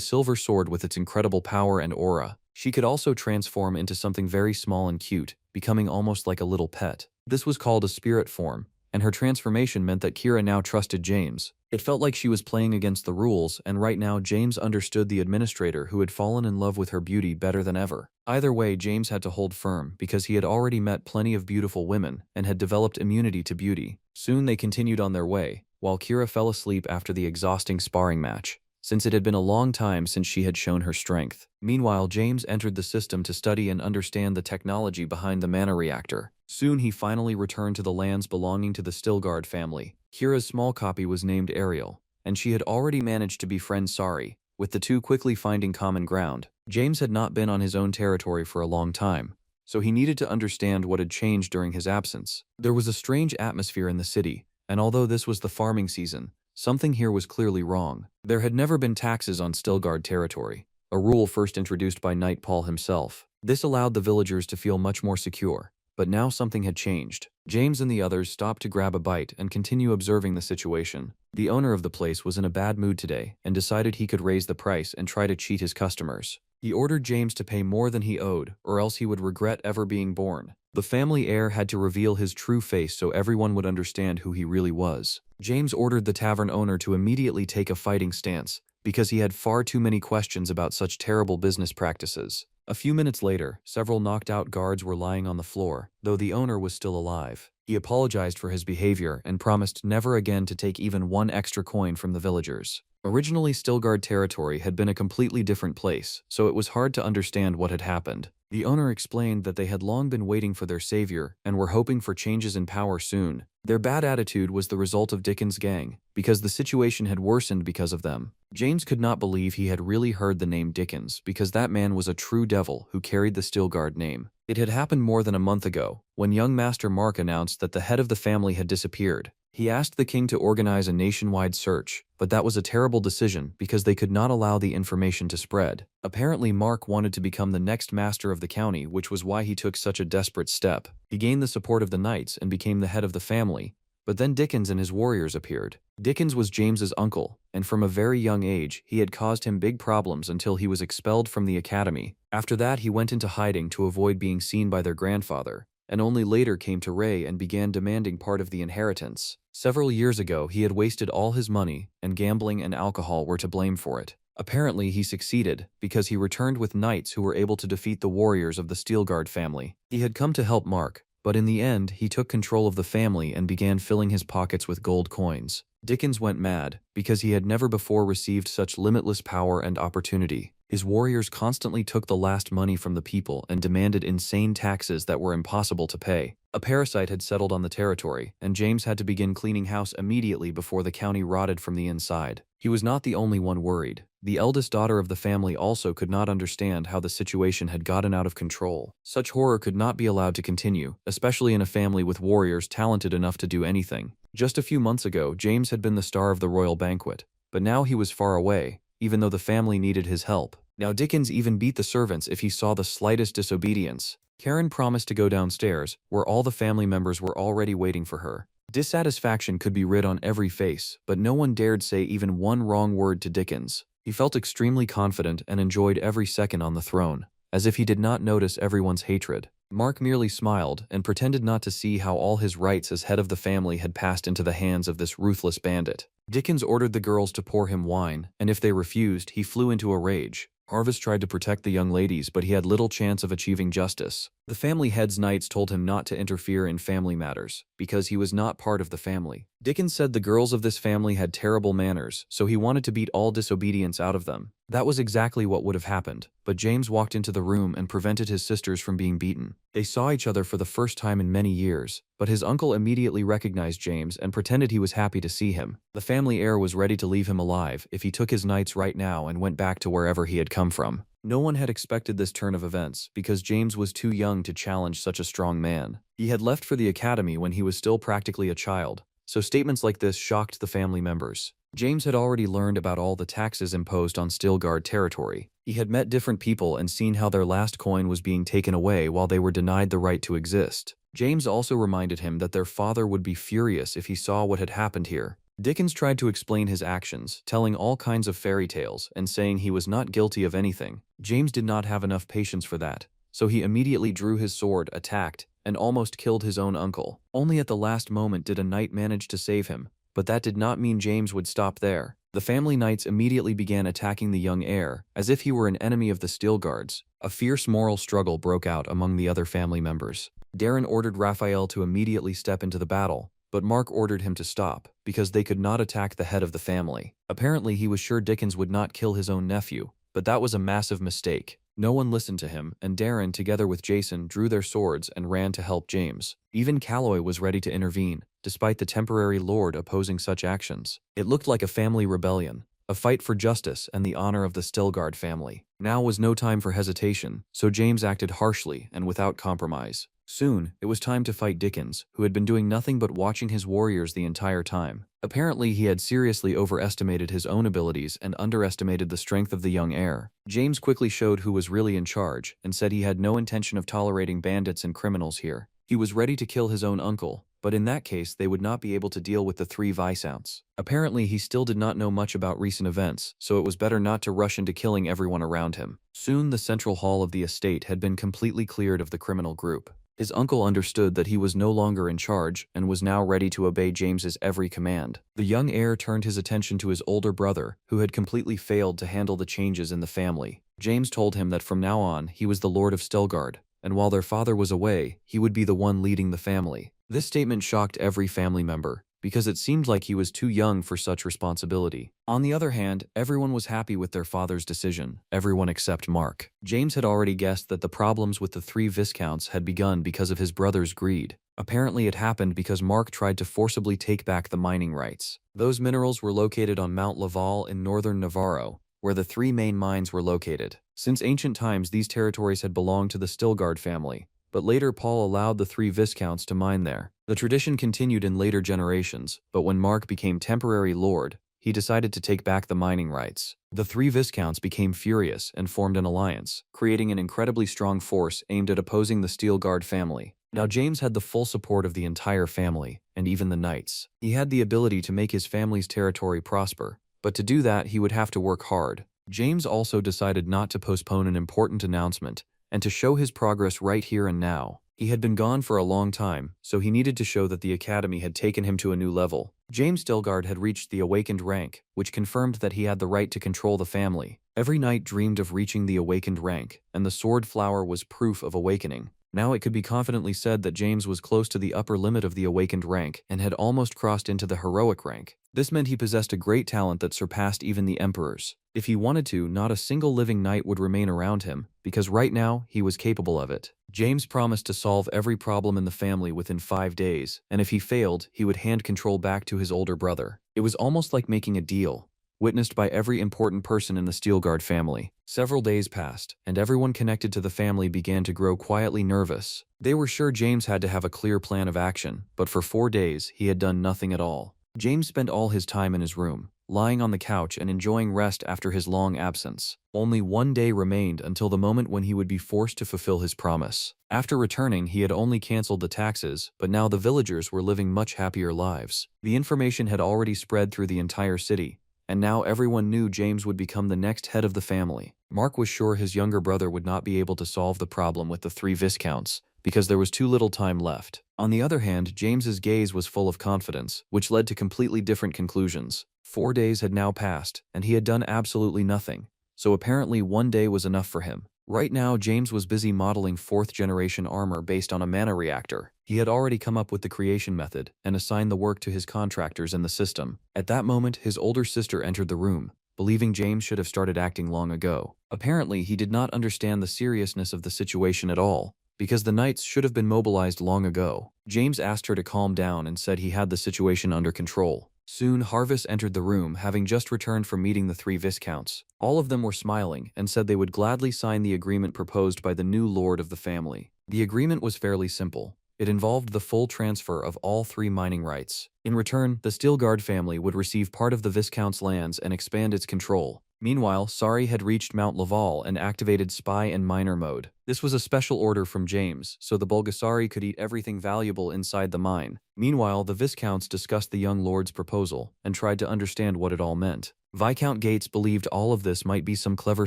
silver sword with its incredible power and aura. She could also transform into something very small and cute, becoming almost like a little pet. This was called a spirit form, and her transformation meant that Kira now trusted James. It felt like she was playing against the rules, and right now James understood the administrator who had fallen in love with her beauty better than ever. Either way, James had to hold firm because he had already met plenty of beautiful women and had developed immunity to beauty. Soon they continued on their way, while Kira fell asleep after the exhausting sparring match, since it had been a long time since she had shown her strength. Meanwhile, James entered the system to study and understand the technology behind the mana reactor. Soon he finally returned to the lands belonging to the Stilgard family. Kira's small copy was named Ariel, and she had already managed to befriend Sari, with the two quickly finding common ground. James had not been on his own territory for a long time, so he needed to understand what had changed during his absence. There was a strange atmosphere in the city, and although this was the farming season, something here was clearly wrong. There had never been taxes on Stilgard territory, a rule first introduced by Knight Paul himself. This allowed the villagers to feel much more secure. But now something had changed. James and the others stopped to grab a bite and continue observing the situation. The owner of the place was in a bad mood today and decided he could raise the price and try to cheat his customers. He ordered James to pay more than he owed, or else he would regret ever being born. The family heir had to reveal his true face so everyone would understand who he really was. James ordered the tavern owner to immediately take a fighting stance, because he had far too many questions about such terrible business practices. A few minutes later, several knocked-out guards were lying on the floor, though the owner was still alive. He apologized for his behavior and promised never again to take even one extra coin from the villagers. Originally, Stilgard territory had been a completely different place, so it was hard to understand what had happened. The owner explained that they had long been waiting for their savior and were hoping for changes in power soon. Their bad attitude was the result of Dickens' gang, because the situation had worsened because of them. James could not believe he had really heard the name Dickens, because that man was a true devil who carried the Stilgard name. It had happened more than a month ago, when young Master Mark announced that the head of the family had disappeared. He asked the king to organize a nationwide search, but that was a terrible decision because they could not allow the information to spread. Apparently, Mark wanted to become the next master of the county, which was why he took such a desperate step. He gained the support of the knights and became the head of the family, but then Dickens and his warriors appeared. Dickens was James's uncle, and from a very young age, he had caused him big problems until he was expelled from the academy. After that, he went into hiding to avoid being seen by their grandfather, and only later came to Ray and began demanding part of the inheritance. Several years ago, he had wasted all his money, and gambling and alcohol were to blame for it. Apparently, he succeeded, because he returned with knights who were able to defeat the warriors of the Stilgard family. He had come to help Mark, but in the end, he took control of the family and began filling his pockets with gold coins. Dickens went mad, because he had never before received such limitless power and opportunity. His warriors constantly took the last money from the people and demanded insane taxes that were impossible to pay. A parasite had settled on the territory, and James had to begin cleaning house immediately before the county rotted from the inside. He was not the only one worried. The eldest daughter of the family also could not understand how the situation had gotten out of control. Such horror could not be allowed to continue, especially in a family with warriors talented enough to do anything. Just a few months ago, James had been the star of the royal banquet, but now he was far away, even though the family needed his help. Now Dickens even beat the servants if he saw the slightest disobedience. Karen promised to go downstairs, where all the family members were already waiting for her. Dissatisfaction could be read on every face, but no one dared say even one wrong word to Dickens. He felt extremely confident and enjoyed every second on the throne, as if he did not notice everyone's hatred. Mark merely smiled and pretended not to see how all his rights as head of the family had passed into the hands of this ruthless bandit. Dickens ordered the girls to pour him wine, and if they refused, he flew into a rage. Harvest tried to protect the young ladies, but he had little chance of achieving justice. The family head's knights told him not to interfere in family matters, because he was not part of the family. Dickens said the girls of this family had terrible manners, so he wanted to beat all disobedience out of them. That was exactly what would have happened, but James walked into the room and prevented his sisters from being beaten. They saw each other for the first time in many years, but his uncle immediately recognized James and pretended he was happy to see him. The family heir was ready to leave him alive if he took his knights right now and went back to wherever he had come from. No one had expected this turn of events, because James was too young to challenge such a strong man. He had left for the academy when he was still practically a child, so statements like this shocked the family members. James had already learned about all the taxes imposed on Stilgard territory. He had met different people and seen how their last coin was being taken away while they were denied the right to exist. James also reminded him that their father would be furious if he saw what had happened here. Dickens tried to explain his actions, telling all kinds of fairy tales and saying he was not guilty of anything. James did not have enough patience for that, so he immediately drew his sword, attacked, and almost killed his own uncle. Only at the last moment did a knight manage to save him, but that did not mean James would stop there. The family knights immediately began attacking the young heir, as if he were an enemy of the Stilgards. A fierce moral struggle broke out among the other family members. Darren ordered Raphael to immediately step into the battle, but Mark ordered him to stop, because they could not attack the head of the family. Apparently he was sure Dickens would not kill his own nephew, but that was a massive mistake. No one listened to him, and Darren, together with Jason, drew their swords and ran to help James. Even Calloway was ready to intervene, despite the temporary lord opposing such actions. It looked like a family rebellion, a fight for justice and the honor of the Stilgard family. Now was no time for hesitation, so James acted harshly and without compromise. Soon, it was time to fight Dickens, who had been doing nothing but watching his warriors the entire time. Apparently, he had seriously overestimated his own abilities and underestimated the strength of the young heir. James quickly showed who was really in charge and said he had no intention of tolerating bandits and criminals here. He was ready to kill his own uncle, but in that case they would not be able to deal with the three Viscounts. Apparently, he still did not know much about recent events, so it was better not to rush into killing everyone around him. Soon, the central hall of the estate had been completely cleared of the criminal group. His uncle understood that he was no longer in charge and was now ready to obey James's every command. The young heir turned his attention to his older brother, who had completely failed to handle the changes in the family. James told him that from now on, he was the Lord of Stilgard, and while their father was away, he would be the one leading the family. This statement shocked every family member, because it seemed like he was too young for such responsibility. On the other hand, everyone was happy with their father's decision, everyone except Mark. James had already guessed that the problems with the three Viscounts had begun because of his brother's greed. Apparently it happened because Mark tried to forcibly take back the mining rights. Those minerals were located on Mount Laval in northern Navarro, where the three main mines were located. Since ancient times, these territories had belonged to the Stilgard family, but later Paul allowed the three Viscounts to mine there. The tradition continued in later generations, but when Mark became temporary lord, he decided to take back the mining rights. The three Viscounts became furious and formed an alliance, creating an incredibly strong force aimed at opposing the Stilgard family. Now James had the full support of the entire family, and even the knights. He had the ability to make his family's territory prosper, but to do that he would have to work hard. James also decided not to postpone an important announcement, and to show his progress right here and now. He had been gone for a long time, so he needed to show that the academy had taken him to a new level. James Stilgard had reached the awakened rank, which confirmed that he had the right to control the family. Every knight dreamed of reaching the awakened rank, and the sword flower was proof of awakening. Now it could be confidently said that James was close to the upper limit of the awakened rank and had almost crossed into the heroic rank. This meant he possessed a great talent that surpassed even the emperors. If he wanted to, not a single living knight would remain around him, because right now he was capable of it. James promised to solve every problem in the family within 5 days, and if he failed, he would hand control back to his older brother. It was almost like making a deal, witnessed by every important person in the Stilgard family. Several days passed, and everyone connected to the family began to grow quietly nervous. They were sure James had to have a clear plan of action, but for 4 days, he had done nothing at all. James spent all his time in his room, lying on the couch and enjoying rest after his long absence. Only 1 day remained until the moment when he would be forced to fulfill his promise. After returning, he had only cancelled the taxes, but now the villagers were living much happier lives. The information had already spread through the entire city, and now everyone knew James would become the next head of the family. Mark was sure his younger brother would not be able to solve the problem with the three Viscounts, because there was too little time left. On the other hand, James's gaze was full of confidence, which led to completely different conclusions. 4 days had now passed, and he had done absolutely nothing, so apparently 1 day was enough for him. Right now, James was busy modeling 4th-generation armor based on a mana reactor. He had already come up with the creation method and assigned the work to his contractors in the system. At that moment, his older sister entered the room, believing James should have started acting long ago. Apparently, he did not understand the seriousness of the situation at all, because the knights should have been mobilized long ago. James asked her to calm down and said he had the situation under control. Soon, Harvest entered the room, having just returned from meeting the three Viscounts. All of them were smiling and said they would gladly sign the agreement proposed by the new lord of the family. The agreement was fairly simple. It involved the full transfer of all 3 mining rights. In return, the Stilgard family would receive part of the Viscount's lands and expand its control. Meanwhile, Sari had reached Mount Laval and activated spy and miner mode. This was a special order from James, so the Bulgasari could eat everything valuable inside the mine. Meanwhile, the Viscounts discussed the young lord's proposal and tried to understand what it all meant. Viscount Gates believed all of this might be some clever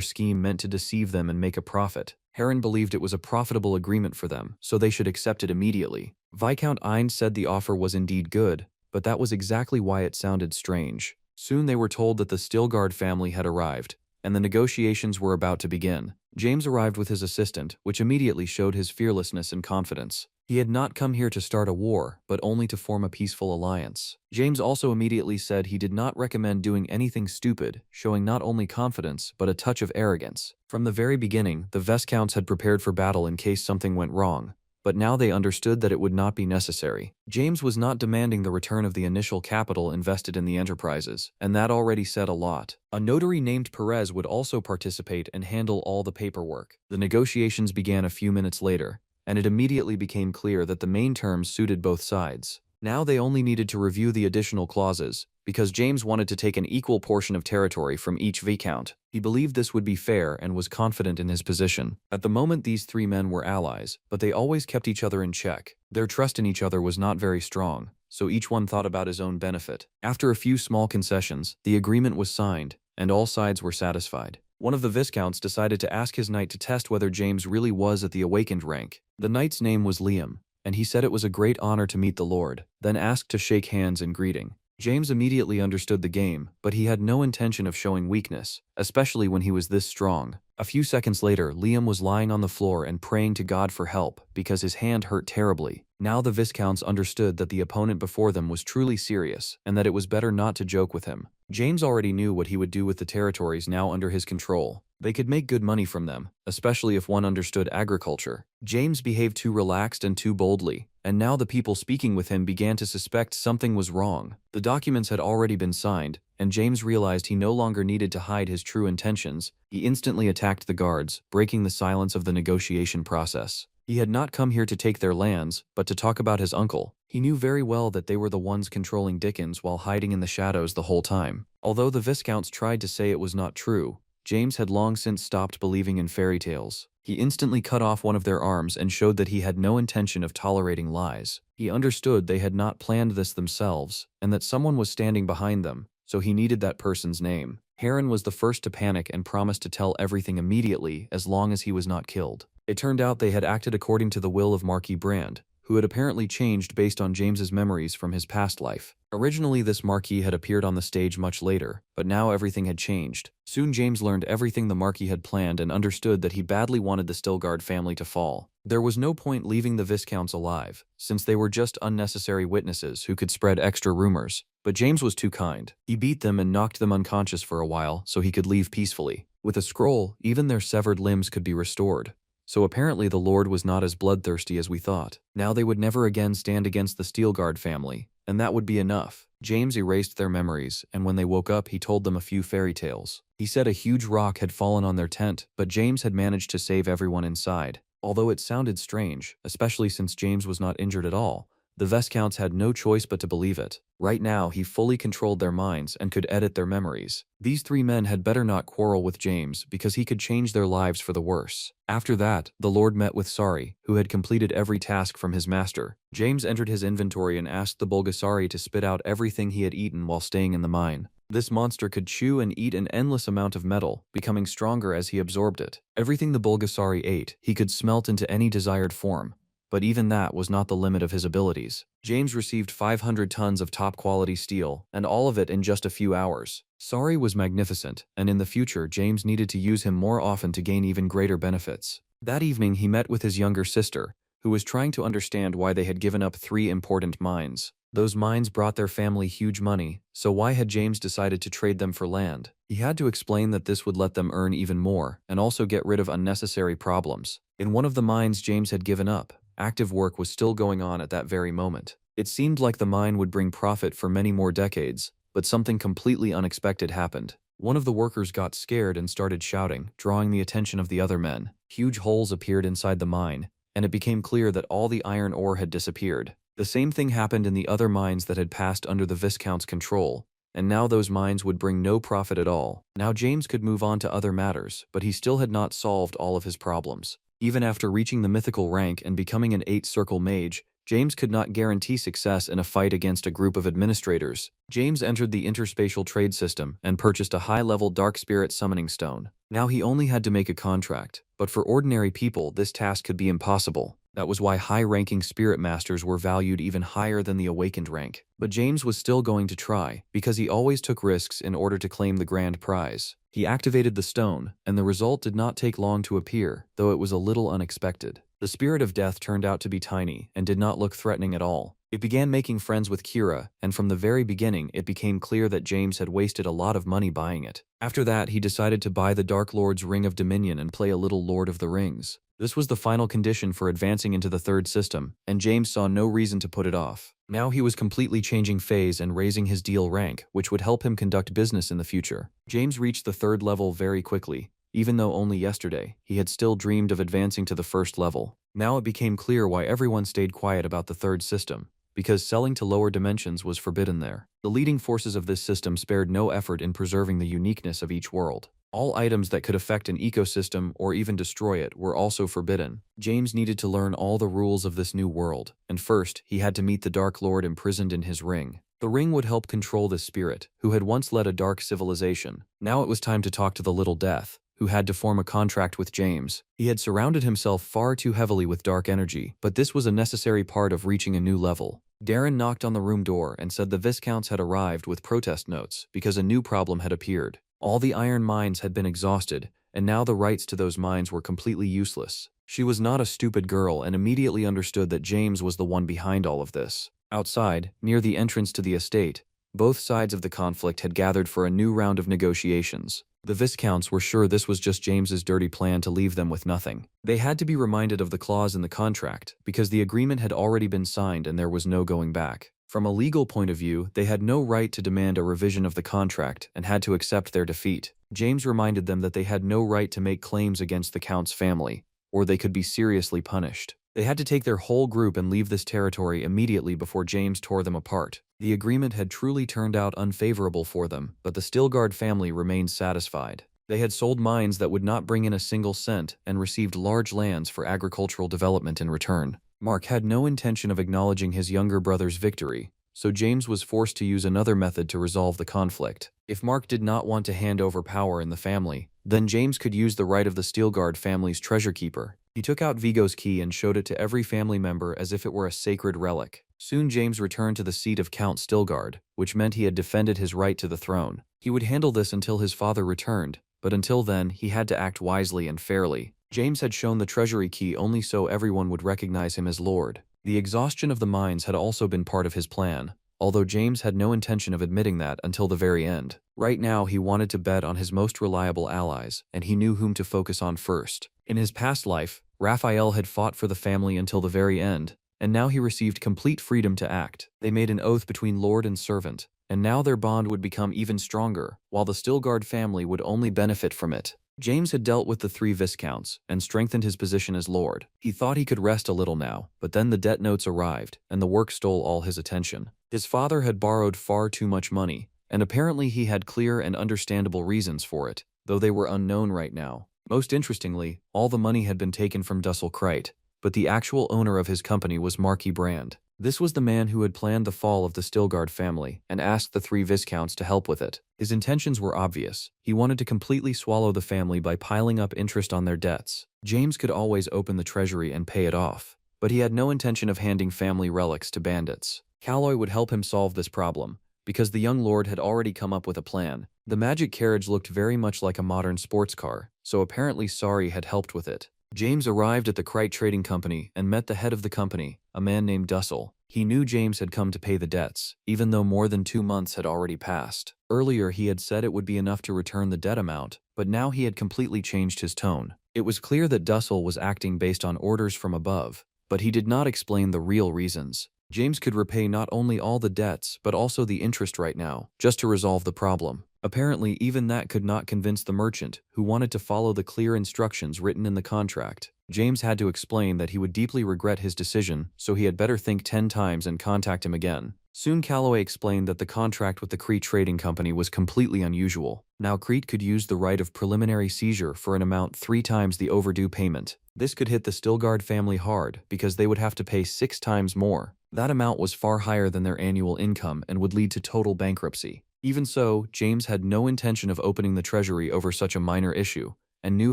scheme meant to deceive them and make a profit. Heron believed it was a profitable agreement for them, so they should accept it immediately. Viscount Ind said the offer was indeed good, but that was exactly why it sounded strange. Soon they were told that the Stilgard family had arrived, and the negotiations were about to begin. James arrived with his assistant, which immediately showed his fearlessness and confidence. He had not come here to start a war, but only to form a peaceful alliance. James also immediately said he did not recommend doing anything stupid, showing not only confidence, but a touch of arrogance. From the very beginning, the Viscounts had prepared for battle in case something went wrong, but now they understood that it would not be necessary. James was not demanding the return of the initial capital invested in the enterprises, and that already said a lot. A notary named Perez would also participate and handle all the paperwork. The negotiations began a few minutes later, and it immediately became clear that the main terms suited both sides. Now they only needed to review the additional clauses, because James wanted to take an equal portion of territory from each Viscount. He believed this would be fair and was confident in his position. At the moment, these 3 men were allies, but they always kept each other in check. Their trust in each other was not very strong, so each one thought about his own benefit. After a few small concessions, the agreement was signed, and all sides were satisfied. One of the Viscounts decided to ask his knight to test whether James really was at the awakened rank. The knight's name was Liam, and he said it was a great honor to meet the lord, then asked to shake hands in greeting. James immediately understood the game, but he had no intention of showing weakness, especially when he was this strong. A few seconds later, Liam was lying on the floor and praying to God for help because his hand hurt terribly. Now the Viscounts understood that the opponent before them was truly serious and that it was better not to joke with him. James already knew what he would do with the territories now under his control. They could make good money from them, especially if one understood agriculture. James behaved too relaxed and too boldly, and now the people speaking with him began to suspect something was wrong. The documents had already been signed, and James realized he no longer needed to hide his true intentions. He instantly attacked the guards, breaking the silence of the negotiation process. He had not come here to take their lands, but to talk about his uncle. He knew very well that they were the ones controlling Dickens while hiding in the shadows the whole time. Although the Viscounts tried to say it was not true, James had long since stopped believing in fairy tales. He instantly cut off one of their arms and showed that he had no intention of tolerating lies. He understood they had not planned this themselves, and that someone was standing behind them, so he needed that person's name. Heron was the first to panic and promised to tell everything immediately as long as he was not killed. It turned out they had acted according to the will of Marquis Brand, who had apparently changed based on James's memories from his past life. Originally, this Marquis had appeared on the stage much later, but now everything had changed. Soon James learned everything the Marquis had planned and understood that he badly wanted the Stilgard family to fall. There was no point leaving the Viscounts alive, since they were just unnecessary witnesses who could spread extra rumors. But James was too kind. He beat them and knocked them unconscious for a while so he could leave peacefully. With a scroll, even their severed limbs could be restored. So apparently the Lord was not as bloodthirsty as we thought. Now they would never again stand against the Stilgard family, and that would be enough. James erased their memories, and when they woke up he told them a few fairy tales. He said a huge rock had fallen on their tent, but James had managed to save everyone inside. Although it sounded strange, especially since James was not injured at all, the Viscounts had no choice but to believe it. Right now, he fully controlled their minds and could edit their memories. These 3 men had better not quarrel with James because he could change their lives for the worse. After that, the Lord met with Sari, who had completed every task from his master. James entered his inventory and asked the Bulgasari to spit out everything he had eaten while staying in the mine. This monster could chew and eat an endless amount of metal, becoming stronger as he absorbed it. Everything the Bulgasari ate, he could smelt into any desired form. But even that was not the limit of his abilities. James received 500 tons of top-quality steel, and all of it in just a few hours. Sari was magnificent, and in the future James needed to use him more often to gain even greater benefits. That evening he met with his younger sister, who was trying to understand why they had given up 3 important mines. Those mines brought their family huge money, so why had James decided to trade them for land? He had to explain that this would let them earn even more, and also get rid of unnecessary problems. In one of the mines James had given up, active work was still going on at that very moment. It seemed like the mine would bring profit for many more decades, but something completely unexpected happened. One of the workers got scared and started shouting, drawing the attention of the other men. Huge holes appeared inside the mine, and it became clear that all the iron ore had disappeared. The same thing happened in the other mines that had passed under the Viscount's control, and now those mines would bring no profit at all. Now James could move on to other matters, but he still had not solved all of his problems. Even after reaching the mythical rank and becoming an 8-circle mage, James could not guarantee success in a fight against a group of administrators. James entered the interspatial trade system and purchased a high-level dark spirit summoning stone. Now he only had to make a contract, but for ordinary people this task could be impossible. That was why high-ranking spirit masters were valued even higher than the awakened rank. But James was still going to try, because he always took risks in order to claim the grand prize. He activated the stone, and the result did not take long to appear, though it was a little unexpected. The spirit of death turned out to be tiny and did not look threatening at all. It began making friends with Kira, and from the very beginning it became clear that James had wasted a lot of money buying it. After that, he decided to buy the Dark Lord's Ring of Dominion and play a little Lord of the Rings. This was the final condition for advancing into the third system, and James saw no reason to put it off. Now he was completely changing phase and raising his deal rank, which would help him conduct business in the future. James reached the third level very quickly. Even though only yesterday, he had still dreamed of advancing to the first level. Now it became clear why everyone stayed quiet about the third system, because selling to lower dimensions was forbidden there. The leading forces of this system spared no effort in preserving the uniqueness of each world. All items that could affect an ecosystem or even destroy it were also forbidden. James needed to learn all the rules of this new world, and first, he had to meet the Dark Lord imprisoned in his ring. The ring would help control this spirit, who had once led a dark civilization. Now it was time to talk to the Little Death, who had to form a contract with James. He had surrounded himself far too heavily with dark energy, but this was a necessary part of reaching a new level. Darren knocked on the room door and said the Viscounts had arrived with protest notes because a new problem had appeared. All the iron mines had been exhausted, and now the rights to those mines were completely useless. She was not a stupid girl and immediately understood that James was the one behind all of this. Outside, near the entrance to the estate, both sides of the conflict had gathered for a new round of negotiations. The Viscounts were sure this was just James's dirty plan to leave them with nothing. They had to be reminded of the clause in the contract, because the agreement had already been signed and there was no going back. From a legal point of view, they had no right to demand a revision of the contract and had to accept their defeat. James reminded them that they had no right to make claims against the Count's family, or they could be seriously punished. They had to take their whole group and leave this territory immediately before James tore them apart. The agreement had truly turned out unfavorable for them, but the Stilgard family remained satisfied. They had sold mines that would not bring in a single cent and received large lands for agricultural development in return. Mark had no intention of acknowledging his younger brother's victory, so James was forced to use another method to resolve the conflict. If Mark did not want to hand over power in the family, then James could use the right of the Stilgard family's treasure keeper. He took out Vigo's key and showed it to every family member as if it were a sacred relic. Soon James returned to the seat of Count Stilgard, which meant he had defended his right to the throne. He would handle this until his father returned, but until then he had to act wisely and fairly. James had shown the treasury key only so everyone would recognize him as Lord. The exhaustion of the mines had also been part of his plan, although James had no intention of admitting that until the very end. Right now he wanted to bet on his most reliable allies, and he knew whom to focus on first. In his past life, Raphael had fought for the family until the very end, and now he received complete freedom to act. They made an oath between lord and servant, and now their bond would become even stronger, while the Stilgard family would only benefit from it. James had dealt with the 3 Viscounts and strengthened his position as Lord. He thought he could rest a little now, but then the debt notes arrived, and the work stole all his attention. His father had borrowed far too much money, and apparently he had clear and understandable reasons for it, though they were unknown right now. Most interestingly, all the money had been taken from Dussel Kreit, but the actual owner of his company was Marquis Brand. This was the man who had planned the fall of the Stilgard family and asked the 3 Viscounts to help with it. His intentions were obvious. He wanted to completely swallow the family by piling up interest on their debts. James could always open the treasury and pay it off, but he had no intention of handing family relics to bandits. Calloy would help him solve this problem, because the young lord had already come up with a plan. The magic carriage looked very much like a modern sports car, so apparently Sari had helped with it. James arrived at the Kreit Trading Company and met the head of the company, a man named Dussel. He knew James had come to pay the debts, even though more than 2 months had already passed. Earlier he had said it would be enough to return the debt amount, but now he had completely changed his tone. It was clear that Dussel was acting based on orders from above, but he did not explain the real reasons. James could repay not only all the debts but also the interest right now, just to resolve the problem. Apparently, even that could not convince the merchant, who wanted to follow the clear instructions written in the contract. James had to explain that he would deeply regret his decision, so he had better think 10 times and contact him again. Soon Calloway explained that the contract with the Crete Trading Company was completely unusual. Now Crete could use the right of preliminary seizure for an amount 3 times the overdue payment. This could hit the Stilgard family hard because they would have to pay 6 times more. That amount was far higher than their annual income and would lead to total bankruptcy. Even so, James had no intention of opening the treasury over such a minor issue, and knew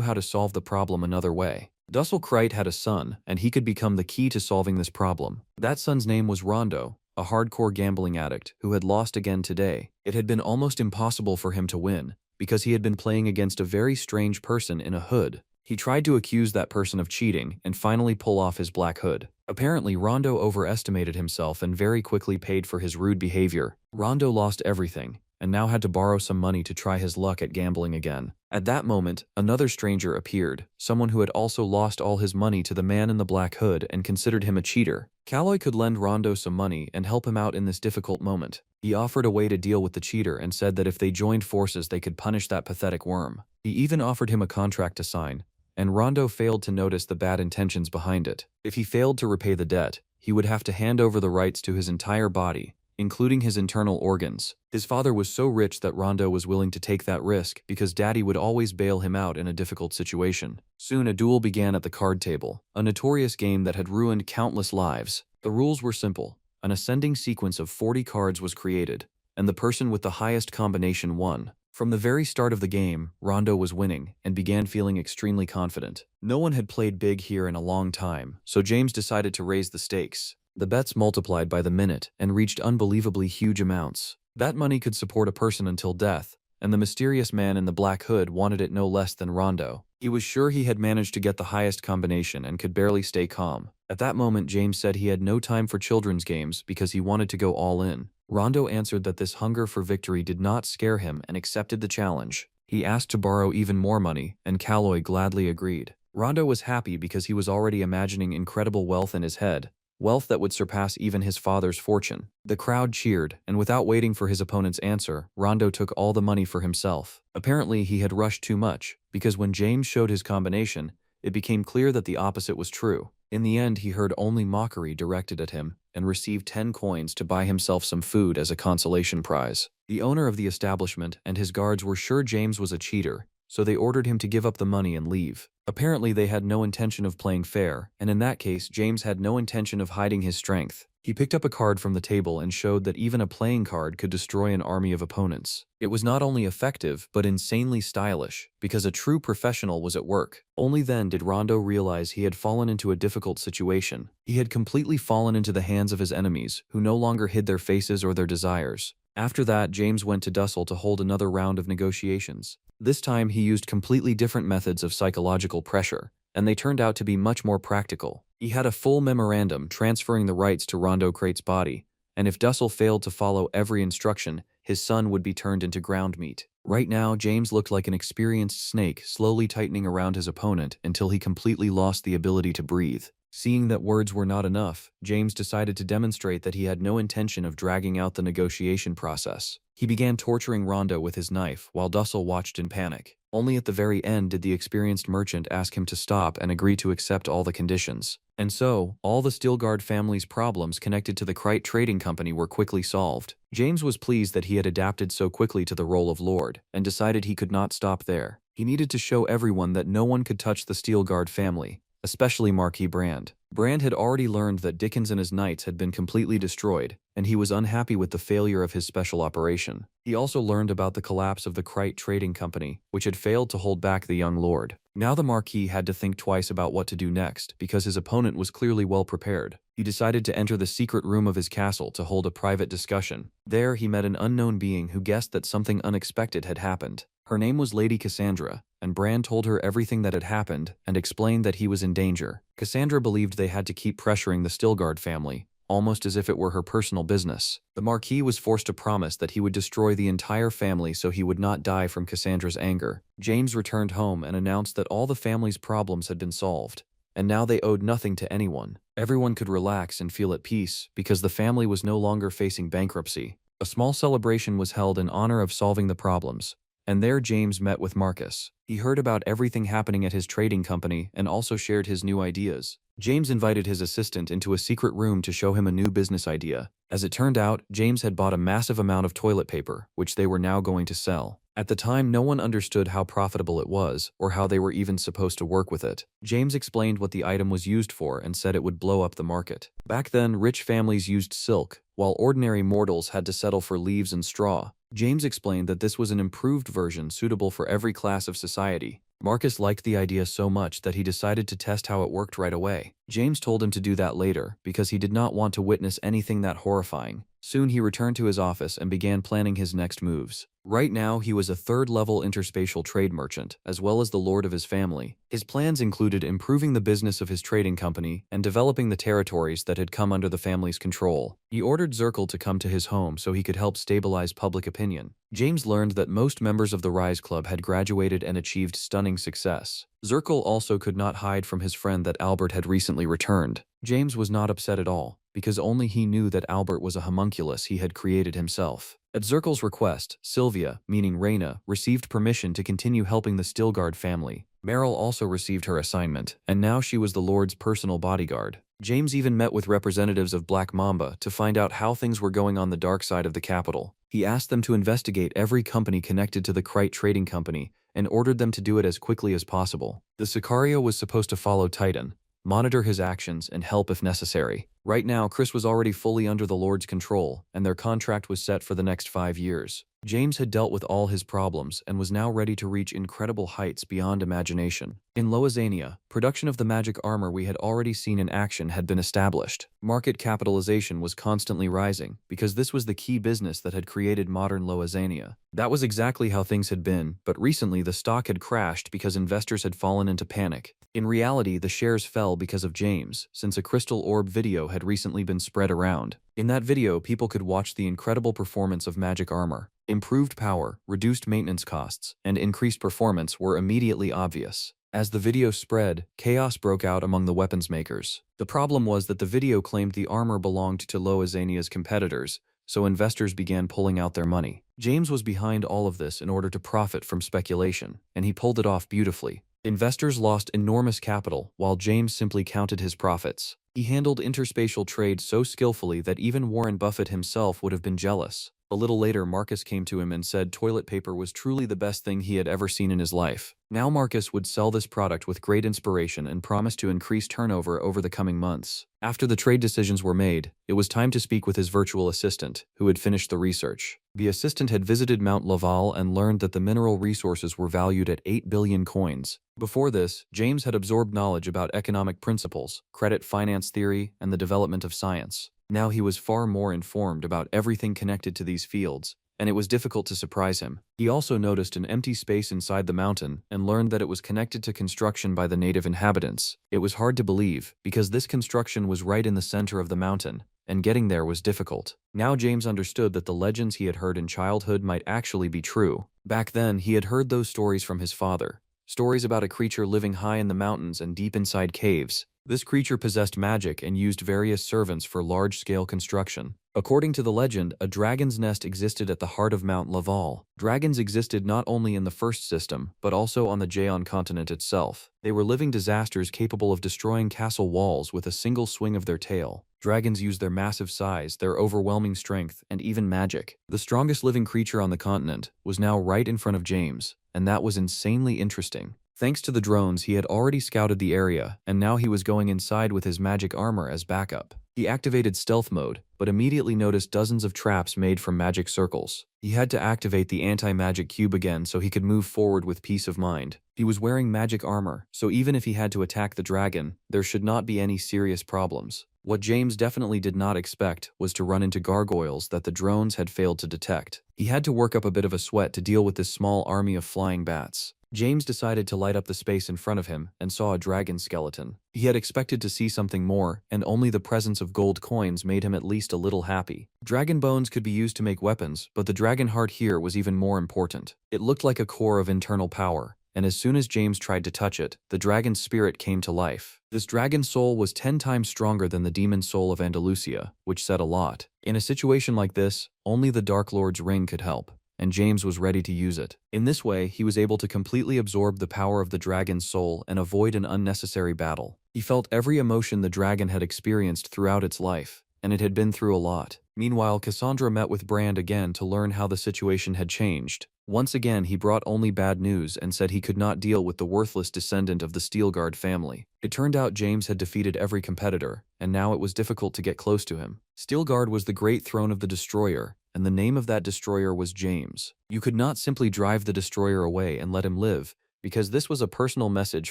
how to solve the problem another way. Dussel Crite had a son, and he could become the key to solving this problem. That son's name was Rondo, a hardcore gambling addict who had lost again today. It had been almost impossible for him to win, because he had been playing against a very strange person in a hood. He tried to accuse that person of cheating and finally pull off his black hood. Apparently, Rondo overestimated himself and very quickly paid for his rude behavior. Rondo lost everything, and now had to borrow some money to try his luck at gambling again. At that moment, another stranger appeared, someone who had also lost all his money to the man in the black hood and considered him a cheater. Calloway could lend Rondo some money and help him out in this difficult moment. He offered a way to deal with the cheater and said that if they joined forces they could punish that pathetic worm. He even offered him a contract to sign, and Rondo failed to notice the bad intentions behind it. If he failed to repay the debt, he would have to hand over the rights to his entire body, including his internal organs. His father was so rich that Rondo was willing to take that risk because Daddy would always bail him out in a difficult situation. Soon a duel began at the card table, a notorious game that had ruined countless lives. The rules were simple. An ascending sequence of 40 cards was created, and the person with the highest combination won. From the very start of the game, Rondo was winning and began feeling extremely confident. No one had played big here in a long time, so James decided to raise the stakes. The bets multiplied by the minute and reached unbelievably huge amounts. That money could support a person until death, and the mysterious man in the black hood wanted it no less than Rondo. He was sure he had managed to get the highest combination and could barely stay calm. At that moment, James said he had no time for children's games because he wanted to go all in. Rondo answered that this hunger for victory did not scare him and accepted the challenge. He asked to borrow even more money, and Calloway gladly agreed. Rondo was happy because he was already imagining incredible wealth in his head, wealth that would surpass even his father's fortune. The crowd cheered, and without waiting for his opponent's answer, Rondo took all the money for himself. Apparently, he had rushed too much, because when James showed his combination, it became clear that the opposite was true. In the end, he heard only mockery directed at him and received 10 coins to buy himself some food as a consolation prize. The owner of the establishment and his guards were sure James was a cheater, so they ordered him to give up the money and leave. Apparently, they had no intention of playing fair, and in that case, James had no intention of hiding his strength. He picked up a card from the table and showed that even a playing card could destroy an army of opponents. It was not only effective, but insanely stylish, because a true professional was at work. Only then did Rondo realize he had fallen into a difficult situation. He had completely fallen into the hands of his enemies, who no longer hid their faces or their desires. After that, James went to Dussel to hold another round of negotiations. This time, he used completely different methods of psychological pressure, and they turned out to be much more practical. He had a full memorandum transferring the rights to Rondo Crate's body, and if Dussel failed to follow every instruction, his son would be turned into ground meat. Right now, James looked like an experienced snake slowly tightening around his opponent until he completely lost the ability to breathe. Seeing that words were not enough, James decided to demonstrate that he had no intention of dragging out the negotiation process. He began torturing Rondo with his knife while Dussel watched in panic. Only at the very end did the experienced merchant ask him to stop and agree to accept all the conditions. And so, all the Stilgard family's problems connected to the Crete Trading Company were quickly solved. James was pleased that he had adapted so quickly to the role of Lord, and decided he could not stop there. He needed to show everyone that no one could touch the Stilgard family, especially Marquis Brand. Brand had already learned that Dickens and his knights had been completely destroyed, and he was unhappy with the failure of his special operation. He also learned about the collapse of the Crete Trading Company, which had failed to hold back the young lord. Now the Marquis had to think twice about what to do next, because his opponent was clearly well prepared. He decided to enter the secret room of his castle to hold a private discussion. There he met an unknown being who guessed that something unexpected had happened. Her name was Lady Cassandra, and Brand told her everything that had happened and explained that he was in danger. Cassandra believed they had to keep pressuring the Stilgard family, almost as if it were her personal business. The Marquis was forced to promise that he would destroy the entire family so he would not die from Cassandra's anger. James returned home and announced that all the family's problems had been solved, and now they owed nothing to anyone. Everyone could relax and feel at peace because the family was no longer facing bankruptcy. A small celebration was held in honor of solving the problems, and there James met with Marcus. He heard about everything happening at his trading company and also shared his new ideas. James invited his assistant into a secret room to show him a new business idea. As it turned out, James had bought a massive amount of toilet paper, which they were now going to sell. At the time, no one understood how profitable it was, or how they were even supposed to work with it. James explained what the item was used for and said it would blow up the market. Back then, rich families used silk, while ordinary mortals had to settle for leaves and straw. James explained that this was an improved version suitable for every class of society. Marcus liked the idea so much that he decided to test how it worked right away. James told him to do that later, because he did not want to witness anything that horrifying. Soon he returned to his office and began planning his next moves. Right now, he was a third-level interspatial trade merchant, as well as the lord of his family. His plans included improving the business of his trading company and developing the territories that had come under the family's control. He ordered Zirkle to come to his home so he could help stabilize public opinion. James learned that most members of the Rise Club had graduated and achieved stunning success. Zirkle also could not hide from his friend that Albert had recently returned. James was not upset at all, because only he knew that Albert was a homunculus he had created himself. At Zirkle's request, Sylvia, meaning Reina, received permission to continue helping the Stilgard family. Meryl also received her assignment, and now she was the Lord's personal bodyguard. James even met with representatives of Black Mamba to find out how things were going on the dark side of the capital. He asked them to investigate every company connected to the Krite Trading Company and ordered them to do it as quickly as possible. The Sicario was supposed to follow Titan, monitor his actions, and help if necessary. Right now, Chris was already fully under the Lord's control, and their contract was set for the next 5 years. James had dealt with all his problems and was now ready to reach incredible heights beyond imagination. In Loazania, production of the magic armor we had already seen in action had been established. Market capitalization was constantly rising, because this was the key business that had created modern Loazania. That was exactly how things had been, but recently the stock had crashed because investors had fallen into panic. In reality, the shares fell because of James, since a crystal orb video had recently been spread around. In that video, people could watch the incredible performance of magic armor. Improved power, reduced maintenance costs, and increased performance were immediately obvious. As the video spread, chaos broke out among the weapons makers. The problem was that the video claimed the armor belonged to Loazania's competitors, so investors began pulling out their money. James was behind all of this in order to profit from speculation, and he pulled it off beautifully. Investors lost enormous capital, while James simply counted his profits. He handled interspatial trade so skillfully that even Warren Buffett himself would have been jealous. A little later, Marcus came to him and said toilet paper was truly the best thing he had ever seen in his life. Now Marcus would sell this product with great inspiration and promised to increase turnover over the coming months. After the trade decisions were made, it was time to speak with his virtual assistant, who had finished the research. The assistant had visited Mount Laval and learned that the mineral resources were valued at 8 billion coins. Before this, James had absorbed knowledge about economic principles, credit finance theory, and the development of science. Now he was far more informed about everything connected to these fields, and it was difficult to surprise him. He also noticed an empty space inside the mountain and learned that it was connected to construction by the native inhabitants. It was hard to believe, because this construction was right in the center of the mountain, and getting there was difficult. Now James understood that the legends he had heard in childhood might actually be true. Back then, he had heard those stories from his father. Stories about a creature living high in the mountains and deep inside caves. This creature possessed magic and used various servants for large-scale construction. According to the legend, a dragon's nest existed at the heart of Mount Laval. Dragons existed not only in the first system, but also on the Jaon continent itself. They were living disasters capable of destroying castle walls with a single swing of their tail. Dragons used their massive size, their overwhelming strength, and even magic. The strongest living creature on the continent was now right in front of James, and that was insanely interesting. Thanks to the drones, he had already scouted the area, and now he was going inside with his magic armor as backup. He activated stealth mode, but immediately noticed dozens of traps made from magic circles. He had to activate the anti-magic cube again so he could move forward with peace of mind. He was wearing magic armor, so even if he had to attack the dragon, there should not be any serious problems. What James definitely did not expect was to run into gargoyles that the drones had failed to detect. He had to work up a bit of a sweat to deal with this small army of flying bats. James decided to light up the space in front of him and saw a dragon skeleton. He had expected to see something more, and only the presence of gold coins made him at least a little happy. Dragon bones could be used to make weapons, but the dragon heart here was even more important. It looked like a core of internal power, and as soon as James tried to touch it, the dragon's spirit came to life. This dragon's soul was 10 times stronger than the demon soul of Andalusia, which said a lot. In a situation like this, only the Dark Lord's ring could help, and James was ready to use it. In this way, he was able to completely absorb the power of the dragon's soul and avoid an unnecessary battle. He felt every emotion the dragon had experienced throughout its life, and it had been through a lot. Meanwhile, Cassandra met with Brand again to learn how the situation had changed. Once again, he brought only bad news and said he could not deal with the worthless descendant of the Steelguard family. It turned out James had defeated every competitor, and now it was difficult to get close to him. Steelguard was the great throne of the Destroyer, and the name of that destroyer was James. You could not simply drive the destroyer away and let him live, because this was a personal message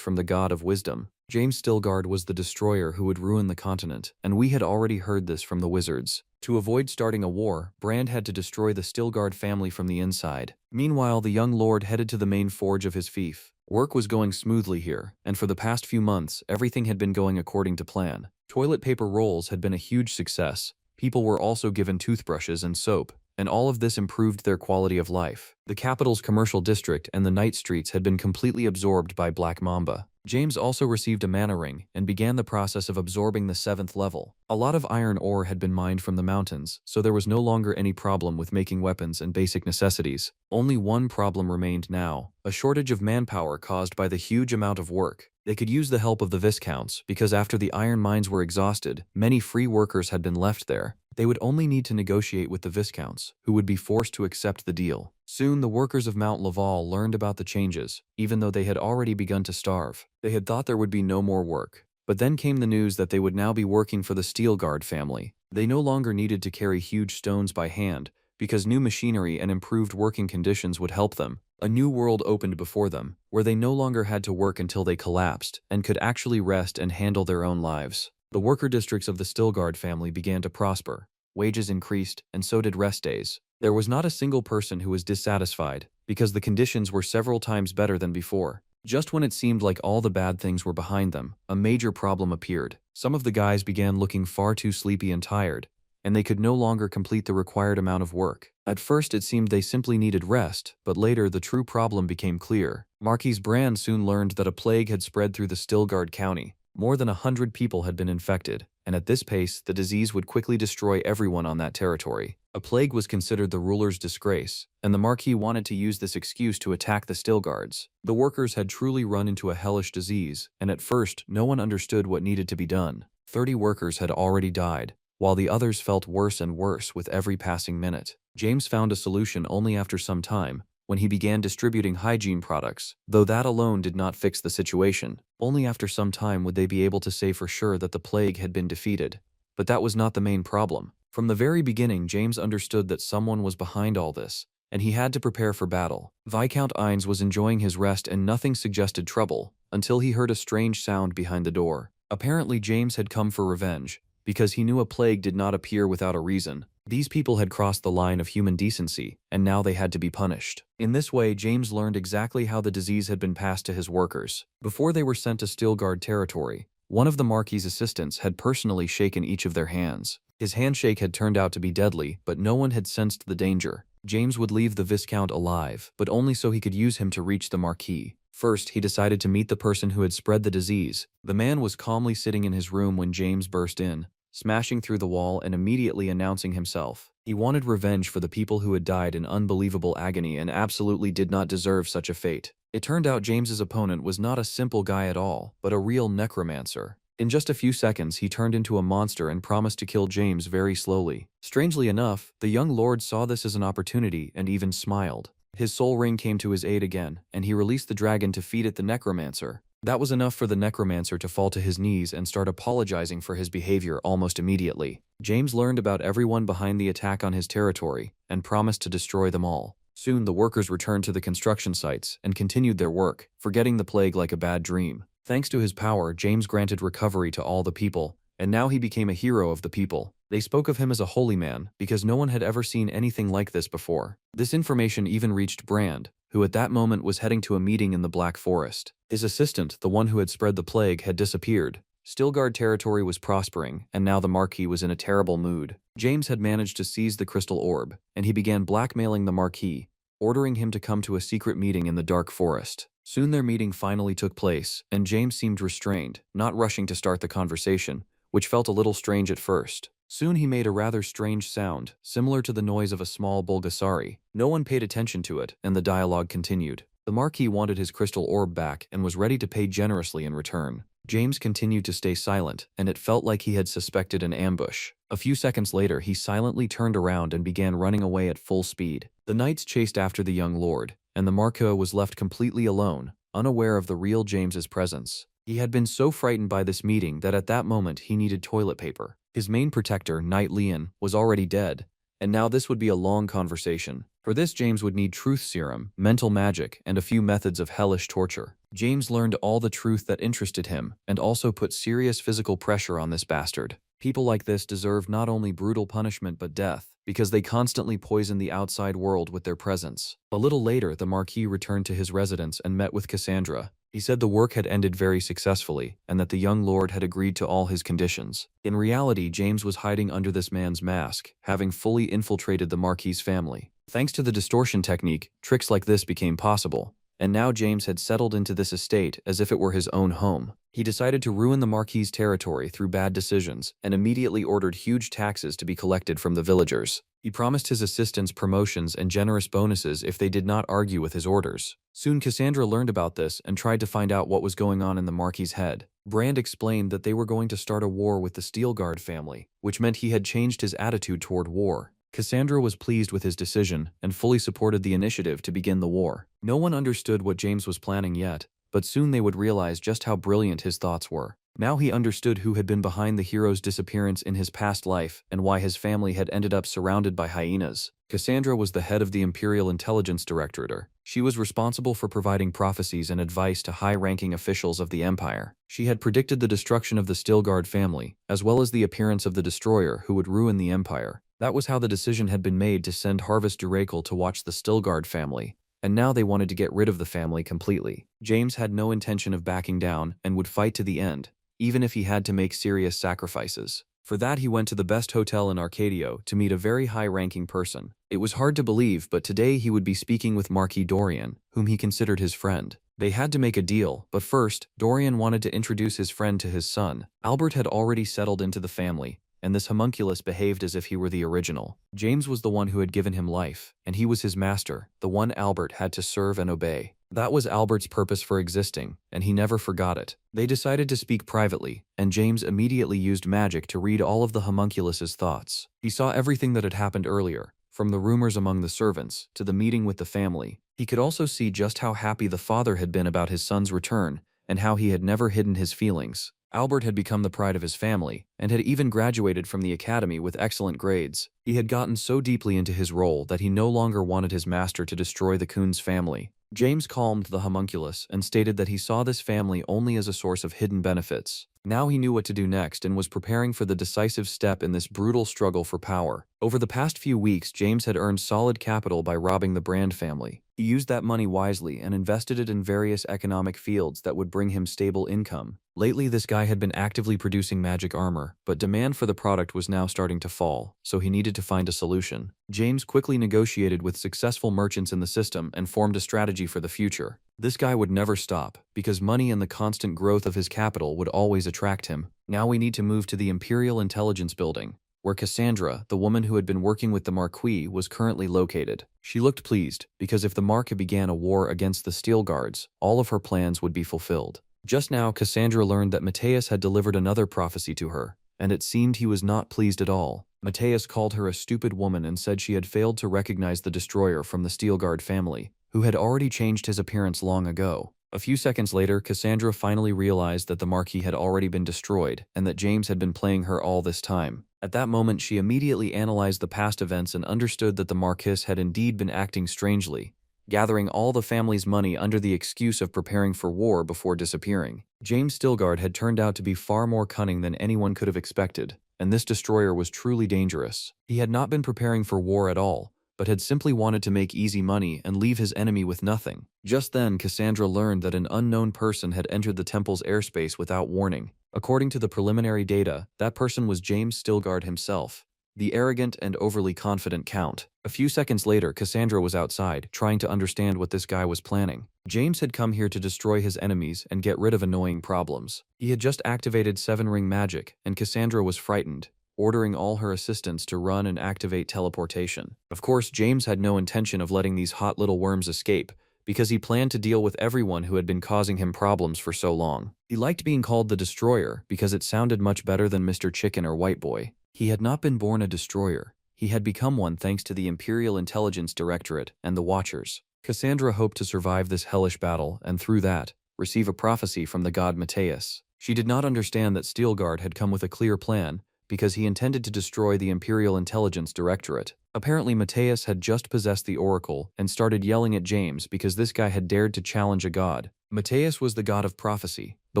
from the god of wisdom. James Steelguard was the destroyer who would ruin the continent, and we had already heard this from the wizards. To avoid starting a war, Brand had to destroy the Steelguard family from the inside. Meanwhile, the young lord headed to the main forge of his fief. Work was going smoothly here, and for the past few months, everything had been going according to plan. Toilet paper rolls had been a huge success. People were also given toothbrushes and soap, and all of this improved their quality of life. The capital's commercial district and the night streets had been completely absorbed by Black Mamba. James also received a mana ring and began the process of absorbing the 7th level. A lot of iron ore had been mined from the mountains, so there was no longer any problem with making weapons and basic necessities. Only one problem remained now: a shortage of manpower caused by the huge amount of work. They could use the help of the Viscounts, because after the iron mines were exhausted, many free workers had been left there. They would only need to negotiate with the Viscounts, who would be forced to accept the deal. Soon the workers of Mount Laval learned about the changes, even though they had already begun to starve. They had thought there would be no more work. But then came the news that they would now be working for the Steelguard family. They no longer needed to carry huge stones by hand, because new machinery and improved working conditions would help them. A new world opened before them, where they no longer had to work until they collapsed, and could actually rest and handle their own lives. The worker districts of the Steelguard family began to prosper. Wages increased, and so did rest days. There was not a single person who was dissatisfied, because the conditions were several times better than before. Just when it seemed like all the bad things were behind them, a major problem appeared. Some of the guys began looking far too sleepy and tired, and they could no longer complete the required amount of work. At first it seemed they simply needed rest, but later the true problem became clear. Marquis Brand soon learned that a plague had spread through the Steelguard County. More than 100 people had been infected, and at this pace, the disease would quickly destroy everyone on that territory. A plague was considered the ruler's disgrace, and the Marquis wanted to use this excuse to attack the Steelguards. The workers had truly run into a hellish disease, and at first, no one understood what needed to be done. 30 workers had already died, while the others felt worse and worse with every passing minute. James found a solution only after some time, when he began distributing hygiene products, though that alone did not fix the situation. Only after some time would they be able to say for sure that the plague had been defeated. But that was not the main problem. From the very beginning, James understood that someone was behind all this, and he had to prepare for battle. Viscount Ines was enjoying his rest and nothing suggested trouble, until he heard a strange sound behind the door. Apparently James had come for revenge, because he knew a plague did not appear without a reason. These people had crossed the line of human decency, and now they had to be punished. In this way, James learned exactly how the disease had been passed to his workers. Before they were sent to Steelguard territory, one of the Marquis' assistants had personally shaken each of their hands. His handshake had turned out to be deadly, but no one had sensed the danger. James would leave the Viscount alive, but only so he could use him to reach the Marquis. First, he decided to meet the person who had spread the disease. The man was calmly sitting in his room when James burst in, smashing through the wall and immediately announcing himself. He wanted revenge for the people who had died in unbelievable agony and absolutely did not deserve such a fate. It turned out James's opponent was not a simple guy at all, but a real necromancer. In just a few seconds, he turned into a monster and promised to kill James very slowly. Strangely enough, the young lord saw this as an opportunity and even smiled. His soul ring came to his aid again, and he released the dragon to feed it the necromancer. That was enough for the necromancer to fall to his knees and start apologizing for his behavior almost immediately. James learned about everyone behind the attack on his territory and promised to destroy them all. Soon the workers returned to the construction sites and continued their work, forgetting the plague like a bad dream. Thanks to his power, James granted recovery to all the people, and now he became a hero of the people. They spoke of him as a holy man because no one had ever seen anything like this before. This information even reached Brand, who at that moment was heading to a meeting in the Black Forest. His assistant, the one who had spread the plague, had disappeared. Steelguard territory was prospering, and now the Marquis was in a terrible mood. James had managed to seize the crystal orb, and he began blackmailing the Marquis, ordering him to come to a secret meeting in the Dark Forest. Soon their meeting finally took place, and James seemed restrained, not rushing to start the conversation, which felt a little strange at first. Soon he made a rather strange sound, similar to the noise of a small bulgasari. No one paid attention to it, and the dialogue continued. The Marquis wanted his crystal orb back and was ready to pay generously in return. James continued to stay silent, and it felt like he had suspected an ambush. A few seconds later, he silently turned around and began running away at full speed. The knights chased after the young lord, and the Marquis was left completely alone, unaware of the real James's presence. He had been so frightened by this meeting that at that moment he needed toilet paper. His main protector, Knight Leon, was already dead, and now this would be a long conversation. For this, James would need truth serum, mental magic, and a few methods of hellish torture. James learned all the truth that interested him, and also put serious physical pressure on this bastard. People like this deserve not only brutal punishment but death, because they constantly poison the outside world with their presence. A little later, the Marquis returned to his residence and met with Cassandra. He said the work had ended very successfully, and that the young lord had agreed to all his conditions. In reality, James was hiding under this man's mask, having fully infiltrated the Marquis's family. Thanks to the distortion technique, tricks like this became possible, and now James had settled into this estate as if it were his own home. He decided to ruin the Marquis's territory through bad decisions, and immediately ordered huge taxes to be collected from the villagers. He promised his assistants promotions and generous bonuses if they did not argue with his orders. Soon Cassandra learned about this and tried to find out what was going on in the Marquis's head. Brand explained that they were going to start a war with the Steelguard family, which meant he had changed his attitude toward war. Cassandra was pleased with his decision and fully supported the initiative to begin the war. No one understood what James was planning yet, but soon they would realize just how brilliant his thoughts were. Now he understood who had been behind the hero's disappearance in his past life and why his family had ended up surrounded by hyenas. Cassandra was the head of the Imperial Intelligence Directorate. She was responsible for providing prophecies and advice to high-ranking officials of the Empire. She had predicted the destruction of the Steelguard family, as well as the appearance of the destroyer who would ruin the Empire. That was how the decision had been made to send Harvest Duracle to watch the Steelguard family, and now they wanted to get rid of the family completely. James had no intention of backing down and would fight to the end, even if he had to make serious sacrifices. For that, he went to the best hotel in Arcadio to meet a very high-ranking person. It was hard to believe, but today he would be speaking with Marquis Dorian, whom he considered his friend. They had to make a deal, but first, Dorian wanted to introduce his friend to his son. Albert had already settled into the family, and this homunculus behaved as if he were the original. James was the one who had given him life, and he was his master, the one Albert had to serve and obey. That was Albert's purpose for existing, and he never forgot it. They decided to speak privately, and James immediately used magic to read all of the homunculus's thoughts. He saw everything that had happened earlier, from the rumors among the servants to the meeting with the family. He could also see just how happy the father had been about his son's return, and how he had never hidden his feelings. Albert had become the pride of his family, and had even graduated from the academy with excellent grades. He had gotten so deeply into his role that he no longer wanted his master to destroy the Coon's family. James calmed the homunculus and stated that he saw this family only as a source of hidden benefits. Now he knew what to do next and was preparing for the decisive step in this brutal struggle for power. Over the past few weeks, James had earned solid capital by robbing the Brand family. He used that money wisely and invested it in various economic fields that would bring him stable income. Lately, this guy had been actively producing magic armor, but demand for the product was now starting to fall, so he needed to find a solution. James quickly negotiated with successful merchants in the system and formed a strategy for the future. This guy would never stop, because money and the constant growth of his capital would always attract him. Now we need to move to the Imperial Intelligence Building, where Cassandra, the woman who had been working with the Marquis, was currently located. She looked pleased, because if the Marquis began a war against the Steel Guards, all of her plans would be fulfilled. Just now, Cassandra learned that Mateus had delivered another prophecy to her, and it seemed he was not pleased at all. Mateus called her a stupid woman and said she had failed to recognize the destroyer from the Steelguard family, who had already changed his appearance long ago. A few seconds later, Cassandra finally realized that the Marquis had already been destroyed and that James had been playing her all this time. At that moment, she immediately analyzed the past events and understood that the Marquis had indeed been acting strangely, gathering all the family's money under the excuse of preparing for war before disappearing. James Stilgard had turned out to be far more cunning than anyone could have expected, and this destroyer was truly dangerous. He had not been preparing for war at all, but had simply wanted to make easy money and leave his enemy with nothing. Just then, Cassandra learned that an unknown person had entered the temple's airspace without warning. According to the preliminary data, that person was James Stilgard himself. the arrogant and overly confident Count. A few seconds later, Cassandra was outside, trying to understand what this guy was planning. James had come here to destroy his enemies and get rid of annoying problems. He had just activated 7-ring magic, and Cassandra was frightened, ordering all her assistants to run and activate teleportation. Of course, James had no intention of letting these hot little worms escape, because he planned to deal with everyone who had been causing him problems for so long. He liked being called the Destroyer because it sounded much better than Mr. Chicken or White Boy. He had not been born a destroyer. He had become one thanks to the Imperial Intelligence Directorate and the Watchers. Cassandra hoped to survive this hellish battle and through that, receive a prophecy from the god Mateus. She did not understand that Steelguard had come with a clear plan because he intended to destroy the Imperial Intelligence Directorate. Apparently Mateus had just possessed the Oracle and started yelling at James because this guy had dared to challenge a god. Mateus was the god of prophecy, the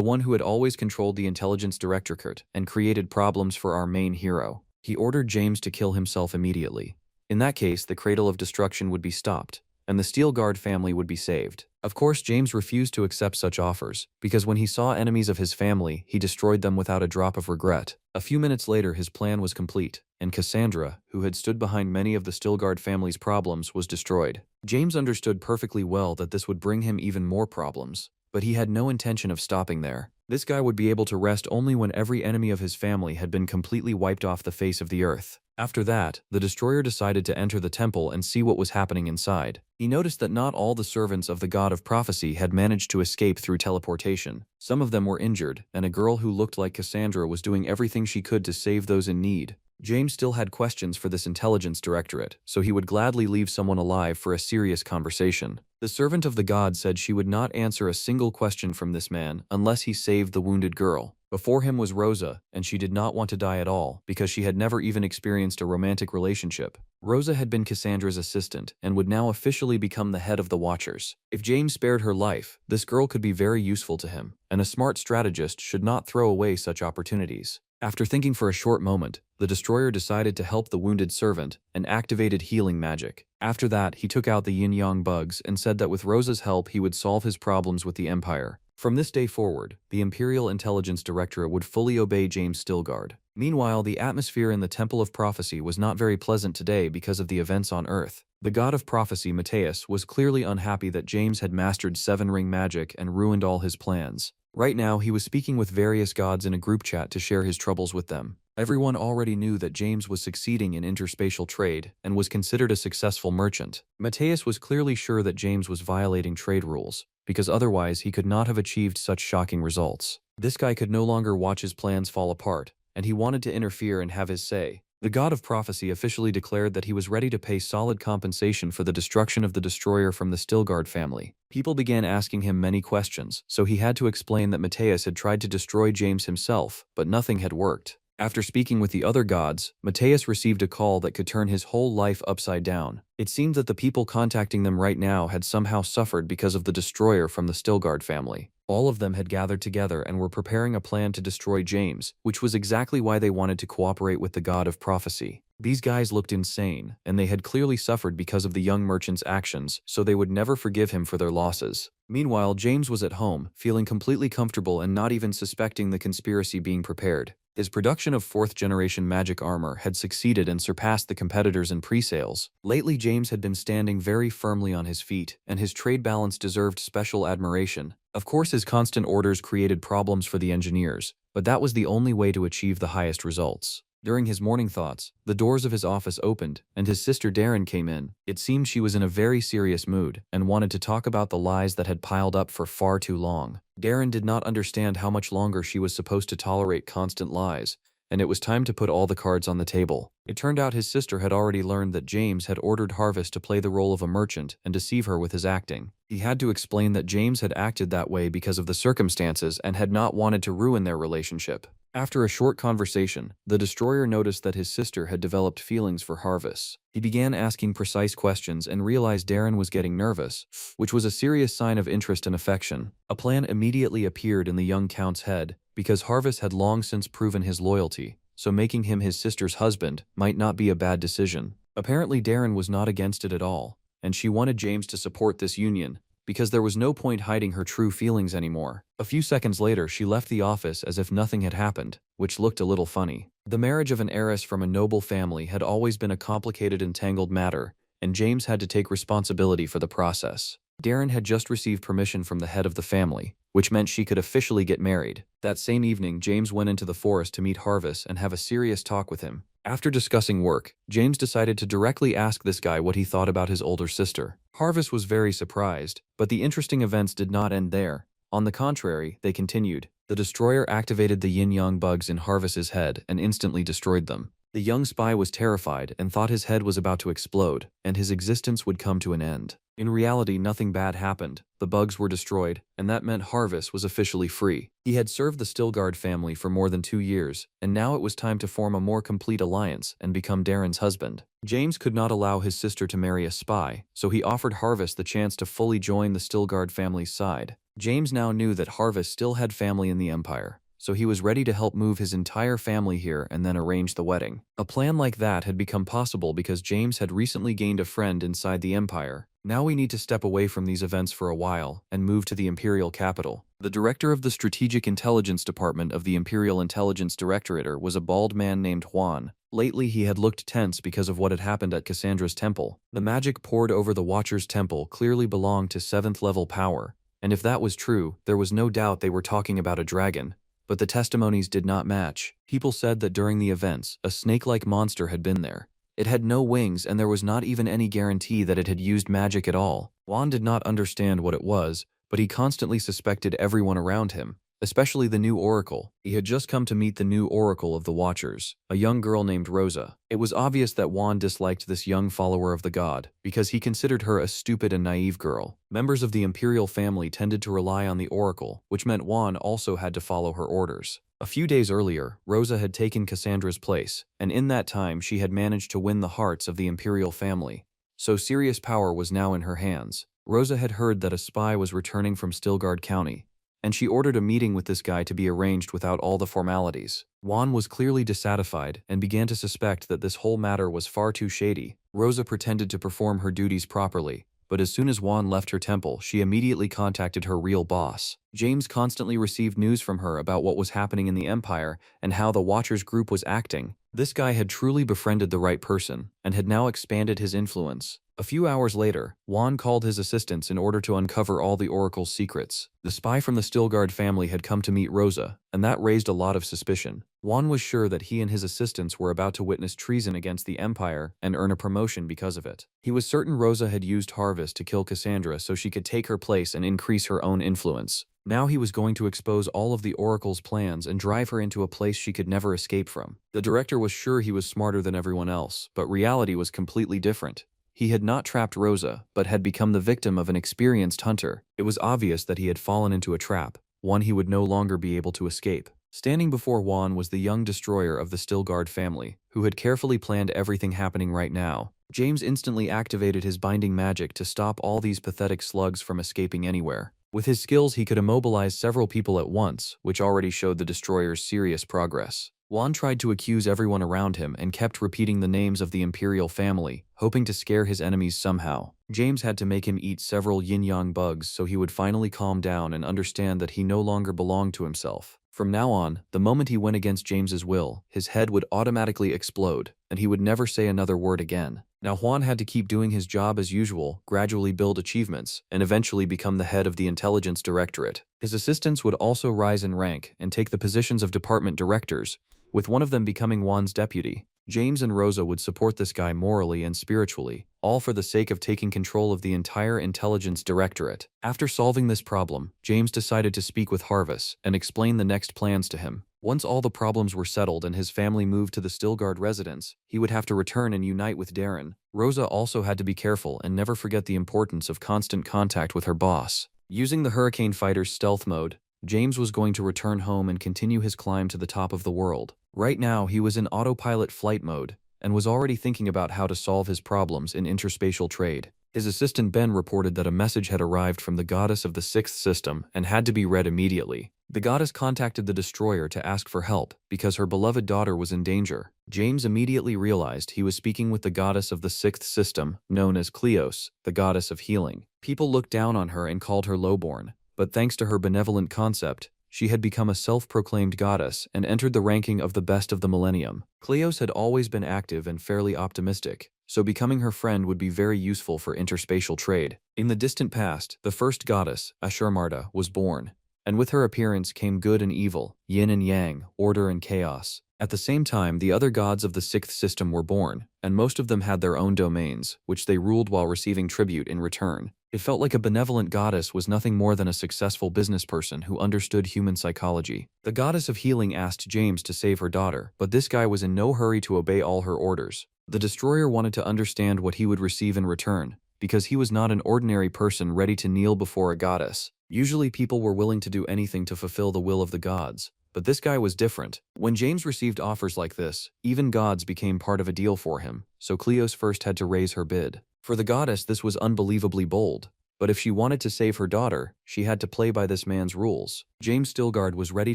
one who had always controlled the Intelligence Directorate and created problems for our main hero. He ordered James to kill himself immediately. In that case, the Cradle of Destruction would be stopped, and the Steelguard family would be saved. Of course, James refused to accept such offers, because when he saw enemies of his family, he destroyed them without a drop of regret. A few minutes later, his plan was complete, and Cassandra, who had stood behind many of the Steelguard family's problems, was destroyed. James understood perfectly well that this would bring him even more problems, but he had no intention of stopping there. This guy would be able to rest only when every enemy of his family had been completely wiped off the face of the earth. After that, the Destroyer decided to enter the temple and see what was happening inside. He noticed that not all the servants of the god of prophecy had managed to escape through teleportation. Some of them were injured, and a girl who looked like Cassandra was doing everything she could to save those in need. James still had questions for this intelligence directorate, so he would gladly leave someone alive for a serious conversation. The servant of the god said she would not answer a single question from this man unless he saved the wounded girl. Before him was Rosa, and she did not want to die at all because she had never even experienced a romantic relationship. Rosa had been Cassandra's assistant and would now officially become the head of the Watchers. If James spared her life, this girl could be very useful to him, and a smart strategist should not throw away such opportunities. After thinking for a short moment, the Destroyer decided to help the wounded servant and activated healing magic. After that, he took out the yin-yang bugs and said that with Rosa's help he would solve his problems with the Empire. From this day forward, the Imperial Intelligence Directorate would fully obey James Steelguard. Meanwhile, the atmosphere in the Temple of Prophecy was not very pleasant today because of the events on Earth. The god of prophecy, Mateus, was clearly unhappy that James had mastered 7-ring magic and ruined all his plans. Right now, he was speaking with various gods in a group chat to share his troubles with them. Everyone already knew that James was succeeding in interspatial trade and was considered a successful merchant. Mateus was clearly sure that James was violating trade rules, because otherwise he could not have achieved such shocking results. This guy could no longer watch his plans fall apart, and he wanted to interfere and have his say. The god of prophecy officially declared that he was ready to pay solid compensation for the destruction of the Destroyer from the Steelguard family. People began asking him many questions, so he had to explain that Mateus had tried to destroy James himself, but nothing had worked. After speaking with the other gods, Mateus received a call that could turn his whole life upside down. It seemed that the people contacting them right now had somehow suffered because of the Destroyer from the Steelguard family. All of them had gathered together and were preparing a plan to destroy James, which was exactly why they wanted to cooperate with the god of prophecy. These guys looked insane, and they had clearly suffered because of the young merchant's actions, so they would never forgive him for their losses. Meanwhile, James was at home, feeling completely comfortable and not even suspecting the conspiracy being prepared. His production of 4th-generation magic armor had succeeded and surpassed the competitors in pre-sales. Lately, James had been standing very firmly on his feet, and his trade balance deserved special admiration. Of course, his constant orders created problems for the engineers, but that was the only way to achieve the highest results. During his morning thoughts, the doors of his office opened, and his sister Darren came in. It seemed she was in a very serious mood and wanted to talk about the lies that had piled up for far too long. Darren did not understand how much longer she was supposed to tolerate constant lies, and it was time to put all the cards on the table. It turned out his sister had already learned that James had ordered Harvest to play the role of a merchant and deceive her with his acting. He had to explain that James had acted that way because of the circumstances and had not wanted to ruin their relationship. After a short conversation, the Destroyer noticed that his sister had developed feelings for Harvest. He began asking precise questions and realized Darren was getting nervous, which was a serious sign of interest and affection. A plan immediately appeared in the young Count's head, because Harvest had long since proven his loyalty, so making him his sister's husband might not be a bad decision. Apparently Darren was not against it at all, and she wanted James to support this union, because there was no point hiding her true feelings anymore. A few seconds later, she left the office as if nothing had happened, which looked a little funny. The marriage of an heiress from a noble family had always been a complicated and tangled matter, and James had to take responsibility for the process. Darren had just received permission from the head of the family, which meant she could officially get married. That same evening, James went into the forest to meet Harvis and have a serious talk with him. After discussing work, James decided to directly ask this guy what he thought about his older sister. Harvis was very surprised, but the interesting events did not end there. On the contrary, they continued. The destroyer activated the yin-yang bugs in Harvis's head and instantly destroyed them. The young spy was terrified and thought his head was about to explode, and his existence would come to an end. In reality, nothing bad happened. The bugs were destroyed, and that meant Harvis was officially free. He had served the Stilgard family for more than 2 years, and now it was time to form a more complete alliance and become Darren's husband. James could not allow his sister to marry a spy, so he offered Harvis the chance to fully join the Stilgard family's side. James now knew that Harvis still had family in the Empire, so he was ready to help move his entire family here and then arrange the wedding. A plan like that had become possible because James had recently gained a friend inside the Empire. Now we need to step away from these events for a while and move to the Imperial capital. The director of the Strategic Intelligence Department of the Imperial Intelligence Directorate was a bald man named Juan. Lately, he had looked tense because of what had happened at Cassandra's temple. The magic poured over the Watcher's temple clearly belonged to 7th level power, and if that was true, there was no doubt they were talking about a dragon. But the testimonies did not match. People said that during the events, a snake-like monster had been there. It had no wings, and there was not even any guarantee that it had used magic at all. Juan did not understand what it was, but he constantly suspected everyone around him, especially the new Oracle. He had just come to meet the new Oracle of the Watchers, a young girl named Rosa. It was obvious that Juan disliked this young follower of the god, because he considered her a stupid and naive girl. Members of the Imperial family tended to rely on the Oracle, which meant Juan also had to follow her orders. A few days earlier, Rosa had taken Cassandra's place, and in that time she had managed to win the hearts of the Imperial family. So serious power was now in her hands. Rosa had heard that a spy was returning from Stilgard County, and she ordered a meeting with this guy to be arranged without all the formalities. Juan was clearly dissatisfied and began to suspect that this whole matter was far too shady. Rosa pretended to perform her duties properly, but as soon as Juan left her temple, she immediately contacted her real boss. James constantly received news from her about what was happening in the Empire and how the Watchers group was acting. This guy had truly befriended the right person and had now expanded his influence. A few hours later, Juan called his assistants in order to uncover all the Oracle's secrets. The spy from the Stilgard family had come to meet Rosa, and that raised a lot of suspicion. Juan was sure that he and his assistants were about to witness treason against the Empire and earn a promotion because of it. He was certain Rosa had used Harvis to kill Cassandra so she could take her place and increase her own influence. Now he was going to expose all of the Oracle's plans and drive her into a place she could never escape from. The director was sure he was smarter than everyone else, but reality was completely different. He had not trapped Rosa, but had become the victim of an experienced hunter. It was obvious that he had fallen into a trap, one he would no longer be able to escape. Standing before Juan was the young destroyer of the Stilgard family, who had carefully planned everything happening right now. James instantly activated his binding magic to stop all these pathetic slugs from escaping anywhere. With his skills, he could immobilize several people at once, which already showed the destroyer's serious progress. Juan tried to accuse everyone around him and kept repeating the names of the Imperial family, hoping to scare his enemies somehow. James had to make him eat several yin-yang bugs so he would finally calm down and understand that he no longer belonged to himself. From now on, the moment he went against James's will, his head would automatically explode, and he would never say another word again. Now Juan had to keep doing his job as usual, gradually build achievements, and eventually become the head of the Intelligence Directorate. His assistants would also rise in rank and take the positions of department directors, with one of them becoming Juan's deputy. James and Rosa would support this guy morally and spiritually, all for the sake of taking control of the entire Intelligence Directorate. After solving this problem, James decided to speak with Harvis and explain the next plans to him. Once all the problems were settled and his family moved to the Stilgard residence, he would have to return and unite with Darren. Rosa also had to be careful and never forget the importance of constant contact with her boss. Using the Hurricane Fighter's stealth mode, James was going to return home and continue his climb to the top of the world. Right now, he was in autopilot flight mode and was already thinking about how to solve his problems in interspatial trade. His assistant Ben reported that a message had arrived from the goddess of the 6th system and had to be read immediately. The goddess contacted the destroyer to ask for help because her beloved daughter was in danger. James immediately realized he was speaking with the goddess of the 6th system, known as Kleos, the goddess of healing. People looked down on her and called her lowborn, but thanks to her benevolent concept, she had become a self-proclaimed goddess and entered the ranking of the best of the millennium. Cleos had always been active and fairly optimistic, so becoming her friend would be very useful for interspatial trade. In the distant past, the first goddess, Ashurmarda, was born, and with her appearance came good and evil, yin and yang, order and chaos. At the same time, the other gods of the sixth system were born, and most of them had their own domains, which they ruled while receiving tribute in return. It felt like a benevolent goddess was nothing more than a successful businessperson who understood human psychology. The goddess of healing asked James to save her daughter, but this guy was in no hurry to obey all her orders. The destroyer wanted to understand what he would receive in return, because he was not an ordinary person ready to kneel before a goddess. Usually people were willing to do anything to fulfill the will of the gods, but this guy was different. When James received offers like this, even gods became part of a deal for him, so Cleos first had to raise her bid. For the goddess, this was unbelievably bold, but if she wanted to save her daughter, she had to play by this man's rules. James Stilgard was ready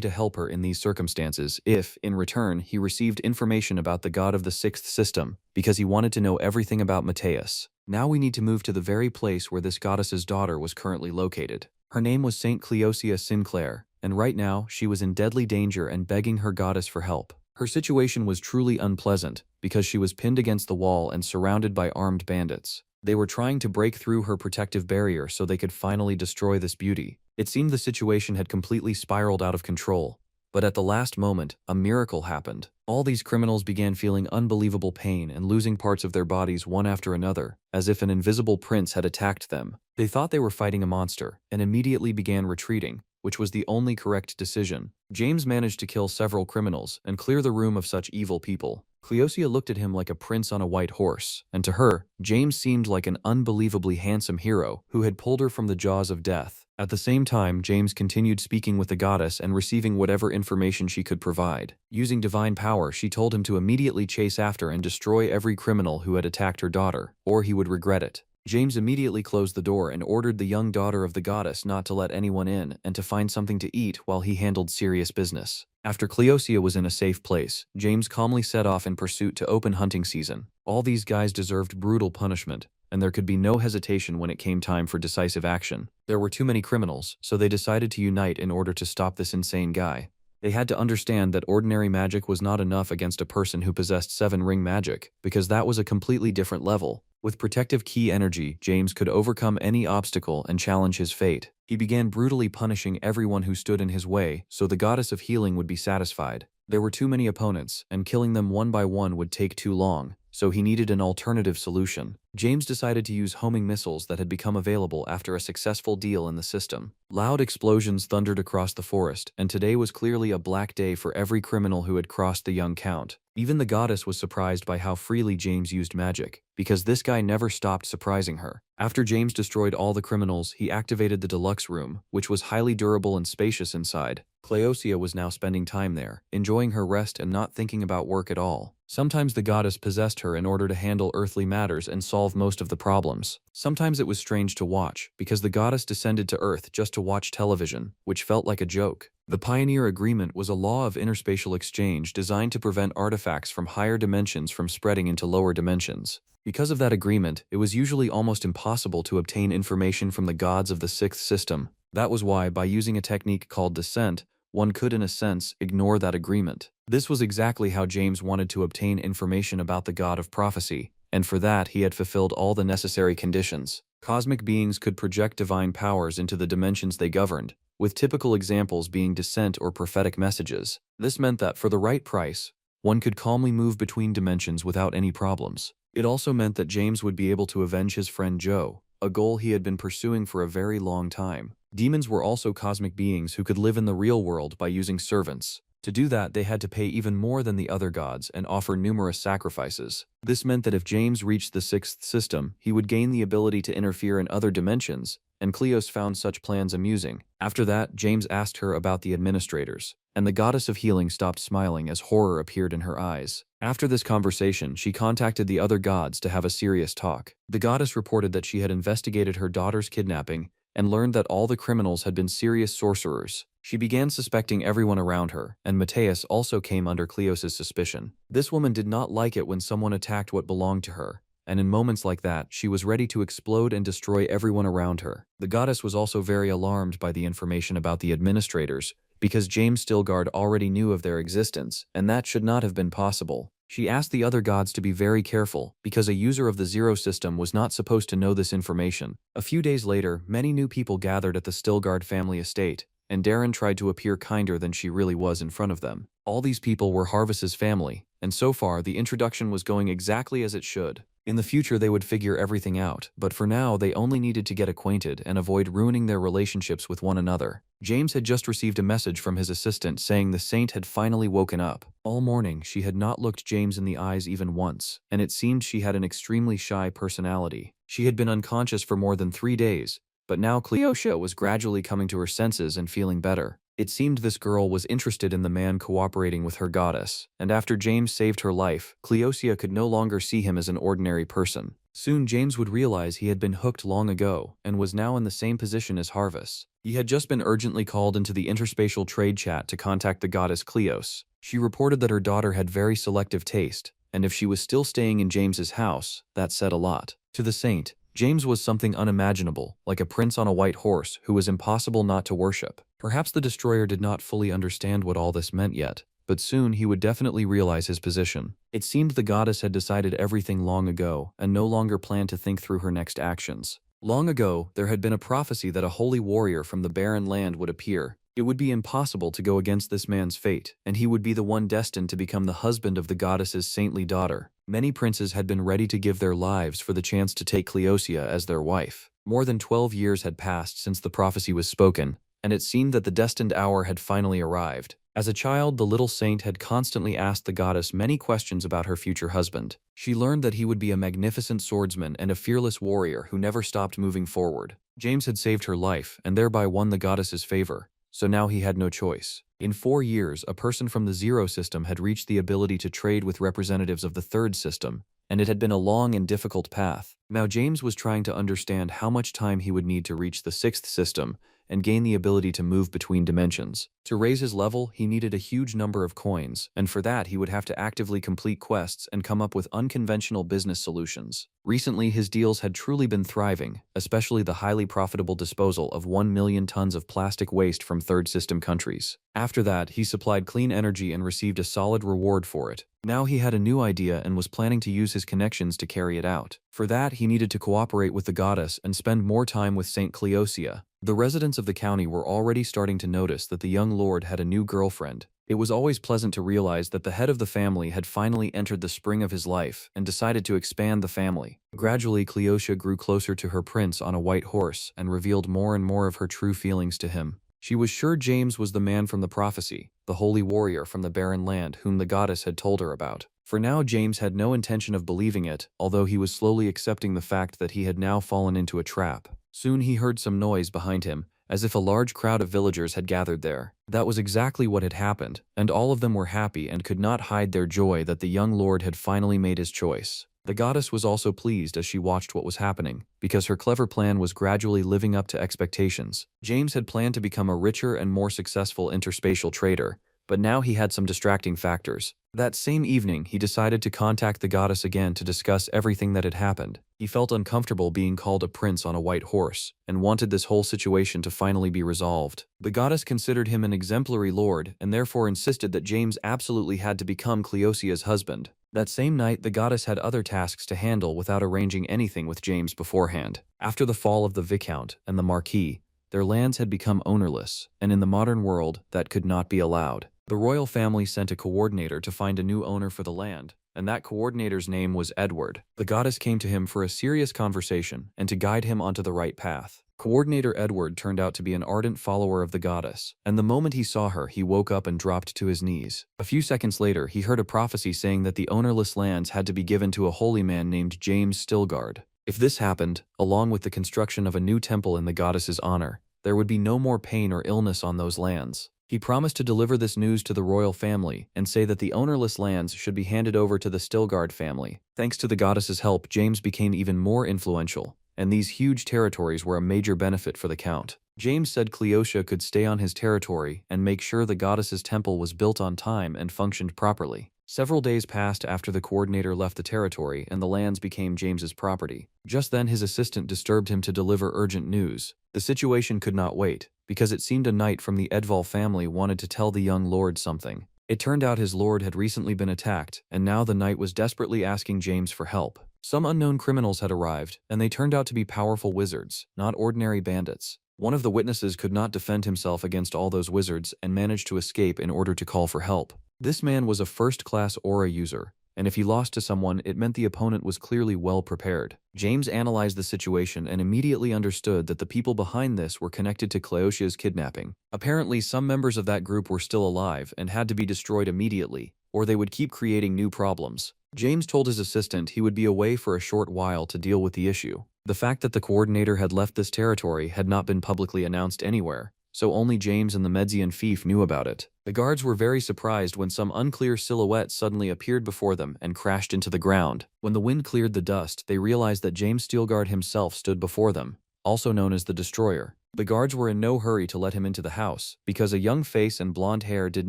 to help her in these circumstances if, in return, he received information about the god of the sixth system, because he wanted to know everything about Mateus. Now we need to move to the very place where this goddess's daughter was currently located. Her name was Saint Cleosia Sinclair, and right now she was in deadly danger and begging her goddess for help. Her situation was truly unpleasant because she was pinned against the wall and surrounded by armed bandits. They were trying to break through her protective barrier so they could finally destroy this beauty. It seemed the situation had completely spiraled out of control, but at the last moment, a miracle happened. All these criminals began feeling unbelievable pain and losing parts of their bodies one after another, as if an invisible prince had attacked them. They thought they were fighting a monster and immediately began retreating, which was the only correct decision. James managed to kill several criminals and clear the room of such evil people. Cleosia looked at him like a prince on a white horse, and to her, James seemed like an unbelievably handsome hero who had pulled her from the jaws of death. At the same time, James continued speaking with the goddess and receiving whatever information she could provide. Using divine power, she told him to immediately chase after and destroy every criminal who had attacked her daughter, or he would regret it. James immediately closed the door and ordered the young daughter of the goddess not to let anyone in and to find something to eat while he handled serious business. After Cleosia was in a safe place, James calmly set off in pursuit to open hunting season. All these guys deserved brutal punishment, and there could be no hesitation when it came time for decisive action. There were too many criminals, so they decided to unite in order to stop this insane guy. They had to understand that ordinary magic was not enough against a person who possessed seven-ring magic, because that was a completely different level. With protective key energy, James could overcome any obstacle and challenge his fate. He began brutally punishing everyone who stood in his way, so the goddess of healing would be satisfied. There were too many opponents, and killing them one by one would take too long, so he needed an alternative solution. James decided to use homing missiles that had become available after a successful deal in the system. Loud explosions thundered across the forest, and today was clearly a black day for every criminal who had crossed the young count. Even the goddess was surprised by how freely James used magic, because this guy never stopped surprising her. After James destroyed all the criminals, he activated the deluxe room, which was highly durable and spacious inside. Cleosia was now spending time there, enjoying her rest and not thinking about work at all. Sometimes the goddess possessed her in order to handle earthly matters and solve most of the problems. Sometimes it was strange to watch, because the goddess descended to Earth just to watch television, which felt like a joke. The Pioneer Agreement was a law of interspatial exchange designed to prevent artifacts from higher dimensions from spreading into lower dimensions. Because of that agreement, it was usually almost impossible to obtain information from the gods of the sixth system. That was why, by using a technique called descent, one could, in a sense, ignore that agreement. This was exactly how James wanted to obtain information about the god of prophecy, and for that he had fulfilled all the necessary conditions. Cosmic beings could project divine powers into the dimensions they governed, with typical examples being descent or prophetic messages. This meant that, for the right price, one could calmly move between dimensions without any problems. It also meant that James would be able to avenge his friend Joe, a goal he had been pursuing for a very long time. Demons were also cosmic beings who could live in the real world by using servants. To do that, they had to pay even more than the other gods and offer numerous sacrifices. This meant that if James reached the sixth system, he would gain the ability to interfere in other dimensions, and Cleos found such plans amusing. After that, James asked her about the administrators, and the goddess of healing stopped smiling as horror appeared in her eyes. After this conversation, she contacted the other gods to have a serious talk. The goddess reported that she had investigated her daughter's kidnapping and learned that all the criminals had been serious sorcerers. She began suspecting everyone around her, and Mateus also came under Cleos's suspicion. This woman did not like it when someone attacked what belonged to her, and in moments like that, she was ready to explode and destroy everyone around her. The goddess was also very alarmed by the information about the administrators, because James Stilgard already knew of their existence, and that should not have been possible. She asked the other gods to be very careful, because a user of the Zero system was not supposed to know this information. A few days later, many new people gathered at the Stilgard family estate, and Darren tried to appear kinder than she really was in front of them. All these people were Harvest's family, and so far the introduction was going exactly as it should. In the future they would figure everything out, but for now they only needed to get acquainted and avoid ruining their relationships with one another. James had just received a message from his assistant saying the saint had finally woken up. All morning she had not looked James in the eyes even once, and it seemed she had an extremely shy personality. She had been unconscious for more than 3 days, but now Cleocia was gradually coming to her senses and feeling better. It seemed this girl was interested in the man cooperating with her goddess, and after James saved her life, Cleocia could no longer see him as an ordinary person. Soon James would realize he had been hooked long ago and was now in the same position as Harvest. He had just been urgently called into the interspatial trade chat to contact the goddess Cleos. She reported that her daughter had very selective taste, and if she was still staying in James's house, that said a lot. To the saint, James was something unimaginable, like a prince on a white horse who was impossible not to worship. Perhaps the destroyer did not fully understand what all this meant yet, but soon he would definitely realize his position. It seemed the goddess had decided everything long ago and no longer planned to think through her next actions. Long ago, there had been a prophecy that a holy warrior from the barren land would appear. It would be impossible to go against this man's fate, and he would be the one destined to become the husband of the goddess's saintly daughter. Many princes had been ready to give their lives for the chance to take Cleocia as their wife. More than 12 years had passed since the prophecy was spoken, and it seemed that the destined hour had finally arrived. As a child, the little saint had constantly asked the goddess many questions about her future husband. She learned that he would be a magnificent swordsman and a fearless warrior who never stopped moving forward. James had saved her life and thereby won the goddess's favor, so now he had no choice. In 4 years, a person from the Zero system had reached the ability to trade with representatives of the Third system, and it had been a long and difficult path. Now James was trying to understand how much time he would need to reach the Sixth system and gain the ability to move between dimensions. To raise his level, he needed a huge number of coins, and for that he would have to actively complete quests and come up with unconventional business solutions. Recently, his deals had truly been thriving, especially the highly profitable disposal of 1 million tons of plastic waste from third system countries. After that, he supplied clean energy and received a solid reward for it. Now he had a new idea and was planning to use his connections to carry it out. For that, he needed to cooperate with the goddess and spend more time with Saint Cleocia. The residents of the county were already starting to notice that the young lord had a new girlfriend. It was always pleasant to realize that the head of the family had finally entered the spring of his life and decided to expand the family. Gradually, Cleocia grew closer to her prince on a white horse and revealed more and more of her true feelings to him. She was sure James was the man from the prophecy, the holy warrior from the barren land whom the goddess had told her about. For now, James had no intention of believing it, although he was slowly accepting the fact that he had now fallen into a trap. Soon he heard some noise behind him, as if a large crowd of villagers had gathered there. That was exactly what had happened, and all of them were happy and could not hide their joy that the young lord had finally made his choice. The goddess was also pleased as she watched what was happening, because her clever plan was gradually living up to expectations. James had planned to become a richer and more successful interspatial trader, but now he had some distracting factors. That same evening, he decided to contact the goddess again to discuss everything that had happened. He felt uncomfortable being called a prince on a white horse, and wanted this whole situation to finally be resolved. The goddess considered him an exemplary lord, and therefore insisted that James absolutely had to become Cleocia's husband. That same night, the goddess had other tasks to handle without arranging anything with James beforehand. After the fall of the Viscount and the Marquis, their lands had become ownerless, and in the modern world, that could not be allowed. The royal family sent a coordinator to find a new owner for the land, and that coordinator's name was Edward. The goddess came to him for a serious conversation and to guide him onto the right path. Coordinator Edward turned out to be an ardent follower of the goddess, and the moment he saw her, he woke up and dropped to his knees. A few seconds later, he heard a prophecy saying that the ownerless lands had to be given to a holy man named James Stilgard. If this happened, along with the construction of a new temple in the goddess's honor, there would be no more pain or illness on those lands. He promised to deliver this news to the royal family and say that the ownerless lands should be handed over to the Stilgard family. Thanks to the goddess's help, James became even more influential, and these huge territories were a major benefit for the count. James said Cleocia could stay on his territory and make sure the goddess's temple was built on time and functioned properly. Several days passed after the coordinator left the territory and the lands became James's property. Just then his assistant disturbed him to deliver urgent news. The situation could not wait, because it seemed a knight from the Edval family wanted to tell the young lord something. It turned out his lord had recently been attacked, and now the knight was desperately asking James for help. Some unknown criminals had arrived, and they turned out to be powerful wizards, not ordinary bandits. One of the witnesses could not defend himself against all those wizards and managed to escape in order to call for help. This man was a first-class aura user, and if he lost to someone, it meant the opponent was clearly well prepared. James analyzed the situation and immediately understood that the people behind this were connected to Cleosia's kidnapping. Apparently, some members of that group were still alive and had to be destroyed immediately, or they would keep creating new problems. James told his assistant he would be away for a short while to deal with the issue. The fact that the coordinator had left this territory had not been publicly announced anywhere, so only James and the Medzian fief knew about it. The guards were very surprised when some unclear silhouette suddenly appeared before them and crashed into the ground. When the wind cleared the dust, they realized that James Steelguard himself stood before them, also known as the Destroyer. The guards were in no hurry to let him into the house, because a young face and blonde hair did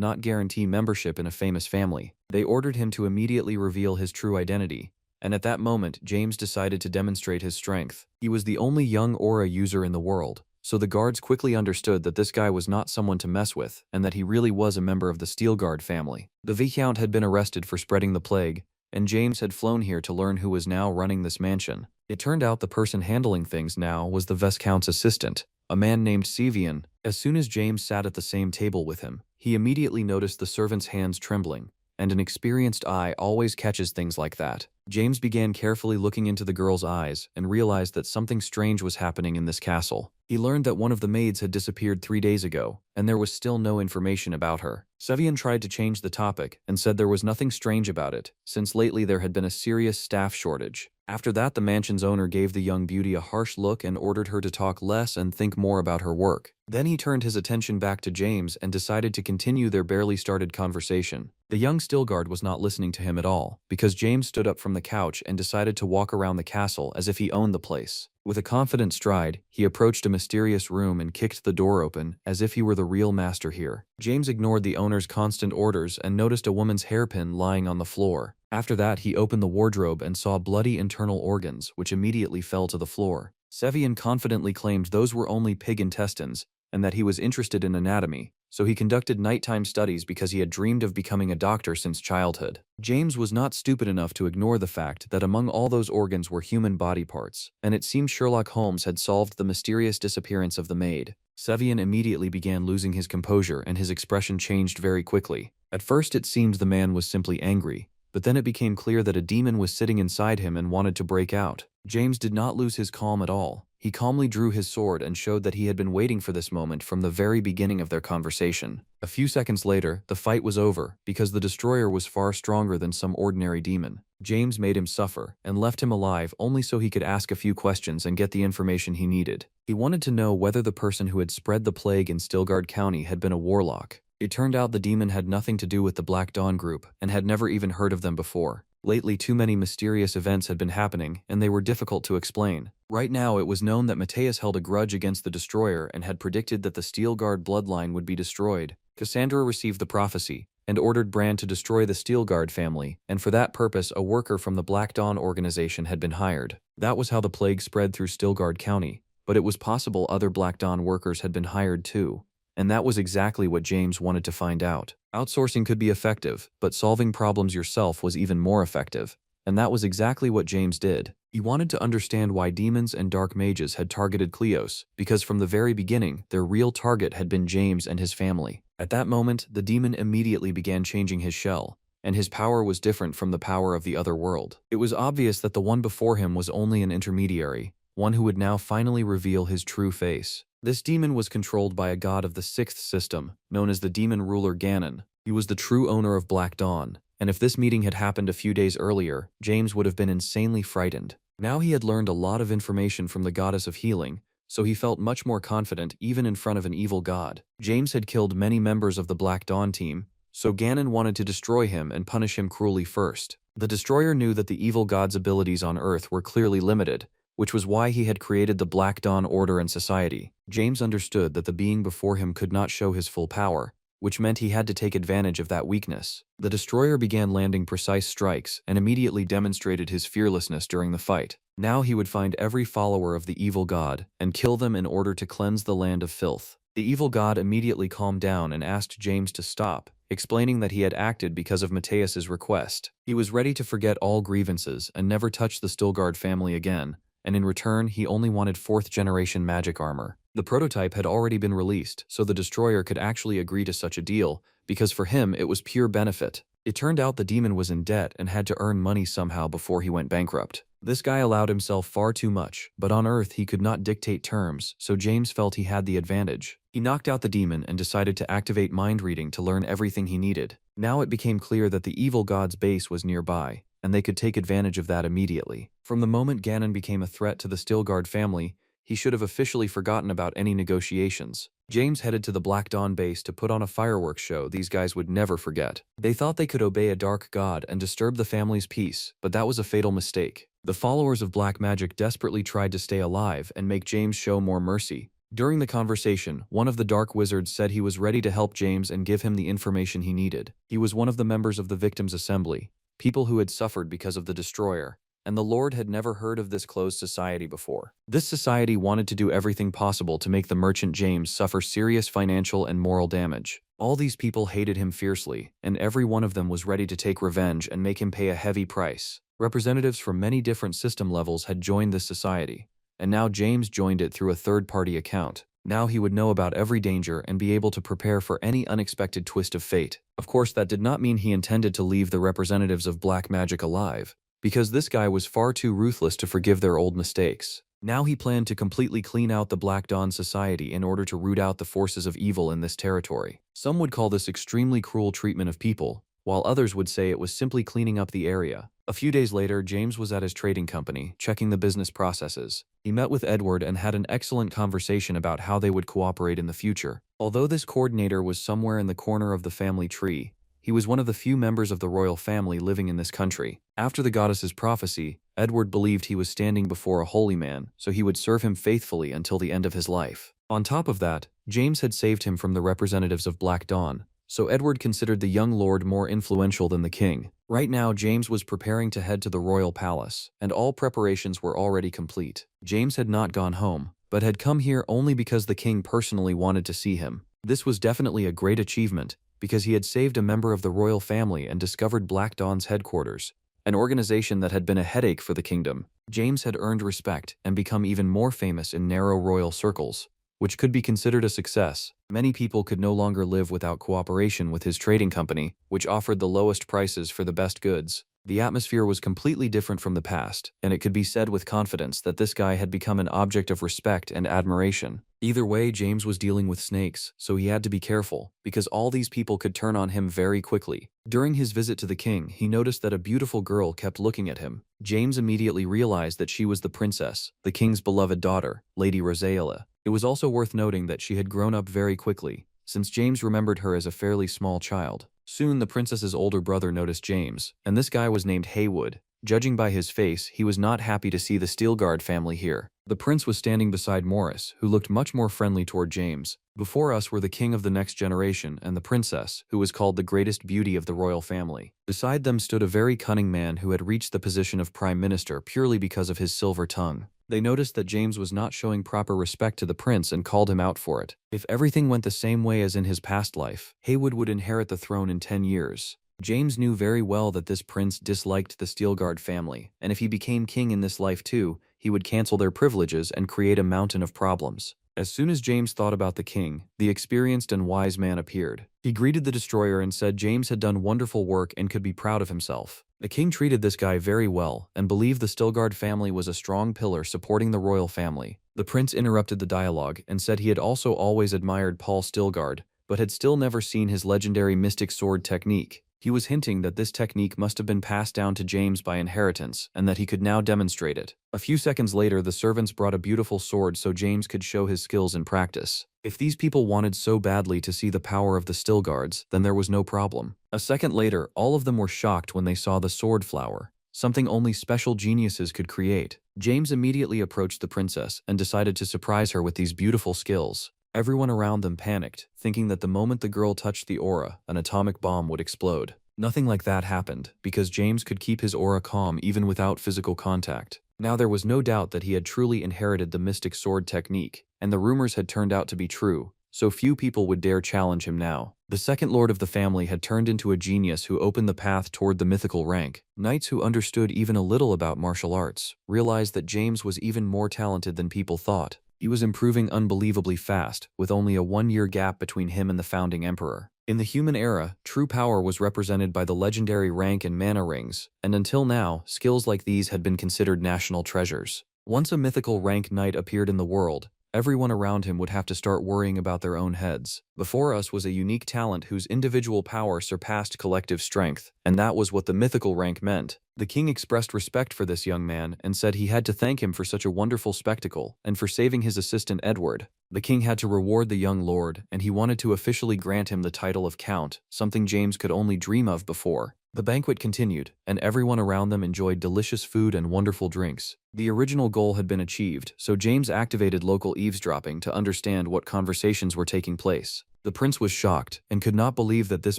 not guarantee membership in a famous family. They ordered him to immediately reveal his true identity, and at that moment, James decided to demonstrate his strength. He was the only young aura user in the world, so the guards quickly understood that this guy was not someone to mess with, and that he really was a member of the Steelguard family. The Viscount had been arrested for spreading the plague, and James had flown here to learn who was now running this mansion. It turned out the person handling things now was the Viscount's assistant, a man named Sevian. As soon as James sat at the same table with him, he immediately noticed the servant's hands trembling, and an experienced eye always catches things like that. James began carefully looking into the girl's eyes and realized that something strange was happening in this castle. He learned that one of the maids had disappeared 3 days ago, and there was still no information about her. Sevian tried to change the topic and said there was nothing strange about it, since lately there had been a serious staff shortage. After that, the mansion's owner gave the young beauty a harsh look and ordered her to talk less and think more about her work. Then he turned his attention back to James and decided to continue their barely started conversation. The young Stillguard was not listening to him at all, because James stood up from the couch and decided to walk around the castle as if he owned the place. With a confident stride, he approached a mysterious room and kicked the door open, as if he were the real master here. James ignored the owner's constant orders and noticed a woman's hairpin lying on the floor. After that, he opened the wardrobe and saw bloody internal organs, which immediately fell to the floor. Sevian confidently claimed those were only pig intestines, and that he was interested in anatomy, so he conducted nighttime studies because he had dreamed of becoming a doctor since childhood. James was not stupid enough to ignore the fact that among all those organs were human body parts, and it seemed Sherlock Holmes had solved the mysterious disappearance of the maid. Sevian immediately began losing his composure and his expression changed very quickly. At first it seemed the man was simply angry, but then it became clear that a demon was sitting inside him and wanted to break out. James did not lose his calm at all. He calmly drew his sword and showed that he had been waiting for this moment from the very beginning of their conversation. A few seconds later, the fight was over, because the destroyer was far stronger than some ordinary demon. James made him suffer, and left him alive only so he could ask a few questions and get the information he needed. He wanted to know whether the person who had spread the plague in Stillguard County had been a warlock. It turned out the demon had nothing to do with the Black Dawn group, and had never even heard of them before. Lately, too many mysterious events had been happening, and they were difficult to explain. Right now, it was known that Mateus held a grudge against the Destroyer and had predicted that the Steelguard bloodline would be destroyed. Cassandra received the prophecy, and ordered Bran to destroy the Steelguard family, and for that purpose a worker from the Black Dawn organization had been hired. That was how the plague spread through Stillguard County, but it was possible other Black Dawn workers had been hired too. And that was exactly what James wanted to find out. Outsourcing could be effective, but solving problems yourself was even more effective. And that was exactly what James did. He wanted to understand why demons and dark mages had targeted Cleos, because from the very beginning, their real target had been James and his family. At that moment, the demon immediately began changing his shell, and his power was different from the power of the other world. It was obvious that the one before him was only an intermediary, one who would now finally reveal his true face. This demon was controlled by a god of the sixth system, known as the demon ruler Ganon. He was the true owner of Black Dawn, and if this meeting had happened a few days earlier, James would have been insanely frightened. Now he had learned a lot of information from the goddess of healing, so he felt much more confident even in front of an evil god. James had killed many members of the Black Dawn team, so Ganon wanted to destroy him and punish him cruelly first. The Destroyer knew that the evil god's abilities on Earth were clearly limited, which was why he had created the Black Dawn Order and Society. James understood that the being before him could not show his full power, which meant he had to take advantage of that weakness. The destroyer began landing precise strikes and immediately demonstrated his fearlessness during the fight. Now he would find every follower of the evil god and kill them in order to cleanse the land of filth. The evil god immediately calmed down and asked James to stop, explaining that he had acted because of Matthias's request. He was ready to forget all grievances and never touch the Stilgard family again, and in return he only wanted 4th-generation magic armor. The prototype had already been released, so the destroyer could actually agree to such a deal, because for him it was pure benefit. It turned out the demon was in debt and had to earn money somehow before he went bankrupt. This guy allowed himself far too much, but on Earth he could not dictate terms, so James felt he had the advantage. He knocked out the demon and decided to activate mind reading to learn everything he needed. Now it became clear that the evil god's base was nearby, and they could take advantage of that immediately. From the moment Ganon became a threat to the Stilgard family, he should have officially forgotten about any negotiations. James headed to the Black Dawn base to put on a fireworks show these guys would never forget. They thought they could obey a dark god and disturb the family's peace, but that was a fatal mistake. The followers of black magic desperately tried to stay alive and make James show more mercy. During the conversation, one of the dark wizards said he was ready to help James and give him the information he needed. He was one of the members of the Victims' Assembly, people who had suffered because of the destroyer, and the Lord had never heard of this closed society before. This society wanted to do everything possible to make the merchant James suffer serious financial and moral damage. All these people hated him fiercely, and every one of them was ready to take revenge and make him pay a heavy price. Representatives from many different system levels had joined this society, and now James joined it through a third-party account. Now he would know about every danger and be able to prepare for any unexpected twist of fate. Of course, that did not mean he intended to leave the representatives of black magic alive, because this guy was far too ruthless to forgive their old mistakes. Now he planned to completely clean out the Black Dawn society in order to root out the forces of evil in this territory. Some would call this extremely cruel treatment of people, while others would say it was simply cleaning up the area. A few days later, James was at his trading company, checking the business processes. He met with Edward and had an excellent conversation about how they would cooperate in the future. Although this coordinator was somewhere in the corner of the family tree, he was one of the few members of the royal family living in this country. After the goddess's prophecy, Edward believed he was standing before a holy man, so he would serve him faithfully until the end of his life. On top of that, James had saved him from the representatives of Black Dawn, so Edward considered the young lord more influential than the king. Right now, James was preparing to head to the royal palace, and all preparations were already complete. James had not gone home, but had come here only because the king personally wanted to see him. This was definitely a great achievement, because he had saved a member of the royal family and discovered Black Dawn's headquarters, an organization that had been a headache for the kingdom. James had earned respect and become even more famous in narrow royal circles, which could be considered a success. Many people could no longer live without cooperation with his trading company, which offered the lowest prices for the best goods. The atmosphere was completely different from the past, and it could be said with confidence that this guy had become an object of respect and admiration. Either way, James was dealing with snakes, so he had to be careful, because all these people could turn on him very quickly. During his visit to the king, he noticed that a beautiful girl kept looking at him. James immediately realized that she was the princess, the king's beloved daughter, Lady Rosaela. It was also worth noting that she had grown up very quickly, since James remembered her as a fairly small child. Soon the princess's older brother noticed James, and this guy was named Haywood. Judging by his face, he was not happy to see the Stilgard family here. The prince was standing beside Morris, who looked much more friendly toward James. Before us were the king of the next generation and the princess, who was called the greatest beauty of the royal family. Beside them stood a very cunning man who had reached the position of prime minister purely because of his silver tongue. They noticed that James was not showing proper respect to the prince and called him out for it. If everything went the same way as in his past life, Haywood would inherit the throne in 10 years. James knew very well that this prince disliked the Stilgard family, and if he became king in this life too, he would cancel their privileges and create a mountain of problems. As soon as James thought about the king, the experienced and wise man appeared. He greeted the destroyer and said James had done wonderful work and could be proud of himself. The king treated this guy very well and believed the Stilgard family was a strong pillar supporting the royal family. The prince interrupted the dialogue and said he had also always admired Paul Stilgard, but had still never seen his legendary mystic sword technique. He was hinting that this technique must have been passed down to James by inheritance, and that he could now demonstrate it. A few seconds later, the servants brought a beautiful sword so James could show his skills in practice. If these people wanted so badly to see the power of the Stilgards, then there was no problem. A second later, all of them were shocked when they saw the sword flower, something only special geniuses could create. James immediately approached the princess and decided to surprise her with these beautiful skills. Everyone around them panicked, thinking that the moment the girl touched the aura, an atomic bomb would explode. Nothing like that happened, because James could keep his aura calm even without physical contact. Now there was no doubt that he had truly inherited the mystic sword technique, and the rumors had turned out to be true, so few people would dare challenge him now. The second lord of the family had turned into a genius who opened the path toward the mythical rank. Knights who understood even a little about martial arts realized that James was even more talented than people thought. He was improving unbelievably fast, with only a 1-year gap between him and the founding emperor. In the human era, true power was represented by the legendary rank and mana rings, and until now, skills like these had been considered national treasures. Once a mythical rank knight appeared in the world, everyone around him would have to start worrying about their own heads. Before us was a unique talent whose individual power surpassed collective strength, and that was what the mythical rank meant. The king expressed respect for this young man and said he had to thank him for such a wonderful spectacle and for saving his assistant Edward. The king had to reward the young lord, and he wanted to officially grant him the title of count, something James could only dream of before. The banquet continued, and everyone around them enjoyed delicious food and wonderful drinks. The original goal had been achieved, so James activated local eavesdropping to understand what conversations were taking place. The prince was shocked and could not believe that this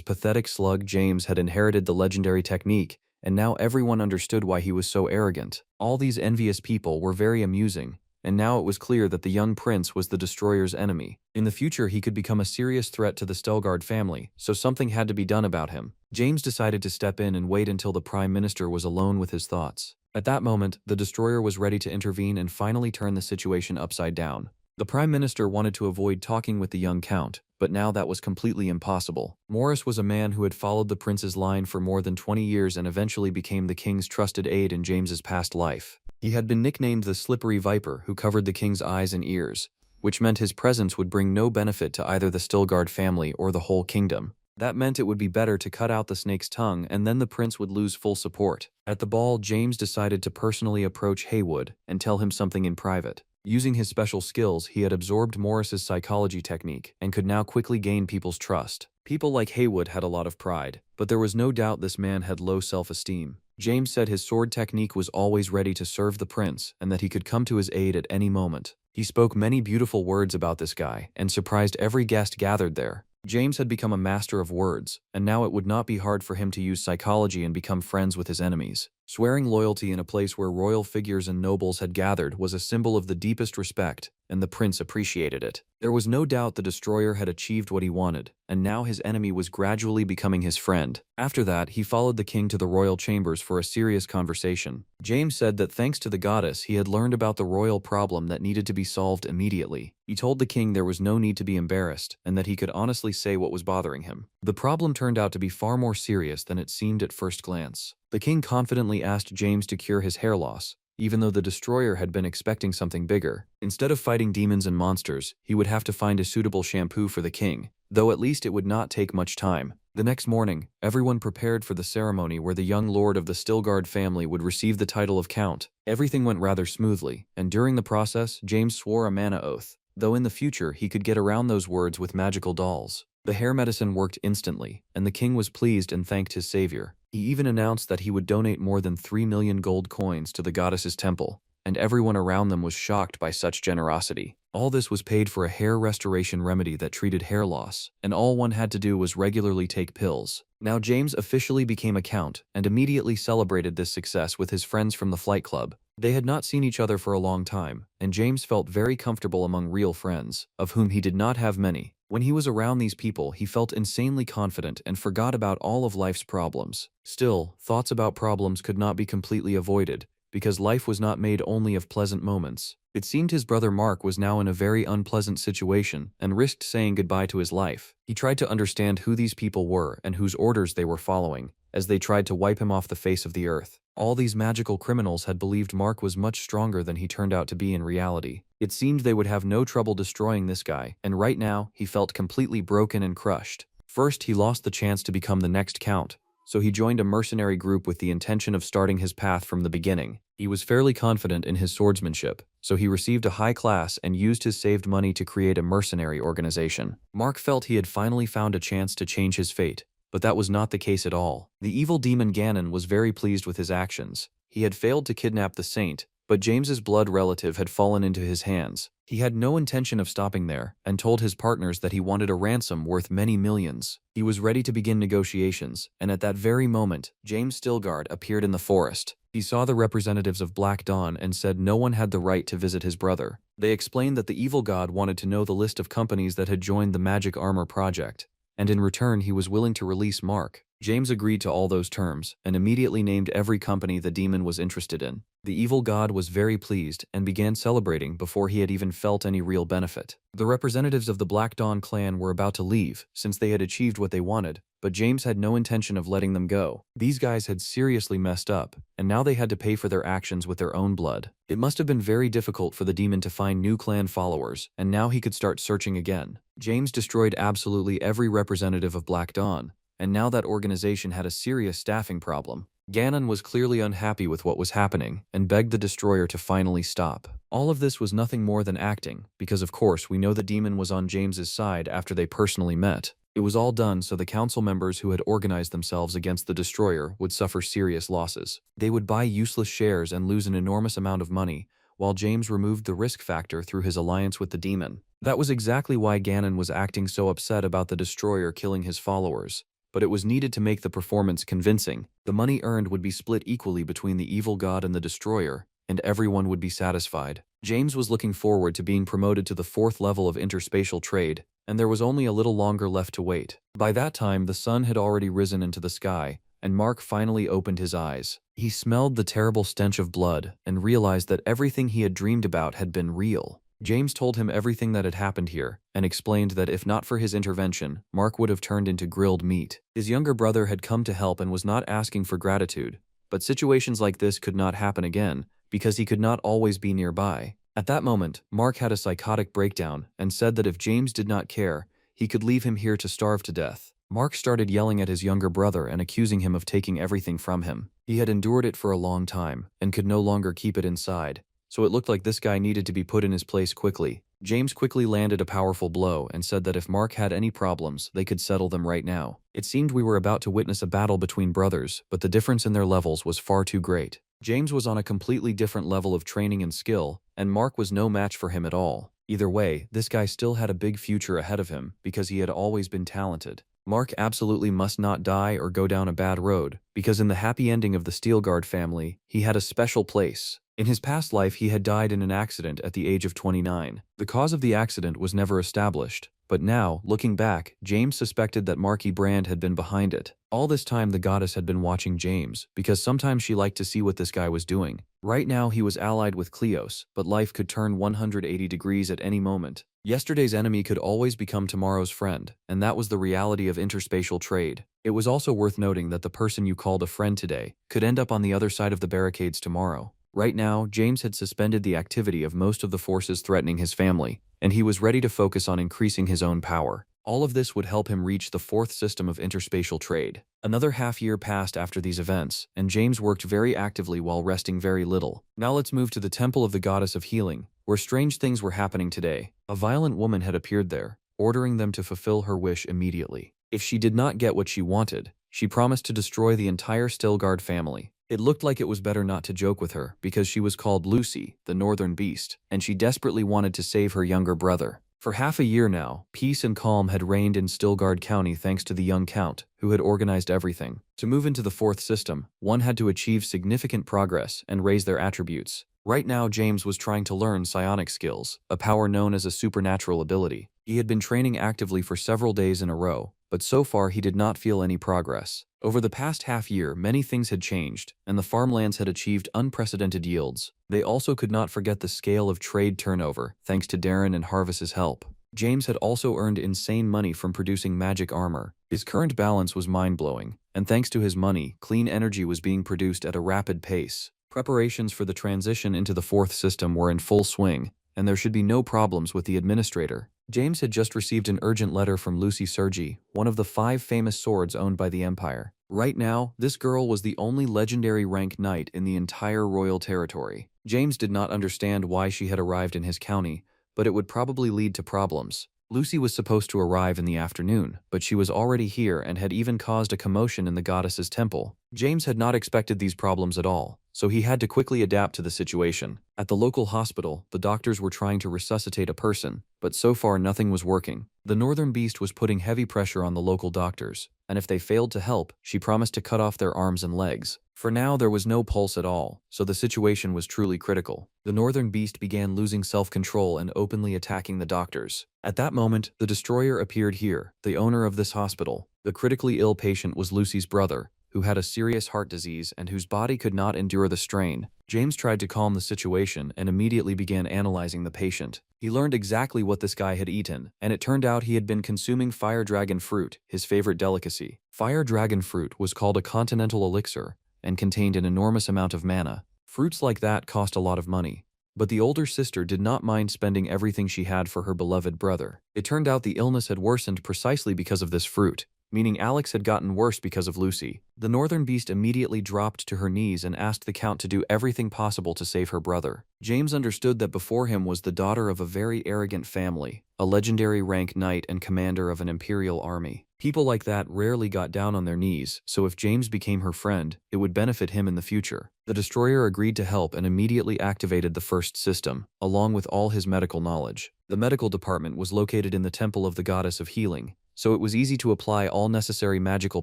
pathetic slug James had inherited the legendary technique, and now everyone understood why he was so arrogant. All these envious people were very amusing, and now it was clear that the young prince was the destroyer's enemy. In the future, he could become a serious threat to the Stelgard family, so something had to be done about him. James decided to step in and wait until the prime minister was alone with his thoughts. At that moment, the destroyer was ready to intervene and finally turn the situation upside down. The prime minister wanted to avoid talking with the young count, but now that was completely impossible. Morris was a man who had followed the prince's line for more than 20 years and eventually became the king's trusted aide in James's past life. He had been nicknamed the Slippery Viper who covered the king's eyes and ears, which meant his presence would bring no benefit to either the Stilgard family or the whole kingdom. That meant it would be better to cut out the snake's tongue, and then the prince would lose full support. At the ball, James decided to personally approach Haywood and tell him something in private. Using his special skills, he had absorbed Morris's psychology technique and could now quickly gain people's trust. People like Haywood had a lot of pride, but there was no doubt this man had low self-esteem. James said his sword technique was always ready to serve the prince and that he could come to his aid at any moment. He spoke many beautiful words about this guy and surprised every guest gathered there. James had become a master of words, and now it would not be hard for him to use psychology and become friends with his enemies. Swearing loyalty in a place where royal figures and nobles had gathered was a symbol of the deepest respect, and the prince appreciated it. There was no doubt the destroyer had achieved what he wanted, and now his enemy was gradually becoming his friend. After that, he followed the king to the royal chambers for a serious conversation. James said that thanks to the goddess, he had learned about the royal problem that needed to be solved immediately. He told the king there was no need to be embarrassed, and that he could honestly say what was bothering him. The problem turned out to be far more serious than it seemed at first glance. The king confidently asked James to cure his hair loss, even though the destroyer had been expecting something bigger. Instead of fighting demons and monsters, he would have to find a suitable shampoo for the king, though at least it would not take much time. The next morning, everyone prepared for the ceremony where the young lord of the Stilgard family would receive the title of count. Everything went rather smoothly, and during the process, James swore a mana oath, though in the future he could get around those words with magical dolls. The hair medicine worked instantly, and the king was pleased and thanked his savior. He even announced that he would donate more than 3 million gold coins to the goddess's temple, and everyone around them was shocked by such generosity. All this was paid for a hair restoration remedy that treated hair loss, and all one had to do was regularly take pills. Now James officially became a count and immediately celebrated this success with his friends from the flight club. They had not seen each other for a long time, and James felt very comfortable among real friends, of whom he did not have many. When he was around these people, he felt insanely confident and forgot about all of life's problems. Still, thoughts about problems could not be completely avoided, because life was not made only of pleasant moments. It seemed his brother Mark was now in a very unpleasant situation and risked saying goodbye to his life. He tried to understand who these people were and whose orders they were following, as they tried to wipe him off the face of the earth. All these magical criminals had believed Mark was much stronger than he turned out to be in reality. It seemed they would have no trouble destroying this guy, and right now, he felt completely broken and crushed. First, he lost the chance to become the next count, so he joined a mercenary group with the intention of starting his path from the beginning. He was fairly confident in his swordsmanship, so he received a high class and used his saved money to create a mercenary organization. Mark felt he had finally found a chance to change his fate, but that was not the case at all. The evil demon Ganon was very pleased with his actions. He had failed to kidnap the saint, but James's blood relative had fallen into his hands. He had no intention of stopping there and told his partners that he wanted a ransom worth many millions. He was ready to begin negotiations, and at that very moment, James Stilgard appeared in the forest. He saw the representatives of Black Dawn and said no one had the right to visit his brother. They explained that the evil god wanted to know the list of companies that had joined the Magic Armor project, and in return he was willing to release Mark. James agreed to all those terms and immediately named every company the demon was interested in. The evil god was very pleased and began celebrating before he had even felt any real benefit. The representatives of the Black Dawn clan were about to leave since they had achieved what they wanted, but James had no intention of letting them go. These guys had seriously messed up, and now they had to pay for their actions with their own blood. It must have been very difficult for the demon to find new clan followers, and now he could start searching again. James destroyed absolutely every representative of Black Dawn, and now that organization had a serious staffing problem. Ganon was clearly unhappy with what was happening and begged the destroyer to finally stop. All of this was nothing more than acting, because of course we know the demon was on James's side after they personally met. It was all done so the council members who had organized themselves against the destroyer would suffer serious losses. They would buy useless shares and lose an enormous amount of money, while James removed the risk factor through his alliance with the demon. That was exactly why Ganon was acting so upset about the destroyer killing his followers. But it was needed to make the performance convincing. The money earned would be split equally between the evil god and the destroyer, and everyone would be satisfied. James was looking forward to being promoted to the 4th level of interspatial trade, and there was only a little longer left to wait. By that time, the sun had already risen into the sky, and Mark finally opened his eyes. He smelled the terrible stench of blood and realized that everything he had dreamed about had been real. James told him everything that had happened here, and explained that if not for his intervention, Mark would have turned into grilled meat. His younger brother had come to help and was not asking for gratitude, but situations like this could not happen again, because he could not always be nearby. At that moment, Mark had a psychotic breakdown and said that if James did not care, he could leave him here to starve to death. Mark started yelling at his younger brother and accusing him of taking everything from him. He had endured it for a long time, and could no longer keep it inside. So it looked like this guy needed to be put in his place quickly. James quickly landed a powerful blow and said that if Mark had any problems, they could settle them right now. It seemed we were about to witness a battle between brothers, but the difference in their levels was far too great. James was on a completely different level of training and skill, and Mark was no match for him at all. Either way, this guy still had a big future ahead of him because he had always been talented. Mark absolutely must not die or go down a bad road, because in the happy ending of the Stilgard family, he had a special place. In his past life, he had died in an accident at the age of 29. The cause of the accident was never established, but now, looking back, James suspected that Marky Brand had been behind it. All this time, the goddess had been watching James, because sometimes she liked to see what this guy was doing. Right now, he was allied with Cleos, but life could turn 180 degrees at any moment. Yesterday's enemy could always become tomorrow's friend, and that was the reality of interspatial trade. It was also worth noting that the person you called a friend today could end up on the other side of the barricades tomorrow. Right now, James had suspended the activity of most of the forces threatening his family, and he was ready to focus on increasing his own power. All of this would help him reach the 4th system of interspatial trade. Another half-year passed after these events, and James worked very actively while resting very little. Now let's move to the Temple of the Goddess of Healing, where strange things were happening today. A violent woman had appeared there, ordering them to fulfill her wish immediately. If she did not get what she wanted, she promised to destroy the entire Stilgard family. It looked like it was better not to joke with her because she was called Lucy, the Northern Beast, and she desperately wanted to save her younger brother. For half a year now, peace and calm had reigned in Stilgard County thanks to the young count, who had organized everything. To move into the 4th system, one had to achieve significant progress and raise their attributes. Right now, James was trying to learn psionic skills, a power known as a supernatural ability. He had been training actively for several days in a row, but so far he did not feel any progress. Over the past half year, many things had changed, and the farmlands had achieved unprecedented yields. They also could not forget the scale of trade turnover, thanks to Darren and Harvis's help. James had also earned insane money from producing magic armor. His current balance was mind-blowing, and thanks to his money, clean energy was being produced at a rapid pace. Preparations for the transition into the 4th system were in full swing, and there should be no problems with the administrator. James had just received an urgent letter from Lucy Sergi, one of the 5 famous swords owned by the Empire. Right now, this girl was the only legendary rank knight in the entire royal territory. James did not understand why she had arrived in his county, but it would probably lead to problems. Lucy was supposed to arrive in the afternoon, but she was already here and had even caused a commotion in the goddess's temple. James had not expected these problems at all, so he had to quickly adapt to the situation. At the local hospital, the doctors were trying to resuscitate a person, but so far nothing was working. The Northern Beast was putting heavy pressure on the local doctors, and if they failed to help, she promised to cut off their arms and legs. For now, there was no pulse at all, so the situation was truly critical. The Northern Beast began losing self-control and openly attacking the doctors. At that moment, the Destroyer appeared here, the owner of this hospital. The critically ill patient was Lucy's brother, who had a serious heart disease and whose body could not endure the strain. James tried to calm the situation and immediately began analyzing the patient. He learned exactly what this guy had eaten, and it turned out he had been consuming fire dragon fruit, his favorite delicacy. Fire dragon fruit was called a continental elixir and contained an enormous amount of mana. Fruits like that cost a lot of money. But the older sister did not mind spending everything she had for her beloved brother. It turned out the illness had worsened precisely because of this fruit, meaning Alex had gotten worse because of Lucy. The Northern Beast immediately dropped to her knees and asked the Count to do everything possible to save her brother. James understood that before him was the daughter of a very arrogant family, a legendary rank knight and commander of an imperial army. People like that rarely got down on their knees, so if James became her friend, it would benefit him in the future. The Destroyer agreed to help and immediately activated the first system, along with all his medical knowledge. The medical department was located in the Temple of the Goddess of Healing, so it was easy to apply all necessary magical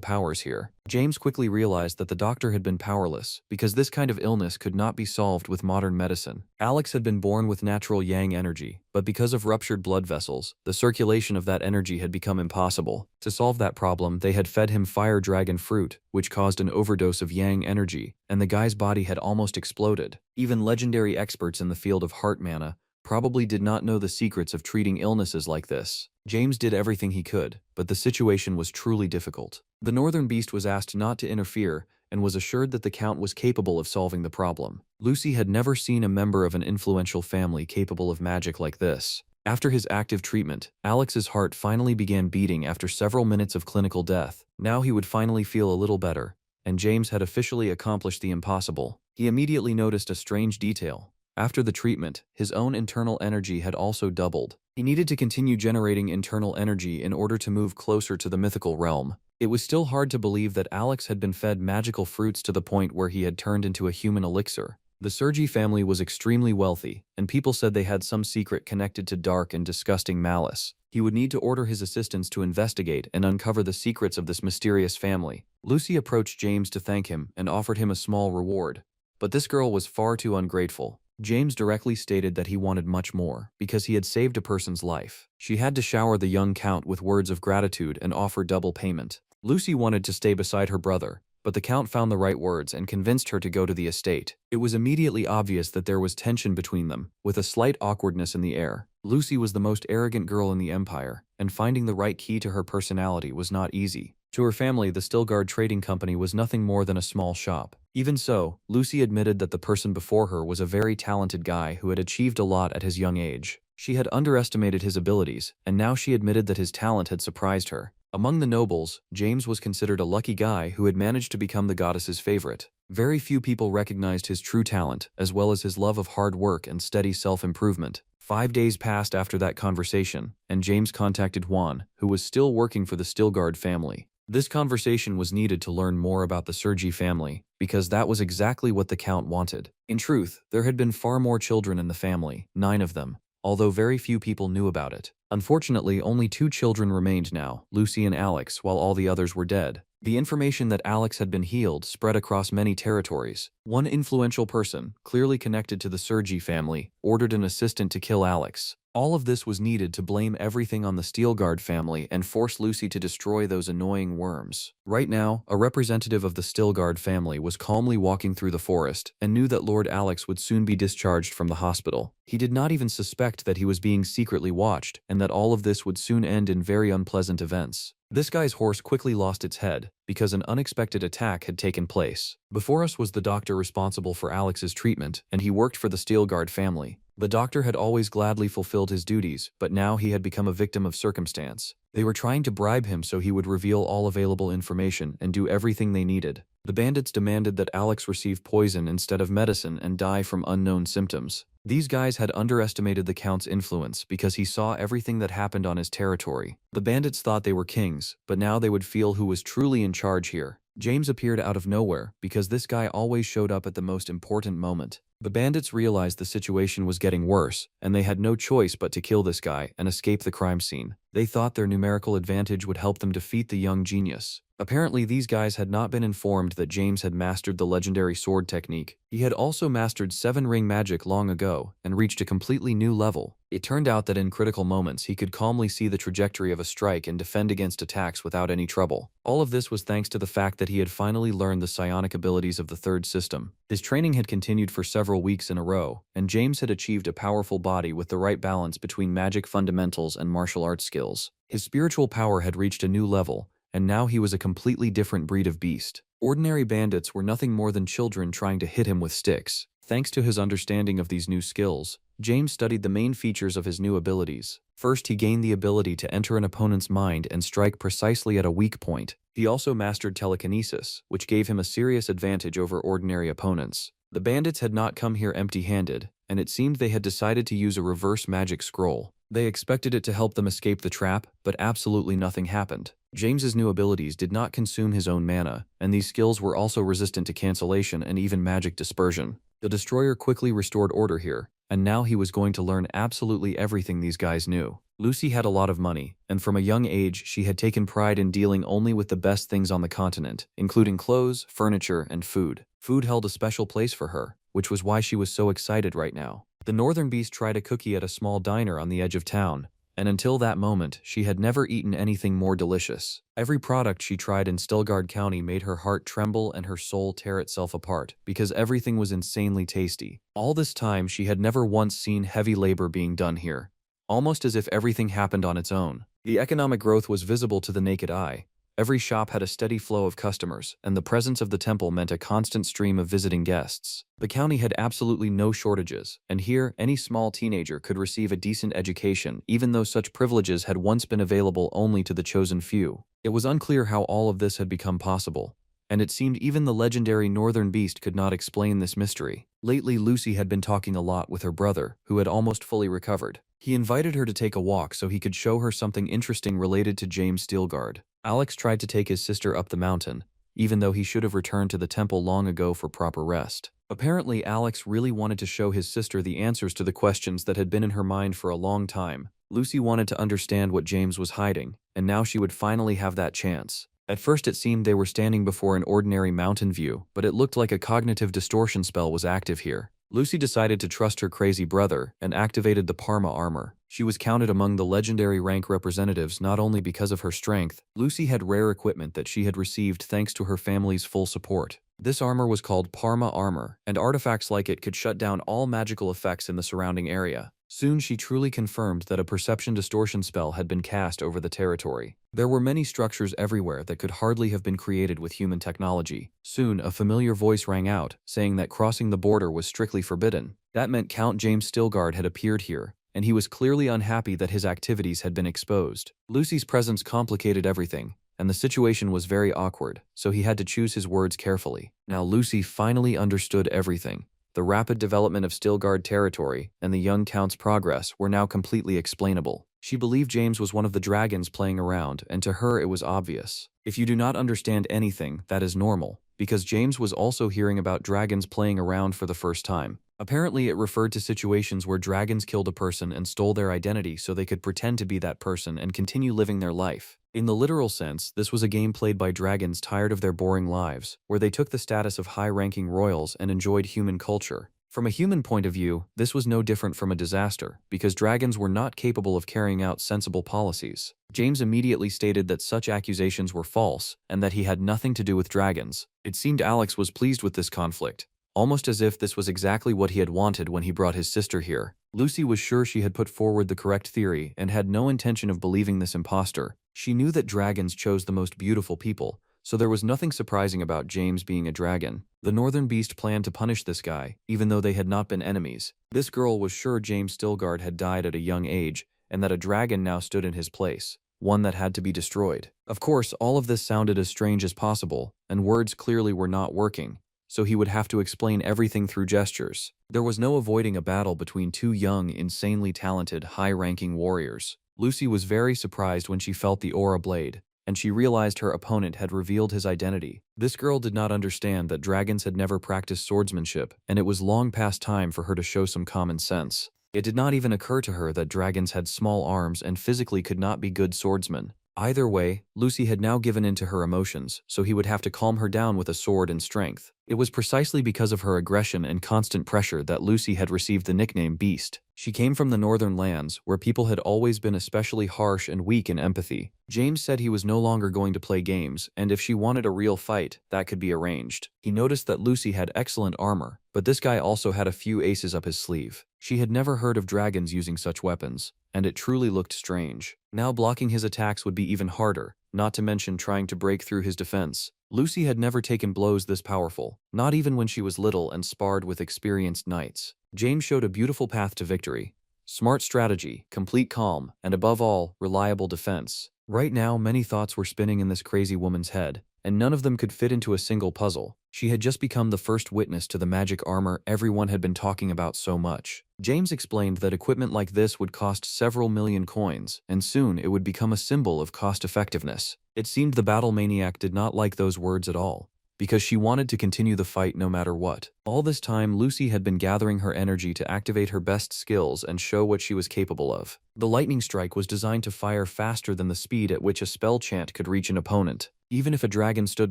powers here. James quickly realized that the doctor had been powerless, because this kind of illness could not be solved with modern medicine. Alex had been born with natural yang energy, but because of ruptured blood vessels, the circulation of that energy had become impossible. To solve that problem, they had fed him fire dragon fruit, which caused an overdose of yang energy, and the guy's body had almost exploded. Even legendary experts in the field of heart mana probably did not know the secrets of treating illnesses like this. James did everything he could, but the situation was truly difficult. The Northern Beast was asked not to interfere and was assured that the Count was capable of solving the problem. Lucy had never seen a member of an influential family capable of magic like this. After his active treatment, Alex's heart finally began beating after several minutes of clinical death. Now he would finally feel a little better, and James had officially accomplished the impossible. He immediately noticed a strange detail. After the treatment, his own internal energy had also doubled. He needed to continue generating internal energy in order to move closer to the mythical realm. It was still hard to believe that Alex had been fed magical fruits to the point where he had turned into a human elixir. The Sergi family was extremely wealthy, and people said they had some secret connected to dark and disgusting malice. He would need to order his assistants to investigate and uncover the secrets of this mysterious family. Lucy approached James to thank him and offered him a small reward. But this girl was far too ungrateful. James directly stated that he wanted much more, because he had saved a person's life. She had to shower the young Count with words of gratitude and offer double payment. Lucy wanted to stay beside her brother, but the Count found the right words and convinced her to go to the estate. It was immediately obvious that there was tension between them, with a slight awkwardness in the air. Lucy was the most arrogant girl in the Empire, and finding the right key to her personality was not easy. To her family, the Stilgard Trading Company was nothing more than a small shop. Even so, Lucy admitted that the person before her was a very talented guy who had achieved a lot at his young age. She had underestimated his abilities, and now she admitted that his talent had surprised her. Among the nobles, James was considered a lucky guy who had managed to become the goddess's favorite. Very few people recognized his true talent, as well as his love of hard work and steady self-improvement. 5 days passed after that conversation, and James contacted Juan, who was still working for the Stilgard family. This conversation was needed to learn more about the Sergi family, because that was exactly what the Count wanted. In truth, there had been far more children in the family, 9 of them, although very few people knew about it. Unfortunately, only 2 children remained now, Lucy and Alex, while all the others were dead. The information that Alex had been healed spread across many territories. One influential person, clearly connected to the Sergi family, ordered an assistant to kill Alex. All of this was needed to blame everything on the Stilgard family and force Lucy to destroy those annoying worms. Right now, a representative of the Stilgard family was calmly walking through the forest and knew that Lord Alex would soon be discharged from the hospital. He did not even suspect that he was being secretly watched and that all of this would soon end in very unpleasant events. This guy's horse quickly lost its head because an unexpected attack had taken place. Before us was the doctor responsible for Alex's treatment, and he worked for the Stilgard family. The doctor had always gladly fulfilled his duties, but now he had become a victim of circumstance. They were trying to bribe him so he would reveal all available information and do everything they needed. The bandits demanded that Alex receive poison instead of medicine and die from unknown symptoms. These guys had underestimated the Count's influence because he saw everything that happened on his territory. The bandits thought they were kings, but now they would feel who was truly in charge here. James appeared out of nowhere because this guy always showed up at the most important moment. The bandits realized the situation was getting worse, and they had no choice but to kill this guy and escape the crime scene. They thought their numerical advantage would help them defeat the young genius. Apparently, these guys had not been informed that James had mastered the legendary sword technique. He had also mastered 7-ring magic long ago and reached a completely new level. It turned out that in critical moments he could calmly see the trajectory of a strike and defend against attacks without any trouble. All of this was thanks to the fact that he had finally learned the psionic abilities of the third system. His training had continued for several weeks in a row, and James had achieved a powerful body with the right balance between magic fundamentals and martial arts skills. His spiritual power had reached a new level, and now he was a completely different breed of beast. Ordinary bandits were nothing more than children trying to hit him with sticks. Thanks to his understanding of these new skills, James studied the main features of his new abilities. First, he gained the ability to enter an opponent's mind and strike precisely at a weak point. He also mastered telekinesis, which gave him a serious advantage over ordinary opponents. The bandits had not come here empty-handed, and it seemed they had decided to use a reverse magic scroll. They expected it to help them escape the trap, but absolutely nothing happened. James's new abilities did not consume his own mana, and these skills were also resistant to cancellation and even magic dispersion. The destroyer quickly restored order here, and now he was going to learn absolutely everything these guys knew. Lucy had a lot of money, and from a young age she had taken pride in dealing only with the best things on the continent, including clothes, furniture, and food. Food held a special place for her, which was why she was so excited right now. The northern beast tried a cookie at a small diner on the edge of town, and until that moment, she had never eaten anything more delicious. Every product she tried in Stilgard County made her heart tremble and her soul tear itself apart, because everything was insanely tasty. All this time, she had never once seen heavy labor being done here, almost as if everything happened on its own. The economic growth was visible to the naked eye. Every shop had a steady flow of customers, and the presence of the temple meant a constant stream of visiting guests. The county had absolutely no shortages, and here any small teenager could receive a decent education, even though such privileges had once been available only to the chosen few. It was unclear how all of this had become possible, and it seemed even the legendary northern beast could not explain this mystery. Lately, Lucy had been talking a lot with her brother, who had almost fully recovered. He invited her to take a walk so he could show her something interesting related to James Stilgard. Alex tried to take his sister up the mountain, even though he should have returned to the temple long ago for proper rest. Apparently, Alex really wanted to show his sister the answers to the questions that had been in her mind for a long time. Lucy wanted to understand what James was hiding, and now she would finally have that chance. At first it seemed they were standing before an ordinary mountain view, but it looked like a cognitive distortion spell was active here. Lucy decided to trust her crazy brother and activated the Parma armor. She was counted among the legendary rank representatives not only because of her strength. Lucy had rare equipment that she had received thanks to her family's full support. This armor was called Parma armor, and artifacts like it could shut down all magical effects in the surrounding area. Soon she truly confirmed that a perception distortion spell had been cast over the territory. There were many structures everywhere that could hardly have been created with human technology. Soon a familiar voice rang out, saying that crossing the border was strictly forbidden. That meant Count James Stilgard had appeared here, and he was clearly unhappy that his activities had been exposed. Lucy's presence complicated everything, and the situation was very awkward, so he had to choose his words carefully. Now Lucy finally understood everything. The rapid development of Stilgard territory and the young count's progress were now completely explainable. She believed James was one of the dragons playing around, and to her it was obvious. If you do not understand anything, that is normal, because James was also hearing about dragons playing around for the first time. Apparently it referred to situations where dragons killed a person and stole their identity so they could pretend to be that person and continue living their life. In the literal sense, this was a game played by dragons tired of their boring lives, where they took the status of high-ranking royals and enjoyed human culture. From a human point of view, this was no different from a disaster, because dragons were not capable of carrying out sensible policies. James immediately stated that such accusations were false, and that he had nothing to do with dragons. It seemed Alex was pleased with this conflict, almost as if this was exactly what he had wanted when he brought his sister here. Lucy was sure she had put forward the correct theory and had no intention of believing this impostor. She knew that dragons chose the most beautiful people, so there was nothing surprising about James being a dragon. The northern beast planned to punish this guy, even though they had not been enemies. This girl was sure James Stilgard had died at a young age, and that a dragon now stood in his place, one that had to be destroyed. Of course, all of this sounded as strange as possible, and words clearly were not working, so he would have to explain everything through gestures. There was no avoiding a battle between two young, insanely talented, high-ranking warriors. Lucy was very surprised when she felt the aura blade, and she realized her opponent had revealed his identity. This girl did not understand that dragons had never practiced swordsmanship, and it was long past time for her to show some common sense. It did not even occur to her that dragons had small arms and physically could not be good swordsmen. Either way, Lucy had now given in to her emotions, so he would have to calm her down with a sword and strength. It was precisely because of her aggression and constant pressure that Lucy had received the nickname Beast. She came from the northern lands, where people had always been especially harsh and weak in empathy. James said he was no longer going to play games, and if she wanted a real fight, that could be arranged. He noticed that Lucy had excellent armor, but this guy also had a few aces up his sleeve. She had never heard of dragons using such weapons, and it truly looked strange. Now blocking his attacks would be even harder, not to mention trying to break through his defense. Lucy had never taken blows this powerful, not even when she was little and sparred with experienced knights. James showed a beautiful path to victory. Smart strategy, complete calm, and above all, reliable defense. Right now, many thoughts were spinning in this crazy woman's head, and none of them could fit into a single puzzle. She had just become the first witness to the magic armor everyone had been talking about so much. James explained that equipment like this would cost several million coins, and soon it would become a symbol of cost-effectiveness. It seemed the battle maniac did not like those words at all, because she wanted to continue the fight no matter what. All this time, Lucy had been gathering her energy to activate her best skills and show what she was capable of. The lightning strike was designed to fire faster than the speed at which a spell chant could reach an opponent. Even if a dragon stood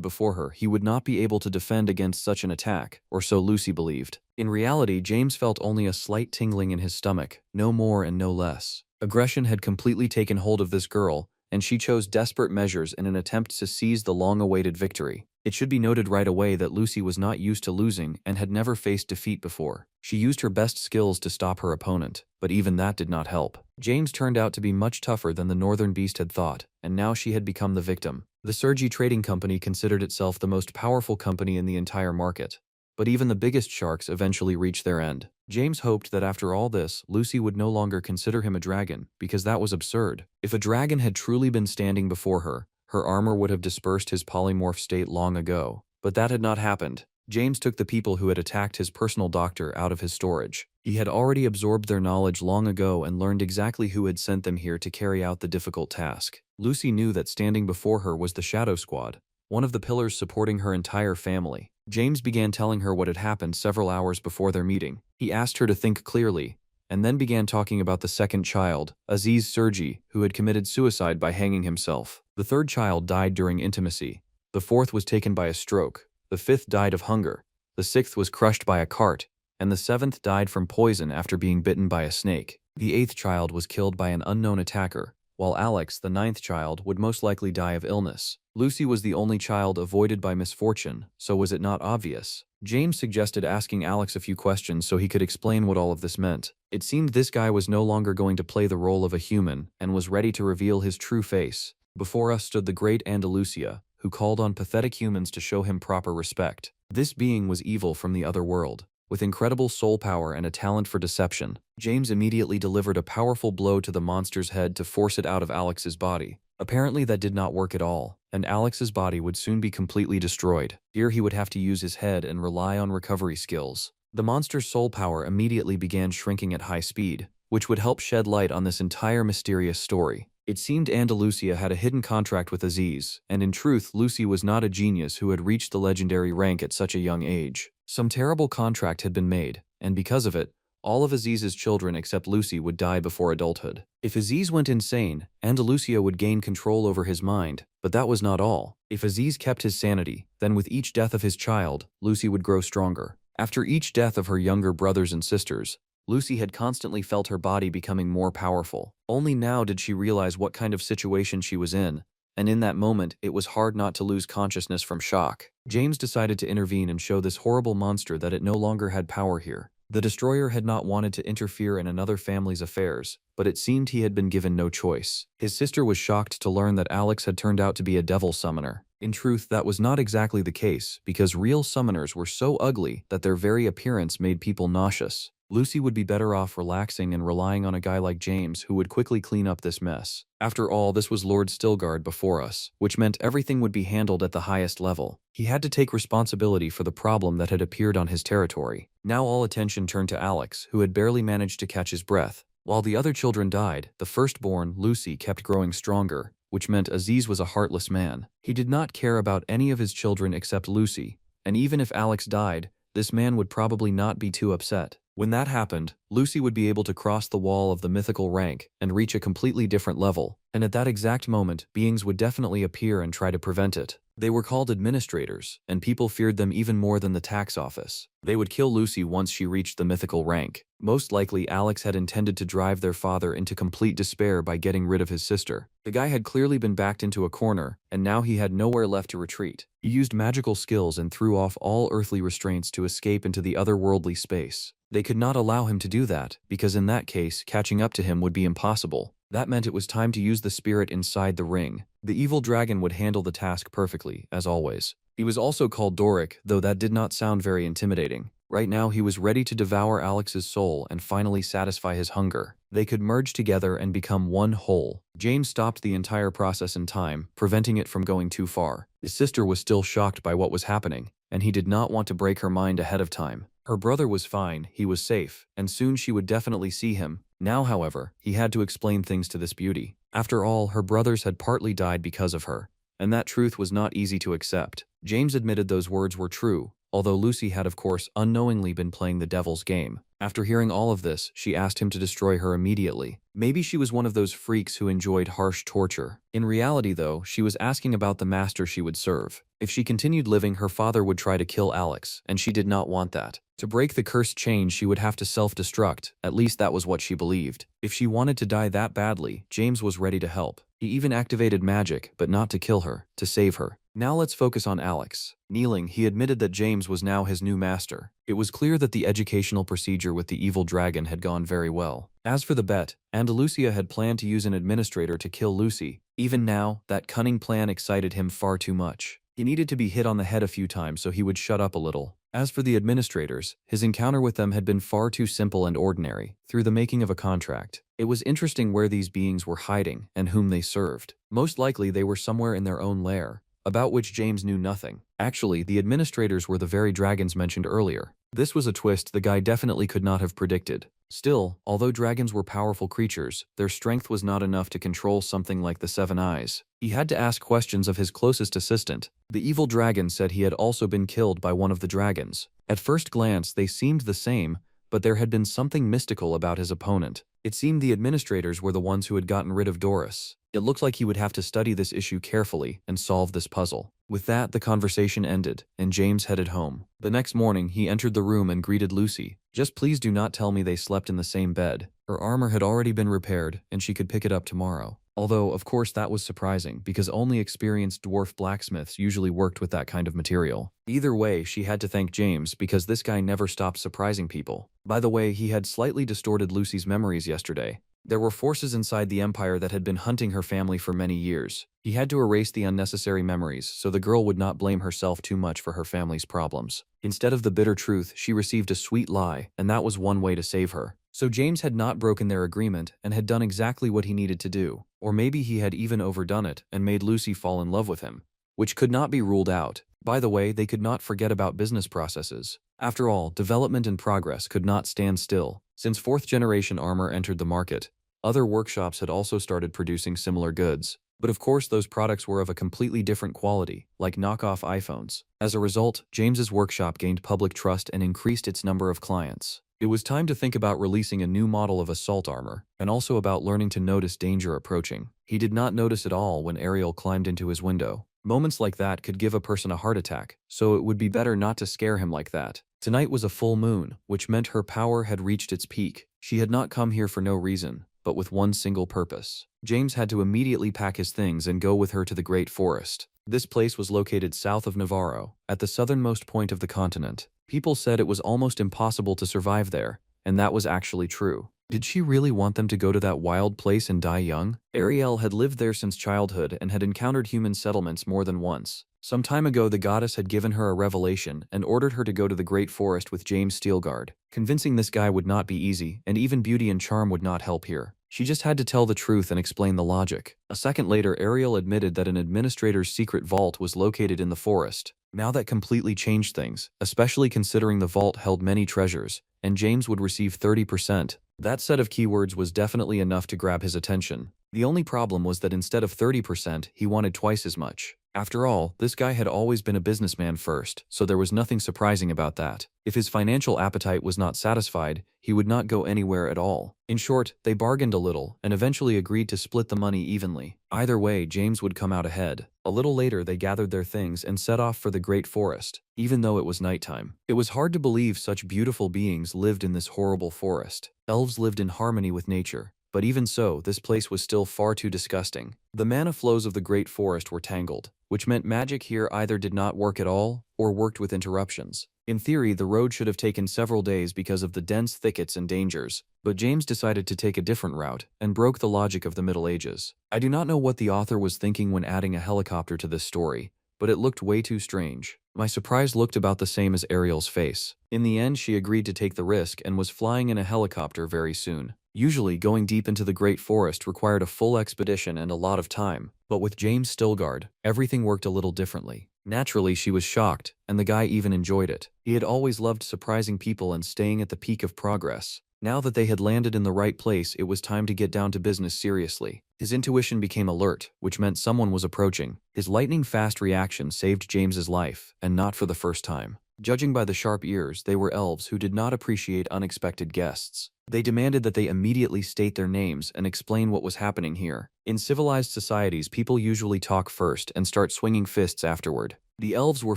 before her, he would not be able to defend against such an attack, or so Lucy believed. In reality, James felt only a slight tingling in his stomach, no more and no less. Aggression had completely taken hold of this girl, and she chose desperate measures in an attempt to seize the long-awaited victory. It should be noted right away that Lucy was not used to losing and had never faced defeat before. She used her best skills to stop her opponent, but even that did not help. James turned out to be much tougher than the Northern Beast had thought, and now she had become the victim. The Sergi Trading Company considered itself the most powerful company in the entire market, but even the biggest sharks eventually reached their end. James hoped that after all this, Lucy would no longer consider him a dragon, because that was absurd. If a dragon had truly been standing before her, her armor would have dispersed his polymorph state long ago. But that had not happened. James took the people who had attacked his personal doctor out of his storage. He had already absorbed their knowledge long ago and learned exactly who had sent them here to carry out the difficult task. Lucy knew that standing before her was the Shadow Squad, one of the pillars supporting her entire family. James began telling her what had happened several hours before their meeting. He asked her to think clearly, and then began talking about the second child, Aziz Sergi, who had committed suicide by hanging himself. The third child died during intimacy. The fourth was taken by a stroke. The fifth died of hunger. The sixth was crushed by a cart, and the seventh died from poison after being bitten by a snake. The eighth child was killed by an unknown attacker, while Alex, the ninth child, would most likely die of illness. Lucy was the only child avoided by misfortune, so was it not obvious? James suggested asking Alex a few questions so he could explain what all of this meant. It seemed this guy was no longer going to play the role of a human and was ready to reveal his true face. Before us stood the great Andalusia, who called on pathetic humans to show him proper respect. This being was evil from the other world. With incredible soul power and a talent for deception, James immediately delivered a powerful blow to the monster's head to force it out of Alex's body. Apparently that did not work at all, and Alex's body would soon be completely destroyed. Here he would have to use his head and rely on recovery skills. The monster's soul power immediately began shrinking at high speed, which would help shed light on this entire mysterious story. It seemed Andalusia had a hidden contract with Aziz, and in truth Lucy was not a genius who had reached the legendary rank at such a young age. Some terrible contract had been made, and because of it, all of Aziz's children except Lucy would die before adulthood. If Aziz went insane, Andalusia would gain control over his mind, but that was not all. If Aziz kept his sanity, then with each death of his child, Lucy would grow stronger. After each death of her younger brothers and sisters, Lucy had constantly felt her body becoming more powerful. Only now did she realize what kind of situation she was in, and in that moment, it was hard not to lose consciousness from shock. James decided to intervene and show this horrible monster that it no longer had power here. The destroyer had not wanted to interfere in another family's affairs, but it seemed he had been given no choice. His sister was shocked to learn that Alex had turned out to be a devil summoner. In truth, that was not exactly the case, because real summoners were so ugly that their very appearance made people nauseous. Lucy would be better off relaxing and relying on a guy like James who would quickly clean up this mess. After all, this was Lord Stilgard before us, which meant everything would be handled at the highest level. He had to take responsibility for the problem that had appeared on his territory. Now all attention turned to Alex, who had barely managed to catch his breath. While the other children died, the firstborn, Lucy, kept growing stronger, which meant Aziz was a heartless man. He did not care about any of his children except Lucy, and even if Alex died, this man would probably not be too upset. When that happened, Lucy would be able to cross the wall of the mythical rank and reach a completely different level, and at that exact moment, beings would definitely appear and try to prevent it. They were called administrators, and people feared them even more than the tax office. They would kill Lucy once she reached the mythical rank. Most likely, Alex had intended to drive their father into complete despair by getting rid of his sister. The guy had clearly been backed into a corner, and now he had nowhere left to retreat. He used magical skills and threw off all earthly restraints to escape into the otherworldly space. They could not allow him to do that, because in that case, catching up to him would be impossible. That meant it was time to use the spirit inside the ring. The evil dragon would handle the task perfectly, as always. He was also called Doric, though that did not sound very intimidating. Right now he was ready to devour Alex's soul and finally satisfy his hunger. They could merge together and become one whole. James stopped the entire process in time, preventing it from going too far. His sister was still shocked by what was happening, and he did not want to break her mind ahead of time. Her brother was fine, he was safe, and soon she would definitely see him. Now, however, he had to explain things to this beauty. After all, her brothers had partly died because of her, and that truth was not easy to accept. James admitted those words were true, although Lucy had of course unknowingly been playing the devil's game. After hearing all of this, she asked him to destroy her immediately. Maybe she was one of those freaks who enjoyed harsh torture. In reality though, she was asking about the master she would serve. If she continued living, her father would try to kill Alex, and she did not want that. To break the cursed chain, she would have to self-destruct, at least that was what she believed. If she wanted to die that badly, James was ready to help. He even activated magic, but not to kill her, to save her. Now let's focus on Alex. Kneeling, he admitted that James was now his new master. It was clear that the educational procedure with the evil dragon had gone very well. As for the bet, Andalusia had planned to use an administrator to kill Lucy. Even now, that cunning plan excited him far too much. He needed to be hit on the head a few times so he would shut up a little. As for the administrators, his encounter with them had been far too simple and ordinary, through the making of a contract. It was interesting where these beings were hiding and whom they served. Most likely they were somewhere in their own lair, about which James knew nothing. Actually, the administrators were the very dragons mentioned earlier. This was a twist the guy definitely could not have predicted. Still, although dragons were powerful creatures, their strength was not enough to control something like the Seven Eyes. He had to ask questions of his closest assistant. The evil dragon said he had also been killed by one of the dragons. At first glance, they seemed the same, but there had been something mystical about his opponent. It seemed the administrators were the ones who had gotten rid of Doris. It looked like he would have to study this issue carefully and solve this puzzle. With that, the conversation ended, and James headed home. The next morning, he entered the room and greeted Lucy. Just please do not tell me they slept in the same bed. Her armor had already been repaired, and she could pick it up tomorrow. Although, of course, that was surprising, because only experienced dwarf blacksmiths usually worked with that kind of material. Either way, she had to thank James, because this guy never stopped surprising people. By the way, he had slightly distorted Lucy's memories yesterday. There were forces inside the Empire that had been hunting her family for many years. He had to erase the unnecessary memories so the girl would not blame herself too much for her family's problems. Instead of the bitter truth, she received a sweet lie, and that was one way to save her. So James had not broken their agreement and had done exactly what he needed to do. Or maybe he had even overdone it and made Lucy fall in love with him, which could not be ruled out. By the way, they could not forget about business processes. After all, development and progress could not stand still. Since 4th generation armor entered the market, other workshops had also started producing similar goods. But of course those products were of a completely different quality, like knockoff iPhones. As a result, James's workshop gained public trust and increased its number of clients. It was time to think about releasing a new model of assault armor, and also about learning to notice danger approaching. He did not notice at all when Ariel climbed into his window. Moments like that could give a person a heart attack, so it would be better not to scare him like that. Tonight was a full moon, which meant her power had reached its peak. She had not come here for no reason, but with one single purpose. James had to immediately pack his things and go with her to the Great Forest. This place was located south of Navarro, at the southernmost point of the continent. People said it was almost impossible to survive there, and that was actually true. Did she really want them to go to that wild place and die young? Ariel had lived there since childhood and had encountered human settlements more than once. Some time ago, the goddess had given her a revelation and ordered her to go to the Great Forest with James Steelguard. Convincing this guy would not be easy, and even beauty and charm would not help here. She just had to tell the truth and explain the logic. A second later, Ariel admitted that an administrator's secret vault was located in the forest. Now that completely changed things, especially considering the vault held many treasures, and James would receive 30%. That set of keywords was definitely enough to grab his attention. The only problem was that instead of 30%, he wanted twice as much. After all, this guy had always been a businessman first, so there was nothing surprising about that. If his financial appetite was not satisfied, he would not go anywhere at all. In short, they bargained a little and eventually agreed to split the money evenly. Either way, James would come out ahead. A little later, they gathered their things and set off for the Great Forest, even though it was nighttime. It was hard to believe such beautiful beings lived in this horrible forest. Elves lived in harmony with nature. But even so, this place was still far too disgusting. The mana flows of the Great Forest were tangled, which meant magic here either did not work at all, or worked with interruptions. In theory, the road should have taken several days because of the dense thickets and dangers, but James decided to take a different route, and broke the logic of the Middle Ages. I do not know what the author was thinking when adding a helicopter to this story, but it looked way too strange. My surprise looked about the same as Ariel's face. In the end, she agreed to take the risk and was flying in a helicopter very soon. Usually, going deep into the Great Forest required a full expedition and a lot of time, but with James Stilgard, everything worked a little differently. Naturally, she was shocked, and the guy even enjoyed it. He had always loved surprising people and staying at the peak of progress. Now that they had landed in the right place, it was time to get down to business seriously. His intuition became alert, which meant someone was approaching. His lightning-fast reaction saved James's life, and not for the first time. Judging by the sharp ears, they were elves who did not appreciate unexpected guests. They demanded that they immediately state their names and explain what was happening here. In civilized societies, people usually talk first and start swinging fists afterward. The elves were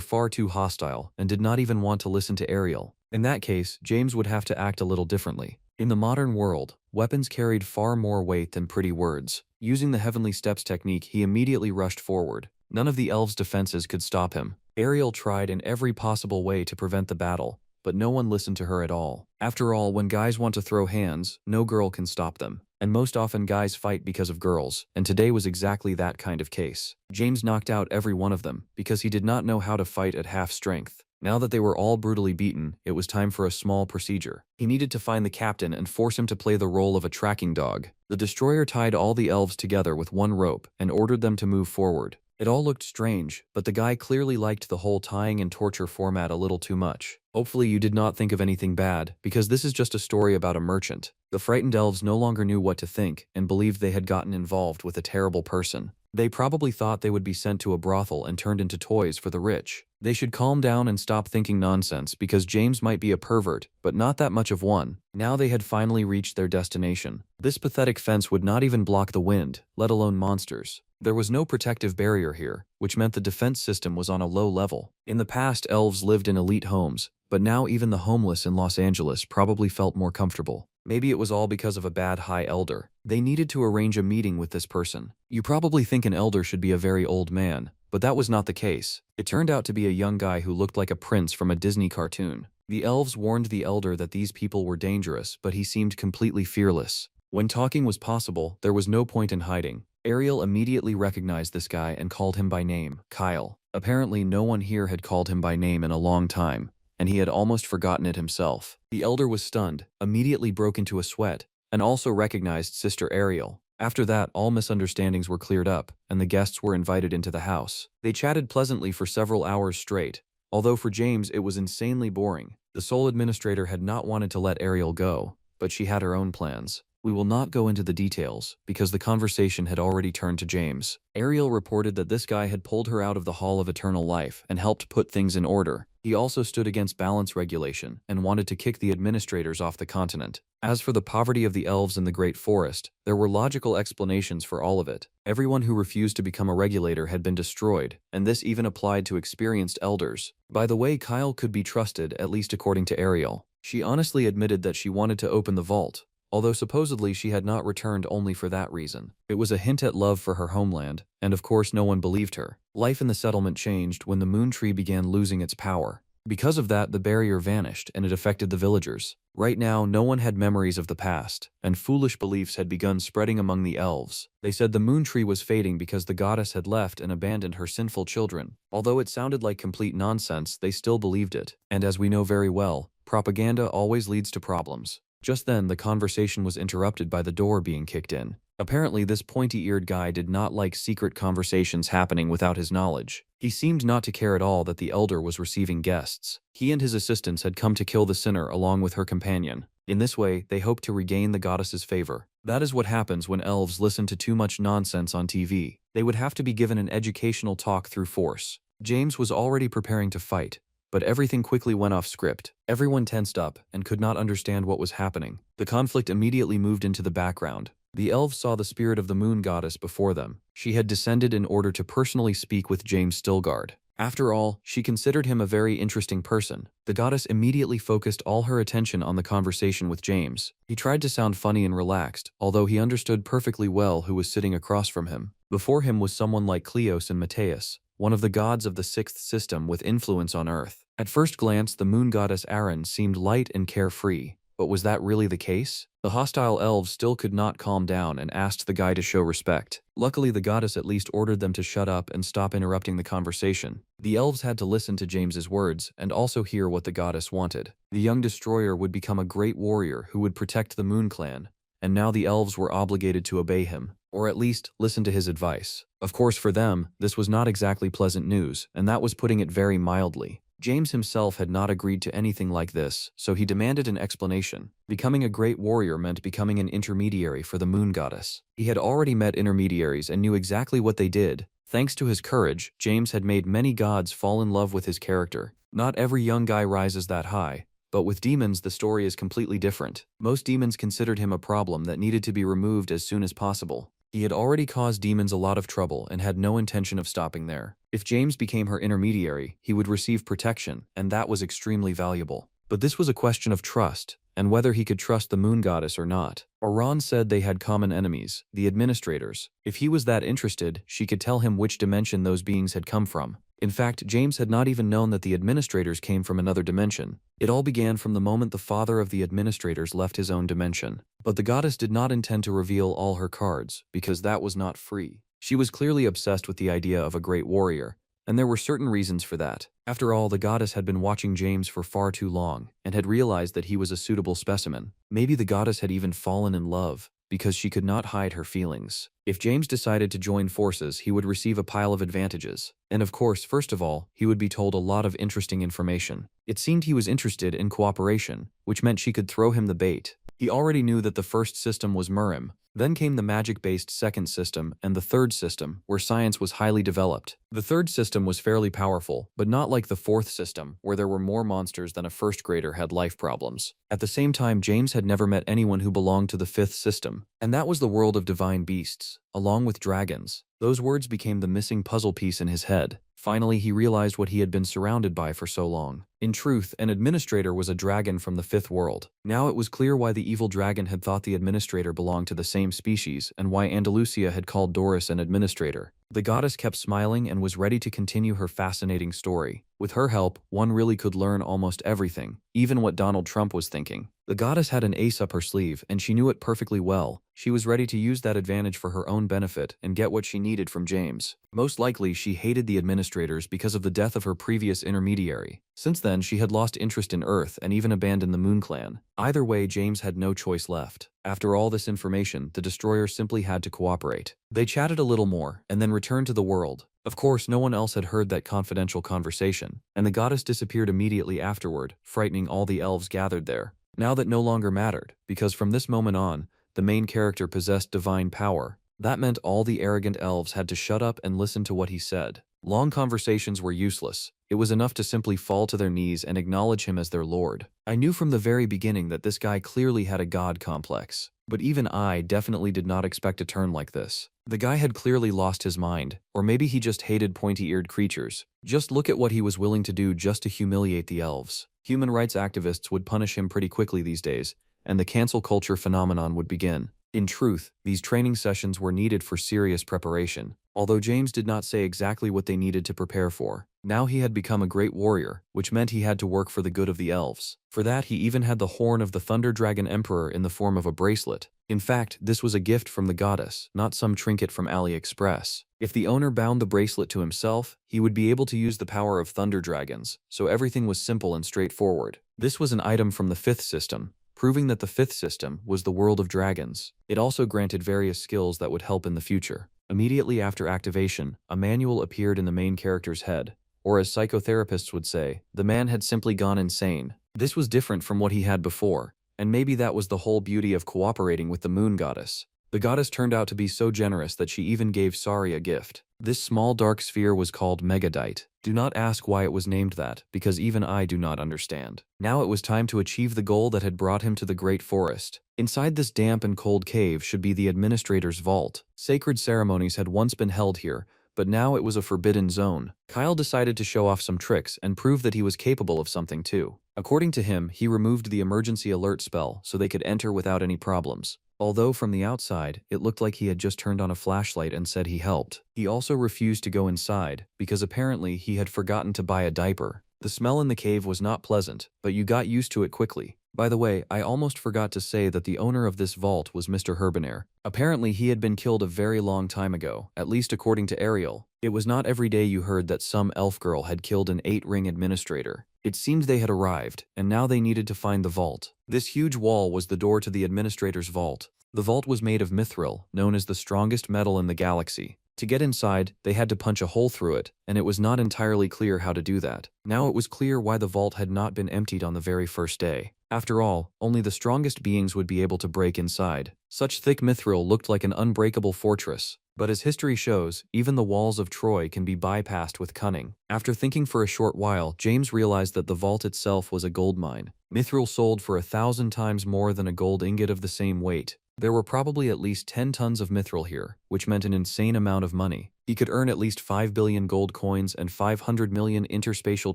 far too hostile and did not even want to listen to Ariel. In that case, James would have to act a little differently. In the modern world, weapons carried far more weight than pretty words. Using the Heavenly Steps technique, he immediately rushed forward. None of the elves' defenses could stop him. Ariel tried in every possible way to prevent the battle, but no one listened to her at all. After all, when guys want to throw hands, no girl can stop them. And most often guys fight because of girls, and today was exactly that kind of case. James knocked out every one of them, because he did not know how to fight at half strength. Now that they were all brutally beaten, it was time for a small procedure. He needed to find the captain and force him to play the role of a tracking dog. The destroyer tied all the elves together with one rope and ordered them to move forward. It all looked strange, but the guy clearly liked the whole tying and torture format a little too much. Hopefully you did not think of anything bad, because this is just a story about a merchant. The frightened elves no longer knew what to think and believed they had gotten involved with a terrible person. They probably thought they would be sent to a brothel and turned into toys for the rich. They should calm down and stop thinking nonsense, because James might be a pervert, but not that much of one. Now they had finally reached their destination. This pathetic fence would not even block the wind, let alone monsters. There was no protective barrier here, which meant the defense system was on a low level. In the past, elves lived in elite homes, but now even the homeless in Los Angeles probably felt more comfortable. Maybe it was all because of a bad high elder. They needed to arrange a meeting with this person. You probably think an elder should be a very old man, but that was not the case. It turned out to be a young guy who looked like a prince from a Disney cartoon. The elves warned the elder that these people were dangerous, but he seemed completely fearless. When talking was possible, there was no point in hiding. Ariel immediately recognized this guy and called him by name, Kyle. Apparently, no one here had called him by name in a long time, and he had almost forgotten it himself. The elder was stunned, immediately broke into a sweat, and also recognized Sister Ariel. After that, all misunderstandings were cleared up, and the guests were invited into the house. They chatted pleasantly for several hours straight, although for James it was insanely boring. The sole administrator had not wanted to let Ariel go, but she had her own plans. We will not go into the details, because the conversation had already turned to James. Ariel reported that this guy had pulled her out of the Hall of Eternal Life and helped put things in order. He also stood against balance regulation and wanted to kick the administrators off the continent. As for the poverty of the elves in the Great Forest, there were logical explanations for all of it. Everyone who refused to become a regulator had been destroyed, and this even applied to experienced elders. By the way, Kyle could be trusted, at least according to Ariel. She honestly admitted that she wanted to open the vault, although supposedly she had not returned only for that reason. It was a hint at love for her homeland, and of course no one believed her. Life in the settlement changed when the moon tree began losing its power. Because of that, the barrier vanished and it affected the villagers. Right now, no one had memories of the past, and foolish beliefs had begun spreading among the elves. They said the moon tree was fading because the goddess had left and abandoned her sinful children. Although it sounded like complete nonsense, they still believed it. And as we know very well, propaganda always leads to problems. Just then, the conversation was interrupted by the door being kicked in. Apparently, this pointy-eared guy did not like secret conversations happening without his knowledge. He seemed not to care at all that the elder was receiving guests. He and his assistants had come to kill the sinner along with her companion. In this way, they hoped to regain the goddess's favor. That is what happens when elves listen to too much nonsense on TV. They would have to be given an educational talk through force. James was already preparing to fight, but everything quickly went off script. Everyone tensed up and could not understand what was happening. The conflict immediately moved into the background. The elves saw the spirit of the moon goddess before them. She had descended in order to personally speak with James Stilgard. After all, she considered him a very interesting person. The goddess immediately focused all her attention on the conversation with James. He tried to sound funny and relaxed, although he understood perfectly well who was sitting across from him. Before him was someone like Cleos and Mateus, one of the gods of the sixth system with influence on Earth. At first glance, the moon goddess Aaron seemed light and carefree. But was that really the case? The hostile elves still could not calm down and asked the guy to show respect. Luckily, the goddess at least ordered them to shut up and stop interrupting the conversation. The elves had to listen to James's words and also hear what the goddess wanted. The young destroyer would become a great warrior who would protect the Moon Clan, and now the elves were obligated to obey him, or at least listen to his advice. Of course, for them, this was not exactly pleasant news, and that was putting it very mildly. James himself had not agreed to anything like this, so he demanded an explanation. Becoming a great warrior meant becoming an intermediary for the moon goddess. He had already met intermediaries and knew exactly what they did. Thanks to his courage, James had made many gods fall in love with his character. Not every young guy rises that high, but with demons the story is completely different. Most demons considered him a problem that needed to be removed as soon as possible. He had already caused demons a lot of trouble and had no intention of stopping there. If James became her intermediary, he would receive protection, and that was extremely valuable. But this was a question of trust, and whether he could trust the moon goddess or not. Orphan said they had common enemies, the administrators. If he was that interested, she could tell him which dimension those beings had come from. In fact, James had not even known that the administrators came from another dimension. It all began from the moment the father of the administrators left his own dimension. But the goddess did not intend to reveal all her cards, because that was not free. She was clearly obsessed with the idea of a great warrior, and there were certain reasons for that. After all, the goddess had been watching James for far too long, and had realized that he was a suitable specimen. Maybe the goddess had even fallen in love, because she could not hide her feelings. If James decided to join forces, he would receive a pile of advantages. And of course, first of all, he would be told a lot of interesting information. It seemed he was interested in cooperation, which meant she could throw him the bait. He already knew that the first system was Murim. Then came the magic-based second system and the third system, where science was highly developed. The third system was fairly powerful, but not like the fourth system, where there were more monsters than a first grader had life problems. At the same time, James had never met anyone who belonged to the fifth system, and that was the world of divine beasts, along with dragons. Those words became the missing puzzle piece in his head. Finally, he realized what he had been surrounded by for so long. In truth, an administrator was a dragon from the fifth world. Now it was clear why the evil dragon had thought the administrator belonged to the same species, and why Andalusia had called Doris an administrator. The goddess kept smiling and was ready to continue her fascinating story. With her help, one really could learn almost everything, even what Donald Trump was thinking. The goddess had an ace up her sleeve, and she knew it perfectly well. She was ready to use that advantage for her own benefit and get what she needed from James. Most likely, she hated the administrators because of the death of her previous intermediary. Since then, she had lost interest in Earth and even abandoned the Moon Clan. Either way, James had no choice left. After all this information, the destroyer simply had to cooperate. They chatted a little more, and then returned to the world. Of course, no one else had heard that confidential conversation, and the goddess disappeared immediately afterward, frightening all the elves gathered there. Now that no longer mattered, because from this moment on, the main character possessed divine power. That meant all the arrogant elves had to shut up and listen to what he said. Long conversations were useless. It was enough to simply fall to their knees and acknowledge him as their lord. I knew from the very beginning that this guy clearly had a god complex. But even I definitely did not expect a turn like this. The guy had clearly lost his mind, or maybe he just hated pointy-eared creatures. Just look at what he was willing to do just to humiliate the elves. Human rights activists would punish him pretty quickly these days, and the cancel culture phenomenon would begin. In truth, these training sessions were needed for serious preparation, although James did not say exactly what they needed to prepare for. Now he had become a great warrior, which meant he had to work for the good of the elves. For that, he even had the horn of the Thunder Dragon Emperor in the form of a bracelet. In fact, this was a gift from the goddess, not some trinket from AliExpress. If the owner bound the bracelet to himself, he would be able to use the power of thunder dragons, so everything was simple and straightforward. This was an item from the fifth system, proving that the fifth system was the world of dragons. It also granted various skills that would help in the future. Immediately after activation, a manual appeared in the main character's head, or as psychotherapists would say, the man had simply gone insane. This was different from what he had before, and maybe that was the whole beauty of cooperating with the moon goddess. The goddess turned out to be so generous that she even gave Sari a gift. This small dark sphere was called Megadite. Do not ask why it was named that, because even I do not understand. Now it was time to achieve the goal that had brought him to the Great Forest. Inside this damp and cold cave should be the administrator's vault. Sacred ceremonies had once been held here, but now it was a forbidden zone. Kyle decided to show off some tricks and prove that he was capable of something too. According to him, he removed the emergency alert spell so they could enter without any problems. Although from the outside, it looked like he had just turned on a flashlight and said he helped. He also refused to go inside, because apparently he had forgotten to buy a diaper. The smell in the cave was not pleasant, but you got used to it quickly. By the way, I almost forgot to say that the owner of this vault was Mr. Herbenair. Apparently he had been killed a very long time ago, at least according to Ariel. It was not every day you heard that some elf girl had killed an 8-ring administrator. It seemed they had arrived, and now they needed to find the vault. This huge wall was the door to the administrator's vault. The vault was made of mithril, known as the strongest metal in the galaxy. To get inside, they had to punch a hole through it, and it was not entirely clear how to do that. Now it was clear why the vault had not been emptied on the very first day. After all, only the strongest beings would be able to break inside. Such thick mithril looked like an unbreakable fortress. But as history shows, even the walls of Troy can be bypassed with cunning. After thinking for a short while, James realized that the vault itself was a gold mine. Mithril sold for 1,000 times more than a gold ingot of the same weight. There were probably at least 10 tons of mithril here, which meant an insane amount of money. He could earn at least 5 billion gold coins and 500 million interspatial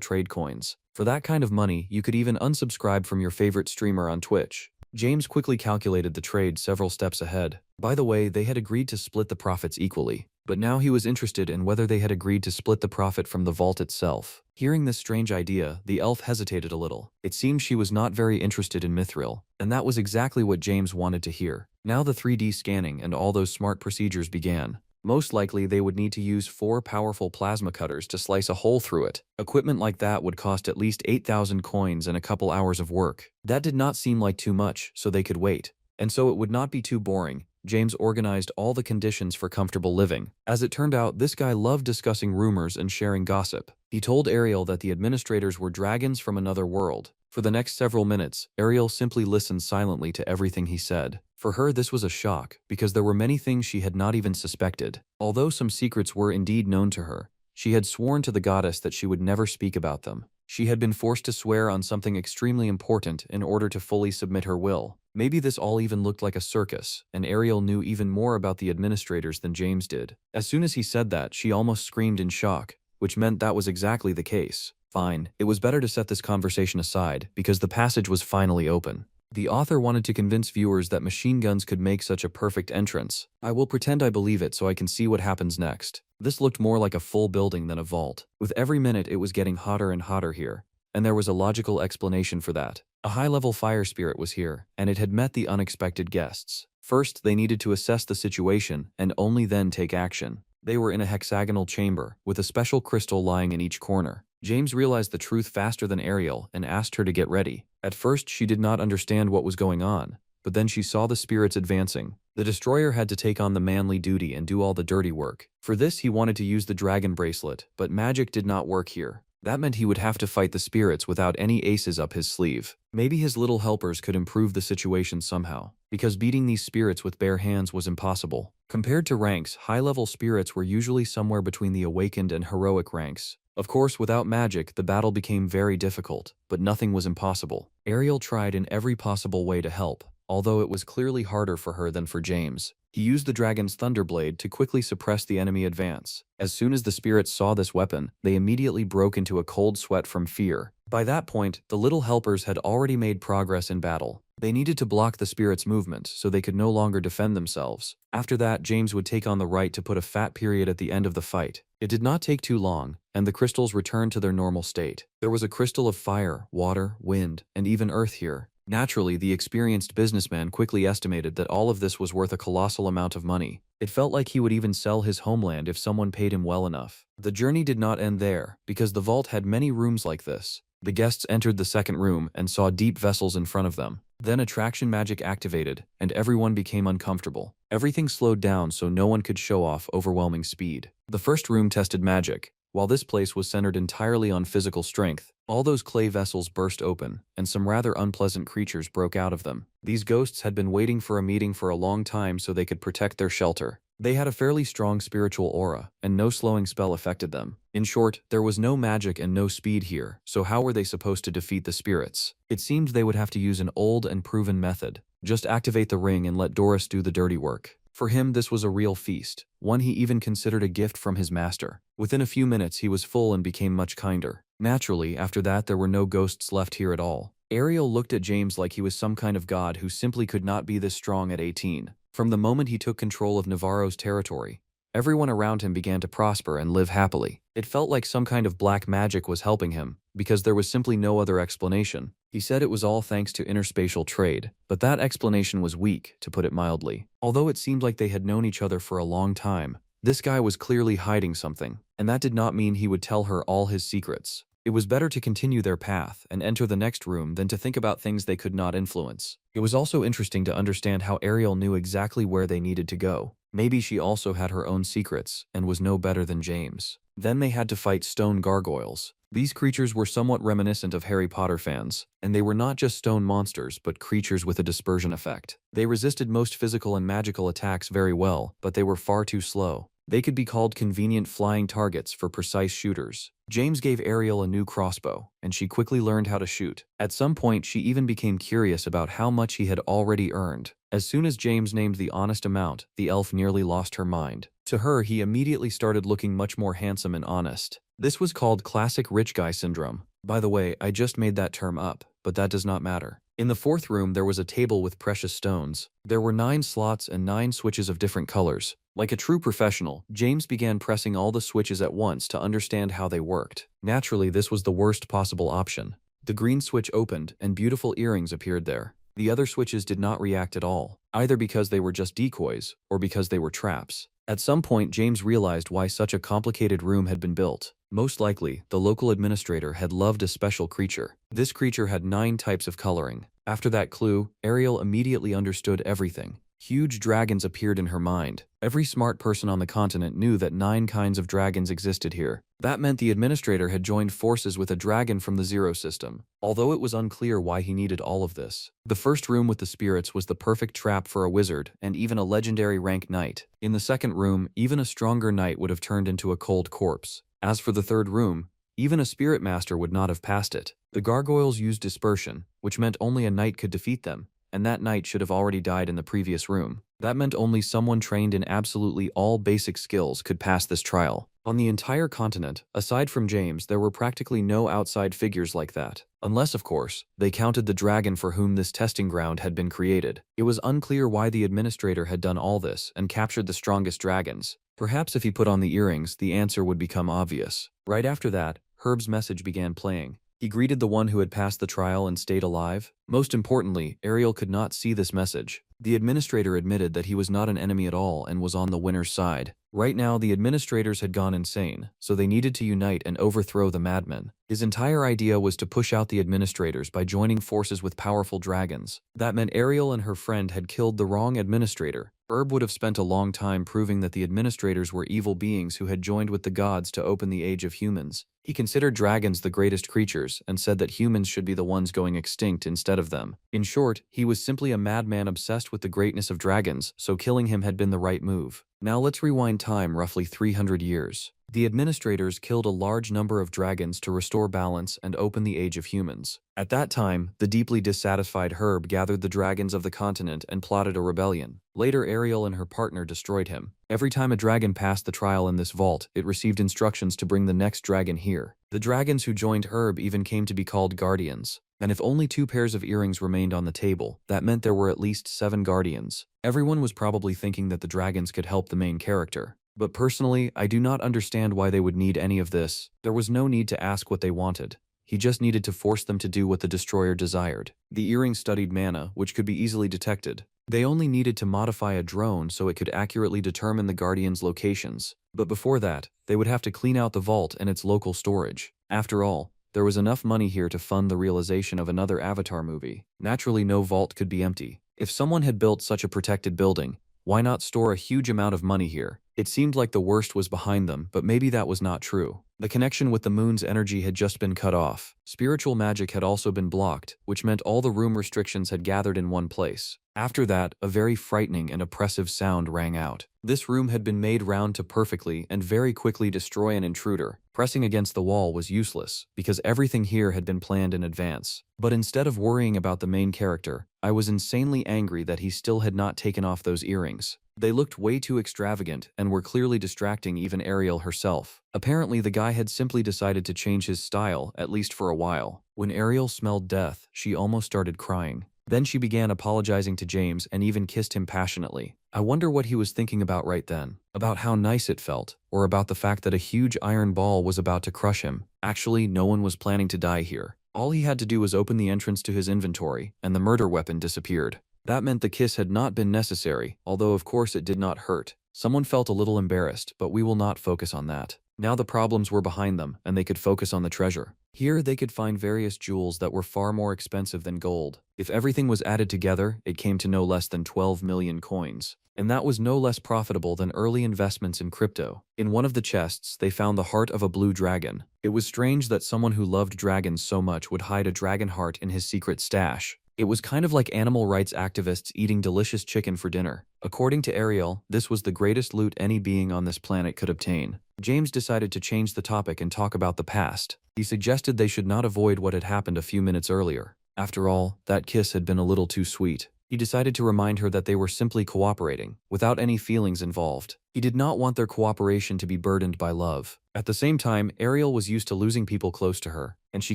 trade coins. For that kind of money, you could even unsubscribe from your favorite streamer on Twitch. James quickly calculated the trade several steps ahead. By the way, they had agreed to split the profits equally. But now he was interested in whether they had agreed to split the profit from the vault itself. Hearing this strange idea, the elf hesitated a little. It seemed she was not very interested in mithril, and that was exactly what James wanted to hear. Now the 3D scanning and all those smart procedures began. Most likely they would need to use 4 powerful plasma cutters to slice a hole through it. Equipment like that would cost at least 8,000 coins and a couple hours of work. That did not seem like too much, so they could wait. And so it would not be too boring. James organized all the conditions for comfortable living. As it turned out, this guy loved discussing rumors and sharing gossip. He told Ariel that the administrators were dragons from another world. For the next several minutes, Ariel simply listened silently to everything he said. For her, this was a shock, because there were many things she had not even suspected. Although some secrets were indeed known to her, she had sworn to the goddess that she would never speak about them. She had been forced to swear on something extremely important in order to fully submit her will. Maybe this all even looked like a circus, and Ariel knew even more about the administrators than James did. As soon as he said that, she almost screamed in shock, which meant that was exactly the case. Fine, it was better to set this conversation aside, because the passage was finally open. The author wanted to convince viewers that machine guns could make such a perfect entrance. I will pretend I believe it so I can see what happens next. This looked more like a full building than a vault. With every minute it was getting hotter and hotter here, and there was a logical explanation for that. A high-level fire spirit was here, and it had met the unexpected guests. First, they needed to assess the situation, and only then take action. They were in a hexagonal chamber, with a special crystal lying in each corner. James realized the truth faster than Ariel and asked her to get ready. At first, she did not understand what was going on, but then she saw the spirits advancing. The destroyer had to take on the manly duty and do all the dirty work. For this, he wanted to use the dragon bracelet, but magic did not work here. That meant he would have to fight the spirits without any aces up his sleeve. Maybe his little helpers could improve the situation somehow, because beating these spirits with bare hands was impossible. Compared to ranks, high-level spirits were usually somewhere between the awakened and heroic ranks. Of course, without magic, the battle became very difficult, but nothing was impossible. Ariel tried in every possible way to help, although it was clearly harder for her than for James. He used the dragon's thunderblade to quickly suppress the enemy advance. As soon as the spirits saw this weapon, they immediately broke into a cold sweat from fear. By that point, the little helpers had already made progress in battle. They needed to block the spirits' movement so they could no longer defend themselves. After that, James would take on the right to put a fat period at the end of the fight. It did not take too long, and the crystals returned to their normal state. There was a crystal of fire, water, wind, and even earth here. Naturally, the experienced businessman quickly estimated that all of this was worth a colossal amount of money. It felt like he would even sell his homeland if someone paid him well enough. The journey did not end there, because the vault had many rooms like this. The guests entered the second room and saw deep vessels in front of them. Then attraction magic activated, and everyone became uncomfortable. Everything slowed down so no one could show off overwhelming speed. The first room tested magic. While this place was centered entirely on physical strength, All those clay vessels burst open, and some rather unpleasant creatures broke out of them. These ghosts had been waiting for a meeting for a long time so they could protect their shelter. They had a fairly strong spiritual aura, and no slowing spell affected them. In short, there was no magic and no speed here, so how were they supposed to defeat the spirits? It seemed they would have to use an old and proven method. Just activate the ring and let Doris do the dirty work. For him, this was a real feast, one he even considered a gift from his master. Within a few minutes, he was full and became much kinder. Naturally, after that, there were no ghosts left here at all. Ariel looked at James like he was some kind of god who simply could not be this strong at 18. From the moment he took control of Navarro's territory, everyone around him began to prosper and live happily. It felt like some kind of black magic was helping him, because there was simply no other explanation. He said it was all thanks to interspatial trade, but that explanation was weak, to put it mildly. Although it seemed like they had known each other for a long time, this guy was clearly hiding something, and that did not mean he would tell her all his secrets. It was better to continue their path and enter the next room than to think about things they could not influence. It was also interesting to understand how Ariel knew exactly where they needed to go. Maybe she also had her own secrets and was no better than James. Then they had to fight stone gargoyles. These creatures were somewhat reminiscent of Harry Potter fans, and they were not just stone monsters but creatures with a dispersion effect. They resisted most physical and magical attacks very well, but they were far too slow. They could be called convenient flying targets for precise shooters. James gave Ariel a new crossbow, and she quickly learned how to shoot. At some point, she even became curious about how much he had already earned. As soon as James named the honest amount, the elf nearly lost her mind. To her, he immediately started looking much more handsome and honest. This was called classic rich guy syndrome. By the way, I just made that term up, but that does not matter. In the fourth room, there was a table with precious stones. There were 9 slots and 9 switches of different colors. Like a true professional, James began pressing all the switches at once to understand how they worked. Naturally, this was the worst possible option. The green switch opened, and beautiful earrings appeared there. The other switches did not react at all, either because they were just decoys, or because they were traps. At some point, James realized why such a complicated room had been built. Most likely, the local administrator had loved a special creature. This creature had 9 types of coloring. After that clue, Ariel immediately understood everything. Huge dragons appeared in her mind. Every smart person on the continent knew that 9 kinds of dragons existed here. That meant the administrator had joined forces with a dragon from the Zero system, although it was unclear why he needed all of this. The first room with the spirits was the perfect trap for a wizard and even a legendary rank knight. In the second room, even a stronger knight would have turned into a cold corpse. As for the third room, even a spirit master would not have passed it. The gargoyles used dispersion, which meant only a knight could defeat them, and that knight should have already died in the previous room. That meant only someone trained in absolutely all basic skills could pass this trial. On the entire continent, aside from James, there were practically no outside figures like that. Unless, of course, they counted the dragon for whom this testing ground had been created. It was unclear why the administrator had done all this and captured the strongest dragons. Perhaps if he put on the earrings, the answer would become obvious. Right after that, Herb's message began playing. He greeted the one who had passed the trial and stayed alive. Most importantly, Ariel could not see this message. The administrator admitted that he was not an enemy at all and was on the winner's side. Right now, the administrators had gone insane, so they needed to unite and overthrow the madmen. His entire idea was to push out the administrators by joining forces with powerful dragons. That meant Ariel and her friend had killed the wrong administrator. Herb would have spent a long time proving that the administrators were evil beings who had joined with the gods to open the age of humans. He considered dragons the greatest creatures and said that humans should be the ones going extinct instead of them. In short, he was simply a madman obsessed with the greatness of dragons, so killing him had been the right move. Now let's rewind time roughly 300 years. The administrators killed a large number of dragons to restore balance and open the age of humans. At that time, the deeply dissatisfied Herb gathered the dragons of the continent and plotted a rebellion. Later, Ariel and her partner destroyed him. Every time a dragon passed the trial in this vault, it received instructions to bring the next dragon here. The dragons who joined Herb even came to be called guardians. And if only 2 pairs of earrings remained on the table, that meant there were at least 7 guardians. Everyone was probably thinking that the dragons could help the main character. But personally, I do not understand why they would need any of this. There was no need to ask what they wanted. He just needed to force them to do what the destroyer desired. The earrings studied mana, which could be easily detected. They only needed to modify a drone so it could accurately determine the guardians' locations. But before that, they would have to clean out the vault and its local storage. After all, there was enough money here to fund the realization of another Avatar movie. Naturally, no vault could be empty. If someone had built such a protected building, why not store a huge amount of money here? It seemed like the worst was behind them, but maybe that was not true. The connection with the moon's energy had just been cut off. Spiritual magic had also been blocked, which meant all the room restrictions had gathered in one place. After that, a very frightening and oppressive sound rang out. This room had been made round to perfectly and very quickly destroy an intruder. Pressing against the wall was useless, because everything here had been planned in advance. But instead of worrying about the main character, I was insanely angry that he still had not taken off those earrings. They looked way too extravagant and were clearly distracting even Ariel herself. Apparently, the guy had simply decided to change his style, at least for a while. When Ariel smelled death, she almost started crying. Then she began apologizing to James and even kissed him passionately. I wonder what he was thinking about right then. About how nice it felt, or about the fact that a huge iron ball was about to crush him. Actually, no one was planning to die here. All he had to do was open the entrance to his inventory, and the murder weapon disappeared. That meant the kiss had not been necessary, although of course it did not hurt. Someone felt a little embarrassed, but we will not focus on that. Now the problems were behind them, and they could focus on the treasure. Here they could find various jewels that were far more expensive than gold. If everything was added together, it came to no less than 12 million coins. And that was no less profitable than early investments in crypto. In one of the chests, they found the heart of a blue dragon. It was strange that someone who loved dragons so much would hide a dragon heart in his secret stash. It was kind of like animal rights activists eating delicious chicken for dinner. According to Ariel, this was the greatest loot any being on this planet could obtain. James decided to change the topic and talk about the past. He suggested they should not avoid what had happened a few minutes earlier. After all, that kiss had been a little too sweet. He decided to remind her that they were simply cooperating, without any feelings involved. He did not want their cooperation to be burdened by love. At the same time, Ariel was used to losing people close to her, and she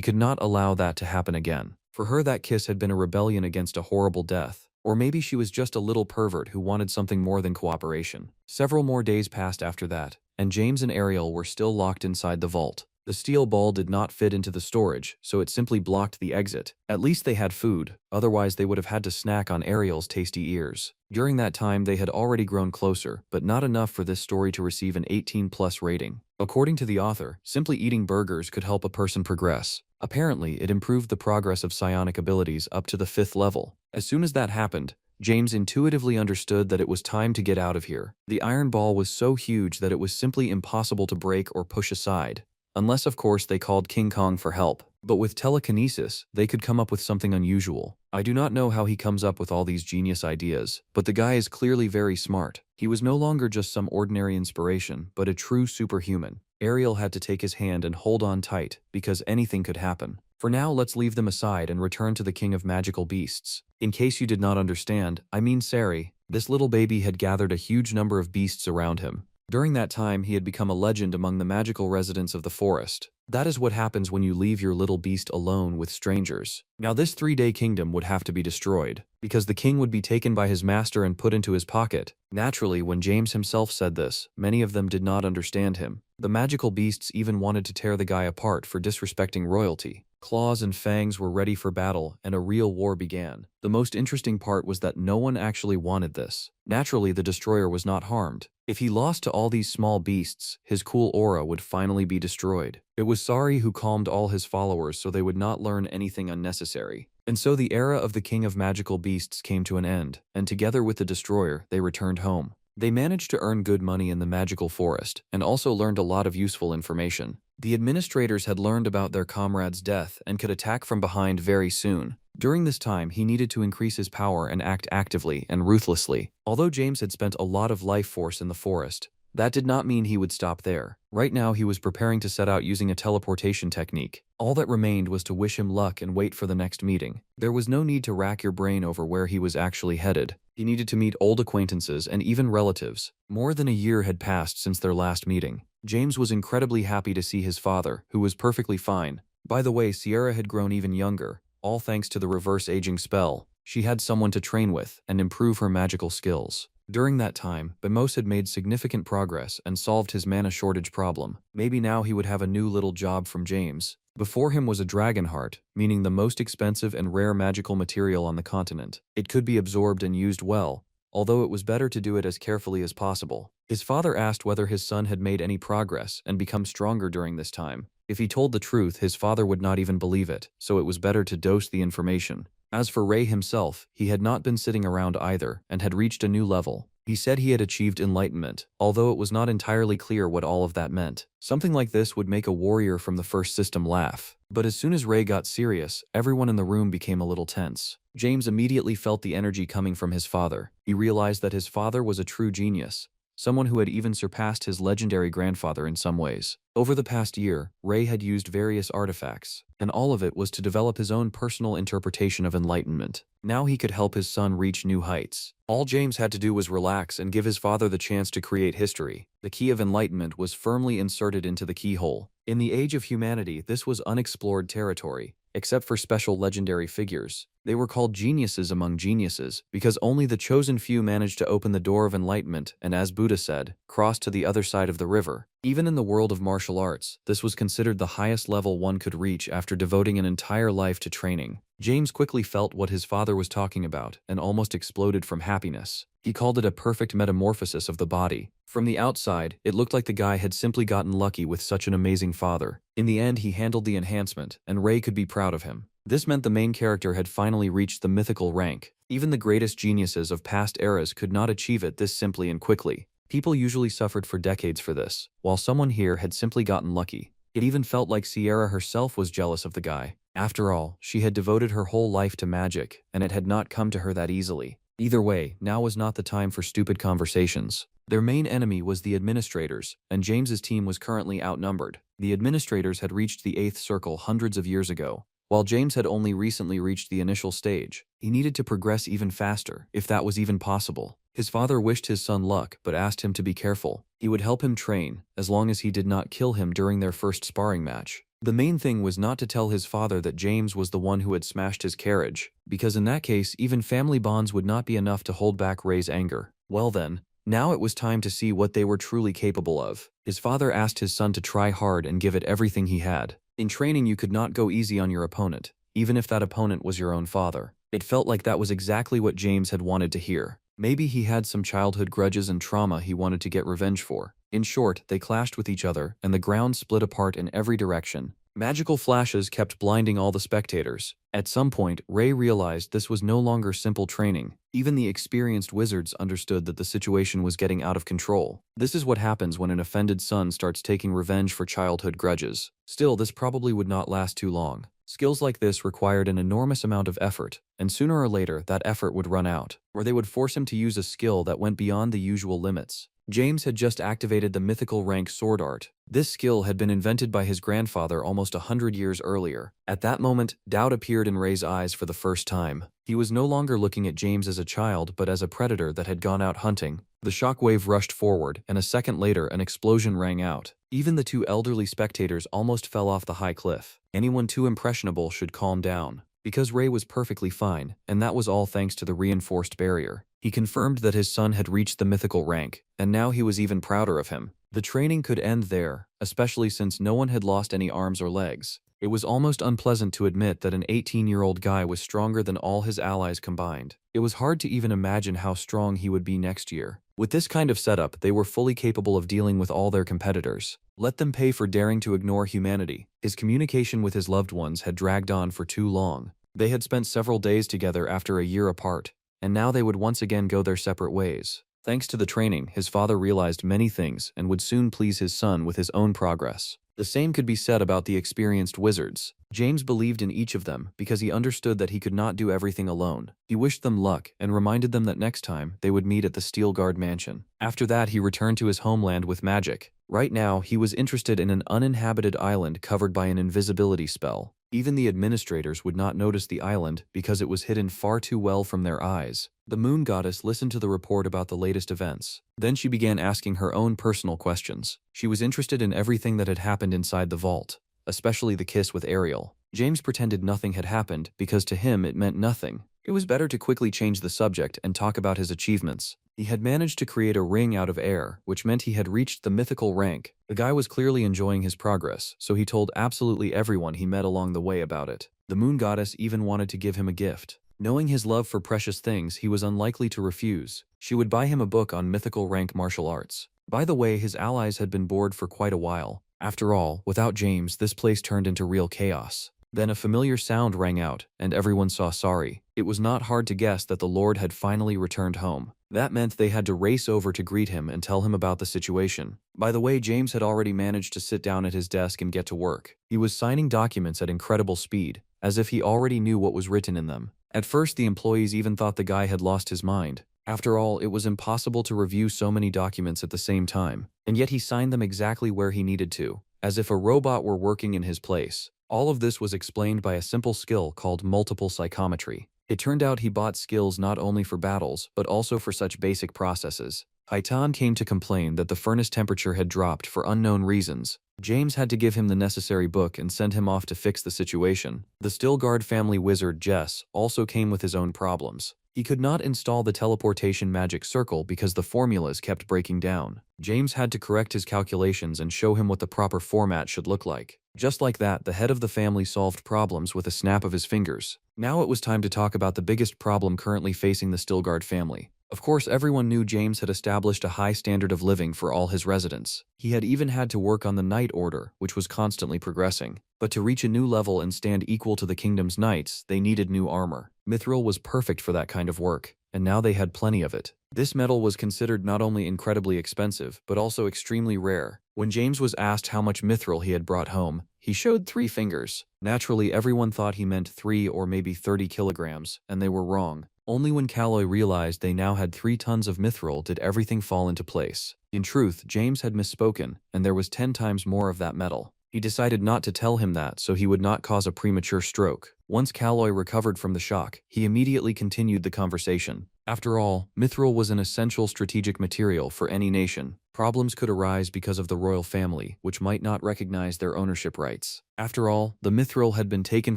could not allow that to happen again. For her, that kiss had been a rebellion against a horrible death. Or maybe she was just a little pervert who wanted something more than cooperation. Several more days passed after that, and James and Ariel were still locked inside the vault. The steel ball did not fit into the storage, so it simply blocked the exit. At least they had food, otherwise they would have had to snack on Ariel's tasty ears. During that time, they had already grown closer, but not enough for this story to receive an 18+ rating. According to the author, simply eating burgers could help a person progress. Apparently, it improved the progress of psionic abilities up to the 5th level. As soon as that happened, James intuitively understood that it was time to get out of here. The iron ball was so huge that it was simply impossible to break or push aside. Unless, of course, they called King Kong for help. But with telekinesis, they could come up with something unusual. I do not know how he comes up with all these genius ideas, but the guy is clearly very smart. He was no longer just some ordinary inspiration, but a true superhuman. Ariel had to take his hand and hold on tight, because anything could happen. For now, let's leave them aside and return to the King of Magical Beasts. In case you did not understand, I mean Sari, this little baby had gathered a huge number of beasts around him. During that time, he had become a legend among the magical residents of the forest. That is what happens when you leave your little beast alone with strangers. Now this 3-day kingdom would have to be destroyed, because the king would be taken by his master and put into his pocket. Naturally, when James himself said this, many of them did not understand him. The magical beasts even wanted to tear the guy apart for disrespecting royalty. Claws and fangs were ready for battle, and a real war began. The most interesting part was that no one actually wanted this. Naturally, the destroyer was not harmed. If he lost to all these small beasts, his cool aura would finally be destroyed. It was Sari who calmed all his followers so they would not learn anything unnecessary. And so the era of the King of Magical Beasts came to an end, and together with the destroyer, they returned home. They managed to earn good money in the magical forest, and also learned a lot of useful information. The administrators had learned about their comrade's death and could attack from behind very soon. During this time, he needed to increase his power and act actively and ruthlessly. Although James had spent a lot of life force in the forest, that did not mean he would stop there. Right now, he was preparing to set out using a teleportation technique. All that remained was to wish him luck and wait for the next meeting. There was no need to rack your brain over where he was actually headed. He needed to meet old acquaintances and even relatives. More than a year had passed since their last meeting. James was incredibly happy to see his father, who was perfectly fine. By the way, Sierra had grown even younger, all thanks to the reverse aging spell. She had someone to train with and improve her magical skills. During that time, Bemos had made significant progress and solved his mana shortage problem. Maybe now he would have a new little job from James. Before him was a dragon heart, meaning the most expensive and rare magical material on the continent. It could be absorbed and used well, although it was better to do it as carefully as possible. His father asked whether his son had made any progress and become stronger during this time. If he told the truth, his father would not even believe it, so it was better to dose the information. As for Ray himself, he had not been sitting around either and had reached a new level. He said he had achieved enlightenment, although it was not entirely clear what all of that meant. Something like this would make a warrior from the first system laugh. But as soon as Ray got serious, everyone in the room became a little tense. James immediately felt the energy coming from his father. He realized that his father was a true genius, someone who had even surpassed his legendary grandfather in some ways. Over the past year, Ray had used various artifacts, and all of it was to develop his own personal interpretation of enlightenment. Now he could help his son reach new heights. All James had to do was relax and give his father the chance to create history. The key of enlightenment was firmly inserted into the keyhole. In the age of humanity, this was unexplored territory, except for special legendary figures. They were called geniuses among geniuses because only the chosen few managed to open the door of enlightenment and, as Buddha said, cross to the other side of the river. Even in the world of martial arts, this was considered the highest level one could reach after devoting an entire life to training. James quickly felt what his father was talking about and almost exploded from happiness. He called it a perfect metamorphosis of the body. From the outside, it looked like the guy had simply gotten lucky with such an amazing father. In the end, he handled the enhancement, and Ray could be proud of him. This meant the main character had finally reached the mythical rank. Even the greatest geniuses of past eras could not achieve it this simply and quickly. People usually suffered for decades for this, while someone here had simply gotten lucky. It even felt like Sierra herself was jealous of the guy. After all, she had devoted her whole life to magic, and it had not come to her that easily. Either way, now was not the time for stupid conversations. Their main enemy was the administrators, and James's team was currently outnumbered. The administrators had reached the 8th circle hundreds of years ago, while James had only recently reached the initial stage. He needed to progress even faster, if that was even possible. His father wished his son luck but asked him to be careful. He would help him train, as long as he did not kill him during their first sparring match. The main thing was not to tell his father that James was the one who had smashed his carriage, because in that case, even family bonds would not be enough to hold back Ray's anger. Well then, now it was time to see what they were truly capable of. His father asked his son to try hard and give it everything he had. In training, you could not go easy on your opponent, even if that opponent was your own father. It felt like that was exactly what James had wanted to hear. Maybe he had some childhood grudges and trauma he wanted to get revenge for. In short, they clashed with each other, and the ground split apart in every direction. Magical flashes kept blinding all the spectators. At some point, Ray realized this was no longer simple training. Even the experienced wizards understood that the situation was getting out of control. This is what happens when an offended son starts taking revenge for childhood grudges. Still, this probably would not last too long. Skills like this required an enormous amount of effort, and sooner or later that effort would run out, or they would force him to use a skill that went beyond the usual limits. James had just activated the mythical rank sword art. This skill had been invented by his grandfather almost 100 years earlier. At that moment, doubt appeared in Ray's eyes for the first time. He was no longer looking at James as a child but as a predator that had gone out hunting. The shockwave rushed forward, and a second later an explosion rang out. Even the two elderly spectators almost fell off the high cliff. Anyone too impressionable should calm down, because Ray was perfectly fine, and that was all thanks to the reinforced barrier. He confirmed that his son had reached the mythical rank, and now he was even prouder of him. The training could end there, especially since no one had lost any arms or legs. It was almost unpleasant to admit that an 18-year-old guy was stronger than all his allies combined. It was hard to even imagine how strong he would be next year. With this kind of setup, they were fully capable of dealing with all their competitors. Let them pay for daring to ignore humanity. His communication with his loved ones had dragged on for too long. They had spent several days together after a year apart, and now they would once again go their separate ways. Thanks to the training, his father realized many things and would soon please his son with his own progress. The same could be said about the experienced wizards. James believed in each of them because he understood that he could not do everything alone. He wished them luck and reminded them that next time they would meet at the Steel Guard mansion. After that, he returned to his homeland with magic. Right now, he was interested in an uninhabited island covered by an invisibility spell. Even the administrators would not notice the island because it was hidden far too well from their eyes. The moon goddess listened to the report about the latest events. Then she began asking her own personal questions. She was interested in everything that had happened inside the vault, especially the kiss with Ariel. James pretended nothing had happened because to him it meant nothing. It was better to quickly change the subject and talk about his achievements. He had managed to create a ring out of air, which meant he had reached the mythical rank. The guy was clearly enjoying his progress, so he told absolutely everyone he met along the way about it. The moon goddess even wanted to give him a gift. Knowing his love for precious things, he was unlikely to refuse. She would buy him a book on mythical rank martial arts. By the way, his allies had been bored for quite a while. After all, without James, this place turned into real chaos. Then a familiar sound rang out, and everyone saw Sorry. It was not hard to guess that the Lord had finally returned home. That meant they had to race over to greet him and tell him about the situation. By the way, James had already managed to sit down at his desk and get to work. He was signing documents at incredible speed, as if he already knew what was written in them. At first, the employees even thought the guy had lost his mind. After all, it was impossible to review so many documents at the same time, and yet he signed them exactly where he needed to, as if a robot were working in his place. All of this was explained by a simple skill called multiple psychometry. It turned out he bought skills not only for battles, but also for such basic processes. Haitan came to complain that the furnace temperature had dropped for unknown reasons. James had to give him the necessary book and send him off to fix the situation. The Stillguard family wizard Jess also came with his own problems. He could not install the teleportation magic circle because the formulas kept breaking down. James had to correct his calculations and show him what the proper format should look like. Just like that, the head of the family solved problems with a snap of his fingers. Now it was time to talk about the biggest problem currently facing the Stillguard family. Of course, everyone knew James had established a high standard of living for all his residents. He had even had to work on the Knight Order, which was constantly progressing. But to reach a new level and stand equal to the kingdom's knights, they needed new armor. Mithril was perfect for that kind of work, and now they had plenty of it. This metal was considered not only incredibly expensive, but also extremely rare. When James was asked how much mithril he had brought home, he showed 3 fingers. Naturally, everyone thought he meant 3 or maybe 30 kilograms, and they were wrong. Only when Kalloy realized they now had 3 tons of mithril did everything fall into place. In truth, James had misspoken, and there was 10 times more of that metal. He decided not to tell him that so he would not cause a premature stroke. Once Kalloy recovered from the shock, he immediately continued the conversation. After all, mithril was an essential strategic material for any nation. Problems could arise because of the royal family, which might not recognize their ownership rights. After all, the mithril had been taken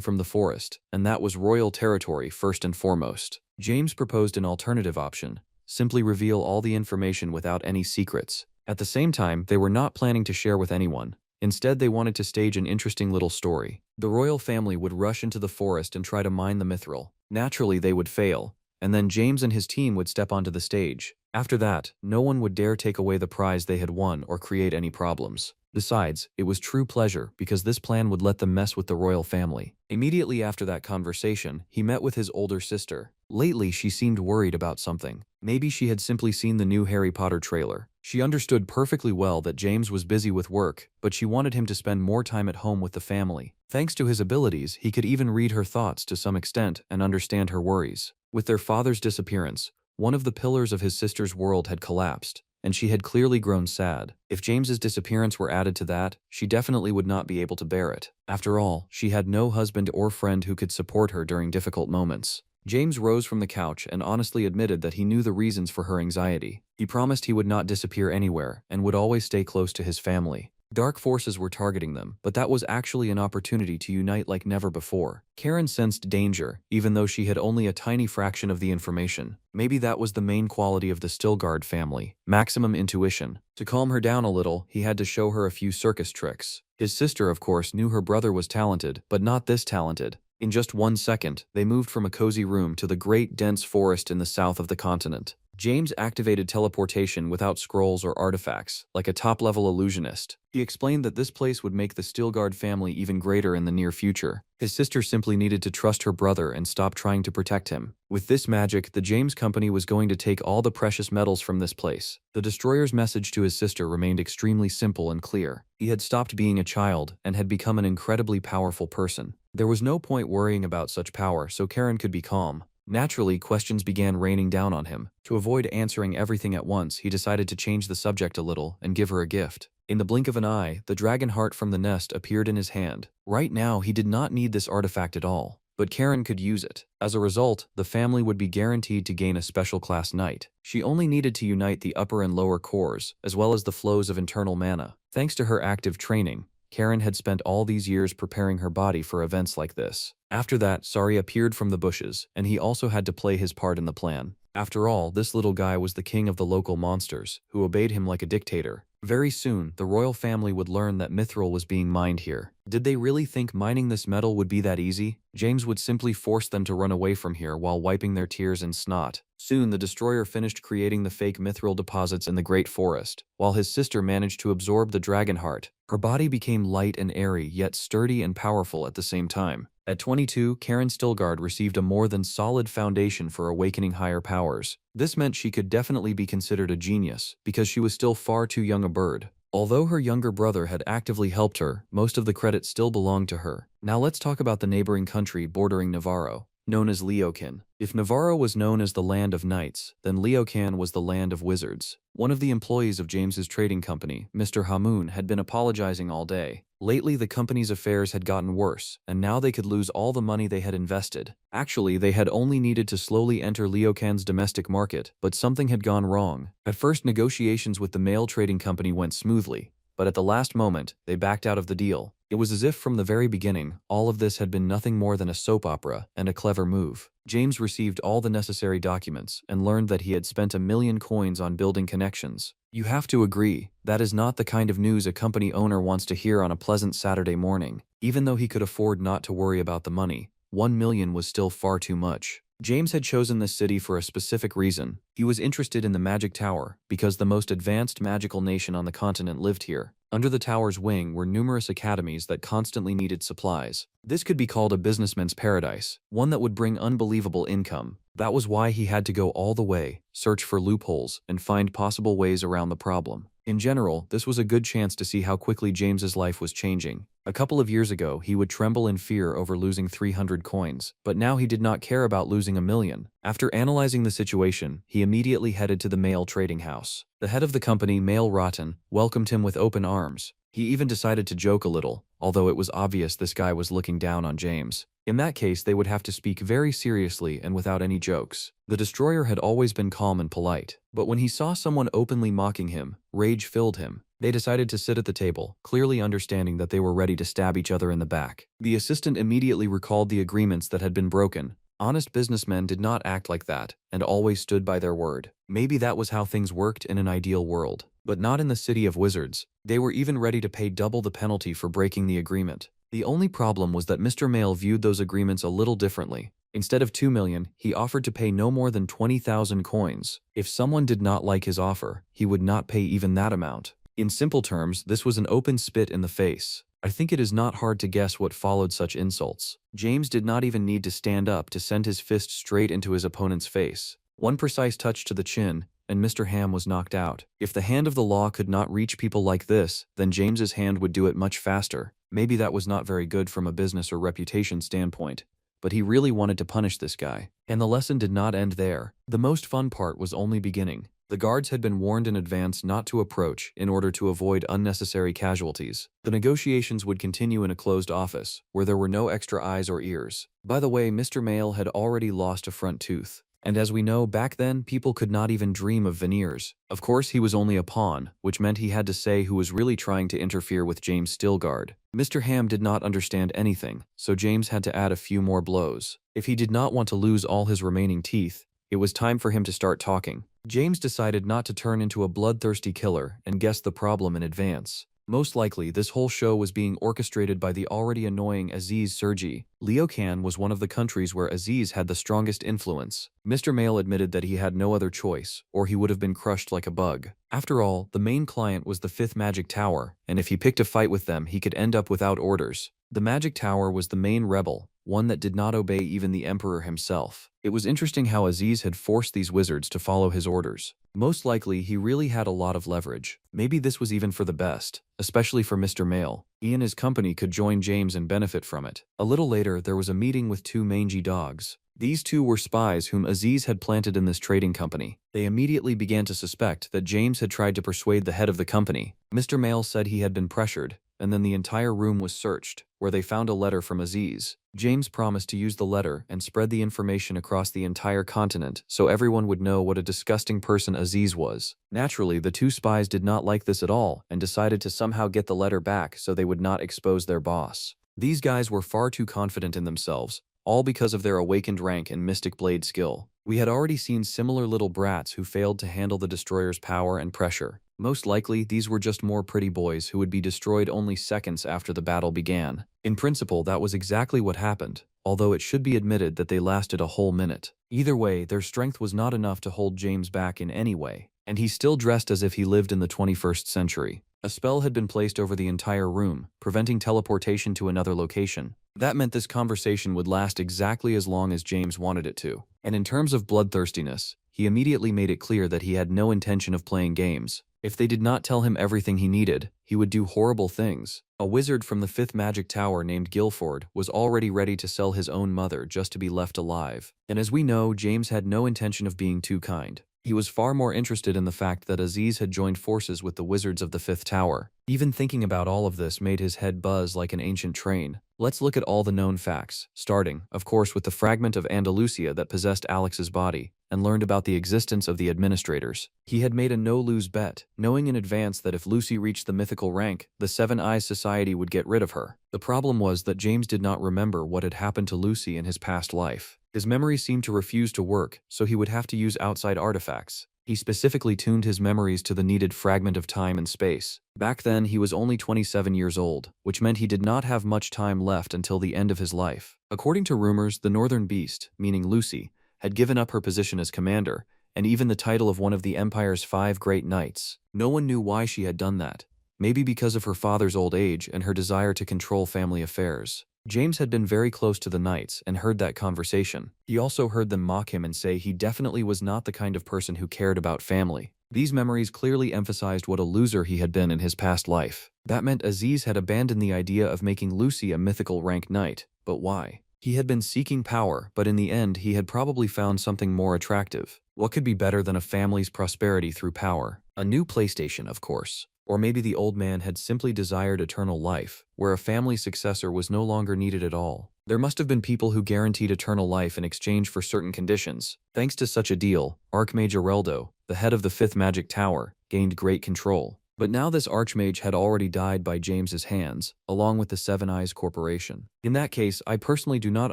from the forest, and that was royal territory first and foremost. James proposed an alternative option: simply reveal all the information without any secrets. At the same time, they were not planning to share with anyone. Instead, they wanted to stage an interesting little story. The royal family would rush into the forest and try to mine the mithril. Naturally, they would fail, and then James and his team would step onto the stage. After that, no one would dare take away the prize they had won or create any problems. Besides, it was true pleasure because this plan would let them mess with the royal family. Immediately after that conversation, he met with his older sister. Lately, she seemed worried about something. Maybe she had simply seen the new Harry Potter trailer. She understood perfectly well that James was busy with work, but she wanted him to spend more time at home with the family. Thanks to his abilities, he could even read her thoughts to some extent and understand her worries. With their father's disappearance, one of the pillars of his sister's world had collapsed, and she had clearly grown sad. If James's disappearance were added to that, she definitely would not be able to bear it. After all, she had no husband or friend who could support her during difficult moments. James rose from the couch and honestly admitted that he knew the reasons for her anxiety. He promised he would not disappear anywhere and would always stay close to his family. Dark forces were targeting them, but that was actually an opportunity to unite like never before. Karen sensed danger, even though she had only a tiny fraction of the information. Maybe that was the main quality of the Stillguard family: maximum intuition. To calm her down a little, he had to show her a few circus tricks. His sister, of course, knew her brother was talented, but not this talented. In just 1 second, they moved from a cozy room to the great dense forest in the south of the continent. James activated teleportation without scrolls or artifacts, like a top-level illusionist. He explained that this place would make the Stillguard family even greater in the near future. His sister simply needed to trust her brother and stop trying to protect him. With this magic, the James Company was going to take all the precious metals from this place. The Destroyer's message to his sister remained extremely simple and clear. He had stopped being a child and had become an incredibly powerful person. There was no point worrying about such power, so Karen could be calm. Naturally, questions began raining down on him. To avoid answering everything at once, he decided to change the subject a little and give her a gift. In the blink of an eye, the dragon heart from the nest appeared in his hand. Right now, he did not need this artifact at all, but Karen could use it. As a result, the family would be guaranteed to gain a special class knight. She only needed to unite the upper and lower cores, as well as the flows of internal mana. Thanks to her active training, Karen had spent all these years preparing her body for events like this. After that, Sari appeared from the bushes, and he also had to play his part in the plan. After all, this little guy was the king of the local monsters, who obeyed him like a dictator. Very soon, the royal family would learn that mithril was being mined here. Did they really think mining this metal would be that easy? James would simply force them to run away from here while wiping their tears and snot. Soon, the Destroyer finished creating the fake mithril deposits in the Great Forest, while his sister managed to absorb the dragon heart. Her body became light and airy, yet sturdy and powerful at the same time. At 22, Karen Stilgard received a more than solid foundation for awakening higher powers. This meant she could definitely be considered a genius, because she was still far too young a bird. Although her younger brother had actively helped her, most of the credit still belonged to her. Now let's talk about the neighboring country bordering Navarro, known as Leocan. If Navarro was known as the land of knights, then Leocan was the land of wizards. One of the employees of James's trading company, Mr. Hamoon, had been apologizing all day. Lately, the company's affairs had gotten worse, and now they could lose all the money they had invested. Actually, they had only needed to slowly enter Leocan's domestic market, but something had gone wrong. At first, negotiations with the mail trading company went smoothly, but at the last moment, they backed out of the deal. It was as if from the very beginning, all of this had been nothing more than a soap opera and a clever move. James received all the necessary documents and learned that he had spent 1,000,000 coins on building connections. You have to agree, that is not the kind of news a company owner wants to hear on a pleasant Saturday morning. Even though he could afford not to worry about the money, 1,000,000 was still far too much. James had chosen this city for a specific reason. He was interested in the Magic Tower because the most advanced magical nation on the continent lived here. Under the tower's wing were numerous academies that constantly needed supplies. This could be called a businessman's paradise, one that would bring unbelievable income. That was why he had to go all the way, search for loopholes, and find possible ways around the problem. In general, this was a good chance to see how quickly James's life was changing. A couple of years ago, he would tremble in fear over losing 300 coins, but now he did not care about losing 1,000,000. After analyzing the situation, he immediately headed to the mail trading house. The head of the company, Mail Rotten, welcomed him with open arms. He even decided to joke a little, although it was obvious this guy was looking down on James. In that case, they would have to speak very seriously and without any jokes. The destroyer had always been calm and polite, but when he saw someone openly mocking him, rage filled him. They decided to sit at the table, clearly understanding that they were ready to stab each other in the back. The assistant immediately recalled the agreements that had been broken. Honest businessmen did not act like that, and always stood by their word. Maybe that was how things worked in an ideal world, but not in the city of wizards. They were even ready to pay double the penalty for breaking the agreement. The only problem was that Mr. Mail viewed those agreements a little differently. Instead of 2,000,000, he offered to pay no more than 20,000 coins. If someone did not like his offer, he would not pay even that amount. In simple terms, this was an open spit in the face. I think it is not hard to guess what followed such insults. James did not even need to stand up to send his fist straight into his opponent's face. One precise touch to the chin, and Mr. Ham was knocked out. If the hand of the law could not reach people like this, then James's hand would do it much faster. Maybe that was not very good from a business or reputation standpoint, but he really wanted to punish this guy. And the lesson did not end there. The most fun part was only beginning. The guards had been warned in advance not to approach in order to avoid unnecessary casualties. The negotiations would continue in a closed office, where there were no extra eyes or ears. By the way, Mr. Mail had already lost a front tooth. And as we know, back then, people could not even dream of veneers. Of course, he was only a pawn, which meant he had to say who was really trying to interfere with James Stilgard. Mr. Ham did not understand anything, so James had to add a few more blows. If he did not want to lose all his remaining teeth, it was time for him to start talking. James decided not to turn into a bloodthirsty killer and guessed the problem in advance. Most likely, this whole show was being orchestrated by the already annoying Aziz Sergi. Leocan was one of the countries where Aziz had the strongest influence. Mr. Mail admitted that he had no other choice, or he would have been crushed like a bug. After all, the main client was the 5th Magic Tower, and if he picked a fight with them, he could end up without orders. The Magic Tower was the main rebel, one that did not obey even the Emperor himself. It was interesting how Aziz had forced these wizards to follow his orders. Most likely, he really had a lot of leverage. Maybe this was even for the best, especially for Mr. Mail. He and his company could join James and benefit from it. A little later, there was a meeting with 2 mangy dogs. These 2 were spies whom Aziz had planted in this trading company. They immediately began to suspect that James had tried to persuade the head of the company. Mr. Mail said he had been pressured, and then the entire room was searched, where they found a letter from Aziz. James promised to use the letter and spread the information across the entire continent so everyone would know what a disgusting person Aziz was. Naturally, the 2 spies did not like this at all and decided to somehow get the letter back so they would not expose their boss. These guys were far too confident in themselves, all because of their awakened rank and mystic blade skill. We had already seen similar little brats who failed to handle the destroyer's power and pressure. Most likely, these were just more pretty boys who would be destroyed only seconds after the battle began. In principle, that was exactly what happened, although it should be admitted that they lasted a whole minute. Either way, their strength was not enough to hold James back in any way, and he still dressed as if he lived in the 21st century. A spell had been placed over the entire room, preventing teleportation to another location. That meant this conversation would last exactly as long as James wanted it to. And in terms of bloodthirstiness, he immediately made it clear that he had no intention of playing games. If they did not tell him everything he needed, he would do horrible things. A wizard from the 5th Magic Tower named Guilford was already ready to sell his own mother just to be left alive. And as we know, James had no intention of being too kind. He was far more interested in the fact that Aziz had joined forces with the wizards of the 5th Tower. Even thinking about all of this made his head buzz like an ancient train. Let's look at all the known facts, starting, of course, with the fragment of Andalusia that possessed Alex's body, and learned about the existence of the administrators. He had made a no-lose bet, knowing in advance that if Lucy reached the mythical rank, the Seven Eyes Society would get rid of her. The problem was that James did not remember what had happened to Lucy in his past life. His memory seemed to refuse to work, so he would have to use outside artifacts. He specifically tuned his memories to the needed fragment of time and space. Back then, he was only 27 years old, which meant he did not have much time left until the end of his life. According to rumors, the Northern Beast, meaning Lucy, had given up her position as commander, and even the title of one of the Empire's 5 great knights. No one knew why she had done that. Maybe because of her father's old age and her desire to control family affairs. James had been very close to the knights and heard that conversation. He also heard them mock him and say he definitely was not the kind of person who cared about family. These memories clearly emphasized what a loser he had been in his past life. That meant Aziz had abandoned the idea of making Lucy a mythical rank knight. But why? He had been seeking power, but in the end he had probably found something more attractive. What could be better than a family's prosperity through power? A new PlayStation, of course. Or maybe the old man had simply desired eternal life, where a family successor was no longer needed at all. There must have been people who guaranteed eternal life in exchange for certain conditions. Thanks to such a deal, Archmage Areldo, the head of the 5th Magic Tower, gained great control. But now this Archmage had already died by James's hands, along with the Seven Eyes Corporation. In that case, I personally do not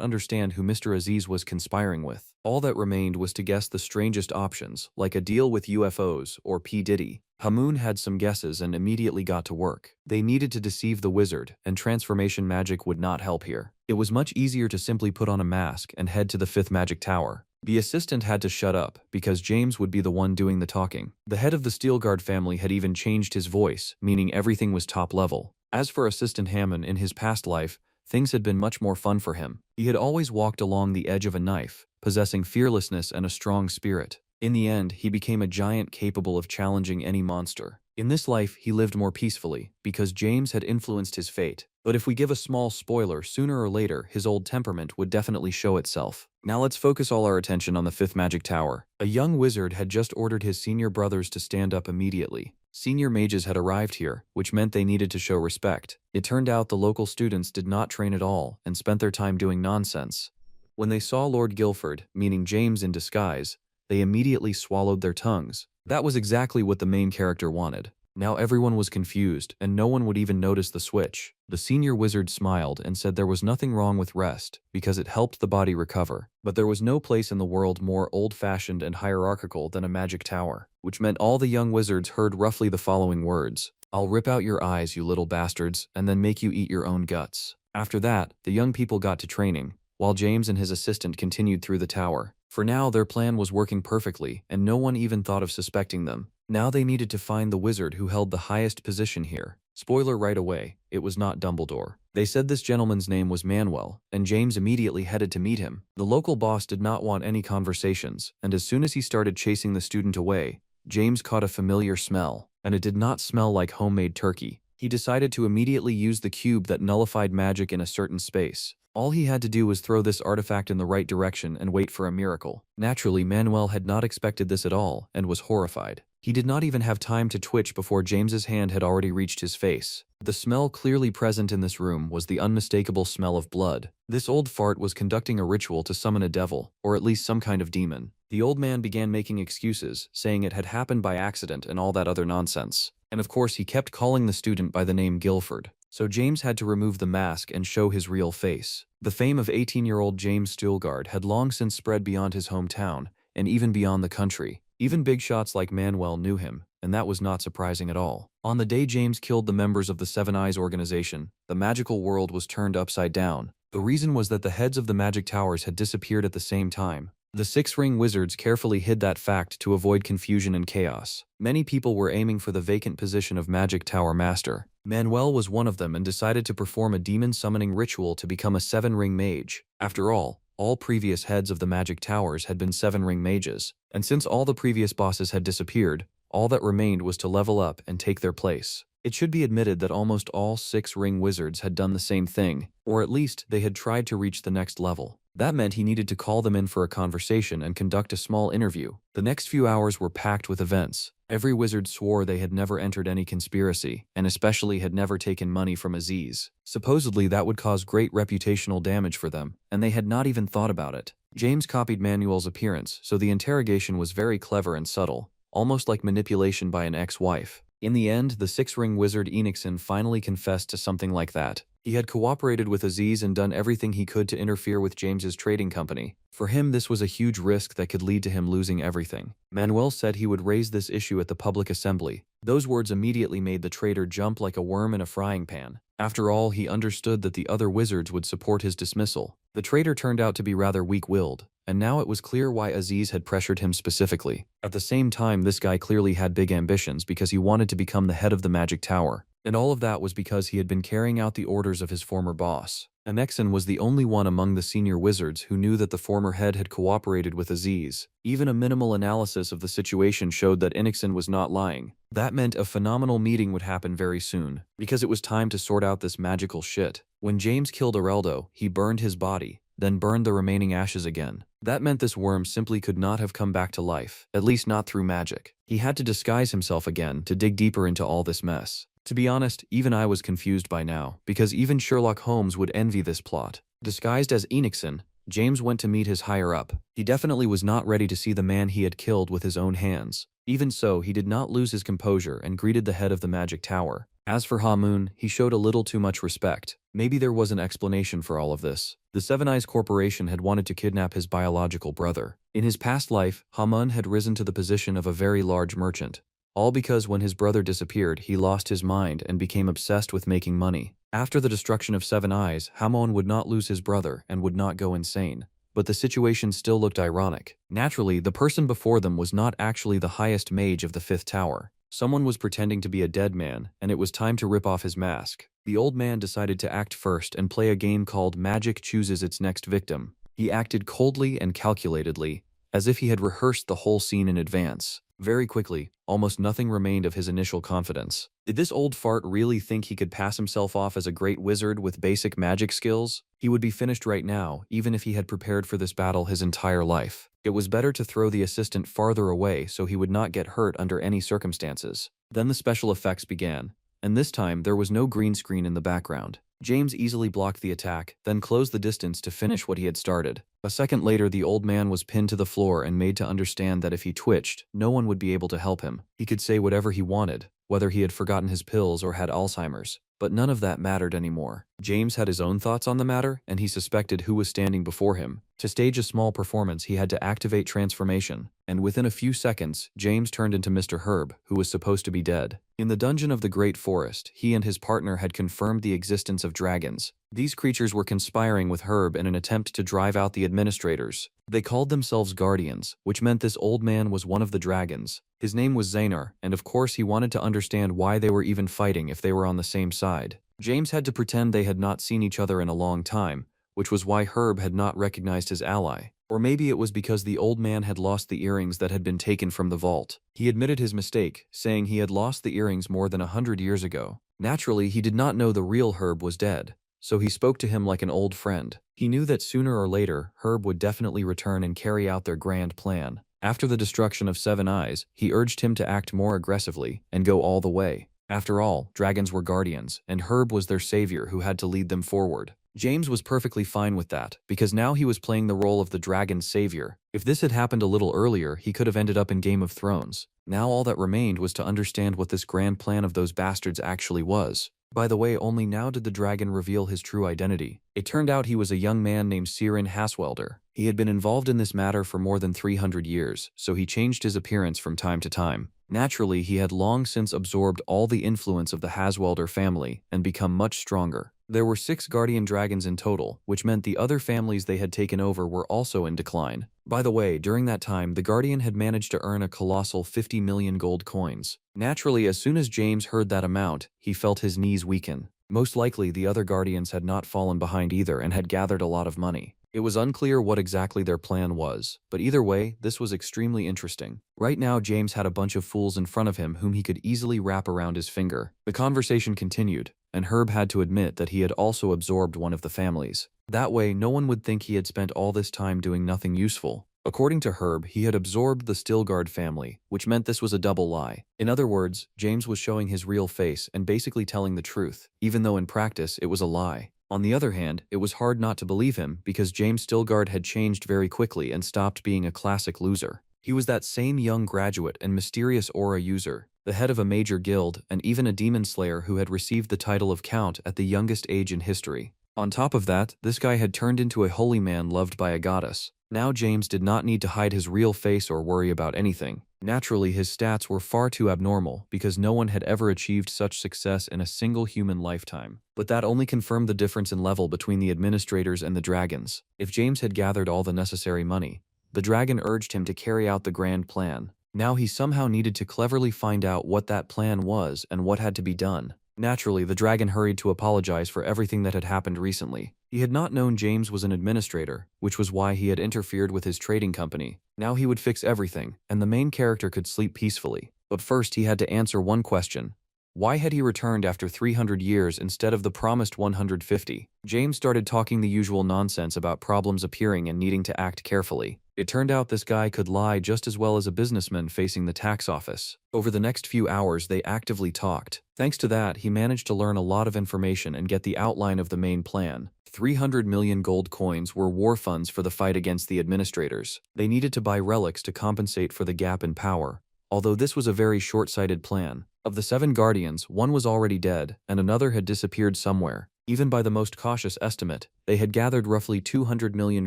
understand who Mr. Aziz was conspiring with. All that remained was to guess the strangest options, like a deal with UFOs or P. Diddy. Hamoon had some guesses and immediately got to work. They needed to deceive the wizard, and transformation magic would not help here. It was much easier to simply put on a mask and head to the 5th Magic Tower. The assistant had to shut up, because James would be the one doing the talking. The head of the Steelguard family had even changed his voice, meaning everything was top level. As for Assistant Hammond, in his past life, things had been much more fun for him. He had always walked along the edge of a knife, possessing fearlessness and a strong spirit. In the end, he became a giant capable of challenging any monster. In this life, he lived more peacefully, because James had influenced his fate. But if we give a small spoiler, sooner or later, his old temperament would definitely show itself. Now let's focus all our attention on the 5th Magic Tower. A young wizard had just ordered his senior brothers to stand up immediately. Senior mages had arrived here, which meant they needed to show respect. It turned out the local students did not train at all and spent their time doing nonsense. When they saw Lord Guilford, meaning James in disguise, they immediately swallowed their tongues. That was exactly what the main character wanted. Now everyone was confused, and no one would even notice the switch. The senior wizard smiled and said there was nothing wrong with rest, because it helped the body recover. But there was no place in the world more old-fashioned and hierarchical than a magic tower, which meant all the young wizards heard roughly the following words: "I'll rip out your eyes, you little bastards, and then make you eat your own guts." After that, the young people got to training, while James and his assistant continued through the tower. For now, their plan was working perfectly, and no one even thought of suspecting them. Now they needed to find the wizard who held the highest position here. Spoiler right away, it was not Dumbledore. They said this gentleman's name was Manuel, and James immediately headed to meet him. The local boss did not want any conversations, and as soon as he started chasing the student away, James caught a familiar smell, and it did not smell like homemade turkey. He decided to immediately use the cube that nullified magic in a certain space. All he had to do was throw this artifact in the right direction and wait for a miracle. Naturally, Manuel had not expected this at all and was horrified. He did not even have time to twitch before James's hand had already reached his face. The smell clearly present in this room was the unmistakable smell of blood. This old fart was conducting a ritual to summon a devil, or at least some kind of demon. The old man began making excuses, saying it had happened by accident and all that other nonsense. And of course, he kept calling the student by the name Guilford. So James had to remove the mask and show his real face. The fame of 18-year-old James Stuhlgard had long since spread beyond his hometown, and even beyond the country. Even big shots like Manuel knew him, and that was not surprising at all. On the day James killed the members of the Seven Eyes organization, the magical world was turned upside down. The reason was that the heads of the magic towers had disappeared at the same time. The six-ring wizards carefully hid that fact to avoid confusion and chaos. Many people were aiming for the vacant position of Magic Tower Master. Manuel was one of them and decided to perform a demon summoning ritual to become a seven-ring mage. After all previous heads of the Magic Towers had been seven-ring mages, and since all the previous bosses had disappeared, all that remained was to level up and take their place. It should be admitted that almost all six-ring wizards had done the same thing, or at least they had tried to reach the next level. That meant he needed to call them in for a conversation and conduct a small interview. The next few hours were packed with events. Every wizard swore they had never entered any conspiracy, and especially had never taken money from Aziz. Supposedly that would cause great reputational damage for them, and they had not even thought about it. James copied Manuel's appearance, so the interrogation was very clever and subtle, almost like manipulation by an ex-wife. In the end, the six-ring wizard Enixon finally confessed to something like that. He had cooperated with Aziz and done everything he could to interfere with James's trading company. For him, this was a huge risk that could lead to him losing everything. Manuel said he would raise this issue at the public assembly. Those words immediately made the traitor jump like a worm in a frying pan. After all, he understood that the other wizards would support his dismissal. The traitor turned out to be rather weak-willed, and now it was clear why Aziz had pressured him specifically. At the same time, this guy clearly had big ambitions because he wanted to become the head of the Magic Tower. And all of that was because he had been carrying out the orders of his former boss. Enixon was the only one among the senior wizards who knew that the former head had cooperated with Aziz. Even a minimal analysis of the situation showed that Enixon was not lying. That meant a phenomenal meeting would happen very soon, because it was time to sort out this magical shit. When James killed Areldo, he burned his body, then burned the remaining ashes again. That meant this worm simply could not have come back to life, at least not through magic. He had to disguise himself again to dig deeper into all this mess. To be honest, even I was confused by now, because even Sherlock Holmes would envy this plot. Disguised as Enixon, James went to meet his higher-up. He definitely was not ready to see the man he had killed with his own hands. Even so, he did not lose his composure and greeted the head of the Magic Tower. As for Ha-Moon, he showed a little too much respect. Maybe there was an explanation for all of this. The Seven Eyes Corporation had wanted to kidnap his biological brother. In his past life, Ha-Moon had risen to the position of a very large merchant. All because when his brother disappeared, he lost his mind and became obsessed with making money. After the destruction of Seven Eyes, Hamon would not lose his brother and would not go insane. But the situation still looked ironic. Naturally, the person before them was not actually the highest mage of the fifth tower. Someone was pretending to be a dead man, and it was time to rip off his mask. The old man decided to act first and play a game called Magic Chooses Its Next Victim. He acted coldly and calculatedly, as if he had rehearsed the whole scene in advance. Very quickly, almost nothing remained of his initial confidence. Did this old fart really think he could pass himself off as a great wizard with basic magic skills? He would be finished right now, even if he had prepared for this battle his entire life. It was better to throw the assistant farther away so he would not get hurt under any circumstances. Then the special effects began, and this time there was no green screen in the background. James easily blocked the attack, then closed the distance to finish what he had started. A second later, the old man was pinned to the floor and made to understand that if he twitched, no one would be able to help him. He could say whatever he wanted, whether he had forgotten his pills or had Alzheimer's. But none of that mattered anymore. James had his own thoughts on the matter, and he suspected who was standing before him. To stage a small performance, he had to activate transformation, and within a few seconds, James turned into Mr. Herb, who was supposed to be dead. In the dungeon of the Great Forest, he and his partner had confirmed the existence of dragons. These creatures were conspiring with Herb in an attempt to drive out the administrators. They called themselves Guardians, which meant this old man was one of the dragons. His name was Zaynar, and of course he wanted to understand why they were even fighting if they were on the same side. James had to pretend they had not seen each other in a long time, which was why Herb had not recognized his ally. Or maybe it was because the old man had lost the earrings that had been taken from the vault. He admitted his mistake, saying he had lost the earrings more than 100 years ago. Naturally, he did not know the real Herb was dead, so he spoke to him like an old friend. He knew that sooner or later, Herb would definitely return and carry out their grand plan. After the destruction of Seven Eyes, he urged him to act more aggressively and go all the way. After all, dragons were guardians, and Herb was their savior who had to lead them forward. James was perfectly fine with that, because now he was playing the role of the dragon's savior. If this had happened a little earlier, he could have ended up in Game of Thrones. Now all that remained was to understand what this grand plan of those bastards actually was. By the way, only now did the dragon reveal his true identity. It turned out he was a young man named Siren Haswelder. He had been involved in this matter for more than 300 years, so he changed his appearance from time to time. Naturally, he had long since absorbed all the influence of the Haswelder family and become much stronger. There were 6 guardian dragons in total, which meant the other families they had taken over were also in decline. By the way, during that time, the Guardian had managed to earn a colossal 50 million gold coins. Naturally, as soon as James heard that amount, he felt his knees weaken. Most likely, the other Guardians had not fallen behind either and had gathered a lot of money. It was unclear what exactly their plan was, but either way, this was extremely interesting. Right now, James had a bunch of fools in front of him whom he could easily wrap around his finger. The conversation continued, and Herb had to admit that he had also absorbed one of the families. That way, no one would think he had spent all this time doing nothing useful. According to Herb, he had absorbed the Stilgard family, which meant this was a double lie. In other words, James was showing his real face and basically telling the truth, even though in practice it was a lie. On the other hand, it was hard not to believe him because James Stilgard had changed very quickly and stopped being a classic loser. He was that same young graduate and mysterious aura user, the head of a major guild, and even a demon slayer who had received the title of Count at the youngest age in history. On top of that, this guy had turned into a holy man loved by a goddess. Now James did not need to hide his real face or worry about anything. Naturally, his stats were far too abnormal because no one had ever achieved such success in a single human lifetime. But that only confirmed the difference in level between the administrators and the dragons. If James had gathered all the necessary money, the dragon urged him to carry out the grand plan. Now he somehow needed to cleverly find out what that plan was and what had to be done. Naturally, the dragon hurried to apologize for everything that had happened recently. He had not known James was an administrator, which was why he had interfered with his trading company. Now he would fix everything, and the main character could sleep peacefully. But first he had to answer one question. Why had he returned after 300 years instead of the promised 150? James started talking the usual nonsense about problems appearing and needing to act carefully. It turned out this guy could lie just as well as a businessman facing the tax office. Over the next few hours, they actively talked. Thanks to that, he managed to learn a lot of information and get the outline of the main plan. 300 million gold coins were war funds for the fight against the administrators. They needed to buy relics to compensate for the gap in power. Although this was a very short-sighted plan. Of the 7 guardians, one was already dead, and another had disappeared somewhere. Even by the most cautious estimate, they had gathered roughly 200 million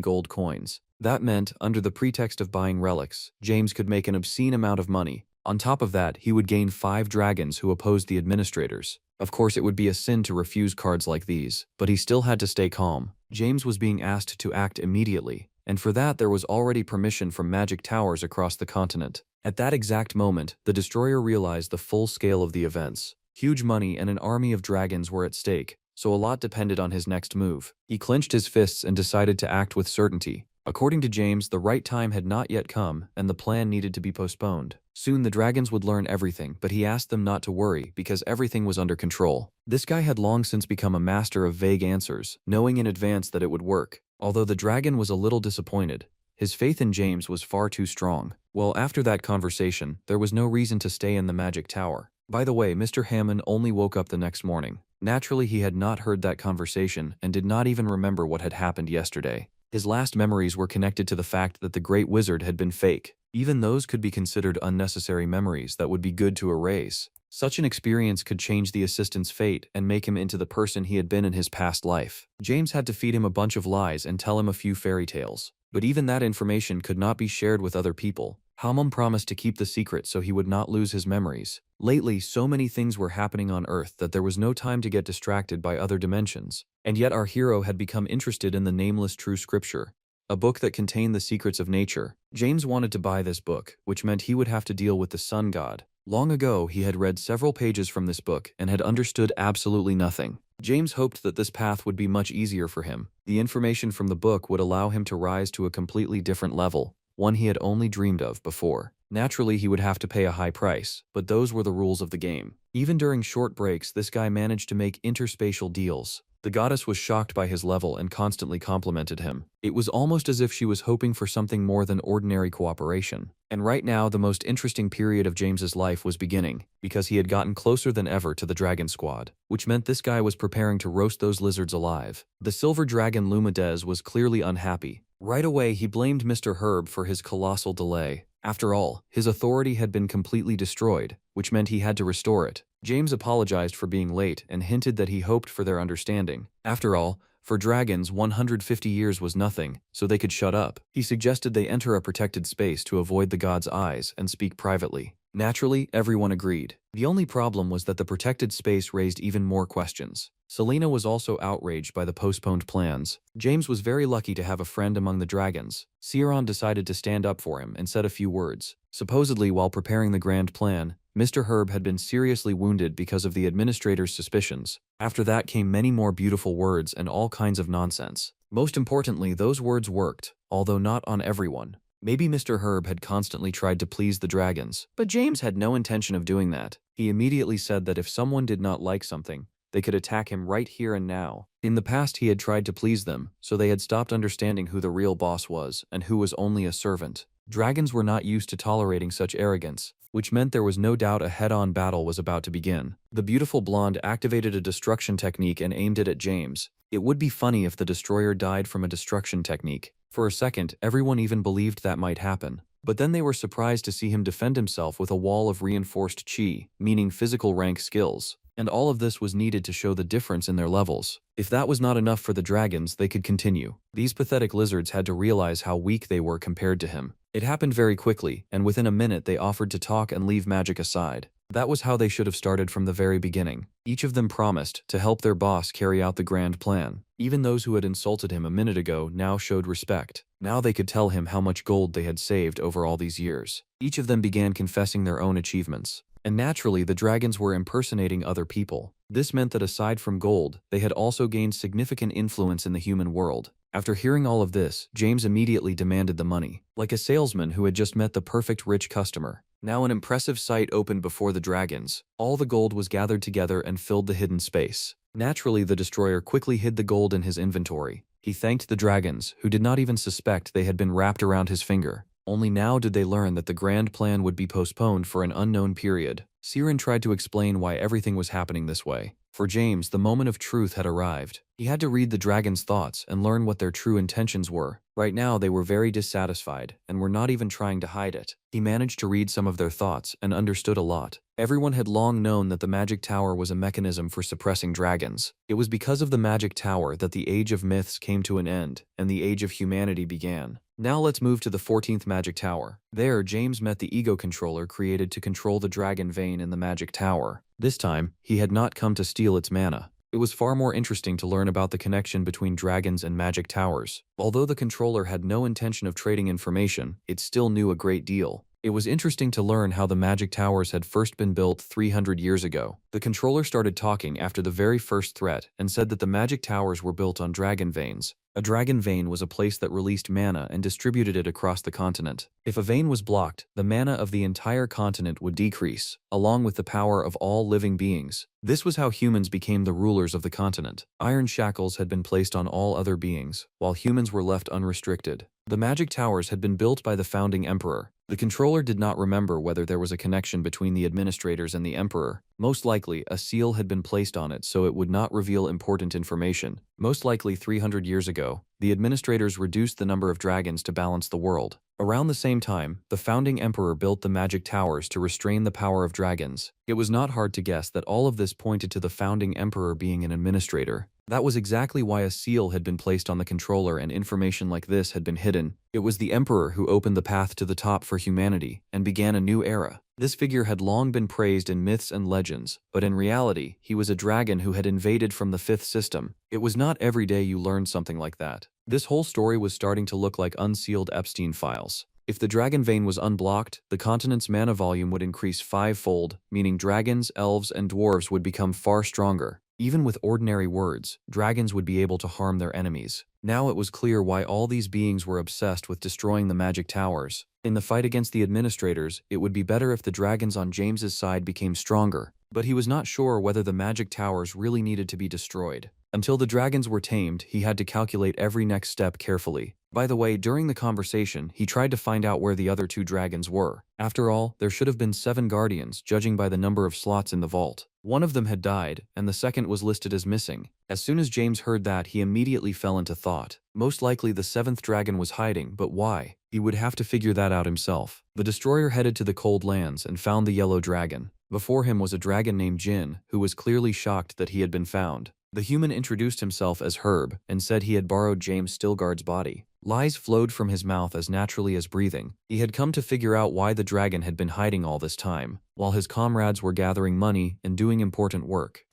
gold coins. That meant, under the pretext of buying relics, James could make an obscene amount of money. On top of that, he would gain 5 dragons who opposed the administrators. Of course, it would be a sin to refuse cards like these, but he still had to stay calm. James was being asked to act immediately, and for that there was already permission from magic towers across the continent. At that exact moment, the destroyer realized the full scale of the events. Huge money and an army of dragons were at stake, so a lot depended on his next move. He clenched his fists and decided to act with certainty. According to James, the right time had not yet come, and the plan needed to be postponed. Soon the dragons would learn everything, but he asked them not to worry, because everything was under control. This guy had long since become a master of vague answers, knowing in advance that it would work. Although the dragon was a little disappointed, his faith in James was far too strong. Well, after that conversation, there was no reason to stay in the magic tower. By the way, Mr. Hammond only woke up the next morning. Naturally, he had not heard that conversation and did not even remember what had happened yesterday. His last memories were connected to the fact that the Great Wizard had been fake. Even those could be considered unnecessary memories that would be good to erase. Such an experience could change the assistant's fate and make him into the person he had been in his past life. James had to feed him a bunch of lies and tell him a few fairy tales. But even that information could not be shared with other people. Hammond promised to keep the secret so he would not lose his memories. Lately, so many things were happening on Earth that there was no time to get distracted by other dimensions. And yet our hero had become interested in the nameless true scripture, a book that contained the secrets of nature. James wanted to buy this book, which meant he would have to deal with the sun god. Long ago, he had read several pages from this book and had understood absolutely nothing. James hoped that this path would be much easier for him. The information from the book would allow him to rise to a completely different level, one he had only dreamed of before. Naturally, he would have to pay a high price, but those were the rules of the game. Even during short breaks, this guy managed to make interspatial deals. The goddess was shocked by his level and constantly complimented him. It was almost as if she was hoping for something more than ordinary cooperation. And right now, the most interesting period of James's life was beginning, because he had gotten closer than ever to the Dragon Squad, which meant this guy was preparing to roast those lizards alive. The silver dragon Lumades was clearly unhappy. Right away, he blamed Mr. Herb for his colossal delay. After all, his authority had been completely destroyed, which meant he had to restore it. James apologized for being late and hinted that he hoped for their understanding. After all, for dragons, 150 years was nothing, so they could shut up. He suggested they enter a protected space to avoid the god's eyes and speak privately. Naturally, everyone agreed. The only problem was that the protected space raised even more questions. Selena was also outraged by the postponed plans. James was very lucky to have a friend among the dragons. Sciron decided to stand up for him and said a few words. Supposedly, while preparing the grand plan, Mr. Herb had been seriously wounded because of the administrator's suspicions. After that came many more beautiful words and all kinds of nonsense. Most importantly, those words worked, although not on everyone. Maybe Mr. Herb had constantly tried to please the dragons, but James had no intention of doing that. He immediately said that if someone did not like something, they could attack him right here and now. In the past, he had tried to please them, so they had stopped understanding who the real boss was and who was only a servant. Dragons were not used to tolerating such arrogance, which meant there was no doubt a head-on battle was about to begin. The beautiful blonde activated a destruction technique and aimed it at James. It would be funny if the destroyer died from a destruction technique. For a second, everyone even believed that might happen. But then they were surprised to see him defend himself with a wall of reinforced chi, meaning physical rank skills. And all of this was needed to show the difference in their levels. If that was not enough for the dragons, they could continue. These pathetic lizards had to realize how weak they were compared to him. It happened very quickly, and within a minute they offered to talk and leave magic aside. That was how they should have started from the very beginning. Each of them promised to help their boss carry out the grand plan. Even those who had insulted him a minute ago now showed respect. Now they could tell him how much gold they had saved over all these years. Each of them began confessing their own achievements. And naturally, the dragons were impersonating other people. This meant that aside from gold, they had also gained significant influence in the human world. After hearing all of this, James immediately demanded the money, like a salesman who had just met the perfect rich customer. Now an impressive sight opened before the dragons. All the gold was gathered together and filled the hidden space. Naturally, the destroyer quickly hid the gold in his inventory. He thanked the dragons, who did not even suspect they had been wrapped around his finger. Only now did they learn that the grand plan would be postponed for an unknown period. Sciron tried to explain why everything was happening this way. For James, the moment of truth had arrived. He had to read the dragons' thoughts and learn what their true intentions were. Right now, they were very dissatisfied and were not even trying to hide it. He managed to read some of their thoughts and understood a lot. Everyone had long known that the magic tower was a mechanism for suppressing dragons. It was because of the magic tower that the age of myths came to an end and the age of humanity began. Now let's move to the 14th magic tower. There, James met the ego controller created to control the dragon vein in the magic tower. This time, he had not come to steal its mana. It was far more interesting to learn about the connection between dragons and magic towers. Although the controller had no intention of trading information, it still knew a great deal. It was interesting to learn how the magic towers had first been built 300 years ago. The controller started talking after the very first threat and said that the magic towers were built on dragon veins. A dragon vein was a place that released mana and distributed it across the continent. If a vein was blocked, the mana of the entire continent would decrease, along with the power of all living beings. This was how humans became the rulers of the continent. Iron shackles had been placed on all other beings, while humans were left unrestricted. The magic towers had been built by the founding emperor. The controller did not remember whether there was a connection between the administrators and the emperor. Most likely, a seal had been placed on it so it would not reveal important information. Most likely 300 years ago, the administrators reduced the number of dragons to balance the world. Around the same time, the founding emperor built the magic towers to restrain the power of dragons. It was not hard to guess that all of this pointed to the founding emperor being an administrator. That was exactly why a seal had been placed on the controller and information like this had been hidden. It was the emperor who opened the path to the top for humanity and began a new era. This figure had long been praised in myths and legends, but in reality, he was a dragon who had invaded from the fifth system. It was not every day you learned something like that. This whole story was starting to look like unsealed Epstein files. If the dragon vein was unblocked, the continent's mana volume would increase 5-fold, meaning dragons, elves, and dwarves would become far stronger. Even with ordinary words, dragons would be able to harm their enemies. Now it was clear why all these beings were obsessed with destroying the magic towers. In the fight against the administrators, it would be better if the dragons on James's side became stronger, but he was not sure whether the magic towers really needed to be destroyed. Until the dragons were tamed, he had to calculate every next step carefully. By the way, during the conversation, he tried to find out where the other two dragons were. After all, there should have been 7 guardians, judging by the number of slots in the vault. One of them had died, and the second was listed as missing. As soon as James heard that, he immediately fell into thought. Most likely the 7th dragon was hiding, but why? He would have to figure that out himself. The destroyer headed to the cold lands and found the yellow dragon. Before him was a dragon named Jin, who was clearly shocked that he had been found. The human introduced himself as Herb and said he had borrowed James Stilgard's body. Lies flowed from his mouth as naturally as breathing. He had come to figure out why the dragon had been hiding all this time, while his comrades were gathering money and doing important work.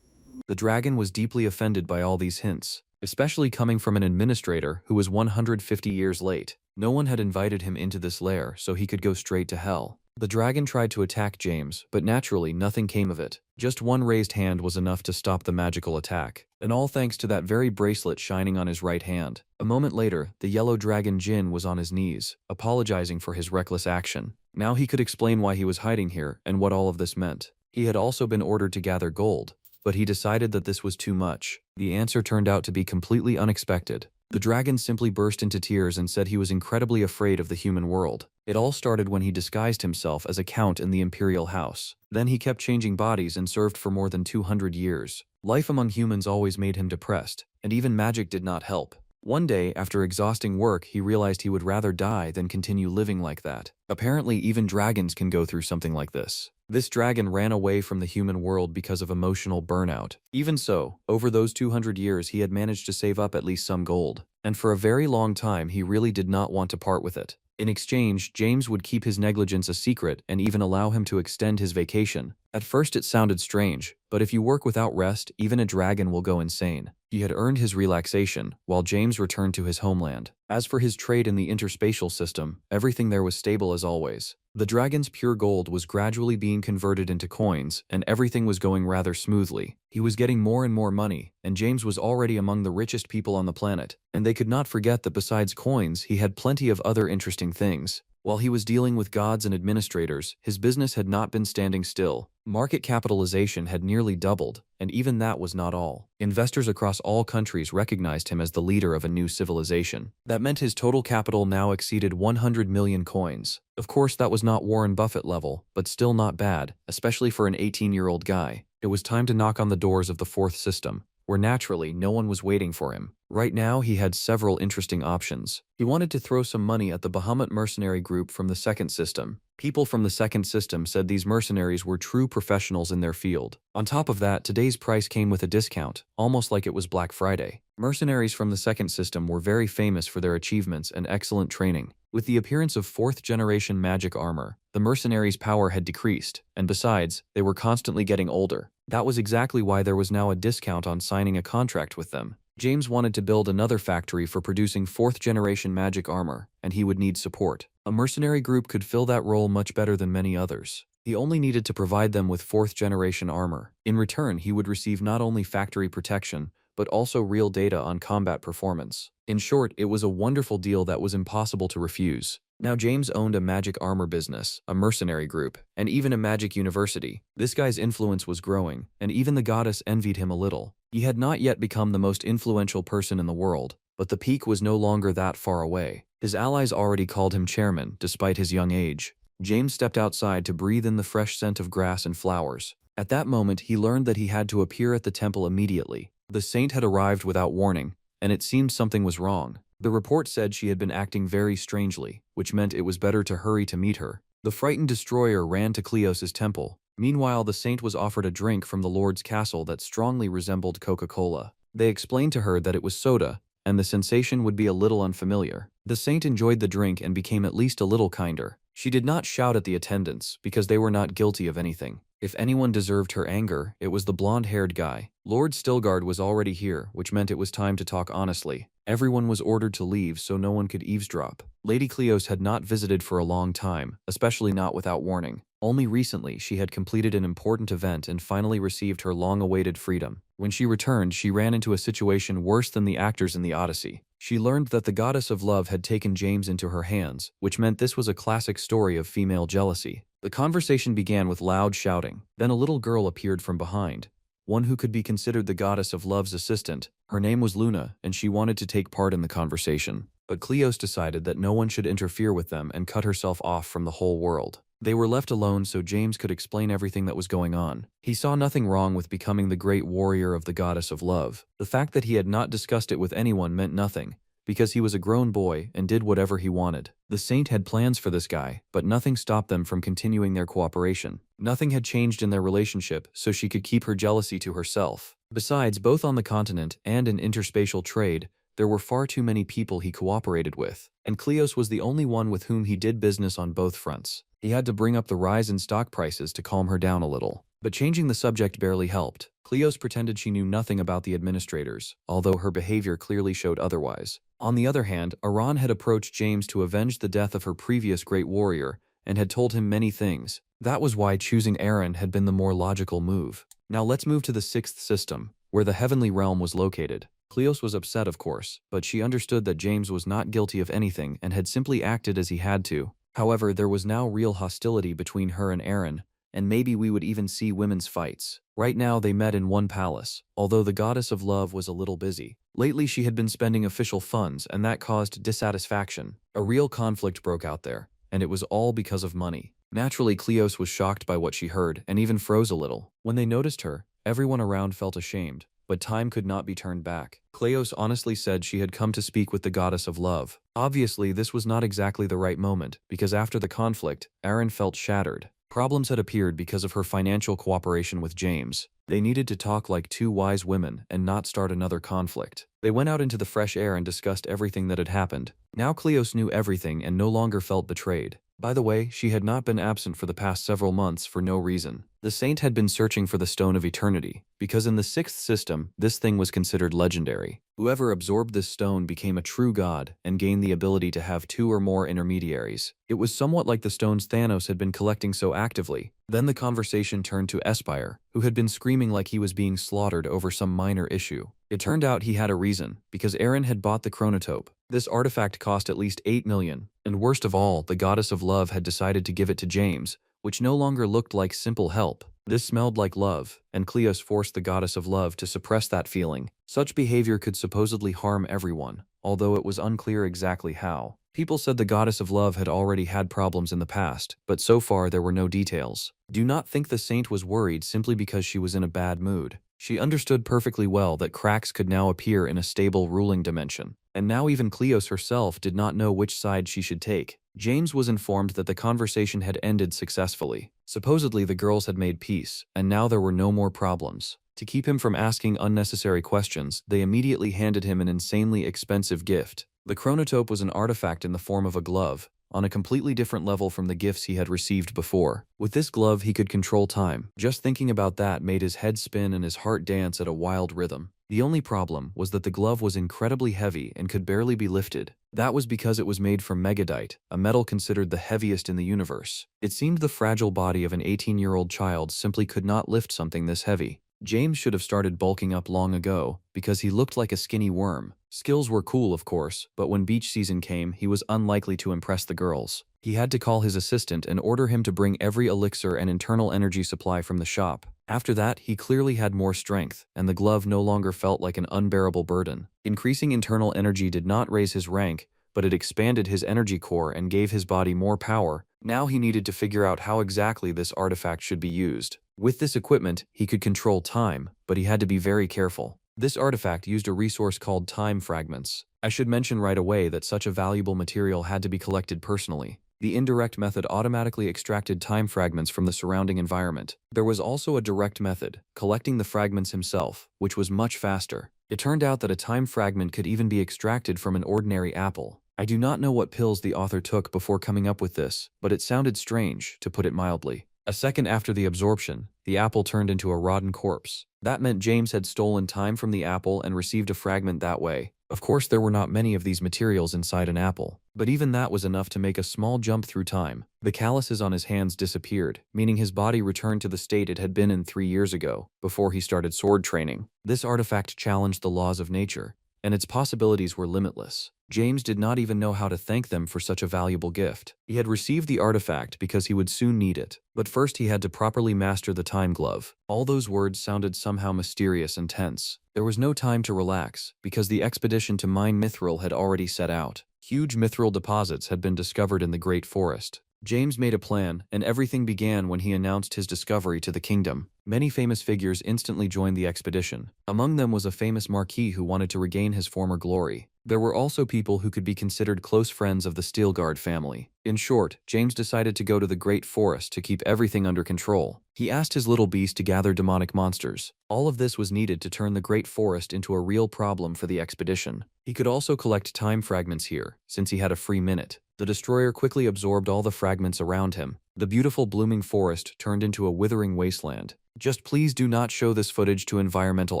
The dragon was deeply offended by all these hints, especially coming from an administrator who was 150 years late. No one had invited him into this lair, so he could go straight to hell. The dragon tried to attack James, but naturally nothing came of it. Just one raised hand was enough to stop the magical attack, and all thanks to that very bracelet shining on his right hand. A moment later, the yellow dragon Jin was on his knees, apologizing for his reckless action. Now he could explain why he was hiding here and what all of this meant. He had also been ordered to gather gold, but he decided that this was too much. The answer turned out to be completely unexpected. The dragon simply burst into tears and said he was incredibly afraid of the human world. It all started when he disguised himself as a count in the imperial house. Then he kept changing bodies and served for more than 200 years. Life among humans always made him depressed, and even magic did not help. One day, after exhausting work, he realized he would rather die than continue living like that. Apparently, even dragons can go through something like this. This dragon ran away from the human world because of emotional burnout. Even so, over those 200 years he had managed to save up at least some gold, and for a very long time he really did not want to part with it. In exchange, James would keep his negligence a secret and even allow him to extend his vacation. At first it sounded strange, but if you work without rest, even a dragon will go insane. He had earned his relaxation, while James returned to his homeland. As for his trade in the interspatial system, everything there was stable as always. The dragon's pure gold was gradually being converted into coins, and everything was going rather smoothly. He was getting more and more money, and James was already among the richest people on the planet. And they could not forget that besides coins, he had plenty of other interesting things. While he was dealing with gods and administrators, his business had not been standing still. Market capitalization had nearly doubled, and even that was not all. Investors across all countries recognized him as the leader of a new civilization. That meant his total capital now exceeded 100 million coins. Of course, that was not Warren Buffett level, but still not bad, especially for an 18-year-old guy. It was time to knock on the doors of the fourth system, where naturally no one was waiting for him. Right now, he had several interesting options. He wanted to throw some money at the Bahamut mercenary group from the second system. People from the second system said these mercenaries were true professionals in their field. On top of that, today's price came with a discount, almost like it was Black Friday. Mercenaries from the second system were very famous for their achievements and excellent training. With the appearance of fourth-generation magic armor, the mercenaries' power had decreased, and besides, they were constantly getting older. That was exactly why there was now a discount on signing a contract with them. James wanted to build another factory for producing fourth-generation magic armor, and he would need support. A mercenary group could fill that role much better than many others. He only needed to provide them with fourth-generation armor. In return, he would receive not only factory protection, but also real data on combat performance. In short, it was a wonderful deal that was impossible to refuse. Now James owned a magic armor business, a mercenary group, and even a magic university. This guy's influence was growing, and even the goddess envied him a little. He had not yet become the most influential person in the world, but the peak was no longer that far away. His allies already called him chairman, despite his young age. James stepped outside to breathe in the fresh scent of grass and flowers. At that moment, he learned that he had to appear at the temple immediately. The saint had arrived without warning, and it seemed something was wrong. The report said she had been acting very strangely, which meant it was better to hurry to meet her. The frightened destroyer ran to Cleos's temple. Meanwhile, the saint was offered a drink from the Lord's castle that strongly resembled Coca-Cola. They explained to her that it was soda, and the sensation would be a little unfamiliar. The saint enjoyed the drink and became at least a little kinder. She did not shout at the attendants, because they were not guilty of anything. If anyone deserved her anger, it was the blonde-haired guy. Lord Stilgard was already here, which meant it was time to talk honestly. Everyone was ordered to leave so no one could eavesdrop. Lady Cleos had not visited for a long time, especially not without warning. Only recently, she had completed an important event and finally received her long-awaited freedom. When she returned, she ran into a situation worse than the actors in the Odyssey. She learned that the goddess of love had taken James into her hands, which meant this was a classic story of female jealousy. The conversation began with loud shouting. Then a little girl appeared from behind, one who could be considered the goddess of love's assistant. Her name was Luna, and she wanted to take part in the conversation. But Cleos decided that no one should interfere with them and cut herself off from the whole world. They were left alone so James could explain everything that was going on. He saw nothing wrong with becoming the great warrior of the goddess of love. The fact that he had not discussed it with anyone meant nothing, because he was a grown boy and did whatever he wanted. The saint had plans for this guy, but nothing stopped them from continuing their cooperation. Nothing had changed in their relationship, so she could keep her jealousy to herself. Besides, both on the continent and in interspatial trade, there were far too many people he cooperated with, and Cleos was the only one with whom he did business on both fronts. He had to bring up the rise in stock prices to calm her down a little. But changing the subject barely helped. Cleos pretended she knew nothing about the administrators, although her behavior clearly showed otherwise. On the other hand, Aran had approached James to avenge the death of her previous great warrior, and had told him many things. That was why choosing Aaron had been the more logical move. Now let's move to the sixth system, where the heavenly realm was located. Cleos was upset, of course, but she understood that James was not guilty of anything and had simply acted as he had to. However, there was now real hostility between her and Aaron, and maybe we would even see women's fights. Right now they met in one palace, although the goddess of love was a little busy. Lately she had been spending official funds, and that caused dissatisfaction. A real conflict broke out there, and it was all because of money. Naturally, Cleos was shocked by what she heard and even froze a little. When they noticed her, everyone around felt ashamed, but time could not be turned back. Cleos honestly said she had come to speak with the goddess of love. Obviously, this was not exactly the right moment, because after the conflict, Aaron felt shattered. Problems had appeared because of her financial cooperation with James. They needed to talk like two wise women and not start another conflict. They went out into the fresh air and discussed everything that had happened. Now Cleos knew everything and no longer felt betrayed. By the way, she had not been absent for the past several months for no reason. The saint had been searching for the Stone of Eternity, because in the sixth system, this thing was considered legendary. Whoever absorbed this stone became a true god and gained the ability to have two or more intermediaries. It was somewhat like the stones Thanos had been collecting so actively. Then the conversation turned to Espire, who had been screaming like he was being slaughtered over some minor issue. It turned out he had a reason, because Aaron had bought the chronotope. This artifact cost at least 8 million, and worst of all, the goddess of love had decided to give it to James, which no longer looked like simple help. This smelled like love, and Cleos forced the goddess of love to suppress that feeling. Such behavior could supposedly harm everyone, although it was unclear exactly how. People said the goddess of love had already had problems in the past, but so far there were no details. Do not think the saint was worried simply because she was in a bad mood. She understood perfectly well that cracks could now appear in a stable ruling dimension. And now even Cleos herself did not know which side she should take. James was informed that the conversation had ended successfully. Supposedly the girls had made peace, and now there were no more problems. To keep him from asking unnecessary questions, they immediately handed him an insanely expensive gift. The chronotope was an artifact in the form of a glove, on a completely different level from the gifts he had received before. With this glove he could control time. Just thinking about that made his head spin and his heart dance at a wild rhythm. The only problem was that the glove was incredibly heavy and could barely be lifted. That was because it was made from megadite, a metal considered the heaviest in the universe. It seemed the fragile body of an 18-year-old child simply could not lift something this heavy. James should have started bulking up long ago, because he looked like a skinny worm. Skills were cool, of course, but when beach season came, he was unlikely to impress the girls. He had to call his assistant and order him to bring every elixir and internal energy supply from the shop. After that, he clearly had more strength, and the glove no longer felt like an unbearable burden. Increasing internal energy did not raise his rank, but it expanded his energy core and gave his body more power. Now he needed to figure out how exactly this artifact should be used. With this equipment, he could control time, but he had to be very careful. This artifact used a resource called time fragments. I should mention right away that such a valuable material had to be collected personally. The indirect method automatically extracted time fragments from the surrounding environment. There was also a direct method, collecting the fragments himself, which was much faster. It turned out that a time fragment could even be extracted from an ordinary apple. I do not know what pills the author took before coming up with this, but it sounded strange, to put it mildly. A second after the absorption, the apple turned into a rotten corpse. That meant James had stolen time from the apple and received a fragment that way. Of course, there were not many of these materials inside an apple, but even that was enough to make a small jump through time. The calluses on his hands disappeared, meaning his body returned to the state it had been in 3 years ago, before he started sword training. This artifact challenged the laws of nature, and its possibilities were limitless. James did not even know how to thank them for such a valuable gift. He had received the artifact because he would soon need it, but first he had to properly master the time glove. All those words sounded somehow mysterious and tense. There was no time to relax, because the expedition to mine mithril had already set out. Huge mithril deposits had been discovered in the Great Forest. James made a plan, and everything began when he announced his discovery to the kingdom. Many famous figures instantly joined the expedition. Among them was a famous marquis who wanted to regain his former glory. There were also people who could be considered close friends of the Steelguard family. In short, James decided to go to the Great Forest to keep everything under control. He asked his little beast to gather demonic monsters. All of this was needed to turn the Great Forest into a real problem for the expedition. He could also collect time fragments here, since he had a free minute. The destroyer quickly absorbed all the fragments around him. The beautiful blooming forest turned into a withering wasteland. Just please do not show this footage to environmental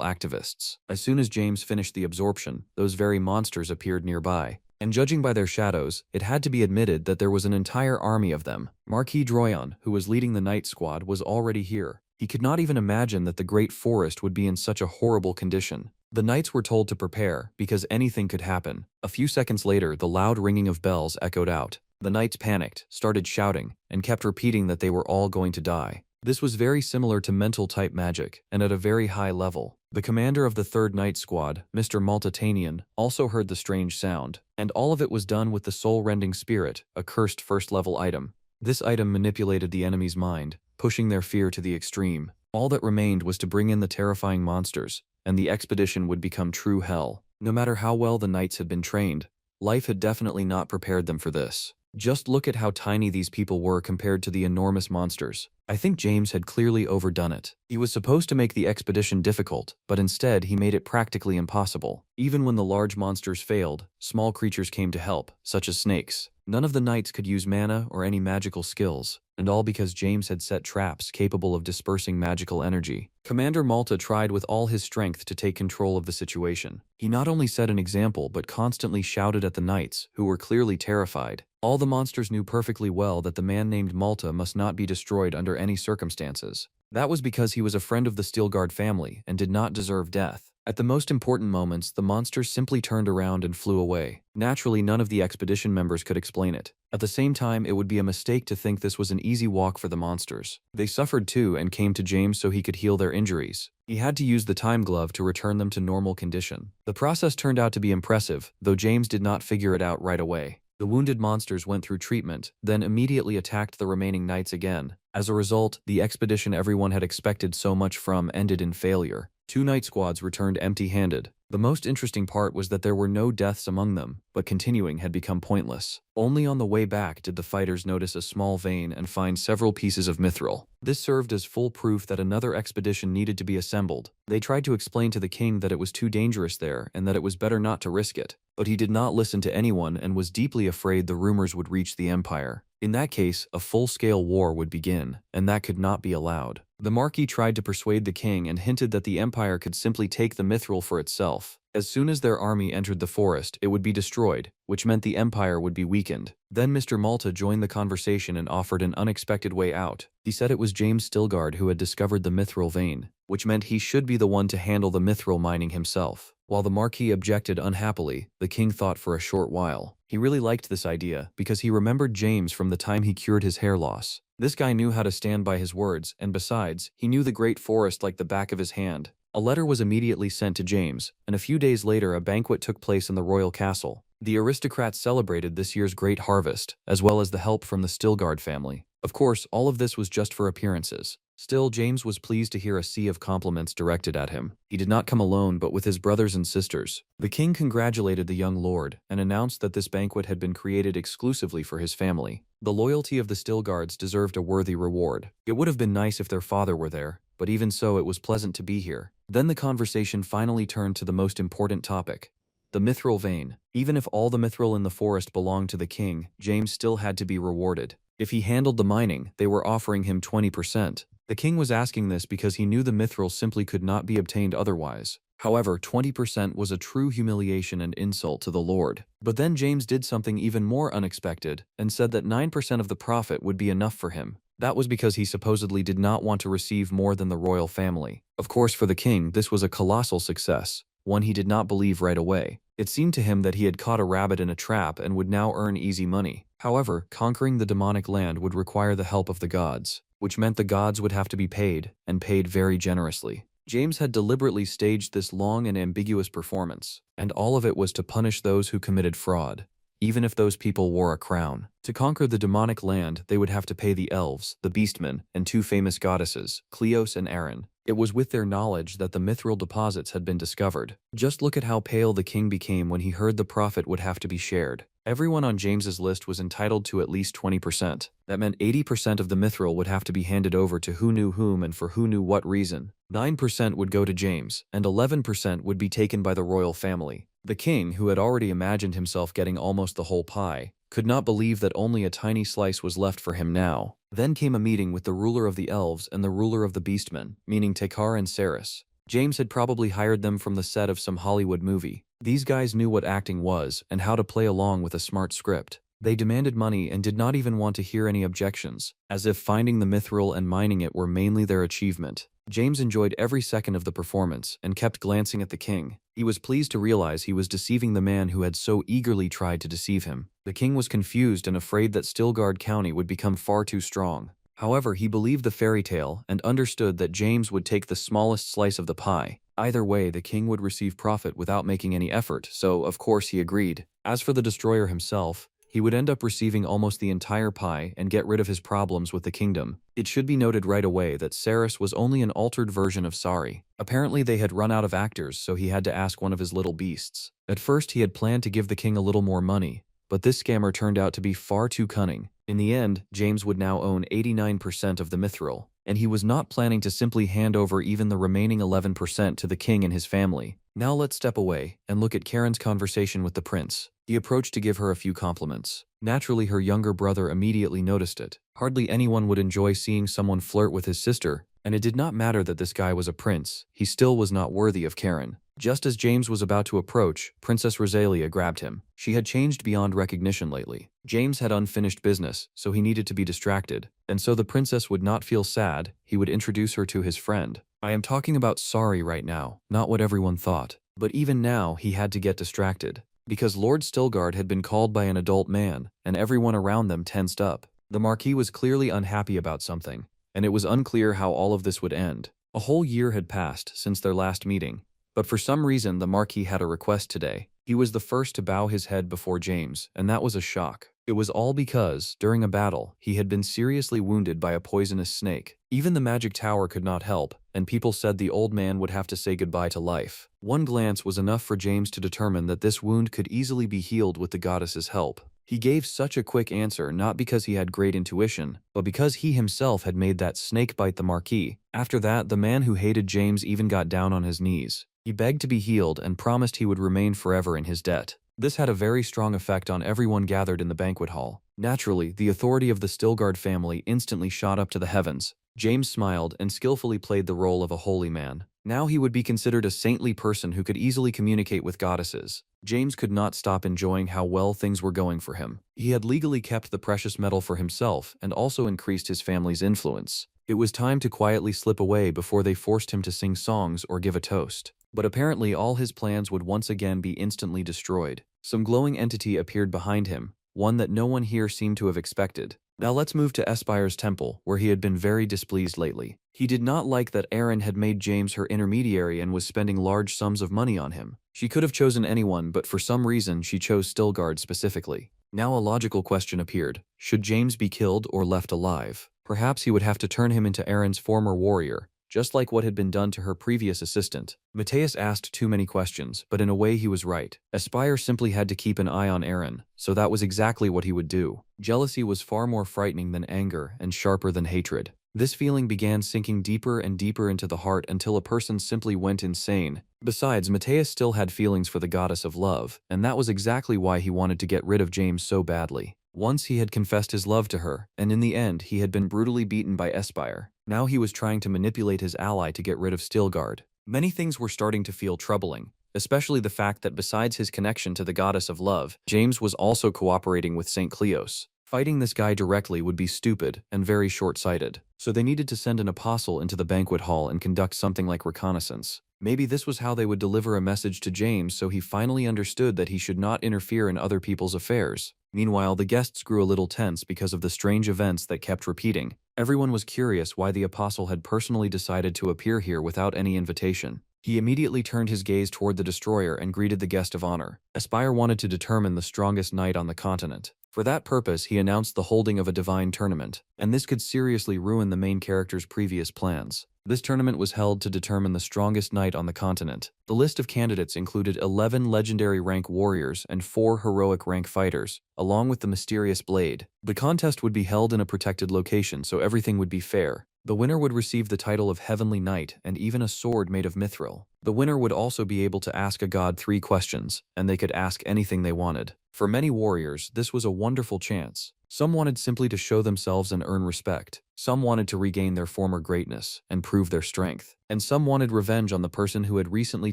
activists. As soon as James finished the absorption, those very monsters appeared nearby. And judging by their shadows, it had to be admitted that there was an entire army of them. Marquis Droyon, who was leading the night squad, was already here. He could not even imagine that the great forest would be in such a horrible condition. The knights were told to prepare, because anything could happen. A few seconds later, the loud ringing of bells echoed out. The knights panicked, started shouting, and kept repeating that they were all going to die. This was very similar to mental-type magic, and at a very high level. The commander of the 3rd Night Squad, Mr. Maltatanian, also heard the strange sound, and all of it was done with the soul-rending spirit, a cursed first-level item. This item manipulated the enemy's mind, pushing their fear to the extreme. All that remained was to bring in the terrifying monsters, and the expedition would become true hell. No matter how well the knights had been trained, life had definitely not prepared them for this. Just look at how tiny these people were compared to the enormous monsters. I think James had clearly overdone it. He was supposed to make the expedition difficult, but instead he made it practically impossible. Even when the large monsters failed, small creatures came to help, such as snakes. None of the knights could use mana or any magical skills, and all because James had set traps capable of dispersing magical energy. Commander Malta tried with all his strength to take control of the situation. He not only set an example but constantly shouted at the knights, who were clearly terrified. All the monsters knew perfectly well that the man named Malta must not be destroyed under any circumstances. That was because he was a friend of the Steelguard family and did not deserve death. At the most important moments, the monsters simply turned around and flew away. Naturally, none of the expedition members could explain it. At the same time, it would be a mistake to think this was an easy walk for the monsters. They suffered too and came to James so he could heal their injuries. He had to use the time glove to return them to normal condition. The process turned out to be impressive, though James did not figure it out right away. The wounded monsters went through treatment, then immediately attacked the remaining knights again. As a result, the expedition everyone had expected so much from ended in failure. 2 night squads returned empty-handed. The most interesting part was that there were no deaths among them, but continuing had become pointless. Only on the way back did the fighters notice a small vein and find several pieces of mithril. This served as full proof that another expedition needed to be assembled. They tried to explain to the king that it was too dangerous there and that it was better not to risk it. But he did not listen to anyone and was deeply afraid the rumors would reach the empire. In that case, a full-scale war would begin, and that could not be allowed. The Marquis tried to persuade the king and hinted that the empire could simply take the mithril for itself. As soon as their army entered the forest, it would be destroyed, which meant the empire would be weakened. Then Mr. Malta joined the conversation and offered an unexpected way out. He said it was James Stilgard who had discovered the mithril vein, which meant he should be the one to handle the mithril mining himself. While the Marquis objected unhappily, the king thought for a short while. He really liked this idea because he remembered James from the time he cured his hair loss. This guy knew how to stand by his words, and besides, he knew the great forest like the back of his hand. A letter was immediately sent to James, and a few days later a banquet took place in the royal castle. The aristocrats celebrated this year's great harvest, as well as the help from the Stilgard family. Of course, all of this was just for appearances. Still, James was pleased to hear a sea of compliments directed at him. He did not come alone, but with his brothers and sisters. The king congratulated the young lord and announced that this banquet had been created exclusively for his family. The loyalty of the Stilgards deserved a worthy reward. It would have been nice if their father were there, but even so, it was pleasant to be here. Then the conversation finally turned to the most important topic: the mithril vein. Even if all the mithril in the forest belonged to the king, James still had to be rewarded. If he handled the mining, they were offering him 20%. The king was asking this because he knew the mithril simply could not be obtained otherwise. However, 20% was a true humiliation and insult to the lord. But then James did something even more unexpected and said that 9% of the profit would be enough for him. That was because he supposedly did not want to receive more than the royal family. Of course, for the king, this was a colossal success, one he did not believe right away. It seemed to him that he had caught a rabbit in a trap and would now earn easy money. However, conquering the demonic land would require the help of the gods, which meant the gods would have to be paid, and paid very generously. James had deliberately staged this long and ambiguous performance, and all of it was to punish those who committed fraud, even if those people wore a crown. To conquer the demonic land, they would have to pay the elves, the beastmen, and 2 famous goddesses, Cleos and Erin. It was with their knowledge that the mithril deposits had been discovered. Just look at how pale the king became when he heard the profit would have to be shared. Everyone on James's list was entitled to at least 20%. That meant 80% of the mithril would have to be handed over to who knew whom and for who knew what reason. 9% would go to James, and 11% would be taken by the royal family. The king, who had already imagined himself getting almost the whole pie, could not believe that only a tiny slice was left for him now. Then came a meeting with the ruler of the elves and the ruler of the beastmen, meaning Tekar and Saris. James had probably hired them from the set of some Hollywood movie. These guys knew what acting was and how to play along with a smart script. They demanded money and did not even want to hear any objections, as if finding the mithril and mining it were mainly their achievement. James enjoyed every second of the performance and kept glancing at the king. He was pleased to realize he was deceiving the man who had so eagerly tried to deceive him. The king was confused and afraid that Stilgard County would become far too strong. However, he believed the fairy tale and understood that James would take the smallest slice of the pie. Either way, the king would receive profit without making any effort, so of course he agreed. As for the destroyer himself, he would end up receiving almost the entire pie and get rid of his problems with the kingdom. It should be noted right away that Saris was only an altered version of Sari. Apparently they had run out of actors, so he had to ask one of his little beasts. At first he had planned to give the king a little more money, but this scammer turned out to be far too cunning. In the end, James would now own 89% of the mithril, and he was not planning to simply hand over even the remaining 11% to the king and his family. Now let's step away and look at Karen's conversation with the prince. He approached to give her a few compliments. Naturally, her younger brother immediately noticed it. Hardly anyone would enjoy seeing someone flirt with his sister, and it did not matter that this guy was a prince, he still was not worthy of Karen. Just as James was about to approach, Princess Rosalia grabbed him. She had changed beyond recognition lately. James had unfinished business, so he needed to be distracted. And so the princess would not feel sad, he would introduce her to his friend. I am talking about Sari right now, not what everyone thought. But even now, he had to get distracted. Because Lord Stilgard had been called by an adult man, and everyone around them tensed up. The Marquis was clearly unhappy about something, and it was unclear how all of this would end. A whole year had passed since their last meeting. But for some reason, the Marquis had a request today. He was the first to bow his head before James, and that was a shock. It was all because, during a battle, he had been seriously wounded by a poisonous snake. Even the magic tower could not help, and people said the old man would have to say goodbye to life. One glance was enough for James to determine that this wound could easily be healed with the goddess's help. He gave such a quick answer not because he had great intuition, but because he himself had made that snake bite the Marquis. After that, the man who hated James even got down on his knees. He begged to be healed and promised he would remain forever in his debt. This had a very strong effect on everyone gathered in the banquet hall. Naturally, the authority of the Stilgard family instantly shot up to the heavens. James smiled and skillfully played the role of a holy man. Now he would be considered a saintly person who could easily communicate with goddesses. James could not stop enjoying how well things were going for him. He had legally kept the precious metal for himself and also increased his family's influence. It was time to quietly slip away before they forced him to sing songs or give a toast. But apparently all his plans would once again be instantly destroyed. Some glowing entity appeared behind him, one that no one here seemed to have expected. Now let's move to Espire's temple, where he had been very displeased lately. He did not like that Erin had made James her intermediary and was spending large sums of money on him. She could have chosen anyone, but for some reason she chose Stilgard specifically. Now a logical question appeared. Should James be killed or left alive? Perhaps he would have to turn him into Erin's former warrior, just like what had been done to her previous assistant. Matthias asked too many questions, but in a way he was right. Aspire simply had to keep an eye on Erin, so that was exactly what he would do. Jealousy was far more frightening than anger and sharper than hatred. This feeling began sinking deeper and deeper into the heart until a person simply went insane. Besides, Matthias still had feelings for the goddess of love, and that was exactly why he wanted to get rid of James so badly. Once he had confessed his love to her, and in the end he had been brutally beaten by Espire. Now he was trying to manipulate his ally to get rid of Stilgard. Many things were starting to feel troubling, especially the fact that besides his connection to the goddess of love, James was also cooperating with St. Cleos. Fighting this guy directly would be stupid and very short-sighted, so they needed to send an apostle into the banquet hall and conduct something like reconnaissance. Maybe this was how they would deliver a message to James so he finally understood that he should not interfere in other people's affairs. Meanwhile, the guests grew a little tense because of the strange events that kept repeating. Everyone was curious why the apostle had personally decided to appear here without any invitation. He immediately turned his gaze toward the destroyer and greeted the guest of honor. Aspire wanted to determine the strongest knight on the continent. For that purpose, he announced the holding of a divine tournament, and this could seriously ruin the main character's previous plans. This tournament was held to determine the strongest knight on the continent. The list of candidates included 11 legendary rank warriors and 4 heroic rank fighters, along with the mysterious blade. The contest would be held in a protected location, so everything would be fair. The winner would receive the title of Heavenly Knight and even a sword made of mithril. The winner would also be able to ask a god 3 questions, and they could ask anything they wanted. For many warriors, this was a wonderful chance. Some wanted simply to show themselves and earn respect. Some wanted to regain their former greatness and prove their strength. And some wanted revenge on the person who had recently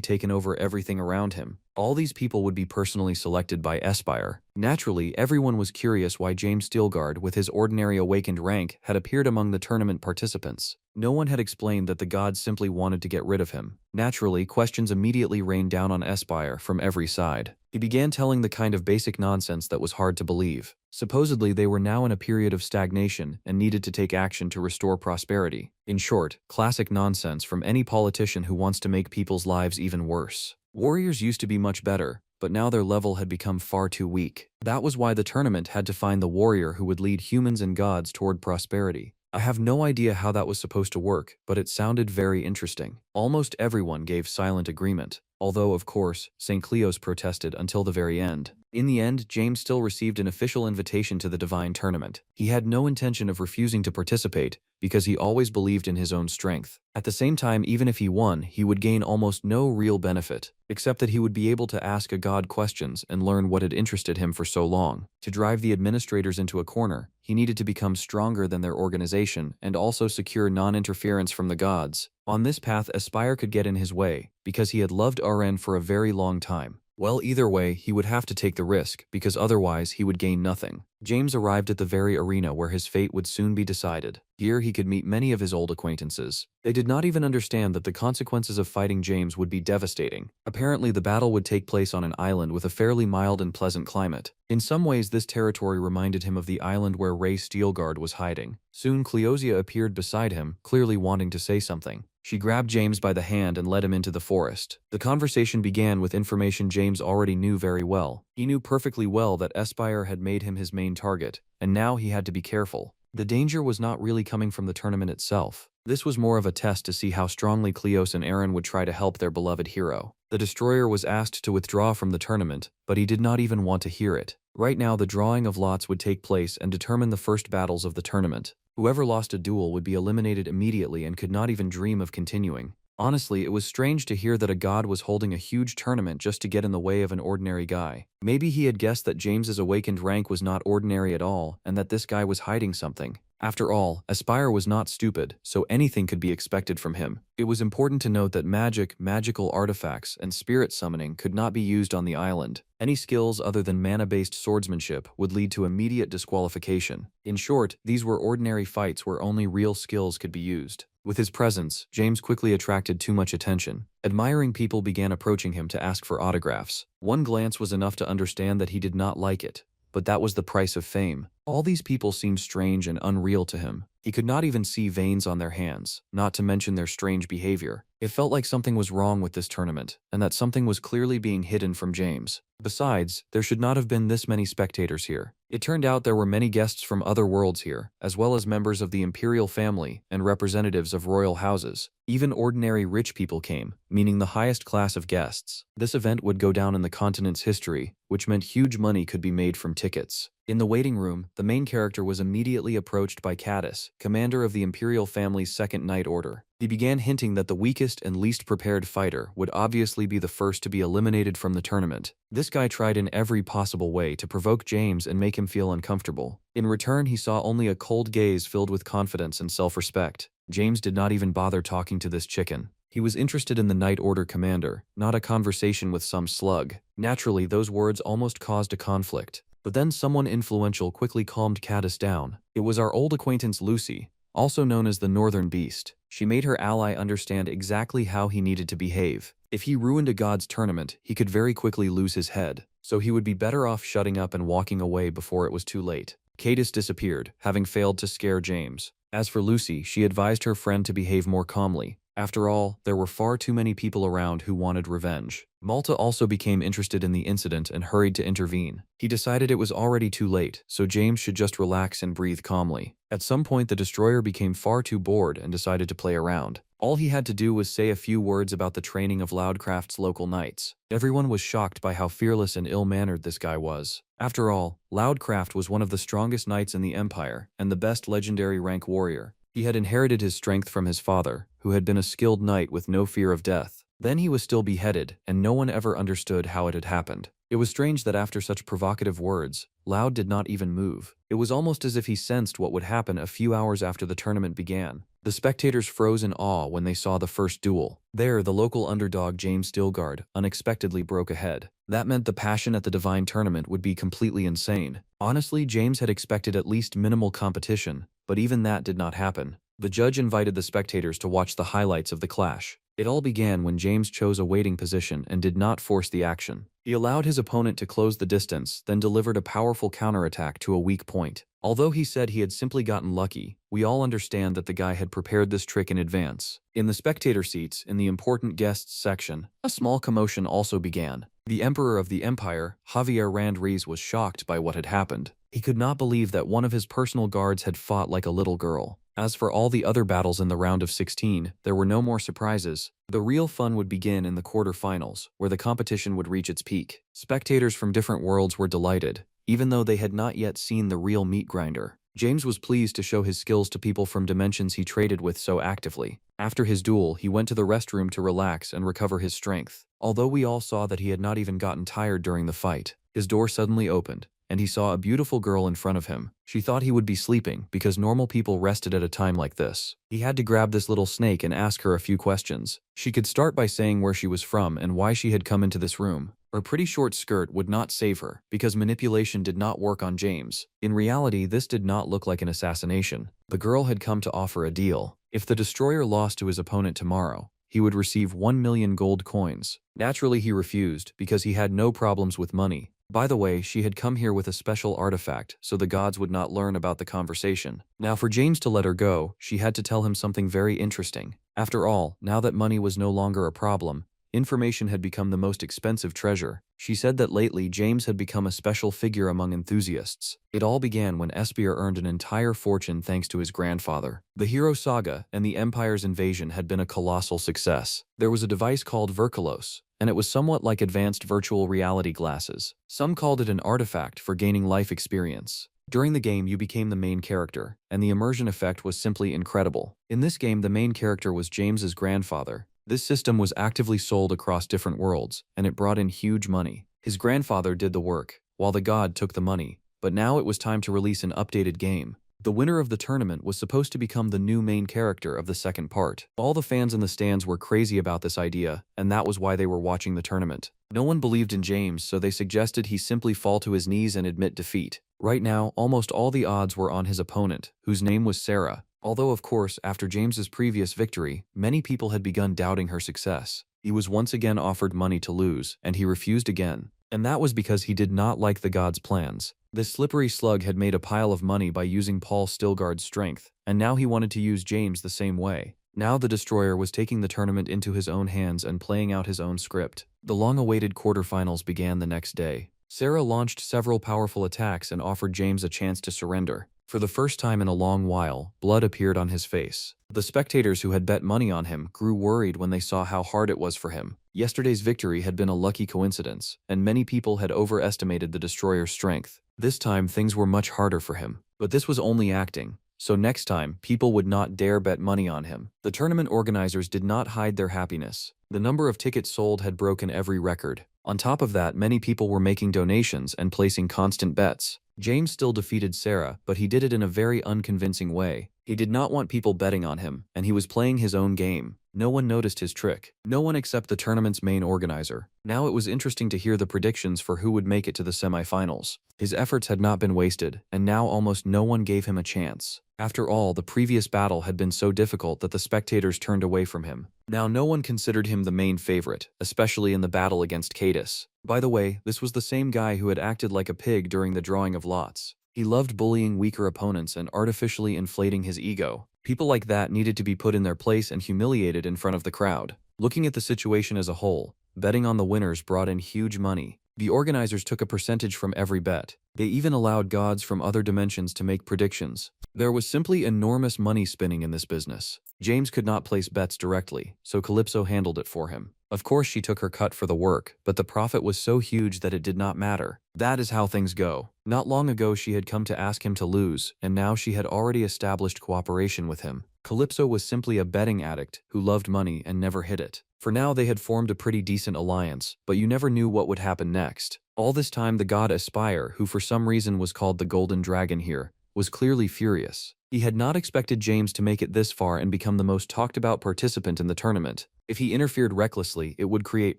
taken over everything around him. All these people would be personally selected by Espire. Naturally, everyone was curious why James Steelguard, with his ordinary awakened rank, had appeared among the tournament participants. No one had explained that the gods simply wanted to get rid of him. Naturally, questions immediately rained down on Espire from every side. He began telling the kind of basic nonsense that was hard to believe. Supposedly, they were now in a period of stagnation and needed to take action to restore prosperity. In short, classic nonsense from any politician who wants to make people's lives even worse. Warriors used to be much better, but now their level had become far too weak. That was why the tournament had to find the warrior who would lead humans and gods toward prosperity. I have no idea how that was supposed to work, but it sounded very interesting. Almost everyone gave silent agreement, although, of course, St. Cleos protested until the very end. In the end, James still received an official invitation to the Divine Tournament. He had no intention of refusing to participate, because he always believed in his own strength. At the same time, even if he won, he would gain almost no real benefit, except that he would be able to ask a god questions and learn what had interested him for so long. To drive the administrators into a corner, he needed to become stronger than their organization and also secure non-interference from the gods. On this path, Aspire could get in his way, because he had loved Aren for a very long time. Well, either way, he would have to take the risk, because otherwise he would gain nothing. James arrived at the very arena where his fate would soon be decided. Here he could meet many of his old acquaintances. They did not even understand that the consequences of fighting James would be devastating. Apparently, the battle would take place on an island with a fairly mild and pleasant climate. In some ways, this territory reminded him of the island where Ray Steelguard was hiding. Soon, Cleosia appeared beside him, clearly wanting to say something. She grabbed James by the hand and led him into the forest. The conversation began with information James already knew very well. He knew perfectly well that Espire had made him his main target, and now he had to be careful. The danger was not really coming from the tournament itself. This was more of a test to see how strongly Cleos and Aren would try to help their beloved hero. The destroyer was asked to withdraw from the tournament, but he did not even want to hear it. Right now, the drawing of lots would take place and determine the first battles of the tournament. Whoever lost a duel would be eliminated immediately and could not even dream of continuing. Honestly, it was strange to hear that a god was holding a huge tournament just to get in the way of an ordinary guy. Maybe he had guessed that James's awakened rank was not ordinary at all, and that this guy was hiding something. After all, Aspire was not stupid, so anything could be expected from him. It was important to note that magic, magical artifacts, and spirit summoning could not be used on the island. Any skills other than mana-based swordsmanship would lead to immediate disqualification. In short, these were ordinary fights where only real skills could be used. With his presence, James quickly attracted too much attention. Admiring people began approaching him to ask for autographs. One glance was enough to understand that he did not like it, but that was the price of fame. All these people seemed strange and unreal to him. He could not even see veins on their hands, not to mention their strange behavior. It felt like something was wrong with this tournament, and that something was clearly being hidden from James. Besides, there should not have been this many spectators here. It turned out there were many guests from other worlds here, as well as members of the imperial family and representatives of royal houses. Even ordinary rich people came, meaning the highest class of guests. This event would go down in the continent's history, which meant huge money could be made from tickets. In the waiting room, the main character was immediately approached by Cadus, commander of the imperial family's Second Night Order. He began hinting that the weakest and least prepared fighter would obviously be the first to be eliminated from the tournament. This guy tried in every possible way to provoke James and make him feel uncomfortable. In return, he saw only a cold gaze filled with confidence and self-respect. James did not even bother talking to this chicken. He was interested in the Night Order commander, not a conversation with some slug. Naturally, those words almost caused a conflict. But then someone influential quickly calmed Cadus down. It was our old acquaintance Lucy, also known as the Northern Beast. She made her ally understand exactly how he needed to behave. If he ruined a god's tournament, he could very quickly lose his head, so he would be better off shutting up and walking away before it was too late. Cadus disappeared, having failed to scare James. As for Lucy, she advised her friend to behave more calmly. After all, there were far too many people around who wanted revenge. Malta also became interested in the incident and hurried to intervene. He decided it was already too late, so James should just relax and breathe calmly. At some point, the destroyer became far too bored and decided to play around. All he had to do was say a few words about the training of Loudcraft's local knights. Everyone was shocked by how fearless and ill-mannered this guy was. After all, Loudcraft was one of the strongest knights in the Empire and the best legendary rank warrior. He had inherited his strength from his father, who had been a skilled knight with no fear of death. Then he was still beheaded, and no one ever understood how it had happened. It was strange that after such provocative words, Loud did not even move. It was almost as if he sensed what would happen a few hours after the tournament began. The spectators froze in awe when they saw the first duel. There, the local underdog James Stilgard unexpectedly broke ahead. That meant the passion at the Divine Tournament would be completely insane. Honestly, James had expected at least minimal competition, but even that did not happen. The judge invited the spectators to watch the highlights of the clash. It all began when James chose a waiting position and did not force the action. He allowed his opponent to close the distance, then delivered a powerful counterattack to a weak point. Although he said he had simply gotten lucky, we all understand that the guy had prepared this trick in advance. In the spectator seats, in the important guests section, a small commotion also began. The Emperor of the Empire, Javier Randriz, was shocked by what had happened. He could not believe that one of his personal guards had fought like a little girl. As for all the other battles in the round of 16, there were no more surprises. The real fun would begin in the quarterfinals, where the competition would reach its peak. Spectators from different worlds were delighted, even though they had not yet seen the real meat grinder. James was pleased to show his skills to people from dimensions he traded with so actively. After his duel, he went to the restroom to relax and recover his strength. Although we all saw that he had not even gotten tired during the fight, his door suddenly opened, and he saw a beautiful girl in front of him. She thought he would be sleeping because normal people rested at a time like this. He had to grab this little snake and ask her a few questions. She could start by saying where she was from and why she had come into this room. Her pretty short skirt would not save her, because manipulation did not work on James. In reality, this did not look like an assassination. The girl had come to offer a deal. If the destroyer lost to his opponent tomorrow, he would receive 1 million gold coins. Naturally, he refused, because he had no problems with money. By the way, she had come here with a special artifact, so the gods would not learn about the conversation. Now for James to let her go, she had to tell him something very interesting. After all, now that money was no longer a problem, information had become the most expensive treasure. She said that lately James had become a special figure among enthusiasts. It all began when Espeir earned an entire fortune thanks to his grandfather. The hero saga and the Empire's invasion had been a colossal success. There was a device called Verkalos, and it was somewhat like advanced virtual reality glasses. Some called it an artifact for gaining life experience. During the game, you became the main character, and the immersion effect was simply incredible. In this game, the main character was James's grandfather. This system was actively sold across different worlds, and it brought in huge money. His grandfather did the work, while the god took the money. But now it was time to release an updated game. The winner of the tournament was supposed to become the new main character of the second part. All the fans in the stands were crazy about this idea, and that was why they were watching the tournament. No one believed in James, so they suggested he simply fall to his knees and admit defeat. Right now, almost all the odds were on his opponent, whose name was Sarah. Although, of course, after James's previous victory, many people had begun doubting her success. He was once again offered money to lose, and he refused again. And that was because he did not like the god's plans. This slippery slug had made a pile of money by using Paul Stilgard's strength, and now he wanted to use James the same way. Now the destroyer was taking the tournament into his own hands and playing out his own script. The long-awaited quarterfinals began the next day. Sarah launched several powerful attacks and offered James a chance to surrender. For the first time in a long while, blood appeared on his face. The spectators who had bet money on him grew worried when they saw how hard it was for him. Yesterday's victory had been a lucky coincidence, and many people had overestimated the destroyer's strength. This time, things were much harder for him. But this was only acting, so next time, people would not dare bet money on him. The tournament organizers did not hide their happiness. The number of tickets sold had broken every record. On top of that, many people were making donations and placing constant bets. James still defeated Sarah, but he did it in a very unconvincing way. He did not want people betting on him, and he was playing his own game. No one noticed his trick. No one except the tournament's main organizer. Now it was interesting to hear the predictions for who would make it to the semifinals. His efforts had not been wasted, and now almost no one gave him a chance. After all, the previous battle had been so difficult that the spectators turned away from him. Now no one considered him the main favorite, especially in the battle against Cadus. By the way, this was the same guy who had acted like a pig during the drawing of lots. He loved bullying weaker opponents and artificially inflating his ego. People like that needed to be put in their place and humiliated in front of the crowd. Looking at the situation as a whole, betting on the winners brought in huge money. The organizers took a percentage from every bet. They even allowed gods from other dimensions to make predictions. There was simply enormous money spinning in this business. James could not place bets directly, so Calypso handled it for him. Of course, she took her cut for the work, but the profit was so huge that it did not matter. That is how things go. Not long ago, she had come to ask him to lose, and now she had already established cooperation with him. Calypso was simply a betting addict who loved money and never hid it. For now they had formed a pretty decent alliance, but you never knew what would happen next. All this time the god Aspire, who for some reason was called the Golden Dragon here, was clearly furious. He had not expected James to make it this far and become the most talked about participant in the tournament. If he interfered recklessly, it would create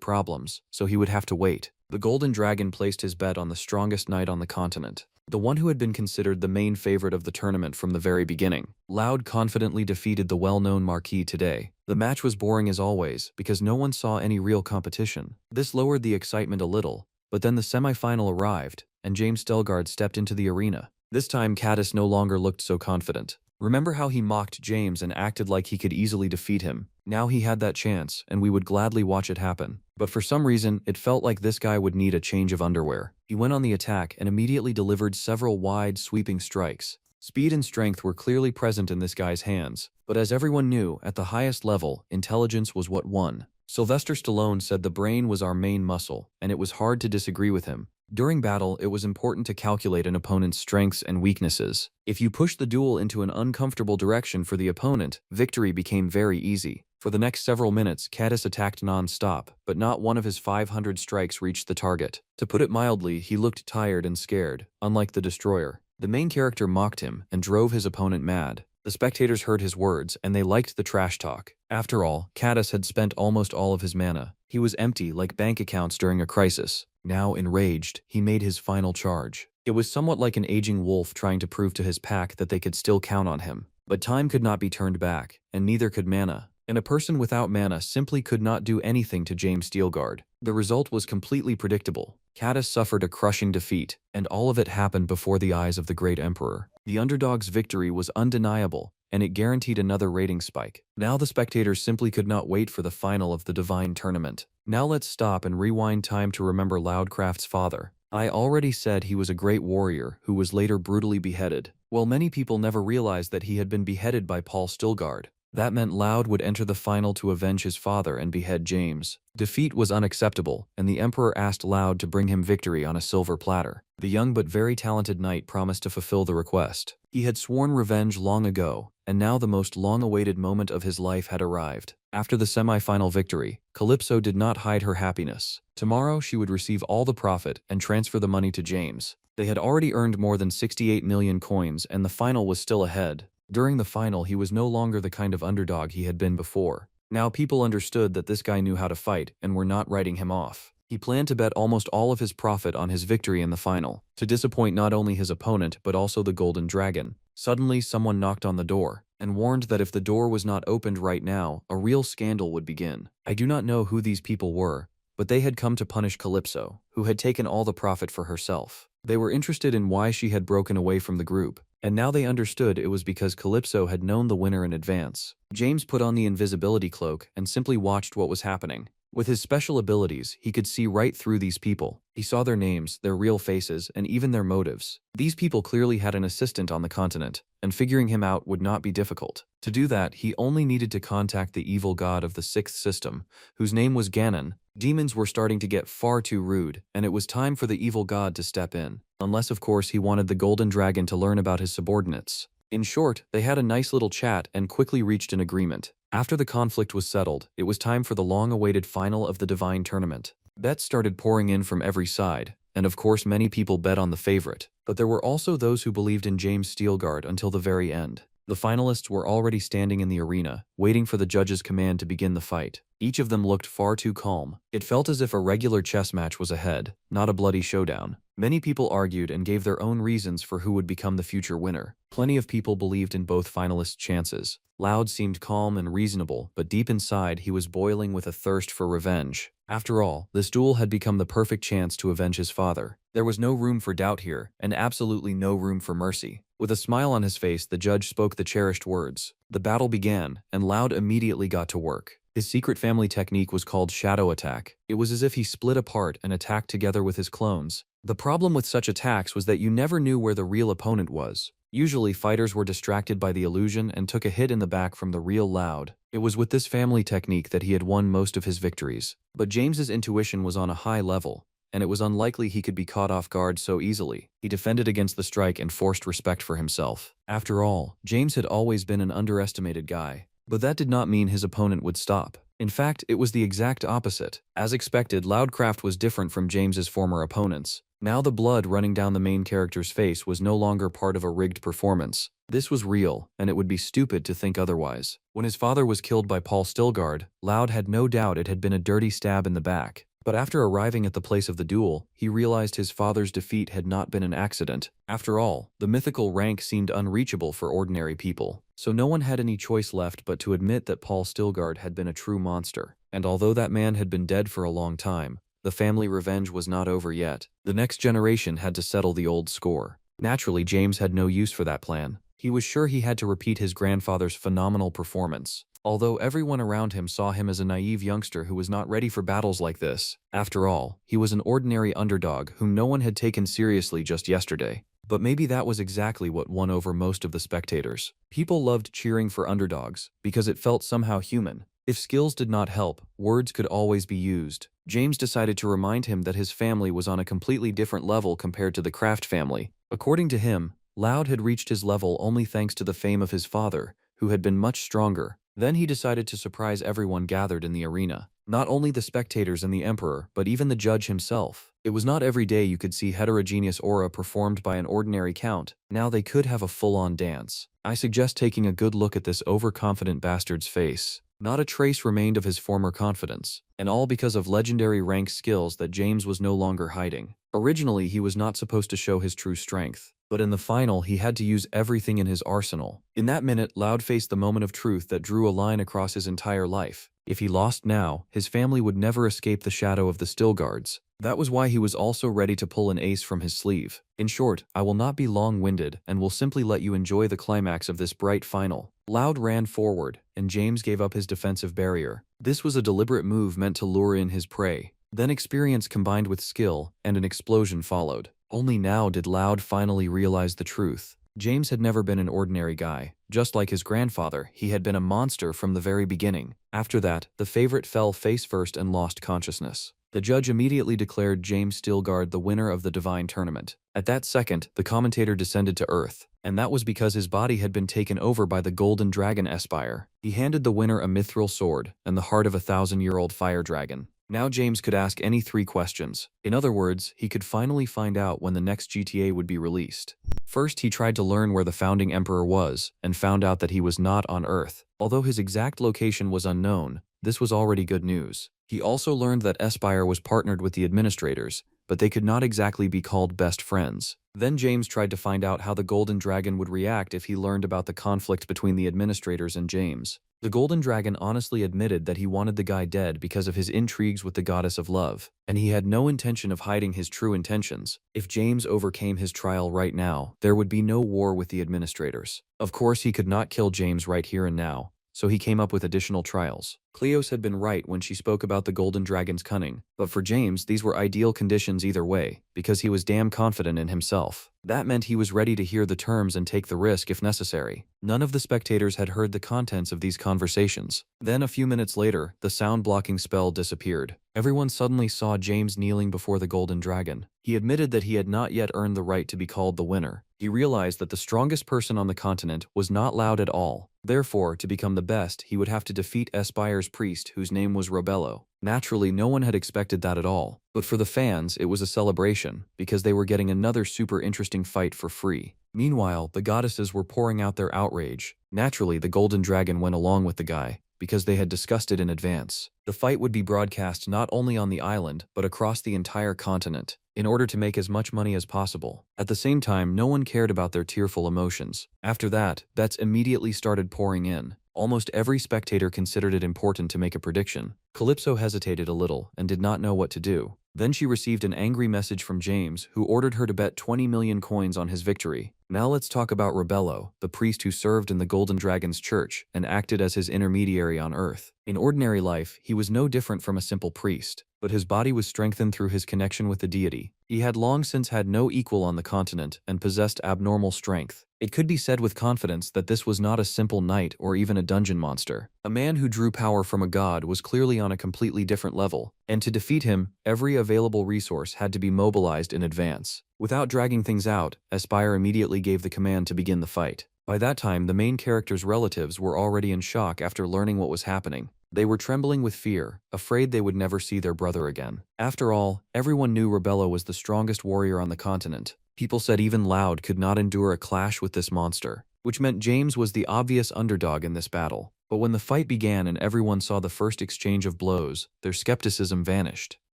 problems, so he would have to wait. The Golden Dragon placed his bet on the strongest knight on the continent, the one who had been considered the main favorite of the tournament from the very beginning. Loud confidently defeated the well-known Marquis today. The match was boring as always, because no one saw any real competition. This lowered the excitement a little, but then the semi-final arrived, and James Stelgard stepped into the arena. This time Caddis no longer looked so confident. Remember how he mocked James and acted like he could easily defeat him? Now he had that chance, and we would gladly watch it happen. But for some reason, it felt like this guy would need a change of underwear. He went on the attack and immediately delivered several wide, sweeping strikes. Speed and strength were clearly present in this guy's hands, but as everyone knew, at the highest level, intelligence was what won. Sylvester Stallone said the brain was our main muscle, and it was hard to disagree with him. During battle, it was important to calculate an opponent's strengths and weaknesses. If you pushed the duel into an uncomfortable direction for the opponent, victory became very easy. For the next several minutes, Caddis attacked non-stop, but not one of his 500 strikes reached the target. To put it mildly, he looked tired and scared, unlike the Destroyer. The main character mocked him and drove his opponent mad. The spectators heard his words, and they liked the trash talk. After all, Caddis had spent almost all of his mana. He was empty like bank accounts during a crisis. Now, enraged, he made his final charge. It was somewhat like an aging wolf trying to prove to his pack that they could still count on him. But time could not be turned back, and neither could mana. And a person without mana simply could not do anything to James Steelguard. The result was completely predictable. Caddis suffered a crushing defeat, and all of it happened before the eyes of the great emperor. The underdog's victory was undeniable, and it guaranteed another rating spike. Now the spectators simply could not wait for the final of the Divine Tournament. Now let's stop and rewind time to remember Loudcraft's father. I already said he was a great warrior who was later brutally beheaded. Well, many people never realized that he had been beheaded by Paul Stilgard. That meant Loud would enter the final to avenge his father and behead James. Defeat was unacceptable, and the Emperor asked Loud to bring him victory on a silver platter. The young but very talented knight promised to fulfill the request. He had sworn revenge long ago, and now the most long-awaited moment of his life had arrived. After the semi-final victory, Calypso did not hide her happiness. Tomorrow she would receive all the profit and transfer the money to James. They had already earned more than 68 million coins, and the final was still ahead. During the final, he was no longer the kind of underdog he had been before. Now people understood that this guy knew how to fight and were not writing him off. He planned to bet almost all of his profit on his victory in the final, to disappoint not only his opponent but also the Golden Dragon. Suddenly, someone knocked on the door, and warned that if the door was not opened right now, a real scandal would begin. I do not know who these people were, but they had come to punish Calypso, who had taken all the profit for herself. They were interested in why she had broken away from the group, and now they understood it was because Calypso had known the winner in advance. James put on the invisibility cloak and simply watched what was happening. With his special abilities, he could see right through these people. He saw their names, their real faces, and even their motives. These people clearly had an assistant on the continent, and figuring him out would not be difficult. To do that, he only needed to contact the evil god of the sixth system, whose name was Ganon. Demons were starting to get far too rude, and it was time for the evil god to step in. Unless, of course, he wanted the Golden Dragon to learn about his subordinates. In short, they had a nice little chat and quickly reached an agreement. After the conflict was settled, it was time for the long-awaited final of the Divine Tournament. Bets started pouring in from every side, and of course many people bet on the favorite. But there were also those who believed in James Steelguard until the very end. The finalists were already standing in the arena, waiting for the judge's command to begin the fight. Each of them looked far too calm. It felt as if a regular chess match was ahead, not a bloody showdown. Many people argued and gave their own reasons for who would become the future winner. Plenty of people believed in both finalists' chances. Loud seemed calm and reasonable, but deep inside he was boiling with a thirst for revenge. After all, this duel had become the perfect chance to avenge his father. There was no room for doubt here, and absolutely no room for mercy. With a smile on his face, the judge spoke the cherished words. The battle began, and Loud immediately got to work. His secret family technique was called Shadow Attack. It was as if he split apart and attacked together with his clones. The problem with such attacks was that you never knew where the real opponent was. Usually, fighters were distracted by the illusion and took a hit in the back from the real Loud. It was with this family technique that he had won most of his victories. But James's intuition was on a high level, and it was unlikely he could be caught off guard so easily. He defended against the strike and forced respect for himself. After all, James had always been an underestimated guy. But that did not mean his opponent would stop. In fact, it was the exact opposite. As expected, Loudcraft was different from James's former opponents. Now the blood running down the main character's face was no longer part of a rigged performance. This was real, and it would be stupid to think otherwise. When his father was killed by Paul Stilgard, Loud had no doubt it had been a dirty stab in the back. But after arriving at the place of the duel, he realized his father's defeat had not been an accident. After all, the mythical rank seemed unreachable for ordinary people, so no one had any choice left but to admit that Paul Stilgard had been a true monster. And although that man had been dead for a long time, the family revenge was not over yet. The next generation had to settle the old score. Naturally, James had no use for that plan. He was sure he had to repeat his grandfather's phenomenal performance. Although everyone around him saw him as a naive youngster who was not ready for battles like this. After all, he was an ordinary underdog whom no one had taken seriously just yesterday. But maybe that was exactly what won over most of the spectators. People loved cheering for underdogs because it felt somehow human. If skills did not help, words could always be used. James decided to remind him that his family was on a completely different level compared to the Kraft family. According to him, Loud had reached his level only thanks to the fame of his father, who had been much stronger. Then he decided to surprise everyone gathered in the arena. Not only the spectators and the emperor, but even the judge himself. It was not every day you could see heterogeneous aura performed by an ordinary count. Now they could have a full-on dance. I suggest taking a good look at this overconfident bastard's face. Not a trace remained of his former confidence, and all because of legendary rank skills that James was no longer hiding. Originally, he was not supposed to show his true strength, but in the final, he had to use everything in his arsenal. In that minute, Loud faced the moment of truth that drew a line across his entire life. If he lost now, his family would never escape the shadow of the Stilgards. That was why he was also ready to pull an ace from his sleeve. In short, I will not be long-winded and will simply let you enjoy the climax of this bright final. Loud ran forward, and James gave up his defensive barrier. This was a deliberate move meant to lure in his prey. Then experience combined with skill, and an explosion followed. Only now did Loud finally realize the truth. James had never been an ordinary guy. Just like his grandfather, he had been a monster from the very beginning. After that, the favorite fell face first and lost consciousness. The judge immediately declared James Stilgard the winner of the Divine Tournament. At that second, the commentator descended to Earth, and that was because his body had been taken over by the Golden Dragon Espire. He handed the winner a mithril sword and the heart of a 1,000-year-old fire dragon. Now James could ask any 3 questions. In other words, he could finally find out when the next GTA would be released. First, he tried to learn where the founding emperor was, and found out that he was not on Earth. Although his exact location was unknown, this was already good news. He also learned that Espire was partnered with the administrators, but they could not exactly be called best friends. Then James tried to find out how the Golden Dragon would react if he learned about the conflict between the administrators and James. The Golden Dragon honestly admitted that he wanted the guy dead because of his intrigues with the goddess of love, and he had no intention of hiding his true intentions. If James overcame his trial right now, there would be no war with the administrators. Of course, he could not kill James right here and now, so he came up with additional trials. Cleos had been right when she spoke about the Golden Dragon's cunning, but for James, these were ideal conditions either way, because he was damn confident in himself. That meant he was ready to hear the terms and take the risk if necessary. None of the spectators had heard the contents of these conversations. Then a few minutes later, the sound-blocking spell disappeared. Everyone suddenly saw James kneeling before the Golden Dragon. He admitted that he had not yet earned the right to be called the winner. He realized that the strongest person on the continent was not Loud at all. Therefore, to become the best, he would have to defeat Espire's priest, whose name was Robello. Naturally, no one had expected that at all. But for the fans, it was a celebration, because they were getting another super interesting fight for free. Meanwhile, the goddesses were pouring out their outrage. Naturally, the Golden Dragon went along with the guy, because they had discussed it in advance. The fight would be broadcast not only on the island, but across the entire continent, in order to make as much money as possible. At the same time, no one cared about their tearful emotions. After that, bets immediately started pouring in. Almost every spectator considered it important to make a prediction. Calypso hesitated a little and did not know what to do. Then she received an angry message from James, who ordered her to bet 20 million coins on his victory. Now let's talk about Robello, the priest who served in the Golden Dragon's church and acted as his intermediary on Earth. In ordinary life, he was no different from a simple priest, but his body was strengthened through his connection with the deity. He had long since had no equal on the continent and possessed abnormal strength. It could be said with confidence that this was not a simple knight or even a dungeon monster. A man who drew power from a god was clearly on a completely different level, and to defeat him, every available resource had to be mobilized in advance. Without dragging things out, Espire immediately gave the command to begin the fight. By that time, the main character's relatives were already in shock after learning what was happening. They were trembling with fear, afraid they would never see their brother again. After all, everyone knew Rebello was the strongest warrior on the continent. People said even Loud could not endure a clash with this monster, which meant James was the obvious underdog in this battle. But when the fight began and everyone saw the first exchange of blows, their skepticism vanished.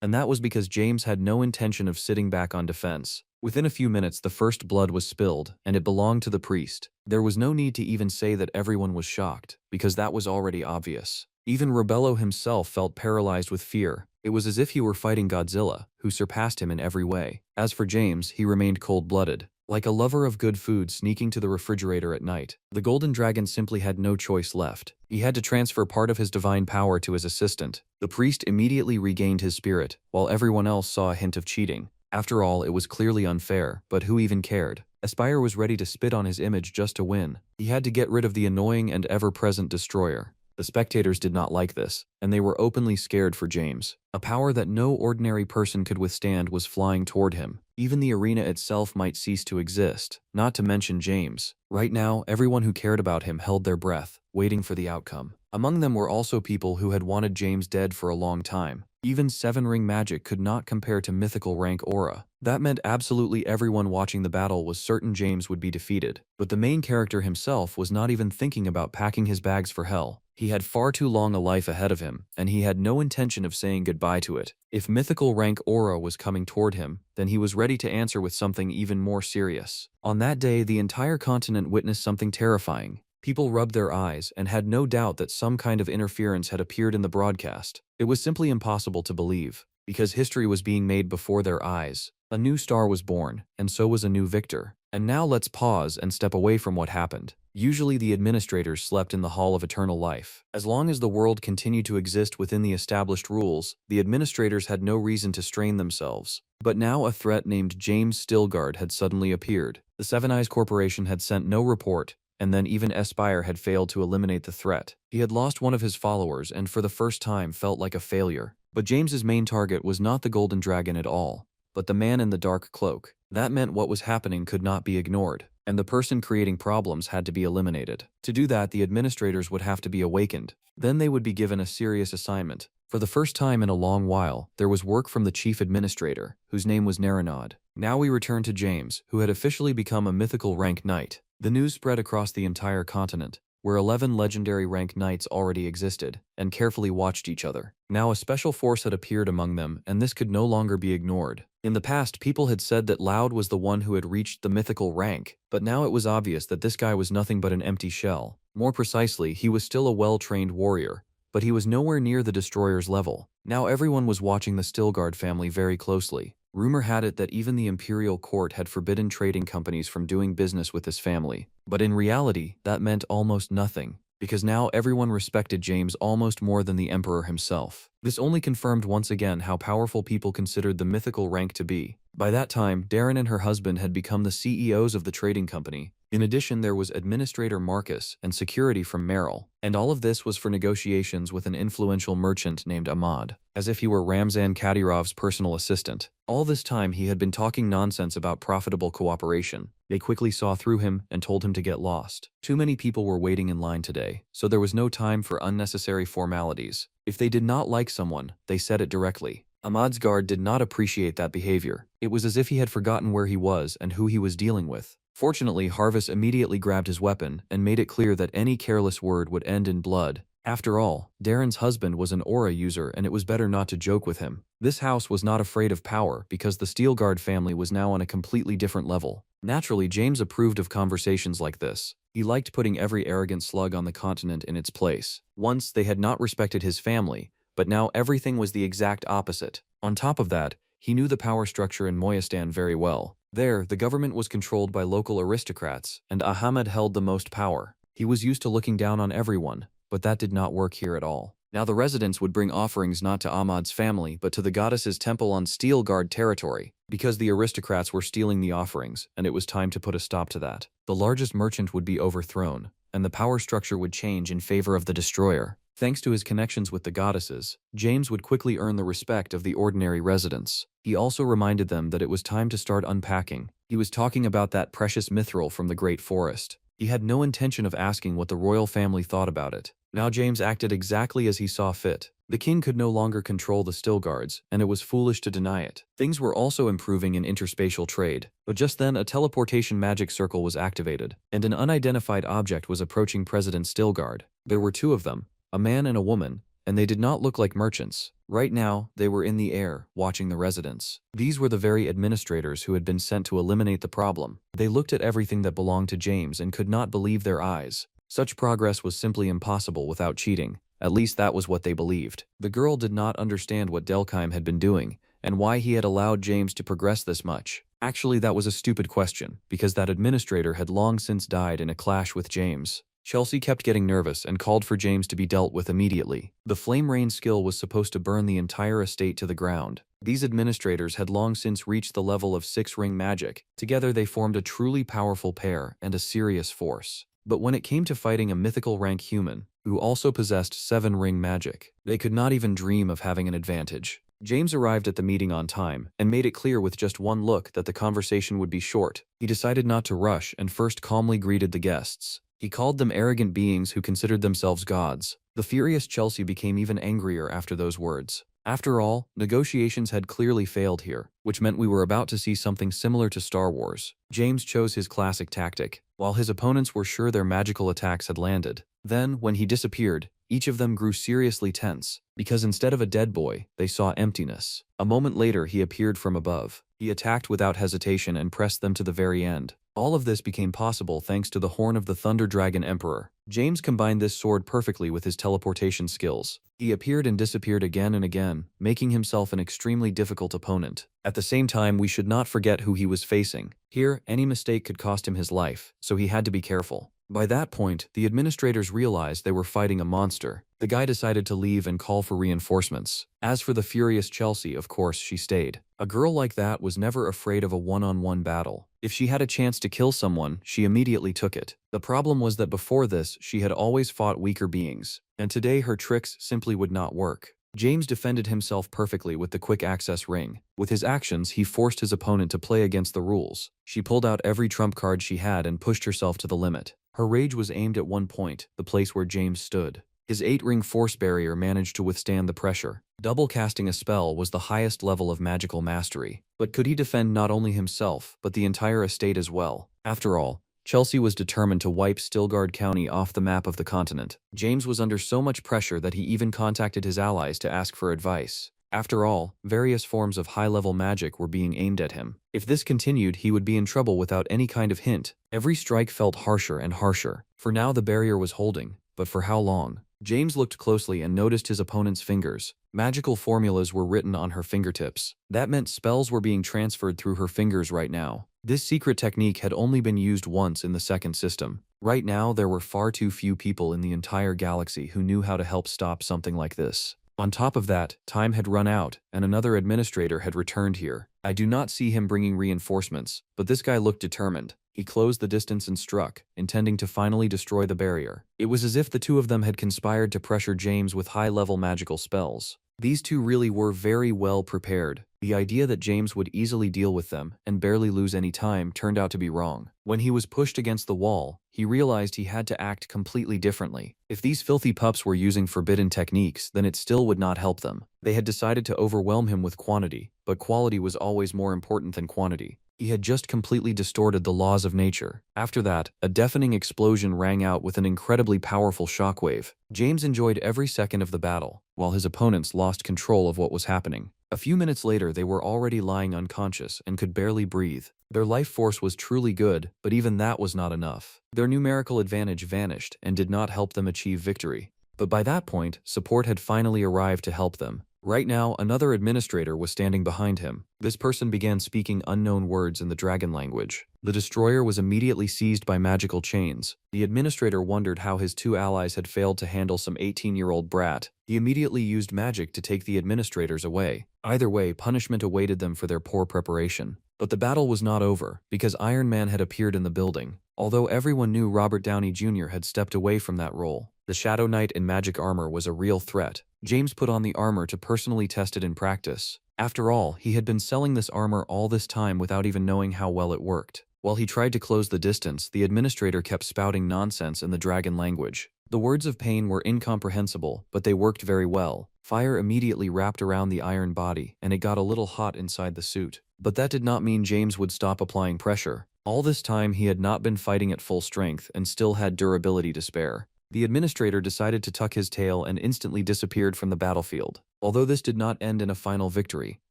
And that was because James had no intention of sitting back on defense. Within a few minutes, the first blood was spilled, and it belonged to the priest. There was no need to even say that everyone was shocked, because that was already obvious. Even Rebello himself felt paralyzed with fear. It was as if he were fighting Godzilla, who surpassed him in every way. As for James, he remained cold-blooded. Like a lover of good food sneaking to the refrigerator at night, the Golden Dragon simply had no choice left. He had to transfer part of his divine power to his assistant. The priest immediately regained his spirit, while everyone else saw a hint of cheating. After all, it was clearly unfair, but who even cared? Aspire was ready to spit on his image just to win. He had to get rid of the annoying and ever-present destroyer. The spectators did not like this, and they were openly scared for James. A power that no ordinary person could withstand was flying toward him. Even the arena itself might cease to exist, not to mention James. Right now, everyone who cared about him held their breath, waiting for the outcome. Among them were also people who had wanted James dead for a long time. Even seven-ring magic could not compare to mythical rank aura. That meant absolutely everyone watching the battle was certain James would be defeated. But the main character himself was not even thinking about packing his bags for hell. He had far too long a life ahead of him, and he had no intention of saying goodbye to it. If mythical rank aura was coming toward him, then he was ready to answer with something even more serious. On that day, the entire continent witnessed something terrifying. People rubbed their eyes and had no doubt that some kind of interference had appeared in the broadcast. It was simply impossible to believe, because history was being made before their eyes. A new star was born, and so was a new victor. And now let's pause and step away from what happened. Usually the administrators slept in the Hall of Eternal Life. As long as the world continued to exist within the established rules, the administrators had no reason to strain themselves. But now a threat named James Stilgard had suddenly appeared. The Seven Eyes Corporation had sent no report, and then even Aspire had failed to eliminate the threat. He had lost one of his followers and for the first time felt like a failure. But James's main target was not the Golden Dragon at all, but the man in the dark cloak. That meant what was happening could not be ignored, and the person creating problems had to be eliminated. To do that, the administrators would have to be awakened. Then they would be given a serious assignment. For the first time in a long while, there was work from the chief administrator, whose name was Naranod. Now we return to James, who had officially become a mythical rank knight. The news spread across the entire continent, where 11 legendary rank knights already existed, and carefully watched each other. Now a special force had appeared among them, and this could no longer be ignored. In the past, people had said that Loud was the one who had reached the mythical rank, but now it was obvious that this guy was nothing but an empty shell. More precisely, he was still a well-trained warrior, but he was nowhere near the destroyer's level. Now everyone was watching the Stilgard family very closely. Rumor had it that even the imperial court had forbidden trading companies from doing business with this family. But in reality, that meant almost nothing, because now everyone respected James almost more than the emperor himself. This only confirmed once again how powerful people considered the mythical rank to be. By that time, Darren and her husband had become the CEOs of the trading company. In addition, there was Administrator Marcus and security from Merrill, and all of this was for negotiations with an influential merchant named Ahmad, as if he were Ramzan Kadyrov's personal assistant. All this time he had been talking nonsense about profitable cooperation. They quickly saw through him and told him to get lost. Too many people were waiting in line today, so there was no time for unnecessary formalities. If they did not like someone, they said it directly. Ahmad's guard did not appreciate that behavior. It was as if he had forgotten where he was and who he was dealing with. Fortunately, Harvest immediately grabbed his weapon and made it clear that any careless word would end in blood. After all, Darren's husband was an aura user and it was better not to joke with him. This house was not afraid of power because the Steelguard family was now on a completely different level. Naturally, James approved of conversations like this. He liked putting every arrogant slug on the continent in its place. Once, they had not respected his family, but now everything was the exact opposite. On top of that, he knew the power structure in Moyastan very well. There, the government was controlled by local aristocrats, and Ahmed held the most power. He was used to looking down on everyone, but that did not work here at all. Now the residents would bring offerings not to Ahmad's family, but to the goddess's temple on Steelguard territory, because the aristocrats were stealing the offerings, and it was time to put a stop to that. The largest merchant would be overthrown, and the power structure would change in favor of the destroyer. Thanks to his connections with the goddesses, James would quickly earn the respect of the ordinary residents. He also reminded them that it was time to start unpacking. He was talking about that precious mithril from the Great Forest. He had no intention of asking what the royal family thought about it. Now James acted exactly as he saw fit. The king could no longer control the still guards, and it was foolish to deny it. Things were also improving in interspatial trade, but just then a teleportation magic circle was activated, and an unidentified object was approaching President Stillguard. There were two of them, a man and a woman, and they did not look like merchants. Right now, they were in the air, watching the residents. These were the very administrators who had been sent to eliminate the problem. They looked at everything that belonged to James and could not believe their eyes. Such progress was simply impossible without cheating. At least that was what they believed. The girl did not understand what Delkheim had been doing, and why he had allowed James to progress this much. Actually, that was a stupid question, because that administrator had long since died in a clash with James. Chelsea kept getting nervous and called for James to be dealt with immediately. The Flame Rain skill was supposed to burn the entire estate to the ground. These administrators had long since reached the level of 6-ring magic. Together they formed a truly powerful pair and a serious force. But when it came to fighting a mythical rank human, who also possessed 7-ring magic, they could not even dream of having an advantage. James arrived at the meeting on time and made it clear with just one look that the conversation would be short. He decided not to rush and first calmly greeted the guests. He called them arrogant beings who considered themselves gods. The furious Chelsea became even angrier after those words. After all, negotiations had clearly failed here, which meant we were about to see something similar to Star Wars. James chose his classic tactic, while his opponents were sure their magical attacks had landed. Then, when he disappeared, each of them grew seriously tense, because instead of a dead boy, they saw emptiness. A moment later, he appeared from above. He attacked without hesitation and pressed them to the very end. All of this became possible thanks to the Horn of the Thunder Dragon Emperor. James combined this sword perfectly with his teleportation skills. He appeared and disappeared again and again, making himself an extremely difficult opponent. At the same time, we should not forget who he was facing. Here, any mistake could cost him his life, so he had to be careful. By that point, the administrators realized they were fighting a monster. The guy decided to leave and call for reinforcements. As for the furious Chelsea, of course, she stayed. A girl like that was never afraid of a one-on-one battle. If she had a chance to kill someone, she immediately took it. The problem was that before this, she had always fought weaker beings, and today her tricks simply would not work. James defended himself perfectly with the quick access ring. With his actions, he forced his opponent to play against the rules. She pulled out every trump card she had and pushed herself to the limit. Her rage was aimed at one point, the place where James stood. His 8-ring force barrier managed to withstand the pressure. Double casting a spell was the highest level of magical mastery. But could he defend not only himself, but the entire estate as well? After all, Chelsea was determined to wipe Stillguard County off the map of the continent. James was under so much pressure that he even contacted his allies to ask for advice. After all, various forms of high-level magic were being aimed at him. If this continued, he would be in trouble without any kind of hint. Every strike felt harsher and harsher. For now the barrier was holding, but for how long? James looked closely and noticed his opponent's fingers. Magical formulas were written on her fingertips. That meant spells were being transferred through her fingers right now. This secret technique had only been used once in the second system. Right now, there were far too few people in the entire galaxy who knew how to help stop something like this. On top of that, time had run out, and another administrator had returned here. I do not see him bringing reinforcements, but this guy looked determined. He closed the distance and struck, intending to finally destroy the barrier. It was as if the two of them had conspired to pressure James with high-level magical spells. These two really were very well prepared. The idea that James would easily deal with them and barely lose any time turned out to be wrong. When he was pushed against the wall, he realized he had to act completely differently. If these filthy pups were using forbidden techniques, then it still would not help them. They had decided to overwhelm him with quantity, but quality was always more important than quantity. He had just completely distorted the laws of nature. After that, a deafening explosion rang out with an incredibly powerful shockwave. James enjoyed every second of the battle, while his opponents lost control of what was happening. A few minutes later, they were already lying unconscious and could barely breathe. Their life force was truly good, but even that was not enough. Their numerical advantage vanished and did not help them achieve victory. But by that point, support had finally arrived to help them. Right now, another administrator was standing behind him. This person began speaking unknown words in the dragon language. The destroyer was immediately seized by magical chains. The administrator wondered how his two allies had failed to handle some 18-year-old brat. He immediately used magic to take the administrators away. Either way, punishment awaited them for their poor preparation. But the battle was not over, because Iron Man had appeared in the building. Although everyone knew Robert Downey Jr. had stepped away from that role, the Shadow Knight in magic armor was a real threat. James put on the armor to personally test it in practice. After all, he had been selling this armor all this time without even knowing how well it worked. While he tried to close the distance, the administrator kept spouting nonsense in the dragon language. The words of pain were incomprehensible, but they worked very well. Fire immediately wrapped around the iron body, and it got a little hot inside the suit. But that did not mean James would stop applying pressure. All this time he had not been fighting at full strength and still had durability to spare. The administrator decided to tuck his tail and instantly disappeared from the battlefield. Although this did not end in a final victory,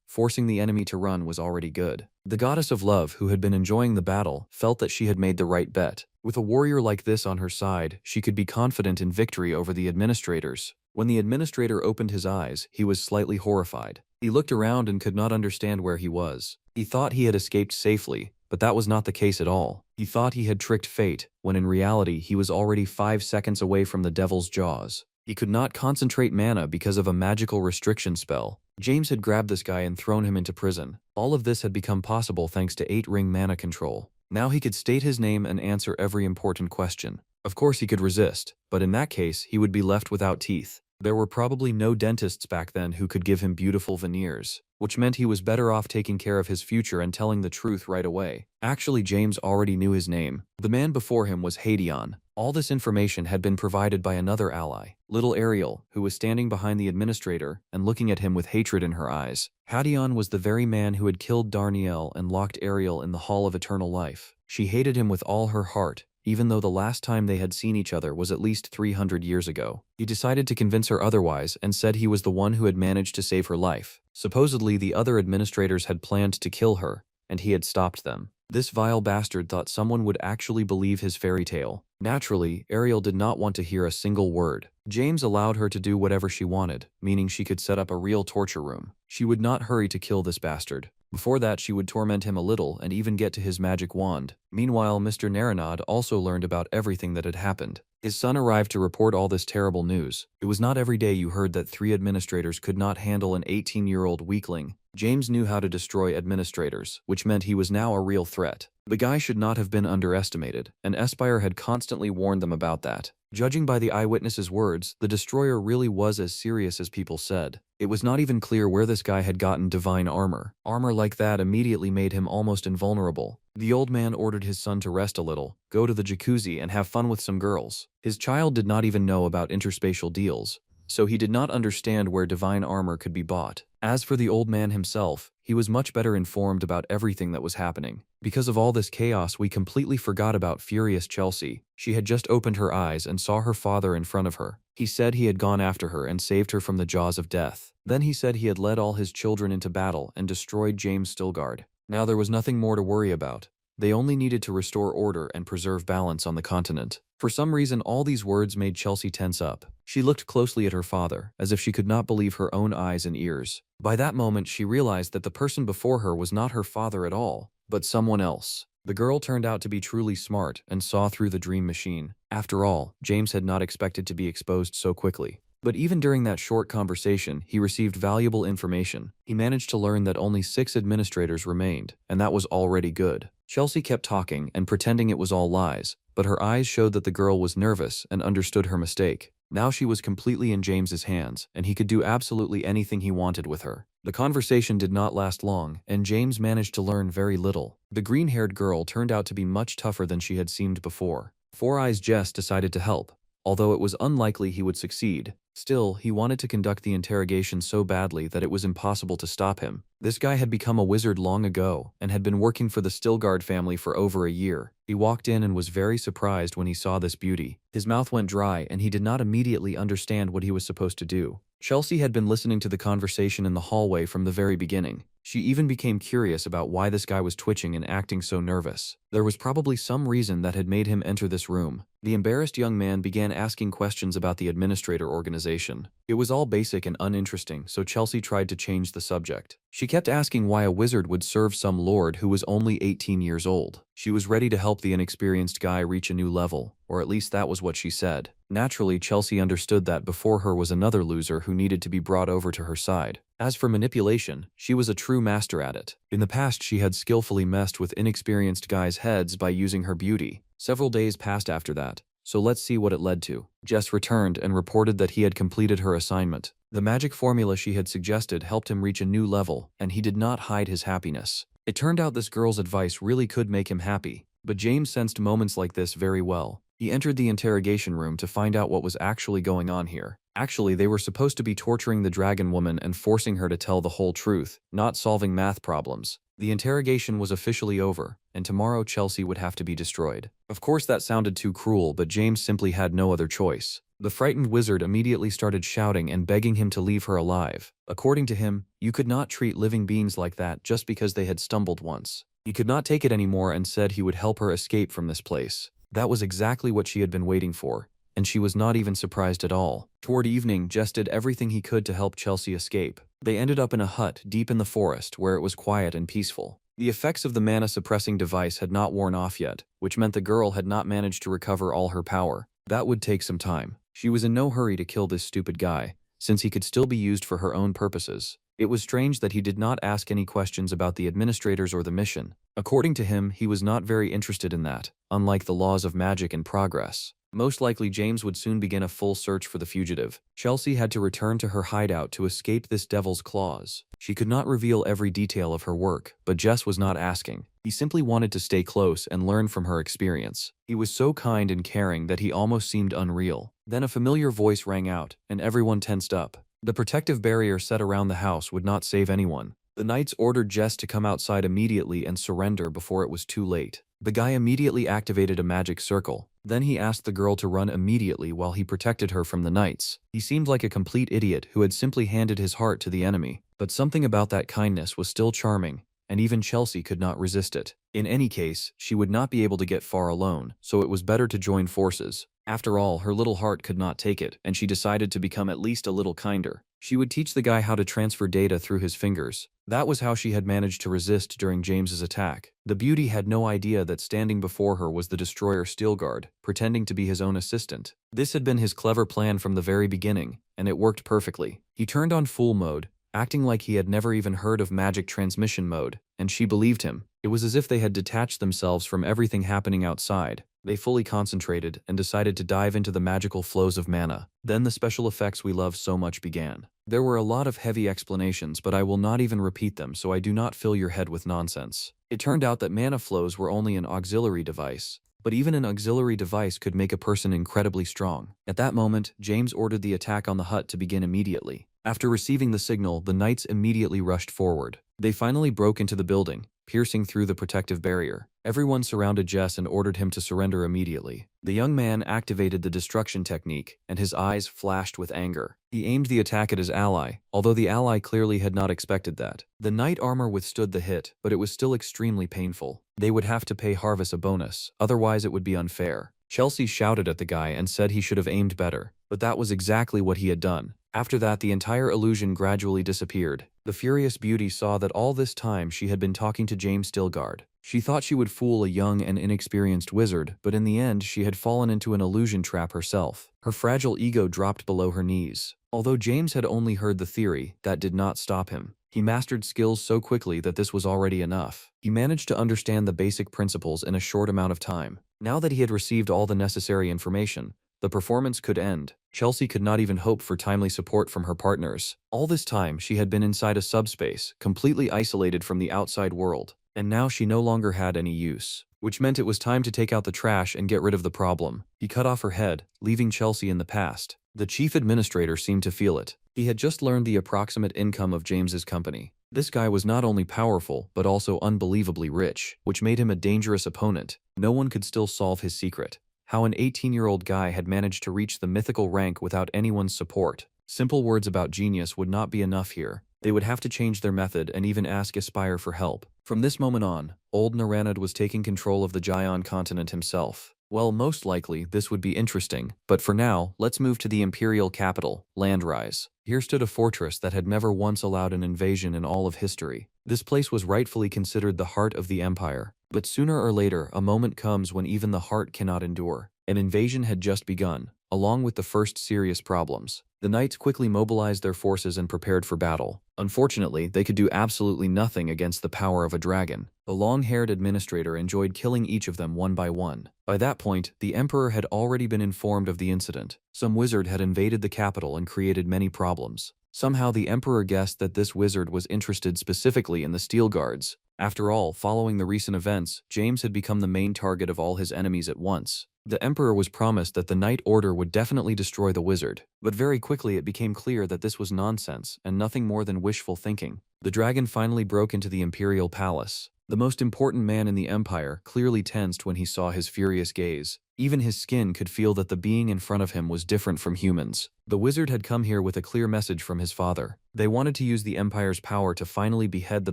forcing the enemy to run was already good. The goddess of love, who had been enjoying the battle, felt that she had made the right bet. With a warrior like this on her side, she could be confident in victory over the administrators. When the administrator opened his eyes, he was slightly horrified. He looked around and could not understand where he was. He thought he had escaped safely, but that was not the case at all. He thought he had tricked fate, when in reality he was already 5 seconds away from the devil's jaws. He could not concentrate mana because of a magical restriction spell. James had grabbed this guy and thrown him into prison. All of this had become possible thanks to 8-ring mana control. Now he could state his name and answer every important question. Of course he could resist, but in that case he would be left without teeth. There were probably no dentists back then who could give him beautiful veneers, which meant he was better off taking care of his future and telling the truth right away. Actually, James already knew his name. The man before him was Hadion. All this information had been provided by another ally, little Ariel, who was standing behind the administrator and looking at him with hatred in her eyes. Hadion was the very man who had killed Darnielle and locked Ariel in the Hall of Eternal Life. She hated him with all her heart, even though the last time they had seen each other was at least 300 years ago. He decided to convince her otherwise and said he was the one who had managed to save her life. Supposedly, the other administrators had planned to kill her, and he had stopped them. This vile bastard thought someone would actually believe his fairy tale. Naturally, Ariel did not want to hear a single word. James allowed her to do whatever she wanted, meaning she could set up a real torture room. She would not hurry to kill this bastard. Before that, she would torment him a little and even get to his magic wand. Meanwhile, Mr. Naranad also learned about everything that had happened. His son arrived to report all this terrible news. It was not every day you heard that 3 administrators could not handle an 18-year-old weakling. James knew how to destroy administrators, which meant he was now a real threat. The guy should not have been underestimated, and Espire had constantly warned them about that. Judging by the eyewitnesses' words, the destroyer really was as serious as people said. It was not even clear where this guy had gotten divine armor. Armor like that immediately made him almost invulnerable. The old man ordered his son to rest a little, go to the jacuzzi and have fun with some girls. His child did not even know about interspatial deals, so he did not understand where divine armor could be bought. As for the old man himself, he was much better informed about everything that was happening. Because of all this chaos, we completely forgot about furious Chelsea. She had just opened her eyes and saw her father in front of her. He said he had gone after her and saved her from the jaws of death. Then he said he had led all his children into battle and destroyed James Stilgard. Now there was nothing more to worry about. They only needed to restore order and preserve balance on the continent. For some reason, all these words made Chelsea tense up. She looked closely at her father, as if she could not believe her own eyes and ears. By that moment, she realized that the person before her was not her father at all, but someone else. The girl turned out to be truly smart and saw through the dream machine. After all, James had not expected to be exposed so quickly. But even during that short conversation, he received valuable information. He managed to learn that only 6 administrators remained, and that was already good. Chelsea kept talking and pretending it was all lies, but her eyes showed that the girl was nervous and understood her mistake. Now she was completely in James's hands, and he could do absolutely anything he wanted with her. The conversation did not last long, and James managed to learn very little. The green-haired girl turned out to be much tougher than she had seemed before. Four Eyes Jess decided to help. Although it was unlikely he would succeed, still, he wanted to conduct the interrogation so badly that it was impossible to stop him. This guy had become a wizard long ago and had been working for the Stilgard family for over a year. He walked in and was very surprised when he saw this beauty. His mouth went dry and he did not immediately understand what he was supposed to do. Chelsea had been listening to the conversation in the hallway from the very beginning. She even became curious about why this guy was twitching and acting so nervous. There was probably some reason that had made him enter this room. The embarrassed young man began asking questions about the administrator organization. It was all basic and uninteresting, so Chelsea tried to change the subject. She kept asking why a wizard would serve some lord who was only 18 years old. She was ready to help the inexperienced guy reach a new level, or at least that was what she said. Naturally, Chelsea understood that before her was another loser who needed to be brought over to her side. As for manipulation, she was a true master at it. In the past, she had skillfully messed with inexperienced guys' heads by using her beauty. Several days passed after that, so let's see what it led to. Jess returned and reported that he had completed her assignment. The magic formula she had suggested helped him reach a new level, and he did not hide his happiness. It turned out this girl's advice really could make him happy, but James sensed moments like this very well. He entered the interrogation room to find out what was actually going on here. Actually, they were supposed to be torturing the dragon woman and forcing her to tell the whole truth, not solving math problems. The interrogation was officially over, and tomorrow Chelsea would have to be destroyed. Of course that sounded too cruel, but James simply had no other choice. The frightened wizard immediately started shouting and begging him to leave her alive. According to him, you could not treat living beings like that just because they had stumbled once. He could not take it anymore and said he would help her escape from this place. That was exactly what she had been waiting for, and she was not even surprised at all. Toward evening, Jess did everything he could to help Chelsea escape. They ended up in a hut deep in the forest where it was quiet and peaceful. The effects of the mana-suppressing device had not worn off yet, which meant the girl had not managed to recover all her power. That would take some time. She was in no hurry to kill this stupid guy, since he could still be used for her own purposes. It was strange that he did not ask any questions about the administrators or the mission. According to him, he was not very interested in that, unlike the laws of magic and progress. Most likely James would soon begin a full search for the fugitive. Chelsea had to return to her hideout to escape this devil's claws. She could not reveal every detail of her work, but Jess was not asking. He simply wanted to stay close and learn from her experience. He was so kind and caring that he almost seemed unreal. Then a familiar voice rang out, and everyone tensed up. The protective barrier set around the house would not save anyone. The knights ordered Jess to come outside immediately and surrender before it was too late. The guy immediately activated a magic circle. Then he asked the girl to run immediately while he protected her from the knights. He seemed like a complete idiot who had simply handed his heart to the enemy. But something about that kindness was still charming, and even Chelsea could not resist it. In any case, she would not be able to get far alone, so it was better to join forces. After all, her little heart could not take it, and she decided to become at least a little kinder. She would teach the guy how to transfer data through his fingers. That was how she had managed to resist during James's attack. The beauty had no idea that standing before her was the destroyer Steelguard, pretending to be his own assistant. This had been his clever plan from the very beginning, and it worked perfectly. He turned on Fool mode, acting like he had never even heard of magic transmission mode, and she believed him. It was as if they had detached themselves from everything happening outside. They fully concentrated and decided to dive into the magical flows of mana. Then the special effects we love so much began. There were a lot of heavy explanations, but I will not even repeat them so I do not fill your head with nonsense. It turned out that mana flows were only an auxiliary device, but even an auxiliary device could make a person incredibly strong. At that moment, James ordered the attack on the hut to begin immediately. After receiving the signal, the knights immediately rushed forward. They finally broke into the building, piercing through the protective barrier. Everyone surrounded Jess and ordered him to surrender immediately. The young man activated the destruction technique, and his eyes flashed with anger. He aimed the attack at his ally, although the ally clearly had not expected that. The knight armor withstood the hit, but it was still extremely painful. They would have to pay Harvest a bonus, otherwise it would be unfair. Chelsea shouted at the guy and said he should have aimed better, but that was exactly what he had done. After that, the entire illusion gradually disappeared. The furious beauty saw that all this time she had been talking to James Steelguard. She thought she would fool a young and inexperienced wizard, but in the end she had fallen into an illusion trap herself. Her fragile ego dropped below her knees. Although James had only heard the theory, that did not stop him. He mastered skills so quickly that this was already enough. He managed to understand the basic principles in a short amount of time. Now that he had received all the necessary information, the performance could end. Chelsea could not even hope for timely support from her partners. All this time, she had been inside a subspace, completely isolated from the outside world, and now she no longer had any use, which meant it was time to take out the trash and get rid of the problem. He cut off her head, leaving Chelsea in the past. The chief administrator seemed to feel it. He had just learned the approximate income of James's company. This guy was not only powerful, but also unbelievably rich, which made him a dangerous opponent. No one could still solve his secret. How an 18-year-old guy had managed to reach the mythical rank without anyone's support. Simple words about genius would not be enough here. They would have to change their method and even ask Aspire for help. From this moment on, old Naranad was taking control of the Gion continent himself. Well, most likely, this would be interesting, but for now, let's move to the imperial capital, Landrise. Here stood a fortress that had never once allowed an invasion in all of history. This place was rightfully considered the heart of the empire. But sooner or later, a moment comes when even the heart cannot endure. An invasion had just begun, along with the first serious problems. The knights quickly mobilized their forces and prepared for battle. Unfortunately, they could do absolutely nothing against the power of a dragon. The long-haired administrator enjoyed killing each of them one by one. By that point, the emperor had already been informed of the incident. Some wizard had invaded the capital and created many problems. Somehow the emperor guessed that this wizard was interested specifically in the Steel Guards. After all, following the recent events, James had become the main target of all his enemies at once. The emperor was promised that the Night Order would definitely destroy the wizard, but very quickly it became clear that this was nonsense and nothing more than wishful thinking. The dragon finally broke into the imperial palace. The most important man in the empire clearly tensed when he saw his furious gaze. Even his skin could feel that the being in front of him was different from humans. The wizard had come here with a clear message from his father. They wanted to use the empire's power to finally behead the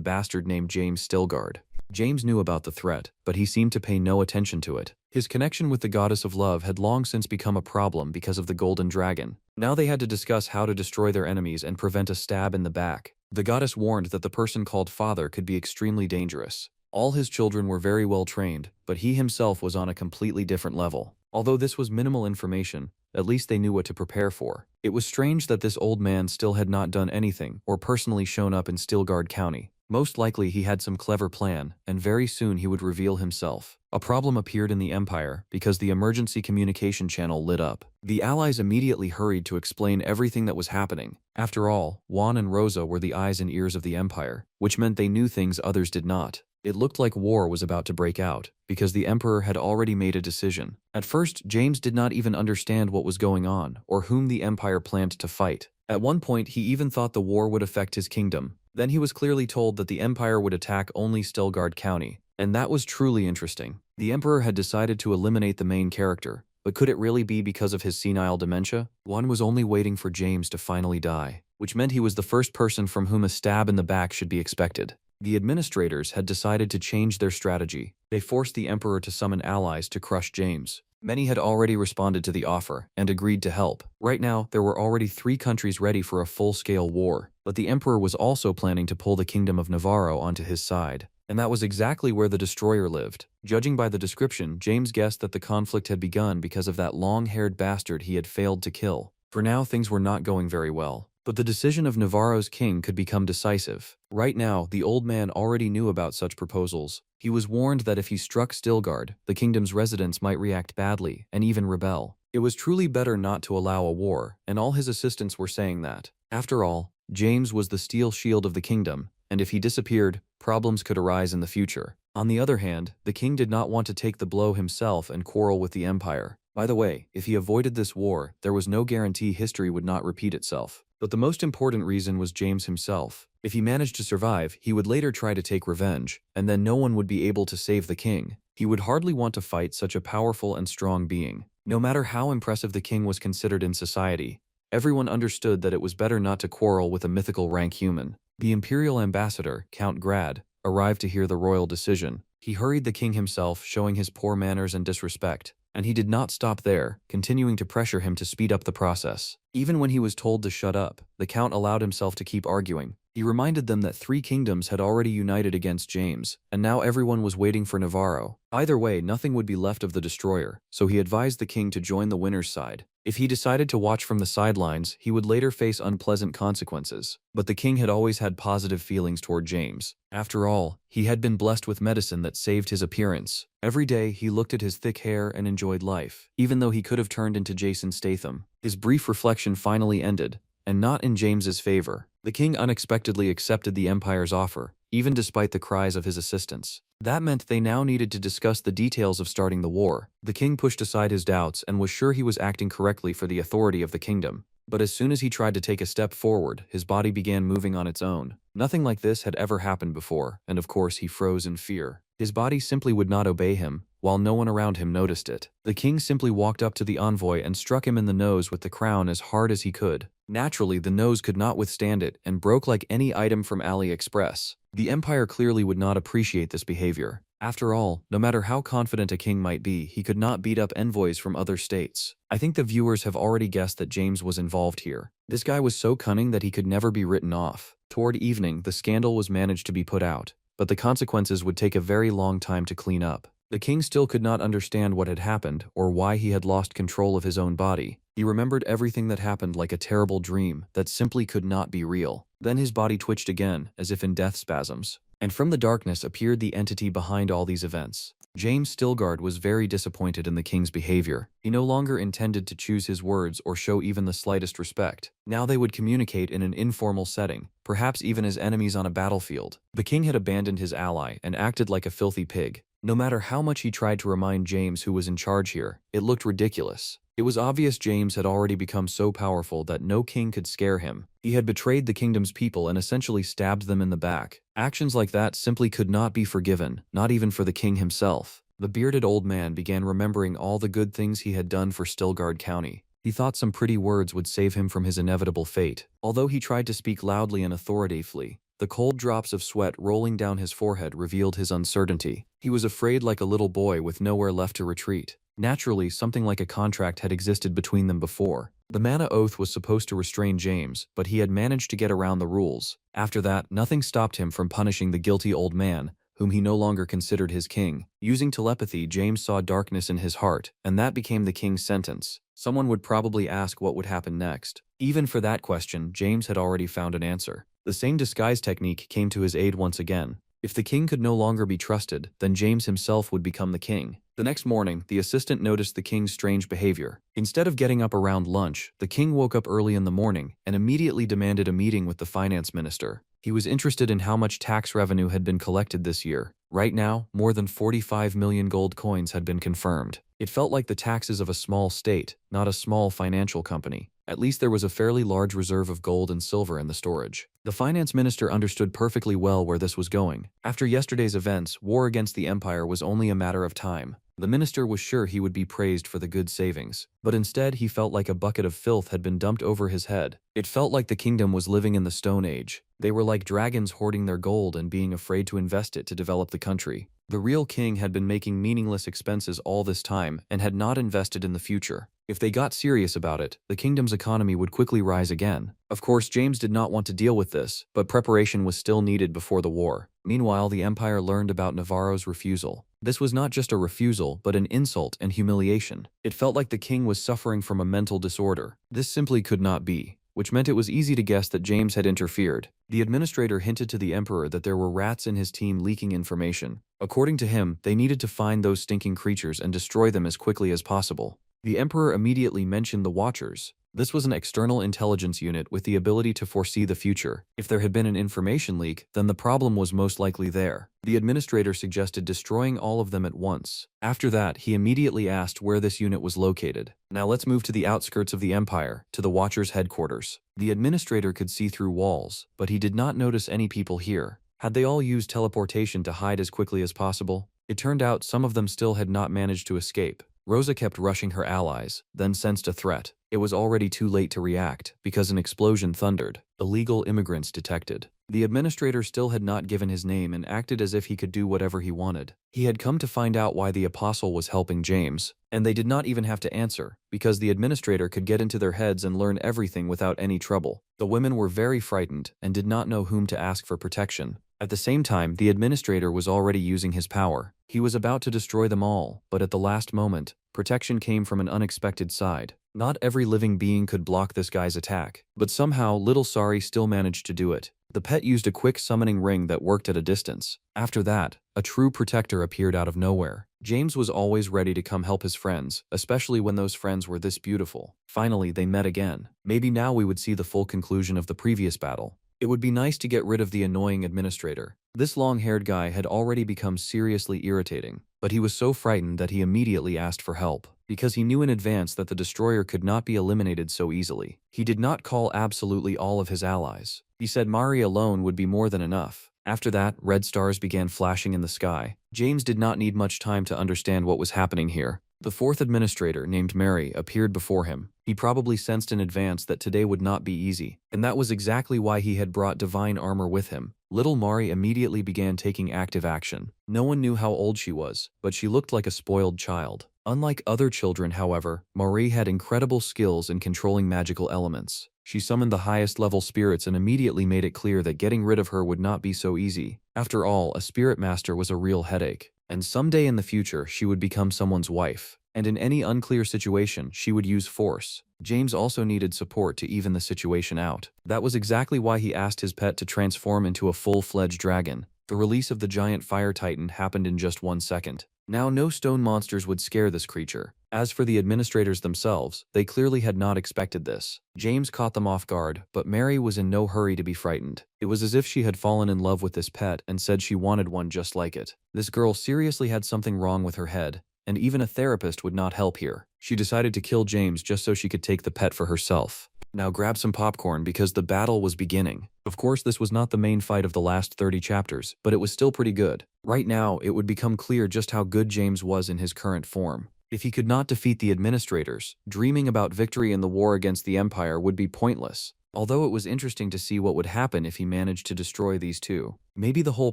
bastard named James Stilgard. James knew about the threat, but he seemed to pay no attention to it. His connection with the goddess of love had long since become a problem because of the golden dragon. Now they had to discuss how to destroy their enemies and prevent a stab in the back. The goddess warned that the person called father could be extremely dangerous. All his children were very well trained, but he himself was on a completely different level. Although this was minimal information, at least they knew what to prepare for. It was strange that this old man still had not done anything or personally shown up in Stilgard County. Most likely he had some clever plan, and very soon he would reveal himself. A problem appeared in the Empire because the emergency communication channel lit up. The allies immediately hurried to explain everything that was happening. After all, Juan and Rosa were the eyes and ears of the Empire, which meant they knew things others did not. It looked like war was about to break out, because the Emperor had already made a decision. At first, James did not even understand what was going on, or whom the Empire planned to fight. At one point, he even thought the war would affect his kingdom. Then he was clearly told that the Empire would attack only Stilgard County, and that was truly interesting. The Emperor had decided to eliminate the main character, but could it really be because of his senile dementia? One was only waiting for James to finally die, which meant he was the first person from whom a stab in the back should be expected. The administrators had decided to change their strategy. They forced the Emperor to summon allies to crush James. Many had already responded to the offer and agreed to help. Right now, there were already 3 countries ready for a full-scale war, but the Emperor was also planning to pull the Kingdom of Navarro onto his side. And that was exactly where the destroyer lived. Judging by the description, James guessed that the conflict had begun because of that long-haired bastard he had failed to kill. For now, things were not going very well. But the decision of Navarro's king could become decisive. Right now, the old man already knew about such proposals. He was warned that if he struck Stilgard, the kingdom's residents might react badly and even rebel. It was truly better not to allow a war, and all his assistants were saying that. After all, James was the steel shield of the kingdom, and if he disappeared, problems could arise in the future. On the other hand, the king did not want to take the blow himself and quarrel with the empire. By the way, if he avoided this war, there was no guarantee history would not repeat itself. But the most important reason was James himself. If he managed to survive, he would later try to take revenge, and then no one would be able to save the king. He would hardly want to fight such a powerful and strong being. No matter how impressive the king was considered in society, everyone understood that it was better not to quarrel with a mythical rank human. The imperial ambassador, Count Grad, arrived to hear the royal decision. He hurried the king himself, showing his poor manners and disrespect. And he did not stop there, continuing to pressure him to speed up the process. Even when he was told to shut up, the Count allowed himself to keep arguing. He reminded them that 3 kingdoms had already united against James, and now everyone was waiting for Navarro. Either way, nothing would be left of the destroyer, so he advised the king to join the winner's side. If he decided to watch from the sidelines, he would later face unpleasant consequences. But the king had always had positive feelings toward James. After all, he had been blessed with medicine that saved his appearance. Every day, he looked at his thick hair and enjoyed life, even though he could have turned into Jason Statham. His brief reflection finally ended, and not in James's favor. The king unexpectedly accepted the empire's offer, even despite the cries of his assistants. That meant they now needed to discuss the details of starting the war. The king pushed aside his doubts and was sure he was acting correctly for the authority of the kingdom. But as soon as he tried to take a step forward, his body began moving on its own. Nothing like this had ever happened before, and of course he froze in fear. His body simply would not obey him, while no one around him noticed it. The king simply walked up to the envoy and struck him in the nose with the crown as hard as he could. Naturally, the nose could not withstand it and broke like any item from AliExpress. The empire clearly would not appreciate this behavior. After all, no matter how confident a king might be, he could not beat up envoys from other states. I think the viewers have already guessed that James was involved here. This guy was so cunning that he could never be written off. Toward evening, the scandal was managed to be put out, but the consequences would take a very long time to clean up. The king still could not understand what had happened or why he had lost control of his own body. He remembered everything that happened like a terrible dream that simply could not be real. Then his body twitched again, as if in death spasms. And from the darkness appeared the entity behind all these events. James Stilgard was very disappointed in the king's behavior. He no longer intended to choose his words or show even the slightest respect. Now they would communicate in an informal setting, perhaps even as enemies on a battlefield. The king had abandoned his ally and acted like a filthy pig. No matter how much he tried to remind James who was in charge here, it looked ridiculous. It was obvious James had already become so powerful that no king could scare him. He had betrayed the kingdom's people and essentially stabbed them in the back. Actions like that simply could not be forgiven, not even for the king himself. The bearded old man began remembering all the good things he had done for Stilgard County. He thought some pretty words would save him from his inevitable fate. Although he tried to speak loudly and authoritatively, the cold drops of sweat rolling down his forehead revealed his uncertainty. He was afraid like a little boy with nowhere left to retreat. Naturally, something like a contract had existed between them before. The mana oath was supposed to restrain James, but he had managed to get around the rules. After that, nothing stopped him from punishing the guilty old man, whom he no longer considered his king. Using telepathy, James saw darkness in his heart, and that became the king's sentence. Someone would probably ask what would happen next. Even for that question, James had already found an answer. The same disguise technique came to his aid once again. If the king could no longer be trusted, then James himself would become the king. The next morning, the assistant noticed the king's strange behavior. Instead of getting up around lunch, the king woke up early in the morning and immediately demanded a meeting with the finance minister. He was interested in how much tax revenue had been collected this year. Right now, more than 45 million gold coins had been confirmed. It felt like the taxes of a small state, not a small financial company. At least there was a fairly large reserve of gold and silver in the storage. The finance minister understood perfectly well where this was going. After yesterday's events, war against the empire was only a matter of time. The minister was sure he would be praised for the good savings, but instead he felt like a bucket of filth had been dumped over his head. It felt like the kingdom was living in the Stone Age. They were like dragons hoarding their gold and being afraid to invest it to develop the country. The real king had been making meaningless expenses all this time and had not invested in the future. If they got serious about it, the kingdom's economy would quickly rise again. Of course, James did not want to deal with this, but preparation was still needed before the war. Meanwhile, the empire learned about Navarro's refusal. This was not just a refusal, but an insult and humiliation. It felt like the king was suffering from a mental disorder. This simply could not be, which meant it was easy to guess that James had interfered. The administrator hinted to the emperor that there were rats in his team leaking information. According to him, they needed to find those stinking creatures and destroy them as quickly as possible. The emperor immediately mentioned the Watchers. This was an external intelligence unit with the ability to foresee the future. If there had been an information leak, then the problem was most likely there. The administrator suggested destroying all of them at once. After that, he immediately asked where this unit was located. Now let's move to the outskirts of the empire, to the Watchers' headquarters. The administrator could see through walls, but he did not notice any people here. Had they all used teleportation to hide as quickly as possible? It turned out some of them still had not managed to escape. Rosa kept rushing her allies, then sensed a threat. It was already too late to react, because an explosion thundered. Illegal immigrants detected. The administrator still had not given his name and acted as if he could do whatever he wanted. He had come to find out why the apostle was helping James, and they did not even have to answer, because the administrator could get into their heads and learn everything without any trouble. The women were very frightened and did not know whom to ask for protection. At the same time, the administrator was already using his power. He was about to destroy them all, but at the last moment, protection came from an unexpected side. Not every living being could block this guy's attack, but somehow Little Sari still managed to do it. The pet used a quick summoning ring that worked at a distance. After that, a true protector appeared out of nowhere. James was always ready to come help his friends, especially when those friends were this beautiful. Finally, they met again. Maybe now we would see the full conclusion of the previous battle. It would be nice to get rid of the annoying administrator. This long-haired guy had already become seriously irritating, but he was so frightened that he immediately asked for help, because he knew in advance that the destroyer could not be eliminated so easily. He did not call absolutely all of his allies. He said Mari alone would be more than enough. After that, red stars began flashing in the sky. James did not need much time to understand what was happening here. The fourth administrator, named Mary, appeared before him. He probably sensed in advance that today would not be easy, and that was exactly why he had brought divine armor with him. Little Mari immediately began taking active action. No one knew how old she was, but she looked like a spoiled child. Unlike other children, however, Marie had incredible skills in controlling magical elements. She summoned the highest level spirits and immediately made it clear that getting rid of her would not be so easy. After all, a spirit master was a real headache. And someday in the future, she would become someone's wife. And in any unclear situation, she would use force. James also needed support to even the situation out. That was exactly why he asked his pet to transform into a full-fledged dragon. The release of the giant fire titan happened in just 1 second. Now no stone monsters would scare this creature. As for the administrators themselves, they clearly had not expected this. James caught them off guard, but Mary was in no hurry to be frightened. It was as if she had fallen in love with this pet and said she wanted one just like it. This girl seriously had something wrong with her head, and even a therapist would not help here. She decided to kill James just so she could take the pet for herself. Now grab some popcorn because the battle was beginning. Of course, this was not the main fight of the last 30 chapters, but it was still pretty good. Right now, it would become clear just how good James was in his current form. If he could not defeat the administrators, dreaming about victory in the war against the Empire would be pointless. Although it was interesting to see what would happen if he managed to destroy these two. Maybe the whole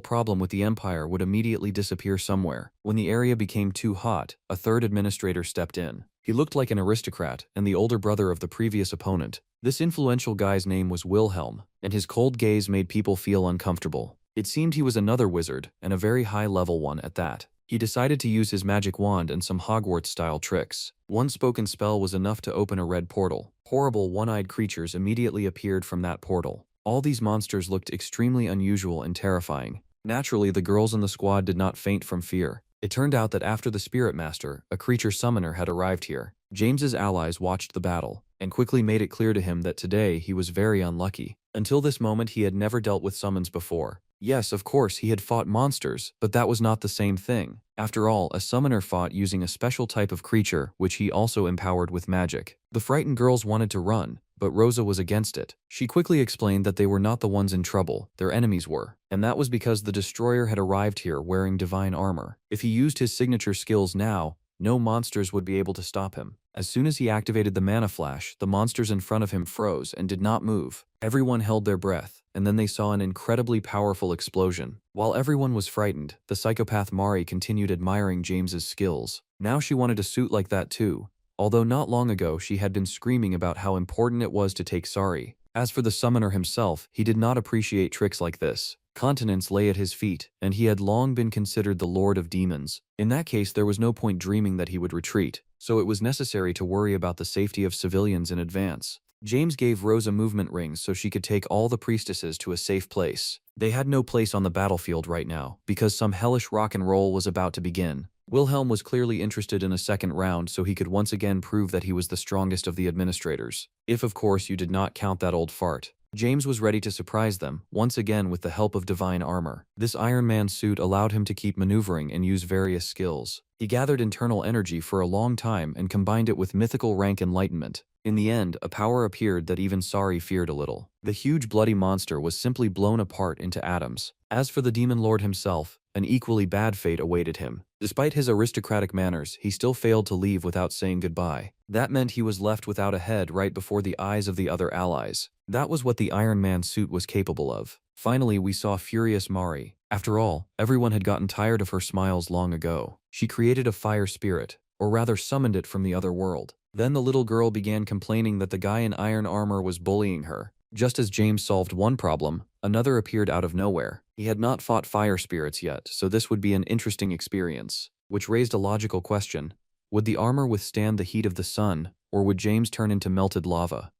problem with the Empire would immediately disappear somewhere. When the area became too hot, a third administrator stepped in. He looked like an aristocrat and the older brother of the previous opponent. This influential guy's name was Wilhelm, and his cold gaze made people feel uncomfortable. It seemed he was another wizard, and a very high-level one at that. He decided to use his magic wand and some Hogwarts-style tricks. One spoken spell was enough to open a red portal. Horrible one-eyed creatures immediately appeared from that portal. All these monsters looked extremely unusual and terrifying. Naturally, the girls in the squad did not faint from fear. It turned out that after the Spirit Master, a creature summoner had arrived here. James's allies watched the battle, and quickly made it clear to him that today he was very unlucky. Until this moment he had never dealt with summons before. Yes, of course, he had fought monsters, but that was not the same thing. After all, a summoner fought using a special type of creature, which he also empowered with magic. The frightened girls wanted to run, but Rosa was against it. She quickly explained that they were not the ones in trouble, their enemies were. And that was because the destroyer had arrived here wearing divine armor. If he used his signature skills now, no monsters would be able to stop him. As soon as he activated the mana flash, the monsters in front of him froze and did not move. Everyone held their breath, and then they saw an incredibly powerful explosion. While everyone was frightened, the psychopath Mari continued admiring James's skills. Now she wanted a suit like that too, although not long ago she had been screaming about how important it was to take Sari. As for the summoner himself, he did not appreciate tricks like this. Continents lay at his feet, and he had long been considered the Lord of Demons. In that case, there was no point dreaming that he would retreat, so it was necessary to worry about the safety of civilians in advance. James gave Rosa movement rings so she could take all the priestesses to a safe place. They had no place on the battlefield right now, because some hellish rock and roll was about to begin. Wilhelm was clearly interested in a second round so he could once again prove that he was the strongest of the administrators. If of course you did not count that old fart. James was ready to surprise them, once again with the help of divine armor. This Iron Man suit allowed him to keep maneuvering and use various skills. He gathered internal energy for a long time and combined it with mythical rank enlightenment. In the end, a power appeared that even Sari feared a little. The huge bloody monster was simply blown apart into atoms. As for the demon lord himself, an equally bad fate awaited him. Despite his aristocratic manners, he still failed to leave without saying goodbye. That meant he was left without a head right before the eyes of the other allies. That was what the Iron Man suit was capable of. Finally, we saw furious Mari. After all, everyone had gotten tired of her smiles long ago. She created a fire spirit, or rather summoned it from the other world. Then the little girl began complaining that the guy in iron armor was bullying her. Just as James solved one problem, another appeared out of nowhere. He had not fought fire spirits yet, so this would be an interesting experience. Which raised a logical question. Would the armor withstand the heat of the sun, or would James turn into melted lava?